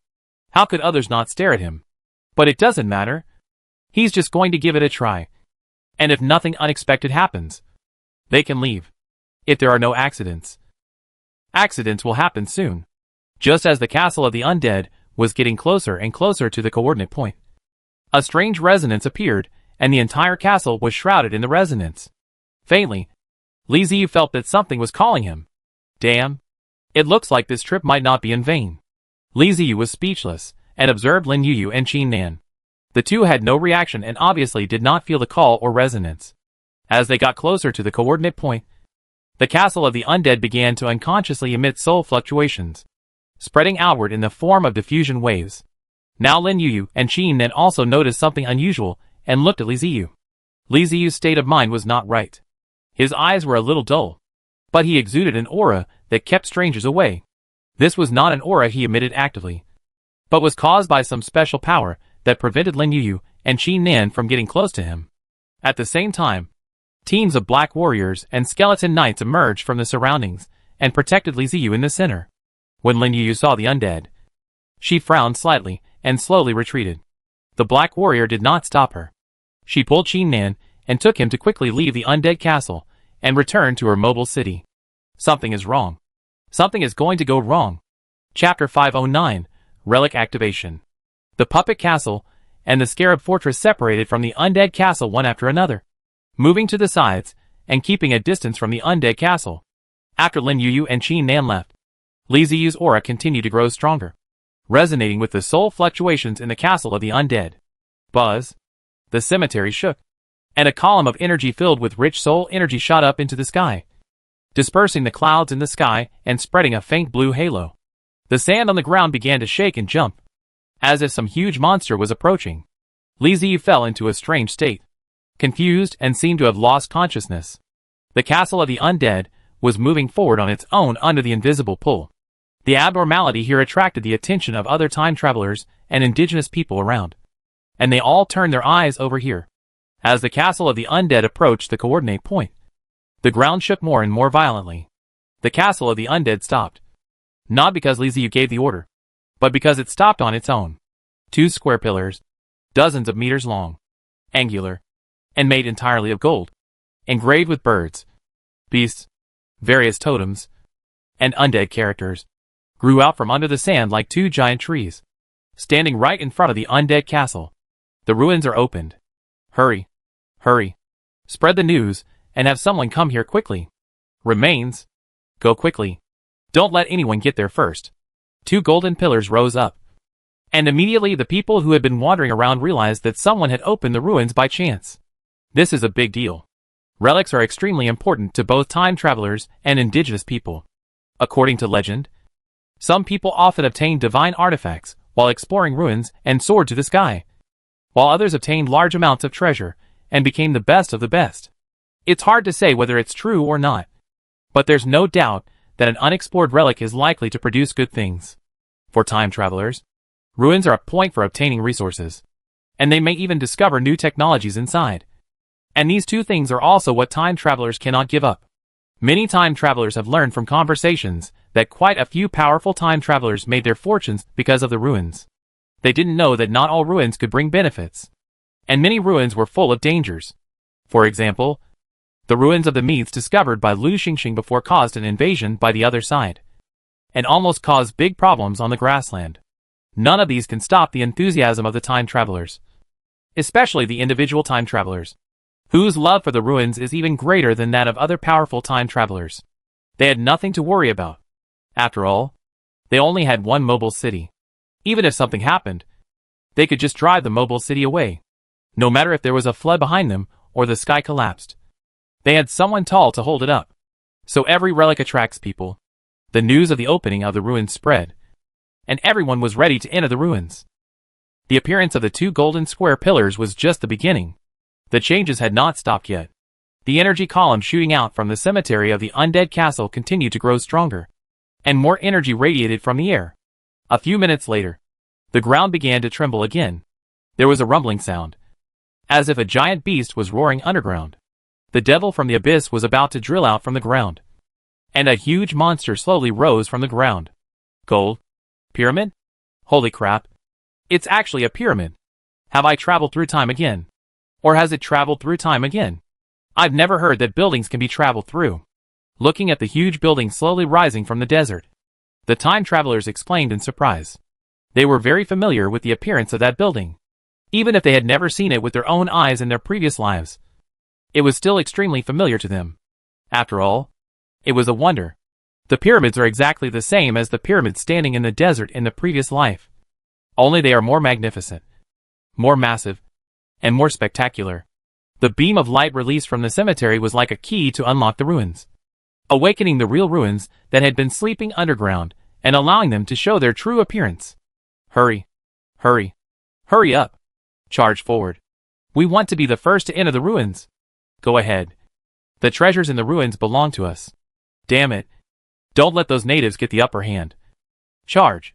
How could others not stare at him? But it doesn't matter. He's just going to give it a try. And if nothing unexpected happens, they can leave. If there are no accidents. Accidents will happen soon. Just as the castle of the undead was getting closer and closer to the coordinate point, a strange resonance appeared, and the entire castle was shrouded in the resonance. Faintly, Li Ziyu felt that something was calling him. Damn. It looks like this trip might not be in vain. Li Ziyu was speechless, and observed Lin Yu and Qin Nan. The two had no reaction and obviously did not feel the call or resonance. As they got closer to the coordinate point, the castle of the undead began to unconsciously emit soul fluctuations, spreading outward in the form of diffusion waves. Now Lin Yu and Qin Nan also noticed something unusual and looked at Li Ziyu. Li Ziyu's state of mind was not right. His eyes were a little dull, but he exuded an aura that kept strangers away. This was not an aura he emitted actively, but was caused by some special power that prevented Lin Yu and Qin Nan from getting close to him. At the same time, teams of black warriors and skeleton knights emerged from the surroundings and protected Li Ziyu in the center. When Lin Yu saw the undead, she frowned slightly and slowly retreated. The black warrior did not stop her. She pulled Qin Nan and took him to quickly leave the undead castle and return to her mobile city. Something is wrong. Something is going to go wrong. Chapter 509, Relic Activation. The puppet castle and the scarab fortress separated from the undead castle one after another, moving to the sides and keeping a distance from the undead castle. After Lin Yu and Qin Nan left, Li Ziyu's aura continued to grow stronger, resonating with the soul fluctuations in the castle of the undead. Buzz. The cemetery shook, and a column of energy filled with rich soul energy shot up into the sky, dispersing the clouds in the sky and spreading a faint blue halo. The sand on the ground began to shake and jump, as if some huge monster was approaching. Li Ziyu fell into a strange state, confused and seemed to have lost consciousness. The castle of the undead was moving forward on its own under the invisible pull. The abnormality here attracted the attention of other time travelers and indigenous people around, and they all turned their eyes over here. As the castle of the undead approached the coordinate point, the ground shook more and more violently. The castle of the undead stopped. Not because Li Ziyu gave the order, but because it stopped on its own. 2 square pillars, dozens of meters long, angular, and made entirely of gold, engraved with birds, beasts, various totems, and undead characters, grew out from under the sand like 2 giant trees, standing right in front of the undead castle. The ruins are opened. Hurry. Hurry. Spread the news, and have someone come here quickly. Remains. Go quickly. Don't let anyone get there first. 2 golden pillars rose up, and immediately the people who had been wandering around realized that someone had opened the ruins by chance. This is a big deal. Relics are extremely important to both time travelers and indigenous people. According to legend, some people often obtained divine artifacts while exploring ruins and soared to the sky, while others obtained large amounts of treasure and became the best of the best. It's hard to say whether it's true or not, but there's no doubt that an unexplored relic is likely to produce good things. For time travelers, ruins are a point for obtaining resources, and they may even discover new technologies inside. And these 2 things are also what time travelers cannot give up. Many time travelers have learned from conversations that quite a few powerful time travelers made their fortunes because of the ruins. They didn't know that not all ruins could bring benefits, and many ruins were full of dangers. For example, the ruins of the Medes discovered by Lu Xingxing before caused an invasion by the other side, and almost caused big problems on the grassland. None of these can stop the enthusiasm of the time travelers, especially the individual time travelers, whose love for the ruins is even greater than that of other powerful time travelers. They had nothing to worry about. After all, They only had one mobile city. Even if something happened, they could just drive the mobile city away. No matter if there was a flood behind them or the sky collapsed. They had someone tall to hold it up. So every relic attracts people. The news of the opening of the ruins spread, and everyone was ready to enter the ruins. The appearance of the two golden square pillars was just the beginning. The changes had not stopped yet. The energy column shooting out from the cemetery of the Undead castle continued to grow stronger, and more energy radiated from the air. A few minutes later, the ground began to tremble again. There was a rumbling sound, as if a giant beast was roaring underground. The devil from the abyss was about to drill out from the ground, and a huge monster slowly rose from the ground. Gold? Pyramid? Holy crap. It's actually a pyramid. Have I traveled through time again? Or has it traveled through time again? I've never heard that buildings can be traveled through. Looking at the huge building slowly rising from the desert, the time travelers exclaimed in surprise. They were very familiar with the appearance of that building. Even if they had never seen it with their own eyes in their previous lives, it was still extremely familiar to them. After all, it was a wonder. The pyramids are exactly the same as the pyramids standing in the desert in the previous life. Only they are more magnificent, more massive, and more spectacular. The beam of light released from the cemetery was like a key to unlock the ruins, awakening the real ruins that had been sleeping underground and allowing them to show their true appearance. Hurry, hurry, hurry up. Charge forward. We want to be the first to enter the ruins. Go ahead. The treasures in the ruins belong to us. Damn it. Don't let those natives get the upper hand. Charge.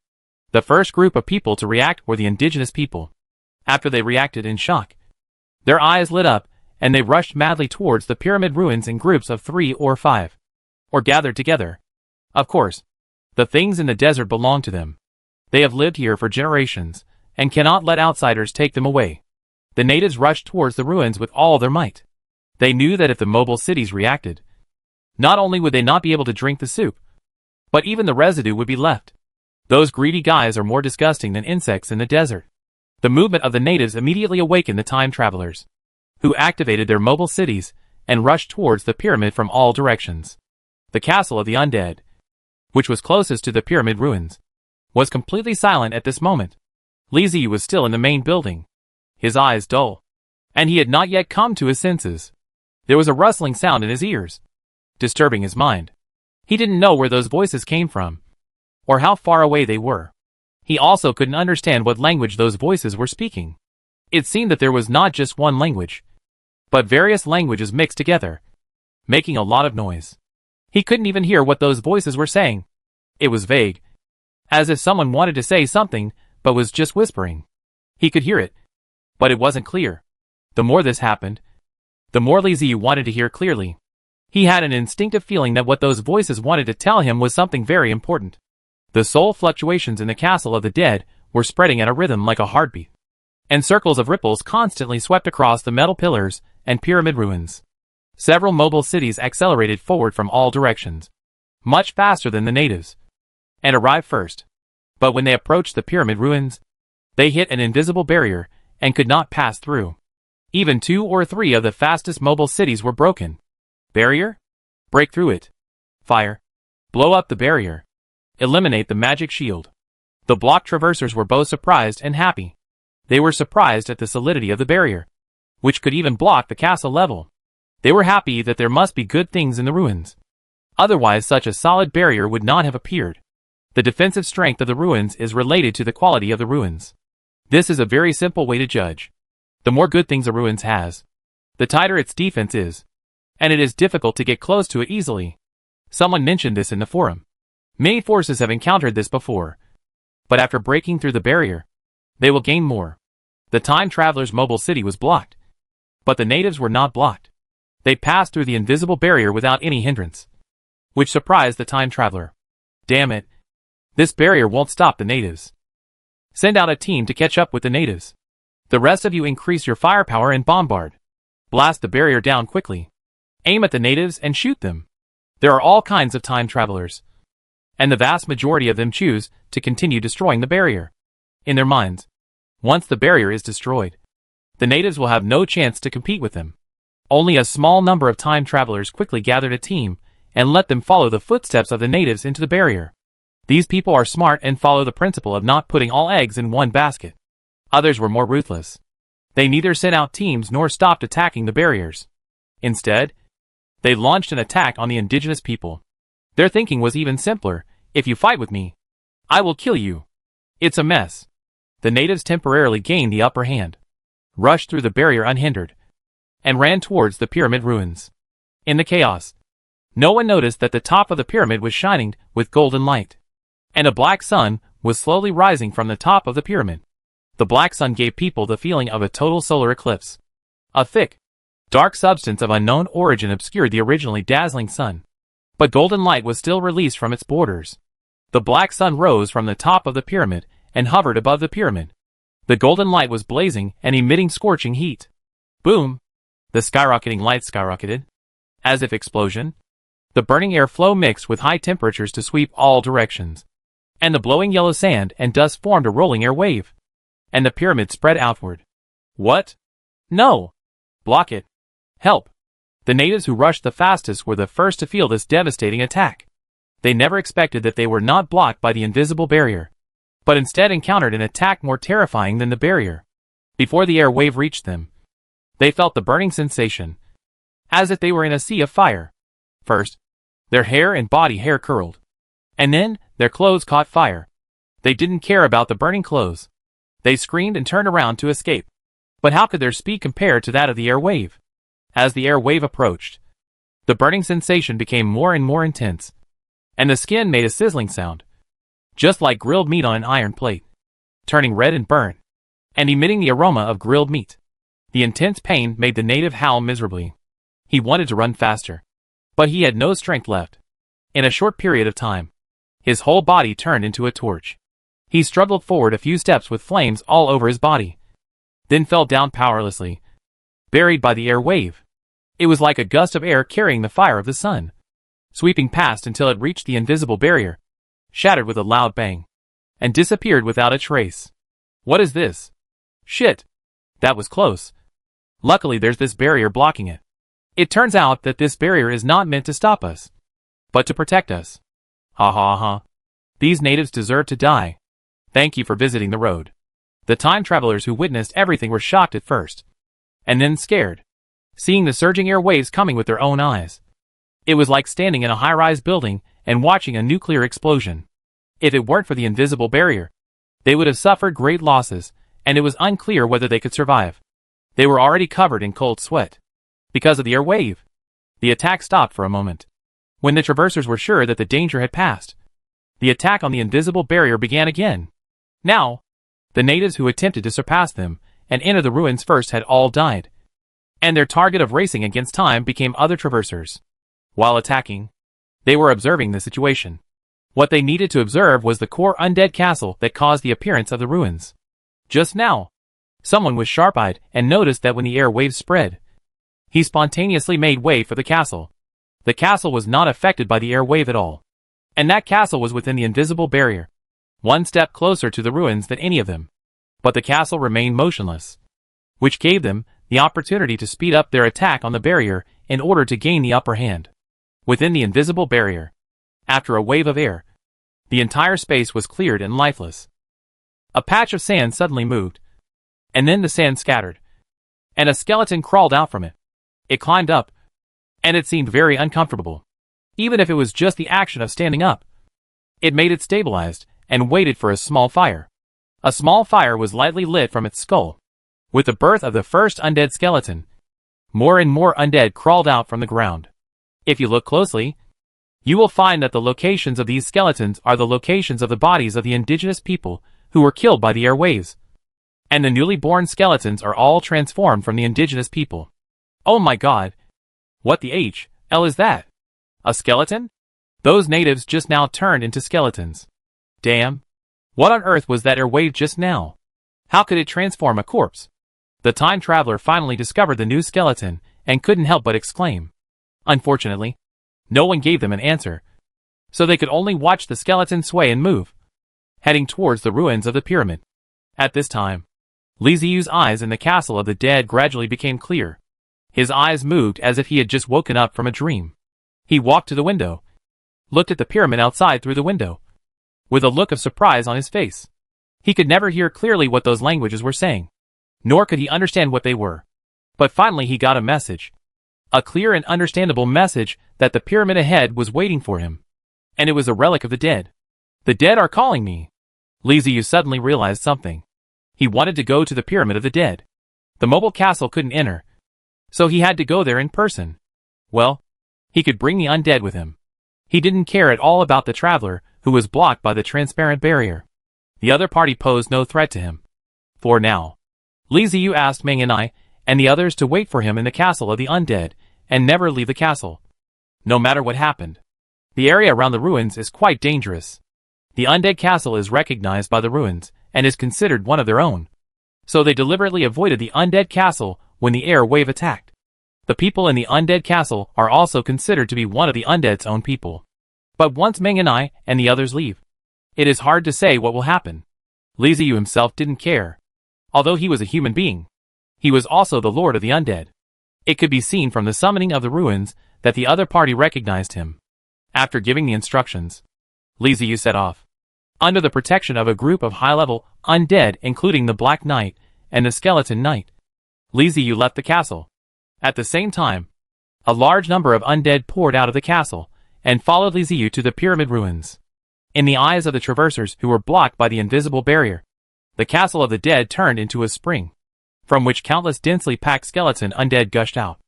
The first group of people to react were the indigenous people. After they reacted in shock, their eyes lit up, and they rushed madly towards the pyramid ruins in groups of 3 or 5. Or gathered together. Of course, the things in the desert belong to them. They have lived here for generations, and cannot let outsiders take them away. The natives rushed towards the ruins with all their might. They knew that if the mobile cities reacted, not only would they not be able to drink the soup, but even the residue would be left. Those greedy guys are more disgusting than insects in the desert. The movement of the natives immediately awakened the time travelers, who activated their mobile cities and rushed towards the pyramid from all directions. The castle of the Undead, which was closest to the pyramid ruins, was completely silent at this moment. Li Ziyu was still in the main building, his eyes dull, and he had not yet come to his senses. There was a rustling sound in his ears, disturbing his mind. He didn't know where those voices came from, or how far away they were. He also couldn't understand what language those voices were speaking. It seemed that there was not just one language, but various languages mixed together, making a lot of noise. He couldn't even hear what those voices were saying. It was vague, as if someone wanted to say something, but was just whispering. He could hear it, but it wasn't clear. The more this happened, the more Li Ziyu wanted to hear clearly. He had an instinctive feeling that what those voices wanted to tell him was something very important. The soul fluctuations in the castle of the dead were spreading at a rhythm like a heartbeat, and circles of ripples constantly swept across the metal pillars and pyramid ruins. Several mobile cities accelerated forward from all directions, much faster than the natives, and arrived first. But when they approached the pyramid ruins, they hit an invisible barrier and could not pass through. Even 2 or 3 of the fastest mobile cities were broken. Barrier? Break through it. Fire. Blow up the barrier. Eliminate the magic shield. The block traversers were both surprised and happy. They were surprised at the solidity of the barrier, which could even block the castle level. They were happy that there must be good things in the ruins. Otherwise such a solid barrier would not have appeared. The defensive strength of the ruins is related to the quality of the ruins. This is a very simple way to judge. The more good things a ruins has, the tighter its defense is, and it is difficult to get close to it easily. Someone mentioned this in the forum. Many forces have encountered this before, but after breaking through the barrier, they will gain more. The time traveler's mobile city was blocked, but the natives were not blocked. They passed through the invisible barrier without any hindrance, which surprised the time traveler. Damn it. This barrier won't stop the natives. Send out a team to catch up with the natives. The rest of you increase your firepower and bombard. Blast the barrier down quickly. Aim at the natives and shoot them. There are all kinds of time travelers, and the vast majority of them choose to continue destroying the barrier. In their minds, once the barrier is destroyed, the natives will have no chance to compete with them. Only a small number of time travelers quickly gathered a team and let them follow the footsteps of the natives into the barrier. These people are smart and follow the principle of not putting all eggs in one basket. Others were more ruthless. They neither sent out teams nor stopped attacking the barriers. Instead, they launched an attack on the indigenous people. Their thinking was even simpler: if you fight with me, I will kill you. It's a mess. The natives temporarily gained the upper hand, rushed through the barrier unhindered, and ran towards the pyramid ruins. In the chaos, no one noticed that the top of the pyramid was shining with golden light, and a black sun was slowly rising from the top of the pyramid. The black sun gave people the feeling of a total solar eclipse. A thick, dark substance of unknown origin obscured the originally dazzling sun, but golden light was still released from its borders. The black sun rose from the top of the pyramid and hovered above the pyramid. The golden light was blazing and emitting scorching heat. Boom! The skyrocketing light skyrocketed. As if explosion, the burning air flow mixed with high temperatures to sweep all directions, and the blowing yellow sand and dust formed a rolling air wave, and the pyramid spread outward. What? No! Block it! Help! The natives who rushed the fastest were the first to feel this devastating attack. They never expected that they were not blocked by the invisible barrier, but instead encountered an attack more terrifying than the barrier. Before the air wave reached them, they felt the burning sensation, as if they were in a sea of fire. First, their hair and body hair curled, and then their clothes caught fire. They didn't care about the burning clothes. They screamed and turned around to escape. But how could their speed compare to that of the air wave? As the air wave approached, the burning sensation became more and more intense, and the skin made a sizzling sound, just like grilled meat on an iron plate, turning red and burnt, and emitting the aroma of grilled meat. The intense pain made the native howl miserably. He wanted to run faster, but he had no strength left. In a short period of time, his whole body turned into a torch. He struggled forward a few steps with flames all over his body, then fell down powerlessly, buried by the air wave. It was like a gust of air carrying the fire of the sun, sweeping past until it reached the invisible barrier, shattered with a loud bang, and disappeared without a trace. What is this? Shit! That was close. Luckily there's this barrier blocking it. It turns out that this barrier is not meant to stop us, but to protect us. Ha ha ha. These natives deserve to die. Thank you for visiting the road. The time travelers who witnessed everything were shocked at first, and then scared, seeing the surging air waves coming with their own eyes. It was like standing in a high-rise building and watching a nuclear explosion. If it weren't for the invisible barrier, they would have suffered great losses, and it was unclear whether they could survive. They were already covered in cold sweat because of the air wave. The attack stopped for a moment. When the traversers were sure that the danger had passed, the attack on the invisible barrier began again. Now, the natives who attempted to surpass them and enter the ruins first had all died, and their target of racing against time became other traversers. While attacking, they were observing the situation. What they needed to observe was the core undead castle that caused the appearance of the ruins. Just now, someone was sharp-eyed and noticed that when the air waves spread, he spontaneously made way for the castle. The castle was not affected by the air wave at all, and that castle was within the invisible barrier, one step closer to the ruins than any of them. But the castle remained motionless, which gave them the opportunity to speed up their attack on the barrier in order to gain the upper hand. Within the invisible barrier, after a wave of air, the entire space was cleared and lifeless. A patch of sand suddenly moved, and then the sand scattered, and a skeleton crawled out from it. It climbed up, and it seemed very uncomfortable, even if it was just the action of standing up. It made it stabilized and waited for a small fire. A small fire was lightly lit from its skull. With the birth of the first undead skeleton, more and more undead crawled out from the ground. If you look closely, you will find that the locations of these skeletons are the locations of the bodies of the indigenous people who were killed by the air waves. And the newly born skeletons are all transformed from the indigenous people. Oh my god! What the hell is that? A skeleton? Those natives just now turned into skeletons. Damn! What on earth was that air wave just now? How could it transform a corpse? The time traveler finally discovered the new skeleton and couldn't help but exclaim. Unfortunately, no one gave them an answer, so they could only watch the skeleton sway and move, heading towards the ruins of the pyramid. At this time, Li Ziyu's eyes in the castle of the dead gradually became clear. His eyes moved as if he had just woken up from a dream. He walked to the window, looked at the pyramid outside through the window, with a look of surprise on his face. He could never hear clearly what those languages were saying, nor could he understand what they were. But finally he got a message. A clear and understandable message that the pyramid ahead was waiting for him. And it was a relic of the dead. The dead are calling me. Li Ziyu suddenly realized something. He wanted to go to the pyramid of the dead. The mobile castle couldn't enter, so he had to go there in person. Well, he could bring the undead with him. He didn't care at all about the traveler, who was blocked by the transparent barrier. The other party posed no threat to him. For now. Li Ziyu asked Meng and I, and the others to wait for him in the castle of the undead, and never leave the castle. No matter what happened. The area around the ruins is quite dangerous. The undead castle is recognized by the ruins, and is considered one of their own. So they deliberately avoided the undead castle when the air wave attacked. The people in the undead castle are also considered to be one of the undead's own people. But once Meng and I and the others leave, it is hard to say what will happen. Li Ziyu himself didn't care. Although he was a human being, he was also the lord of the undead. It could be seen from the summoning of the ruins that the other party recognized him. After giving the instructions, Li Ziyu set off. Under the protection of a group of high-level undead including the Black Knight and the Skeleton Knight, Li Ziyu left the castle. At the same time, a large number of undead poured out of the castle and followed Li Ziyu to the pyramid ruins. In the eyes of the traversers who were blocked by the invisible barrier, the castle of the dead turned into a spring, from which countless densely packed skeleton undead gushed out.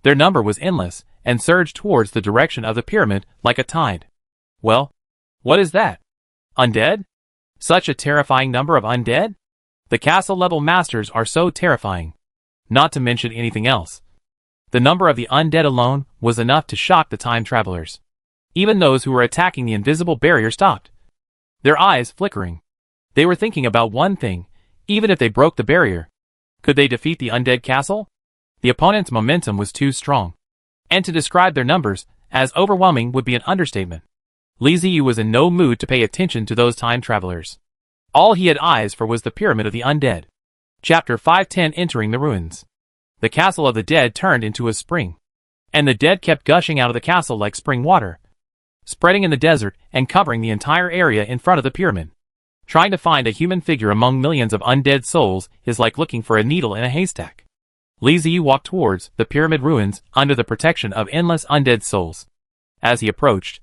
Their number was endless and surged towards the direction of the pyramid like a tide. Well, what is that? Undead? Such a terrifying number of undead? The castle-level masters are so terrifying. Not to mention anything else. The number of the undead alone was enough to shock the time travelers. Even those who were attacking the invisible barrier stopped, their eyes flickering. They were thinking about one thing: even if they broke the barrier, could they defeat the undead castle? The opponent's momentum was too strong, and to describe their numbers as overwhelming would be an understatement. Li Ziyu was in no mood to pay attention to those time travelers. All he had eyes for was the pyramid of the undead. Chapter 510. Entering the ruins. The castle of the dead turned into a spring, and the dead kept gushing out of the castle like spring water, spreading in the desert and covering the entire area in front of the pyramid. Trying to find a human figure among millions of undead souls is like looking for a needle in a haystack. Li Ziyu walked towards the pyramid ruins under the protection of endless undead souls. As he approached,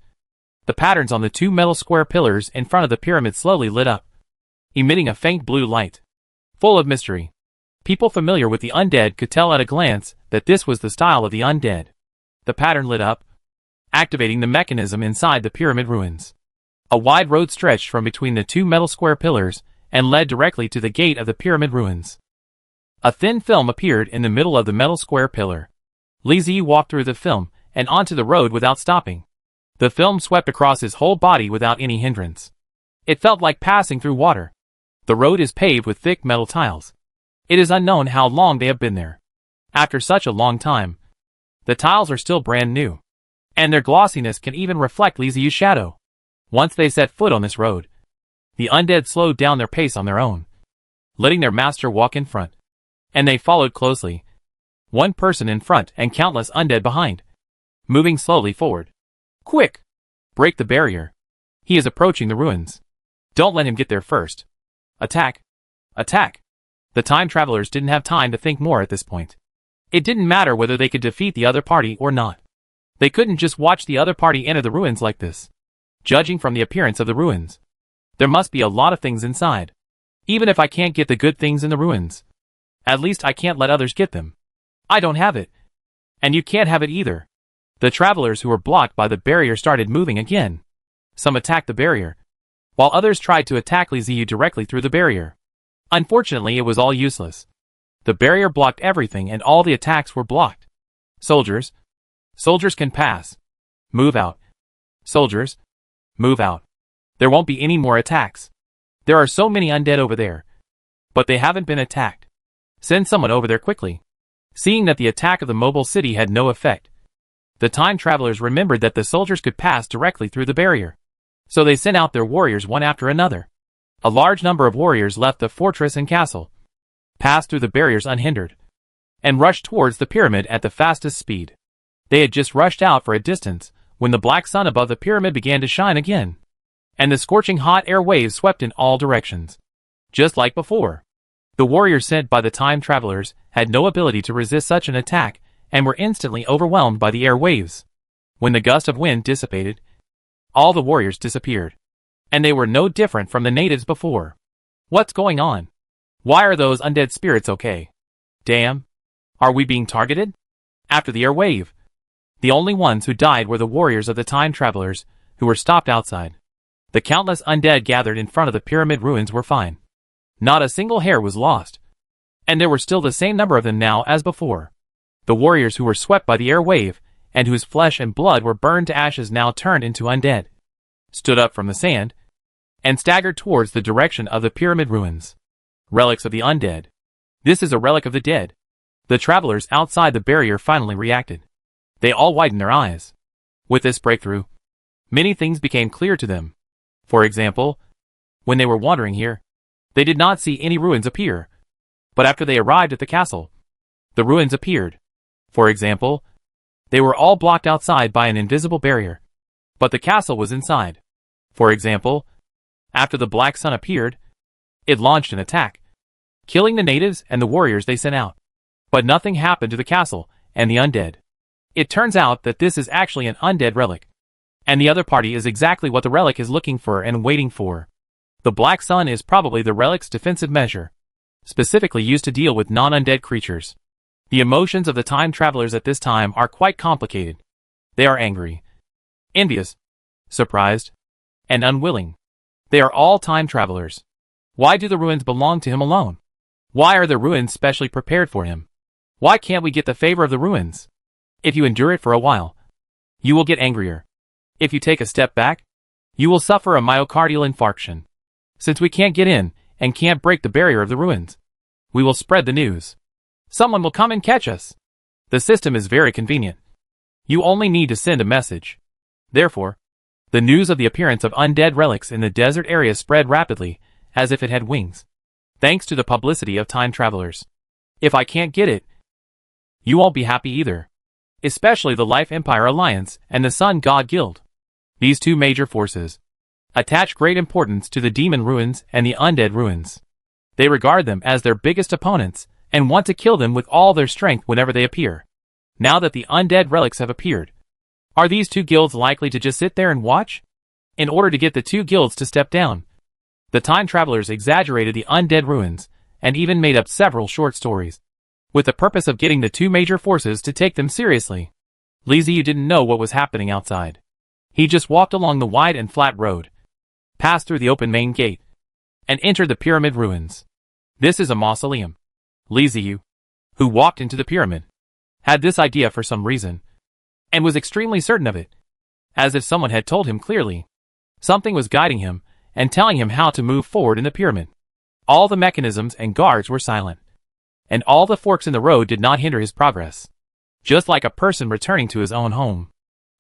the patterns on the two metal square pillars in front of the pyramid slowly lit up, emitting a faint blue light, full of mystery. People familiar with the undead could tell at a glance that this was the style of the undead. The pattern lit up, activating the mechanism inside the pyramid ruins. A wide road stretched from between the two metal square pillars and led directly to the gate of the pyramid ruins. A thin film appeared in the middle of the metal square pillar. Li Ziyu walked through the film and onto the road without stopping. The film swept across his whole body without any hindrance. It felt like passing through water. The road is paved with thick metal tiles. It is unknown how long they have been there. After such a long time, the tiles are still brand new, and their glossiness can even reflect Li Ziyu's shadow. Once they set foot on this road, the undead slowed down their pace on their own, letting their master walk in front, and they followed closely, one person in front and countless undead behind, moving slowly forward. Quick! Break the barrier. He is approaching the ruins. Don't let him get there first. Attack! Attack! The time travelers didn't have time to think more at this point. It didn't matter whether they could defeat the other party or not. They couldn't just watch the other party enter the ruins like this. Judging from the appearance of the ruins, there must be a lot of things inside. Even if I can't get the good things in the ruins, at least I can't let others get them. I don't have it. And you can't have it either. The travelers who were blocked by the barrier started moving again. Some attacked the barrier, while others tried to attack Li Ziyu directly through the barrier. Unfortunately, it was all useless. The barrier blocked everything and all the attacks were blocked. Soldiers. Soldiers can pass. Move out. Soldiers. Move out. There won't be any more attacks. There are so many undead over there. But they haven't been attacked. Send someone over there quickly. Seeing that the attack of the mobile city had no effect, the time travelers remembered that the soldiers could pass directly through the barrier. So they sent out their warriors one after another. A large number of warriors left the fortress and castle, passed through the barriers unhindered, and rushed towards the pyramid at the fastest speed. They had just rushed out for a distance when the black sun above the pyramid began to shine again. and the scorching hot air waves swept in all directions. Just like before, the warriors sent by the time travelers had no ability to resist such an attack and were instantly overwhelmed by the air waves. When the gust of wind dissipated, all the warriors disappeared, and they were no different from the natives before. What's going on? Why are those undead spirits okay? Damn. Are we being targeted? After the air wave, the only ones who died were the warriors of the time travelers, who were stopped outside. The countless undead gathered in front of the pyramid ruins were fine. Not a single hair was lost, and there were still the same number of them now as before. The warriors who were swept by the air wave, and whose flesh and blood were burned to ashes now turned into undead, stood up from the sand, and staggered towards the direction of the pyramid ruins. Relics of the undead. This is a relic of the dead. The travelers outside the barrier finally reacted. They all widened their eyes. With this breakthrough, many things became clear to them. For example, when they were wandering here, they did not see any ruins appear. But after they arrived at the castle, the ruins appeared. For example, they were all blocked outside by an invisible barrier, but the castle was inside. For example, after the black sun appeared, it launched an attack, killing the natives and the warriors they sent out. But nothing happened to the castle and the undead. It turns out that this is actually an undead relic, and the other party is exactly what the relic is looking for and waiting for. The black sun is probably the relic's defensive measure, specifically used to deal with non-undead creatures. The emotions of the time travelers at this time are quite complicated. They are angry, envious, surprised, and unwilling. They are all time travelers. Why do the ruins belong to him alone? Why are the ruins specially prepared for him? Why can't we get the favor of the ruins? If you endure it for a while, you will get angrier. If you take a step back, you will suffer a myocardial infarction. Since we can't get in and can't break the barrier of the ruins, we will spread the news. Someone will come and catch us. The system is very convenient. You only need to send a message. Therefore, the news of the appearance of undead relics in the desert area spread rapidly, as if it had wings, thanks to the publicity of time travelers. If I can't get it, you won't be happy either. Especially the Life Empire Alliance and the Sun God Guild. These two major forces attach great importance to the demon ruins and the undead ruins. They regard them as their biggest opponents and want to kill them with all their strength whenever they appear. Now that the undead relics have appeared, are these two guilds likely to just sit there and watch? In order to get the two guilds to step down, the time travelers exaggerated the undead ruins and even made up several short stories, with the purpose of getting the two major forces to take them seriously. Li Ziyu didn't know what was happening outside. He just walked along the wide and flat road, passed through the open main gate, and entered the pyramid ruins. This is a mausoleum. Li Ziyu, who walked into the pyramid, had this idea for some reason, and was extremely certain of it, as if someone had told him clearly. Something was guiding him and telling him how to move forward in the pyramid. All the mechanisms and guards were silent, and all the forks in the road did not hinder his progress. Just like a person returning to his own home,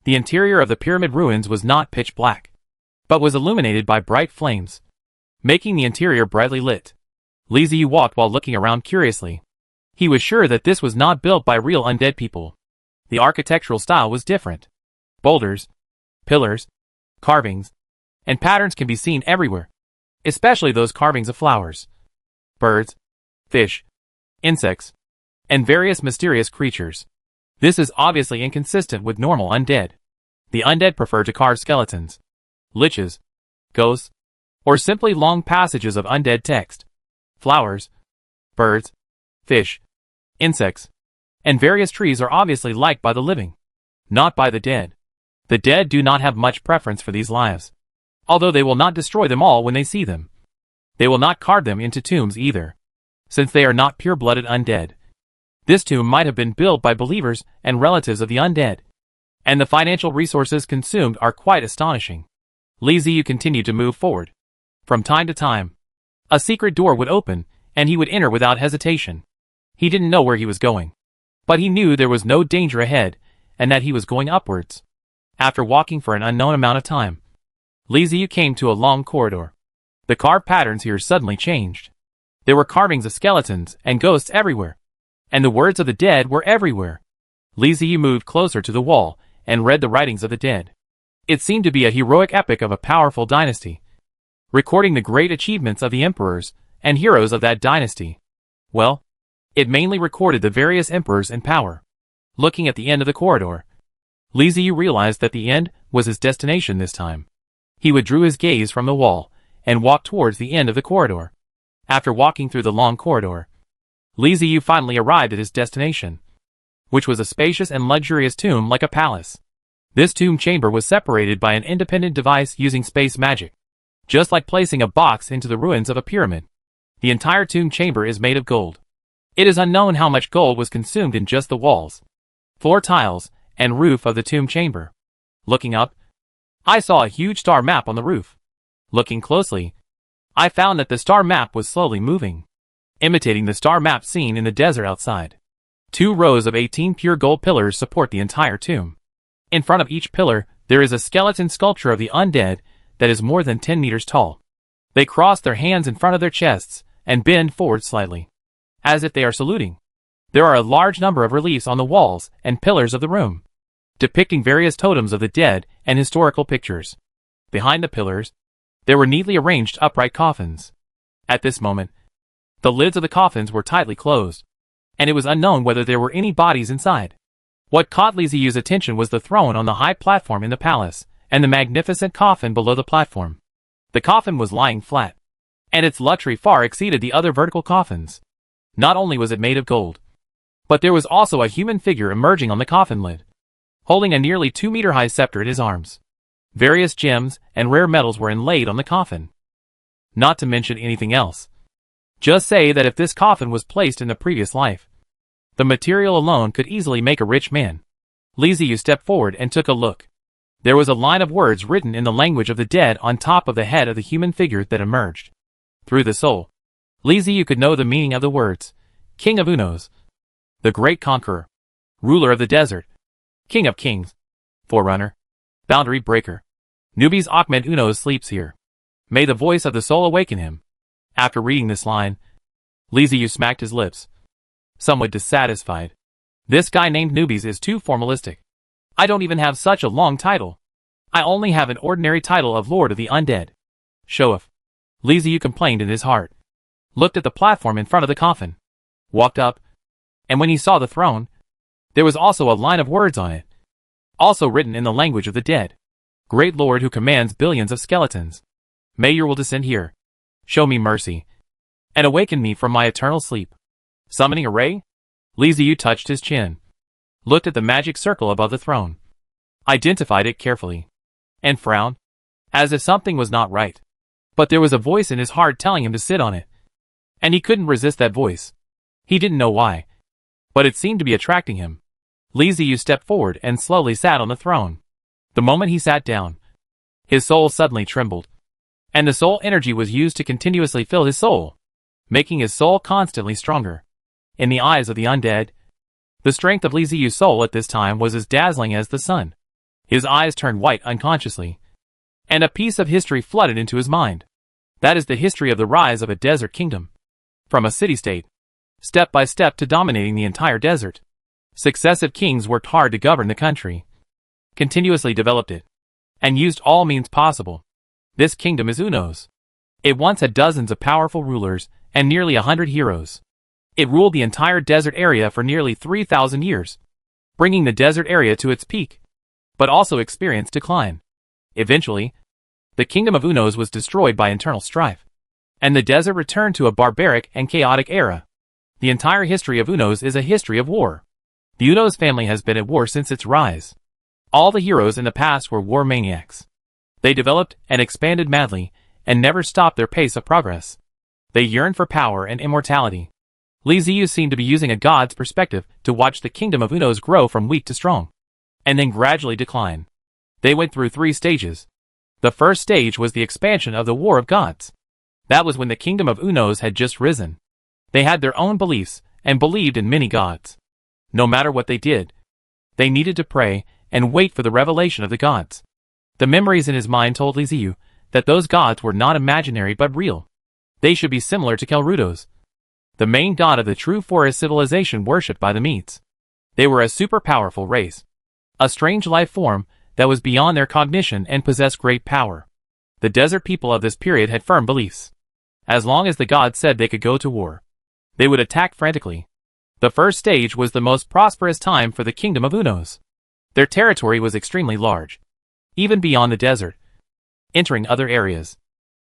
the interior of the pyramid ruins was not pitch black, but was illuminated by bright flames, making the interior brightly lit. Li Ziyu walked while looking around curiously. He was sure that this was not built by real undead people. The architectural style was different. Boulders, pillars, carvings, and patterns can be seen everywhere, especially those carvings of flowers, birds, fish, insects, and various mysterious creatures. This is obviously inconsistent with normal undead. The undead prefer to carve skeletons, liches, ghosts, or simply long passages of undead text. Flowers, birds, fish, insects, and various trees are obviously liked by the living, not by the dead. The dead do not have much preference for these lives, although they will not destroy them all when they see them. They will not carve them into tombs either, since they are not pure-blooded undead. This tomb might have been built by believers and relatives of the undead, and the financial resources consumed are quite astonishing. Li Ziyu continued to move forward. From time to time, a secret door would open, and he would enter without hesitation. He didn't know where he was going, but he knew there was no danger ahead, and that he was going upwards. After walking for an unknown amount of time, Li Ziyu came to a long corridor. The carved patterns here suddenly changed. There were carvings of skeletons and ghosts everywhere, and the words of the dead were everywhere. Li Ziyu moved closer to the wall and read the writings of the dead. It seemed to be a heroic epic of a powerful dynasty, recording the great achievements of the emperors and heroes of that dynasty. Well, it mainly recorded the various emperors in power. Looking at the end of the corridor, Li Ziyu realized that the end was his destination this time. He withdrew his gaze from the wall and walked towards the end of the corridor. After walking through the long corridor, Li Ziyu finally arrived at his destination, which was a spacious and luxurious tomb like a palace. This tomb chamber was separated by an independent device using space magic, just like placing a box into the ruins of a pyramid. The entire tomb chamber is made of gold. It is unknown how much gold was consumed in just the walls, floor tiles, and roof of the tomb chamber. Looking up, I saw a huge star map on the roof. Looking closely, I found that the star map was slowly moving, imitating the star map seen in the desert outside. 2 rows of 18 pure gold pillars support the entire tomb. In front of each pillar, there is a skeleton sculpture of the undead that is more than 10 meters tall. They cross their hands in front of their chests and bend forward slightly, as if they are saluting. There are a large number of reliefs on the walls and pillars of the room, depicting various totems of the dead and historical pictures. Behind the pillars, there were neatly arranged upright coffins. At this moment, the lids of the coffins were tightly closed, and it was unknown whether there were any bodies inside. What caught Li Ziyu's attention was the throne on the high platform in the palace, and the magnificent coffin below the platform. The coffin was lying flat, and its luxury far exceeded the other vertical coffins. Not only was it made of gold, but there was also a human figure emerging on the coffin lid, holding a nearly 2-meter-high scepter in his arms. Various gems and rare metals were inlaid on the coffin. Not to mention anything else. Just say that if this coffin was placed in the previous life, the material alone could easily make a rich man. Li Ziyu stepped forward and took a look. There was a line of words written in the language of the dead on top of the head of the human figure that emerged. Through the soul, Li Ziyu could know the meaning of the words: King of Unos, the great conqueror, ruler of the desert, king of kings, forerunner, boundary breaker. Newbies Ahmed Unos sleeps here. May the voice of the soul awaken him. After reading this line, Li Ziyu smacked his lips, somewhat dissatisfied. This guy named Newbies is too formalistic. I don't even have such a long title. I only have an ordinary title of Lord of the Undead. Show off. Li Ziyu complained in his heart. Looked at the platform in front of the coffin. Walked up. And when he saw the throne, there was also a line of words on it, also written in the language of the dead. Great Lord who commands billions of skeletons, may your will descend here. Show me mercy, and awaken me from my eternal sleep. Summoning a ray? Li Ziyu touched his chin, looked at the magic circle above the throne, identified it carefully, and frowned, as if something was not right. But there was a voice in his heart telling him to sit on it, and he couldn't resist that voice. He didn't know why, but it seemed to be attracting him. Li Ziyu stepped forward and slowly sat on the throne. The moment he sat down, his soul suddenly trembled, and the soul energy was used to continuously fill his soul, making his soul constantly stronger. In the eyes of the undead, the strength of Li Ziyu's soul at this time was as dazzling as the sun. His eyes turned white unconsciously, and a piece of history flooded into his mind. That is the history of the rise of a desert kingdom. From a city-state, step by step to dominating the entire desert. Successive kings worked hard to govern the country, continuously developed it, and used all means possible. This kingdom is Unos. It once had dozens of powerful rulers and nearly 100 heroes. It ruled the entire desert area for nearly 3,000 years, bringing the desert area to its peak, but also experienced decline. Eventually, the kingdom of Unos was destroyed by internal strife, and the desert returned to a barbaric and chaotic era. The entire history of Unos is a history of war. The Unos family has been at war since its rise. All the heroes in the past were war maniacs. They developed and expanded madly, and never stopped their pace of progress. They yearned for power and immortality. Li Ziyu seemed to be using a god's perspective to watch the kingdom of Unos grow from weak to strong, and then gradually decline. They went through 3 stages. The first stage was the expansion of the War of Gods. That was when the kingdom of Unos had just risen. They had their own beliefs, and believed in many gods. No matter what they did, they needed to pray and wait for the revelation of the gods. The memories in his mind told Li Ziyu that those gods were not imaginary but real. They should be similar to Kelrudos, the main god of the true forest civilization worshipped by the Medes. They were a super powerful race, a strange life form that was beyond their cognition and possessed great power. The desert people of this period had firm beliefs. As long as the gods said they could go to war, they would attack frantically. The first stage was the most prosperous time for the kingdom of Unos. Their territory was extremely large, even beyond the desert, entering other areas.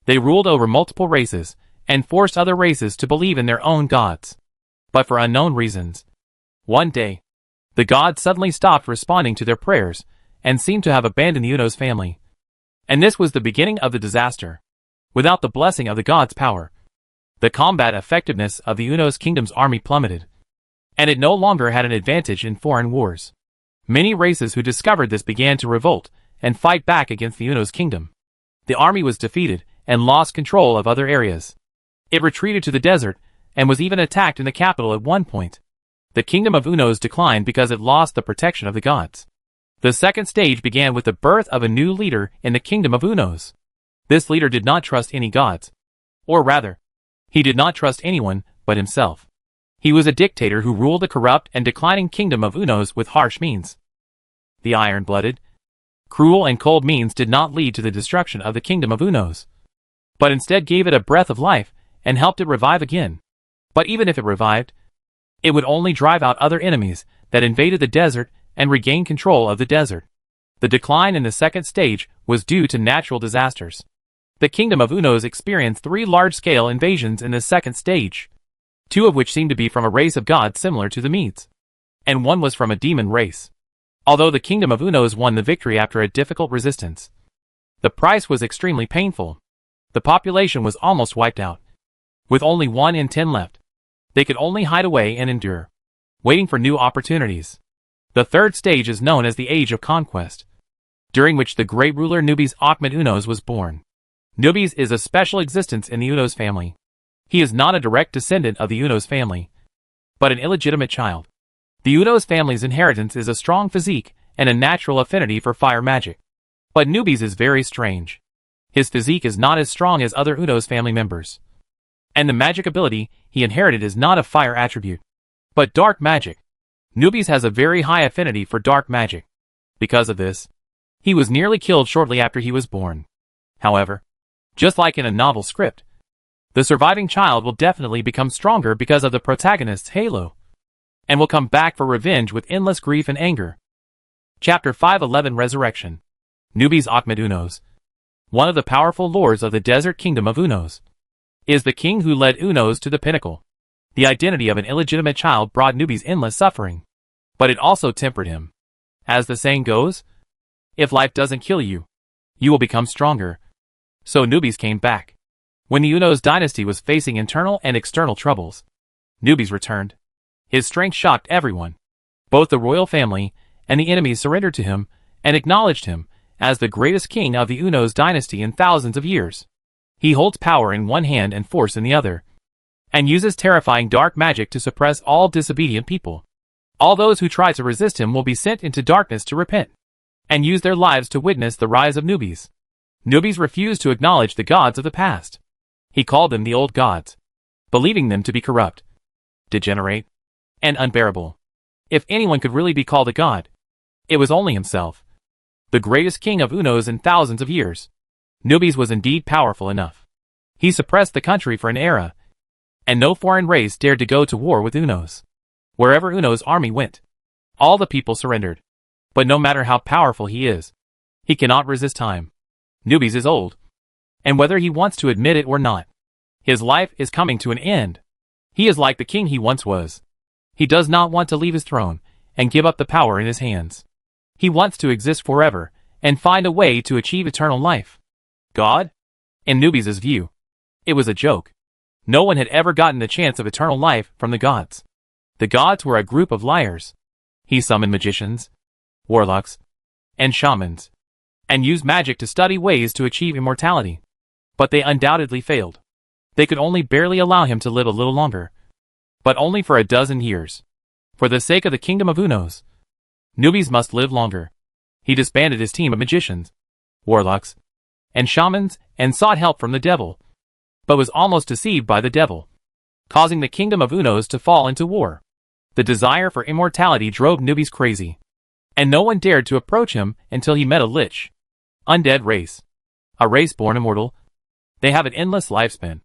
They ruled over multiple races, and forced other races to believe in their own gods. But for unknown reasons, one day, the gods suddenly stopped responding to their prayers, and seemed to have abandoned the Unos family. And this was the beginning of the disaster. Without the blessing of the gods' power, the combat effectiveness of the Unos kingdom's army plummeted, and it no longer had an advantage in foreign wars. Many races who discovered this began to revolt and fight back against the Unos kingdom. The army was defeated and lost control of other areas. It retreated to the desert and was even attacked in the capital at one point. The kingdom of Unos declined because it lost the protection of the gods. The second stage began with the birth of a new leader in the kingdom of Unos. This leader did not trust any gods. Or rather, he did not trust anyone but himself. He was a dictator who ruled the corrupt and declining kingdom of Unos with harsh means. The iron-blooded, cruel and cold means did not lead to the destruction of the kingdom of Unos, but instead gave it a breath of life and helped it revive again. But even if it revived, it would only drive out other enemies that invaded the desert and regain control of the desert. The decline in the second stage was due to natural disasters. The kingdom of Unos experienced 3 large-scale invasions in the second stage, 2 of which seemed to be from a race of gods similar to the Medes, and 1 was from a demon race. Although the kingdom of Unos won the victory after a difficult resistance, the price was extremely painful. The population was almost wiped out. With only 1 in 10 left, they could only hide away and endure, waiting for new opportunities. The third stage is known as the Age of Conquest, during which the great ruler Nubis Ahmed Unos was born. Nubis is a special existence in the Unos family. He is not a direct descendant of the Unos family, but an illegitimate child. The Unos family's inheritance is a strong physique and a natural affinity for fire magic. But Nubis is very strange. His physique is not as strong as other Unos family members, and the magic ability he inherited is not a fire attribute, but dark magic. Nubis has a very high affinity for dark magic. Because of this, he was nearly killed shortly after he was born. However, just like in a novel script, the surviving child will definitely become stronger because of the protagonist's halo, and will come back for revenge with endless grief and anger. Chapter 511 Resurrection. Nubis Ahmed Unos, one of the powerful lords of the desert kingdom of Unos, is the king who led Unos to the pinnacle. The identity of an illegitimate child brought Nubis endless suffering, but it also tempered him. As the saying goes, if life doesn't kill you, you will become stronger. So Nubis came back. When the Unos dynasty was facing internal and external troubles, Nubis returned. His strength shocked everyone. Both the royal family and the enemies surrendered to him and acknowledged him as the greatest king of the Unos dynasty in thousands of years. He holds power in one hand and force in the other, and uses terrifying dark magic to suppress all disobedient people. All those who try to resist him will be sent into darkness to repent, and use their lives to witness the rise of Nubis. Nubis refused to acknowledge the gods of the past. He called them the old gods, believing them to be corrupt, degenerate, and unbearable. If anyone could really be called a god, it was only himself, the greatest king of Unos in thousands of years. Nubis was indeed powerful enough. He suppressed the country for an era, and no foreign race dared to go to war with Unos. Wherever Unos' army went, all the people surrendered. But no matter how powerful he is, he cannot resist time. Nubis is old, and whether he wants to admit it or not, his life is coming to an end. He is like the king he once was. He does not want to leave his throne and give up the power in his hands. He wants to exist forever and find a way to achieve eternal life. God? In Nubis' view, it was a joke. No one had ever gotten the chance of eternal life from the gods. The gods were a group of liars. He summoned magicians, warlocks, and shamans, and used magic to study ways to achieve immortality. But they undoubtedly failed. They could only barely allow him to live a little longer, but only for a dozen years. For the sake of the kingdom of Unos, Nubis must live longer. He disbanded his team of magicians, warlocks, and shamans and sought help from the devil, but was almost deceived by the devil, causing the kingdom of Unos to fall into war. The desire for immortality drove Nubis crazy. and no one dared to approach him until he met a lich. Undead race. A race born immortal. They have an endless lifespan.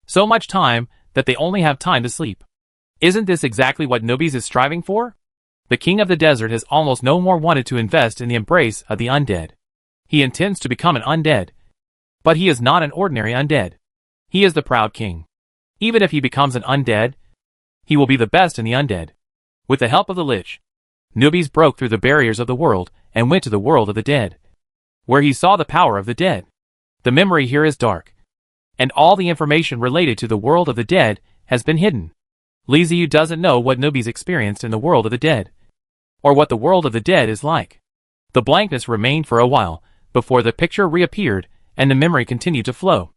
So much time that they only have time to sleep. Isn't this exactly what Nubis is striving for? The king of the desert has almost no more wanted to invest in the embrace of the undead. He intends to become an undead. But he is not an ordinary undead. He is the proud king. Even if he becomes an undead, he will be the best in the undead. With the help of the lich, Nubis broke through the barriers of the world and went to the world of the dead, where he saw the power of the dead. The memory here is dark, and all the information related to the world of the dead has been hidden. Liziu doesn't know what Nubis experienced in the world of the dead, or what the world of the dead is like. The blankness remained for a while, before the picture reappeared, and the memory continued to flow.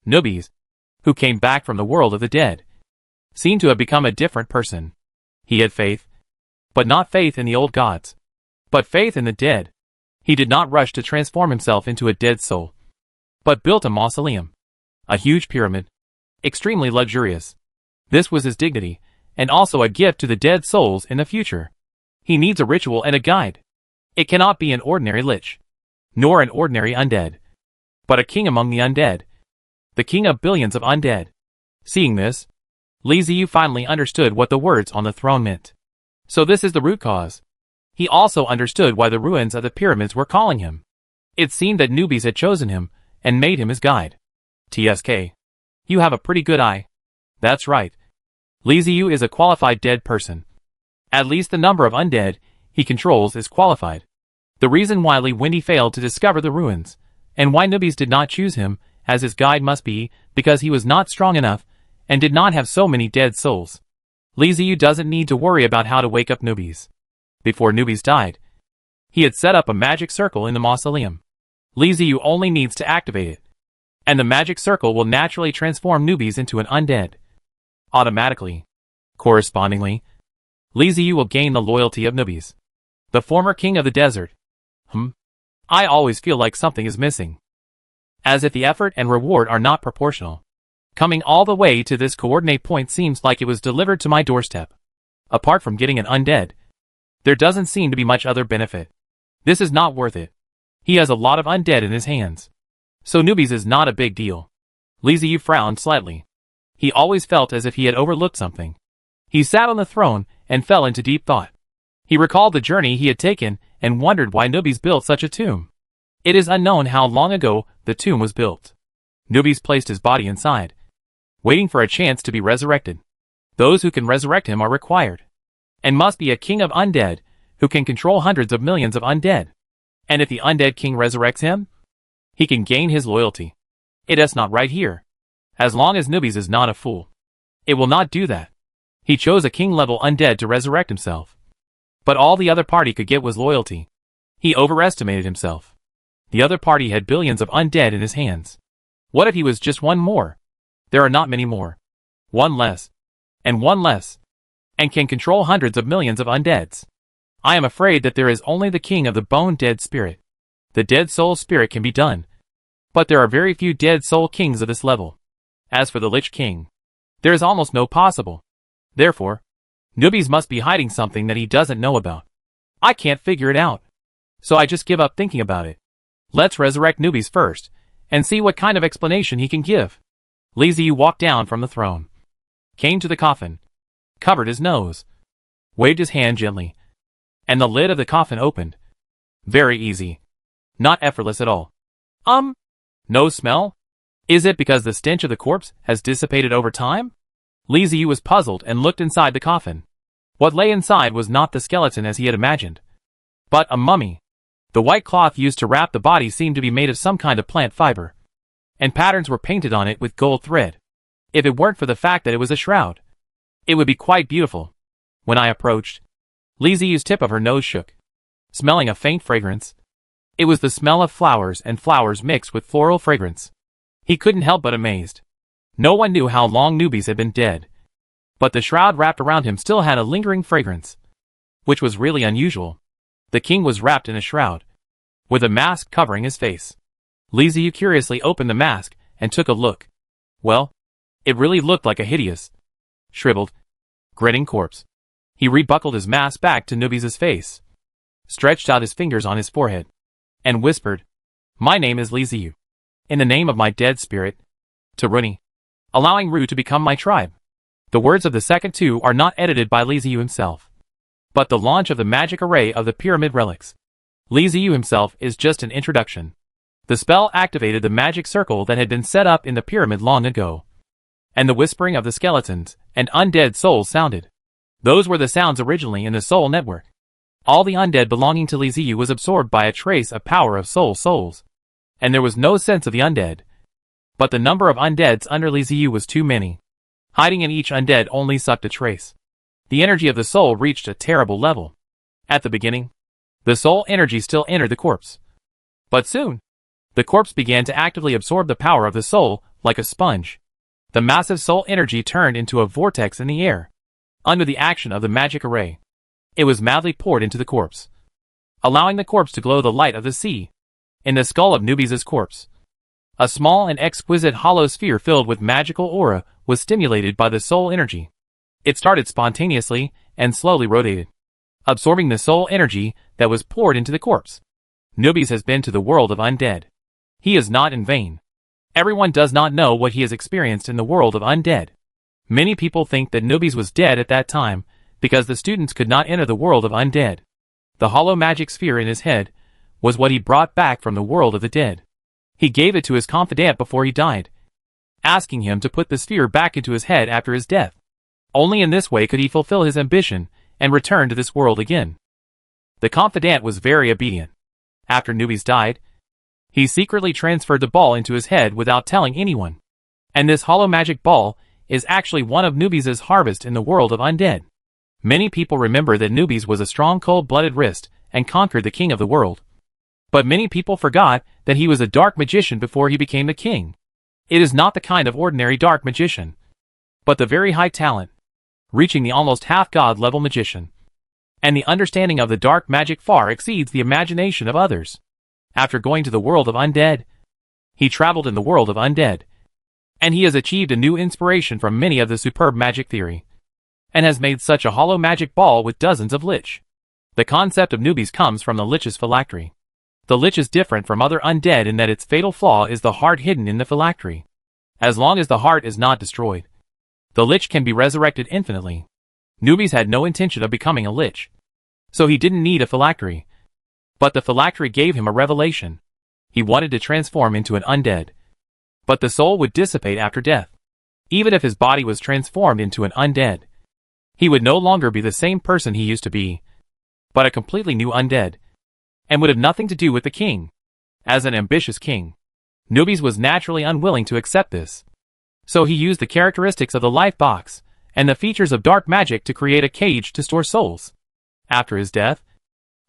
Nubis, who came back from the world of the dead, seemed to have become a different person. He had faith, but not faith in the old gods, but faith in the dead. He did not rush to transform himself into a dead soul, but built a mausoleum, a huge pyramid, extremely luxurious. This was his dignity, and also a gift to the dead souls in the future. He needs a ritual and a guide. It cannot be an ordinary lich, nor an ordinary undead, but a king among the undead, the king of billions of undead. Seeing this, Liziu finally understood what the words on the throne meant. So this is the root cause. He also understood why the ruins of the pyramids were calling him. It seemed that Nubis had chosen him and made him his guide. TSK. You have a pretty good eye. That's right. Liziu is a qualified dead person. At least the number of undead he controls is qualified. The reason why Li Wendy failed to discover the ruins, and why Nubis did not choose him as his guide must be because he was not strong enough and did not have so many dead souls. Liziu doesn't need to worry about how to wake up Nubis. Before Nubis died, he had set up a magic circle in the mausoleum. Liziu only needs to activate it, and the magic circle will naturally transform Nubis into an undead. Automatically. Correspondingly, Liziu will gain the loyalty of Nubis, the former king of the desert. I always feel like something is missing. As if the effort and reward are not proportional. Coming all the way to this coordinate point seems like it was delivered to my doorstep. Apart from getting an undead, there doesn't seem to be much other benefit. This is not worth it. He has a lot of undead in his hands. So Nubis is not a big deal. Liziu frowned slightly. He always felt as if he had overlooked something. He sat on the throne and fell into deep thought. He recalled the journey he had taken and wondered why Nubis built such a tomb. It is unknown how long ago the tomb was built. Nubis placed his body inside, waiting for a chance to be resurrected. Those who can resurrect him are required, and must be a king of undead who can control hundreds of millions of undead. And if the undead king resurrects him, he can gain his loyalty. It is not right here. As long as Nubis is not a fool, it will not do that. He chose a king-level undead to resurrect himself. But all the other party could get was loyalty. He overestimated himself. The other party had billions of undead in his hands. What if he was just one more? There are not many more. One less. And one less. And can control hundreds of millions of undeads. I am afraid that there is only the king of the bone dead spirit. The dead soul spirit can be done. But there are very few dead soul kings of this level. As for the Lich King, there is almost no possible. Therefore, Nubis must be hiding something that he doesn't know about. I can't figure it out. So I just give up thinking about it. Let's resurrect Nubis first, and see what kind of explanation he can give. Liziu walked down from the throne, came to the coffin, covered his nose, waved his hand gently, and the lid of the coffin opened. Very easy. Not effortless at all. No smell? Is it because the stench of the corpse has dissipated over time? Liziu was puzzled and looked inside the coffin. What lay inside was not the skeleton as he had imagined, but a mummy. The white cloth used to wrap the body seemed to be made of some kind of plant fiber, and patterns were painted on it with gold thread. If it weren't for the fact that it was a shroud, it would be quite beautiful. When I approached, Liziu's tip of her nose shook, smelling a faint fragrance. It was the smell of flowers and flowers mixed with floral fragrance. He couldn't help but amazed. No one knew how long Nubis had been dead, but the shroud wrapped around him still had a lingering fragrance, which was really unusual. The king was wrapped in a shroud, with a mask covering his face. Liziu curiously opened the mask and took a look. Well, it really looked like a hideous, shriveled, grinning corpse. He rebuckled his mask back to Nubis' face. stretched out his fingers on his forehead, and whispered, "My name is Li Ziyu. In the name of my dead spirit, to Runi, allowing Ru to become my tribe." The words of the second two are not edited by Li Ziyu himself, but the launch of the magic array of the pyramid relics. Li Ziyu himself is just an introduction. The spell activated the magic circle that had been set up in the pyramid long ago, and the whispering of the skeletons and undead souls sounded. Those were the sounds originally in the soul network. All the undead belonging to Li Ziyu was absorbed by a trace of power of souls, and there was no sense of the undead. But the number of undeads under Li Ziyu was too many. Hiding in each undead only sucked a trace. The energy of the soul reached a terrible level. At the beginning, the soul energy still entered the corpse. But soon, the corpse began to actively absorb the power of the soul like a sponge. The massive soul energy turned into a vortex in the air. Under the action of the magic array, it was madly poured into the corpse, allowing the corpse to glow the light of the sea. In the skull of Nubis' corpse, a small and exquisite hollow sphere filled with magical aura was stimulated by the soul energy. It started spontaneously and slowly rotated, absorbing the soul energy that was poured into the corpse. Nubis has been to the world of undead. He is not in vain. Everyone does not know what he has experienced in the world of undead. Many people think that Nubis was dead at that time because the students could not enter the world of undead. The hollow magic sphere in his head was what he brought back from the world of the dead. He gave it to his confidant before he died, asking him to put the sphere back into his head after his death. Only in this way could he fulfill his ambition and return to this world again. The confidant was very obedient. After Nubis died, he secretly transferred the ball into his head without telling anyone. And this hollow magic ball is actually one of Nubis' harvest in the world of undead. Many people remember that Nubis was a strong cold-blooded wrist and conquered the king of the world. But many people forgot that he was a dark magician before he became the king. It is not the kind of ordinary dark magician, but the very high talent, reaching the almost half-god level magician. And the understanding of the dark magic far exceeds the imagination of others. After going to the world of undead, he traveled in the world of undead, and he has achieved a new inspiration from many of the superb magic theory, and has made such a hollow magic ball with dozens of lich. The concept of Nubis comes from the lich's phylactery. The lich is different from other undead in that its fatal flaw is the heart hidden in the phylactery. As long as the heart is not destroyed, the lich can be resurrected infinitely. Nubis had no intention of becoming a lich, so he didn't need a phylactery. But the phylactery gave him a revelation. He wanted to transform into an undead, but the soul would dissipate after death. Even if his body was transformed into an undead, he would no longer be the same person he used to be, but a completely new undead, and would have nothing to do with the king. As an ambitious king, Nubis was naturally unwilling to accept this. So he used the characteristics of the life box and the features of dark magic to create a cage to store souls. After his death,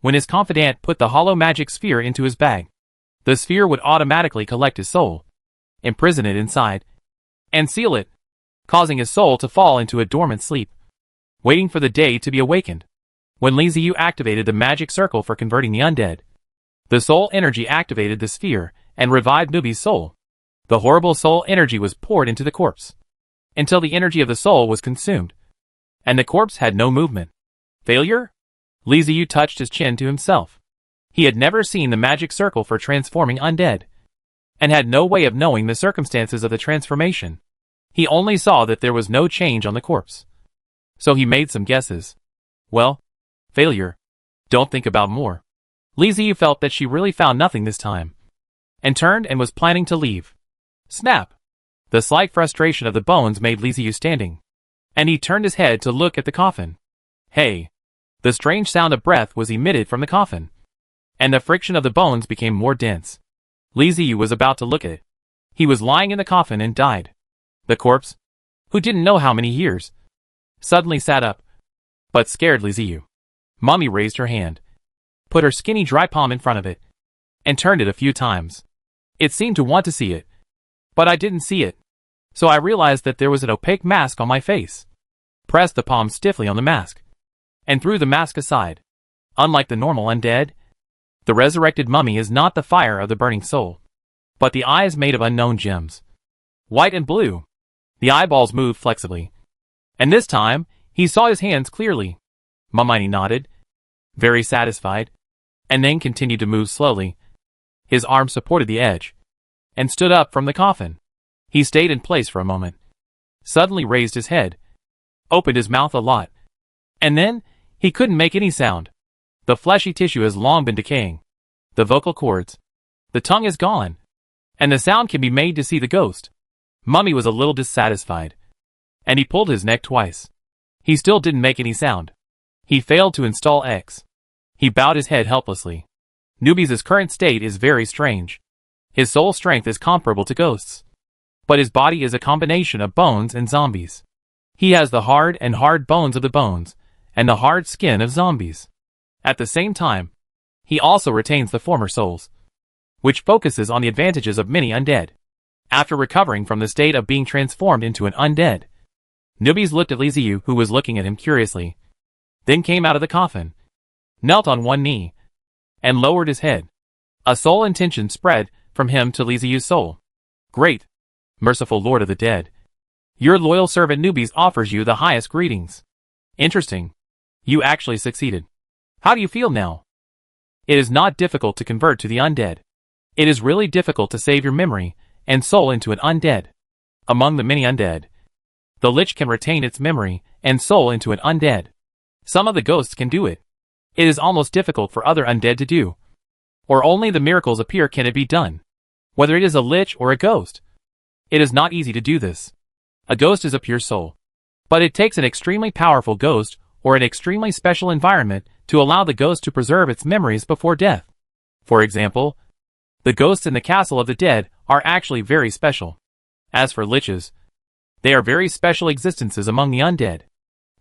when his confidant put the hollow magic sphere into his bag, the sphere would automatically collect his soul, imprison it inside, and seal it, causing his soul to fall into a dormant sleep, waiting for the day to be awakened. When Li Ziyu activated the magic circle for converting the undead, the soul energy activated the sphere and revived Nubis' soul. The horrible soul energy was poured into the corpse, until the energy of the soul was consumed, and the corpse had no movement. Failure? Li Ziyu touched his chin to himself. He had never seen the magic circle for transforming undead, and had no way of knowing the circumstances of the transformation. He only saw that there was no change on the corpse. So he made some guesses. Well, failure. Don't think about more. Li Ziyu felt that she really found nothing this time, and turned and was planning to leave. Snap! The slight frustration of the bones made Li Ziyu standing, and he turned his head to look at the coffin. Hey! The strange sound of breath was emitted from the coffin, and the friction of the bones became more dense. Li Ziyu was about to look at it. He was lying in the coffin and died. The corpse, who didn't know how many years, suddenly sat up, but scared Li Ziyu. Mommy raised her hand, put her skinny dry palm in front of it, and turned it a few times. It seemed to want to see it, but I didn't see it, so I realized that there was an opaque mask on my face. Pressed the palm stiffly on the mask, and threw the mask aside. Unlike the normal undead, the resurrected mummy is not the fire of the burning soul, but the eyes made of unknown gems, white and blue. The eyeballs moved flexibly, and this time, he saw his hands clearly. Mummy nodded, very satisfied. and then continued to move slowly. His arm supported the edge, and stood up from the coffin. He stayed in place for a moment, suddenly raised his head, opened his mouth a lot, and then, he couldn't make any sound. The fleshy tissue has long been decaying. The vocal cords. The tongue is gone. And the sound can be made to see the ghost. Mummy was a little dissatisfied, and he pulled his neck twice. He still didn't make any sound. He failed to install X. He bowed his head helplessly. Newbie's current state is very strange. His soul strength is comparable to ghosts. But his body is a combination of bones and zombies. He has the hard bones of the bones, and the hard skin of zombies. At the same time, he also retains the former souls, which focuses on the advantages of many undead. After recovering from the state of being transformed into an undead, Newbies looked at Li Ziyu, who was looking at him curiously, then came out of the coffin, knelt on one knee, and lowered his head. A soul intention spread from him to Li Ziyu's soul. Great, merciful Lord of the Dead. Your loyal servant Newbies offers you the highest greetings. Interesting. You actually succeeded. How do you feel now? It is not difficult to convert to the undead. It is really difficult to save your memory and soul into an undead. Among the many undead, the Lich can retain its memory and soul into an undead. Some of the ghosts can do it. It is almost difficult for other undead to do. Or only the miracles appear can it be done. Whether it is a Lich or a ghost. It is not easy to do this. A ghost is a pure soul. But it takes an extremely powerful ghost or an extremely special environment to allow the ghost to preserve its memories before death. For example, the ghosts in the Castle of the Dead are actually very special. As for Liches, they are very special existences among the undead.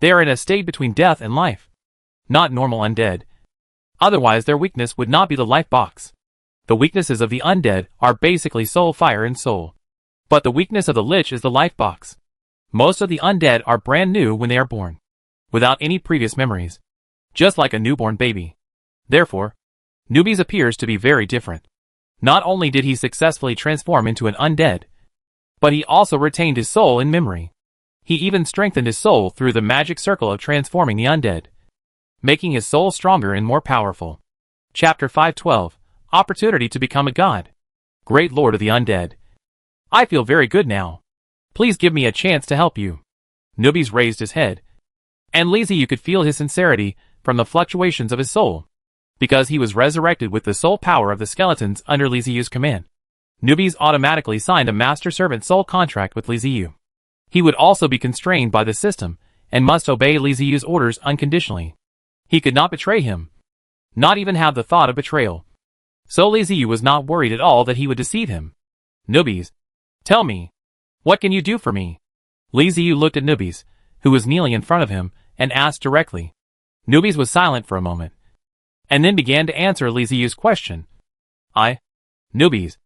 They are in a state between death and life. Not normal undead. Otherwise their weakness would not be the life box. The weaknesses of the undead are basically soul, fire, and soul. But the weakness of the Lich is the life box. Most of the undead are brand new when they are born, without any previous memories. Just like a newborn baby. Therefore, Newbies appears to be very different. Not only did he successfully transform into an undead, but he also retained his soul in memory. He even strengthened his soul through the magic circle of transforming the undead, making his soul stronger and more powerful. Chapter 512, Opportunity to Become a God. Great Lord of the Undead. I feel very good now. Please give me a chance to help you. Newbies raised his head, and Li Ziyu could feel his sincerity from the fluctuations of his soul, because he was resurrected with the soul power of the skeletons under Li Ziyu's command. Newbies automatically signed a master-servant soul contract with Li Ziyu. He would also be constrained by the system, and must obey Li Ziyu's orders unconditionally. He could not betray him, not even have the thought of betrayal. So Li Ziyu was not worried at all that he would deceive him. Newbies, tell me, what can you do for me? Li Ziyu looked at Newbies, who was kneeling in front of him, and asked directly. Newbies was silent for a moment, and then began to answer Li Ziyu's question. I, Newbies,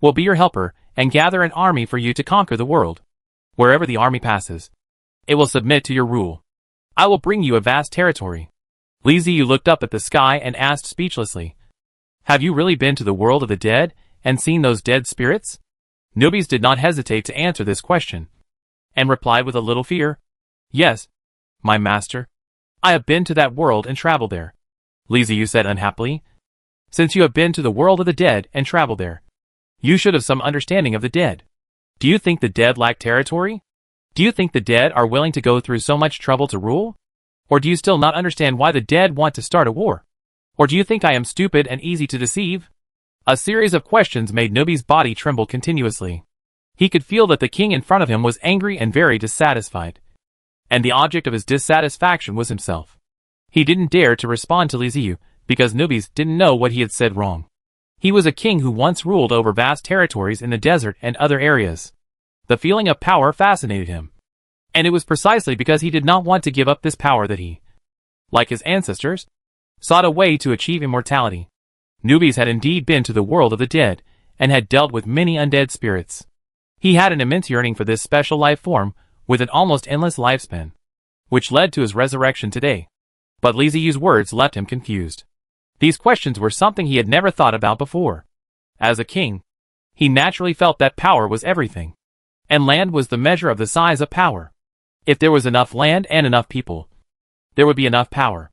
will be your helper, and gather an army for you to conquer the world. Wherever the army passes, it will submit to your rule. I will bring you a vast territory. Li Ziyu looked up at the sky and asked speechlessly, have you really been to the world of the dead, and seen those dead spirits? Newbies did not hesitate to answer this question, and replied with a little fear, yes, my master. I have been to that world and traveled there. Li Ziyu said unhappily, since you have been to the world of the dead and traveled there, you should have some understanding of the dead. Do you think the dead lack territory? Do you think the dead are willing to go through so much trouble to rule? Or do you still not understand why the dead want to start a war? Or do you think I am stupid and easy to deceive? A series of questions made Newbies' body tremble continuously. He could feel that the king in front of him was angry and very dissatisfied. And the object of his dissatisfaction was himself. He didn't dare to respond to Li Ziyu, because Newbies didn't know what he had said wrong. He was a king who once ruled over vast territories in the desert and other areas. The feeling of power fascinated him. And it was precisely because he did not want to give up this power that he, like his ancestors, sought a way to achieve immortality. Newbies had indeed been to the world of the dead, and had dealt with many undead spirits. He had an immense yearning for this special life form, with an almost endless lifespan, which led to his resurrection today. But Li Ziyu's words left him confused. These questions were something he had never thought about before. As a king, he naturally felt that power was everything, and land was the measure of the size of power. If there was enough land and enough people, there would be enough power.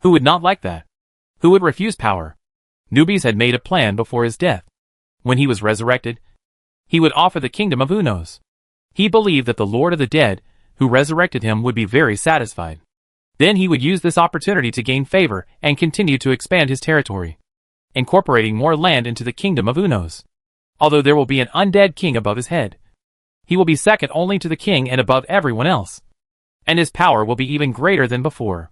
Who would not like that? Who would refuse power? Nubis had made a plan before his death. When he was resurrected, he would offer the kingdom of Unos. He believed that the Lord of the Dead, who resurrected him, would be very satisfied. Then he would use this opportunity to gain favor and continue to expand his territory, incorporating more land into the kingdom of Unos. Although there will be an undead king above his head, he will be second only to the king and above everyone else, and his power will be even greater than before.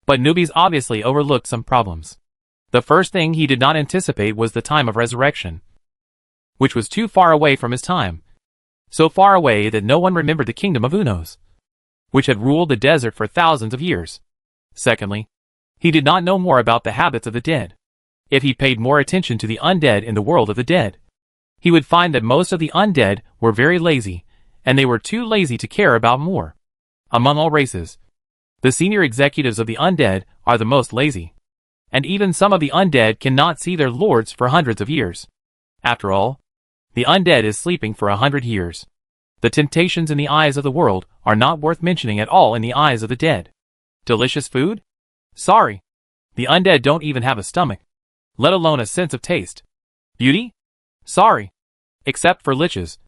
But Nubis obviously overlooked some problems. The first thing he did not anticipate was the time of resurrection, which was too far away from his time, so far away that no one remembered the kingdom of Unos, which had ruled the desert for thousands of years. Secondly, he did not know more about the habits of the dead. If he paid more attention to the undead in the world of the dead, he would find that most of the undead were very lazy, and they were too lazy to care about more. Among all races, the senior executives of the undead are the most lazy, and even some of the undead cannot see their lords for hundreds of years. After all, the undead is sleeping for 100 years. The temptations in the eyes of the world are not worth mentioning at all in the eyes of the dead. Delicious food? Sorry. The undead don't even have a stomach, let alone a sense of taste. Beauty? Sorry. Except for liches.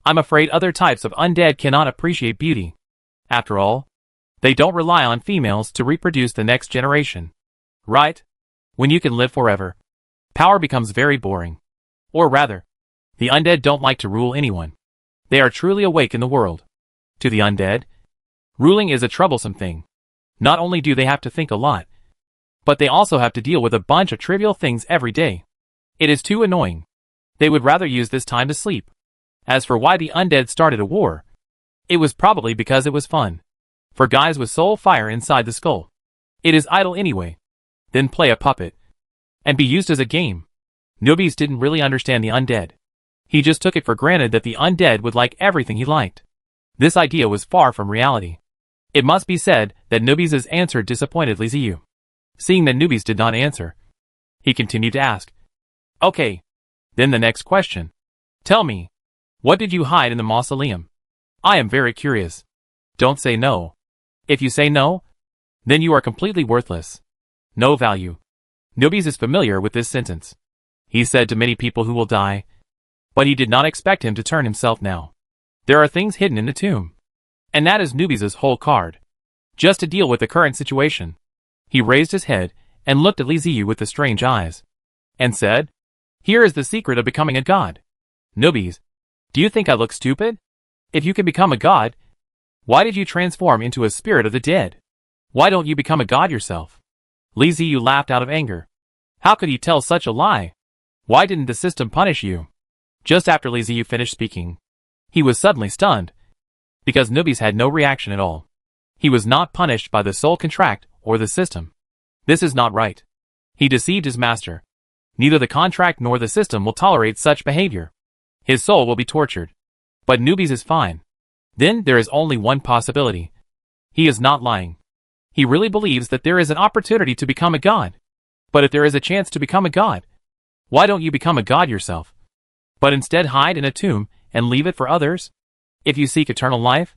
I'm afraid other types of undead cannot appreciate beauty. After all, they don't rely on females to reproduce the next generation. Right? When you can live forever, power becomes very boring. Or rather, the undead don't like to rule anyone. They are truly awake in the world. To the undead, ruling is a troublesome thing. Not only do they have to think a lot, but they also have to deal with a bunch of trivial things every day. It is too annoying. They would rather use this time to sleep. As for why the undead started a war, it was probably because it was fun. For guys with soul fire inside the skull, it is idle anyway. Then play a puppet and be used as a game. Nubis didn't really understand the undead. He just took it for granted that the undead would like everything he liked. This idea was far from reality. It must be said that Nubis' answer disappointed Liziu. Seeing that Nubis did not answer, he continued to ask. Okay. Then the next question. Tell me, what did you hide in the mausoleum? I am very curious. Don't say no. If you say no, then you are completely worthless. No value. Nubis is familiar with this sentence. He said to many people who will die, but he did not expect him to turn himself now. There are things hidden in the tomb. And that is Nubis' whole card. Just to deal with the current situation. He raised his head and looked at Liziu with the strange eyes, and said, Here is the secret of becoming a god. Nubis, do you think I look stupid? If you can become a god, why did you transform into a spirit of the dead? Why don't you become a god yourself? Liziu laughed out of anger. How could he tell such a lie? Why didn't the system punish you? Just after Liziu finished speaking, he was suddenly stunned, because Nubis had no reaction at all. He was not punished by the soul contract or the system. This is not right. He deceived his master. Neither the contract nor the system will tolerate such behavior. His soul will be tortured. But Nubis is fine. Then there is only one possibility. He is not lying. He really believes that there is an opportunity to become a god. But if there is a chance to become a god, why don't you become a god yourself? But instead hide in a tomb and leave it for others? If you seek eternal life,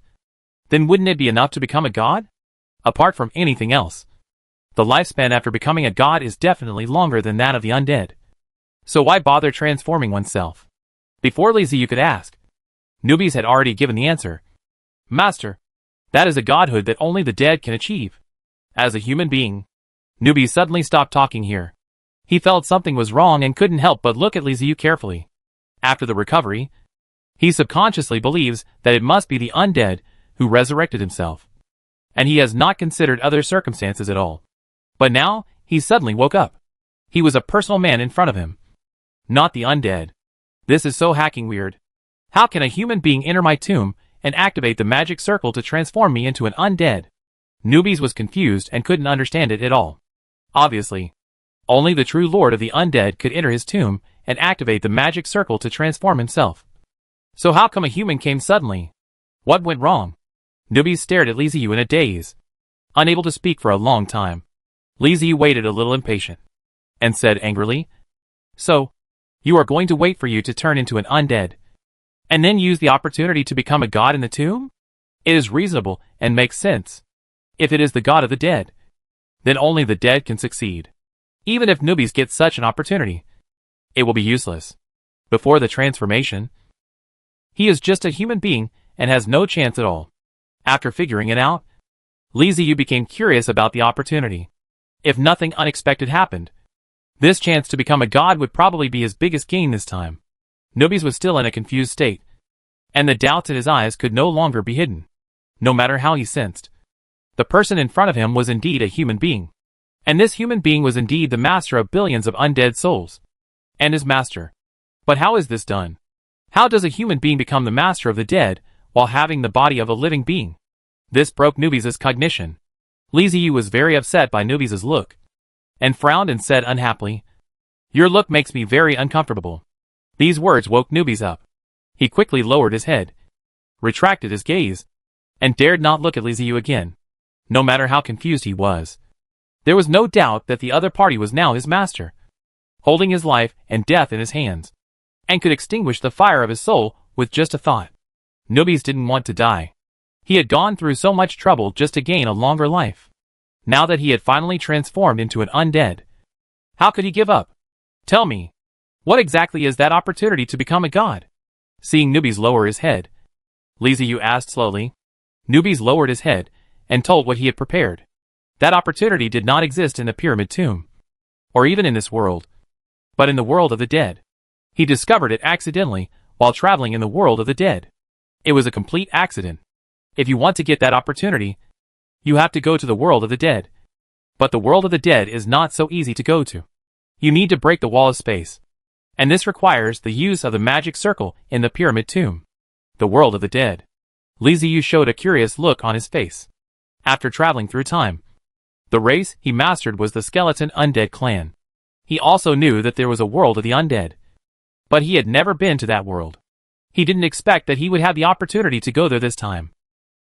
then wouldn't it be enough to become a god? Apart from anything else, the lifespan after becoming a god is definitely longer than that of the undead. So why bother transforming oneself? Before Liziu could ask, Nubis had already given the answer. Master, that is a godhood that only the dead can achieve. As a human being, Nubis suddenly stopped talking here. He felt something was wrong and couldn't help but look at Liziu carefully. After the recovery, he subconsciously believes that it must be the undead who resurrected himself. And he has not considered other circumstances at all. But now, he suddenly woke up. He was a personal man in front of him, not the undead. This is so hacking weird. How can a human being enter my tomb and activate the magic circle to transform me into an undead? Nubis was confused and couldn't understand it at all. Obviously, only the true lord of the undead could enter his tomb and activate the magic circle to transform himself. So how come a human came suddenly? What went wrong? Nubis stared at Liziu in a daze, unable to speak for a long time. Liziu waited a little impatient, and said angrily, So, you are going to wait for you to turn into an undead, and then use the opportunity to become a god in the tomb? It is reasonable and makes sense. If it is the god of the dead, then only the dead can succeed. Even if newbies get such an opportunity, it will be useless. Before the transformation, he is just a human being and has no chance at all. After figuring it out, Li Ziyu became curious about the opportunity. If nothing unexpected happened, this chance to become a god would probably be his biggest gain this time. Newbies was still in a confused state, and the doubts in his eyes could no longer be hidden. No matter how he sensed, the person in front of him was indeed a human being. And this human being was indeed the master of billions of undead souls. And his master. But how is this done? How does a human being become the master of the dead, while having the body of a living being? This broke Newbies' cognition. Li Ziyu was very upset by Newbies' look, and frowned and said unhappily, "Your look makes me very uncomfortable." These words woke Newbies up. He quickly lowered his head, retracted his gaze, and dared not look at Li Ziyu again. No matter how confused he was, there was no doubt that the other party was now his master, holding his life and death in his hands, and could extinguish the fire of his soul with just a thought. Newbies didn't want to die. He had gone through so much trouble just to gain a longer life. Now that he had finally transformed into an undead, how could he give up? Tell me, what exactly is that opportunity to become a god? Seeing Newbies lower his head, Li Ziyu asked slowly. Newbies lowered his head and told what he had prepared. That opportunity did not exist in the pyramid tomb, or even in this world, but in the world of the dead. He discovered it accidentally while traveling in the world of the dead. It was a complete accident. If you want to get that opportunity, you have to go to the world of the dead. But the world of the dead is not so easy to go to. You need to break the wall of space, and this requires the use of the magic circle in the pyramid tomb. The world of the dead. Li Ziyu showed a curious look on his face. After traveling through time, the race he mastered was the skeleton undead clan. He also knew that there was a world of the undead, but he had never been to that world. He didn't expect that he would have the opportunity to go there this time.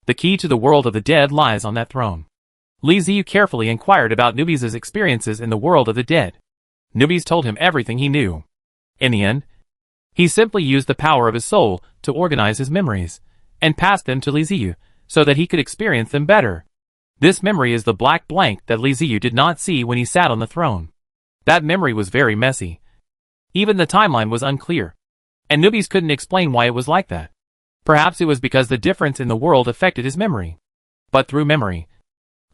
The key to the world of the dead lies on that throne. Li Ziyu carefully inquired about Newbies' experiences in the world of the dead. Newbies told him everything he knew. In the end, he simply used the power of his soul to organize his memories, and passed them to Li Ziyu, so that he could experience them better. This memory is the black blank that Li Ziyu did not see when he sat on the throne. That memory was very messy. Even the timeline was unclear, and Newbies couldn't explain why it was like that. Perhaps it was because the difference in the world affected his memory. But through memory,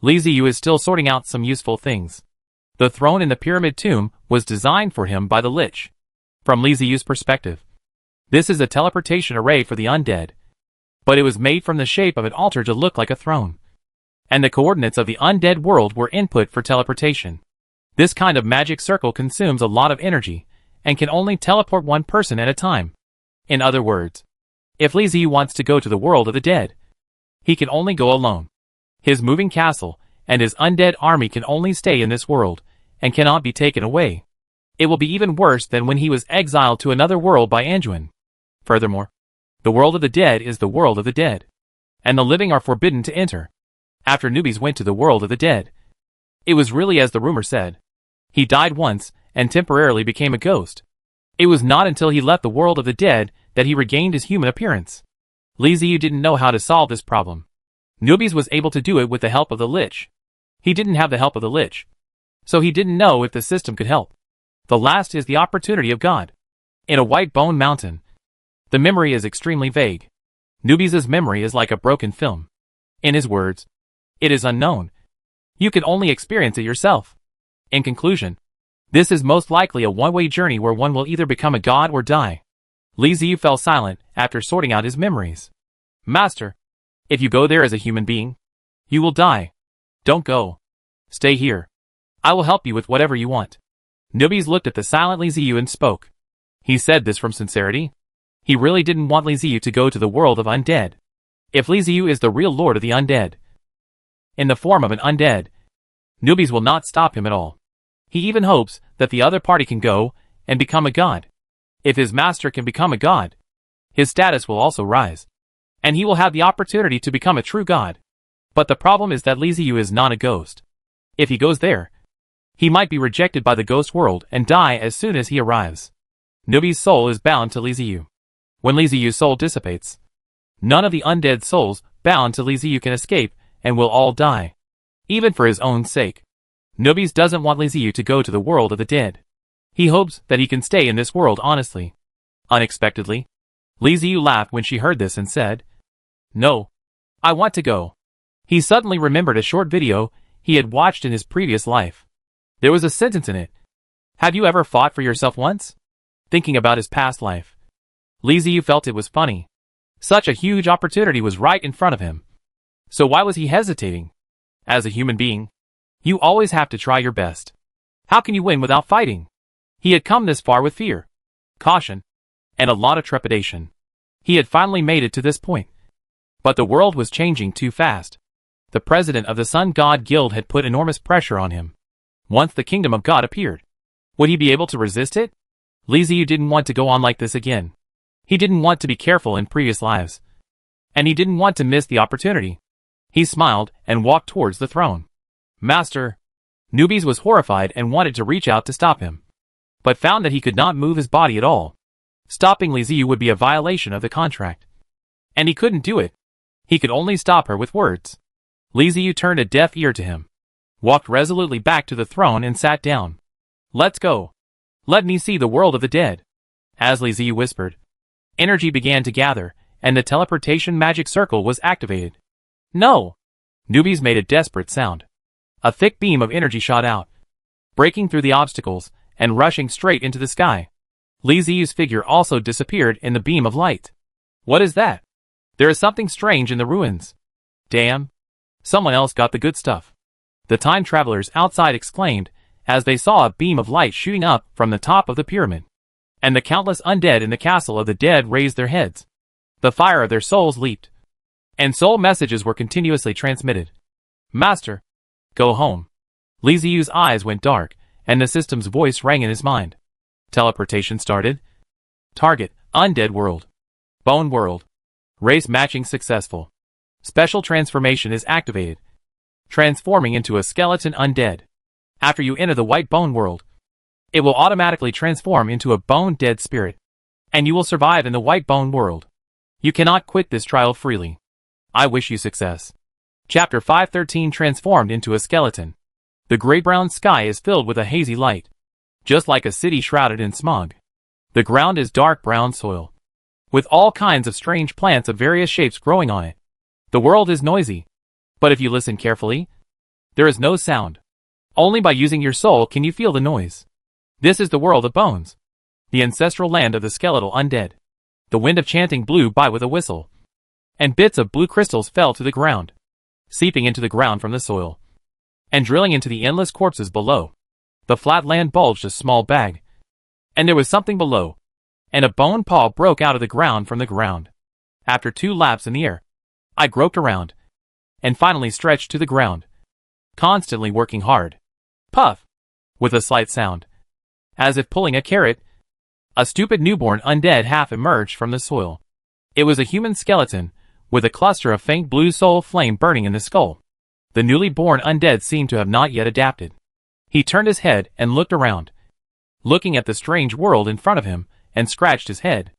Li Ziyu is still sorting out some useful things. The throne in the pyramid tomb was designed for him by the Lich. From Li Ziyu's perspective, this is a teleportation array for the undead, but it was made from the shape of an altar to look like a throne. And the coordinates of the undead world were input for teleportation. This kind of magic circle consumes a lot of energy, and can only teleport one person at a time. In other words, if Li Ziyu wants to go to the world of the dead, he can only go alone. His moving castle and his undead army can only stay in this world, and cannot be taken away. It will be even worse than when he was exiled to another world by Anduin. Furthermore, the world of the dead is the world of the dead, and the living are forbidden to enter. After Newbies went to the world of the dead, it was really as the rumor said. He died once, and temporarily became a ghost. It was not until he left the world of the dead that he regained his human appearance. Li Ziyu didn't know how to solve this problem. Newbies was able to do it with the help of the Lich. He didn't have the help of the Lich, so he didn't know if the system could help. The last is the opportunity of God. In a white bone mountain, the memory is extremely vague. Newbies' memory is like a broken film. In his words, it is unknown. You can only experience it yourself. In conclusion, this is most likely a one-way journey where one will either become a god or die. Li Ziyu fell silent after sorting out his memories. Master, if you go there as a human being, you will die. Don't go. Stay here. I will help you with whatever you want. Newbies looked at the silent Li Ziyu and spoke. He said this from sincerity. He really didn't want Li Ziyu to go to the world of undead. If Li Ziyu is the real lord of the undead, in the form of an undead, Newbies will not stop him at all. He even hopes that the other party can go and become a god. If his master can become a god, his status will also rise, and he will have the opportunity to become a true god. But the problem is that Li Ziyu is not a ghost. If he goes there, he might be rejected by the ghost world and die as soon as he arrives. Newbies' soul is bound to Li Ziyu. When Li Ziyu's soul dissipates, none of the undead souls bound to Li Ziyu can escape and will all die, even for his own sake. Nubis doesn't want Liziu to go to the world of the dead. He hopes that he can stay in this world honestly. Unexpectedly, Liziu laughed when she heard this and said, "No. I want to go." He suddenly remembered a short video he had watched in his previous life. There was a sentence in it. "Have you ever fought for yourself once?" Thinking about his past life, Liziu felt it was funny. Such a huge opportunity was right in front of him. So why was he hesitating? As a human being, you always have to try your best. How can you win without fighting? He had come this far with fear, caution, and a lot of trepidation. He had finally made it to this point. But the world was changing too fast. The president of the Sun God Guild had put enormous pressure on him. Once the kingdom of God appeared, would he be able to resist it? Liziu didn't want to go on like this again. He didn't want to be careful in previous lives. And he didn't want to miss the opportunity. He smiled and walked towards the throne. "Master." Nubis was horrified and wanted to reach out to stop him, but found that he could not move his body at all. Stopping Liziu would be a violation of the contract. And he couldn't do it. He could only stop her with words. Liziu turned a deaf ear to him, walked resolutely back to the throne and sat down. "Let's go. Let me see the world of the dead." As Liziu whispered, energy began to gather, and the teleportation magic circle was activated. "No!" Nubis made a desperate sound. A thick beam of energy shot out, breaking through the obstacles and rushing straight into the sky. Liziu's figure also disappeared in the beam of light. "What is that? There is something strange in the ruins." "Damn! Someone else got the good stuff." The time travelers outside exclaimed as they saw a beam of light shooting up from the top of the pyramid. And the countless undead in the castle of the dead raised their heads. The fire of their souls leaped, and soul messages were continuously transmitted. "Master, go home." Liziu's eyes went dark, and the system's voice rang in his mind. Teleportation started. Target, Undead World. Bone World. Race matching successful. Special transformation is activated. Transforming into a skeleton undead. After you enter the white bone world, it will automatically transform into a bone dead spirit, and you will survive in the white bone world. You cannot quit this trial freely. I wish you success. Chapter 513 Transformed into a skeleton. The gray-brown sky is filled with a hazy light, just like a city shrouded in smog. The ground is dark brown soil, with all kinds of strange plants of various shapes growing on it. The world is noisy, but if you listen carefully, there is no sound. Only by using your soul can you feel the noise. This is the world of bones, the ancestral land of the skeletal undead. The wind of chanting blew by with a whistle, and bits of blue crystals fell to the ground, seeping into the ground from the soil, and drilling into the endless corpses below. The flat land bulged a small bag, and there was something below, and a bone paw broke out of the ground from the ground. After 2 laps in the air, I groped around, and finally stretched to the ground, constantly working hard. Puff! With a slight sound, as if pulling a carrot, a stupid newborn undead half emerged from the soil. It was a human skeleton, with a cluster of faint blue soul flame burning in the skull. The newly born undead seemed to have not yet adapted. He turned his head and looked around, looking at the strange world in front of him, and scratched his head.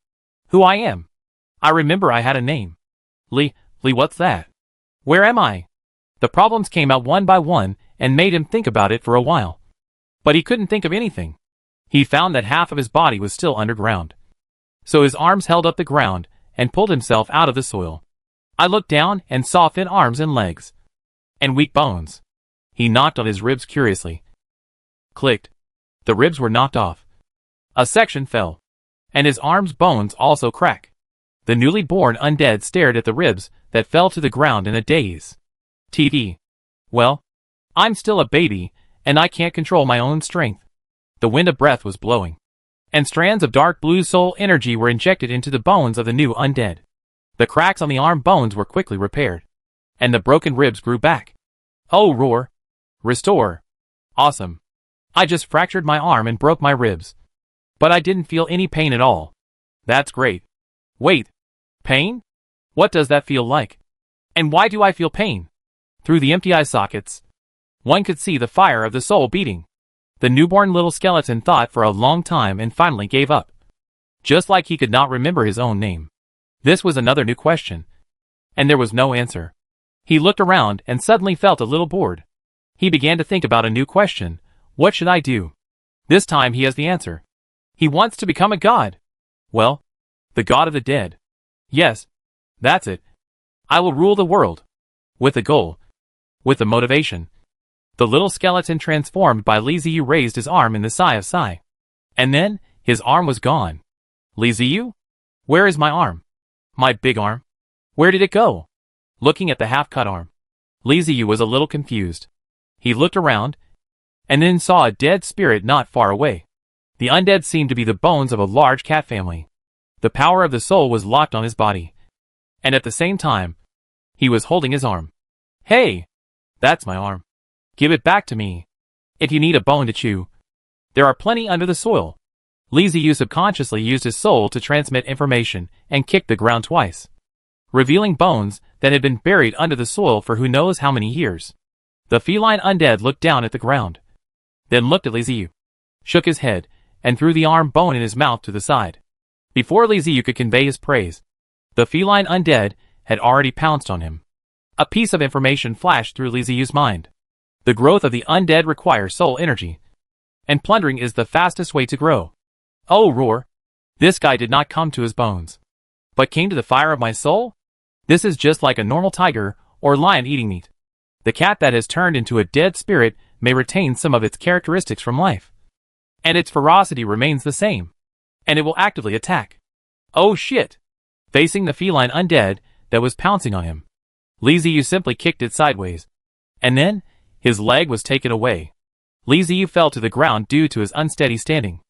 "Who I am? I remember I had a name. Lee, what's that? Where am I?" The problems came out one by one and made him think about it for a while. But he couldn't think of anything. He found that half of his body was still underground. So his arms held up the ground and pulled himself out of the soil. I looked down and saw thin arms and legs, and weak bones. He knocked on his ribs curiously. Clicked. The ribs were knocked off. A section fell, and his arm's bones also cracked. The newly born undead stared at the ribs that fell to the ground in a daze. TV. Well, I'm still a baby, and I can't control my own strength. The wind of breath was blowing, and strands of dark blue soul energy were injected into the bones of the new undead. The cracks on the arm bones were quickly repaired, and the broken ribs grew back. Oh, roar! Restore! Awesome! I just fractured my arm and broke my ribs, but I didn't feel any pain at all. That's great. Wait, pain? What does that feel like? And why do I feel pain? Through the empty eye sockets, one could see the fire of the soul beating. The newborn little skeleton thought for a long time and finally gave up. Just like he could not remember his own name. This was another new question, and there was no answer. He looked around and suddenly felt a little bored. He began to think about a new question. What should I do? This time he has the answer. He wants to become a god. Well, the god of the dead. Yes, that's it. I will rule the world. With a goal. With a motivation. The little skeleton transformed by Li Ziyu raised his arm in the sigh of sigh. And then, his arm was gone. Li Ziyu? Where is my arm? My big arm? Where did it go? Looking at the half-cut arm, Li Ziyu was a little confused. He looked around, and then saw a dead spirit not far away. The undead seemed to be the bones of a large cat family. The power of the soul was locked on his body. And at the same time, he was holding his arm. Hey! That's my arm. Give it back to me. If you need a bone to chew, there are plenty under the soil. Li Ziyu subconsciously used his soul to transmit information and kicked the ground twice, revealing bones that had been buried under the soil for who knows how many years. The feline undead looked down at the ground, then looked at Li Ziyu, shook his head, and threw the arm bone in his mouth to the side. Before Li Ziyu could convey his praise, the feline undead had already pounced on him. A piece of information flashed through Li Ziyu's mind. The growth of the undead requires soul energy, and plundering is the fastest way to grow. Oh, roar! This guy did not come to his bones, but came to the fire of my soul? This is just like a normal tiger or lion eating meat. The cat that has turned into a dead spirit may retain some of its characteristics from life, and its ferocity remains the same, and it will actively attack. Oh shit! Facing the feline undead that was pouncing on him, Li Ziyu simply kicked it sideways, and then his leg was taken away. Li Ziyu fell to the ground due to his unsteady standing,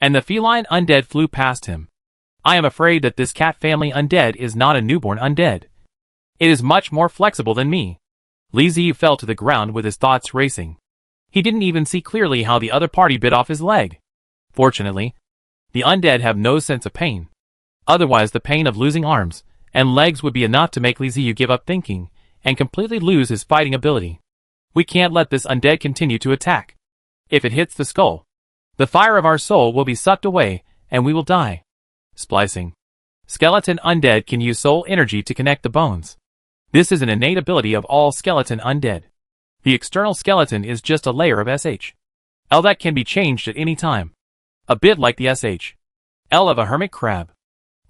and the feline undead flew past him. I am afraid that this cat family undead is not a newborn undead. It is much more flexible than me. Li Ziyu fell to the ground with his thoughts racing. He didn't even see clearly how the other party bit off his leg. Fortunately, the undead have no sense of pain. Otherwise the pain of losing arms and legs would be enough to make Li Ziyu give up thinking and completely lose his fighting ability. We can't let this undead continue to attack. If it hits the skull, the fire of our soul will be sucked away, and we will die. Splicing. Skeleton undead can use soul energy to connect the bones. This is an innate ability of all skeleton undead. The external skeleton is just a layer of SH.L that can be changed at any time. A bit like the SH.L of a hermit crab.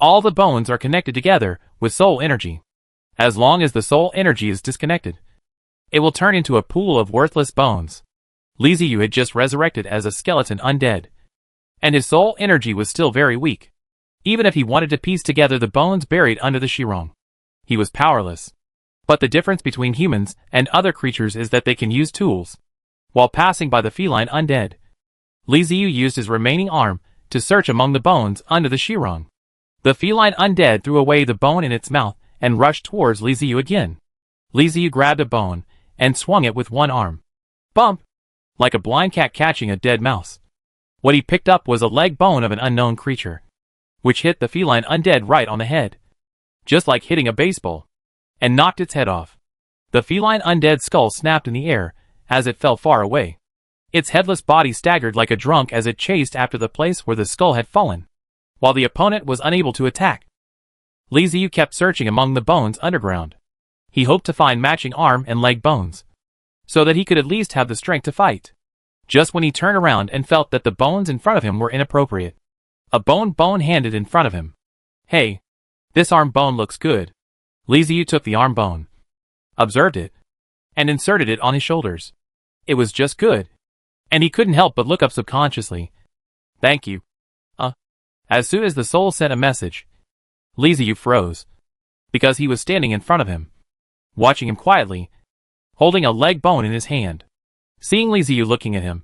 All the bones are connected together with soul energy. As long as the soul energy is disconnected, it will turn into a pool of worthless bones. Li Ziyu had just resurrected as a skeleton undead, and his soul energy was still very weak. Even if he wanted to piece together the bones buried under the Shirong, he was powerless. But the difference between humans and other creatures is that they can use tools. While passing by the feline undead, Li Ziyu used his remaining arm to search among the bones under the Shirong. The feline undead threw away the bone in its mouth and rushed towards Li Ziyu again. Li Ziyu grabbed a bone and swung it with one arm. Bump! Like a blind cat catching a dead mouse. What he picked up was a leg bone of an unknown creature, which hit the feline undead right on the head, just like hitting a baseball, and knocked its head off. The feline undead's skull snapped in the air as it fell far away. Its headless body staggered like a drunk as it chased after the place where the skull had fallen, while the opponent was unable to attack. Li Ziyu kept searching among the bones underground. He hoped to find matching arm and leg bones, so that he could at least have the strength to fight. Just when he turned around and felt that the bones in front of him were inappropriate, a bone handed in front of him. Hey, this arm bone looks good. Li Ziyu took the arm bone, observed it, and inserted it on his shoulders. It was just good, and he couldn't help but look up subconsciously. Thank you. As soon as the soul sent a message, Li Ziyu froze, because he was standing in front of him, watching him quietly, holding a leg bone in his hand. Seeing Li Ziyu looking at him,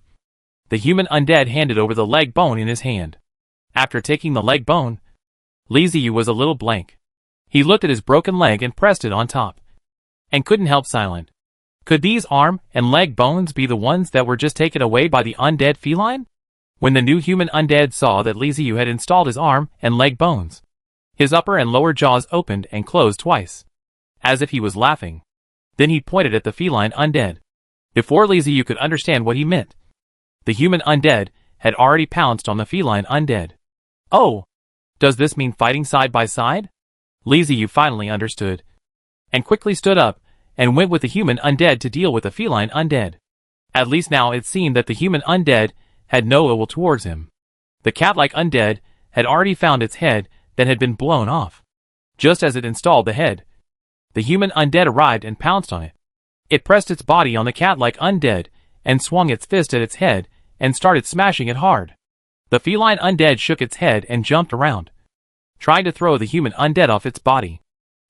the human undead handed over the leg bone in his hand. After taking the leg bone, Li Ziyu was a little blank. He looked at his broken leg and pressed it on top, and couldn't help silent. Could these arm and leg bones be the ones that were just taken away by the undead feline? When the new human undead saw that Li Ziyu had installed his arm and leg bones, his upper and lower jaws opened and closed twice, as if he was laughing. Then he pointed at the feline undead. Before Li Ziyu could understand what he meant, the human undead had already pounced on the feline undead. Oh, does this mean fighting side by side? Li Ziyu finally understood, and quickly stood up and went with the human undead to deal with the feline undead. At least now it seemed that the human undead had no ill will towards him. The cat-like undead had already found its head that had been blown off. Just as it installed the head, the human undead arrived and pounced on it. It pressed its body on the cat-like undead and swung its fist at its head and started smashing it hard. The feline undead shook its head and jumped around, trying to throw the human undead off its body.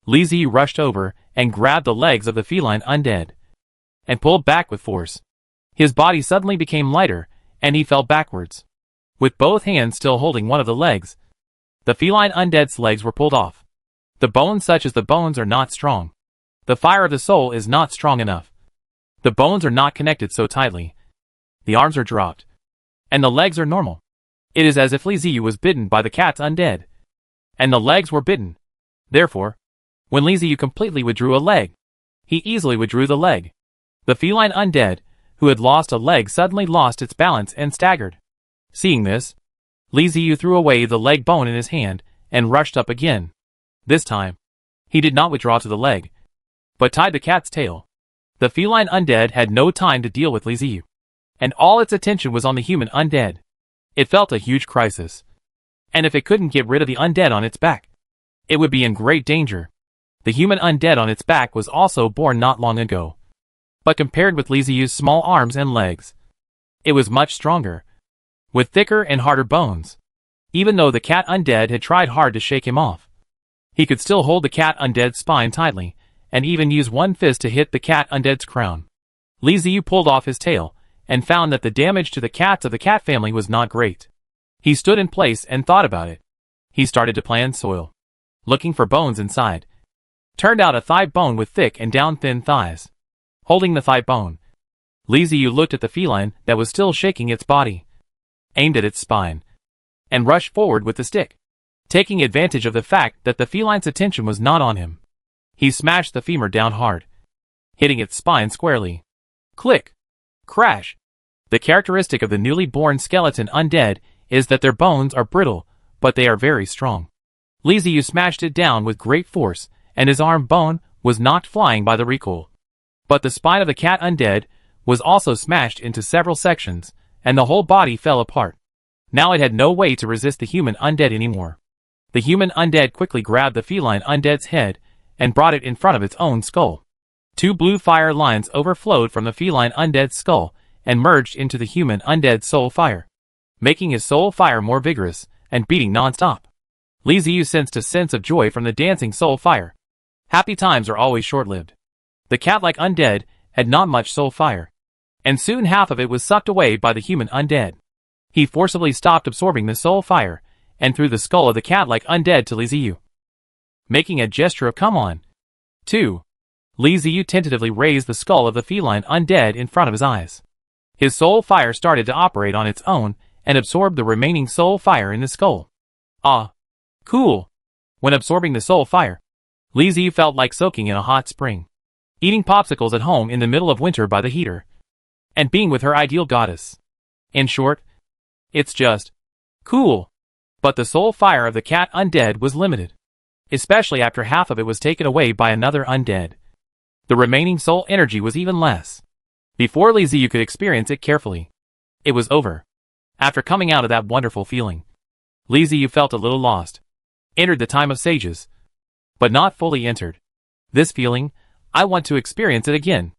Li Ziyu rushed over and grabbed the legs of the feline undead and pulled back with force. His body suddenly became lighter and he fell backwards. With both hands still holding one of the legs, the feline undead's legs were pulled off. The bones, such as the bones, are not strong. The fire of the soul is not strong enough. The bones are not connected so tightly. The arms are dropped, and the legs are normal. It is as if Li Ziyu was bitten by the cat's undead, and the legs were bitten. Therefore, when Li Ziyu completely withdrew a leg, he easily withdrew the leg. The feline undead, who had lost a leg, suddenly lost its balance and staggered. Seeing this, Li Ziyu threw away the leg bone in his hand and rushed up again. This time, he did not withdraw to the leg, but tied the cat's tail. The feline undead had no time to deal with Li Ziyu, and all its attention was on the human undead. It felt a huge crisis, and if it couldn't get rid of the undead on its back, it would be in great danger. The human undead on its back was also born not long ago, but compared with Li Ziyu's small arms and legs, it was much stronger, with thicker and harder bones. Even though the cat undead had tried hard to shake him off, he could still hold the cat undead's spine tightly, and even use one fist to hit the cat undead's crown. Li Ziyu pulled off his tail, and found that the damage to the cats of the cat family was not great. He stood in place and thought about it. He started to plan soil, looking for bones inside. Turned out a thigh bone with thick and down thin thighs. Holding the thigh bone, Li Ziyu looked at the feline that was still shaking its body, aimed at its spine, and rushed forward with the stick. Taking advantage of the fact that the feline's attention was not on him, he smashed the femur down hard, hitting its spine squarely. Click! Crash! The characteristic of the newly born skeleton undead is that their bones are brittle, but they are very strong. Li Ziyu smashed it down with great force, and his arm bone was knocked flying by the recoil. But the spine of the cat undead was also smashed into several sections, and the whole body fell apart. Now it had no way to resist the human undead anymore. The human undead quickly grabbed the feline undead's head and brought it in front of its own skull. Two blue fire lines overflowed from the feline undead's skull and merged into the human undead's soul fire, making his soul fire more vigorous and beating non-stop. Li Ziyu sensed a sense of joy from the dancing soul fire. Happy times are always short-lived. The cat-like undead had not much soul fire, and soon half of it was sucked away by the human undead. He forcibly stopped absorbing the soul fire and threw the skull of the cat-like undead to Li Ziyu, making a gesture of "come on." 2. Li Ziyu tentatively raised the skull of the feline undead in front of his eyes. His soul fire started to operate on its own and absorbed the remaining soul fire in the skull. Ah, cool. When absorbing the soul fire, Li Ziyu felt like soaking in a hot spring, eating popsicles at home in the middle of winter by the heater, and being with her ideal goddess. In short, it's just cool. But the soul fire of the cat undead was limited, especially after half of it was taken away by another undead. The remaining soul energy was even less. Before Li Ziyu could experience it carefully, it was over. After coming out of that wonderful feeling, Li Ziyu felt a little lost. Entered the time of sages, but not fully entered. This feeling, I want to experience it again.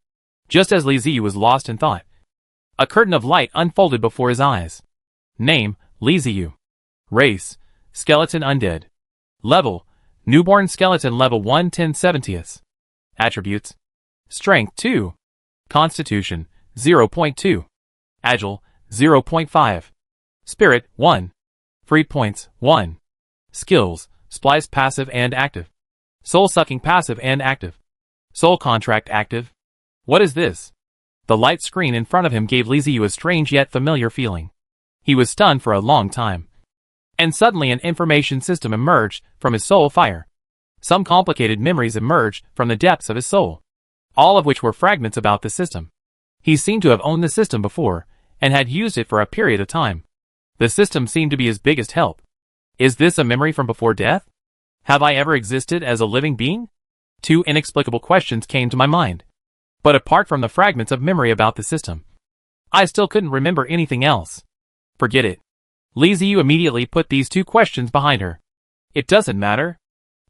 Just as Li Ziyu was lost in thought, a curtain of light unfolded before his eyes. Name, Li Ziyu. Race, skeleton undead. Level, newborn skeleton level 1 10/70. Attributes, strength 2. Constitution, 0.2. Agile, 0.5. Spirit, 1. Free points, 1. Skills, splice passive and active. Soul sucking passive and active. Soul contract active. What is this? The light screen in front of him gave Li Ziyu a strange yet familiar feeling. He was stunned for a long time. And suddenly an information system emerged from his soul fire. Some complicated memories emerged from the depths of his soul, all of which were fragments about the system. He seemed to have owned the system before, and had used it for a period of time. The system seemed to be his biggest help. Is this a memory from before death? Have I ever existed as a living being? 2 inexplicable questions came to my mind. But apart from the fragments of memory about the system, I still couldn't remember anything else. Forget it. Li Ziyu immediately put these two questions behind her. It doesn't matter.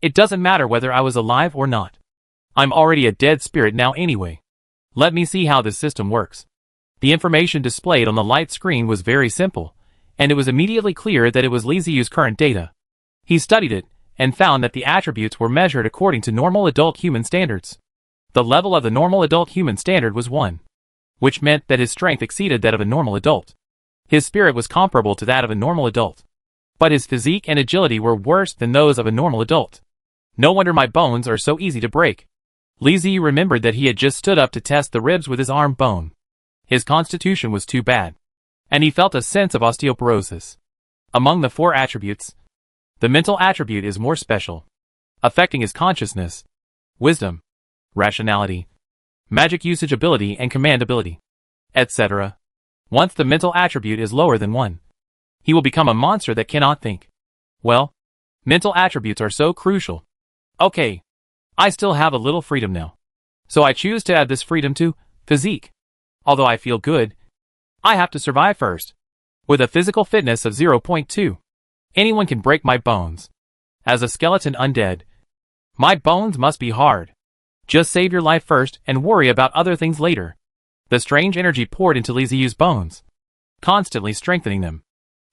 It doesn't matter whether I was alive or not. I'm already a dead spirit now anyway. Let me see how this system works. The information displayed on the light screen was very simple, and it was immediately clear that it was Li Ziyu's current data. He studied it, and found that the attributes were measured according to normal adult human standards. The level of the normal adult human standard was 1, which meant that his strength exceeded that of a normal adult. His spirit was comparable to that of a normal adult, but his physique and agility were worse than those of a normal adult. No wonder my bones are so easy to break. Li Ziyu remembered that he had just stood up to test the ribs with his arm bone. His constitution was too bad, and he felt a sense of osteoporosis. Among the 4 attributes, the mental attribute is more special, affecting his consciousness, wisdom, rationality, magic usage ability and command ability, etc. Once the mental attribute is lower than 1, he will become a monster that cannot think. Well, mental attributes are so crucial. Okay, I still have a little freedom now, so I choose to add this freedom to physique. Although I feel good, I have to survive first. With a physical fitness of 0.2, anyone can break my bones. As a skeleton undead, my bones must be hard. Just save your life first and worry about other things later. The strange energy poured into Li Ziyu's bones, constantly strengthening them.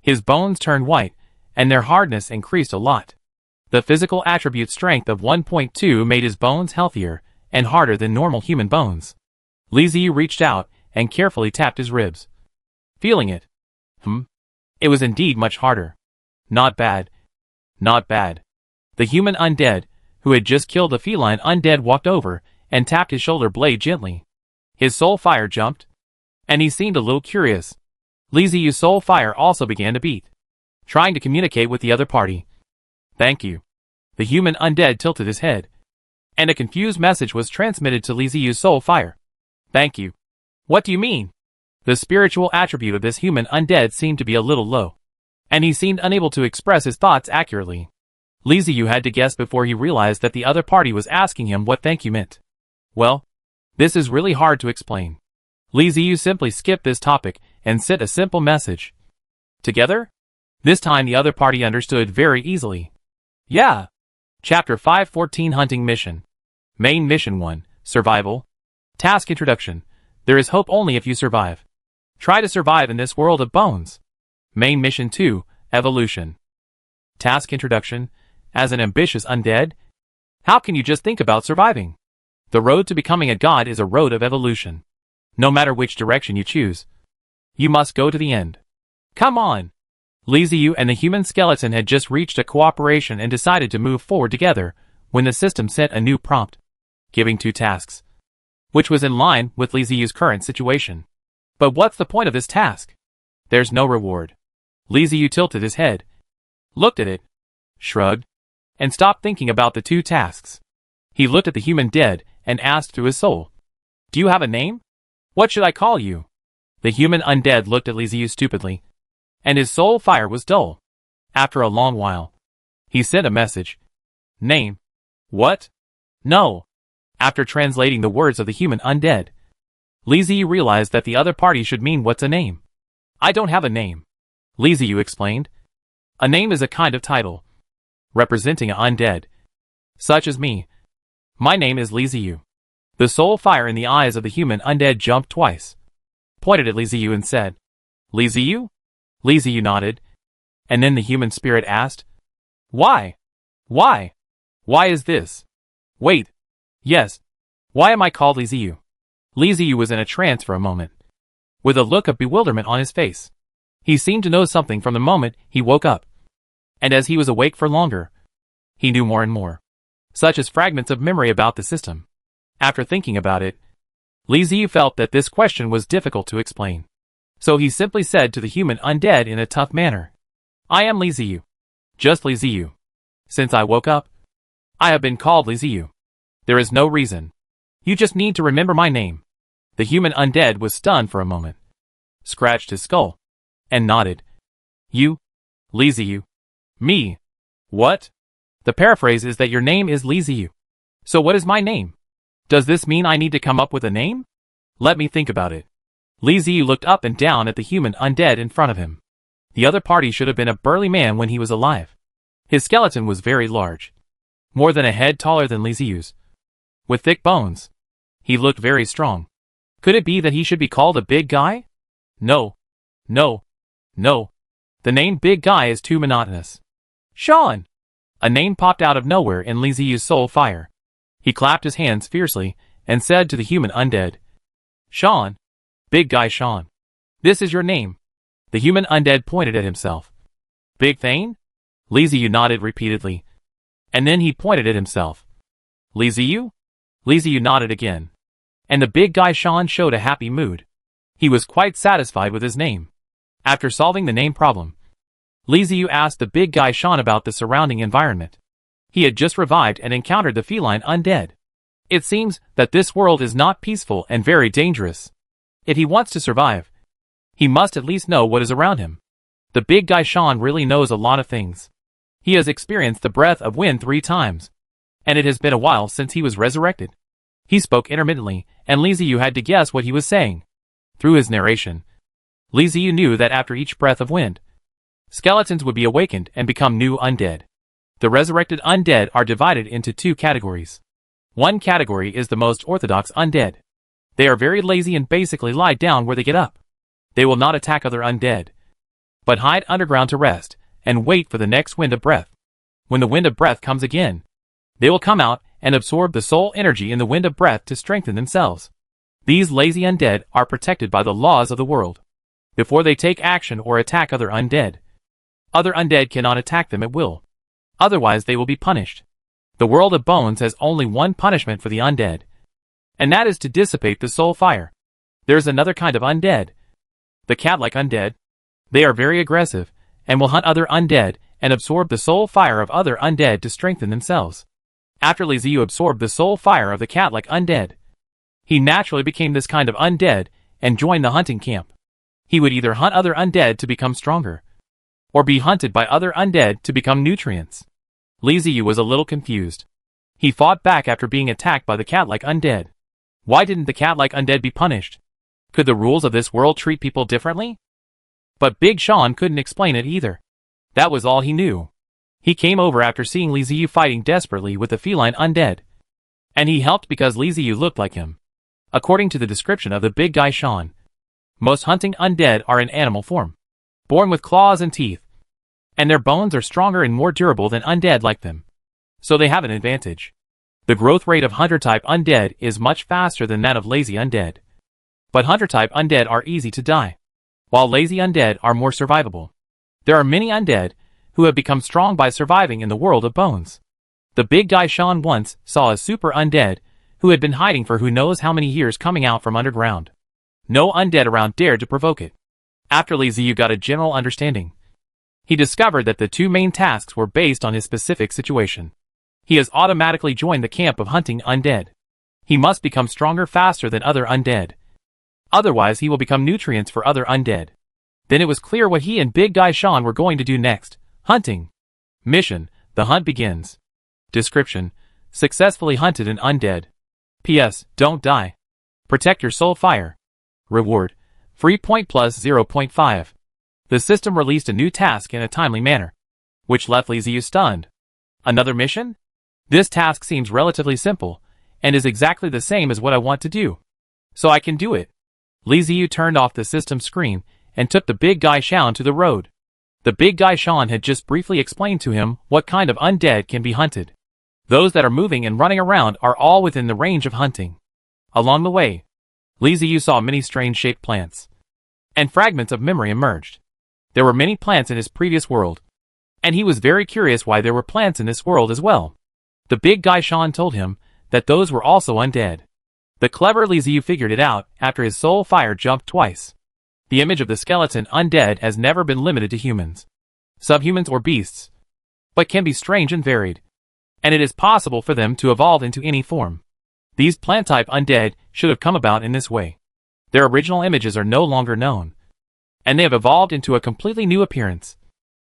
His bones turned white, and their hardness increased a lot. The physical attribute strength of 1.2 made his bones healthier and harder than normal human bones. Li Ziyu reached out and carefully tapped his ribs, feeling it. It was indeed much harder. Not bad. Not bad. The human undead, who had just killed the feline undead, walked over and tapped his shoulder blade gently. His soul fire jumped, and he seemed a little curious. Li Ziyu's soul fire also began to beat, trying to communicate with the other party. Thank you. The human undead tilted his head, and a confused message was transmitted to Li Ziyu's soul fire. Thank you. What do you mean? The spiritual attribute of this human undead seemed to be a little low, and he seemed unable to express his thoughts accurately. Li Ziyu had to guess before he realized that the other party was asking him what thank you meant. Well, this is really hard to explain. Li Ziyu simply skipped this topic and sent a simple message. Together? This time the other party understood very easily. Yeah. Chapter 514 Hunting Mission. Main Mission 1, Survival. Task Introduction. There is hope only if you survive. Try to survive in this world of bones. Main Mission 2, Evolution. Task Introduction. As an ambitious undead, how can you just think about surviving? The road to becoming a god is a road of evolution. No matter which direction you choose, you must go to the end. Come on! Li Ziyu and the human skeleton had just reached a cooperation and decided to move forward together when the system sent a new prompt, giving 2 tasks, which was in line with Li Ziyu's current situation. But what's the point of this task? There's no reward. Li Ziyu tilted his head, looked at it, shrugged, and stopped thinking about the 2 tasks. He looked at the human dead and asked through his soul, "Do you have a name? What should I call you?" The human undead looked at Li Ziyu stupidly, and his soul fire was dull. After a long while, he sent a message. Name. What? No. After translating the words of the human undead, Li Ziyu realized that the other party should mean what's a name. I don't have a name, Li Ziyu explained. A name is a kind of title, representing an undead, such as me. My name is Li Ziyu. The soul fire in the eyes of the human undead jumped twice, pointed at Li Ziyu and said, Li Ziyu? Li Ziyu nodded, and then the human spirit asked, Why? Why? Why is this? Wait. Yes. Why am I called Li Ziyu? Li Ziyu was in a trance for a moment, with a look of bewilderment on his face. He seemed to know something from the moment he woke up, and as he was awake for longer, he knew more and more, such as fragments of memory about the system. After thinking about it, Li Ziyu felt that this question was difficult to explain. So he simply said to the human undead in a tough manner, I am Li Ziyu. Just Li Ziyu. Since I woke up, I have been called Li Ziyu. There is no reason. You just need to remember my name. The human undead was stunned for a moment, scratched his skull, and nodded. You? Li Ziyu? Me? What? The paraphrase is that your name is Li Ziyu. So what is my name? Does this mean I need to come up with a name? Let me think about it. Li Ziyu looked up and down at the human undead in front of him. The other party should have been a burly man when he was alive. His skeleton was very large. More than a head taller than Li Ziyu's. With thick bones. He looked very strong. Could it be that he should be called a big guy? No. No. No. The name big guy is too monotonous. Sean! A name popped out of nowhere in Li Ziyu's soul fire. He clapped his hands fiercely and said to the human undead, Sean. Big guy Sean. This is your name. The human undead pointed at himself. Big Thane? Li Ziyu nodded repeatedly. And then he pointed at himself. Li Ziyu? Li Ziyu nodded again. And the big guy Sean showed a happy mood. He was quite satisfied with his name. After solving the name problem, Li Ziyu asked the big guy Sean about the surrounding environment. He had just revived and encountered the feline undead. It seems that this world is not peaceful and very dangerous. If he wants to survive, he must at least know what is around him. The big guy Sean really knows a lot of things. He has experienced the breath of wind 3 times. And it has been a while since he was resurrected. He spoke intermittently, and Li Ziyu had to guess what he was saying. Through his narration, Li Ziyu knew that after each breath of wind, skeletons would be awakened and become new undead. The resurrected undead are divided into 2 categories. One category is the most orthodox undead. They are very lazy and basically lie down where they get up. They will not attack other undead, but hide underground to rest and wait for the next wind of breath. When the wind of breath comes again, they will come out and absorb the soul energy in the wind of breath to strengthen themselves. These lazy undead are protected by the laws of the world. Before they take action or attack other undead cannot attack them at will. Otherwise they will be punished. The world of bones has only one punishment for the undead, and that is to dissipate the soul fire. There is another kind of undead, the cat-like undead. They are very aggressive, and will hunt other undead and absorb the soul fire of other undead to strengthen themselves. After Li Ziyu absorbed the soul fire of the cat-like undead, he naturally became this kind of undead and joined the hunting camp. He would either hunt other undead to become stronger, or be hunted by other undead to become nutrients. Li Ziyu was a little confused. He fought back after being attacked by the cat-like undead. Why didn't the cat-like undead be punished? Could the rules of this world treat people differently? But Big Sean couldn't explain it either. That was all he knew. He came over after seeing Li Ziyu fighting desperately with the feline undead. And he helped because Li Ziyu looked like him. According to the description of the big guy Sean, most hunting undead are in animal form, born with claws and teeth. And their bones are stronger and more durable than undead like them. So they have an advantage. The growth rate of hunter-type undead is much faster than that of lazy undead. But hunter-type undead are easy to die, while lazy undead are more survivable. There are many undead who have become strong by surviving in the world of bones. The big guy Sean once saw a super undead who had been hiding for who knows how many years coming out from underground. No undead around dared to provoke it. After Li Ziyu got a general understanding, he discovered that the 2 main tasks were based on his specific situation. He has automatically joined the camp of hunting undead. He must become stronger faster than other undead. Otherwise he will become nutrients for other undead. Then it was clear what he and Big Guy Sean were going to do next. Hunting. Mission: the hunt begins. Description: successfully hunted an undead. P.S. Don't die. Protect your soul fire. Reward: free point plus 0.5. The system released a new task in a timely manner, which left Li Ziyu stunned. Another mission? This task seems relatively simple, and is exactly the same as what I want to do. So I can do it. Li Ziyu turned off the system screen and took the big guy Sean to the road. The big guy Sean had just briefly explained to him what kind of undead can be hunted. Those that are moving and running around are all within the range of hunting. Along the way, Li Ziyu saw many strange-shaped plants, and fragments of memory emerged. There were many plants in his previous world, and he was very curious why there were plants in this world as well. The big guy Sean told him that those were also undead. The clever Li Ziyu figured it out after his soul fire jumped twice. The image of the skeleton undead has never been limited to humans, subhumans or beasts, but can be strange and varied, and it is possible for them to evolve into any form. These plant-type undead should have come about in this way. Their original images are no longer known, and they have evolved into a completely new appearance,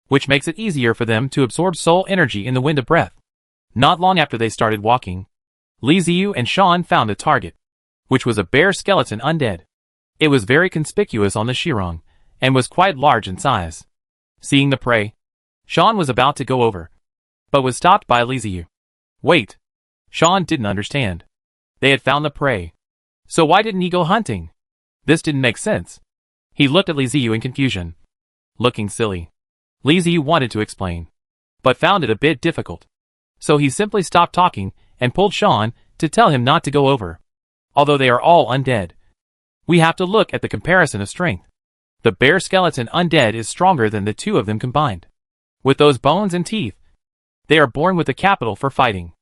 which makes it easier for them to absorb soul energy in the wind of breath. Not long after they started walking, Li Ziyu and Sean found a target, which was a bear skeleton undead. It was very conspicuous on the Shirong, and was quite large in size. Seeing the prey, Sean was about to go over, but was stopped by Li Ziyu. Wait. Sean didn't understand. They had found the prey. So why didn't he go hunting? This didn't make sense. He looked at Li Ziyu in confusion. Looking silly. Li Ziyu wanted to explain, but found it a bit difficult. So he simply stopped talking and pulled Sean to tell him not to go over. Although they are all undead, we have to look at the comparison of strength. The bear skeleton undead is stronger than the two of them combined. With those bones and teeth, they are born with the capital for fighting.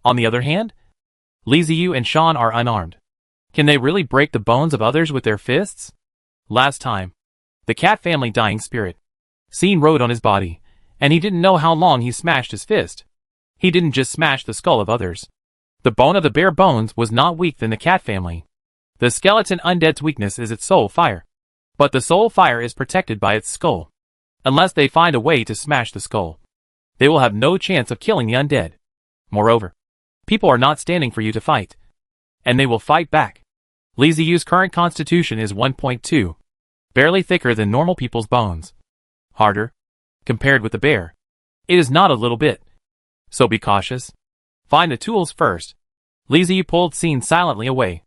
On the other hand, Li Ziyu and Sean are unarmed. Can they really break the bones of others with their fists? Last time, the cat family dying spirit Scene rode on his body, and he didn't know how long he smashed his fist. He didn't just smash the skull of others. The bone of the bear bones was not weak than the cat family. The skeleton undead's weakness is its soul fire. But the soul fire is protected by its skull. Unless they find a way to smash the skull, they will have no chance of killing the undead. Moreover, people are not standing for you to fight, and they will fight back. Li Ziyu's current constitution is 1.2, barely thicker than normal people's bones. Harder, compared with the bear. It is not a little bit. So be cautious. Find the tools first. Li Ziyu pulled Scene silently away,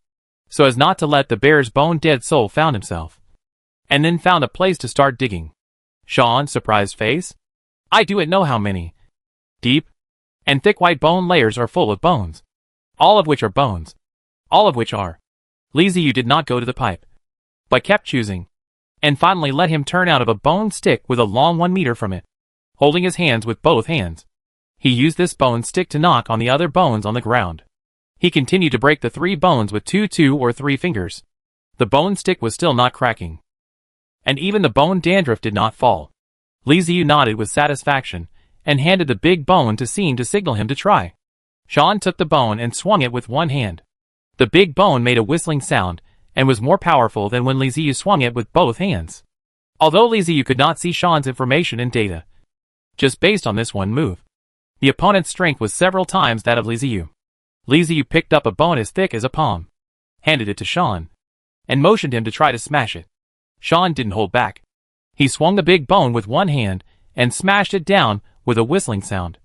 so as not to let the bear's bone-dead soul found himself, and then found a place to start digging. Sean, surprised face. I do know how many. Deep and thick white bone layers are full of bones. All of which are bones. All of which are. Li Ziyu did not go to the pipe, but kept choosing, and finally let him turn out of a bone stick with a long 1 meter from it. Holding his hands with both hands, he used this bone stick to knock on the other bones on the ground. He continued to break the 3 bones with 2 or 3 fingers. The bone stick was still not cracking, and even the bone dandruff did not fall. Li Ziyu nodded with satisfaction, and handed the big bone to Scene to signal him to try. Sean took the bone and swung it with one hand. The big bone made a whistling sound, and was more powerful than when Li Ziyu swung it with both hands. Although Li Ziyu could not see Sean's information and data, just based on this one move, the opponent's strength was several times that of Li Ziyu. Li Ziyu picked up a bone as thick as a palm, handed it to Sean, and motioned him to try to smash it. Sean didn't hold back. He swung the big bone with one hand, and smashed it down with a whistling sound,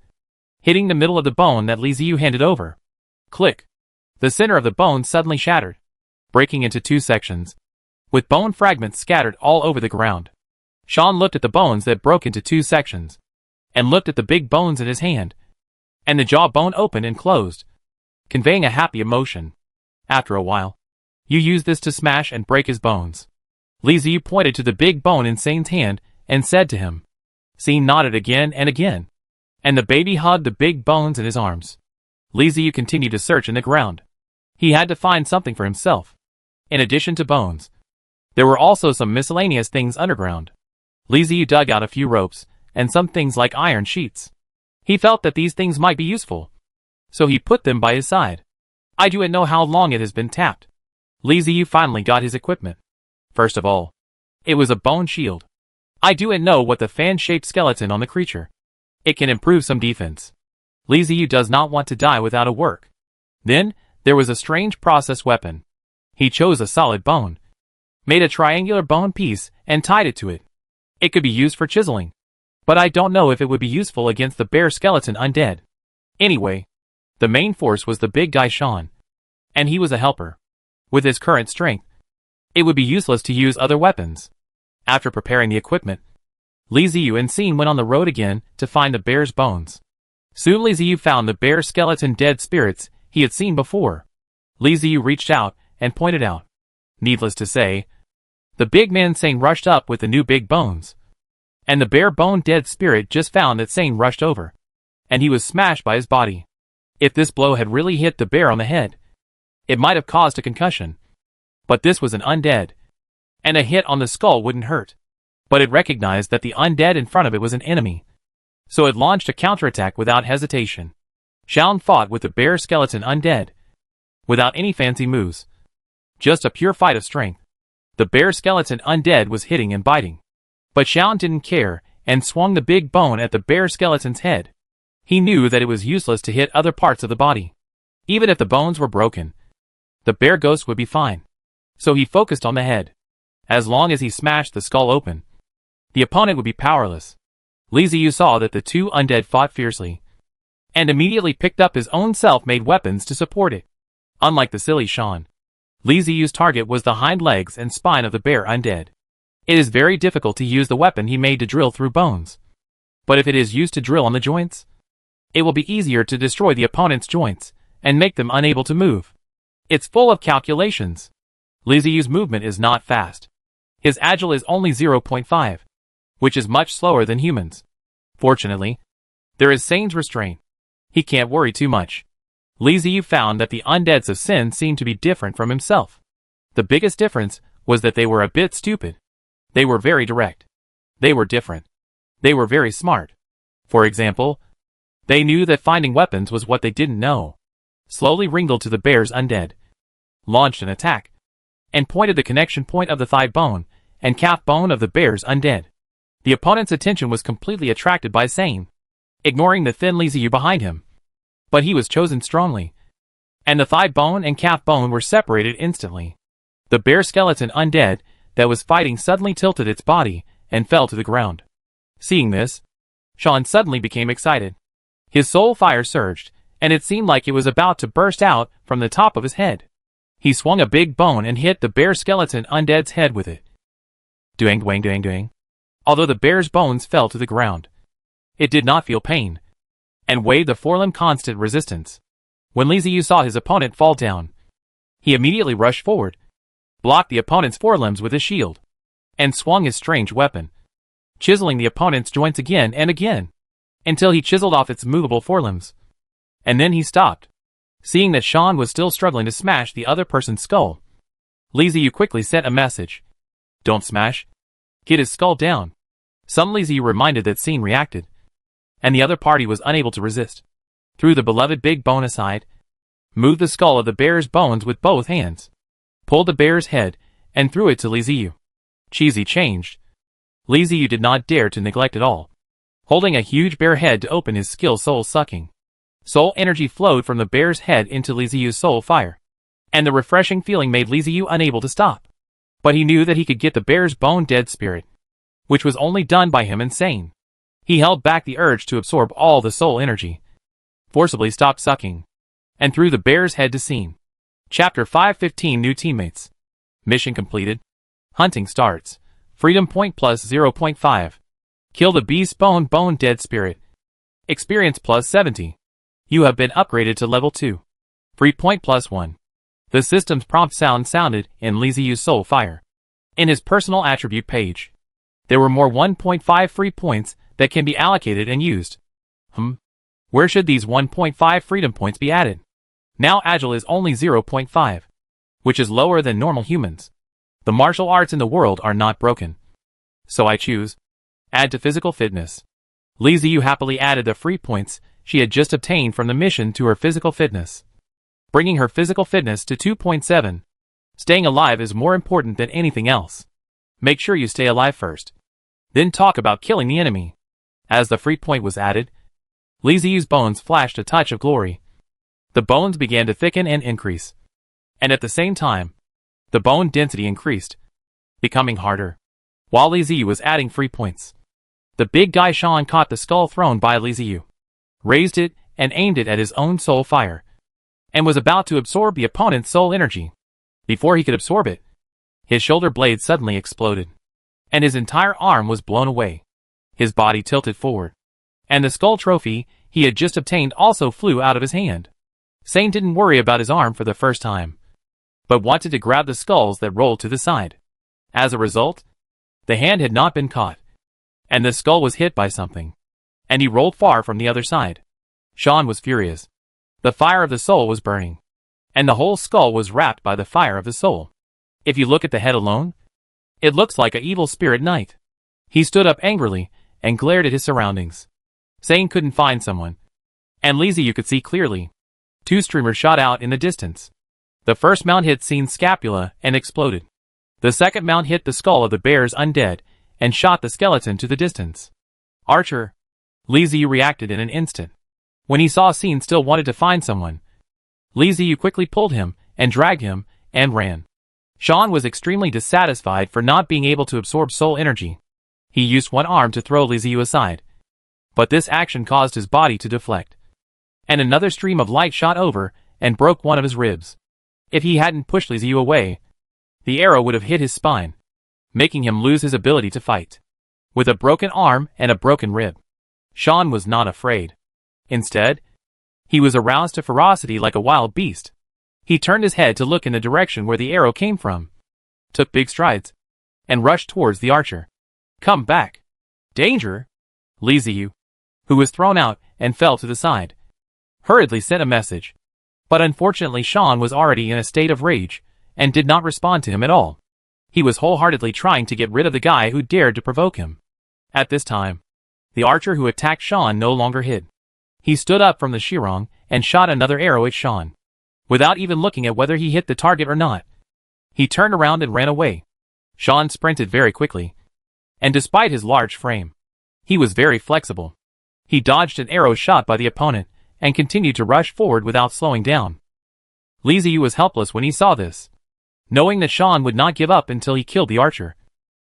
hitting the middle of the bone that Li Ziyu handed over. Click! The center of the bone suddenly shattered, breaking into 2 sections, with bone fragments scattered all over the ground. Sean looked at the bones that broke into 2 sections, and looked at the big bones in his hand, and the jawbone opened and closed, conveying a happy emotion. After a while, you use this to smash and break his bones. Li Ziyu pointed to the big bone in Sane's hand, and said to him. Scene nodded again and again, and the baby hugged the big bones in his arms. Li Ziyu continued to search in the ground. He had to find something for himself. In addition to bones, there were also some miscellaneous things underground. Li Ziyu dug out a few ropes, and some things like iron sheets. He felt that these things might be useful, so he put them by his side. I do not know how long it has been tapped. Li Ziyu finally got his equipment. First of all, it was a bone shield. I do not know what the fan-shaped skeleton on the creature. It can improve some defense. Li Ziyu does not want to die without a work. Then, there was a strange process weapon. He chose a solid bone, made a triangular bone piece, and tied it to it. It could be used for chiseling, but I don't know if it would be useful against the bear skeleton undead. Anyway, the main force was the big guy Sean, and he was a helper. With his current strength, it would be useless to use other weapons. After preparing the equipment, Li Ziyu and Scene went on the road again to find the bear's bones. Soon Li Ziyu found the bear skeleton dead spirits he had seen before. Li Ziyu reached out and pointed out. Needless to say, the big man Sane rushed up with the new big bones. And the bare bone dead spirit just found that Sane rushed over, and he was smashed by his body. If this blow had really hit the bear on the head, it might have caused a concussion. But this was an undead, and a hit on the skull wouldn't hurt. But it recognized that the undead in front of it was an enemy, so it launched a counterattack without hesitation. Shaun fought with the bear skeleton undead, without any fancy moves. Just a pure fight of strength. The bear skeleton undead was hitting and biting. But Shaun didn't care, and swung the big bone at the bear skeleton's head. He knew that it was useless to hit other parts of the body. Even if the bones were broken, the bear ghost would be fine. so he focused on the head. As long as he smashed the skull open, the opponent would be powerless. Li Ziyu saw that the two undead fought fiercely, and immediately picked up his own self-made weapons to support it. Unlike the silly Sean, Li Ziyu's target was the hind legs and spine of the bear undead. It is very difficult to use the weapon he made to drill through bones. But if it is used to drill on the joints, it will be easier to destroy the opponent's joints and make them unable to move. It's full of calculations. Li Ziyu's movement is not fast. His agile is only 0.5, which is much slower than humans. Fortunately, there is Sane's restraint. He can't worry too much. Li Ziyu found that the undeads of Sin seemed to be different from himself. The biggest difference was that they were a bit stupid. They were very direct. They were different. They were very smart. For example, they knew that finding weapons was what they didn't know. Slowly wriggled to the bear's undead, launched an attack, and pointed the connection point of the thigh bone and calf bone of the bear's undead. The opponent's attention was completely attracted by Sane, ignoring the thin Li Ziyu behind him. But he was chosen strongly, and the thigh bone and calf bone were separated instantly. The bear skeleton undead that was fighting suddenly tilted its body and fell to the ground. Seeing this, Sean suddenly became excited. His soul fire surged, and it seemed like it was about to burst out from the top of his head. He swung a big bone and hit the bear skeleton undead's head with it. Doing, doing, doing, doing. Although the bear's bones fell to the ground, it did not feel pain, and waved the forelimb constant resistance. When Li Ziyu saw his opponent fall down, he immediately rushed forward, blocked the opponent's forelimbs with his shield, and swung his strange weapon, chiseling the opponent's joints again and again, until he chiseled off its movable forelimbs. And then he stopped. Seeing that Sean was still struggling to smash the other person's skull, Li Ziyu quickly sent a message. Don't smash. Get his skull down. Some Li Ziyu reminded that Scene reacted, and the other party was unable to resist. Threw the beloved big bone aside, moved the skull of the bear's bones with both hands, pulled the bear's head, and threw it to Li Ziyu. Cheesy changed. Li Ziyu did not dare to neglect it all, holding a huge bear head to open his skill soul-sucking. Soul energy flowed from the bear's head into Li Ziyu's soul fire, and the refreshing feeling made Li Ziyu unable to stop. But he knew that he could get the bear's bone dead spirit, which was only done by him and Sane. He held back the urge to absorb all the soul energy, forcibly stopped sucking, and threw the bear's head to Scene. Chapter 515 New Teammates. Mission completed. Hunting starts. Freedom point plus 0.5. Kill the beast bone dead spirit. Experience plus 70. You have been upgraded to level 2. Free point plus 1. The system's prompt sounded in Li Ziyu's soul fire. In his personal attribute page, there were more 1.5 free points that can be allocated and used. Where should these 1.5 freedom points be added? Now Agile is only 0.5, which is lower than normal humans. The martial arts in the world are not broken. So I choose Add to Physical Fitness. Li Ziyu happily added the free points she had just obtained from the mission to her physical fitness, bringing her physical fitness to 2.7. Staying alive is more important than anything else. Make sure you stay alive first, then talk about killing the enemy. As the free point was added, Li Ziyu's bones flashed a touch of glory. The bones began to thicken and increase, and at the same time, the bone density increased, becoming harder. While Li Ziyu was adding free points, the big guy Sean caught the skull thrown by Li Ziyu, raised it, and aimed it at his own soul fire, and was about to absorb the opponent's soul energy. Before he could absorb it, his shoulder blade suddenly exploded, and his entire arm was blown away. His body tilted forward, and the skull trophy he had just obtained also flew out of his hand. Sane didn't worry about his arm for the first time, but wanted to grab the skulls that rolled to the side. As a result, the hand had not been caught, and the skull was hit by something, and he rolled far from the other side. Sean was furious. The fire of the soul was burning, and the whole skull was wrapped by the fire of the soul. If you look at the head alone, it looks like an evil spirit knight. He stood up angrily and glared at his surroundings. Sane couldn't find someone, and Li Ziyu could see clearly. 2 streamers shot out in the distance. The first mount hit Scene's scapula and exploded. The second mount hit the skull of the bear's undead and shot the skeleton to the distance. Archer. Li Ziyu reacted in an instant. When he saw Scene still wanted to find someone, Li Ziyu quickly pulled him and dragged him and ran. Sean was extremely dissatisfied for not being able to absorb soul energy. He used one arm to throw Li Ziyu aside, but this action caused his body to deflect, and another stream of light shot over and broke one of his ribs. If he hadn't pushed Li Ziyu away, the arrow would have hit his spine, making him lose his ability to fight. With a broken arm and a broken rib, Sean was not afraid. Instead, he was aroused to ferocity like a wild beast. He turned his head to look in the direction where the arrow came from, took big strides, and rushed towards the archer. "Come back! Danger!" Li Ziyu, who was thrown out and fell to the side, hurriedly sent a message. But unfortunately Sean was already in a state of rage, and did not respond to him at all. He was wholeheartedly trying to get rid of the guy who dared to provoke him. At this time, the archer who attacked Sean no longer hid. He stood up from the Shirong and shot another arrow at Sean, without even looking at whether he hit the target or not. He turned around and ran away. Sean sprinted very quickly, and despite his large frame, he was very flexible. He dodged an arrow shot by the opponent and continued to rush forward without slowing down. Li Ziyu was helpless when he saw this, knowing that Sean would not give up until he killed the archer.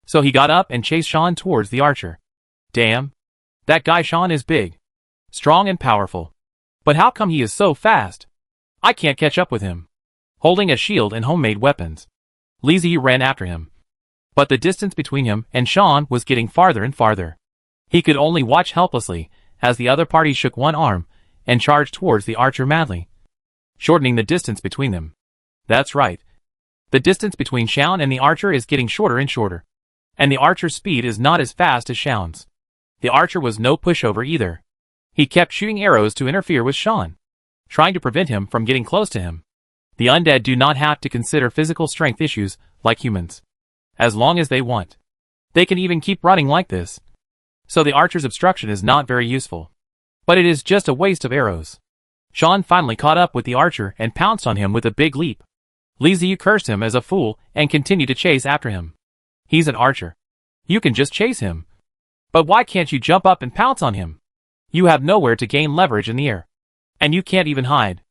So he got up and chased Sean towards the archer. Damn! That guy Sean is big, strong and powerful. But how come he is so fast? I can't catch up with him. Holding a shield and homemade weapons, Li Ziyu ran after him. But the distance between him and Sean was getting farther and farther. He could only watch helplessly as the other party shook one arm and charged towards the archer madly, shortening the distance between them. That's right. The distance between Sean and the archer is getting shorter and shorter, and the archer's speed is not as fast as Sean's. The archer was no pushover either. He kept shooting arrows to interfere with Sean, trying to prevent him from getting close to him. The undead do not have to consider physical strength issues like humans. As long as they want, they can even keep running like this. So the archer's obstruction is not very useful. But it is just a waste of arrows. Sean finally caught up with the archer and pounced on him with a big leap. Li Ziyu cursed him as a fool and continued to chase after him. He's an archer. You can just chase him. But why can't you jump up and pounce on him? You have nowhere to gain leverage in the air. And you can't even hide.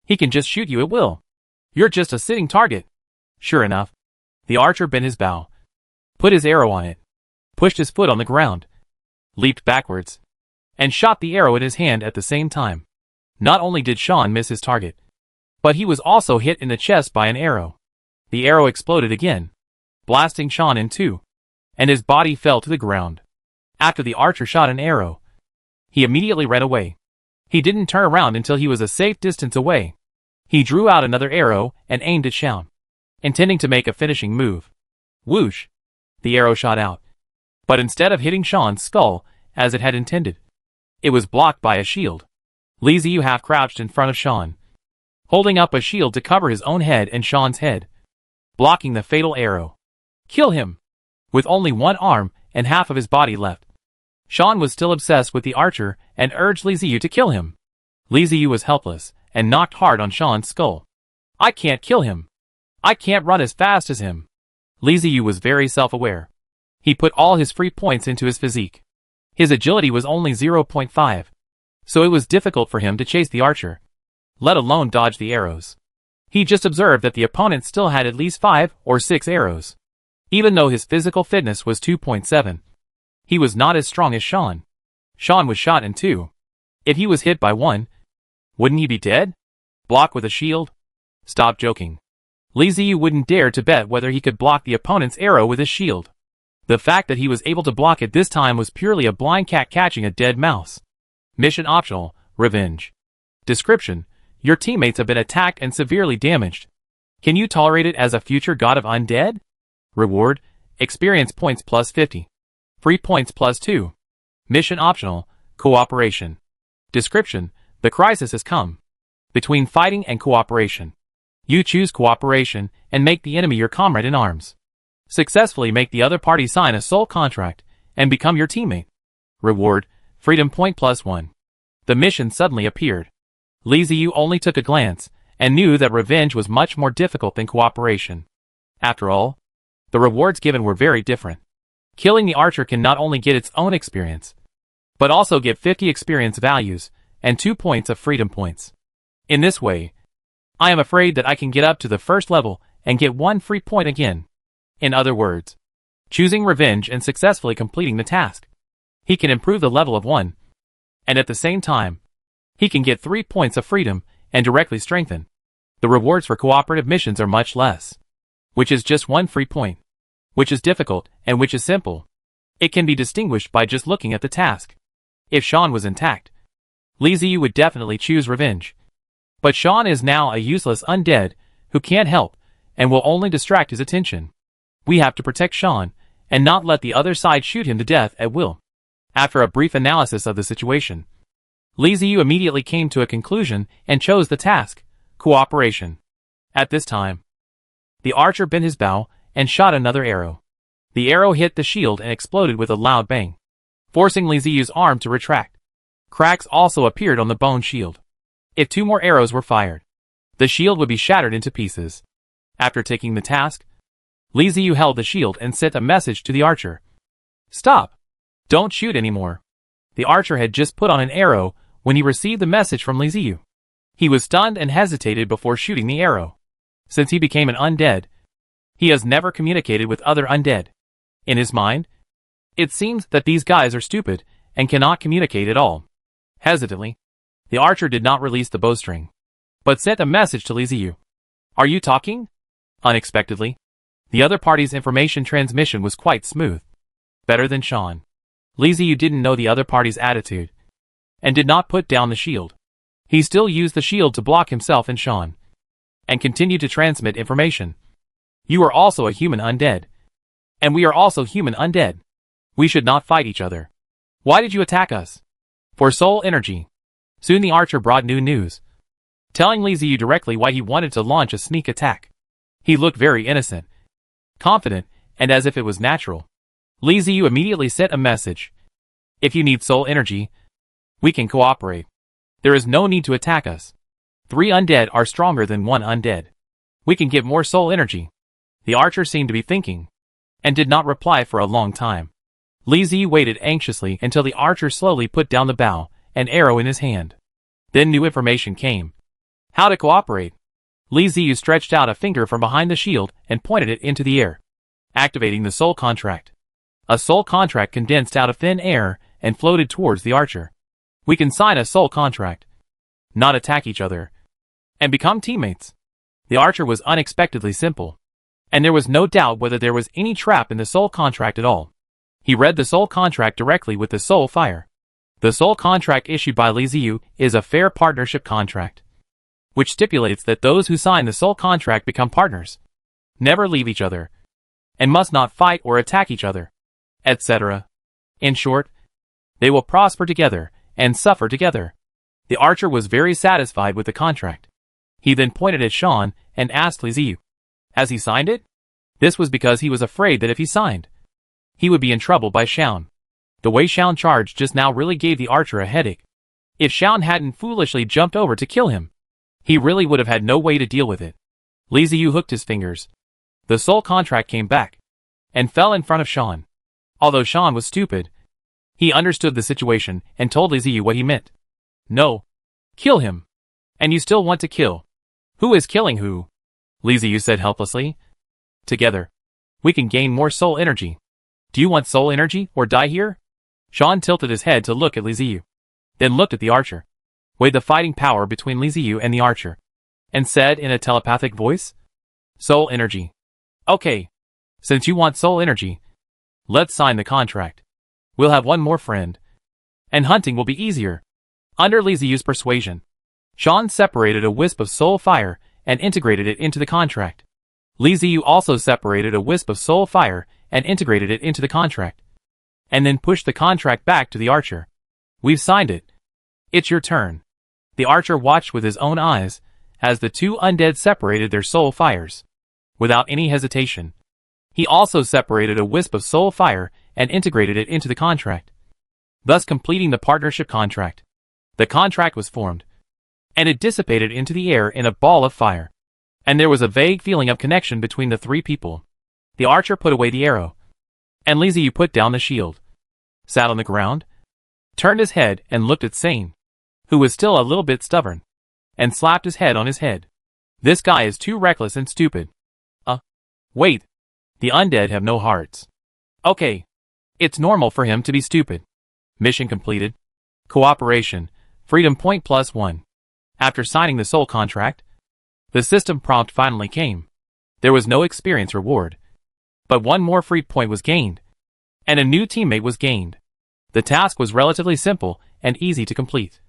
He can just shoot you at will. You're just a sitting target. Sure enough, the archer bent his bow, put his arrow on it, pushed his foot on the ground, leaped backwards, and shot the arrow in his hand at the same time. Not only did Sean miss his target, but he was also hit in the chest by an arrow. The arrow exploded again, blasting Sean in two, and his body fell to the ground. After the archer shot an arrow, he immediately ran away. He didn't turn around until he was a safe distance away. He drew out another arrow and aimed at Sean, intending to make a finishing move. Whoosh! The arrow shot out, but instead of hitting Sean's skull, as it had intended, it was blocked by a shield. Li Ziyu half-crouched in front of Sean, holding up a shield to cover his own head and Sean's head, blocking the fatal arrow. Kill him! With only one arm and half of his body left, Sean was still obsessed with the archer and urged Li Ziyu to kill him. Li Ziyu was helpless and knocked hard on Sean's skull. I can't kill him. I can't run as fast as him. Li Ziyu was very self-aware. He put all his free points into his physique. His agility was only 0.5, so it was difficult for him to chase the archer, let alone dodge the arrows. He just observed that the opponent still had at least 5 or 6 arrows. Even though his physical fitness was 2.7, he was not as strong as Sean. Sean was shot in 2. If he was hit by 1, wouldn't he be dead? Block with a shield? Stop joking. Li Ziyu wouldn't dare to bet whether he could block the opponent's arrow with his shield. The fact that he was able to block it this time was purely a blind cat catching a dead mouse. Mission optional, revenge. Description: your teammates have been attacked and severely damaged. Can you tolerate it as a future god of undead? Reward: experience points plus 50. Free points plus 2. Mission optional, cooperation. Description: the crisis has come. Between fighting and cooperation, you choose cooperation and make the enemy your comrade in arms. Successfully make the other party sign a soul contract and become your teammate. Reward: freedom point plus 1. The mission suddenly appeared. Li Ziyu only took a glance and knew that revenge was much more difficult than cooperation. After all, the rewards given were very different. Killing the archer can not only get its own experience, but also get 50 experience values and 2 points of freedom points. In this way, I am afraid that I can get up to the first level and get 1 free point again. In other words, choosing revenge and successfully completing the task. He can improve the level of 1, and at the same time, he can get 3 points of freedom and directly strengthen. The rewards for cooperative missions are much less, which is just 1 free point, which is difficult and which is simple. It can be distinguished by just looking at the task. If Sean was intact, Li Ziyu would definitely choose revenge. But Sean is now a useless undead who can't help and will only distract his attention. We have to protect Sean and not let the other side shoot him to death at will. After a brief analysis of the situation, Li Ziyu immediately came to a conclusion and chose the task, cooperation. At this time, the archer bent his bow and shot another arrow. The arrow hit the shield and exploded with a loud bang, forcing Li Ziyu's arm to retract. Cracks also appeared on the bone shield. If 2 more arrows were fired, the shield would be shattered into pieces. After taking the task, Li Ziyu held the shield and sent a message to the archer. Stop! Don't shoot anymore. The archer had just put on an arrow when he received the message from Li Ziyu. He was stunned and hesitated before shooting the arrow. Since he became an undead, he has never communicated with other undead. In his mind, it seems that these guys are stupid and cannot communicate at all. Hesitantly, the archer did not release the bowstring, but sent a message to Li Ziyu. Are you talking? Unexpectedly, the other party's information transmission was quite smooth. Better than Sean. Li Ziyu didn't know the other party's attitude, and did not put down the shield. He still used the shield to block himself and Sean, and continued to transmit information. You are also a human undead. And we are also human undead. We should not fight each other. Why did you attack us? For soul energy. Soon the archer brought new news, telling Li Ziyu directly why he wanted to launch a sneak attack. He looked very innocent, confident, and as if it was natural. Li Ziyu immediately sent a message. If you need soul energy, we can cooperate. There is no need to attack us. 3 undead are stronger than 1 undead. We can get more soul energy. The archer seemed to be thinking, and did not reply for a long time. Li Ziyu waited anxiously until the archer slowly put down the bow, an arrow in his hand. Then new information came. How to cooperate. Li Ziyu stretched out a finger from behind the shield and pointed it into the air, activating the soul contract. A soul contract condensed out of thin air and floated towards the archer. We can sign a soul contract, not attack each other, and become teammates. The archer was unexpectedly simple, and there was no doubt whether there was any trap in the soul contract at all. He read the soul contract directly with the soul fire. The soul contract issued by Li Ziyu is a fair partnership contract, which stipulates that those who sign the soul contract become partners, never leave each other, and must not fight or attack each other, etc. In short, they will prosper together and suffer together. The archer was very satisfied with the contract. He then pointed at Sean and asked Li Ziyu, has he signed it? This was because he was afraid that if he signed, he would be in trouble by Shaun. The way Shaun charged just now really gave the archer a headache. If Shaun hadn't foolishly jumped over to kill him, he really would have had no way to deal with it. Li Ziyu hooked his fingers. The soul contract came back, and fell in front of Shaun. Although Shaun was stupid, he understood the situation and told Li Ziyu what he meant. No. Kill him. And you still want to kill. Who is killing who? Li Ziyu said helplessly. Together, we can gain more soul energy. Do you want soul energy or die here? Shaun tilted his head to look at Li Ziyu, then looked at the archer, weighed the fighting power between Li Ziyu and the archer, and said in a telepathic voice, soul energy. Okay. Since you want soul energy, let's sign the contract. We'll have one more friend, and hunting will be easier. Under Li Ziyu's persuasion, Shaun separated a wisp of soul fire and integrated it into the contract. Li Ziyu also separated a wisp of soul fire and integrated it into the contract, and then pushed the contract back to the archer. We've signed it. It's your turn. The archer watched with his own eyes as the 2 undead separated their soul fires. Without any hesitation, he also separated a wisp of soul fire and integrated it into the contract, thus completing the partnership contract. The contract was formed, and it dissipated into the air in a ball of fire, and there was a vague feeling of connection between the 3 people. The archer put away the arrow, and Li Ziyu put down the shield, sat on the ground, turned his head and looked at Sane, who was still a little bit stubborn, and slapped his head on his head. This guy is too reckless and stupid. Wait. The undead have no hearts. Okay. It's normal for him to be stupid. Mission completed. Cooperation. Freedom point +1. After signing the soul contract, the system prompt finally came. There was no experience reward. But one more free point was gained. And a new teammate was gained. The task was relatively simple and easy to complete.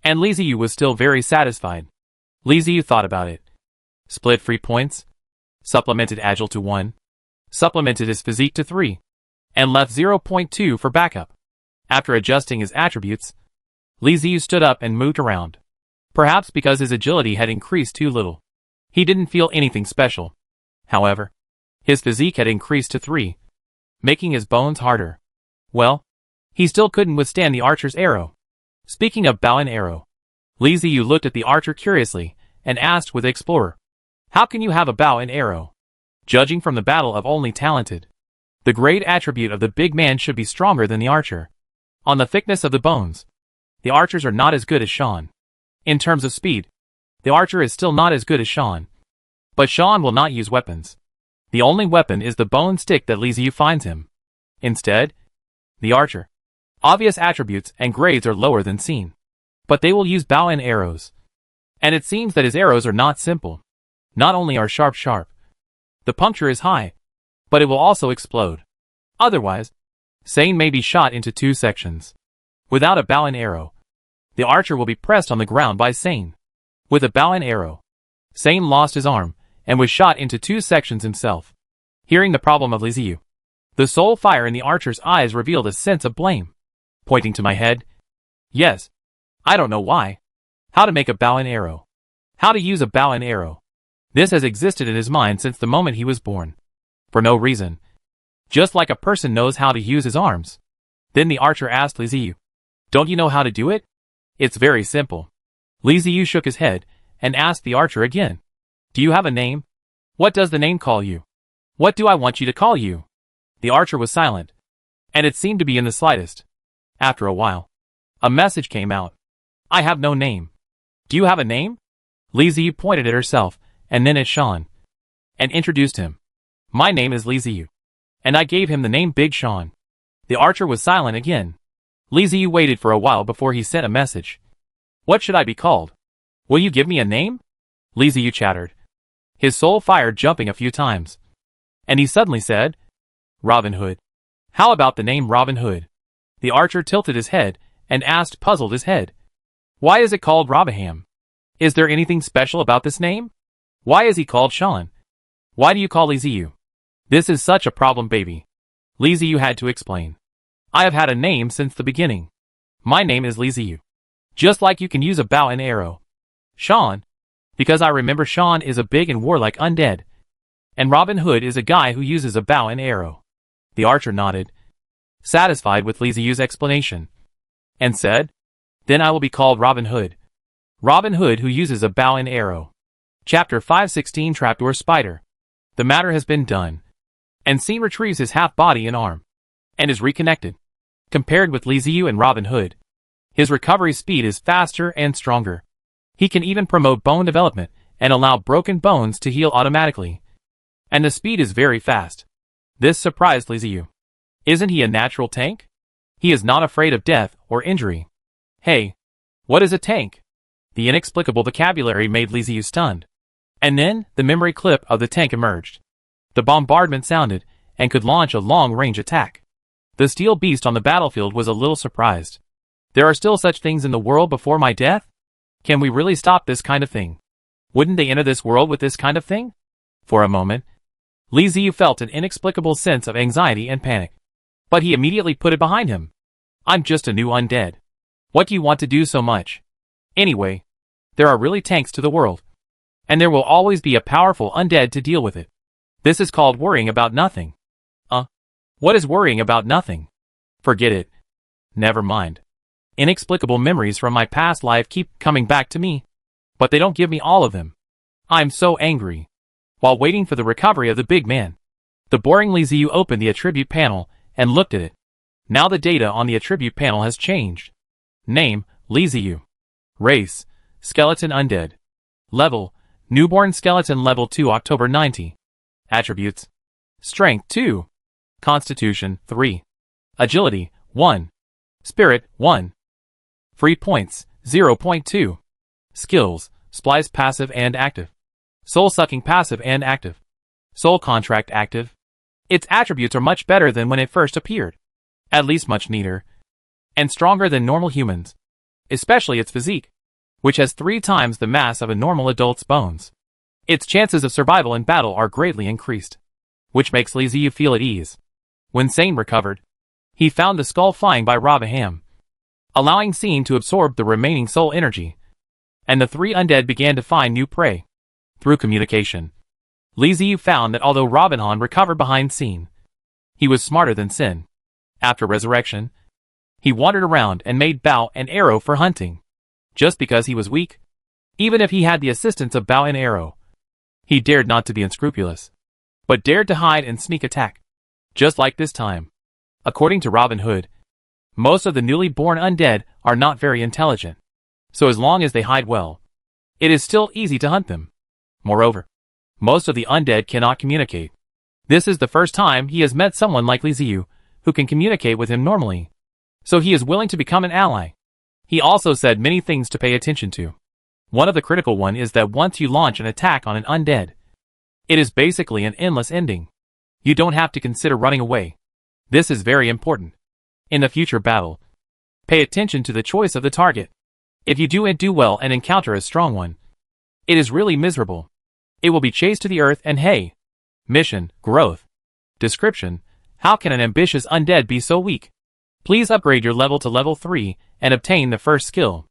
And Li Ziyu was still very satisfied. Li Ziyu thought about it. Split free points. Supplemented Agile to 1. Supplemented his physique to 3. And left 0.2 for backup. After adjusting his attributes, Li Ziyu stood up and moved around. Perhaps because his agility had increased too little. He didn't feel anything special. However, his physique had increased to 3, making his bones harder. Well, he still couldn't withstand the archer's arrow. Speaking of bow and arrow, Li Ziyu looked at the archer curiously and asked with the explorer, "How can you have a bow and arrow?" Judging from the battle of only talented, the grade attribute of the big man should be stronger than the archer. On the thickness of the bones, the archers are not as good as Sean. In terms of speed, the archer is still not as good as Sean. But Sean will not use weapons. The only weapon is the bone stick that Li Ziyu finds him. Instead, the archer. Obvious attributes and grades are lower than seen. But they will use bow and arrows. And it seems that his arrows are not simple. Not only are sharp, the puncture is high, but it will also explode. Otherwise, Sane may be shot into 2 sections. Without a bow and arrow, the archer will be pressed on the ground by Sane. With a bow and arrow, Sane lost his arm and was shot into 2 sections himself. Hearing the problem of Li Ziyu, the soul fire in the archer's eyes revealed a sense of blame. Pointing to my head, "Yes. I don't know why. How to make a bow and arrow. How to use a bow and arrow." This has existed in his mind since the moment he was born. For no reason. Just like a person knows how to use his arms. Then the archer asked Li Ziyu, "Don't you know how to do it?" "It's very simple." Li Ziyu shook his head and asked the archer again, "Do you have a name? What does the name call you?" "What do I want you to call you?" The archer was silent. And it seemed to be in the slightest. After a while, a message came out. "I have no name." "Do you have a name?" Li Ziyu pointed at herself and then at Sean, and introduced him. "My name is Li Ziyu." And I gave him the name Big Sean. The archer was silent again. Li Ziyu waited for a while before he sent a message. "What should I be called? Will you give me a name?" Li Ziyu chattered, his soul fire jumping a few times. And he suddenly said, "Robin Hood." "How about the name Robin Hood?" The archer tilted his head and asked, puzzled his head, "Why is it called Robaham? Is there anything special about this name? Why is he called Sean? Why do you call Li Ziyu?" "This is such a problem, baby." Li Ziyu had to explain. "I have had a name since the beginning. My name is Li Ziyu. Just like you can use a bow and arrow. Sean, because I remember Sean is a big and warlike undead. And Robin Hood is a guy who uses a bow and arrow." The archer nodded, satisfied with Li Ziyu's explanation, and said, "Then I will be called Robin Hood. Robin Hood who uses a bow and arrow." Chapter 516 Trapdoor Spider. The matter has been done. And Scene retrieves his half-body and arm. And is reconnected. Compared with Li Ziyu and Robin Hood, his recovery speed is faster and stronger. He can even promote bone development and allow broken bones to heal automatically. And the speed is very fast. This surprised Li Ziyu. Isn't he a natural tank? He is not afraid of death or injury. Hey, what is a tank? The inexplicable vocabulary made Li Ziyu stunned. And then, the memory clip of the tank emerged. The bombardment sounded, and could launch a long-range attack. The steel beast on the battlefield was a little surprised. There are still such things in the world before my death? Can we really stop this kind of thing? Wouldn't they enter this world with this kind of thing? For a moment, Li Ziyu felt an inexplicable sense of anxiety and panic. But he immediately put it behind him. "I'm just a new undead. What do you want to do so much? Anyway, there are really tanks to the world. And there will always be a powerful undead to deal with it. This is called worrying about nothing." What is worrying about nothing? Forget it. Never mind. Inexplicable memories from my past life keep coming back to me. But they don't give me all of them. I'm so angry. While waiting for the recovery of the big man, the boring Li Ziyu opened the attribute panel and looked at it. Now the data on the attribute panel has changed. Name, Li Ziyu. Race, Skeleton Undead. Level, Newborn Skeleton Level 2 October 90. Attributes: Strength 2, Constitution 3, Agility 1, Spirit 1. Free points 0.2. Skills: Splice passive and active. Soul sucking passive and active. Soul contract active. Its attributes are much better than when it first appeared. At least much neater. And stronger than normal humans. Especially its physique, which has 3 times the mass of a normal adult's bones. Its chances of survival in battle are greatly increased, which makes Li Ziyu feel at ease. When Sane recovered, he found the skull flying by Rabaham, allowing Sane to absorb the remaining soul energy, and the 3 undead began to find new prey. Through communication, Li Ziyu found that although Robinhan recovered behind Sane, he was smarter than Sin. After resurrection, he wandered around and made bow and arrow for hunting. Just because he was weak, even if he had the assistance of bow and arrow, he dared not to be unscrupulous, but dared to hide and sneak attack. Just like this time. According to Robin Hood, most of the newly born undead are not very intelligent, so as long as they hide well, it is still easy to hunt them. Moreover, most of the undead cannot communicate. This is the first time he has met someone like Li Ziyu, who can communicate with him normally, so he is willing to become an ally. He also said many things to pay attention to. One of the critical one is that once you launch an attack on an undead, it is basically an endless ending. You don't have to consider running away. This is very important. In the future battle, pay attention to the choice of the target. If you do well and encounter a strong one, it is really miserable. It will be chased to the earth and hey. Mission, growth. Description: How can an ambitious undead be so weak? Please upgrade your level to level 3 and obtain the first skill.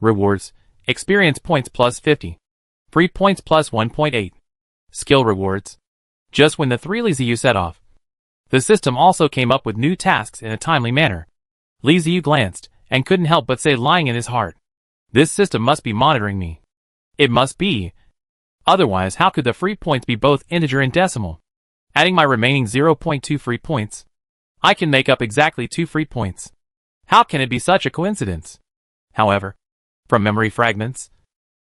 Rewards: Experience points plus 50. Free points plus 1.8. Skill rewards. Just when the 3 Li Ziyu set off, the system also came up with new tasks in a timely manner. Li Ziyu glanced and couldn't help but say, lying in his heart, this system must be monitoring me. It must be. Otherwise, how could the free points be both integer and decimal? Adding my remaining 0.2 free points, I can make up exactly 2 free points. How can it be such a coincidence? However, from memory fragments,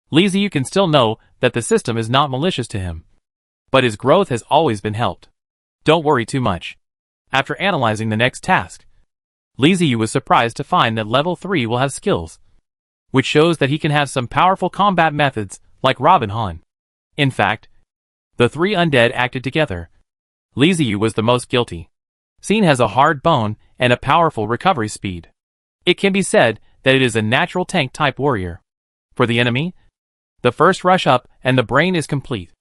Li Ziyu can still know that the system is not malicious to him. But his growth has always been helped. Don't worry too much. After analyzing the next task, Li Ziyu was surprised to find that level 3 will have skills, which shows that he can have some powerful combat methods like Robin Han. In fact, the 3 undead acted together. Li Ziyu was the most guilty. Sin has a hard bone and a powerful recovery speed. It can be said that it is a natural tank-type warrior. For the enemy, the first rush up and the brain is complete.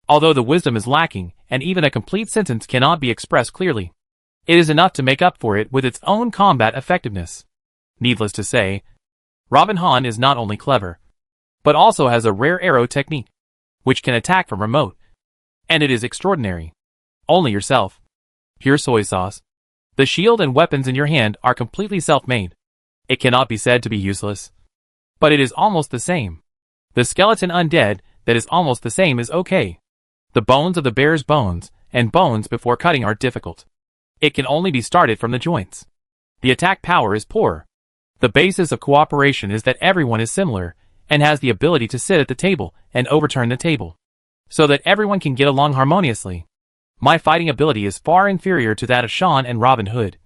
Although the wisdom is lacking and even a complete sentence cannot be expressed clearly, it is enough to make up for it with its own combat effectiveness. Needless to say, Robin Han is not only clever, but also has a rare arrow technique, which can attack from remote. And it is extraordinary. Only yourself. Pure soy sauce. The shield and weapons in your hand are completely self-made. It cannot be said to be useless. But it is almost the same. The skeleton undead that is almost the same is okay. The bones of the bear's bones and bones before cutting are difficult. It can only be started from the joints. The attack power is poor. The basis of cooperation is that everyone is similar and has the ability to sit at the table and overturn the table, so that everyone can get along harmoniously. My fighting ability is far inferior to that of Sean and Robin Hood,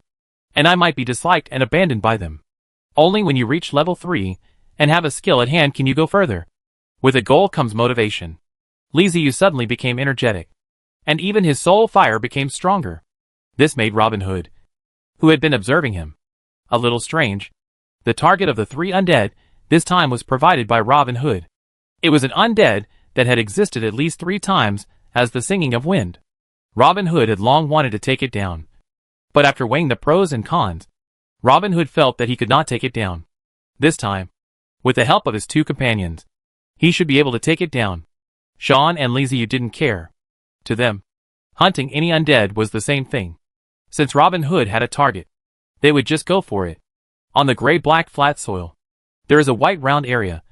and I might be disliked and abandoned by them. Only when you reach level 3 and have a skill at hand can you go further. With a goal comes motivation. Li Ziyu suddenly became energetic, and even his soul fire became stronger. This made Robin Hood, who had been observing him, a little strange. The target of the 3 undead this time was provided by Robin Hood. It was an undead that had existed at least 3 times as the Singing of Wind. Robin Hood had long wanted to take it down, but after weighing the pros and cons, Robin Hood felt that he could not take it down. This time, with the help of his 2 companions, he should be able to take it down. Sean and Li Ziyu didn't care. To them, hunting any undead was the same thing. Since Robin Hood had a target, they would just go for it. On the gray-black flat soil, there is a white round area,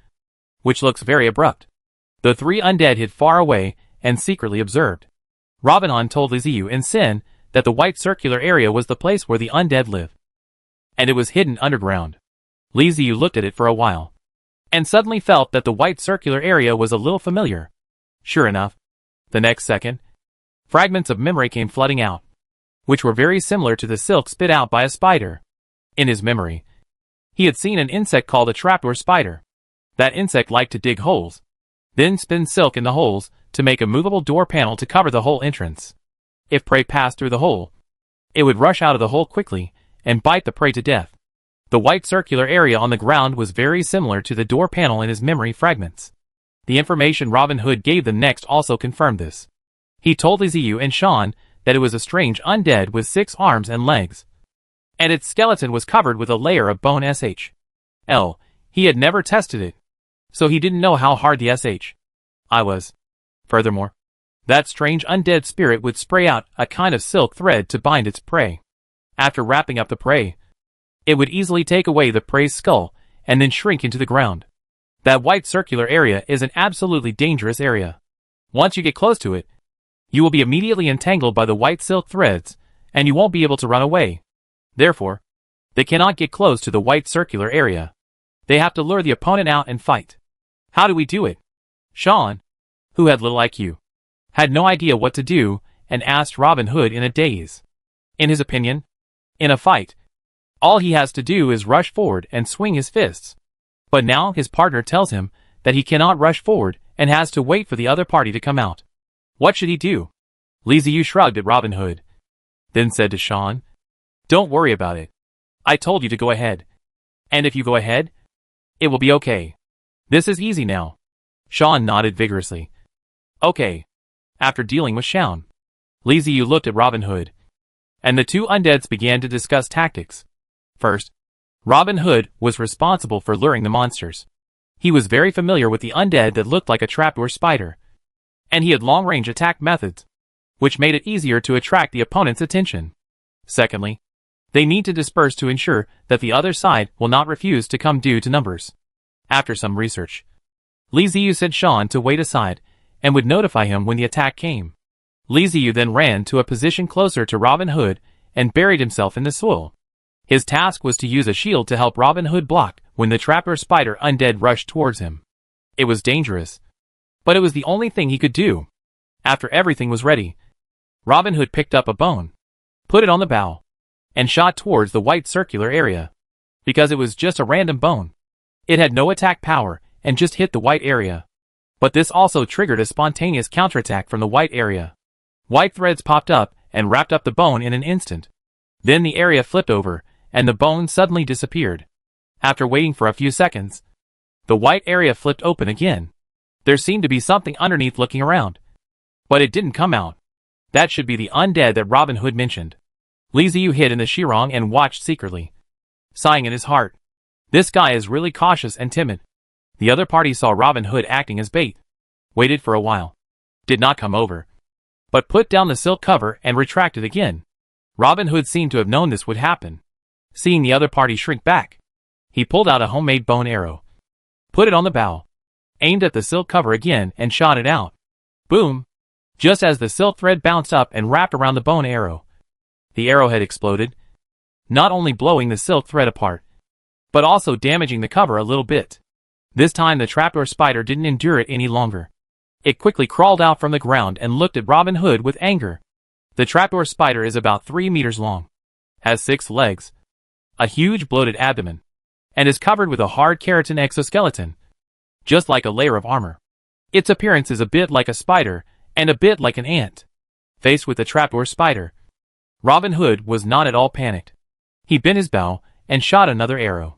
which looks very abrupt. The 3 undead hid far away and secretly observed. Robinhan told Li Ziyu and Sin that the white circular area was the place where the undead live, and it was hidden underground. Li Ziyu looked at it for a while, and suddenly felt that the white circular area was a little familiar. Sure enough, the next second, Fragments of memory came flooding out, which were very similar to the silk spit out by a spider. In his memory, he had seen an insect called a trapdoor spider. That insect liked to dig holes, then spin silk in the holes to make a movable door panel to cover the hole entrance. If prey passed through the hole, it would rush out of the hole quickly and bite the prey to death. The white circular area on the ground was very similar to the door panel in his memory fragments. The information Robin Hood gave them next also confirmed this. He told Liziu and Sean that it was a strange undead with 6 arms and legs, and its skeleton was covered with a layer of bone SHL. He had never tested it, so he didn't know how hard the SHI was. Furthermore, that strange undead spirit would spray out a kind of silk thread to bind its prey. After wrapping up the prey, it would easily take away the prey's skull and then shrink into the ground. That white circular area is an absolutely dangerous area. Once you get close to it, you will be immediately entangled by the white silk threads, and you won't be able to run away. Therefore, they cannot get close to the white circular area. They have to lure the opponent out and fight. How do we do it? Sean, who had little IQ, had no idea what to do and asked Robin Hood in a daze. In his opinion, in a fight, all he has to do is rush forward and swing his fists. But now his partner tells him that he cannot rush forward and has to wait for the other party to come out. What should he do? Liziu shrugged at Robin Hood, then said to Sean, "Don't worry about it. I told you to go ahead. And if you go ahead, it will be okay. This is easy now." Sean nodded vigorously. Okay. After dealing with Sean, Liziu looked at Robin Hood, and the two undeads began to discuss tactics. First, Robin Hood was responsible for luring the monsters. He was very familiar with the undead that looked like a trapdoor spider, and he had long-range attack methods, which made it easier to attract the opponent's attention. Secondly, they need to disperse to ensure that the other side will not refuse to come due to numbers. After some research, Liziu sent Sean to wait aside and would notify him when the attack came. Liziu then ran to a position closer to Robin Hood and buried himself in the soil. His task was to use a shield to help Robin Hood block when the trapdoor spider undead rushed towards him. It was dangerous, but it was the only thing he could do. After everything was ready, Robin Hood picked up a bone, put it on the bow, and shot towards the white circular area. Because it was just a random bone, it had no attack power and just hit the white area. But this also triggered a spontaneous counterattack from the white area. White threads popped up and wrapped up the bone in an instant. Then the area flipped over, and the bone suddenly disappeared. After waiting for a few seconds, the white area flipped open again. There seemed to be something underneath looking around, but it didn't come out. That should be the undead that Robin Hood mentioned. Liziu hid in the shirong and watched secretly, sighing in his heart. This guy is really cautious and timid. The other party saw Robin Hood acting as bait, waited for a while, did not come over, but put down the silk cover and retracted again. Robin Hood seemed to have known this would happen. Seeing the other party shrink back, he pulled out a homemade bone arrow, put it on the bow, aimed at the silk cover again and shot it out. Boom! Just as the silk thread bounced up and wrapped around the bone arrow, the arrowhead exploded, not only blowing the silk thread apart, but also damaging the cover a little bit. This time the trapdoor spider didn't endure it any longer. It quickly crawled out from the ground and looked at Robin Hood with anger. The trapdoor spider is about 3 meters long, has 6 legs, a huge bloated abdomen, and is covered with a hard keratin exoskeleton, just like a layer of armor. Its appearance is a bit like a spider and a bit like an ant. Faced with the trapdoor spider, Robin Hood was not at all panicked. He bent his bow and shot another arrow.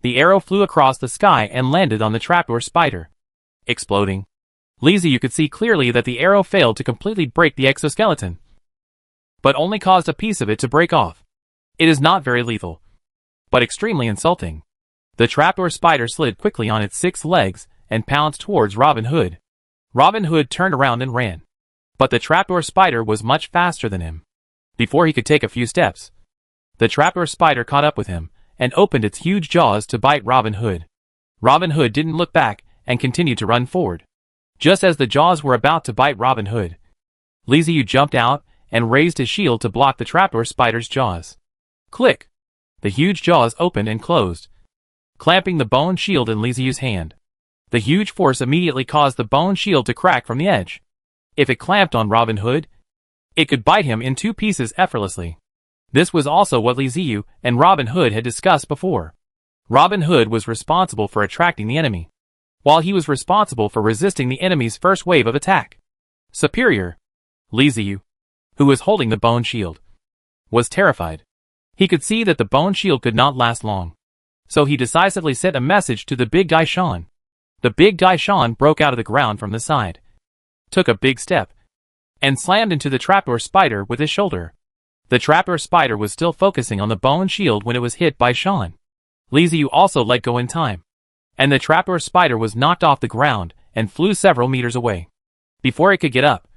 The arrow flew across the sky and landed on the trapdoor spider, exploding. Liziu could see clearly that the arrow failed to completely break the exoskeleton, but only caused a piece of it to break off. It is not very lethal, but extremely insulting. The trapdoor spider slid quickly on its 6 legs and pounced towards Robin Hood. Robin Hood turned around and ran, but the trapdoor spider was much faster than him. Before he could take a few steps, the trapdoor spider caught up with him and opened its huge jaws to bite Robin Hood. Robin Hood didn't look back and continued to run forward. Just as the jaws were about to bite Robin Hood, Liziu jumped out and raised his shield to block the trapdoor spider's jaws. Click! The huge jaws opened and closed, clamping the bone shield in Liziu's hand. The huge force immediately caused the bone shield to crack from the edge. If it clamped on Robin Hood, It could bite him in two pieces effortlessly. This was also what Li Ziyu and Robin Hood had discussed before. Robin Hood was responsible for attracting the enemy, while he was responsible for resisting the enemy's first wave of attack. Superior Li Ziyu, who was holding the bone shield, was terrified. He could see that the bone shield could not last long. So he decisively sent a message to the big guy Sean. The big guy Sean broke out of the ground from the side, took a big step, and slammed into the trapdoor spider with his shoulder. The trapdoor spider was still focusing on the bone shield when it was hit by Sean. Li Ziyu also let go in time, and the trapdoor spider was knocked off the ground and flew several meters away. Before it could get up,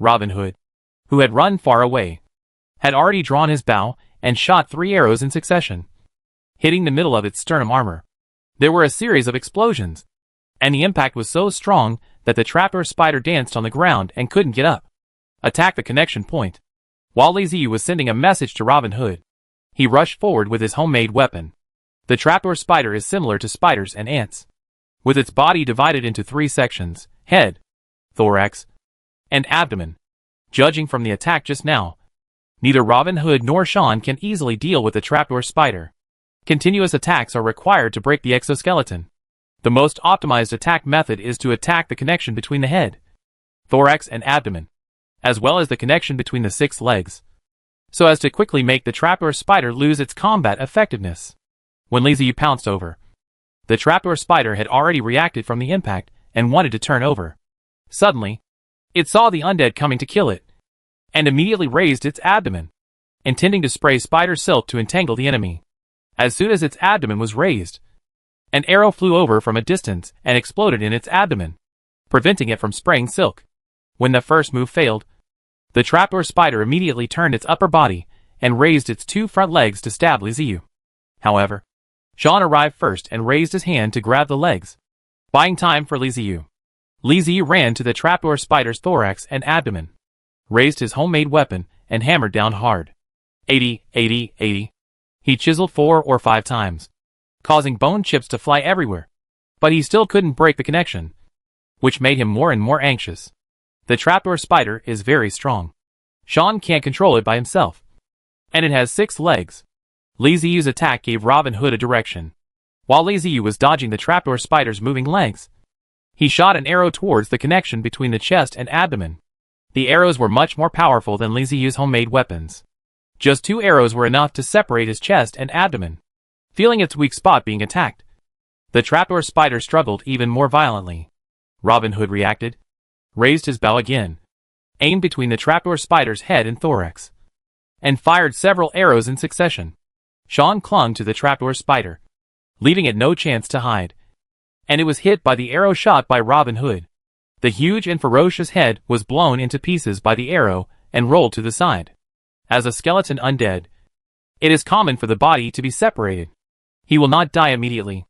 Robin Hood, who had run far away, had already drawn his bow and shot 3 arrows in succession, hitting the middle of its sternum armor. There were a series of explosions, and the impact was so strong that the trapdoor spider danced on the ground and couldn't get up. Attack the connection point. While Li Ziyu was sending a message to Robin Hood, he rushed forward with his homemade weapon. The trapdoor spider is similar to spiders and ants, with its body divided into 3 sections: head, thorax, and abdomen. Judging from the attack just now, neither Robin Hood nor Sean can easily deal with the trapdoor spider. Continuous attacks are required to break the exoskeleton. The most optimized attack method is to attack the connection between the head, thorax, and abdomen, as well as the connection between the 6 legs, so as to quickly make the trapdoor spider lose its combat effectiveness. When Li Ziyu pounced over, the trapdoor spider had already reacted from the impact and wanted to turn over. Suddenly, it saw the undead coming to kill it, and immediately raised its abdomen, intending to spray spider silk to entangle the enemy. As soon as its abdomen was raised, an arrow flew over from a distance and exploded in its abdomen, preventing it from spraying silk. When the first move failed, the trapdoor spider immediately turned its upper body and raised its 2 front legs to stab Li Ziyu. However, Sean arrived first and raised his hand to grab the legs, buying time for Li Ziyu. Li Ziyu ran to the trapdoor spider's thorax and abdomen, raised his homemade weapon, and hammered down hard. 80, 80, 80. He chiseled 4 or 5 times, causing bone chips to fly everywhere. But he still couldn't break the connection, which made him more and more anxious. The trapdoor spider is very strong. Sean can't control it by himself, and it has 6 legs. Li Ziyu's attack gave Robin Hood a direction. While Li Ziyu was dodging the trapdoor spider's moving legs, he shot an arrow towards the connection between the chest and abdomen. The arrows were much more powerful than Li Ziyu's homemade weapons. Just 2 arrows were enough to separate his chest and abdomen. Feeling its weak spot being attacked, the trapdoor spider struggled even more violently. Robin Hood reacted, raised his bow again, aimed between the trapdoor spider's head and thorax, and fired several arrows in succession. Sean clung to the trapdoor spider, leaving it no chance to hide, and it was hit by the arrow shot by Robin Hood. The huge and ferocious head was blown into pieces by the arrow and rolled to the side. As a skeleton undead, it is common for the body to be separated. He will not die immediately.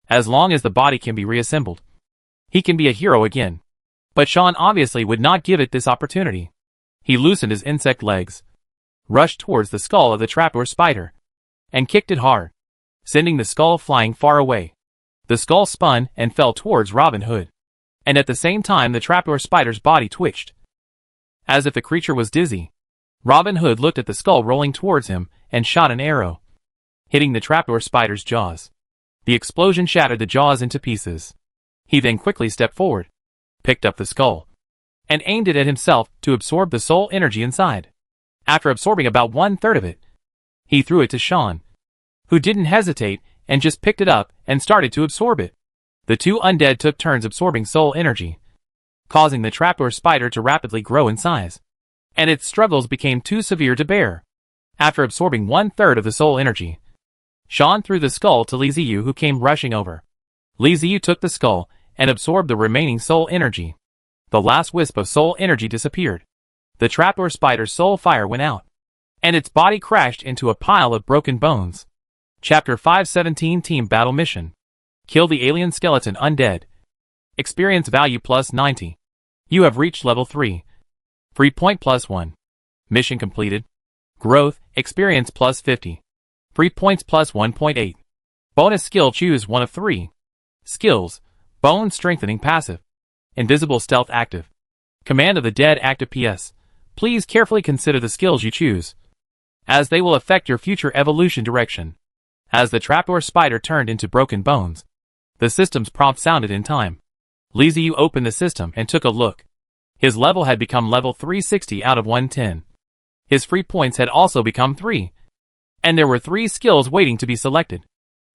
As long as the body can be reassembled, he can be a hero again. But Sean obviously would not give it this opportunity. He loosened his insect legs, rushed towards the skull of the trapdoor spider, and kicked it hard, sending the skull flying far away. The skull spun and fell towards Robin Hood, and at the same time the trapdoor spider's body twitched, as if the creature was dizzy. Robin Hood looked at the skull rolling towards him and shot an arrow, hitting the trapdoor spider's jaws. The explosion shattered the jaws into pieces. He then quickly stepped forward, picked up the skull, and aimed it at himself to absorb the soul energy inside. After absorbing about 1/3 of it, he threw it to Sean, who didn't hesitate and just picked it up and started to absorb it. The 2 undead took turns absorbing soul energy, causing the trapdoor spider to rapidly grow in size, and its struggles became too severe to bear. After absorbing 1/3 of the soul energy, Sean threw the skull to Li Ziyu, who came rushing over. Li Ziyu took the skull and absorbed the remaining soul energy. The last wisp of soul energy disappeared. The trapdoor spider's soul fire went out, and its body crashed into a pile of broken bones. Chapter 517 Team Battle Mission. Kill the alien skeleton undead. Experience value plus 90. You have reached level 3. Free point plus 1. Mission completed. Growth, experience plus 50. Free points plus 1.8. Bonus skill, choose one of 3. Skills: Bone Strengthening passive. Invisible Stealth active. Command of the Dead active PS. Please carefully consider the skills you choose, as they will affect your future evolution direction. As the trapdoor spider turned into broken bones, the system's prompt sounded in time. Li Ziyu opened the system and took a look. His level had become level 360 out of 110. His free points had also become 3. And there were 3 skills waiting to be selected.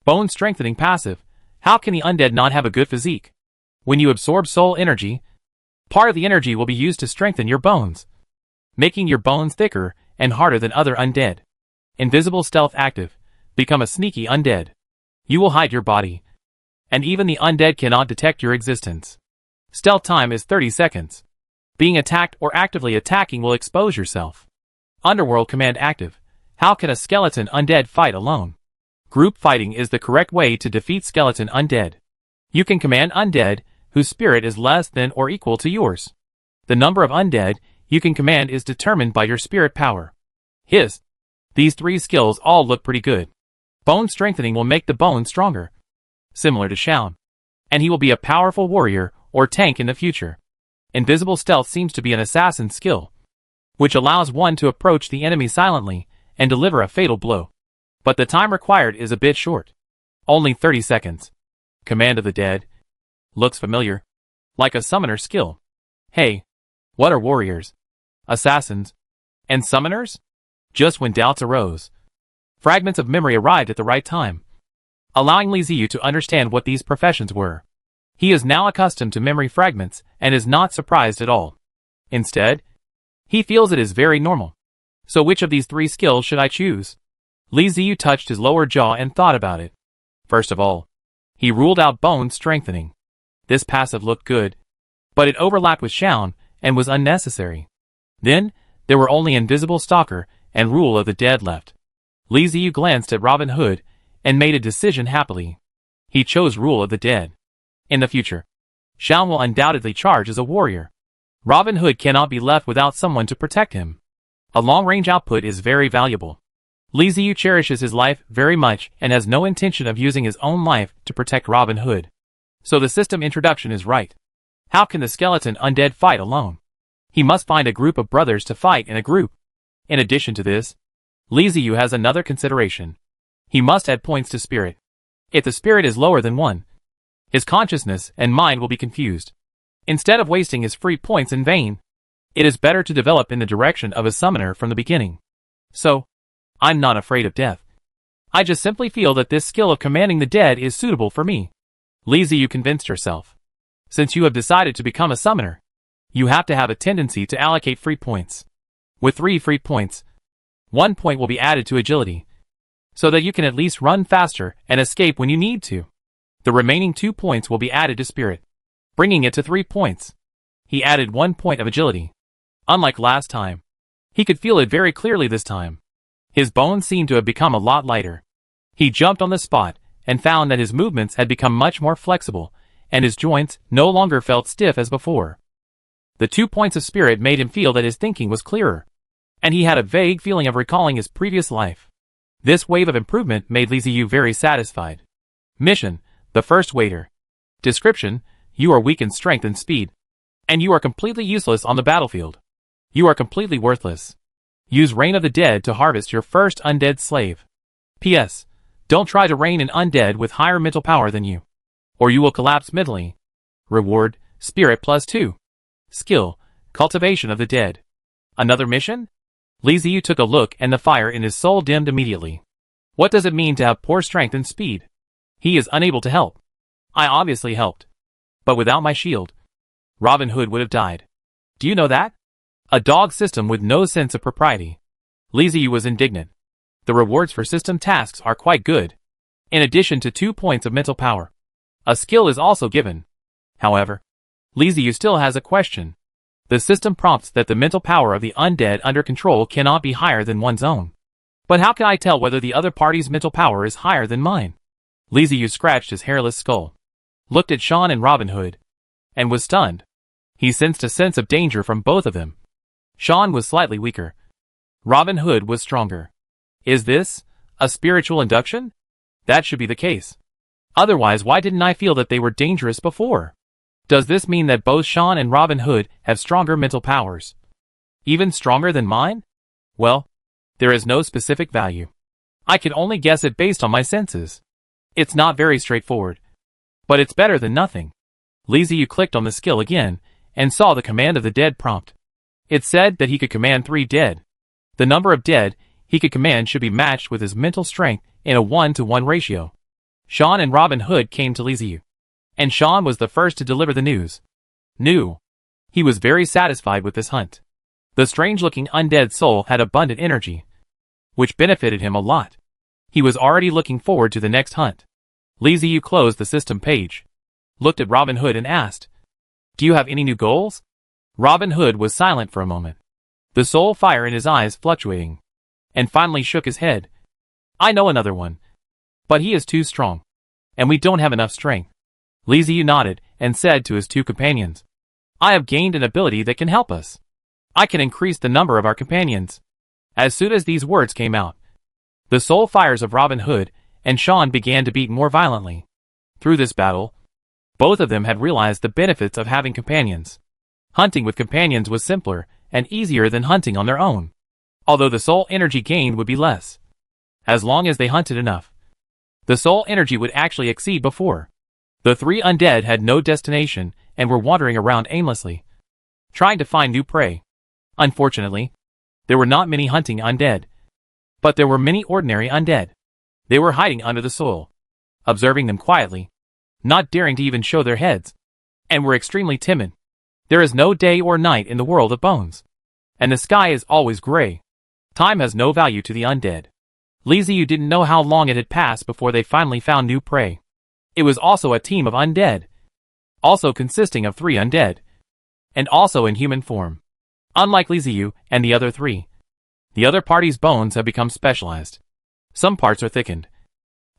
Bone strengthening passive. How can the undead not have a good physique? When you absorb soul energy, part of the energy will be used to strengthen your bones, making your bones thicker and harder than other undead. Invisible stealth active. Become a sneaky undead. You will hide your body, and even the undead cannot detect your existence. Stealth time is 30 seconds. Being attacked or actively attacking will expose yourself. Underworld command active. How can a skeleton undead fight alone? Group fighting is the correct way to defeat skeleton undead. You can command undead whose spirit is less than or equal to yours. The number of undead you can command is determined by your spirit power. These 3 skills all look pretty good. Bone strengthening will make the bones stronger, similar to Shaun, and he will be a powerful warrior or tank in the future. Invisible stealth seems to be an assassin skill, which allows one to approach the enemy silently and deliver a fatal blow. But the time required is a bit short. Only 30 seconds. Command of the Dead. Looks familiar. Like a summoner skill. Hey, what are warriors, assassins, and summoners? Just when doubts arose, fragments of memory arrived at the right time, allowing Li Ziyu to understand what these professions were. He is now accustomed to memory fragments and is not surprised at all. Instead, he feels it is very normal. So which of these 3 skills should I choose? Li Ziyu touched his lower jaw and thought about it. First of all, he ruled out bone strengthening. This passive looked good, but it overlapped with Shaun and was unnecessary. Then, there were only Invisible Stalker and Rule of the Dead left. Li Ziyu glanced at Robin Hood and made a decision happily. He chose Rule of the Dead. In the future, Shaun will undoubtedly charge as a warrior. Robin Hood cannot be left without someone to protect him. A long-range output is very valuable. Li Ziyu cherishes his life very much and has no intention of using his own life to protect Robin Hood. So the system introduction is right. How can the skeleton undead fight alone? He must find a group of brothers to fight in a group. In addition to this, Li Ziyu has another consideration. He must add points to spirit. If the spirit is lower than 1, his consciousness and mind will be confused. Instead of wasting his free points in vain, it is better to develop in the direction of a summoner from the beginning. So, I'm not afraid of death. I just simply feel that this skill of commanding the dead is suitable for me. Li Ziyu convinced herself. Since you have decided to become a summoner, you have to have a tendency to allocate free points. With 3 free points, 1 point will be added to agility, so that you can at least run faster and escape when you need to. The remaining 2 points will be added to spirit, bringing it to 3 points. He added 1 point of agility. Unlike last time, he could feel it very clearly this time. His bones seemed to have become a lot lighter. He jumped on the spot and found that his movements had become much more flexible, and his joints no longer felt stiff as before. The 2 points of spirit made him feel that his thinking was clearer, and he had a vague feeling of recalling his previous life. This wave of improvement made Li Ziyu very satisfied. Mission: the first waiter. Description: you are weak in strength and speed, and you are completely useless on the battlefield. You are completely worthless. Use Reign of the Dead to harvest your first undead slave. P.S. Don't try to reign an undead with higher mental power than you, or you will collapse mentally. Reward: Spirit +2. Skill: Cultivation of the Dead. Another mission? Li Ziyu took a look and the fire in his soul dimmed immediately. What does it mean to have poor strength and speed? He is unable to help. I obviously helped, but without my shield, Robin Hood would have died. Do you know that? A dog system with no sense of propriety. Li Ziyu was indignant. The rewards for system tasks are quite good. In addition to 2 points of mental power, a skill is also given. However, Li Ziyu still has a question. The system prompts that the mental power of the undead under control cannot be higher than one's own. But how can I tell whether the other party's mental power is higher than mine? Li Ziyu scratched his hairless skull, looked at Shaun and Robin Hood, and was stunned. He sensed a sense of danger from both of them. Shaun was slightly weaker. Robin Hood was stronger. Is this a spiritual induction? That should be the case. Otherwise, why didn't I feel that they were dangerous before? Does this mean that both Shaun and Robin Hood have stronger mental powers? Even stronger than mine? Well, there is no specific value. I can only guess it based on my senses. It's not very straightforward. But it's better than nothing. Li Ziyu clicked on the skill again, and saw the command of the dead prompt. It said that he could command 3 dead. The number of dead he could command should be matched with his mental strength in a 1-to-1 ratio. Sean and Robin Hood came to Li Ziyu. And Sean was the first to deliver the news. He was very satisfied with this hunt. The strange-looking undead soul had abundant energy, which benefited him a lot. He was already looking forward to the next hunt. Li Ziyu closed the system page, looked at Robin Hood and asked, "Do you have any new goals?" Robin Hood was silent for a moment, the soul fire in his eyes fluctuating, and finally shook his head. "I know another one. But he is too strong, and we don't have enough strength." Li Ziyu nodded and said to his 2 companions, "I have gained an ability that can help us. I can increase the number of our companions." As soon as these words came out, the soul fires of Robin Hood and Sean began to beat more violently. Through this battle, both of them had realized the benefits of having companions. Hunting with companions was simpler and easier than hunting on their own, although the soul energy gained would be less. As long as they hunted enough, the soul energy would actually exceed before. The 3 undead had no destination and were wandering around aimlessly, trying to find new prey. Unfortunately, there were not many hunting undead, but there were many ordinary undead. They were hiding under the soil, observing them quietly, not daring to even show their heads, and were extremely timid. There is no day or night in the world of bones, and the sky is always gray. Time has no value to the undead. Li Ziyu didn't know how long it had passed before they finally found new prey. It was also a team of undead, also consisting of 3 undead, and also in human form. Unlike Li Ziyu and the other 3, the other party's bones have become specialized. Some parts are thickened,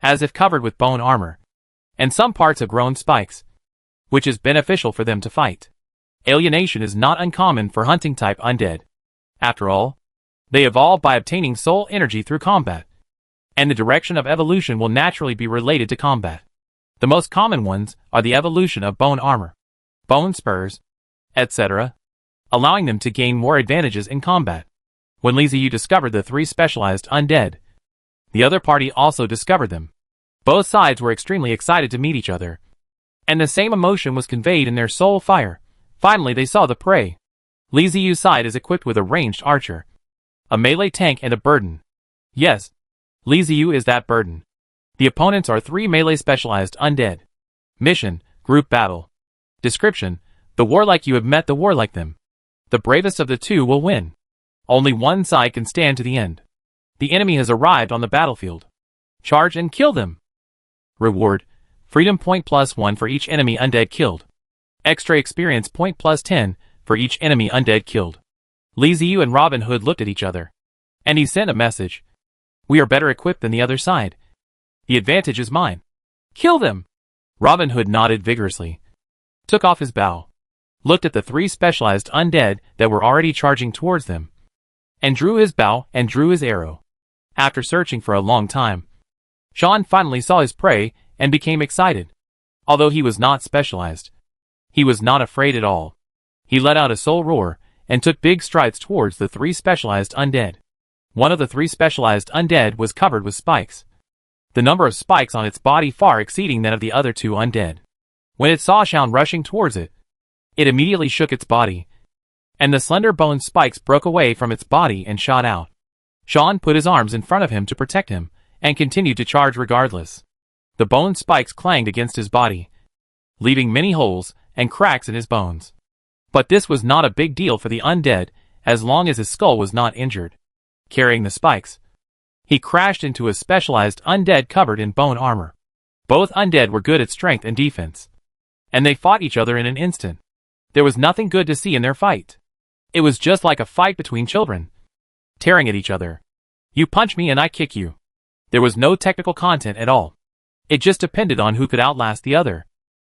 as if covered with bone armor, and some parts have grown spikes, which is beneficial for them to fight. Alienation is not uncommon for hunting-type undead. After all, they evolve by obtaining soul energy through combat, and the direction of evolution will naturally be related to combat. The most common ones are the evolution of bone armor, bone spurs, etc., allowing them to gain more advantages in combat. When Li Ziyu discovered the 3 specialized undead, the other party also discovered them. Both sides were extremely excited to meet each other, and the same emotion was conveyed in their soul fire. Finally they saw the prey. Li Ziyu's side is equipped with a ranged archer, a melee tank and a burden. Yes, Li Ziyu is that burden. The opponents are 3 melee specialized undead. Mission, group battle. Description, the warlike you have met the warlike them. The bravest of the 2 will win. Only one side can stand to the end. The enemy has arrived on the battlefield. Charge and kill them. Reward, freedom point +1 for each enemy undead killed. Extra experience point +10 for each enemy undead killed. Li Ziyu and Robin Hood looked at each other, and he sent a message. "We are better equipped than the other side. The advantage is mine. Kill them." Robin Hood nodded vigorously, took off his bow, looked at the 3 specialized undead that were already charging towards them, and drew his bow and drew his arrow. After searching for a long time, Sean finally saw his prey and became excited. Although he was not specialized, he was not afraid at all. He let out a soul roar and took big strides towards the 3 specialized undead. One of the 3 specialized undead was covered with spikes, the number of spikes on its body far exceeding that of the other 2 undead. When it saw Sean rushing towards it, it immediately shook its body, and the slender bone spikes broke away from its body and shot out. Sean put his arms in front of him to protect him, and continued to charge regardless. The bone spikes clanged against his body, leaving many holes and cracks in his bones. But this was not a big deal for the undead, as long as his skull was not injured. Carrying the spikes, he crashed into a specialized undead covered in bone armor. Both undead were good at strength and defense, and they fought each other in an instant. There was nothing good to see in their fight. It was just like a fight between children, tearing at each other. You punch me and I kick you. There was no technical content at all. It just depended on who could outlast the other.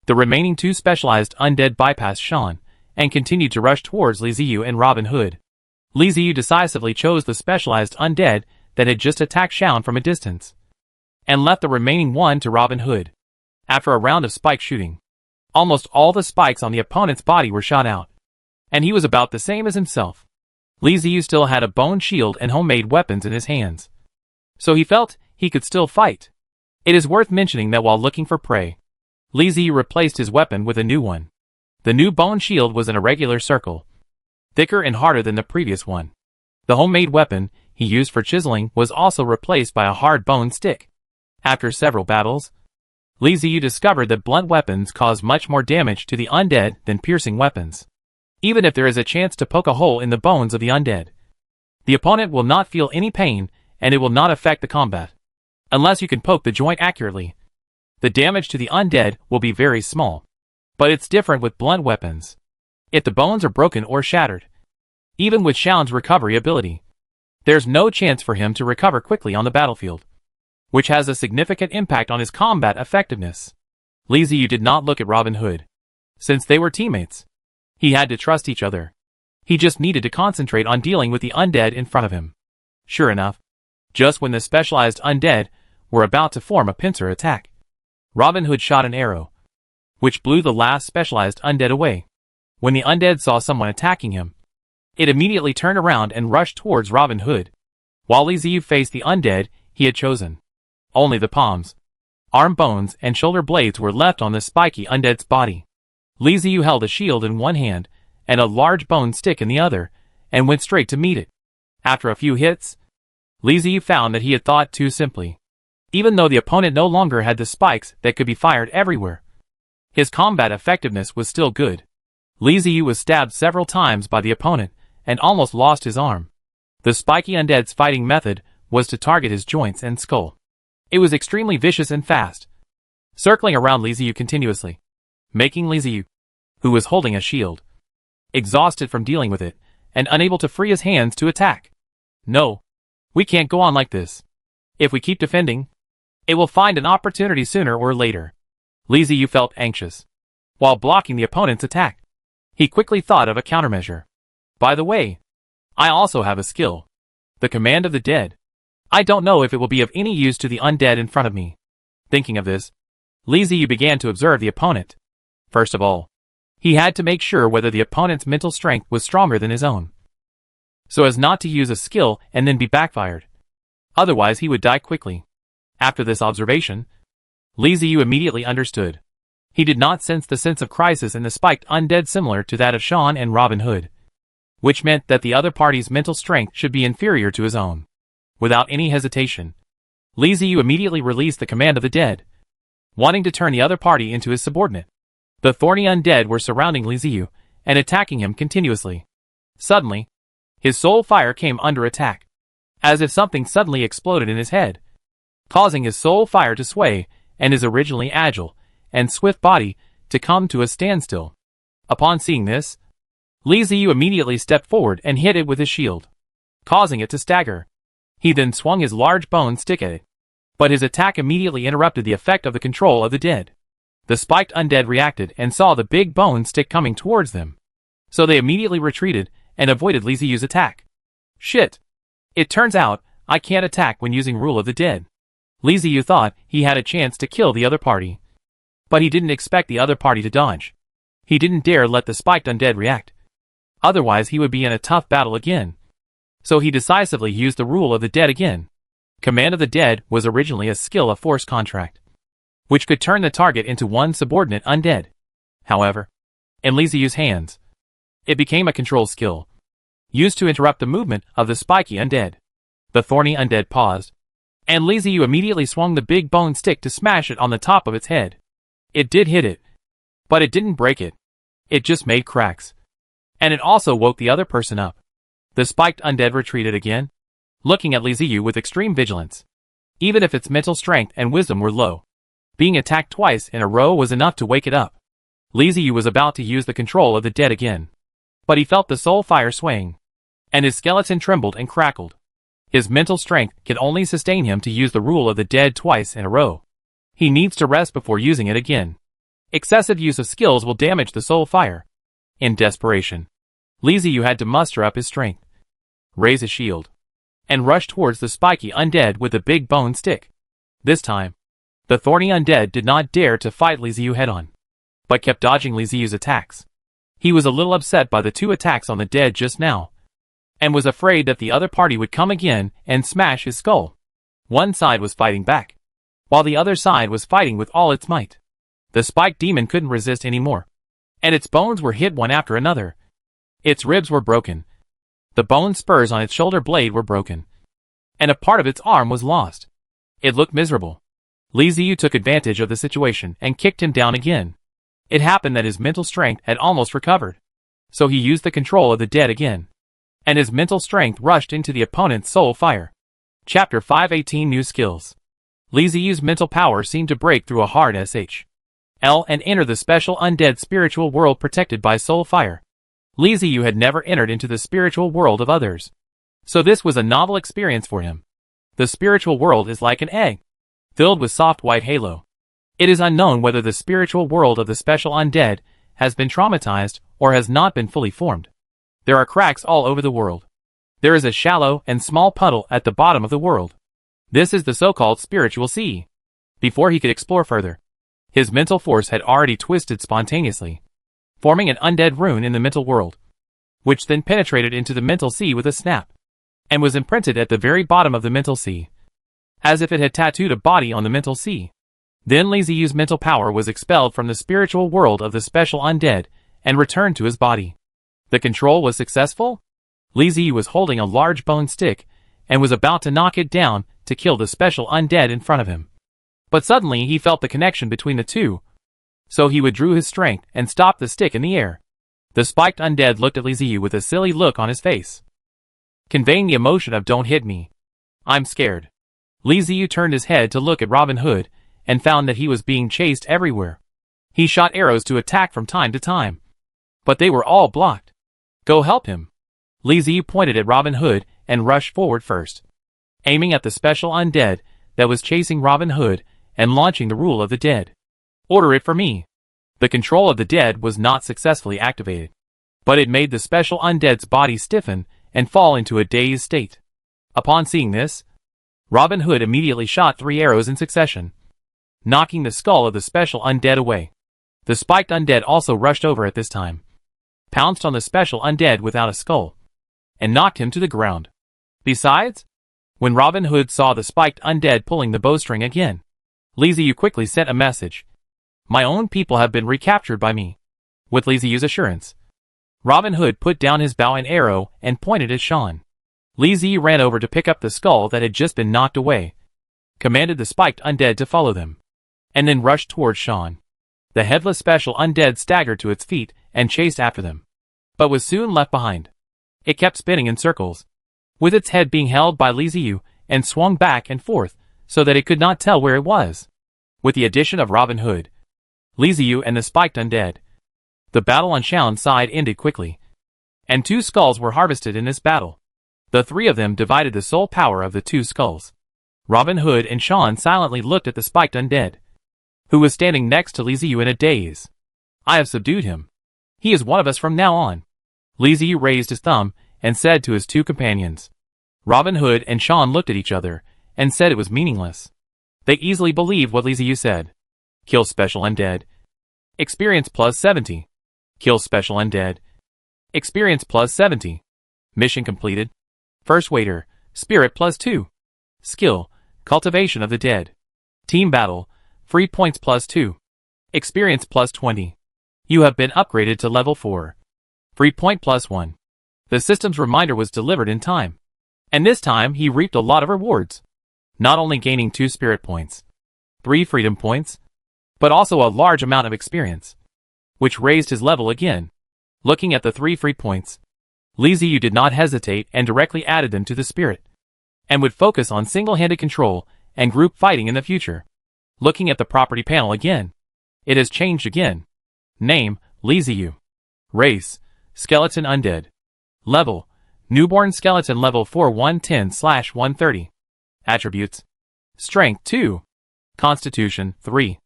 The remaining 2 specialized undead bypassed Sean, and continued to rush towards Li Ziyu and Robin Hood. Li Ziyu decisively chose the specialized undead that had just attacked Sean from a distance, and left the remaining 1 to Robin Hood. After a round of spike shooting, almost all the spikes on the opponent's body were shot out, and he was about the same as himself. Li Ziyu still had a bone shield and homemade weapons in his hands, so he felt he could still fight. It is worth mentioning that while looking for prey, Li Ziyu replaced his weapon with a new one. The new bone shield was in a regular circle, thicker and harder than the previous one. The homemade weapon he used for chiseling was also replaced by a hard bone stick. After several battles, Li Ziyu discovered that blunt weapons cause much more damage to the undead than piercing weapons. Even if there is a chance to poke a hole in the bones of the undead, the opponent will not feel any pain and it will not affect the combat. Unless you can poke the joint accurately, the damage to the undead will be very small. But it's different with blunt weapons. If the bones are broken or shattered, even with Xiao's recovery ability, there's no chance for him to recover quickly on the battlefield, which has a significant impact on his combat effectiveness. Li Ziyu did not look at Robin Hood. Since they were teammates, he had to trust each other. He just needed to concentrate on dealing with the undead in front of him. Sure enough, just when the specialized undead were about to form a pincer attack, Robin Hood shot an arrow, which blew the last specialized undead away. When the undead saw someone attacking him, it immediately turned around and rushed towards Robin Hood. While Li Ziyu faced the undead he had chosen, only the palms, arm bones, and shoulder blades were left on the spiky undead's body. Li Ziyu held a shield in one hand and a large bone stick in the other, and went straight to meet it. After a few hits, Li Ziyu found that he had thought too simply. Even though the opponent no longer had the spikes that could be fired everywhere, his combat effectiveness was still good. Li Ziyu was stabbed several times by the opponent and almost lost his arm. The spiky undead's fighting method was to target his joints and skull. It was extremely vicious and fast, circling around Li Ziyu continuously, making Li Ziyu, who was holding a shield, exhausted from dealing with it and unable to free his hands to attack. No, we can't go on like this. If we keep defending, it will find an opportunity sooner or later. Li Ziyu felt anxious. While blocking the opponent's attack, he quickly thought of a countermeasure. By the way, I also have a skill, the Command of the Dead. I don't know if it will be of any use to the undead in front of me. Thinking of this, Li Ziyu began to observe the opponent. First of all, he had to make sure whether the opponent's mental strength was stronger than his own, so as not to use a skill and then be backfired. Otherwise he would die quickly. After this observation, Li Ziyu immediately understood. He did not sense the sense of crisis in the spiked undead similar to that of Xiao and Robin Hood, which meant that the other party's mental strength should be inferior to his own. Without any hesitation, Li Ziyu immediately released the Command of the Dead, wanting to turn the other party into his subordinate. The thorny undead were surrounding Li Ziyu and attacking him continuously. Suddenly, his soul fire came under attack, as if something suddenly exploded in his head, causing his soul fire to sway and his originally agile and swift body to come to a standstill. Upon seeing this, Li Ziyu immediately stepped forward and hit it with his shield, causing it to stagger. He then swung his large bone stick at it, but his attack immediately interrupted the effect of the control of the dead. The spiked undead reacted and saw the big bone stick coming towards them, so they immediately retreated and avoided Li Ziyu's attack. Shit! It turns out, I can't attack when using Rule of the Dead. Li Ziyu thought he had a chance to kill the other party, but he didn't expect the other party to dodge. He didn't dare let the spiked undead react, otherwise he would be in a tough battle again. So he decisively used the Rule of the Dead again. Command of the Dead was originally a skill of force contract, which could turn the target into one subordinate undead. However, in Li Ziyu's hands, it became a control skill, used to interrupt the movement of the spiky undead. The thorny undead paused, and Li Ziyu immediately swung the big bone stick to smash it on the top of its head. It did hit it, but it didn't break it. It just made cracks. And it also woke the other person up. The spiked undead retreated again, looking at Li Ziyu with extreme vigilance. Even if its mental strength and wisdom were low, being attacked twice in a row was enough to wake it up. Li Ziyu was about to use the control of the dead again, but he felt the soul fire swaying, and his skeleton trembled and crackled. His mental strength can only sustain him to use the Rule of the Dead twice in a row. He needs to rest before using it again. Excessive use of skills will damage the soul fire. In desperation, Li Ziyu had to muster up his strength, raise his shield, and rush towards the spiky undead with the big bone stick. This time, the thorny undead did not dare to fight Li Ziyu head-on, but kept dodging Li Ziyu's attacks. He was a little upset by the two attacks on the dead just now, and was afraid that the other party would come again and smash his skull. One side was fighting back, while the other side was fighting with all its might. The spiked demon couldn't resist anymore, and its bones were hit one after another. Its ribs were broken. The bone spurs on its shoulder blade were broken, and a part of its arm was lost. It looked miserable. Li Ziyu took advantage of the situation and kicked him down again. It happened that his mental strength had almost recovered, so he used the control of the dead again, and his mental strength rushed into the opponent's soul fire. Chapter 518 New Skills. Li Ziyu's mental power seemed to break through a hard SHL and enter the special undead spiritual world protected by soul fire. Li Ziyu had never entered into the spiritual world of others, so this was a novel experience for him. The spiritual world is like an egg, filled with soft white halo. It is unknown whether the spiritual world of the special undead has been traumatized or has not been fully formed. There are cracks all over the world. There is a shallow and small puddle at the bottom of the world. This is the so-called spiritual sea. Before he could explore further, his mental force had already twisted spontaneously, forming an undead rune in the mental world, which then penetrated into the mental sea with a snap, and was imprinted at the very bottom of the mental sea, as if it had tattooed a body on the mental sea. Then Li Ziyu's mental power was expelled from the spiritual world of the special undead and returned to his body. The control was successful? Li Ziyu was holding a large bone stick and was about to knock it down to kill the special undead in front of him. But suddenly he felt the connection between the two, so he withdrew his strength and stopped the stick in the air. The spiked undead looked at Li Ziyu with a silly look on his face, conveying the emotion of "don't hit me. I'm scared." Li Ziyu turned his head to look at Robin Hood and found that he was being chased everywhere. He shot arrows to attack from time to time, but they were all blocked. "Go help him." Li Ziyu pointed at Robin Hood and rushed forward first, aiming at the special undead that was chasing Robin Hood and launching the rule of the dead. "Order it for me." The control of the dead was not successfully activated, but it made the special undead's body stiffen and fall into a dazed state. Upon seeing this, Robin Hood immediately shot 3 arrows in succession, knocking the skull of the special undead away. The spiked undead also rushed over at this time, pounced on the special undead without a skull, and knocked him to the ground. Besides, when Robin Hood saw the spiked undead pulling the bowstring again, Li Ziyu quickly sent a message. "My own people have been recaptured by me." With Li Ziyu's assurance, Robin Hood put down his bow and arrow and pointed at Sean. Li Ziyu ran over to pick up the skull that had just been knocked away, commanded the spiked undead to follow them, and then rushed towards Sean. The headless special undead staggered to its feet and chased after them, but was soon left behind. It kept spinning in circles, with its head being held by Li Ziyu, and swung back and forth so that it could not tell where it was. With the addition of Robin Hood, Li Ziyu and the spiked undead, the battle on Shaun's side ended quickly, and 2 skulls were harvested in this battle. The 3 of them divided the soul power of the 2 skulls. Robin Hood and Shaun silently looked at the spiked undead, who was standing next to Li Ziyu in a daze. "I have subdued him. He is one of us from now on." Li Ziyu raised his thumb and said to his 2 companions. Robin Hood and Shaun looked at each other and said it was meaningless. They easily believed what Li Ziyu said. Kill special undead. Experience plus 70. Kill special undead. Experience plus 70. Mission completed. First waiter, spirit plus 2. Skill, cultivation of the dead. Team battle, free points plus 2. Experience plus 20. You have been upgraded to level 4. Free point plus 1. The system's reminder was delivered in time, and this time he reaped a lot of rewards. Not only gaining 2 spirit points, 3 freedom points, but also a large amount of experience, which raised his level again. Looking at the 3 free points, Li Ziyu did not hesitate and directly added them to the spirit, and would focus on single-handed control and group fighting in the future. Looking at the property panel again, it has changed again. Name, Li Ziyu. Race, skeleton undead. Level, newborn skeleton level 4 110/130. Attributes, strength 2, constitution 3,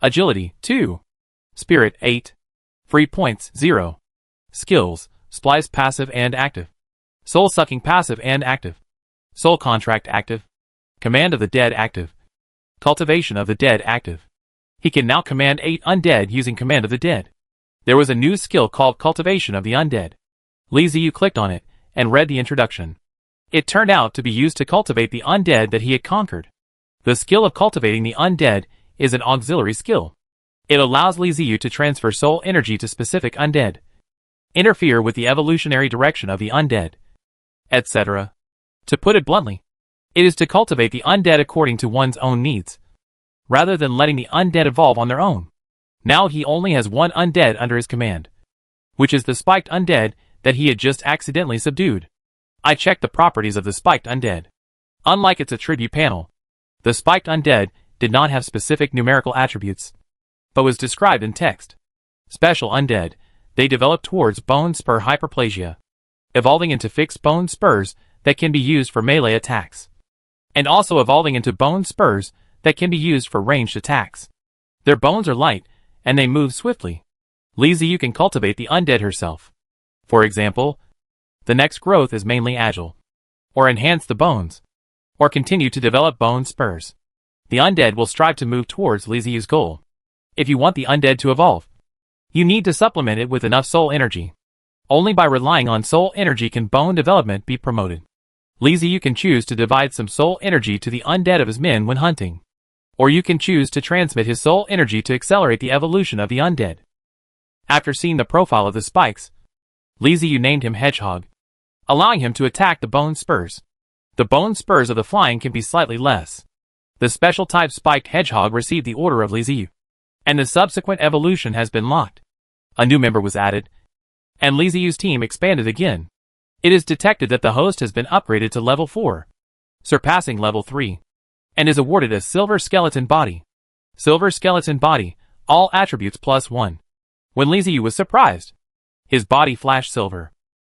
agility 2, spirit 8, free points 0. Skills, splice passive and active, soul sucking passive and active, soul contract active, command of the dead active, cultivation of the dead active. He can now command 8 undead using command of the dead. There was a new skill called cultivation of the undead. Li Ziyu clicked on it and read the introduction. It turned out to be used to cultivate the undead that he had conquered. The skill of cultivating the undead is an auxiliary skill. It allows Li Ziyu to transfer soul energy to specific undead, interfere with the evolutionary direction of the undead, etc. To put it bluntly, it is to cultivate the undead according to one's own needs, rather than letting the undead evolve on their own. Now he only has one undead under his command, which is the spiked undead that he had just accidentally subdued. I checked the properties of the spiked undead. Unlike its attribute panel, the spiked undead did not have specific numerical attributes, but was described in text. Special undead, they develop towards bone spur hyperplasia, evolving into fixed bone spurs that can be used for melee attacks, and also evolving into bone spurs that can be used for ranged attacks. Their bones are light, and they move swiftly. Li Ziyu can cultivate the undead herself. For example, the next growth is mainly agile, or enhance the bones, or continue to develop bone spurs. The undead will strive to move towards Li Ziyu's goal. If you want the undead to evolve, you need to supplement it with enough soul energy. Only by relying on soul energy can bone development be promoted. Li Ziyu can choose to divide some soul energy to the undead of his men when hunting, or you can choose to transmit his soul energy to accelerate the evolution of the undead. After seeing the profile of the spikes, Li Ziyu named him Hedgehog, allowing him to attack the bone spurs. The bone spurs of the flying can be slightly less. The special type spiked hedgehog received the order of Li Ziyu, and the subsequent evolution has been locked. A new member was added, and Li Ziyu's team expanded again. It is detected that the host has been upgraded to level 4, surpassing level 3, and is awarded a Silver Skeleton Body. Silver Skeleton Body, all attributes +1. When Li Ziyu was surprised, his body flashed silver.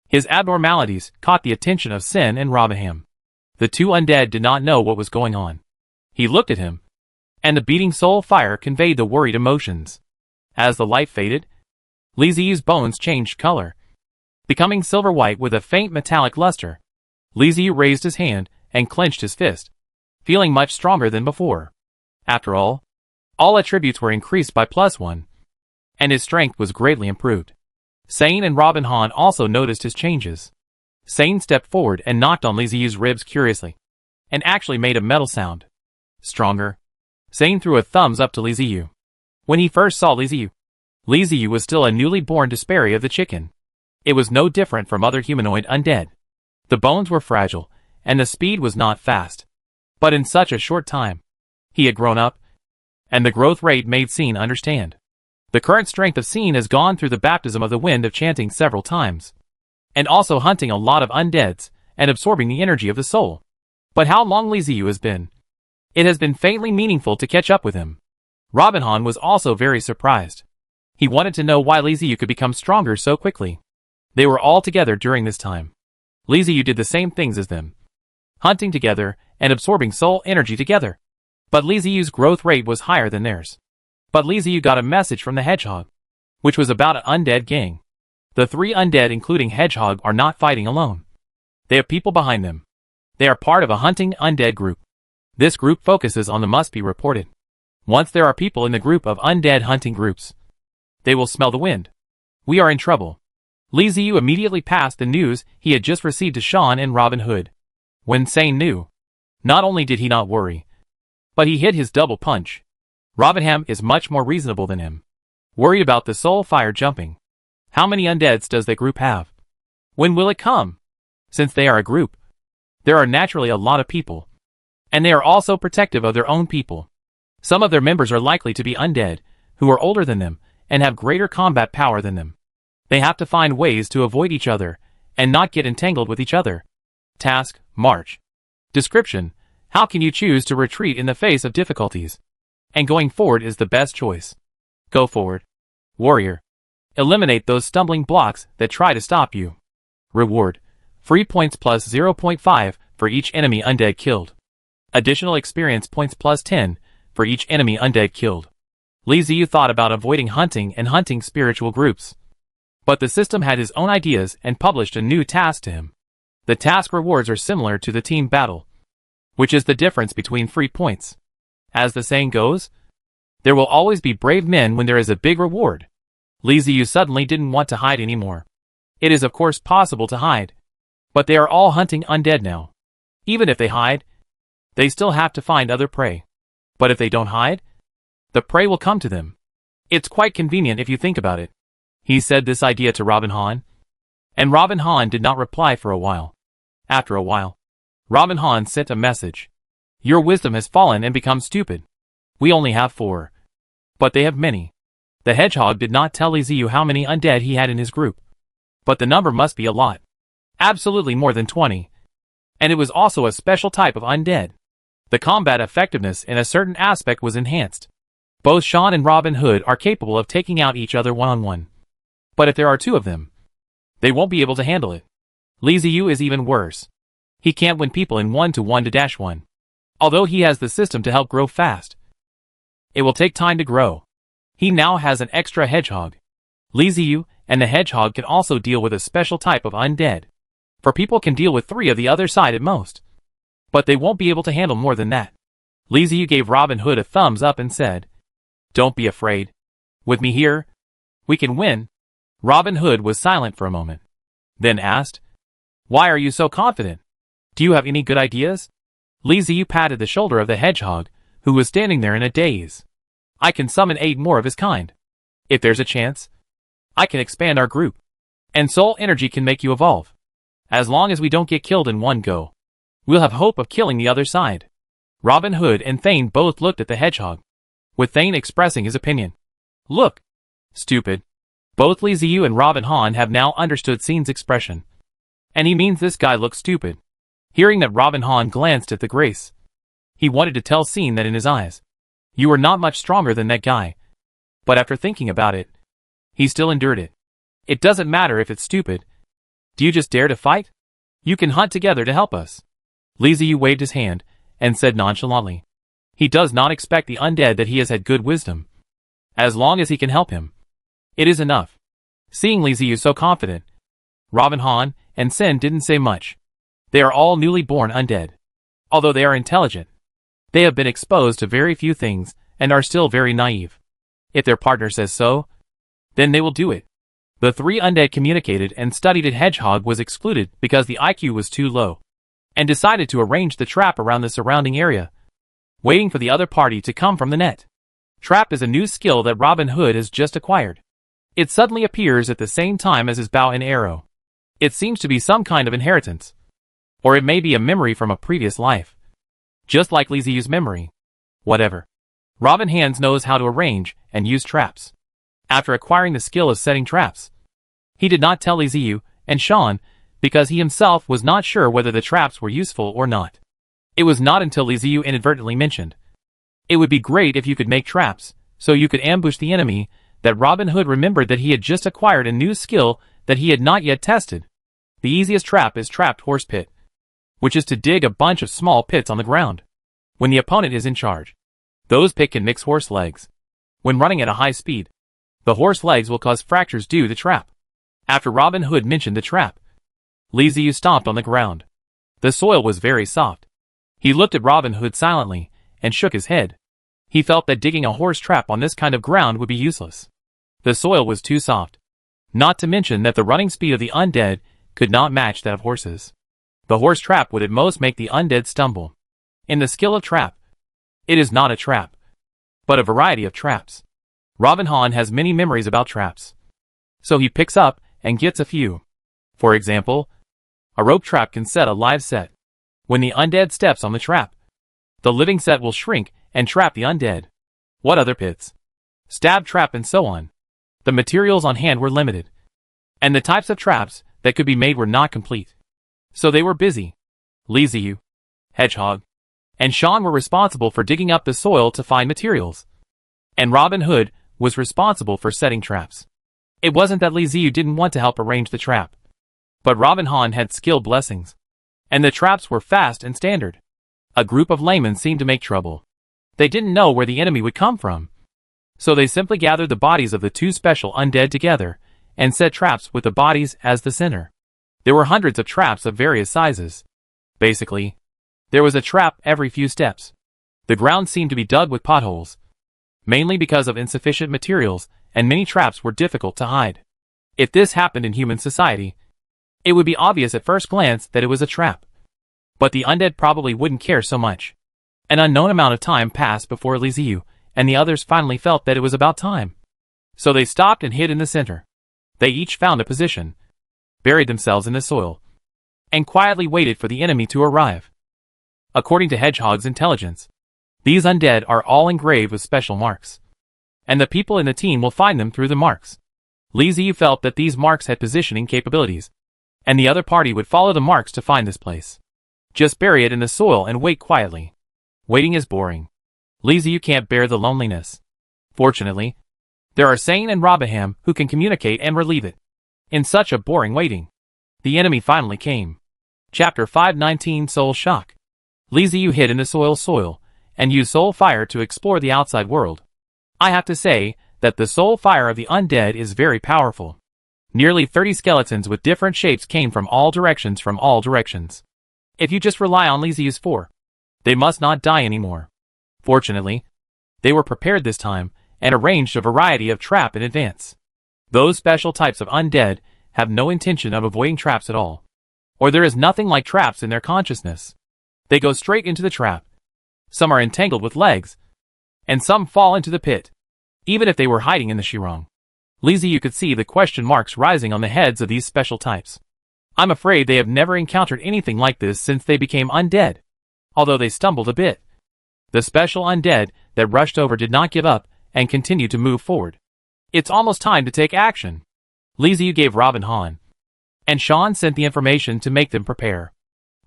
His abnormalities caught the attention of Sin and Robaham. The two undead did not know what was going on. He looked at him, and the beating soul fire conveyed the worried emotions. As the light faded, Li Ziyu's bones changed color, becoming silver-white with a faint metallic luster. Li Ziyu raised his hand and clenched his fist, feeling much stronger than before. After all attributes were increased by +1, and his strength was greatly improved. Sane and Robin Han also noticed his changes. Sane stepped forward and knocked on Li Ziyu's ribs curiously, and actually made a metal sound. Stronger. Sane threw a thumbs up to Li Ziyu. When he first saw Li Ziyu was still a newly born Desperi of the chicken. It was no different from other humanoid undead. The bones were fragile, and the speed was not fast. But in such a short time, he had grown up, and the growth rate made Sin understand. The current strength of Sin has gone through the baptism of the wind of chanting several times, and also hunting a lot of undeads, and absorbing the energy of the soul. But how long Li Ziyu has been? It has been faintly meaningful to catch up with him. Robin Han was also very surprised. He wanted to know why Li Ziyu could become stronger so quickly. They were all together during this time. Li Ziyu did the same things as them, hunting together and absorbing soul energy together. But Li Ziyu's growth rate was higher than theirs. But Li Ziyu got a message from the hedgehog, which was about an undead gang. The 3 undead including Hedgehog are not fighting alone. They have people behind them. They are part of a hunting undead group. This group focuses on the must be reported. Once there are people in the group of undead hunting groups, they will smell the wind. We are in trouble. Li Ziyu immediately passed the news he had just received to Sean and Robin Hood. When Sane knew, not only did he not worry, but he hit his double punch. Robinham is much more reasonable than him. Worried about the soul fire jumping. How many undeads does that group have? When will it come? Since they are a group, there are naturally a lot of people. And they are also protective of their own people. Some of their members are likely to be undead, who are older than them, and have greater combat power than them. They have to find ways to avoid each other, and not get entangled with each other. Task, march. Description, how can you choose to retreat in the face of difficulties? And going forward is the best choice. Go forward. Warrior. Eliminate those stumbling blocks that try to stop you. Reward. Free points plus 0.5 for each enemy undead killed. Additional experience points plus 10 for each enemy undead killed. Li Ziyu thought about avoiding hunting and hunting spiritual groups. But the system had his own ideas and published a new task to him. The task rewards are similar to the team battle, which is the difference between free points. As the saying goes, there will always be brave men when there is a big reward. Li Ziyu suddenly didn't want to hide anymore. It is of course possible to hide, But they are all hunting undead now. Even if they hide, they still have to find other prey. But if they don't hide, the prey will come to them. It's quite convenient if you think about it. He said this idea to Robin Han, and Robin Han did not reply for a while. After a while, Robin Han sent a message. Your wisdom has fallen and become stupid. We only have 4. But they have many. The hedgehog did not tell Li Ziyu how many undead he had in his group. But the number must be a lot. Absolutely more than 20. And it was also a special type of undead. The combat effectiveness in a certain aspect was enhanced. Both Sean and Robin Hood are capable of taking out each other one-on-one. But if there are 2 of them, they won't be able to handle it. Li Ziyu is even worse. He can't win people in 1-to-1-to-1. Although he has the system to help grow fast, it will take time to grow. He now has an extra hedgehog. Li Ziyu and the hedgehog can also deal with a special type of undead. For people can deal with 3 of the other side at most. But they won't be able to handle more than that. Li Ziyu gave Robin Hood a thumbs up and said, Don't be afraid. With me here, we can win. Robin Hood was silent for a moment. Then asked, Why are you so confident? Do you have any good ideas? Li Ziyu patted the shoulder of the hedgehog, who was standing there in a daze. I can summon 8 more of his kind. If there's a chance, I can expand our group. And soul energy can make you evolve. As long as we don't get killed in one go, we'll have hope of killing the other side. Robin Hood and Thane both looked at the hedgehog, with Thane expressing his opinion. Look, stupid. Both Li Ziyu and Robin Han have now understood Scene's expression. And he means this guy looks stupid. Hearing that, Robin Han glanced at the Grace. He wanted to tell Scene that in his eyes, you are not much stronger than that guy. But after thinking about it, he still endured it. It doesn't matter if it's stupid. Do you just dare to fight? You can hunt together to help us. Li Ziyu waved his hand and said nonchalantly. He does not expect the undead that he has had good wisdom. As long as he can help him, it is enough. Seeing Li Ziyu so confident, Robin Han and Sen didn't say much. They are all newly born undead. Although they are intelligent, they have been exposed to very few things and are still very naive. If their partner says so, then they will do it. The 3 undead communicated and studied it. Hedgehog was excluded because the IQ was too low, and decided to arrange the trap around the surrounding area, waiting for the other party to come from the net. Trap is a new skill that Robin Hood has just acquired. It suddenly appears at the same time as his bow and arrow. It seems to be some kind of inheritance. Or it may be a memory from a previous life. Just like Li Ziyu's memory. Whatever. Robin Hands knows how to arrange and use traps. After acquiring the skill of setting traps, he did not tell Li Ziyu and Sean because he himself was not sure whether the traps were useful or not. It was not until Li Ziyu inadvertently mentioned, it would be great if you could make traps, so you could ambush the enemy, that Robin Hood remembered that he had just acquired a new skill that he had not yet tested. The easiest trap is trapped horse pit, which is to dig a bunch of small pits on the ground. When the opponent is in charge, those pits can mix horse legs. When running at a high speed, the horse legs will cause fractures due to the trap. After Robin Hood mentioned the trap, Li Ziyu stomped on the ground. The soil was very soft. He looked at Robin Hood silently and shook his head. He felt that digging a horse trap on this kind of ground would be useless. The soil was too soft. Not to mention that the running speed of the undead could not match that of horses. The horse trap would at most make the undead stumble. In the skill of trap, it is not a trap, but a variety of traps. Robin Han has many memories about traps, so he picks up and gets a few. For example, a rope trap can set a live set. When the undead steps on the trap, the living set will shrink and trap the undead. What other pits? Stab trap and so on. The materials on hand were limited, and the types of traps that could be made were not complete. So they were busy. Li Ziyu, Hedgehog, and Sean were responsible for digging up the soil to find materials, and Robin Hood was responsible for setting traps. It wasn't that Li Ziyu didn't want to help arrange the trap, but Robin Han had skill blessings, and the traps were fast and standard. A group of laymen seemed to make trouble. They didn't know where the enemy would come from, so they simply gathered the bodies of the 2 special undead together and set traps with the bodies as the center. There were hundreds of traps of various sizes. Basically, there was a trap every few steps. The ground seemed to be dug with potholes, mainly because of insufficient materials, and many traps were difficult to hide. If this happened in human society, It would be obvious at first glance that it was a trap. But the undead probably wouldn't care so much. An unknown amount of time passed before Li Ziyu and the others finally felt that it was about time. So they stopped and hid in the center. They each found a position, buried themselves in the soil, and quietly waited for the enemy to arrive. According to Hedgehog's intelligence, these undead are all engraved with special marks, and the people in the team will find them through the marks. Li Ziyu felt that these marks had positioning capabilities, and the other party would follow the marks to find this place. Just bury it in the soil and wait quietly. Waiting is boring. Li Ziyu can't bear the loneliness. Fortunately, there are Sane and Robaham who can communicate and relieve it. In such a boring waiting, the enemy finally came. Chapter 519 Soul Shock. Li Ziyu hid in the soil and used soul fire to explore the outside world. I have to say that the soul fire of the undead is very powerful. Nearly 30 skeletons with different shapes came from all directions. If you just rely on Li Ziyu's fire, they must not die anymore. Fortunately, they were prepared this time and arranged a variety of traps in advance. Those special types of undead have no intention of avoiding traps at all. Or there is nothing like traps in their consciousness. They go straight into the trap. Some are entangled with legs, and some fall into the pit. Even if they were hiding in the Shirong, Li Ziyu could see the question marks rising on the heads of these special types. I'm afraid they have never encountered anything like this since they became undead. Although they stumbled a bit, the special undead that rushed over did not give up and continued to move forward. It's almost time to take action. Li Ziyu gave Robin Han, and Sean sent the information to make them prepare.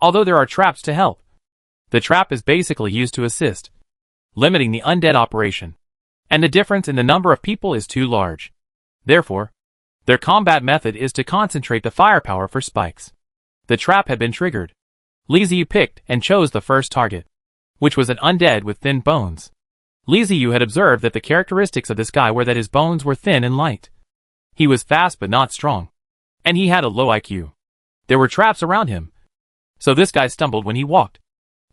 Although there are traps to help, the trap is basically used to assist, limiting the undead operation, and the difference in the number of people is too large. Therefore, their combat method is to concentrate the firepower for spikes. The trap had been triggered. Li Ziyu picked and chose the first target, which was an undead with thin bones. Li Ziyu had observed that the characteristics of this guy were that his bones were thin and light. He was fast but not strong, and he had a low IQ. There were traps around him, so this guy stumbled when he walked.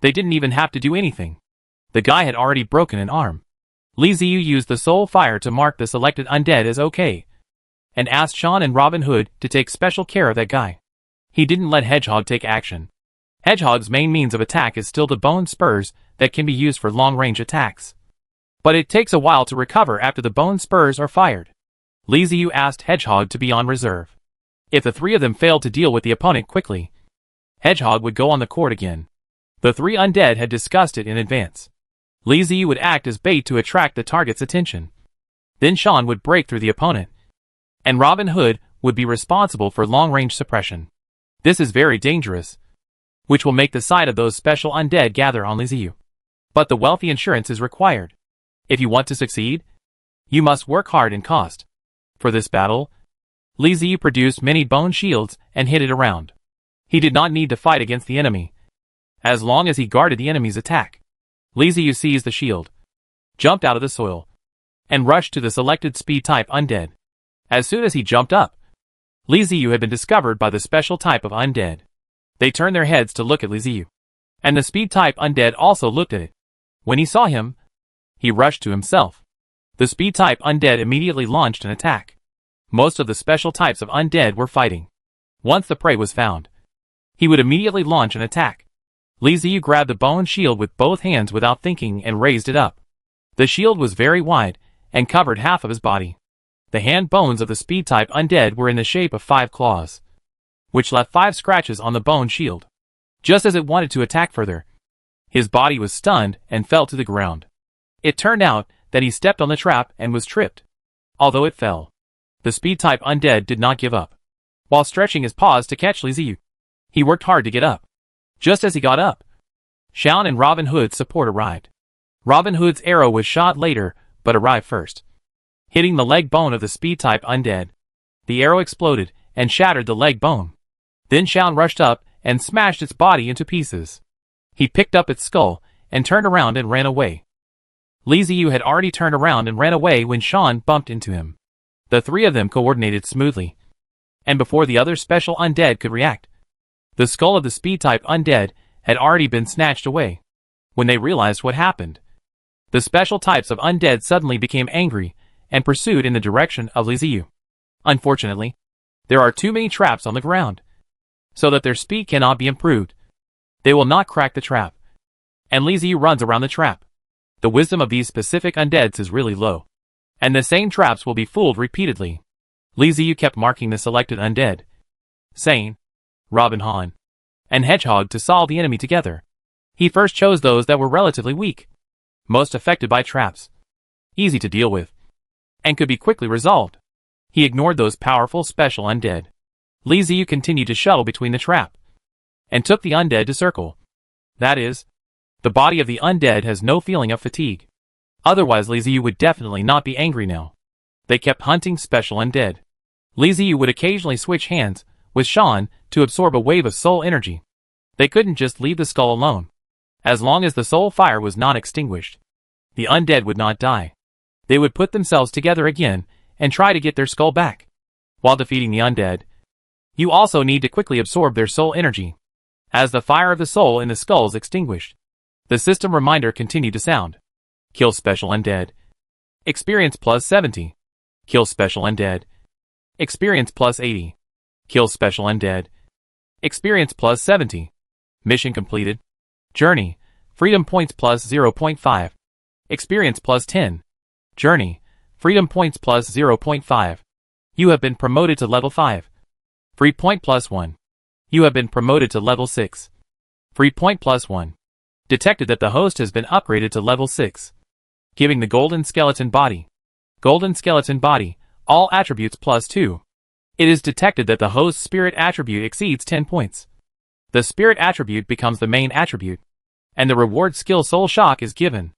They didn't even have to do anything. The guy had already broken an arm. Li Ziyu used the soul fire to mark the selected undead as okay, and asked Sean and Robin Hood to take special care of that guy. He didn't let Hedgehog take action. Hedgehog's main means of attack is still the bone spurs that can be used for long-range attacks. But it takes a while to recover after the bone spurs are fired. Li Ziyu asked Hedgehog to be on reserve. If the three of them failed to deal with the opponent quickly, Hedgehog would go on the court again. The three undead had discussed it in advance. Li Ziyu would act as bait to attract the target's attention. Then Sean would break through the opponent, and Robin Hood would be responsible for long-range suppression. This is very dangerous, which will make the sight of those special undead gather on Li Ziyu. But the wealthy insurance is required. If you want to succeed, you must work hard and cost. For this battle, Li Ziyu produced many bone shields and hid it around. He did not need to fight against the enemy, as long as he guarded the enemy's attack. Li Ziyu seized the shield, jumped out of the soil, and rushed to the selected speed-type undead. As soon as he jumped up, Li Ziyu had been discovered by the special type of undead. They turned their heads to look at Li Ziyu, and the speed-type undead also looked at it. When he saw him, he rushed to himself. The speed-type undead immediately launched an attack. Most of the special types of undead were fighting. Once the prey was found, he would immediately launch an attack. Li Ziyu grabbed the bone shield with both hands without thinking and raised it up. The shield was very wide and covered half of his body. The hand bones of the speed-type undead were in the shape of 5 claws, which left 5 scratches on the bone shield. Just as it wanted to attack further, his body was stunned and fell to the ground. It turned out that he stepped on the trap and was tripped. Although it fell, the speed-type undead did not give up. While stretching his paws to catch Li Ziyu, he worked hard to get up. Just as he got up, Sean and Robin Hood's support arrived. Robin Hood's arrow was shot later, but arrived first, hitting the leg bone of the speed-type undead. The arrow exploded and shattered the leg bone. Then Sean rushed up and smashed its body into pieces. He picked up its skull and turned around and ran away. Li Ziyu had already turned around and ran away when Sean bumped into him. The three of them coordinated smoothly, and before the other special undead could react, the skull of the speed-type undead had already been snatched away. When they realized what happened, the special types of undead suddenly became angry and pursued in the direction of Li Ziyu. Unfortunately, there are too many traps on the ground, so that their speed cannot be improved. They will not crack the trap. And Li Ziyu runs around the trap. The wisdom of these specific undeads is really low. And the same traps will be fooled repeatedly. Li Ziyu kept marking the selected undead, Sane, Robin Han, and Hedgehog to solve the enemy together. He first chose those that were relatively weak, most affected by traps, easy to deal with, and could be quickly resolved. He ignored those powerful special undead. Li Ziyu continued to shuttle between the trap, and took the undead to circle. That is, the body of the undead has no feeling of fatigue. Otherwise Li Ziyu would definitely not be angry now. They kept hunting special undead. Li Ziyu would occasionally switch hands with Shan to absorb a wave of soul energy. They couldn't just leave the skull alone. As long as the soul fire was not extinguished, the undead would not die. They would put themselves together again and try to get their skull back. While defeating the undead, you also need to quickly absorb their soul energy. As the fire of the soul in the skulls extinguished, the system reminder continued to sound. Kill special undead. Experience plus 70. Kill special undead. Experience plus 80. Kill special undead. Experience plus 70. Mission completed. Journey. Freedom points plus 0.5. Experience plus 10. Journey. Freedom points plus 0.5. You have been promoted to level 5. Free point plus 1. You have been promoted to level 6. Free point plus 1. Detected that the host has been upgraded to level 6. Giving the golden skeleton body. Golden skeleton body. All attributes plus 2. It is detected that the host's spirit attribute exceeds 10 points. The spirit attribute becomes the main attribute, and the reward skill Soul Shock is given,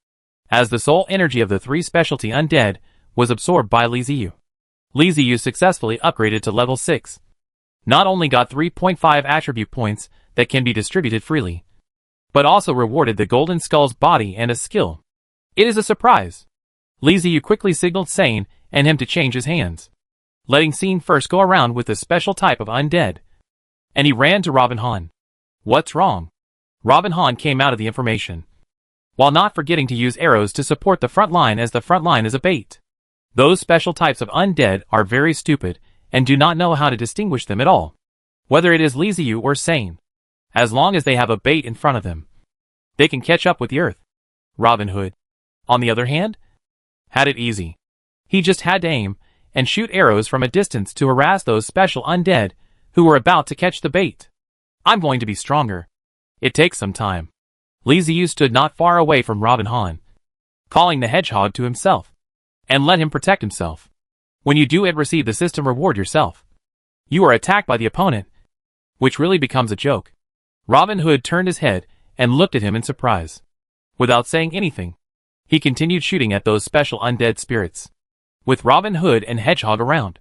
as the soul energy of the 3 specialty undead was absorbed by Li Ziyu. Li Ziyu successfully upgraded to level 6. Not only got 3.5 attribute points that can be distributed freely, but also rewarded the Golden Skull's body and a skill. It is a surprise. Li Ziyu quickly signaled Sane and him to change his hands, letting Scene first go around with the special type of undead. And he ran to Robin Han. What's wrong? Robin Han came out of the information, while not forgetting to use arrows to support the front line, as the front line is a bait. Those special types of undead are very stupid and do not know how to distinguish them at all, whether it is Li Ziyu or Sane. As long as they have a bait in front of them, they can catch up with the earth. Robin Hood, on the other hand, had it easy. He just had to aim and shoot arrows from a distance to harass those special undead who were about to catch the bait. I'm going to be stronger. It takes some time. Li Ziyu stood not far away from Robin Han, calling the hedgehog to himself, and let him protect himself. When you do it, receive the system reward yourself. You are attacked by the opponent, which really becomes a joke. Robin Hood turned his head and looked at him in surprise. Without saying anything, he continued shooting at those special undead spirits. With Robin Hood and Hedgehog around,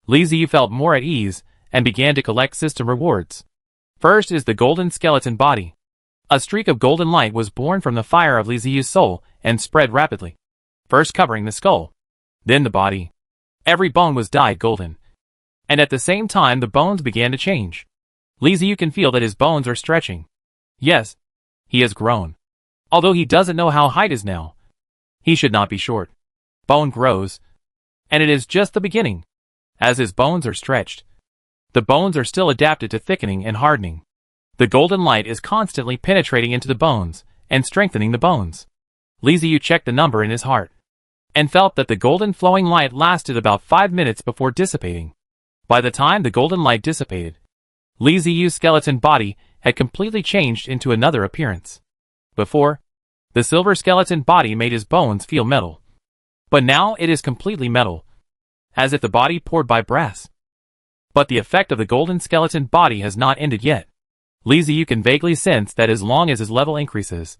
Li Ziyu felt more at ease and began to collect system rewards. First is the golden skeleton body. A streak of golden light was born from the fire of Li Ziyu's soul and spread rapidly, first covering the skull, then the body. Every bone was dyed golden, and at the same time the bones began to change. Li Ziyu can feel that his bones are stretching. Yes, he has grown. Although he doesn't know how height is now, he should not be short. Bone grows, and it is just the beginning. As his bones are stretched, the bones are still adapted to thickening and hardening. The golden light is constantly penetrating into the bones and strengthening the bones. Li Ziyu checked the number in his heart, and felt that the golden flowing light lasted about 5 minutes before dissipating. By the time the golden light dissipated, Li Ziyu's skeleton body had completely changed into another appearance. Before, the silver skeleton body made his bones feel metal, but now it is completely metal, as if the body poured by brass. But the effect of the golden skeleton body has not ended yet. Li Ziyu can vaguely sense that as long as his level increases,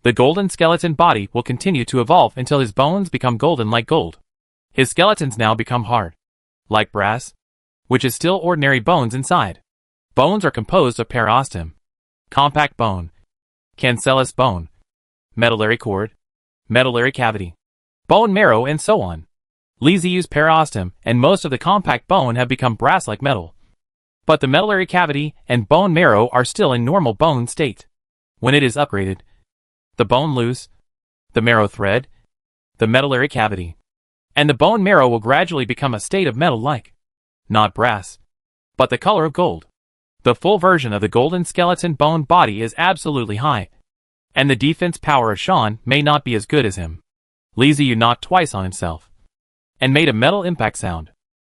the golden skeleton body will continue to evolve until his bones become golden like gold. His skeletons now become hard, like brass, which is still ordinary bones inside. Bones are composed of periosteum, compact bone, cancellous bone, medullary cord, medullary cavity, bone marrow, and so on. Li Ziyu's periosteum and most of the compact bone have become brass-like metal, but the medullary cavity and bone marrow are still in normal bone state. When it is upgraded, the bone loose, the marrow thread, the medullary cavity, and the bone marrow will gradually become a state of metal-like, not brass, but the color of gold. The full version of the golden skeleton bone body is absolutely high, and the defense power of Sean may not be as good as him. Li Ziyu knocked twice on himself, and made a metal impact sound.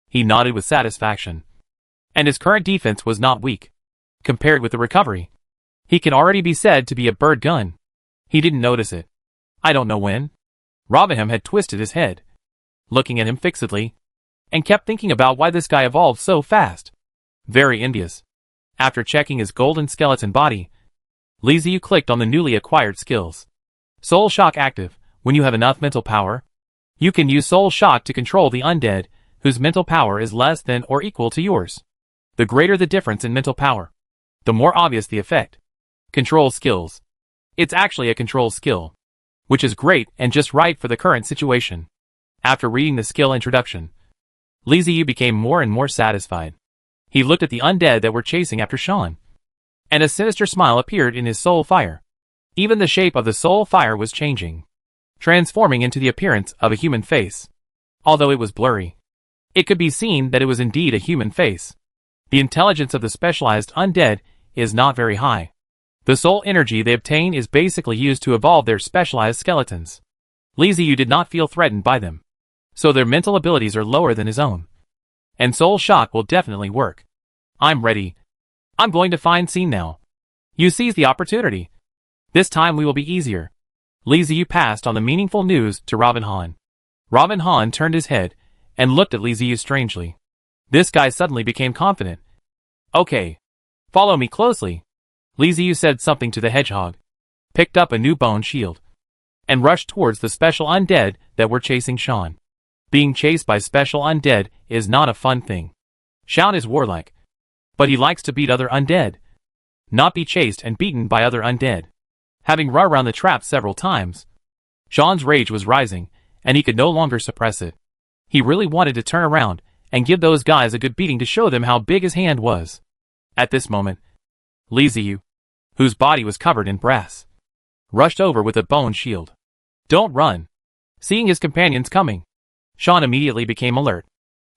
He nodded with satisfaction, and his current defense was not weak. Compared with the recovery, he can already be said to be a bird gun. He didn't notice it. I don't know when. Robinham had twisted his head, looking at him fixedly, and kept thinking about why this guy evolved so fast. Very envious. After checking his golden skeleton body, Li Ziyu clicked on the newly acquired skills. Soul Shock active. When you have enough mental power, you can use Soul Shock to control the undead, whose mental power is less than or equal to yours. The greater the difference in mental power, the more obvious the effect. Control skills. It's actually a control skill, which is great and just right for the current situation. After reading the skill introduction, Li Ziyu became more and more satisfied. He looked at the undead that were chasing after Sean, and a sinister smile appeared in his soul fire. Even the shape of the soul fire was changing, transforming into the appearance of a human face. Although it was blurry, it could be seen that it was indeed a human face. The intelligence of the specialized undead is not very high. The soul energy they obtain is basically used to evolve their specialized skeletons. Li Ziyu did not feel threatened by them, so their mental abilities are lower than his own. And Soul Shock will definitely work. I'm ready. I'm going to find scene now. You seize the opportunity. This time we will be easier. Li Ziyu passed on the meaningful news to Robin Han. Robin Han turned his head and looked at Li Ziyu strangely. This guy suddenly became confident. Okay. Follow me closely. Li Ziyu said something to the hedgehog, picked up a new bone shield, and rushed towards the special undead that were chasing Sean. Being chased by special undead is not a fun thing. Sean is warlike, but he likes to beat other undead, not be chased and beaten by other undead. Having run around the trap several times, Sean's rage was rising, and he could no longer suppress it. He really wanted to turn around and give those guys a good beating to show them how big his hand was. At this moment, Li Ziyu, whose body was covered in brass, rushed over with a bone shield. Don't run. Seeing his companions coming, Sean immediately became alert.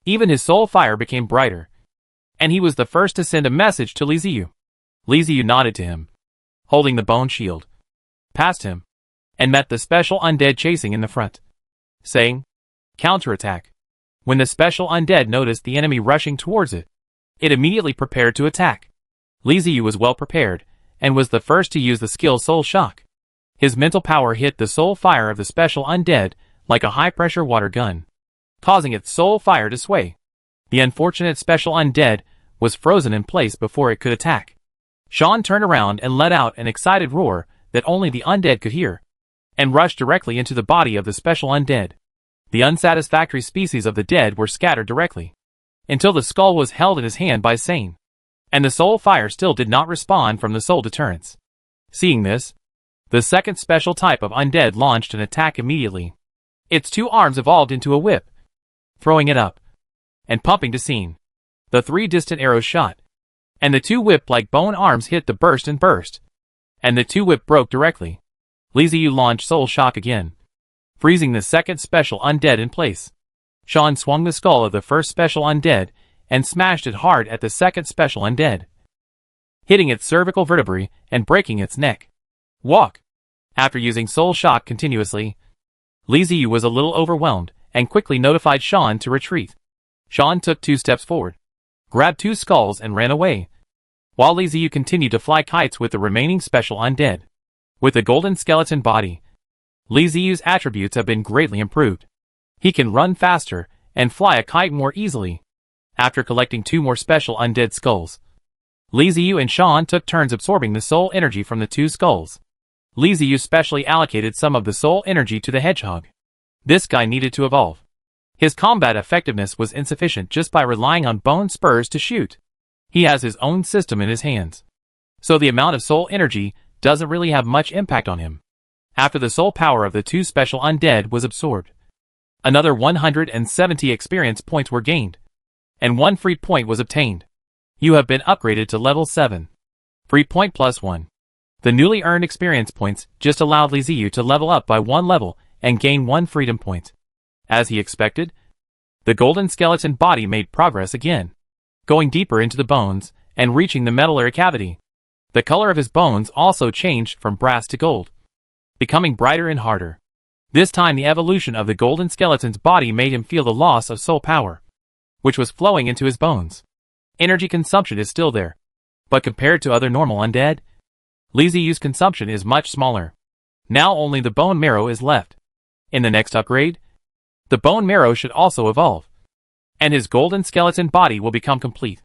Even his soul fire became brighter, and he was the first to send a message to Li Ziyu. Li Ziyu nodded to him, holding the bone shield, passed him, and met the special undead chasing in the front, saying, "Counterattack." When the special undead noticed the enemy rushing towards it, it immediately prepared to attack. Li Ziyu was well prepared, and was the first to use the skill Soul Shock. His mental power hit the soul fire of the special undead like a high-pressure water gun, causing its soul fire to sway. The unfortunate special undead was frozen in place before it could attack. Sean turned around and let out an excited roar that only the undead could hear, and rushed directly into the body of the special undead. The unsatisfactory species of the dead were scattered directly, until the skull was held in his hand by Sane, and the soul fire still did not respond from the soul deterrents. Seeing this, the second special type of undead launched an attack immediately. Its two arms evolved into a whip, throwing it up, and pumping to Sane. The three distant arrows shot, and the two whip-like bone arms hit the burst, and the two whip broke directly. Li Ziyu launched Soul Shock again, freezing the second special undead in place. Sean swung the skull of the first special undead and smashed it hard at the second special undead, hitting its cervical vertebrae and breaking its neck. Walk! After using Soul Shock continuously, Li Ziyu was a little overwhelmed and quickly notified Sean to retreat. Sean took 2 steps forward, grabbed 2 skulls and ran away, while Li Ziyu continued to fly kites with the remaining special undead. With the golden skeleton body, Li Ziyu's attributes have been greatly improved. He can run faster and fly a kite more easily. After collecting 2 more special undead skulls, Li Ziyu and Sean took turns absorbing the soul energy from the 2 skulls. Li Ziyu specially allocated some of the soul energy to the hedgehog. This guy needed to evolve. His combat effectiveness was insufficient just by relying on bone spurs to shoot. He has his own system in his hands, so the amount of soul energy doesn't really have much impact on him. After the soul power of the 2 special undead was absorbed, another 170 experience points were gained, and 1 free point was obtained. You have been upgraded to level 7. Free point plus 1. The newly earned experience points just allowed Li Ziyu to level up by 1 level and gain 1 freedom point. As he expected, the golden skeleton body made progress again, going deeper into the bones and reaching the medullary cavity. The color of his bones also changed from brass to gold, becoming brighter and harder. This time the evolution of the golden skeleton's body made him feel the loss of soul power, which was flowing into his bones. Energy consumption is still there, but compared to other normal undead, Li Ziyu's consumption is much smaller. Now only the bone marrow is left. In the next upgrade, the bone marrow should also evolve, and his golden skeleton body will become complete.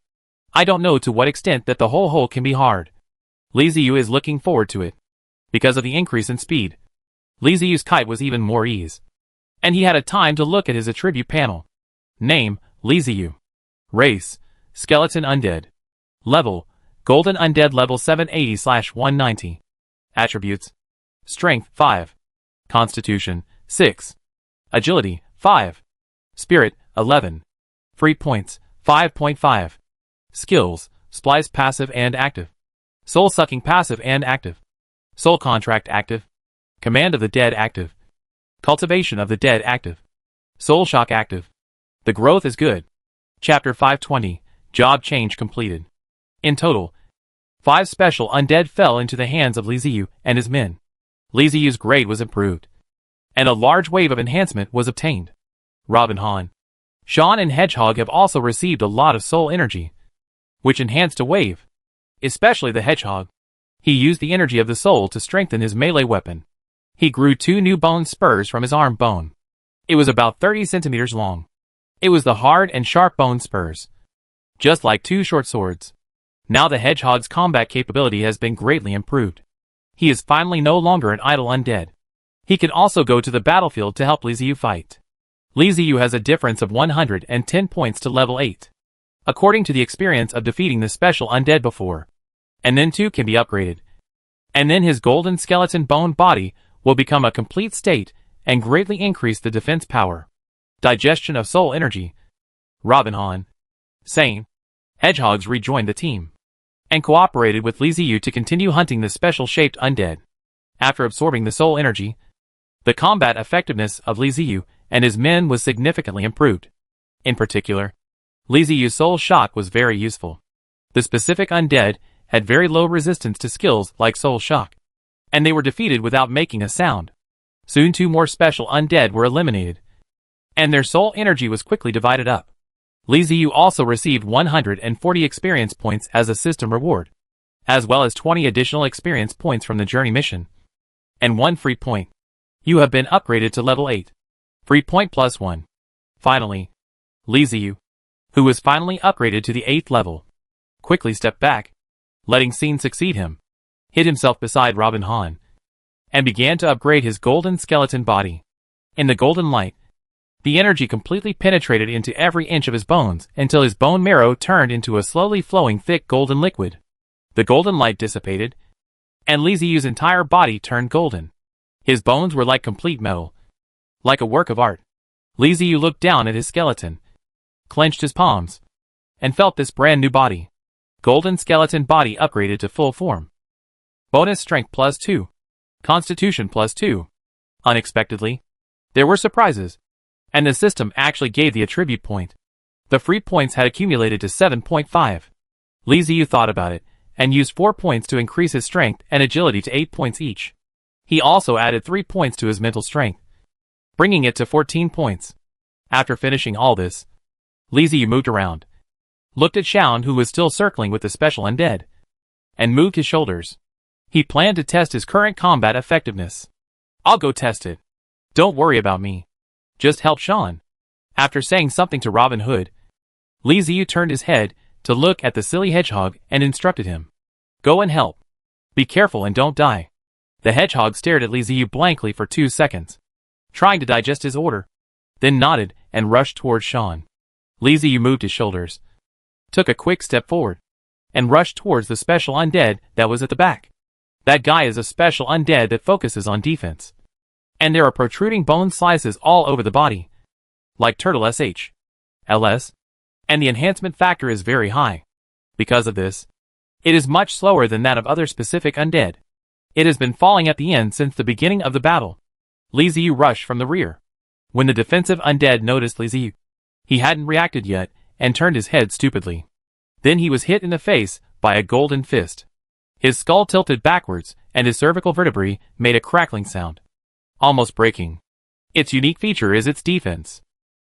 I don't know to what extent that the whole hole can be hard. Li Ziyu is looking forward to it. Because of the increase in speed, Li Ziyu's kite was even more ease. And he had a time to look at his attribute panel. Name, Li Ziyu. Race, Skeleton Undead. Level, Golden Undead level 780/190. Attributes. Strength, 5. Constitution, 6. Agility, 5. Spirit, 11. Free points, 5.5. Skills, Splice passive and active. Soul Sucking passive and active. Soul Contract active. Command of the Dead active. Cultivation of the Dead active. Soul Shock active. The growth is good. Chapter 520, Job Change completed. In total, 5 special undead fell into the hands of Li Ziyu and his men. Li Ziyu's grade was improved, and a large wave of enhancement was obtained. Robin Han, Sean and Hedgehog have also received a lot of soul energy, which enhanced a wave. Especially the Hedgehog. He used the energy of the soul to strengthen his melee weapon. He grew 2 new bone spurs from his arm bone. It was about 30 centimeters long. It was the hard and sharp bone spurs, just like 2 short swords. Now the Hedgehog's combat capability has been greatly improved. He is finally no longer an idle undead. He can also go to the battlefield to help Li Ziyu fight. Li Ziyu has a difference of 110 points to level 8. According to the experience of defeating the special undead before. And then 2 can be upgraded. And then his golden skeleton bone body will become a complete state and greatly increase the defense power. Digestion of soul energy. Robin Han, Sane, Hedgehogs rejoined the team and cooperated with Li Ziyu to continue hunting the special-shaped undead. After absorbing the soul energy, the combat effectiveness of Li Ziyu and his men was significantly improved. In particular, Li Ziyu's soul shock was very useful. The specific undead had very low resistance to skills like soul shock, and they were defeated without making a sound. Soon 2 more special undead were eliminated, and their soul energy was quickly divided up. Li Ziyu also received 140 experience points as a system reward, as well as 20 additional experience points from the journey mission, and 1 free point. You have been upgraded to level 8. Free point plus 1. Finally, Li Ziyu, who was finally upgraded to the 8th level, quickly stepped back, letting Scene succeed him, hid himself beside Robin Han, and began to upgrade his golden skeleton body. In the golden light, the energy completely penetrated into every inch of his bones until his bone marrow turned into a slowly flowing thick golden liquid. The golden light dissipated, and Li Ziyu's entire body turned golden. His bones were like complete metal, like a work of art. Li Ziyu looked down at his skeleton, clenched his palms, and felt this brand new body. Golden skeleton body upgraded to full form. Bonus strength plus 2. Constitution plus 2. Unexpectedly, there were surprises, and the system actually gave the attribute point. The free points had accumulated to 7.5. Li Ziyu thought about it, and used 4 points to increase his strength and agility to 8 points each. He also added 3 points to his mental strength, bringing it to 14 points. After finishing all this, Li Ziyu moved around, looked at Shaun who was still circling with the special undead, and moved his shoulders. He planned to test his current combat effectiveness. I'll go test it. Don't worry about me. Just help Shaun. After saying something to Robin Hood, Li Ziyu turned his head to look at the silly hedgehog and instructed him. Go and help. Be careful and don't die. The hedgehog stared at Li Ziyu blankly for 2 seconds, trying to digest his order, then nodded and rushed towards Shaun. Li Ziyu moved his shoulders, took a quick step forward, and rushed towards the special undead that was at the back. That guy is a special undead that focuses on defense. And there are protruding bone slices all over the body, like turtle SH, LS, and the enhancement factor is very high. Because of this, it is much slower than that of other specific undead. It has been falling at the end since the beginning of the battle. Li Ziyu rushed from the rear. When the defensive undead noticed Li Ziyu, he hadn't reacted yet, and turned his head stupidly. Then he was hit in the face by a golden fist. His skull tilted backwards, and his cervical vertebrae made a crackling sound, almost breaking. Its unique feature is its defense.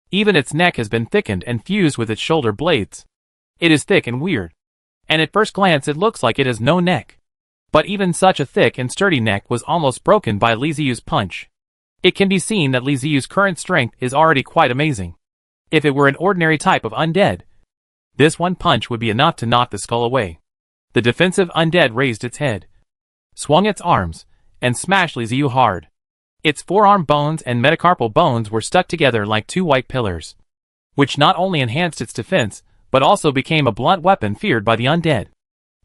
Even its neck has been thickened and fused with its shoulder blades. It is thick and weird, and at first glance it looks like it has no neck. But even such a thick and sturdy neck was almost broken by Li Ziyu's punch. It can be seen that Li Ziyu's current strength is already quite amazing. If it were an ordinary type of undead, this one punch would be enough to knock the skull away. The defensive undead raised its head, swung its arms, and smashed Li Ziyu hard. Its forearm bones and metacarpal bones were stuck together like two white pillars, which not only enhanced its defense, but also became a blunt weapon feared by the undead.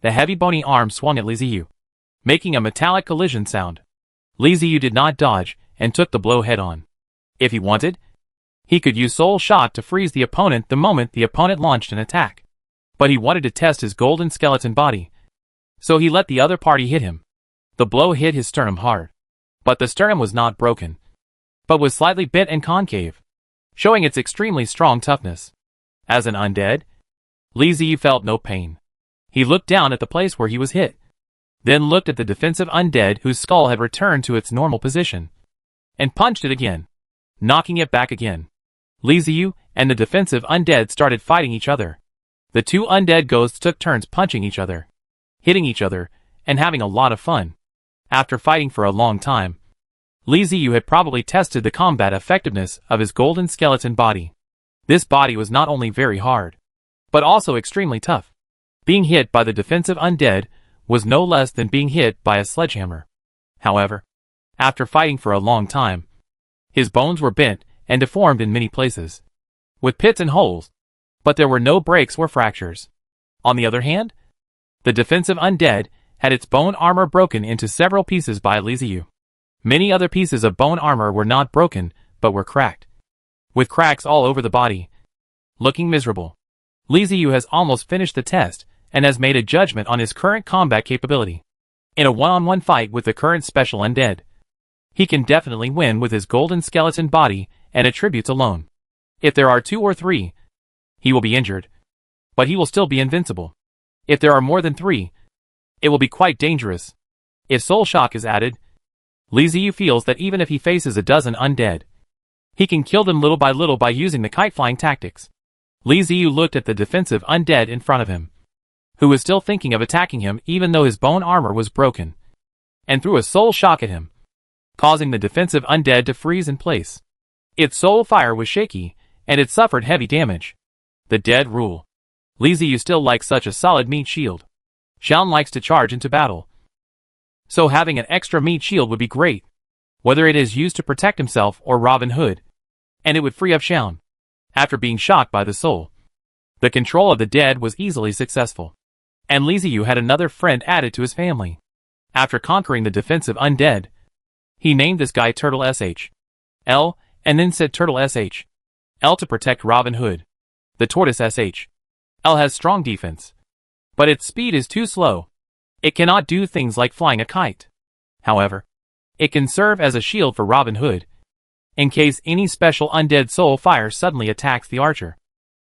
The heavy bony arm swung at Li Ziyu, making a metallic collision sound. Li Ziyu did not dodge, and took the blow head-on. If he wanted, he could use Soul Shock to freeze the opponent the moment the opponent launched an attack. But he wanted to test his golden skeleton body, so he let the other party hit him. The blow hit his sternum hard, but the sternum was not broken, but was slightly bent and concave, showing its extremely strong toughness. As an undead, Li Ziyu felt no pain. He looked down at the place where he was hit, then looked at the defensive undead whose skull had returned to its normal position, and punched it again, knocking it back again. Li Ziyu and the defensive undead started fighting each other. The two undead ghosts took turns punching each other, hitting each other, and having a lot of fun. After fighting for a long time, Li Ziyu had probably tested the combat effectiveness of his golden skeleton body. This body was not only very hard, but also extremely tough. Being hit by the defensive undead was no less than being hit by a sledgehammer. However, after fighting for a long time, his bones were bent and deformed in many places, with pits and holes, but there were no breaks or fractures. On the other hand, the defensive undead had its bone armor broken into several pieces by Li Ziyu. Many other pieces of bone armor were not broken, but were cracked, with cracks all over the body. Looking miserable, Li Ziyu has almost finished the test and has made a judgment on his current combat capability. In a one-on-one fight with the current special undead, he can definitely win with his golden skeleton body and attributes alone. If there are 2 or 3, he will be injured, but he will still be invincible. If there are more than 3, it will be quite dangerous. If Soul Shock is added, Li Ziyu feels that even if he faces a dozen undead, he can kill them little by using the kite-flying tactics. Li Ziyu looked at the defensive undead in front of him, who was still thinking of attacking him even though his bone armor was broken, and threw a Soul Shock at him, causing the defensive undead to freeze in place. Its soul fire was shaky, and it suffered heavy damage. The dead rule. Li Ziyu still likes such a solid meat shield. Xian likes to charge into battle, so having an extra meat shield would be great, whether it is used to protect himself or Robin Hood, and it would free up Xian. After being shocked by the soul, the control of the dead was easily successful, and Li Ziyu had another friend added to his family. After conquering the defensive undead, he named this guy Turtle SH.L, and then said Turtle SH.L to protect Robin Hood. The tortoise SH.L has strong defense, but its speed is too slow. It cannot do things like flying a kite. However, it can serve as a shield for Robin Hood, in case any special undead soul fire suddenly attacks the archer.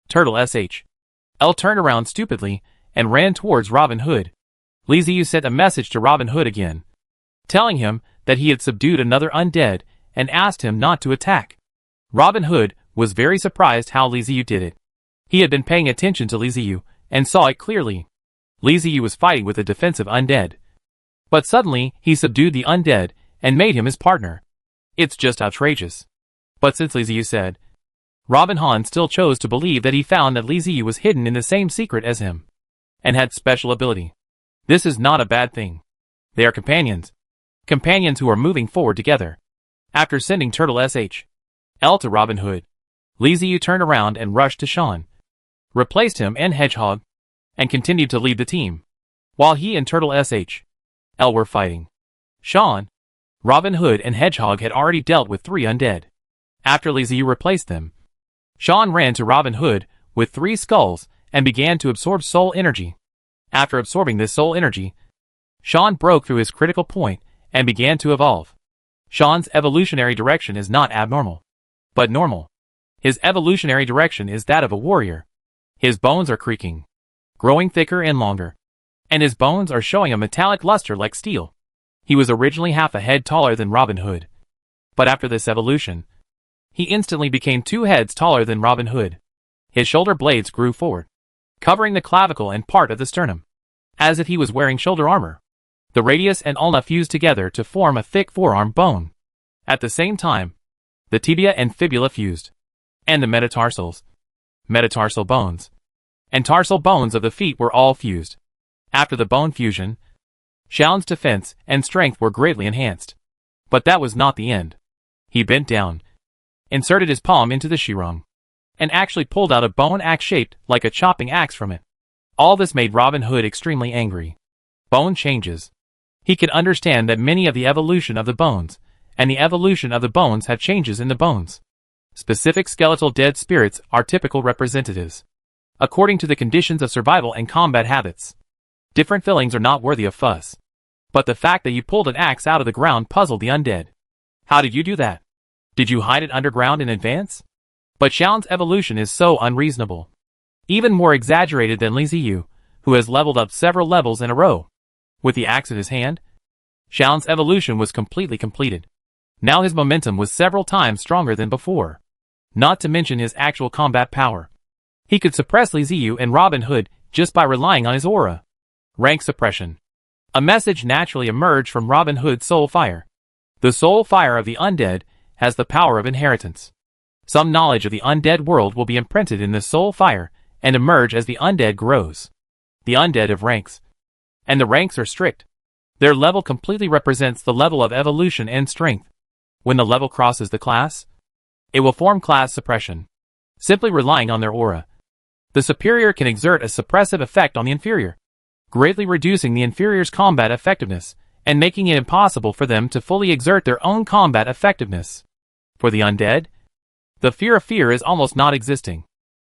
Turtle SH.L turned around stupidly and ran towards Robin Hood. Li Ziyu sent a message to Robin Hood again, telling him that he had subdued another undead and asked him not to attack. Robin Hood was very surprised how Li Ziyu did it. He had been paying attention to Li Ziyu and saw it clearly. Li Ziyu was fighting with a defensive undead, but suddenly he subdued the undead and made him his partner. It's just outrageous. But since Li Ziyu said, Robin Han still chose to believe that he found that Li Ziyu was hidden in the same secret as him, and had special ability. This is not a bad thing. They are companions. Companions who are moving forward together. After sending Turtle SH.L to Robin Hood, Li Ziyu turned around and rushed to Xian, replaced him and Hedgehog, and continued to lead the team, while he and Turtle SH.L were fighting. Xian, Robin Hood and Hedgehog had already dealt with 3 undead. After Li Ziyu replaced them, Xian ran to Robin Hood with 3 skulls and began to absorb soul energy. After absorbing this soul energy, Xian broke through his critical point and began to evolve. Xian's evolutionary direction is not abnormal, but normal. His evolutionary direction is that of a warrior. His bones are creaking, growing thicker and longer. And his bones are showing a metallic luster like steel. He was originally half a head taller than Robin Hood. But after this evolution, he instantly became 2 heads taller than Robin Hood. His shoulder blades grew forward, covering the clavicle and part of the sternum, as if he was wearing shoulder armor. The radius and ulna fused together to form a thick forearm bone. At the same time, the tibia and fibula fused, and the metatarsal bones, and tarsal bones of the feet were all fused. After the bone fusion, Shaun's defense and strength were greatly enhanced. But that was not the end. He bent down, inserted his palm into the shirong, and actually pulled out a bone axe shaped like a chopping axe from it. All this made Robin Hood extremely angry. Bone changes. He could understand that many of the evolution of the bones, and the evolution of the bones had changes in the bones. Specific skeletal dead spirits are typical representatives, according to the conditions of survival and combat habits. Different fillings are not worthy of fuss. But the fact that you pulled an axe out of the ground puzzled the undead. How did you do that? Did you hide it underground in advance? But Shaun's evolution is so unreasonable. Even more exaggerated than Li Ziyu, who has leveled up several levels in a row. With the axe in his hand, Shaun's evolution was completely completed. Now his momentum was several times stronger than before. Not to mention his actual combat power. He could suppress Li Ziyu and Robin Hood just by relying on his aura. Rank suppression. A message naturally emerged from Robin Hood's soul fire. The soul fire of the undead has the power of inheritance. Some knowledge of the undead world will be imprinted in the soul fire and emerge as the undead grows. The undead have ranks, and the ranks are strict. Their level completely represents the level of evolution and strength. When the level crosses the class, it will form class suppression. Simply relying on their aura, the superior can exert a suppressive effect on the inferior, greatly reducing the inferior's combat effectiveness and making it impossible for them to fully exert their own combat effectiveness. For the undead, the fear of fear is almost not existing.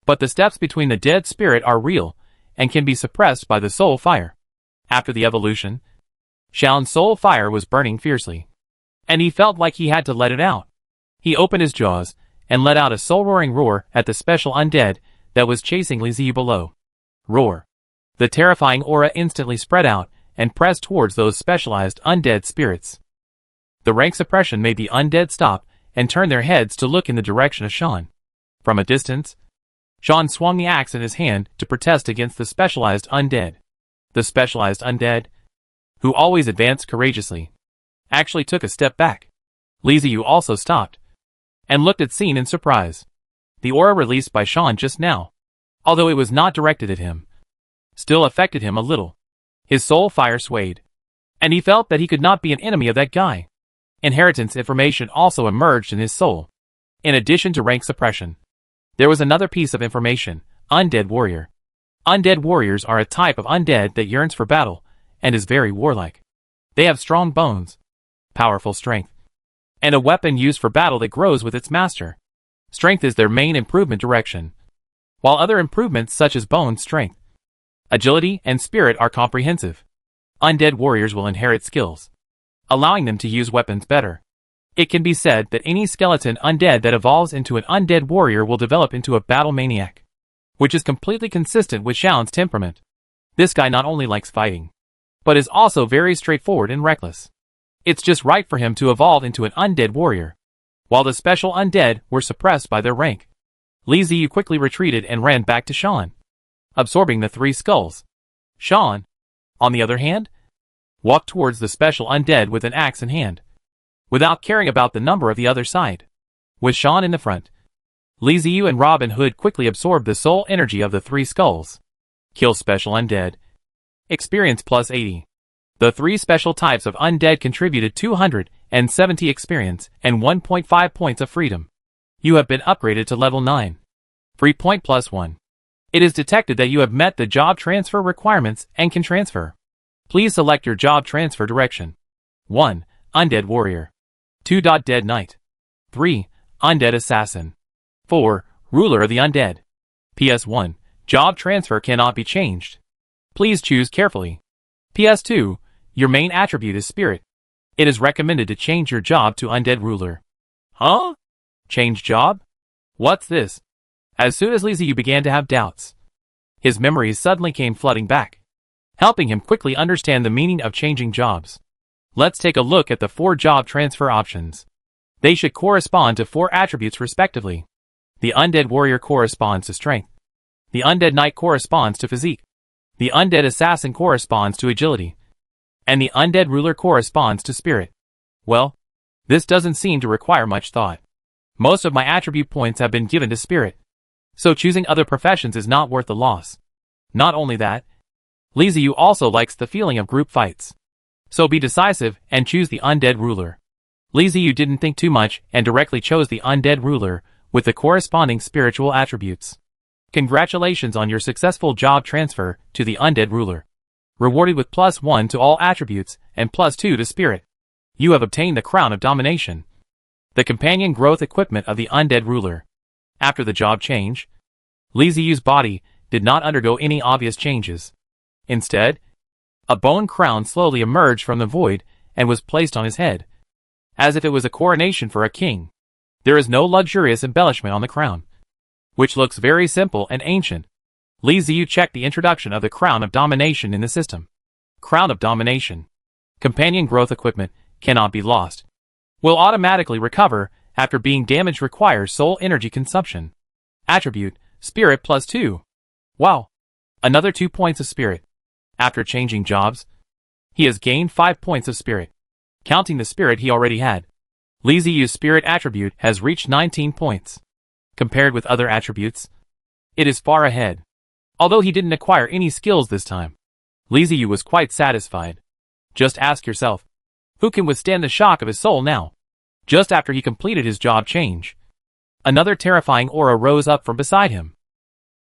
But the steps between the dead spirit are real and can be suppressed by the soul fire. After the evolution, Shaun's soul fire was burning fiercely, and he felt like he had to let it out. He opened his jaws and let out a soul-roaring roar at the special undead that was chasing Li Ziyu below. Roar. The terrifying aura instantly spread out and pressed towards those specialized undead spirits. The rank suppression made the undead stop and turn their heads to look in the direction of Shaun. From a distance, Shaun swung the axe in his hand to protest against the specialized undead. The specialized undead, who always advanced courageously, actually took a step back. Li Ziyu also stopped and looked at scene in surprise. The aura released by Shaun just now, although it was not directed at him, still affected him a little. His soul fire swayed, and he felt that he could not be an enemy of that guy. Inheritance information also emerged in his soul. In addition to rank suppression, there was another piece of information: Undead Warrior. Undead warriors are a type of undead that yearns for battle and is very warlike. They have strong bones, powerful strength, and a weapon used for battle that grows with its master. Strength is their main improvement direction, while other improvements such as bone strength, agility, and spirit are comprehensive. Undead warriors will inherit skills, allowing them to use weapons better. It can be said that any skeleton undead that evolves into an undead warrior will develop into a battle maniac, which is completely consistent with Shaun's temperament. This guy not only likes fighting, but is also very straightforward and reckless. It's just right for him to evolve into an undead warrior. While the special undead were suppressed by their rank, Li Ziyu quickly retreated and ran back to Shaun, absorbing the 3 skulls. Shaun, on the other hand, walked towards the special undead with an axe in hand, without caring about the number of the other side. With Shaun in the front, Li Ziyu and Robin Hood quickly absorbed the soul energy of the 3 skulls. Kill special undead. Experience plus 80. The 3 special types of undead contributed 270 experience and 1.5 points of freedom. You have been upgraded to level 9. Free point plus 1. It is detected that you have met the job transfer requirements and can transfer. Please select your job transfer direction. 1. Undead Warrior. 2. Dead Knight. 3. Undead Assassin. 4. Ruler of the Undead. PS1. Job transfer cannot be changed. Please choose carefully. PS2. Your main attribute is Spirit. It is recommended to change your job to Undead Ruler. Huh? Change job? What's this? As soon as Li Ziyu began to have doubts, His memories suddenly came flooding back, helping him quickly understand the meaning of changing jobs. Let's take a look at the 4 job transfer options. They should correspond to 4 attributes respectively. The Undead Warrior corresponds to strength. The Undead Knight corresponds to physique. The Undead Assassin corresponds to agility. And the Undead Ruler corresponds to spirit. Well, this doesn't seem to require much thought. Most of my attribute points have been given to spirit, so choosing other professions is not worth the loss. Not only that, Liziu also likes the feeling of group fights. So be decisive and choose the Undead Ruler. Liziu didn't think too much and directly chose the Undead Ruler with the corresponding spiritual attributes. Congratulations on your successful job transfer to the Undead Ruler. Rewarded with +1 to all attributes and +2 to spirit. You have obtained the Crown of Domination, the companion growth equipment of the Undead Ruler. After the job change, Liziu's body did not undergo any obvious changes. Instead, a bone crown slowly emerged from the void and was placed on his head, as if it was a coronation for a king. There is no luxurious embellishment on the crown, which looks very simple and ancient. Liziu checked the introduction of the Crown of Domination in the system. Crown of Domination. Companion growth equipment cannot be lost. Will automatically recover after being damaged. Requires soul energy consumption. Attribute, Spirit +2. Wow. Another 2 points of spirit. After changing jobs, he has gained 5 points of spirit, counting the spirit he already had. Liziu's spirit attribute has reached 19 points. Compared with other attributes, it is far ahead. Although he didn't acquire any skills this time, Liziu was quite satisfied. Just ask yourself, who can withstand the shock of his soul now? Just after he completed his job change, another terrifying aura rose up from beside him.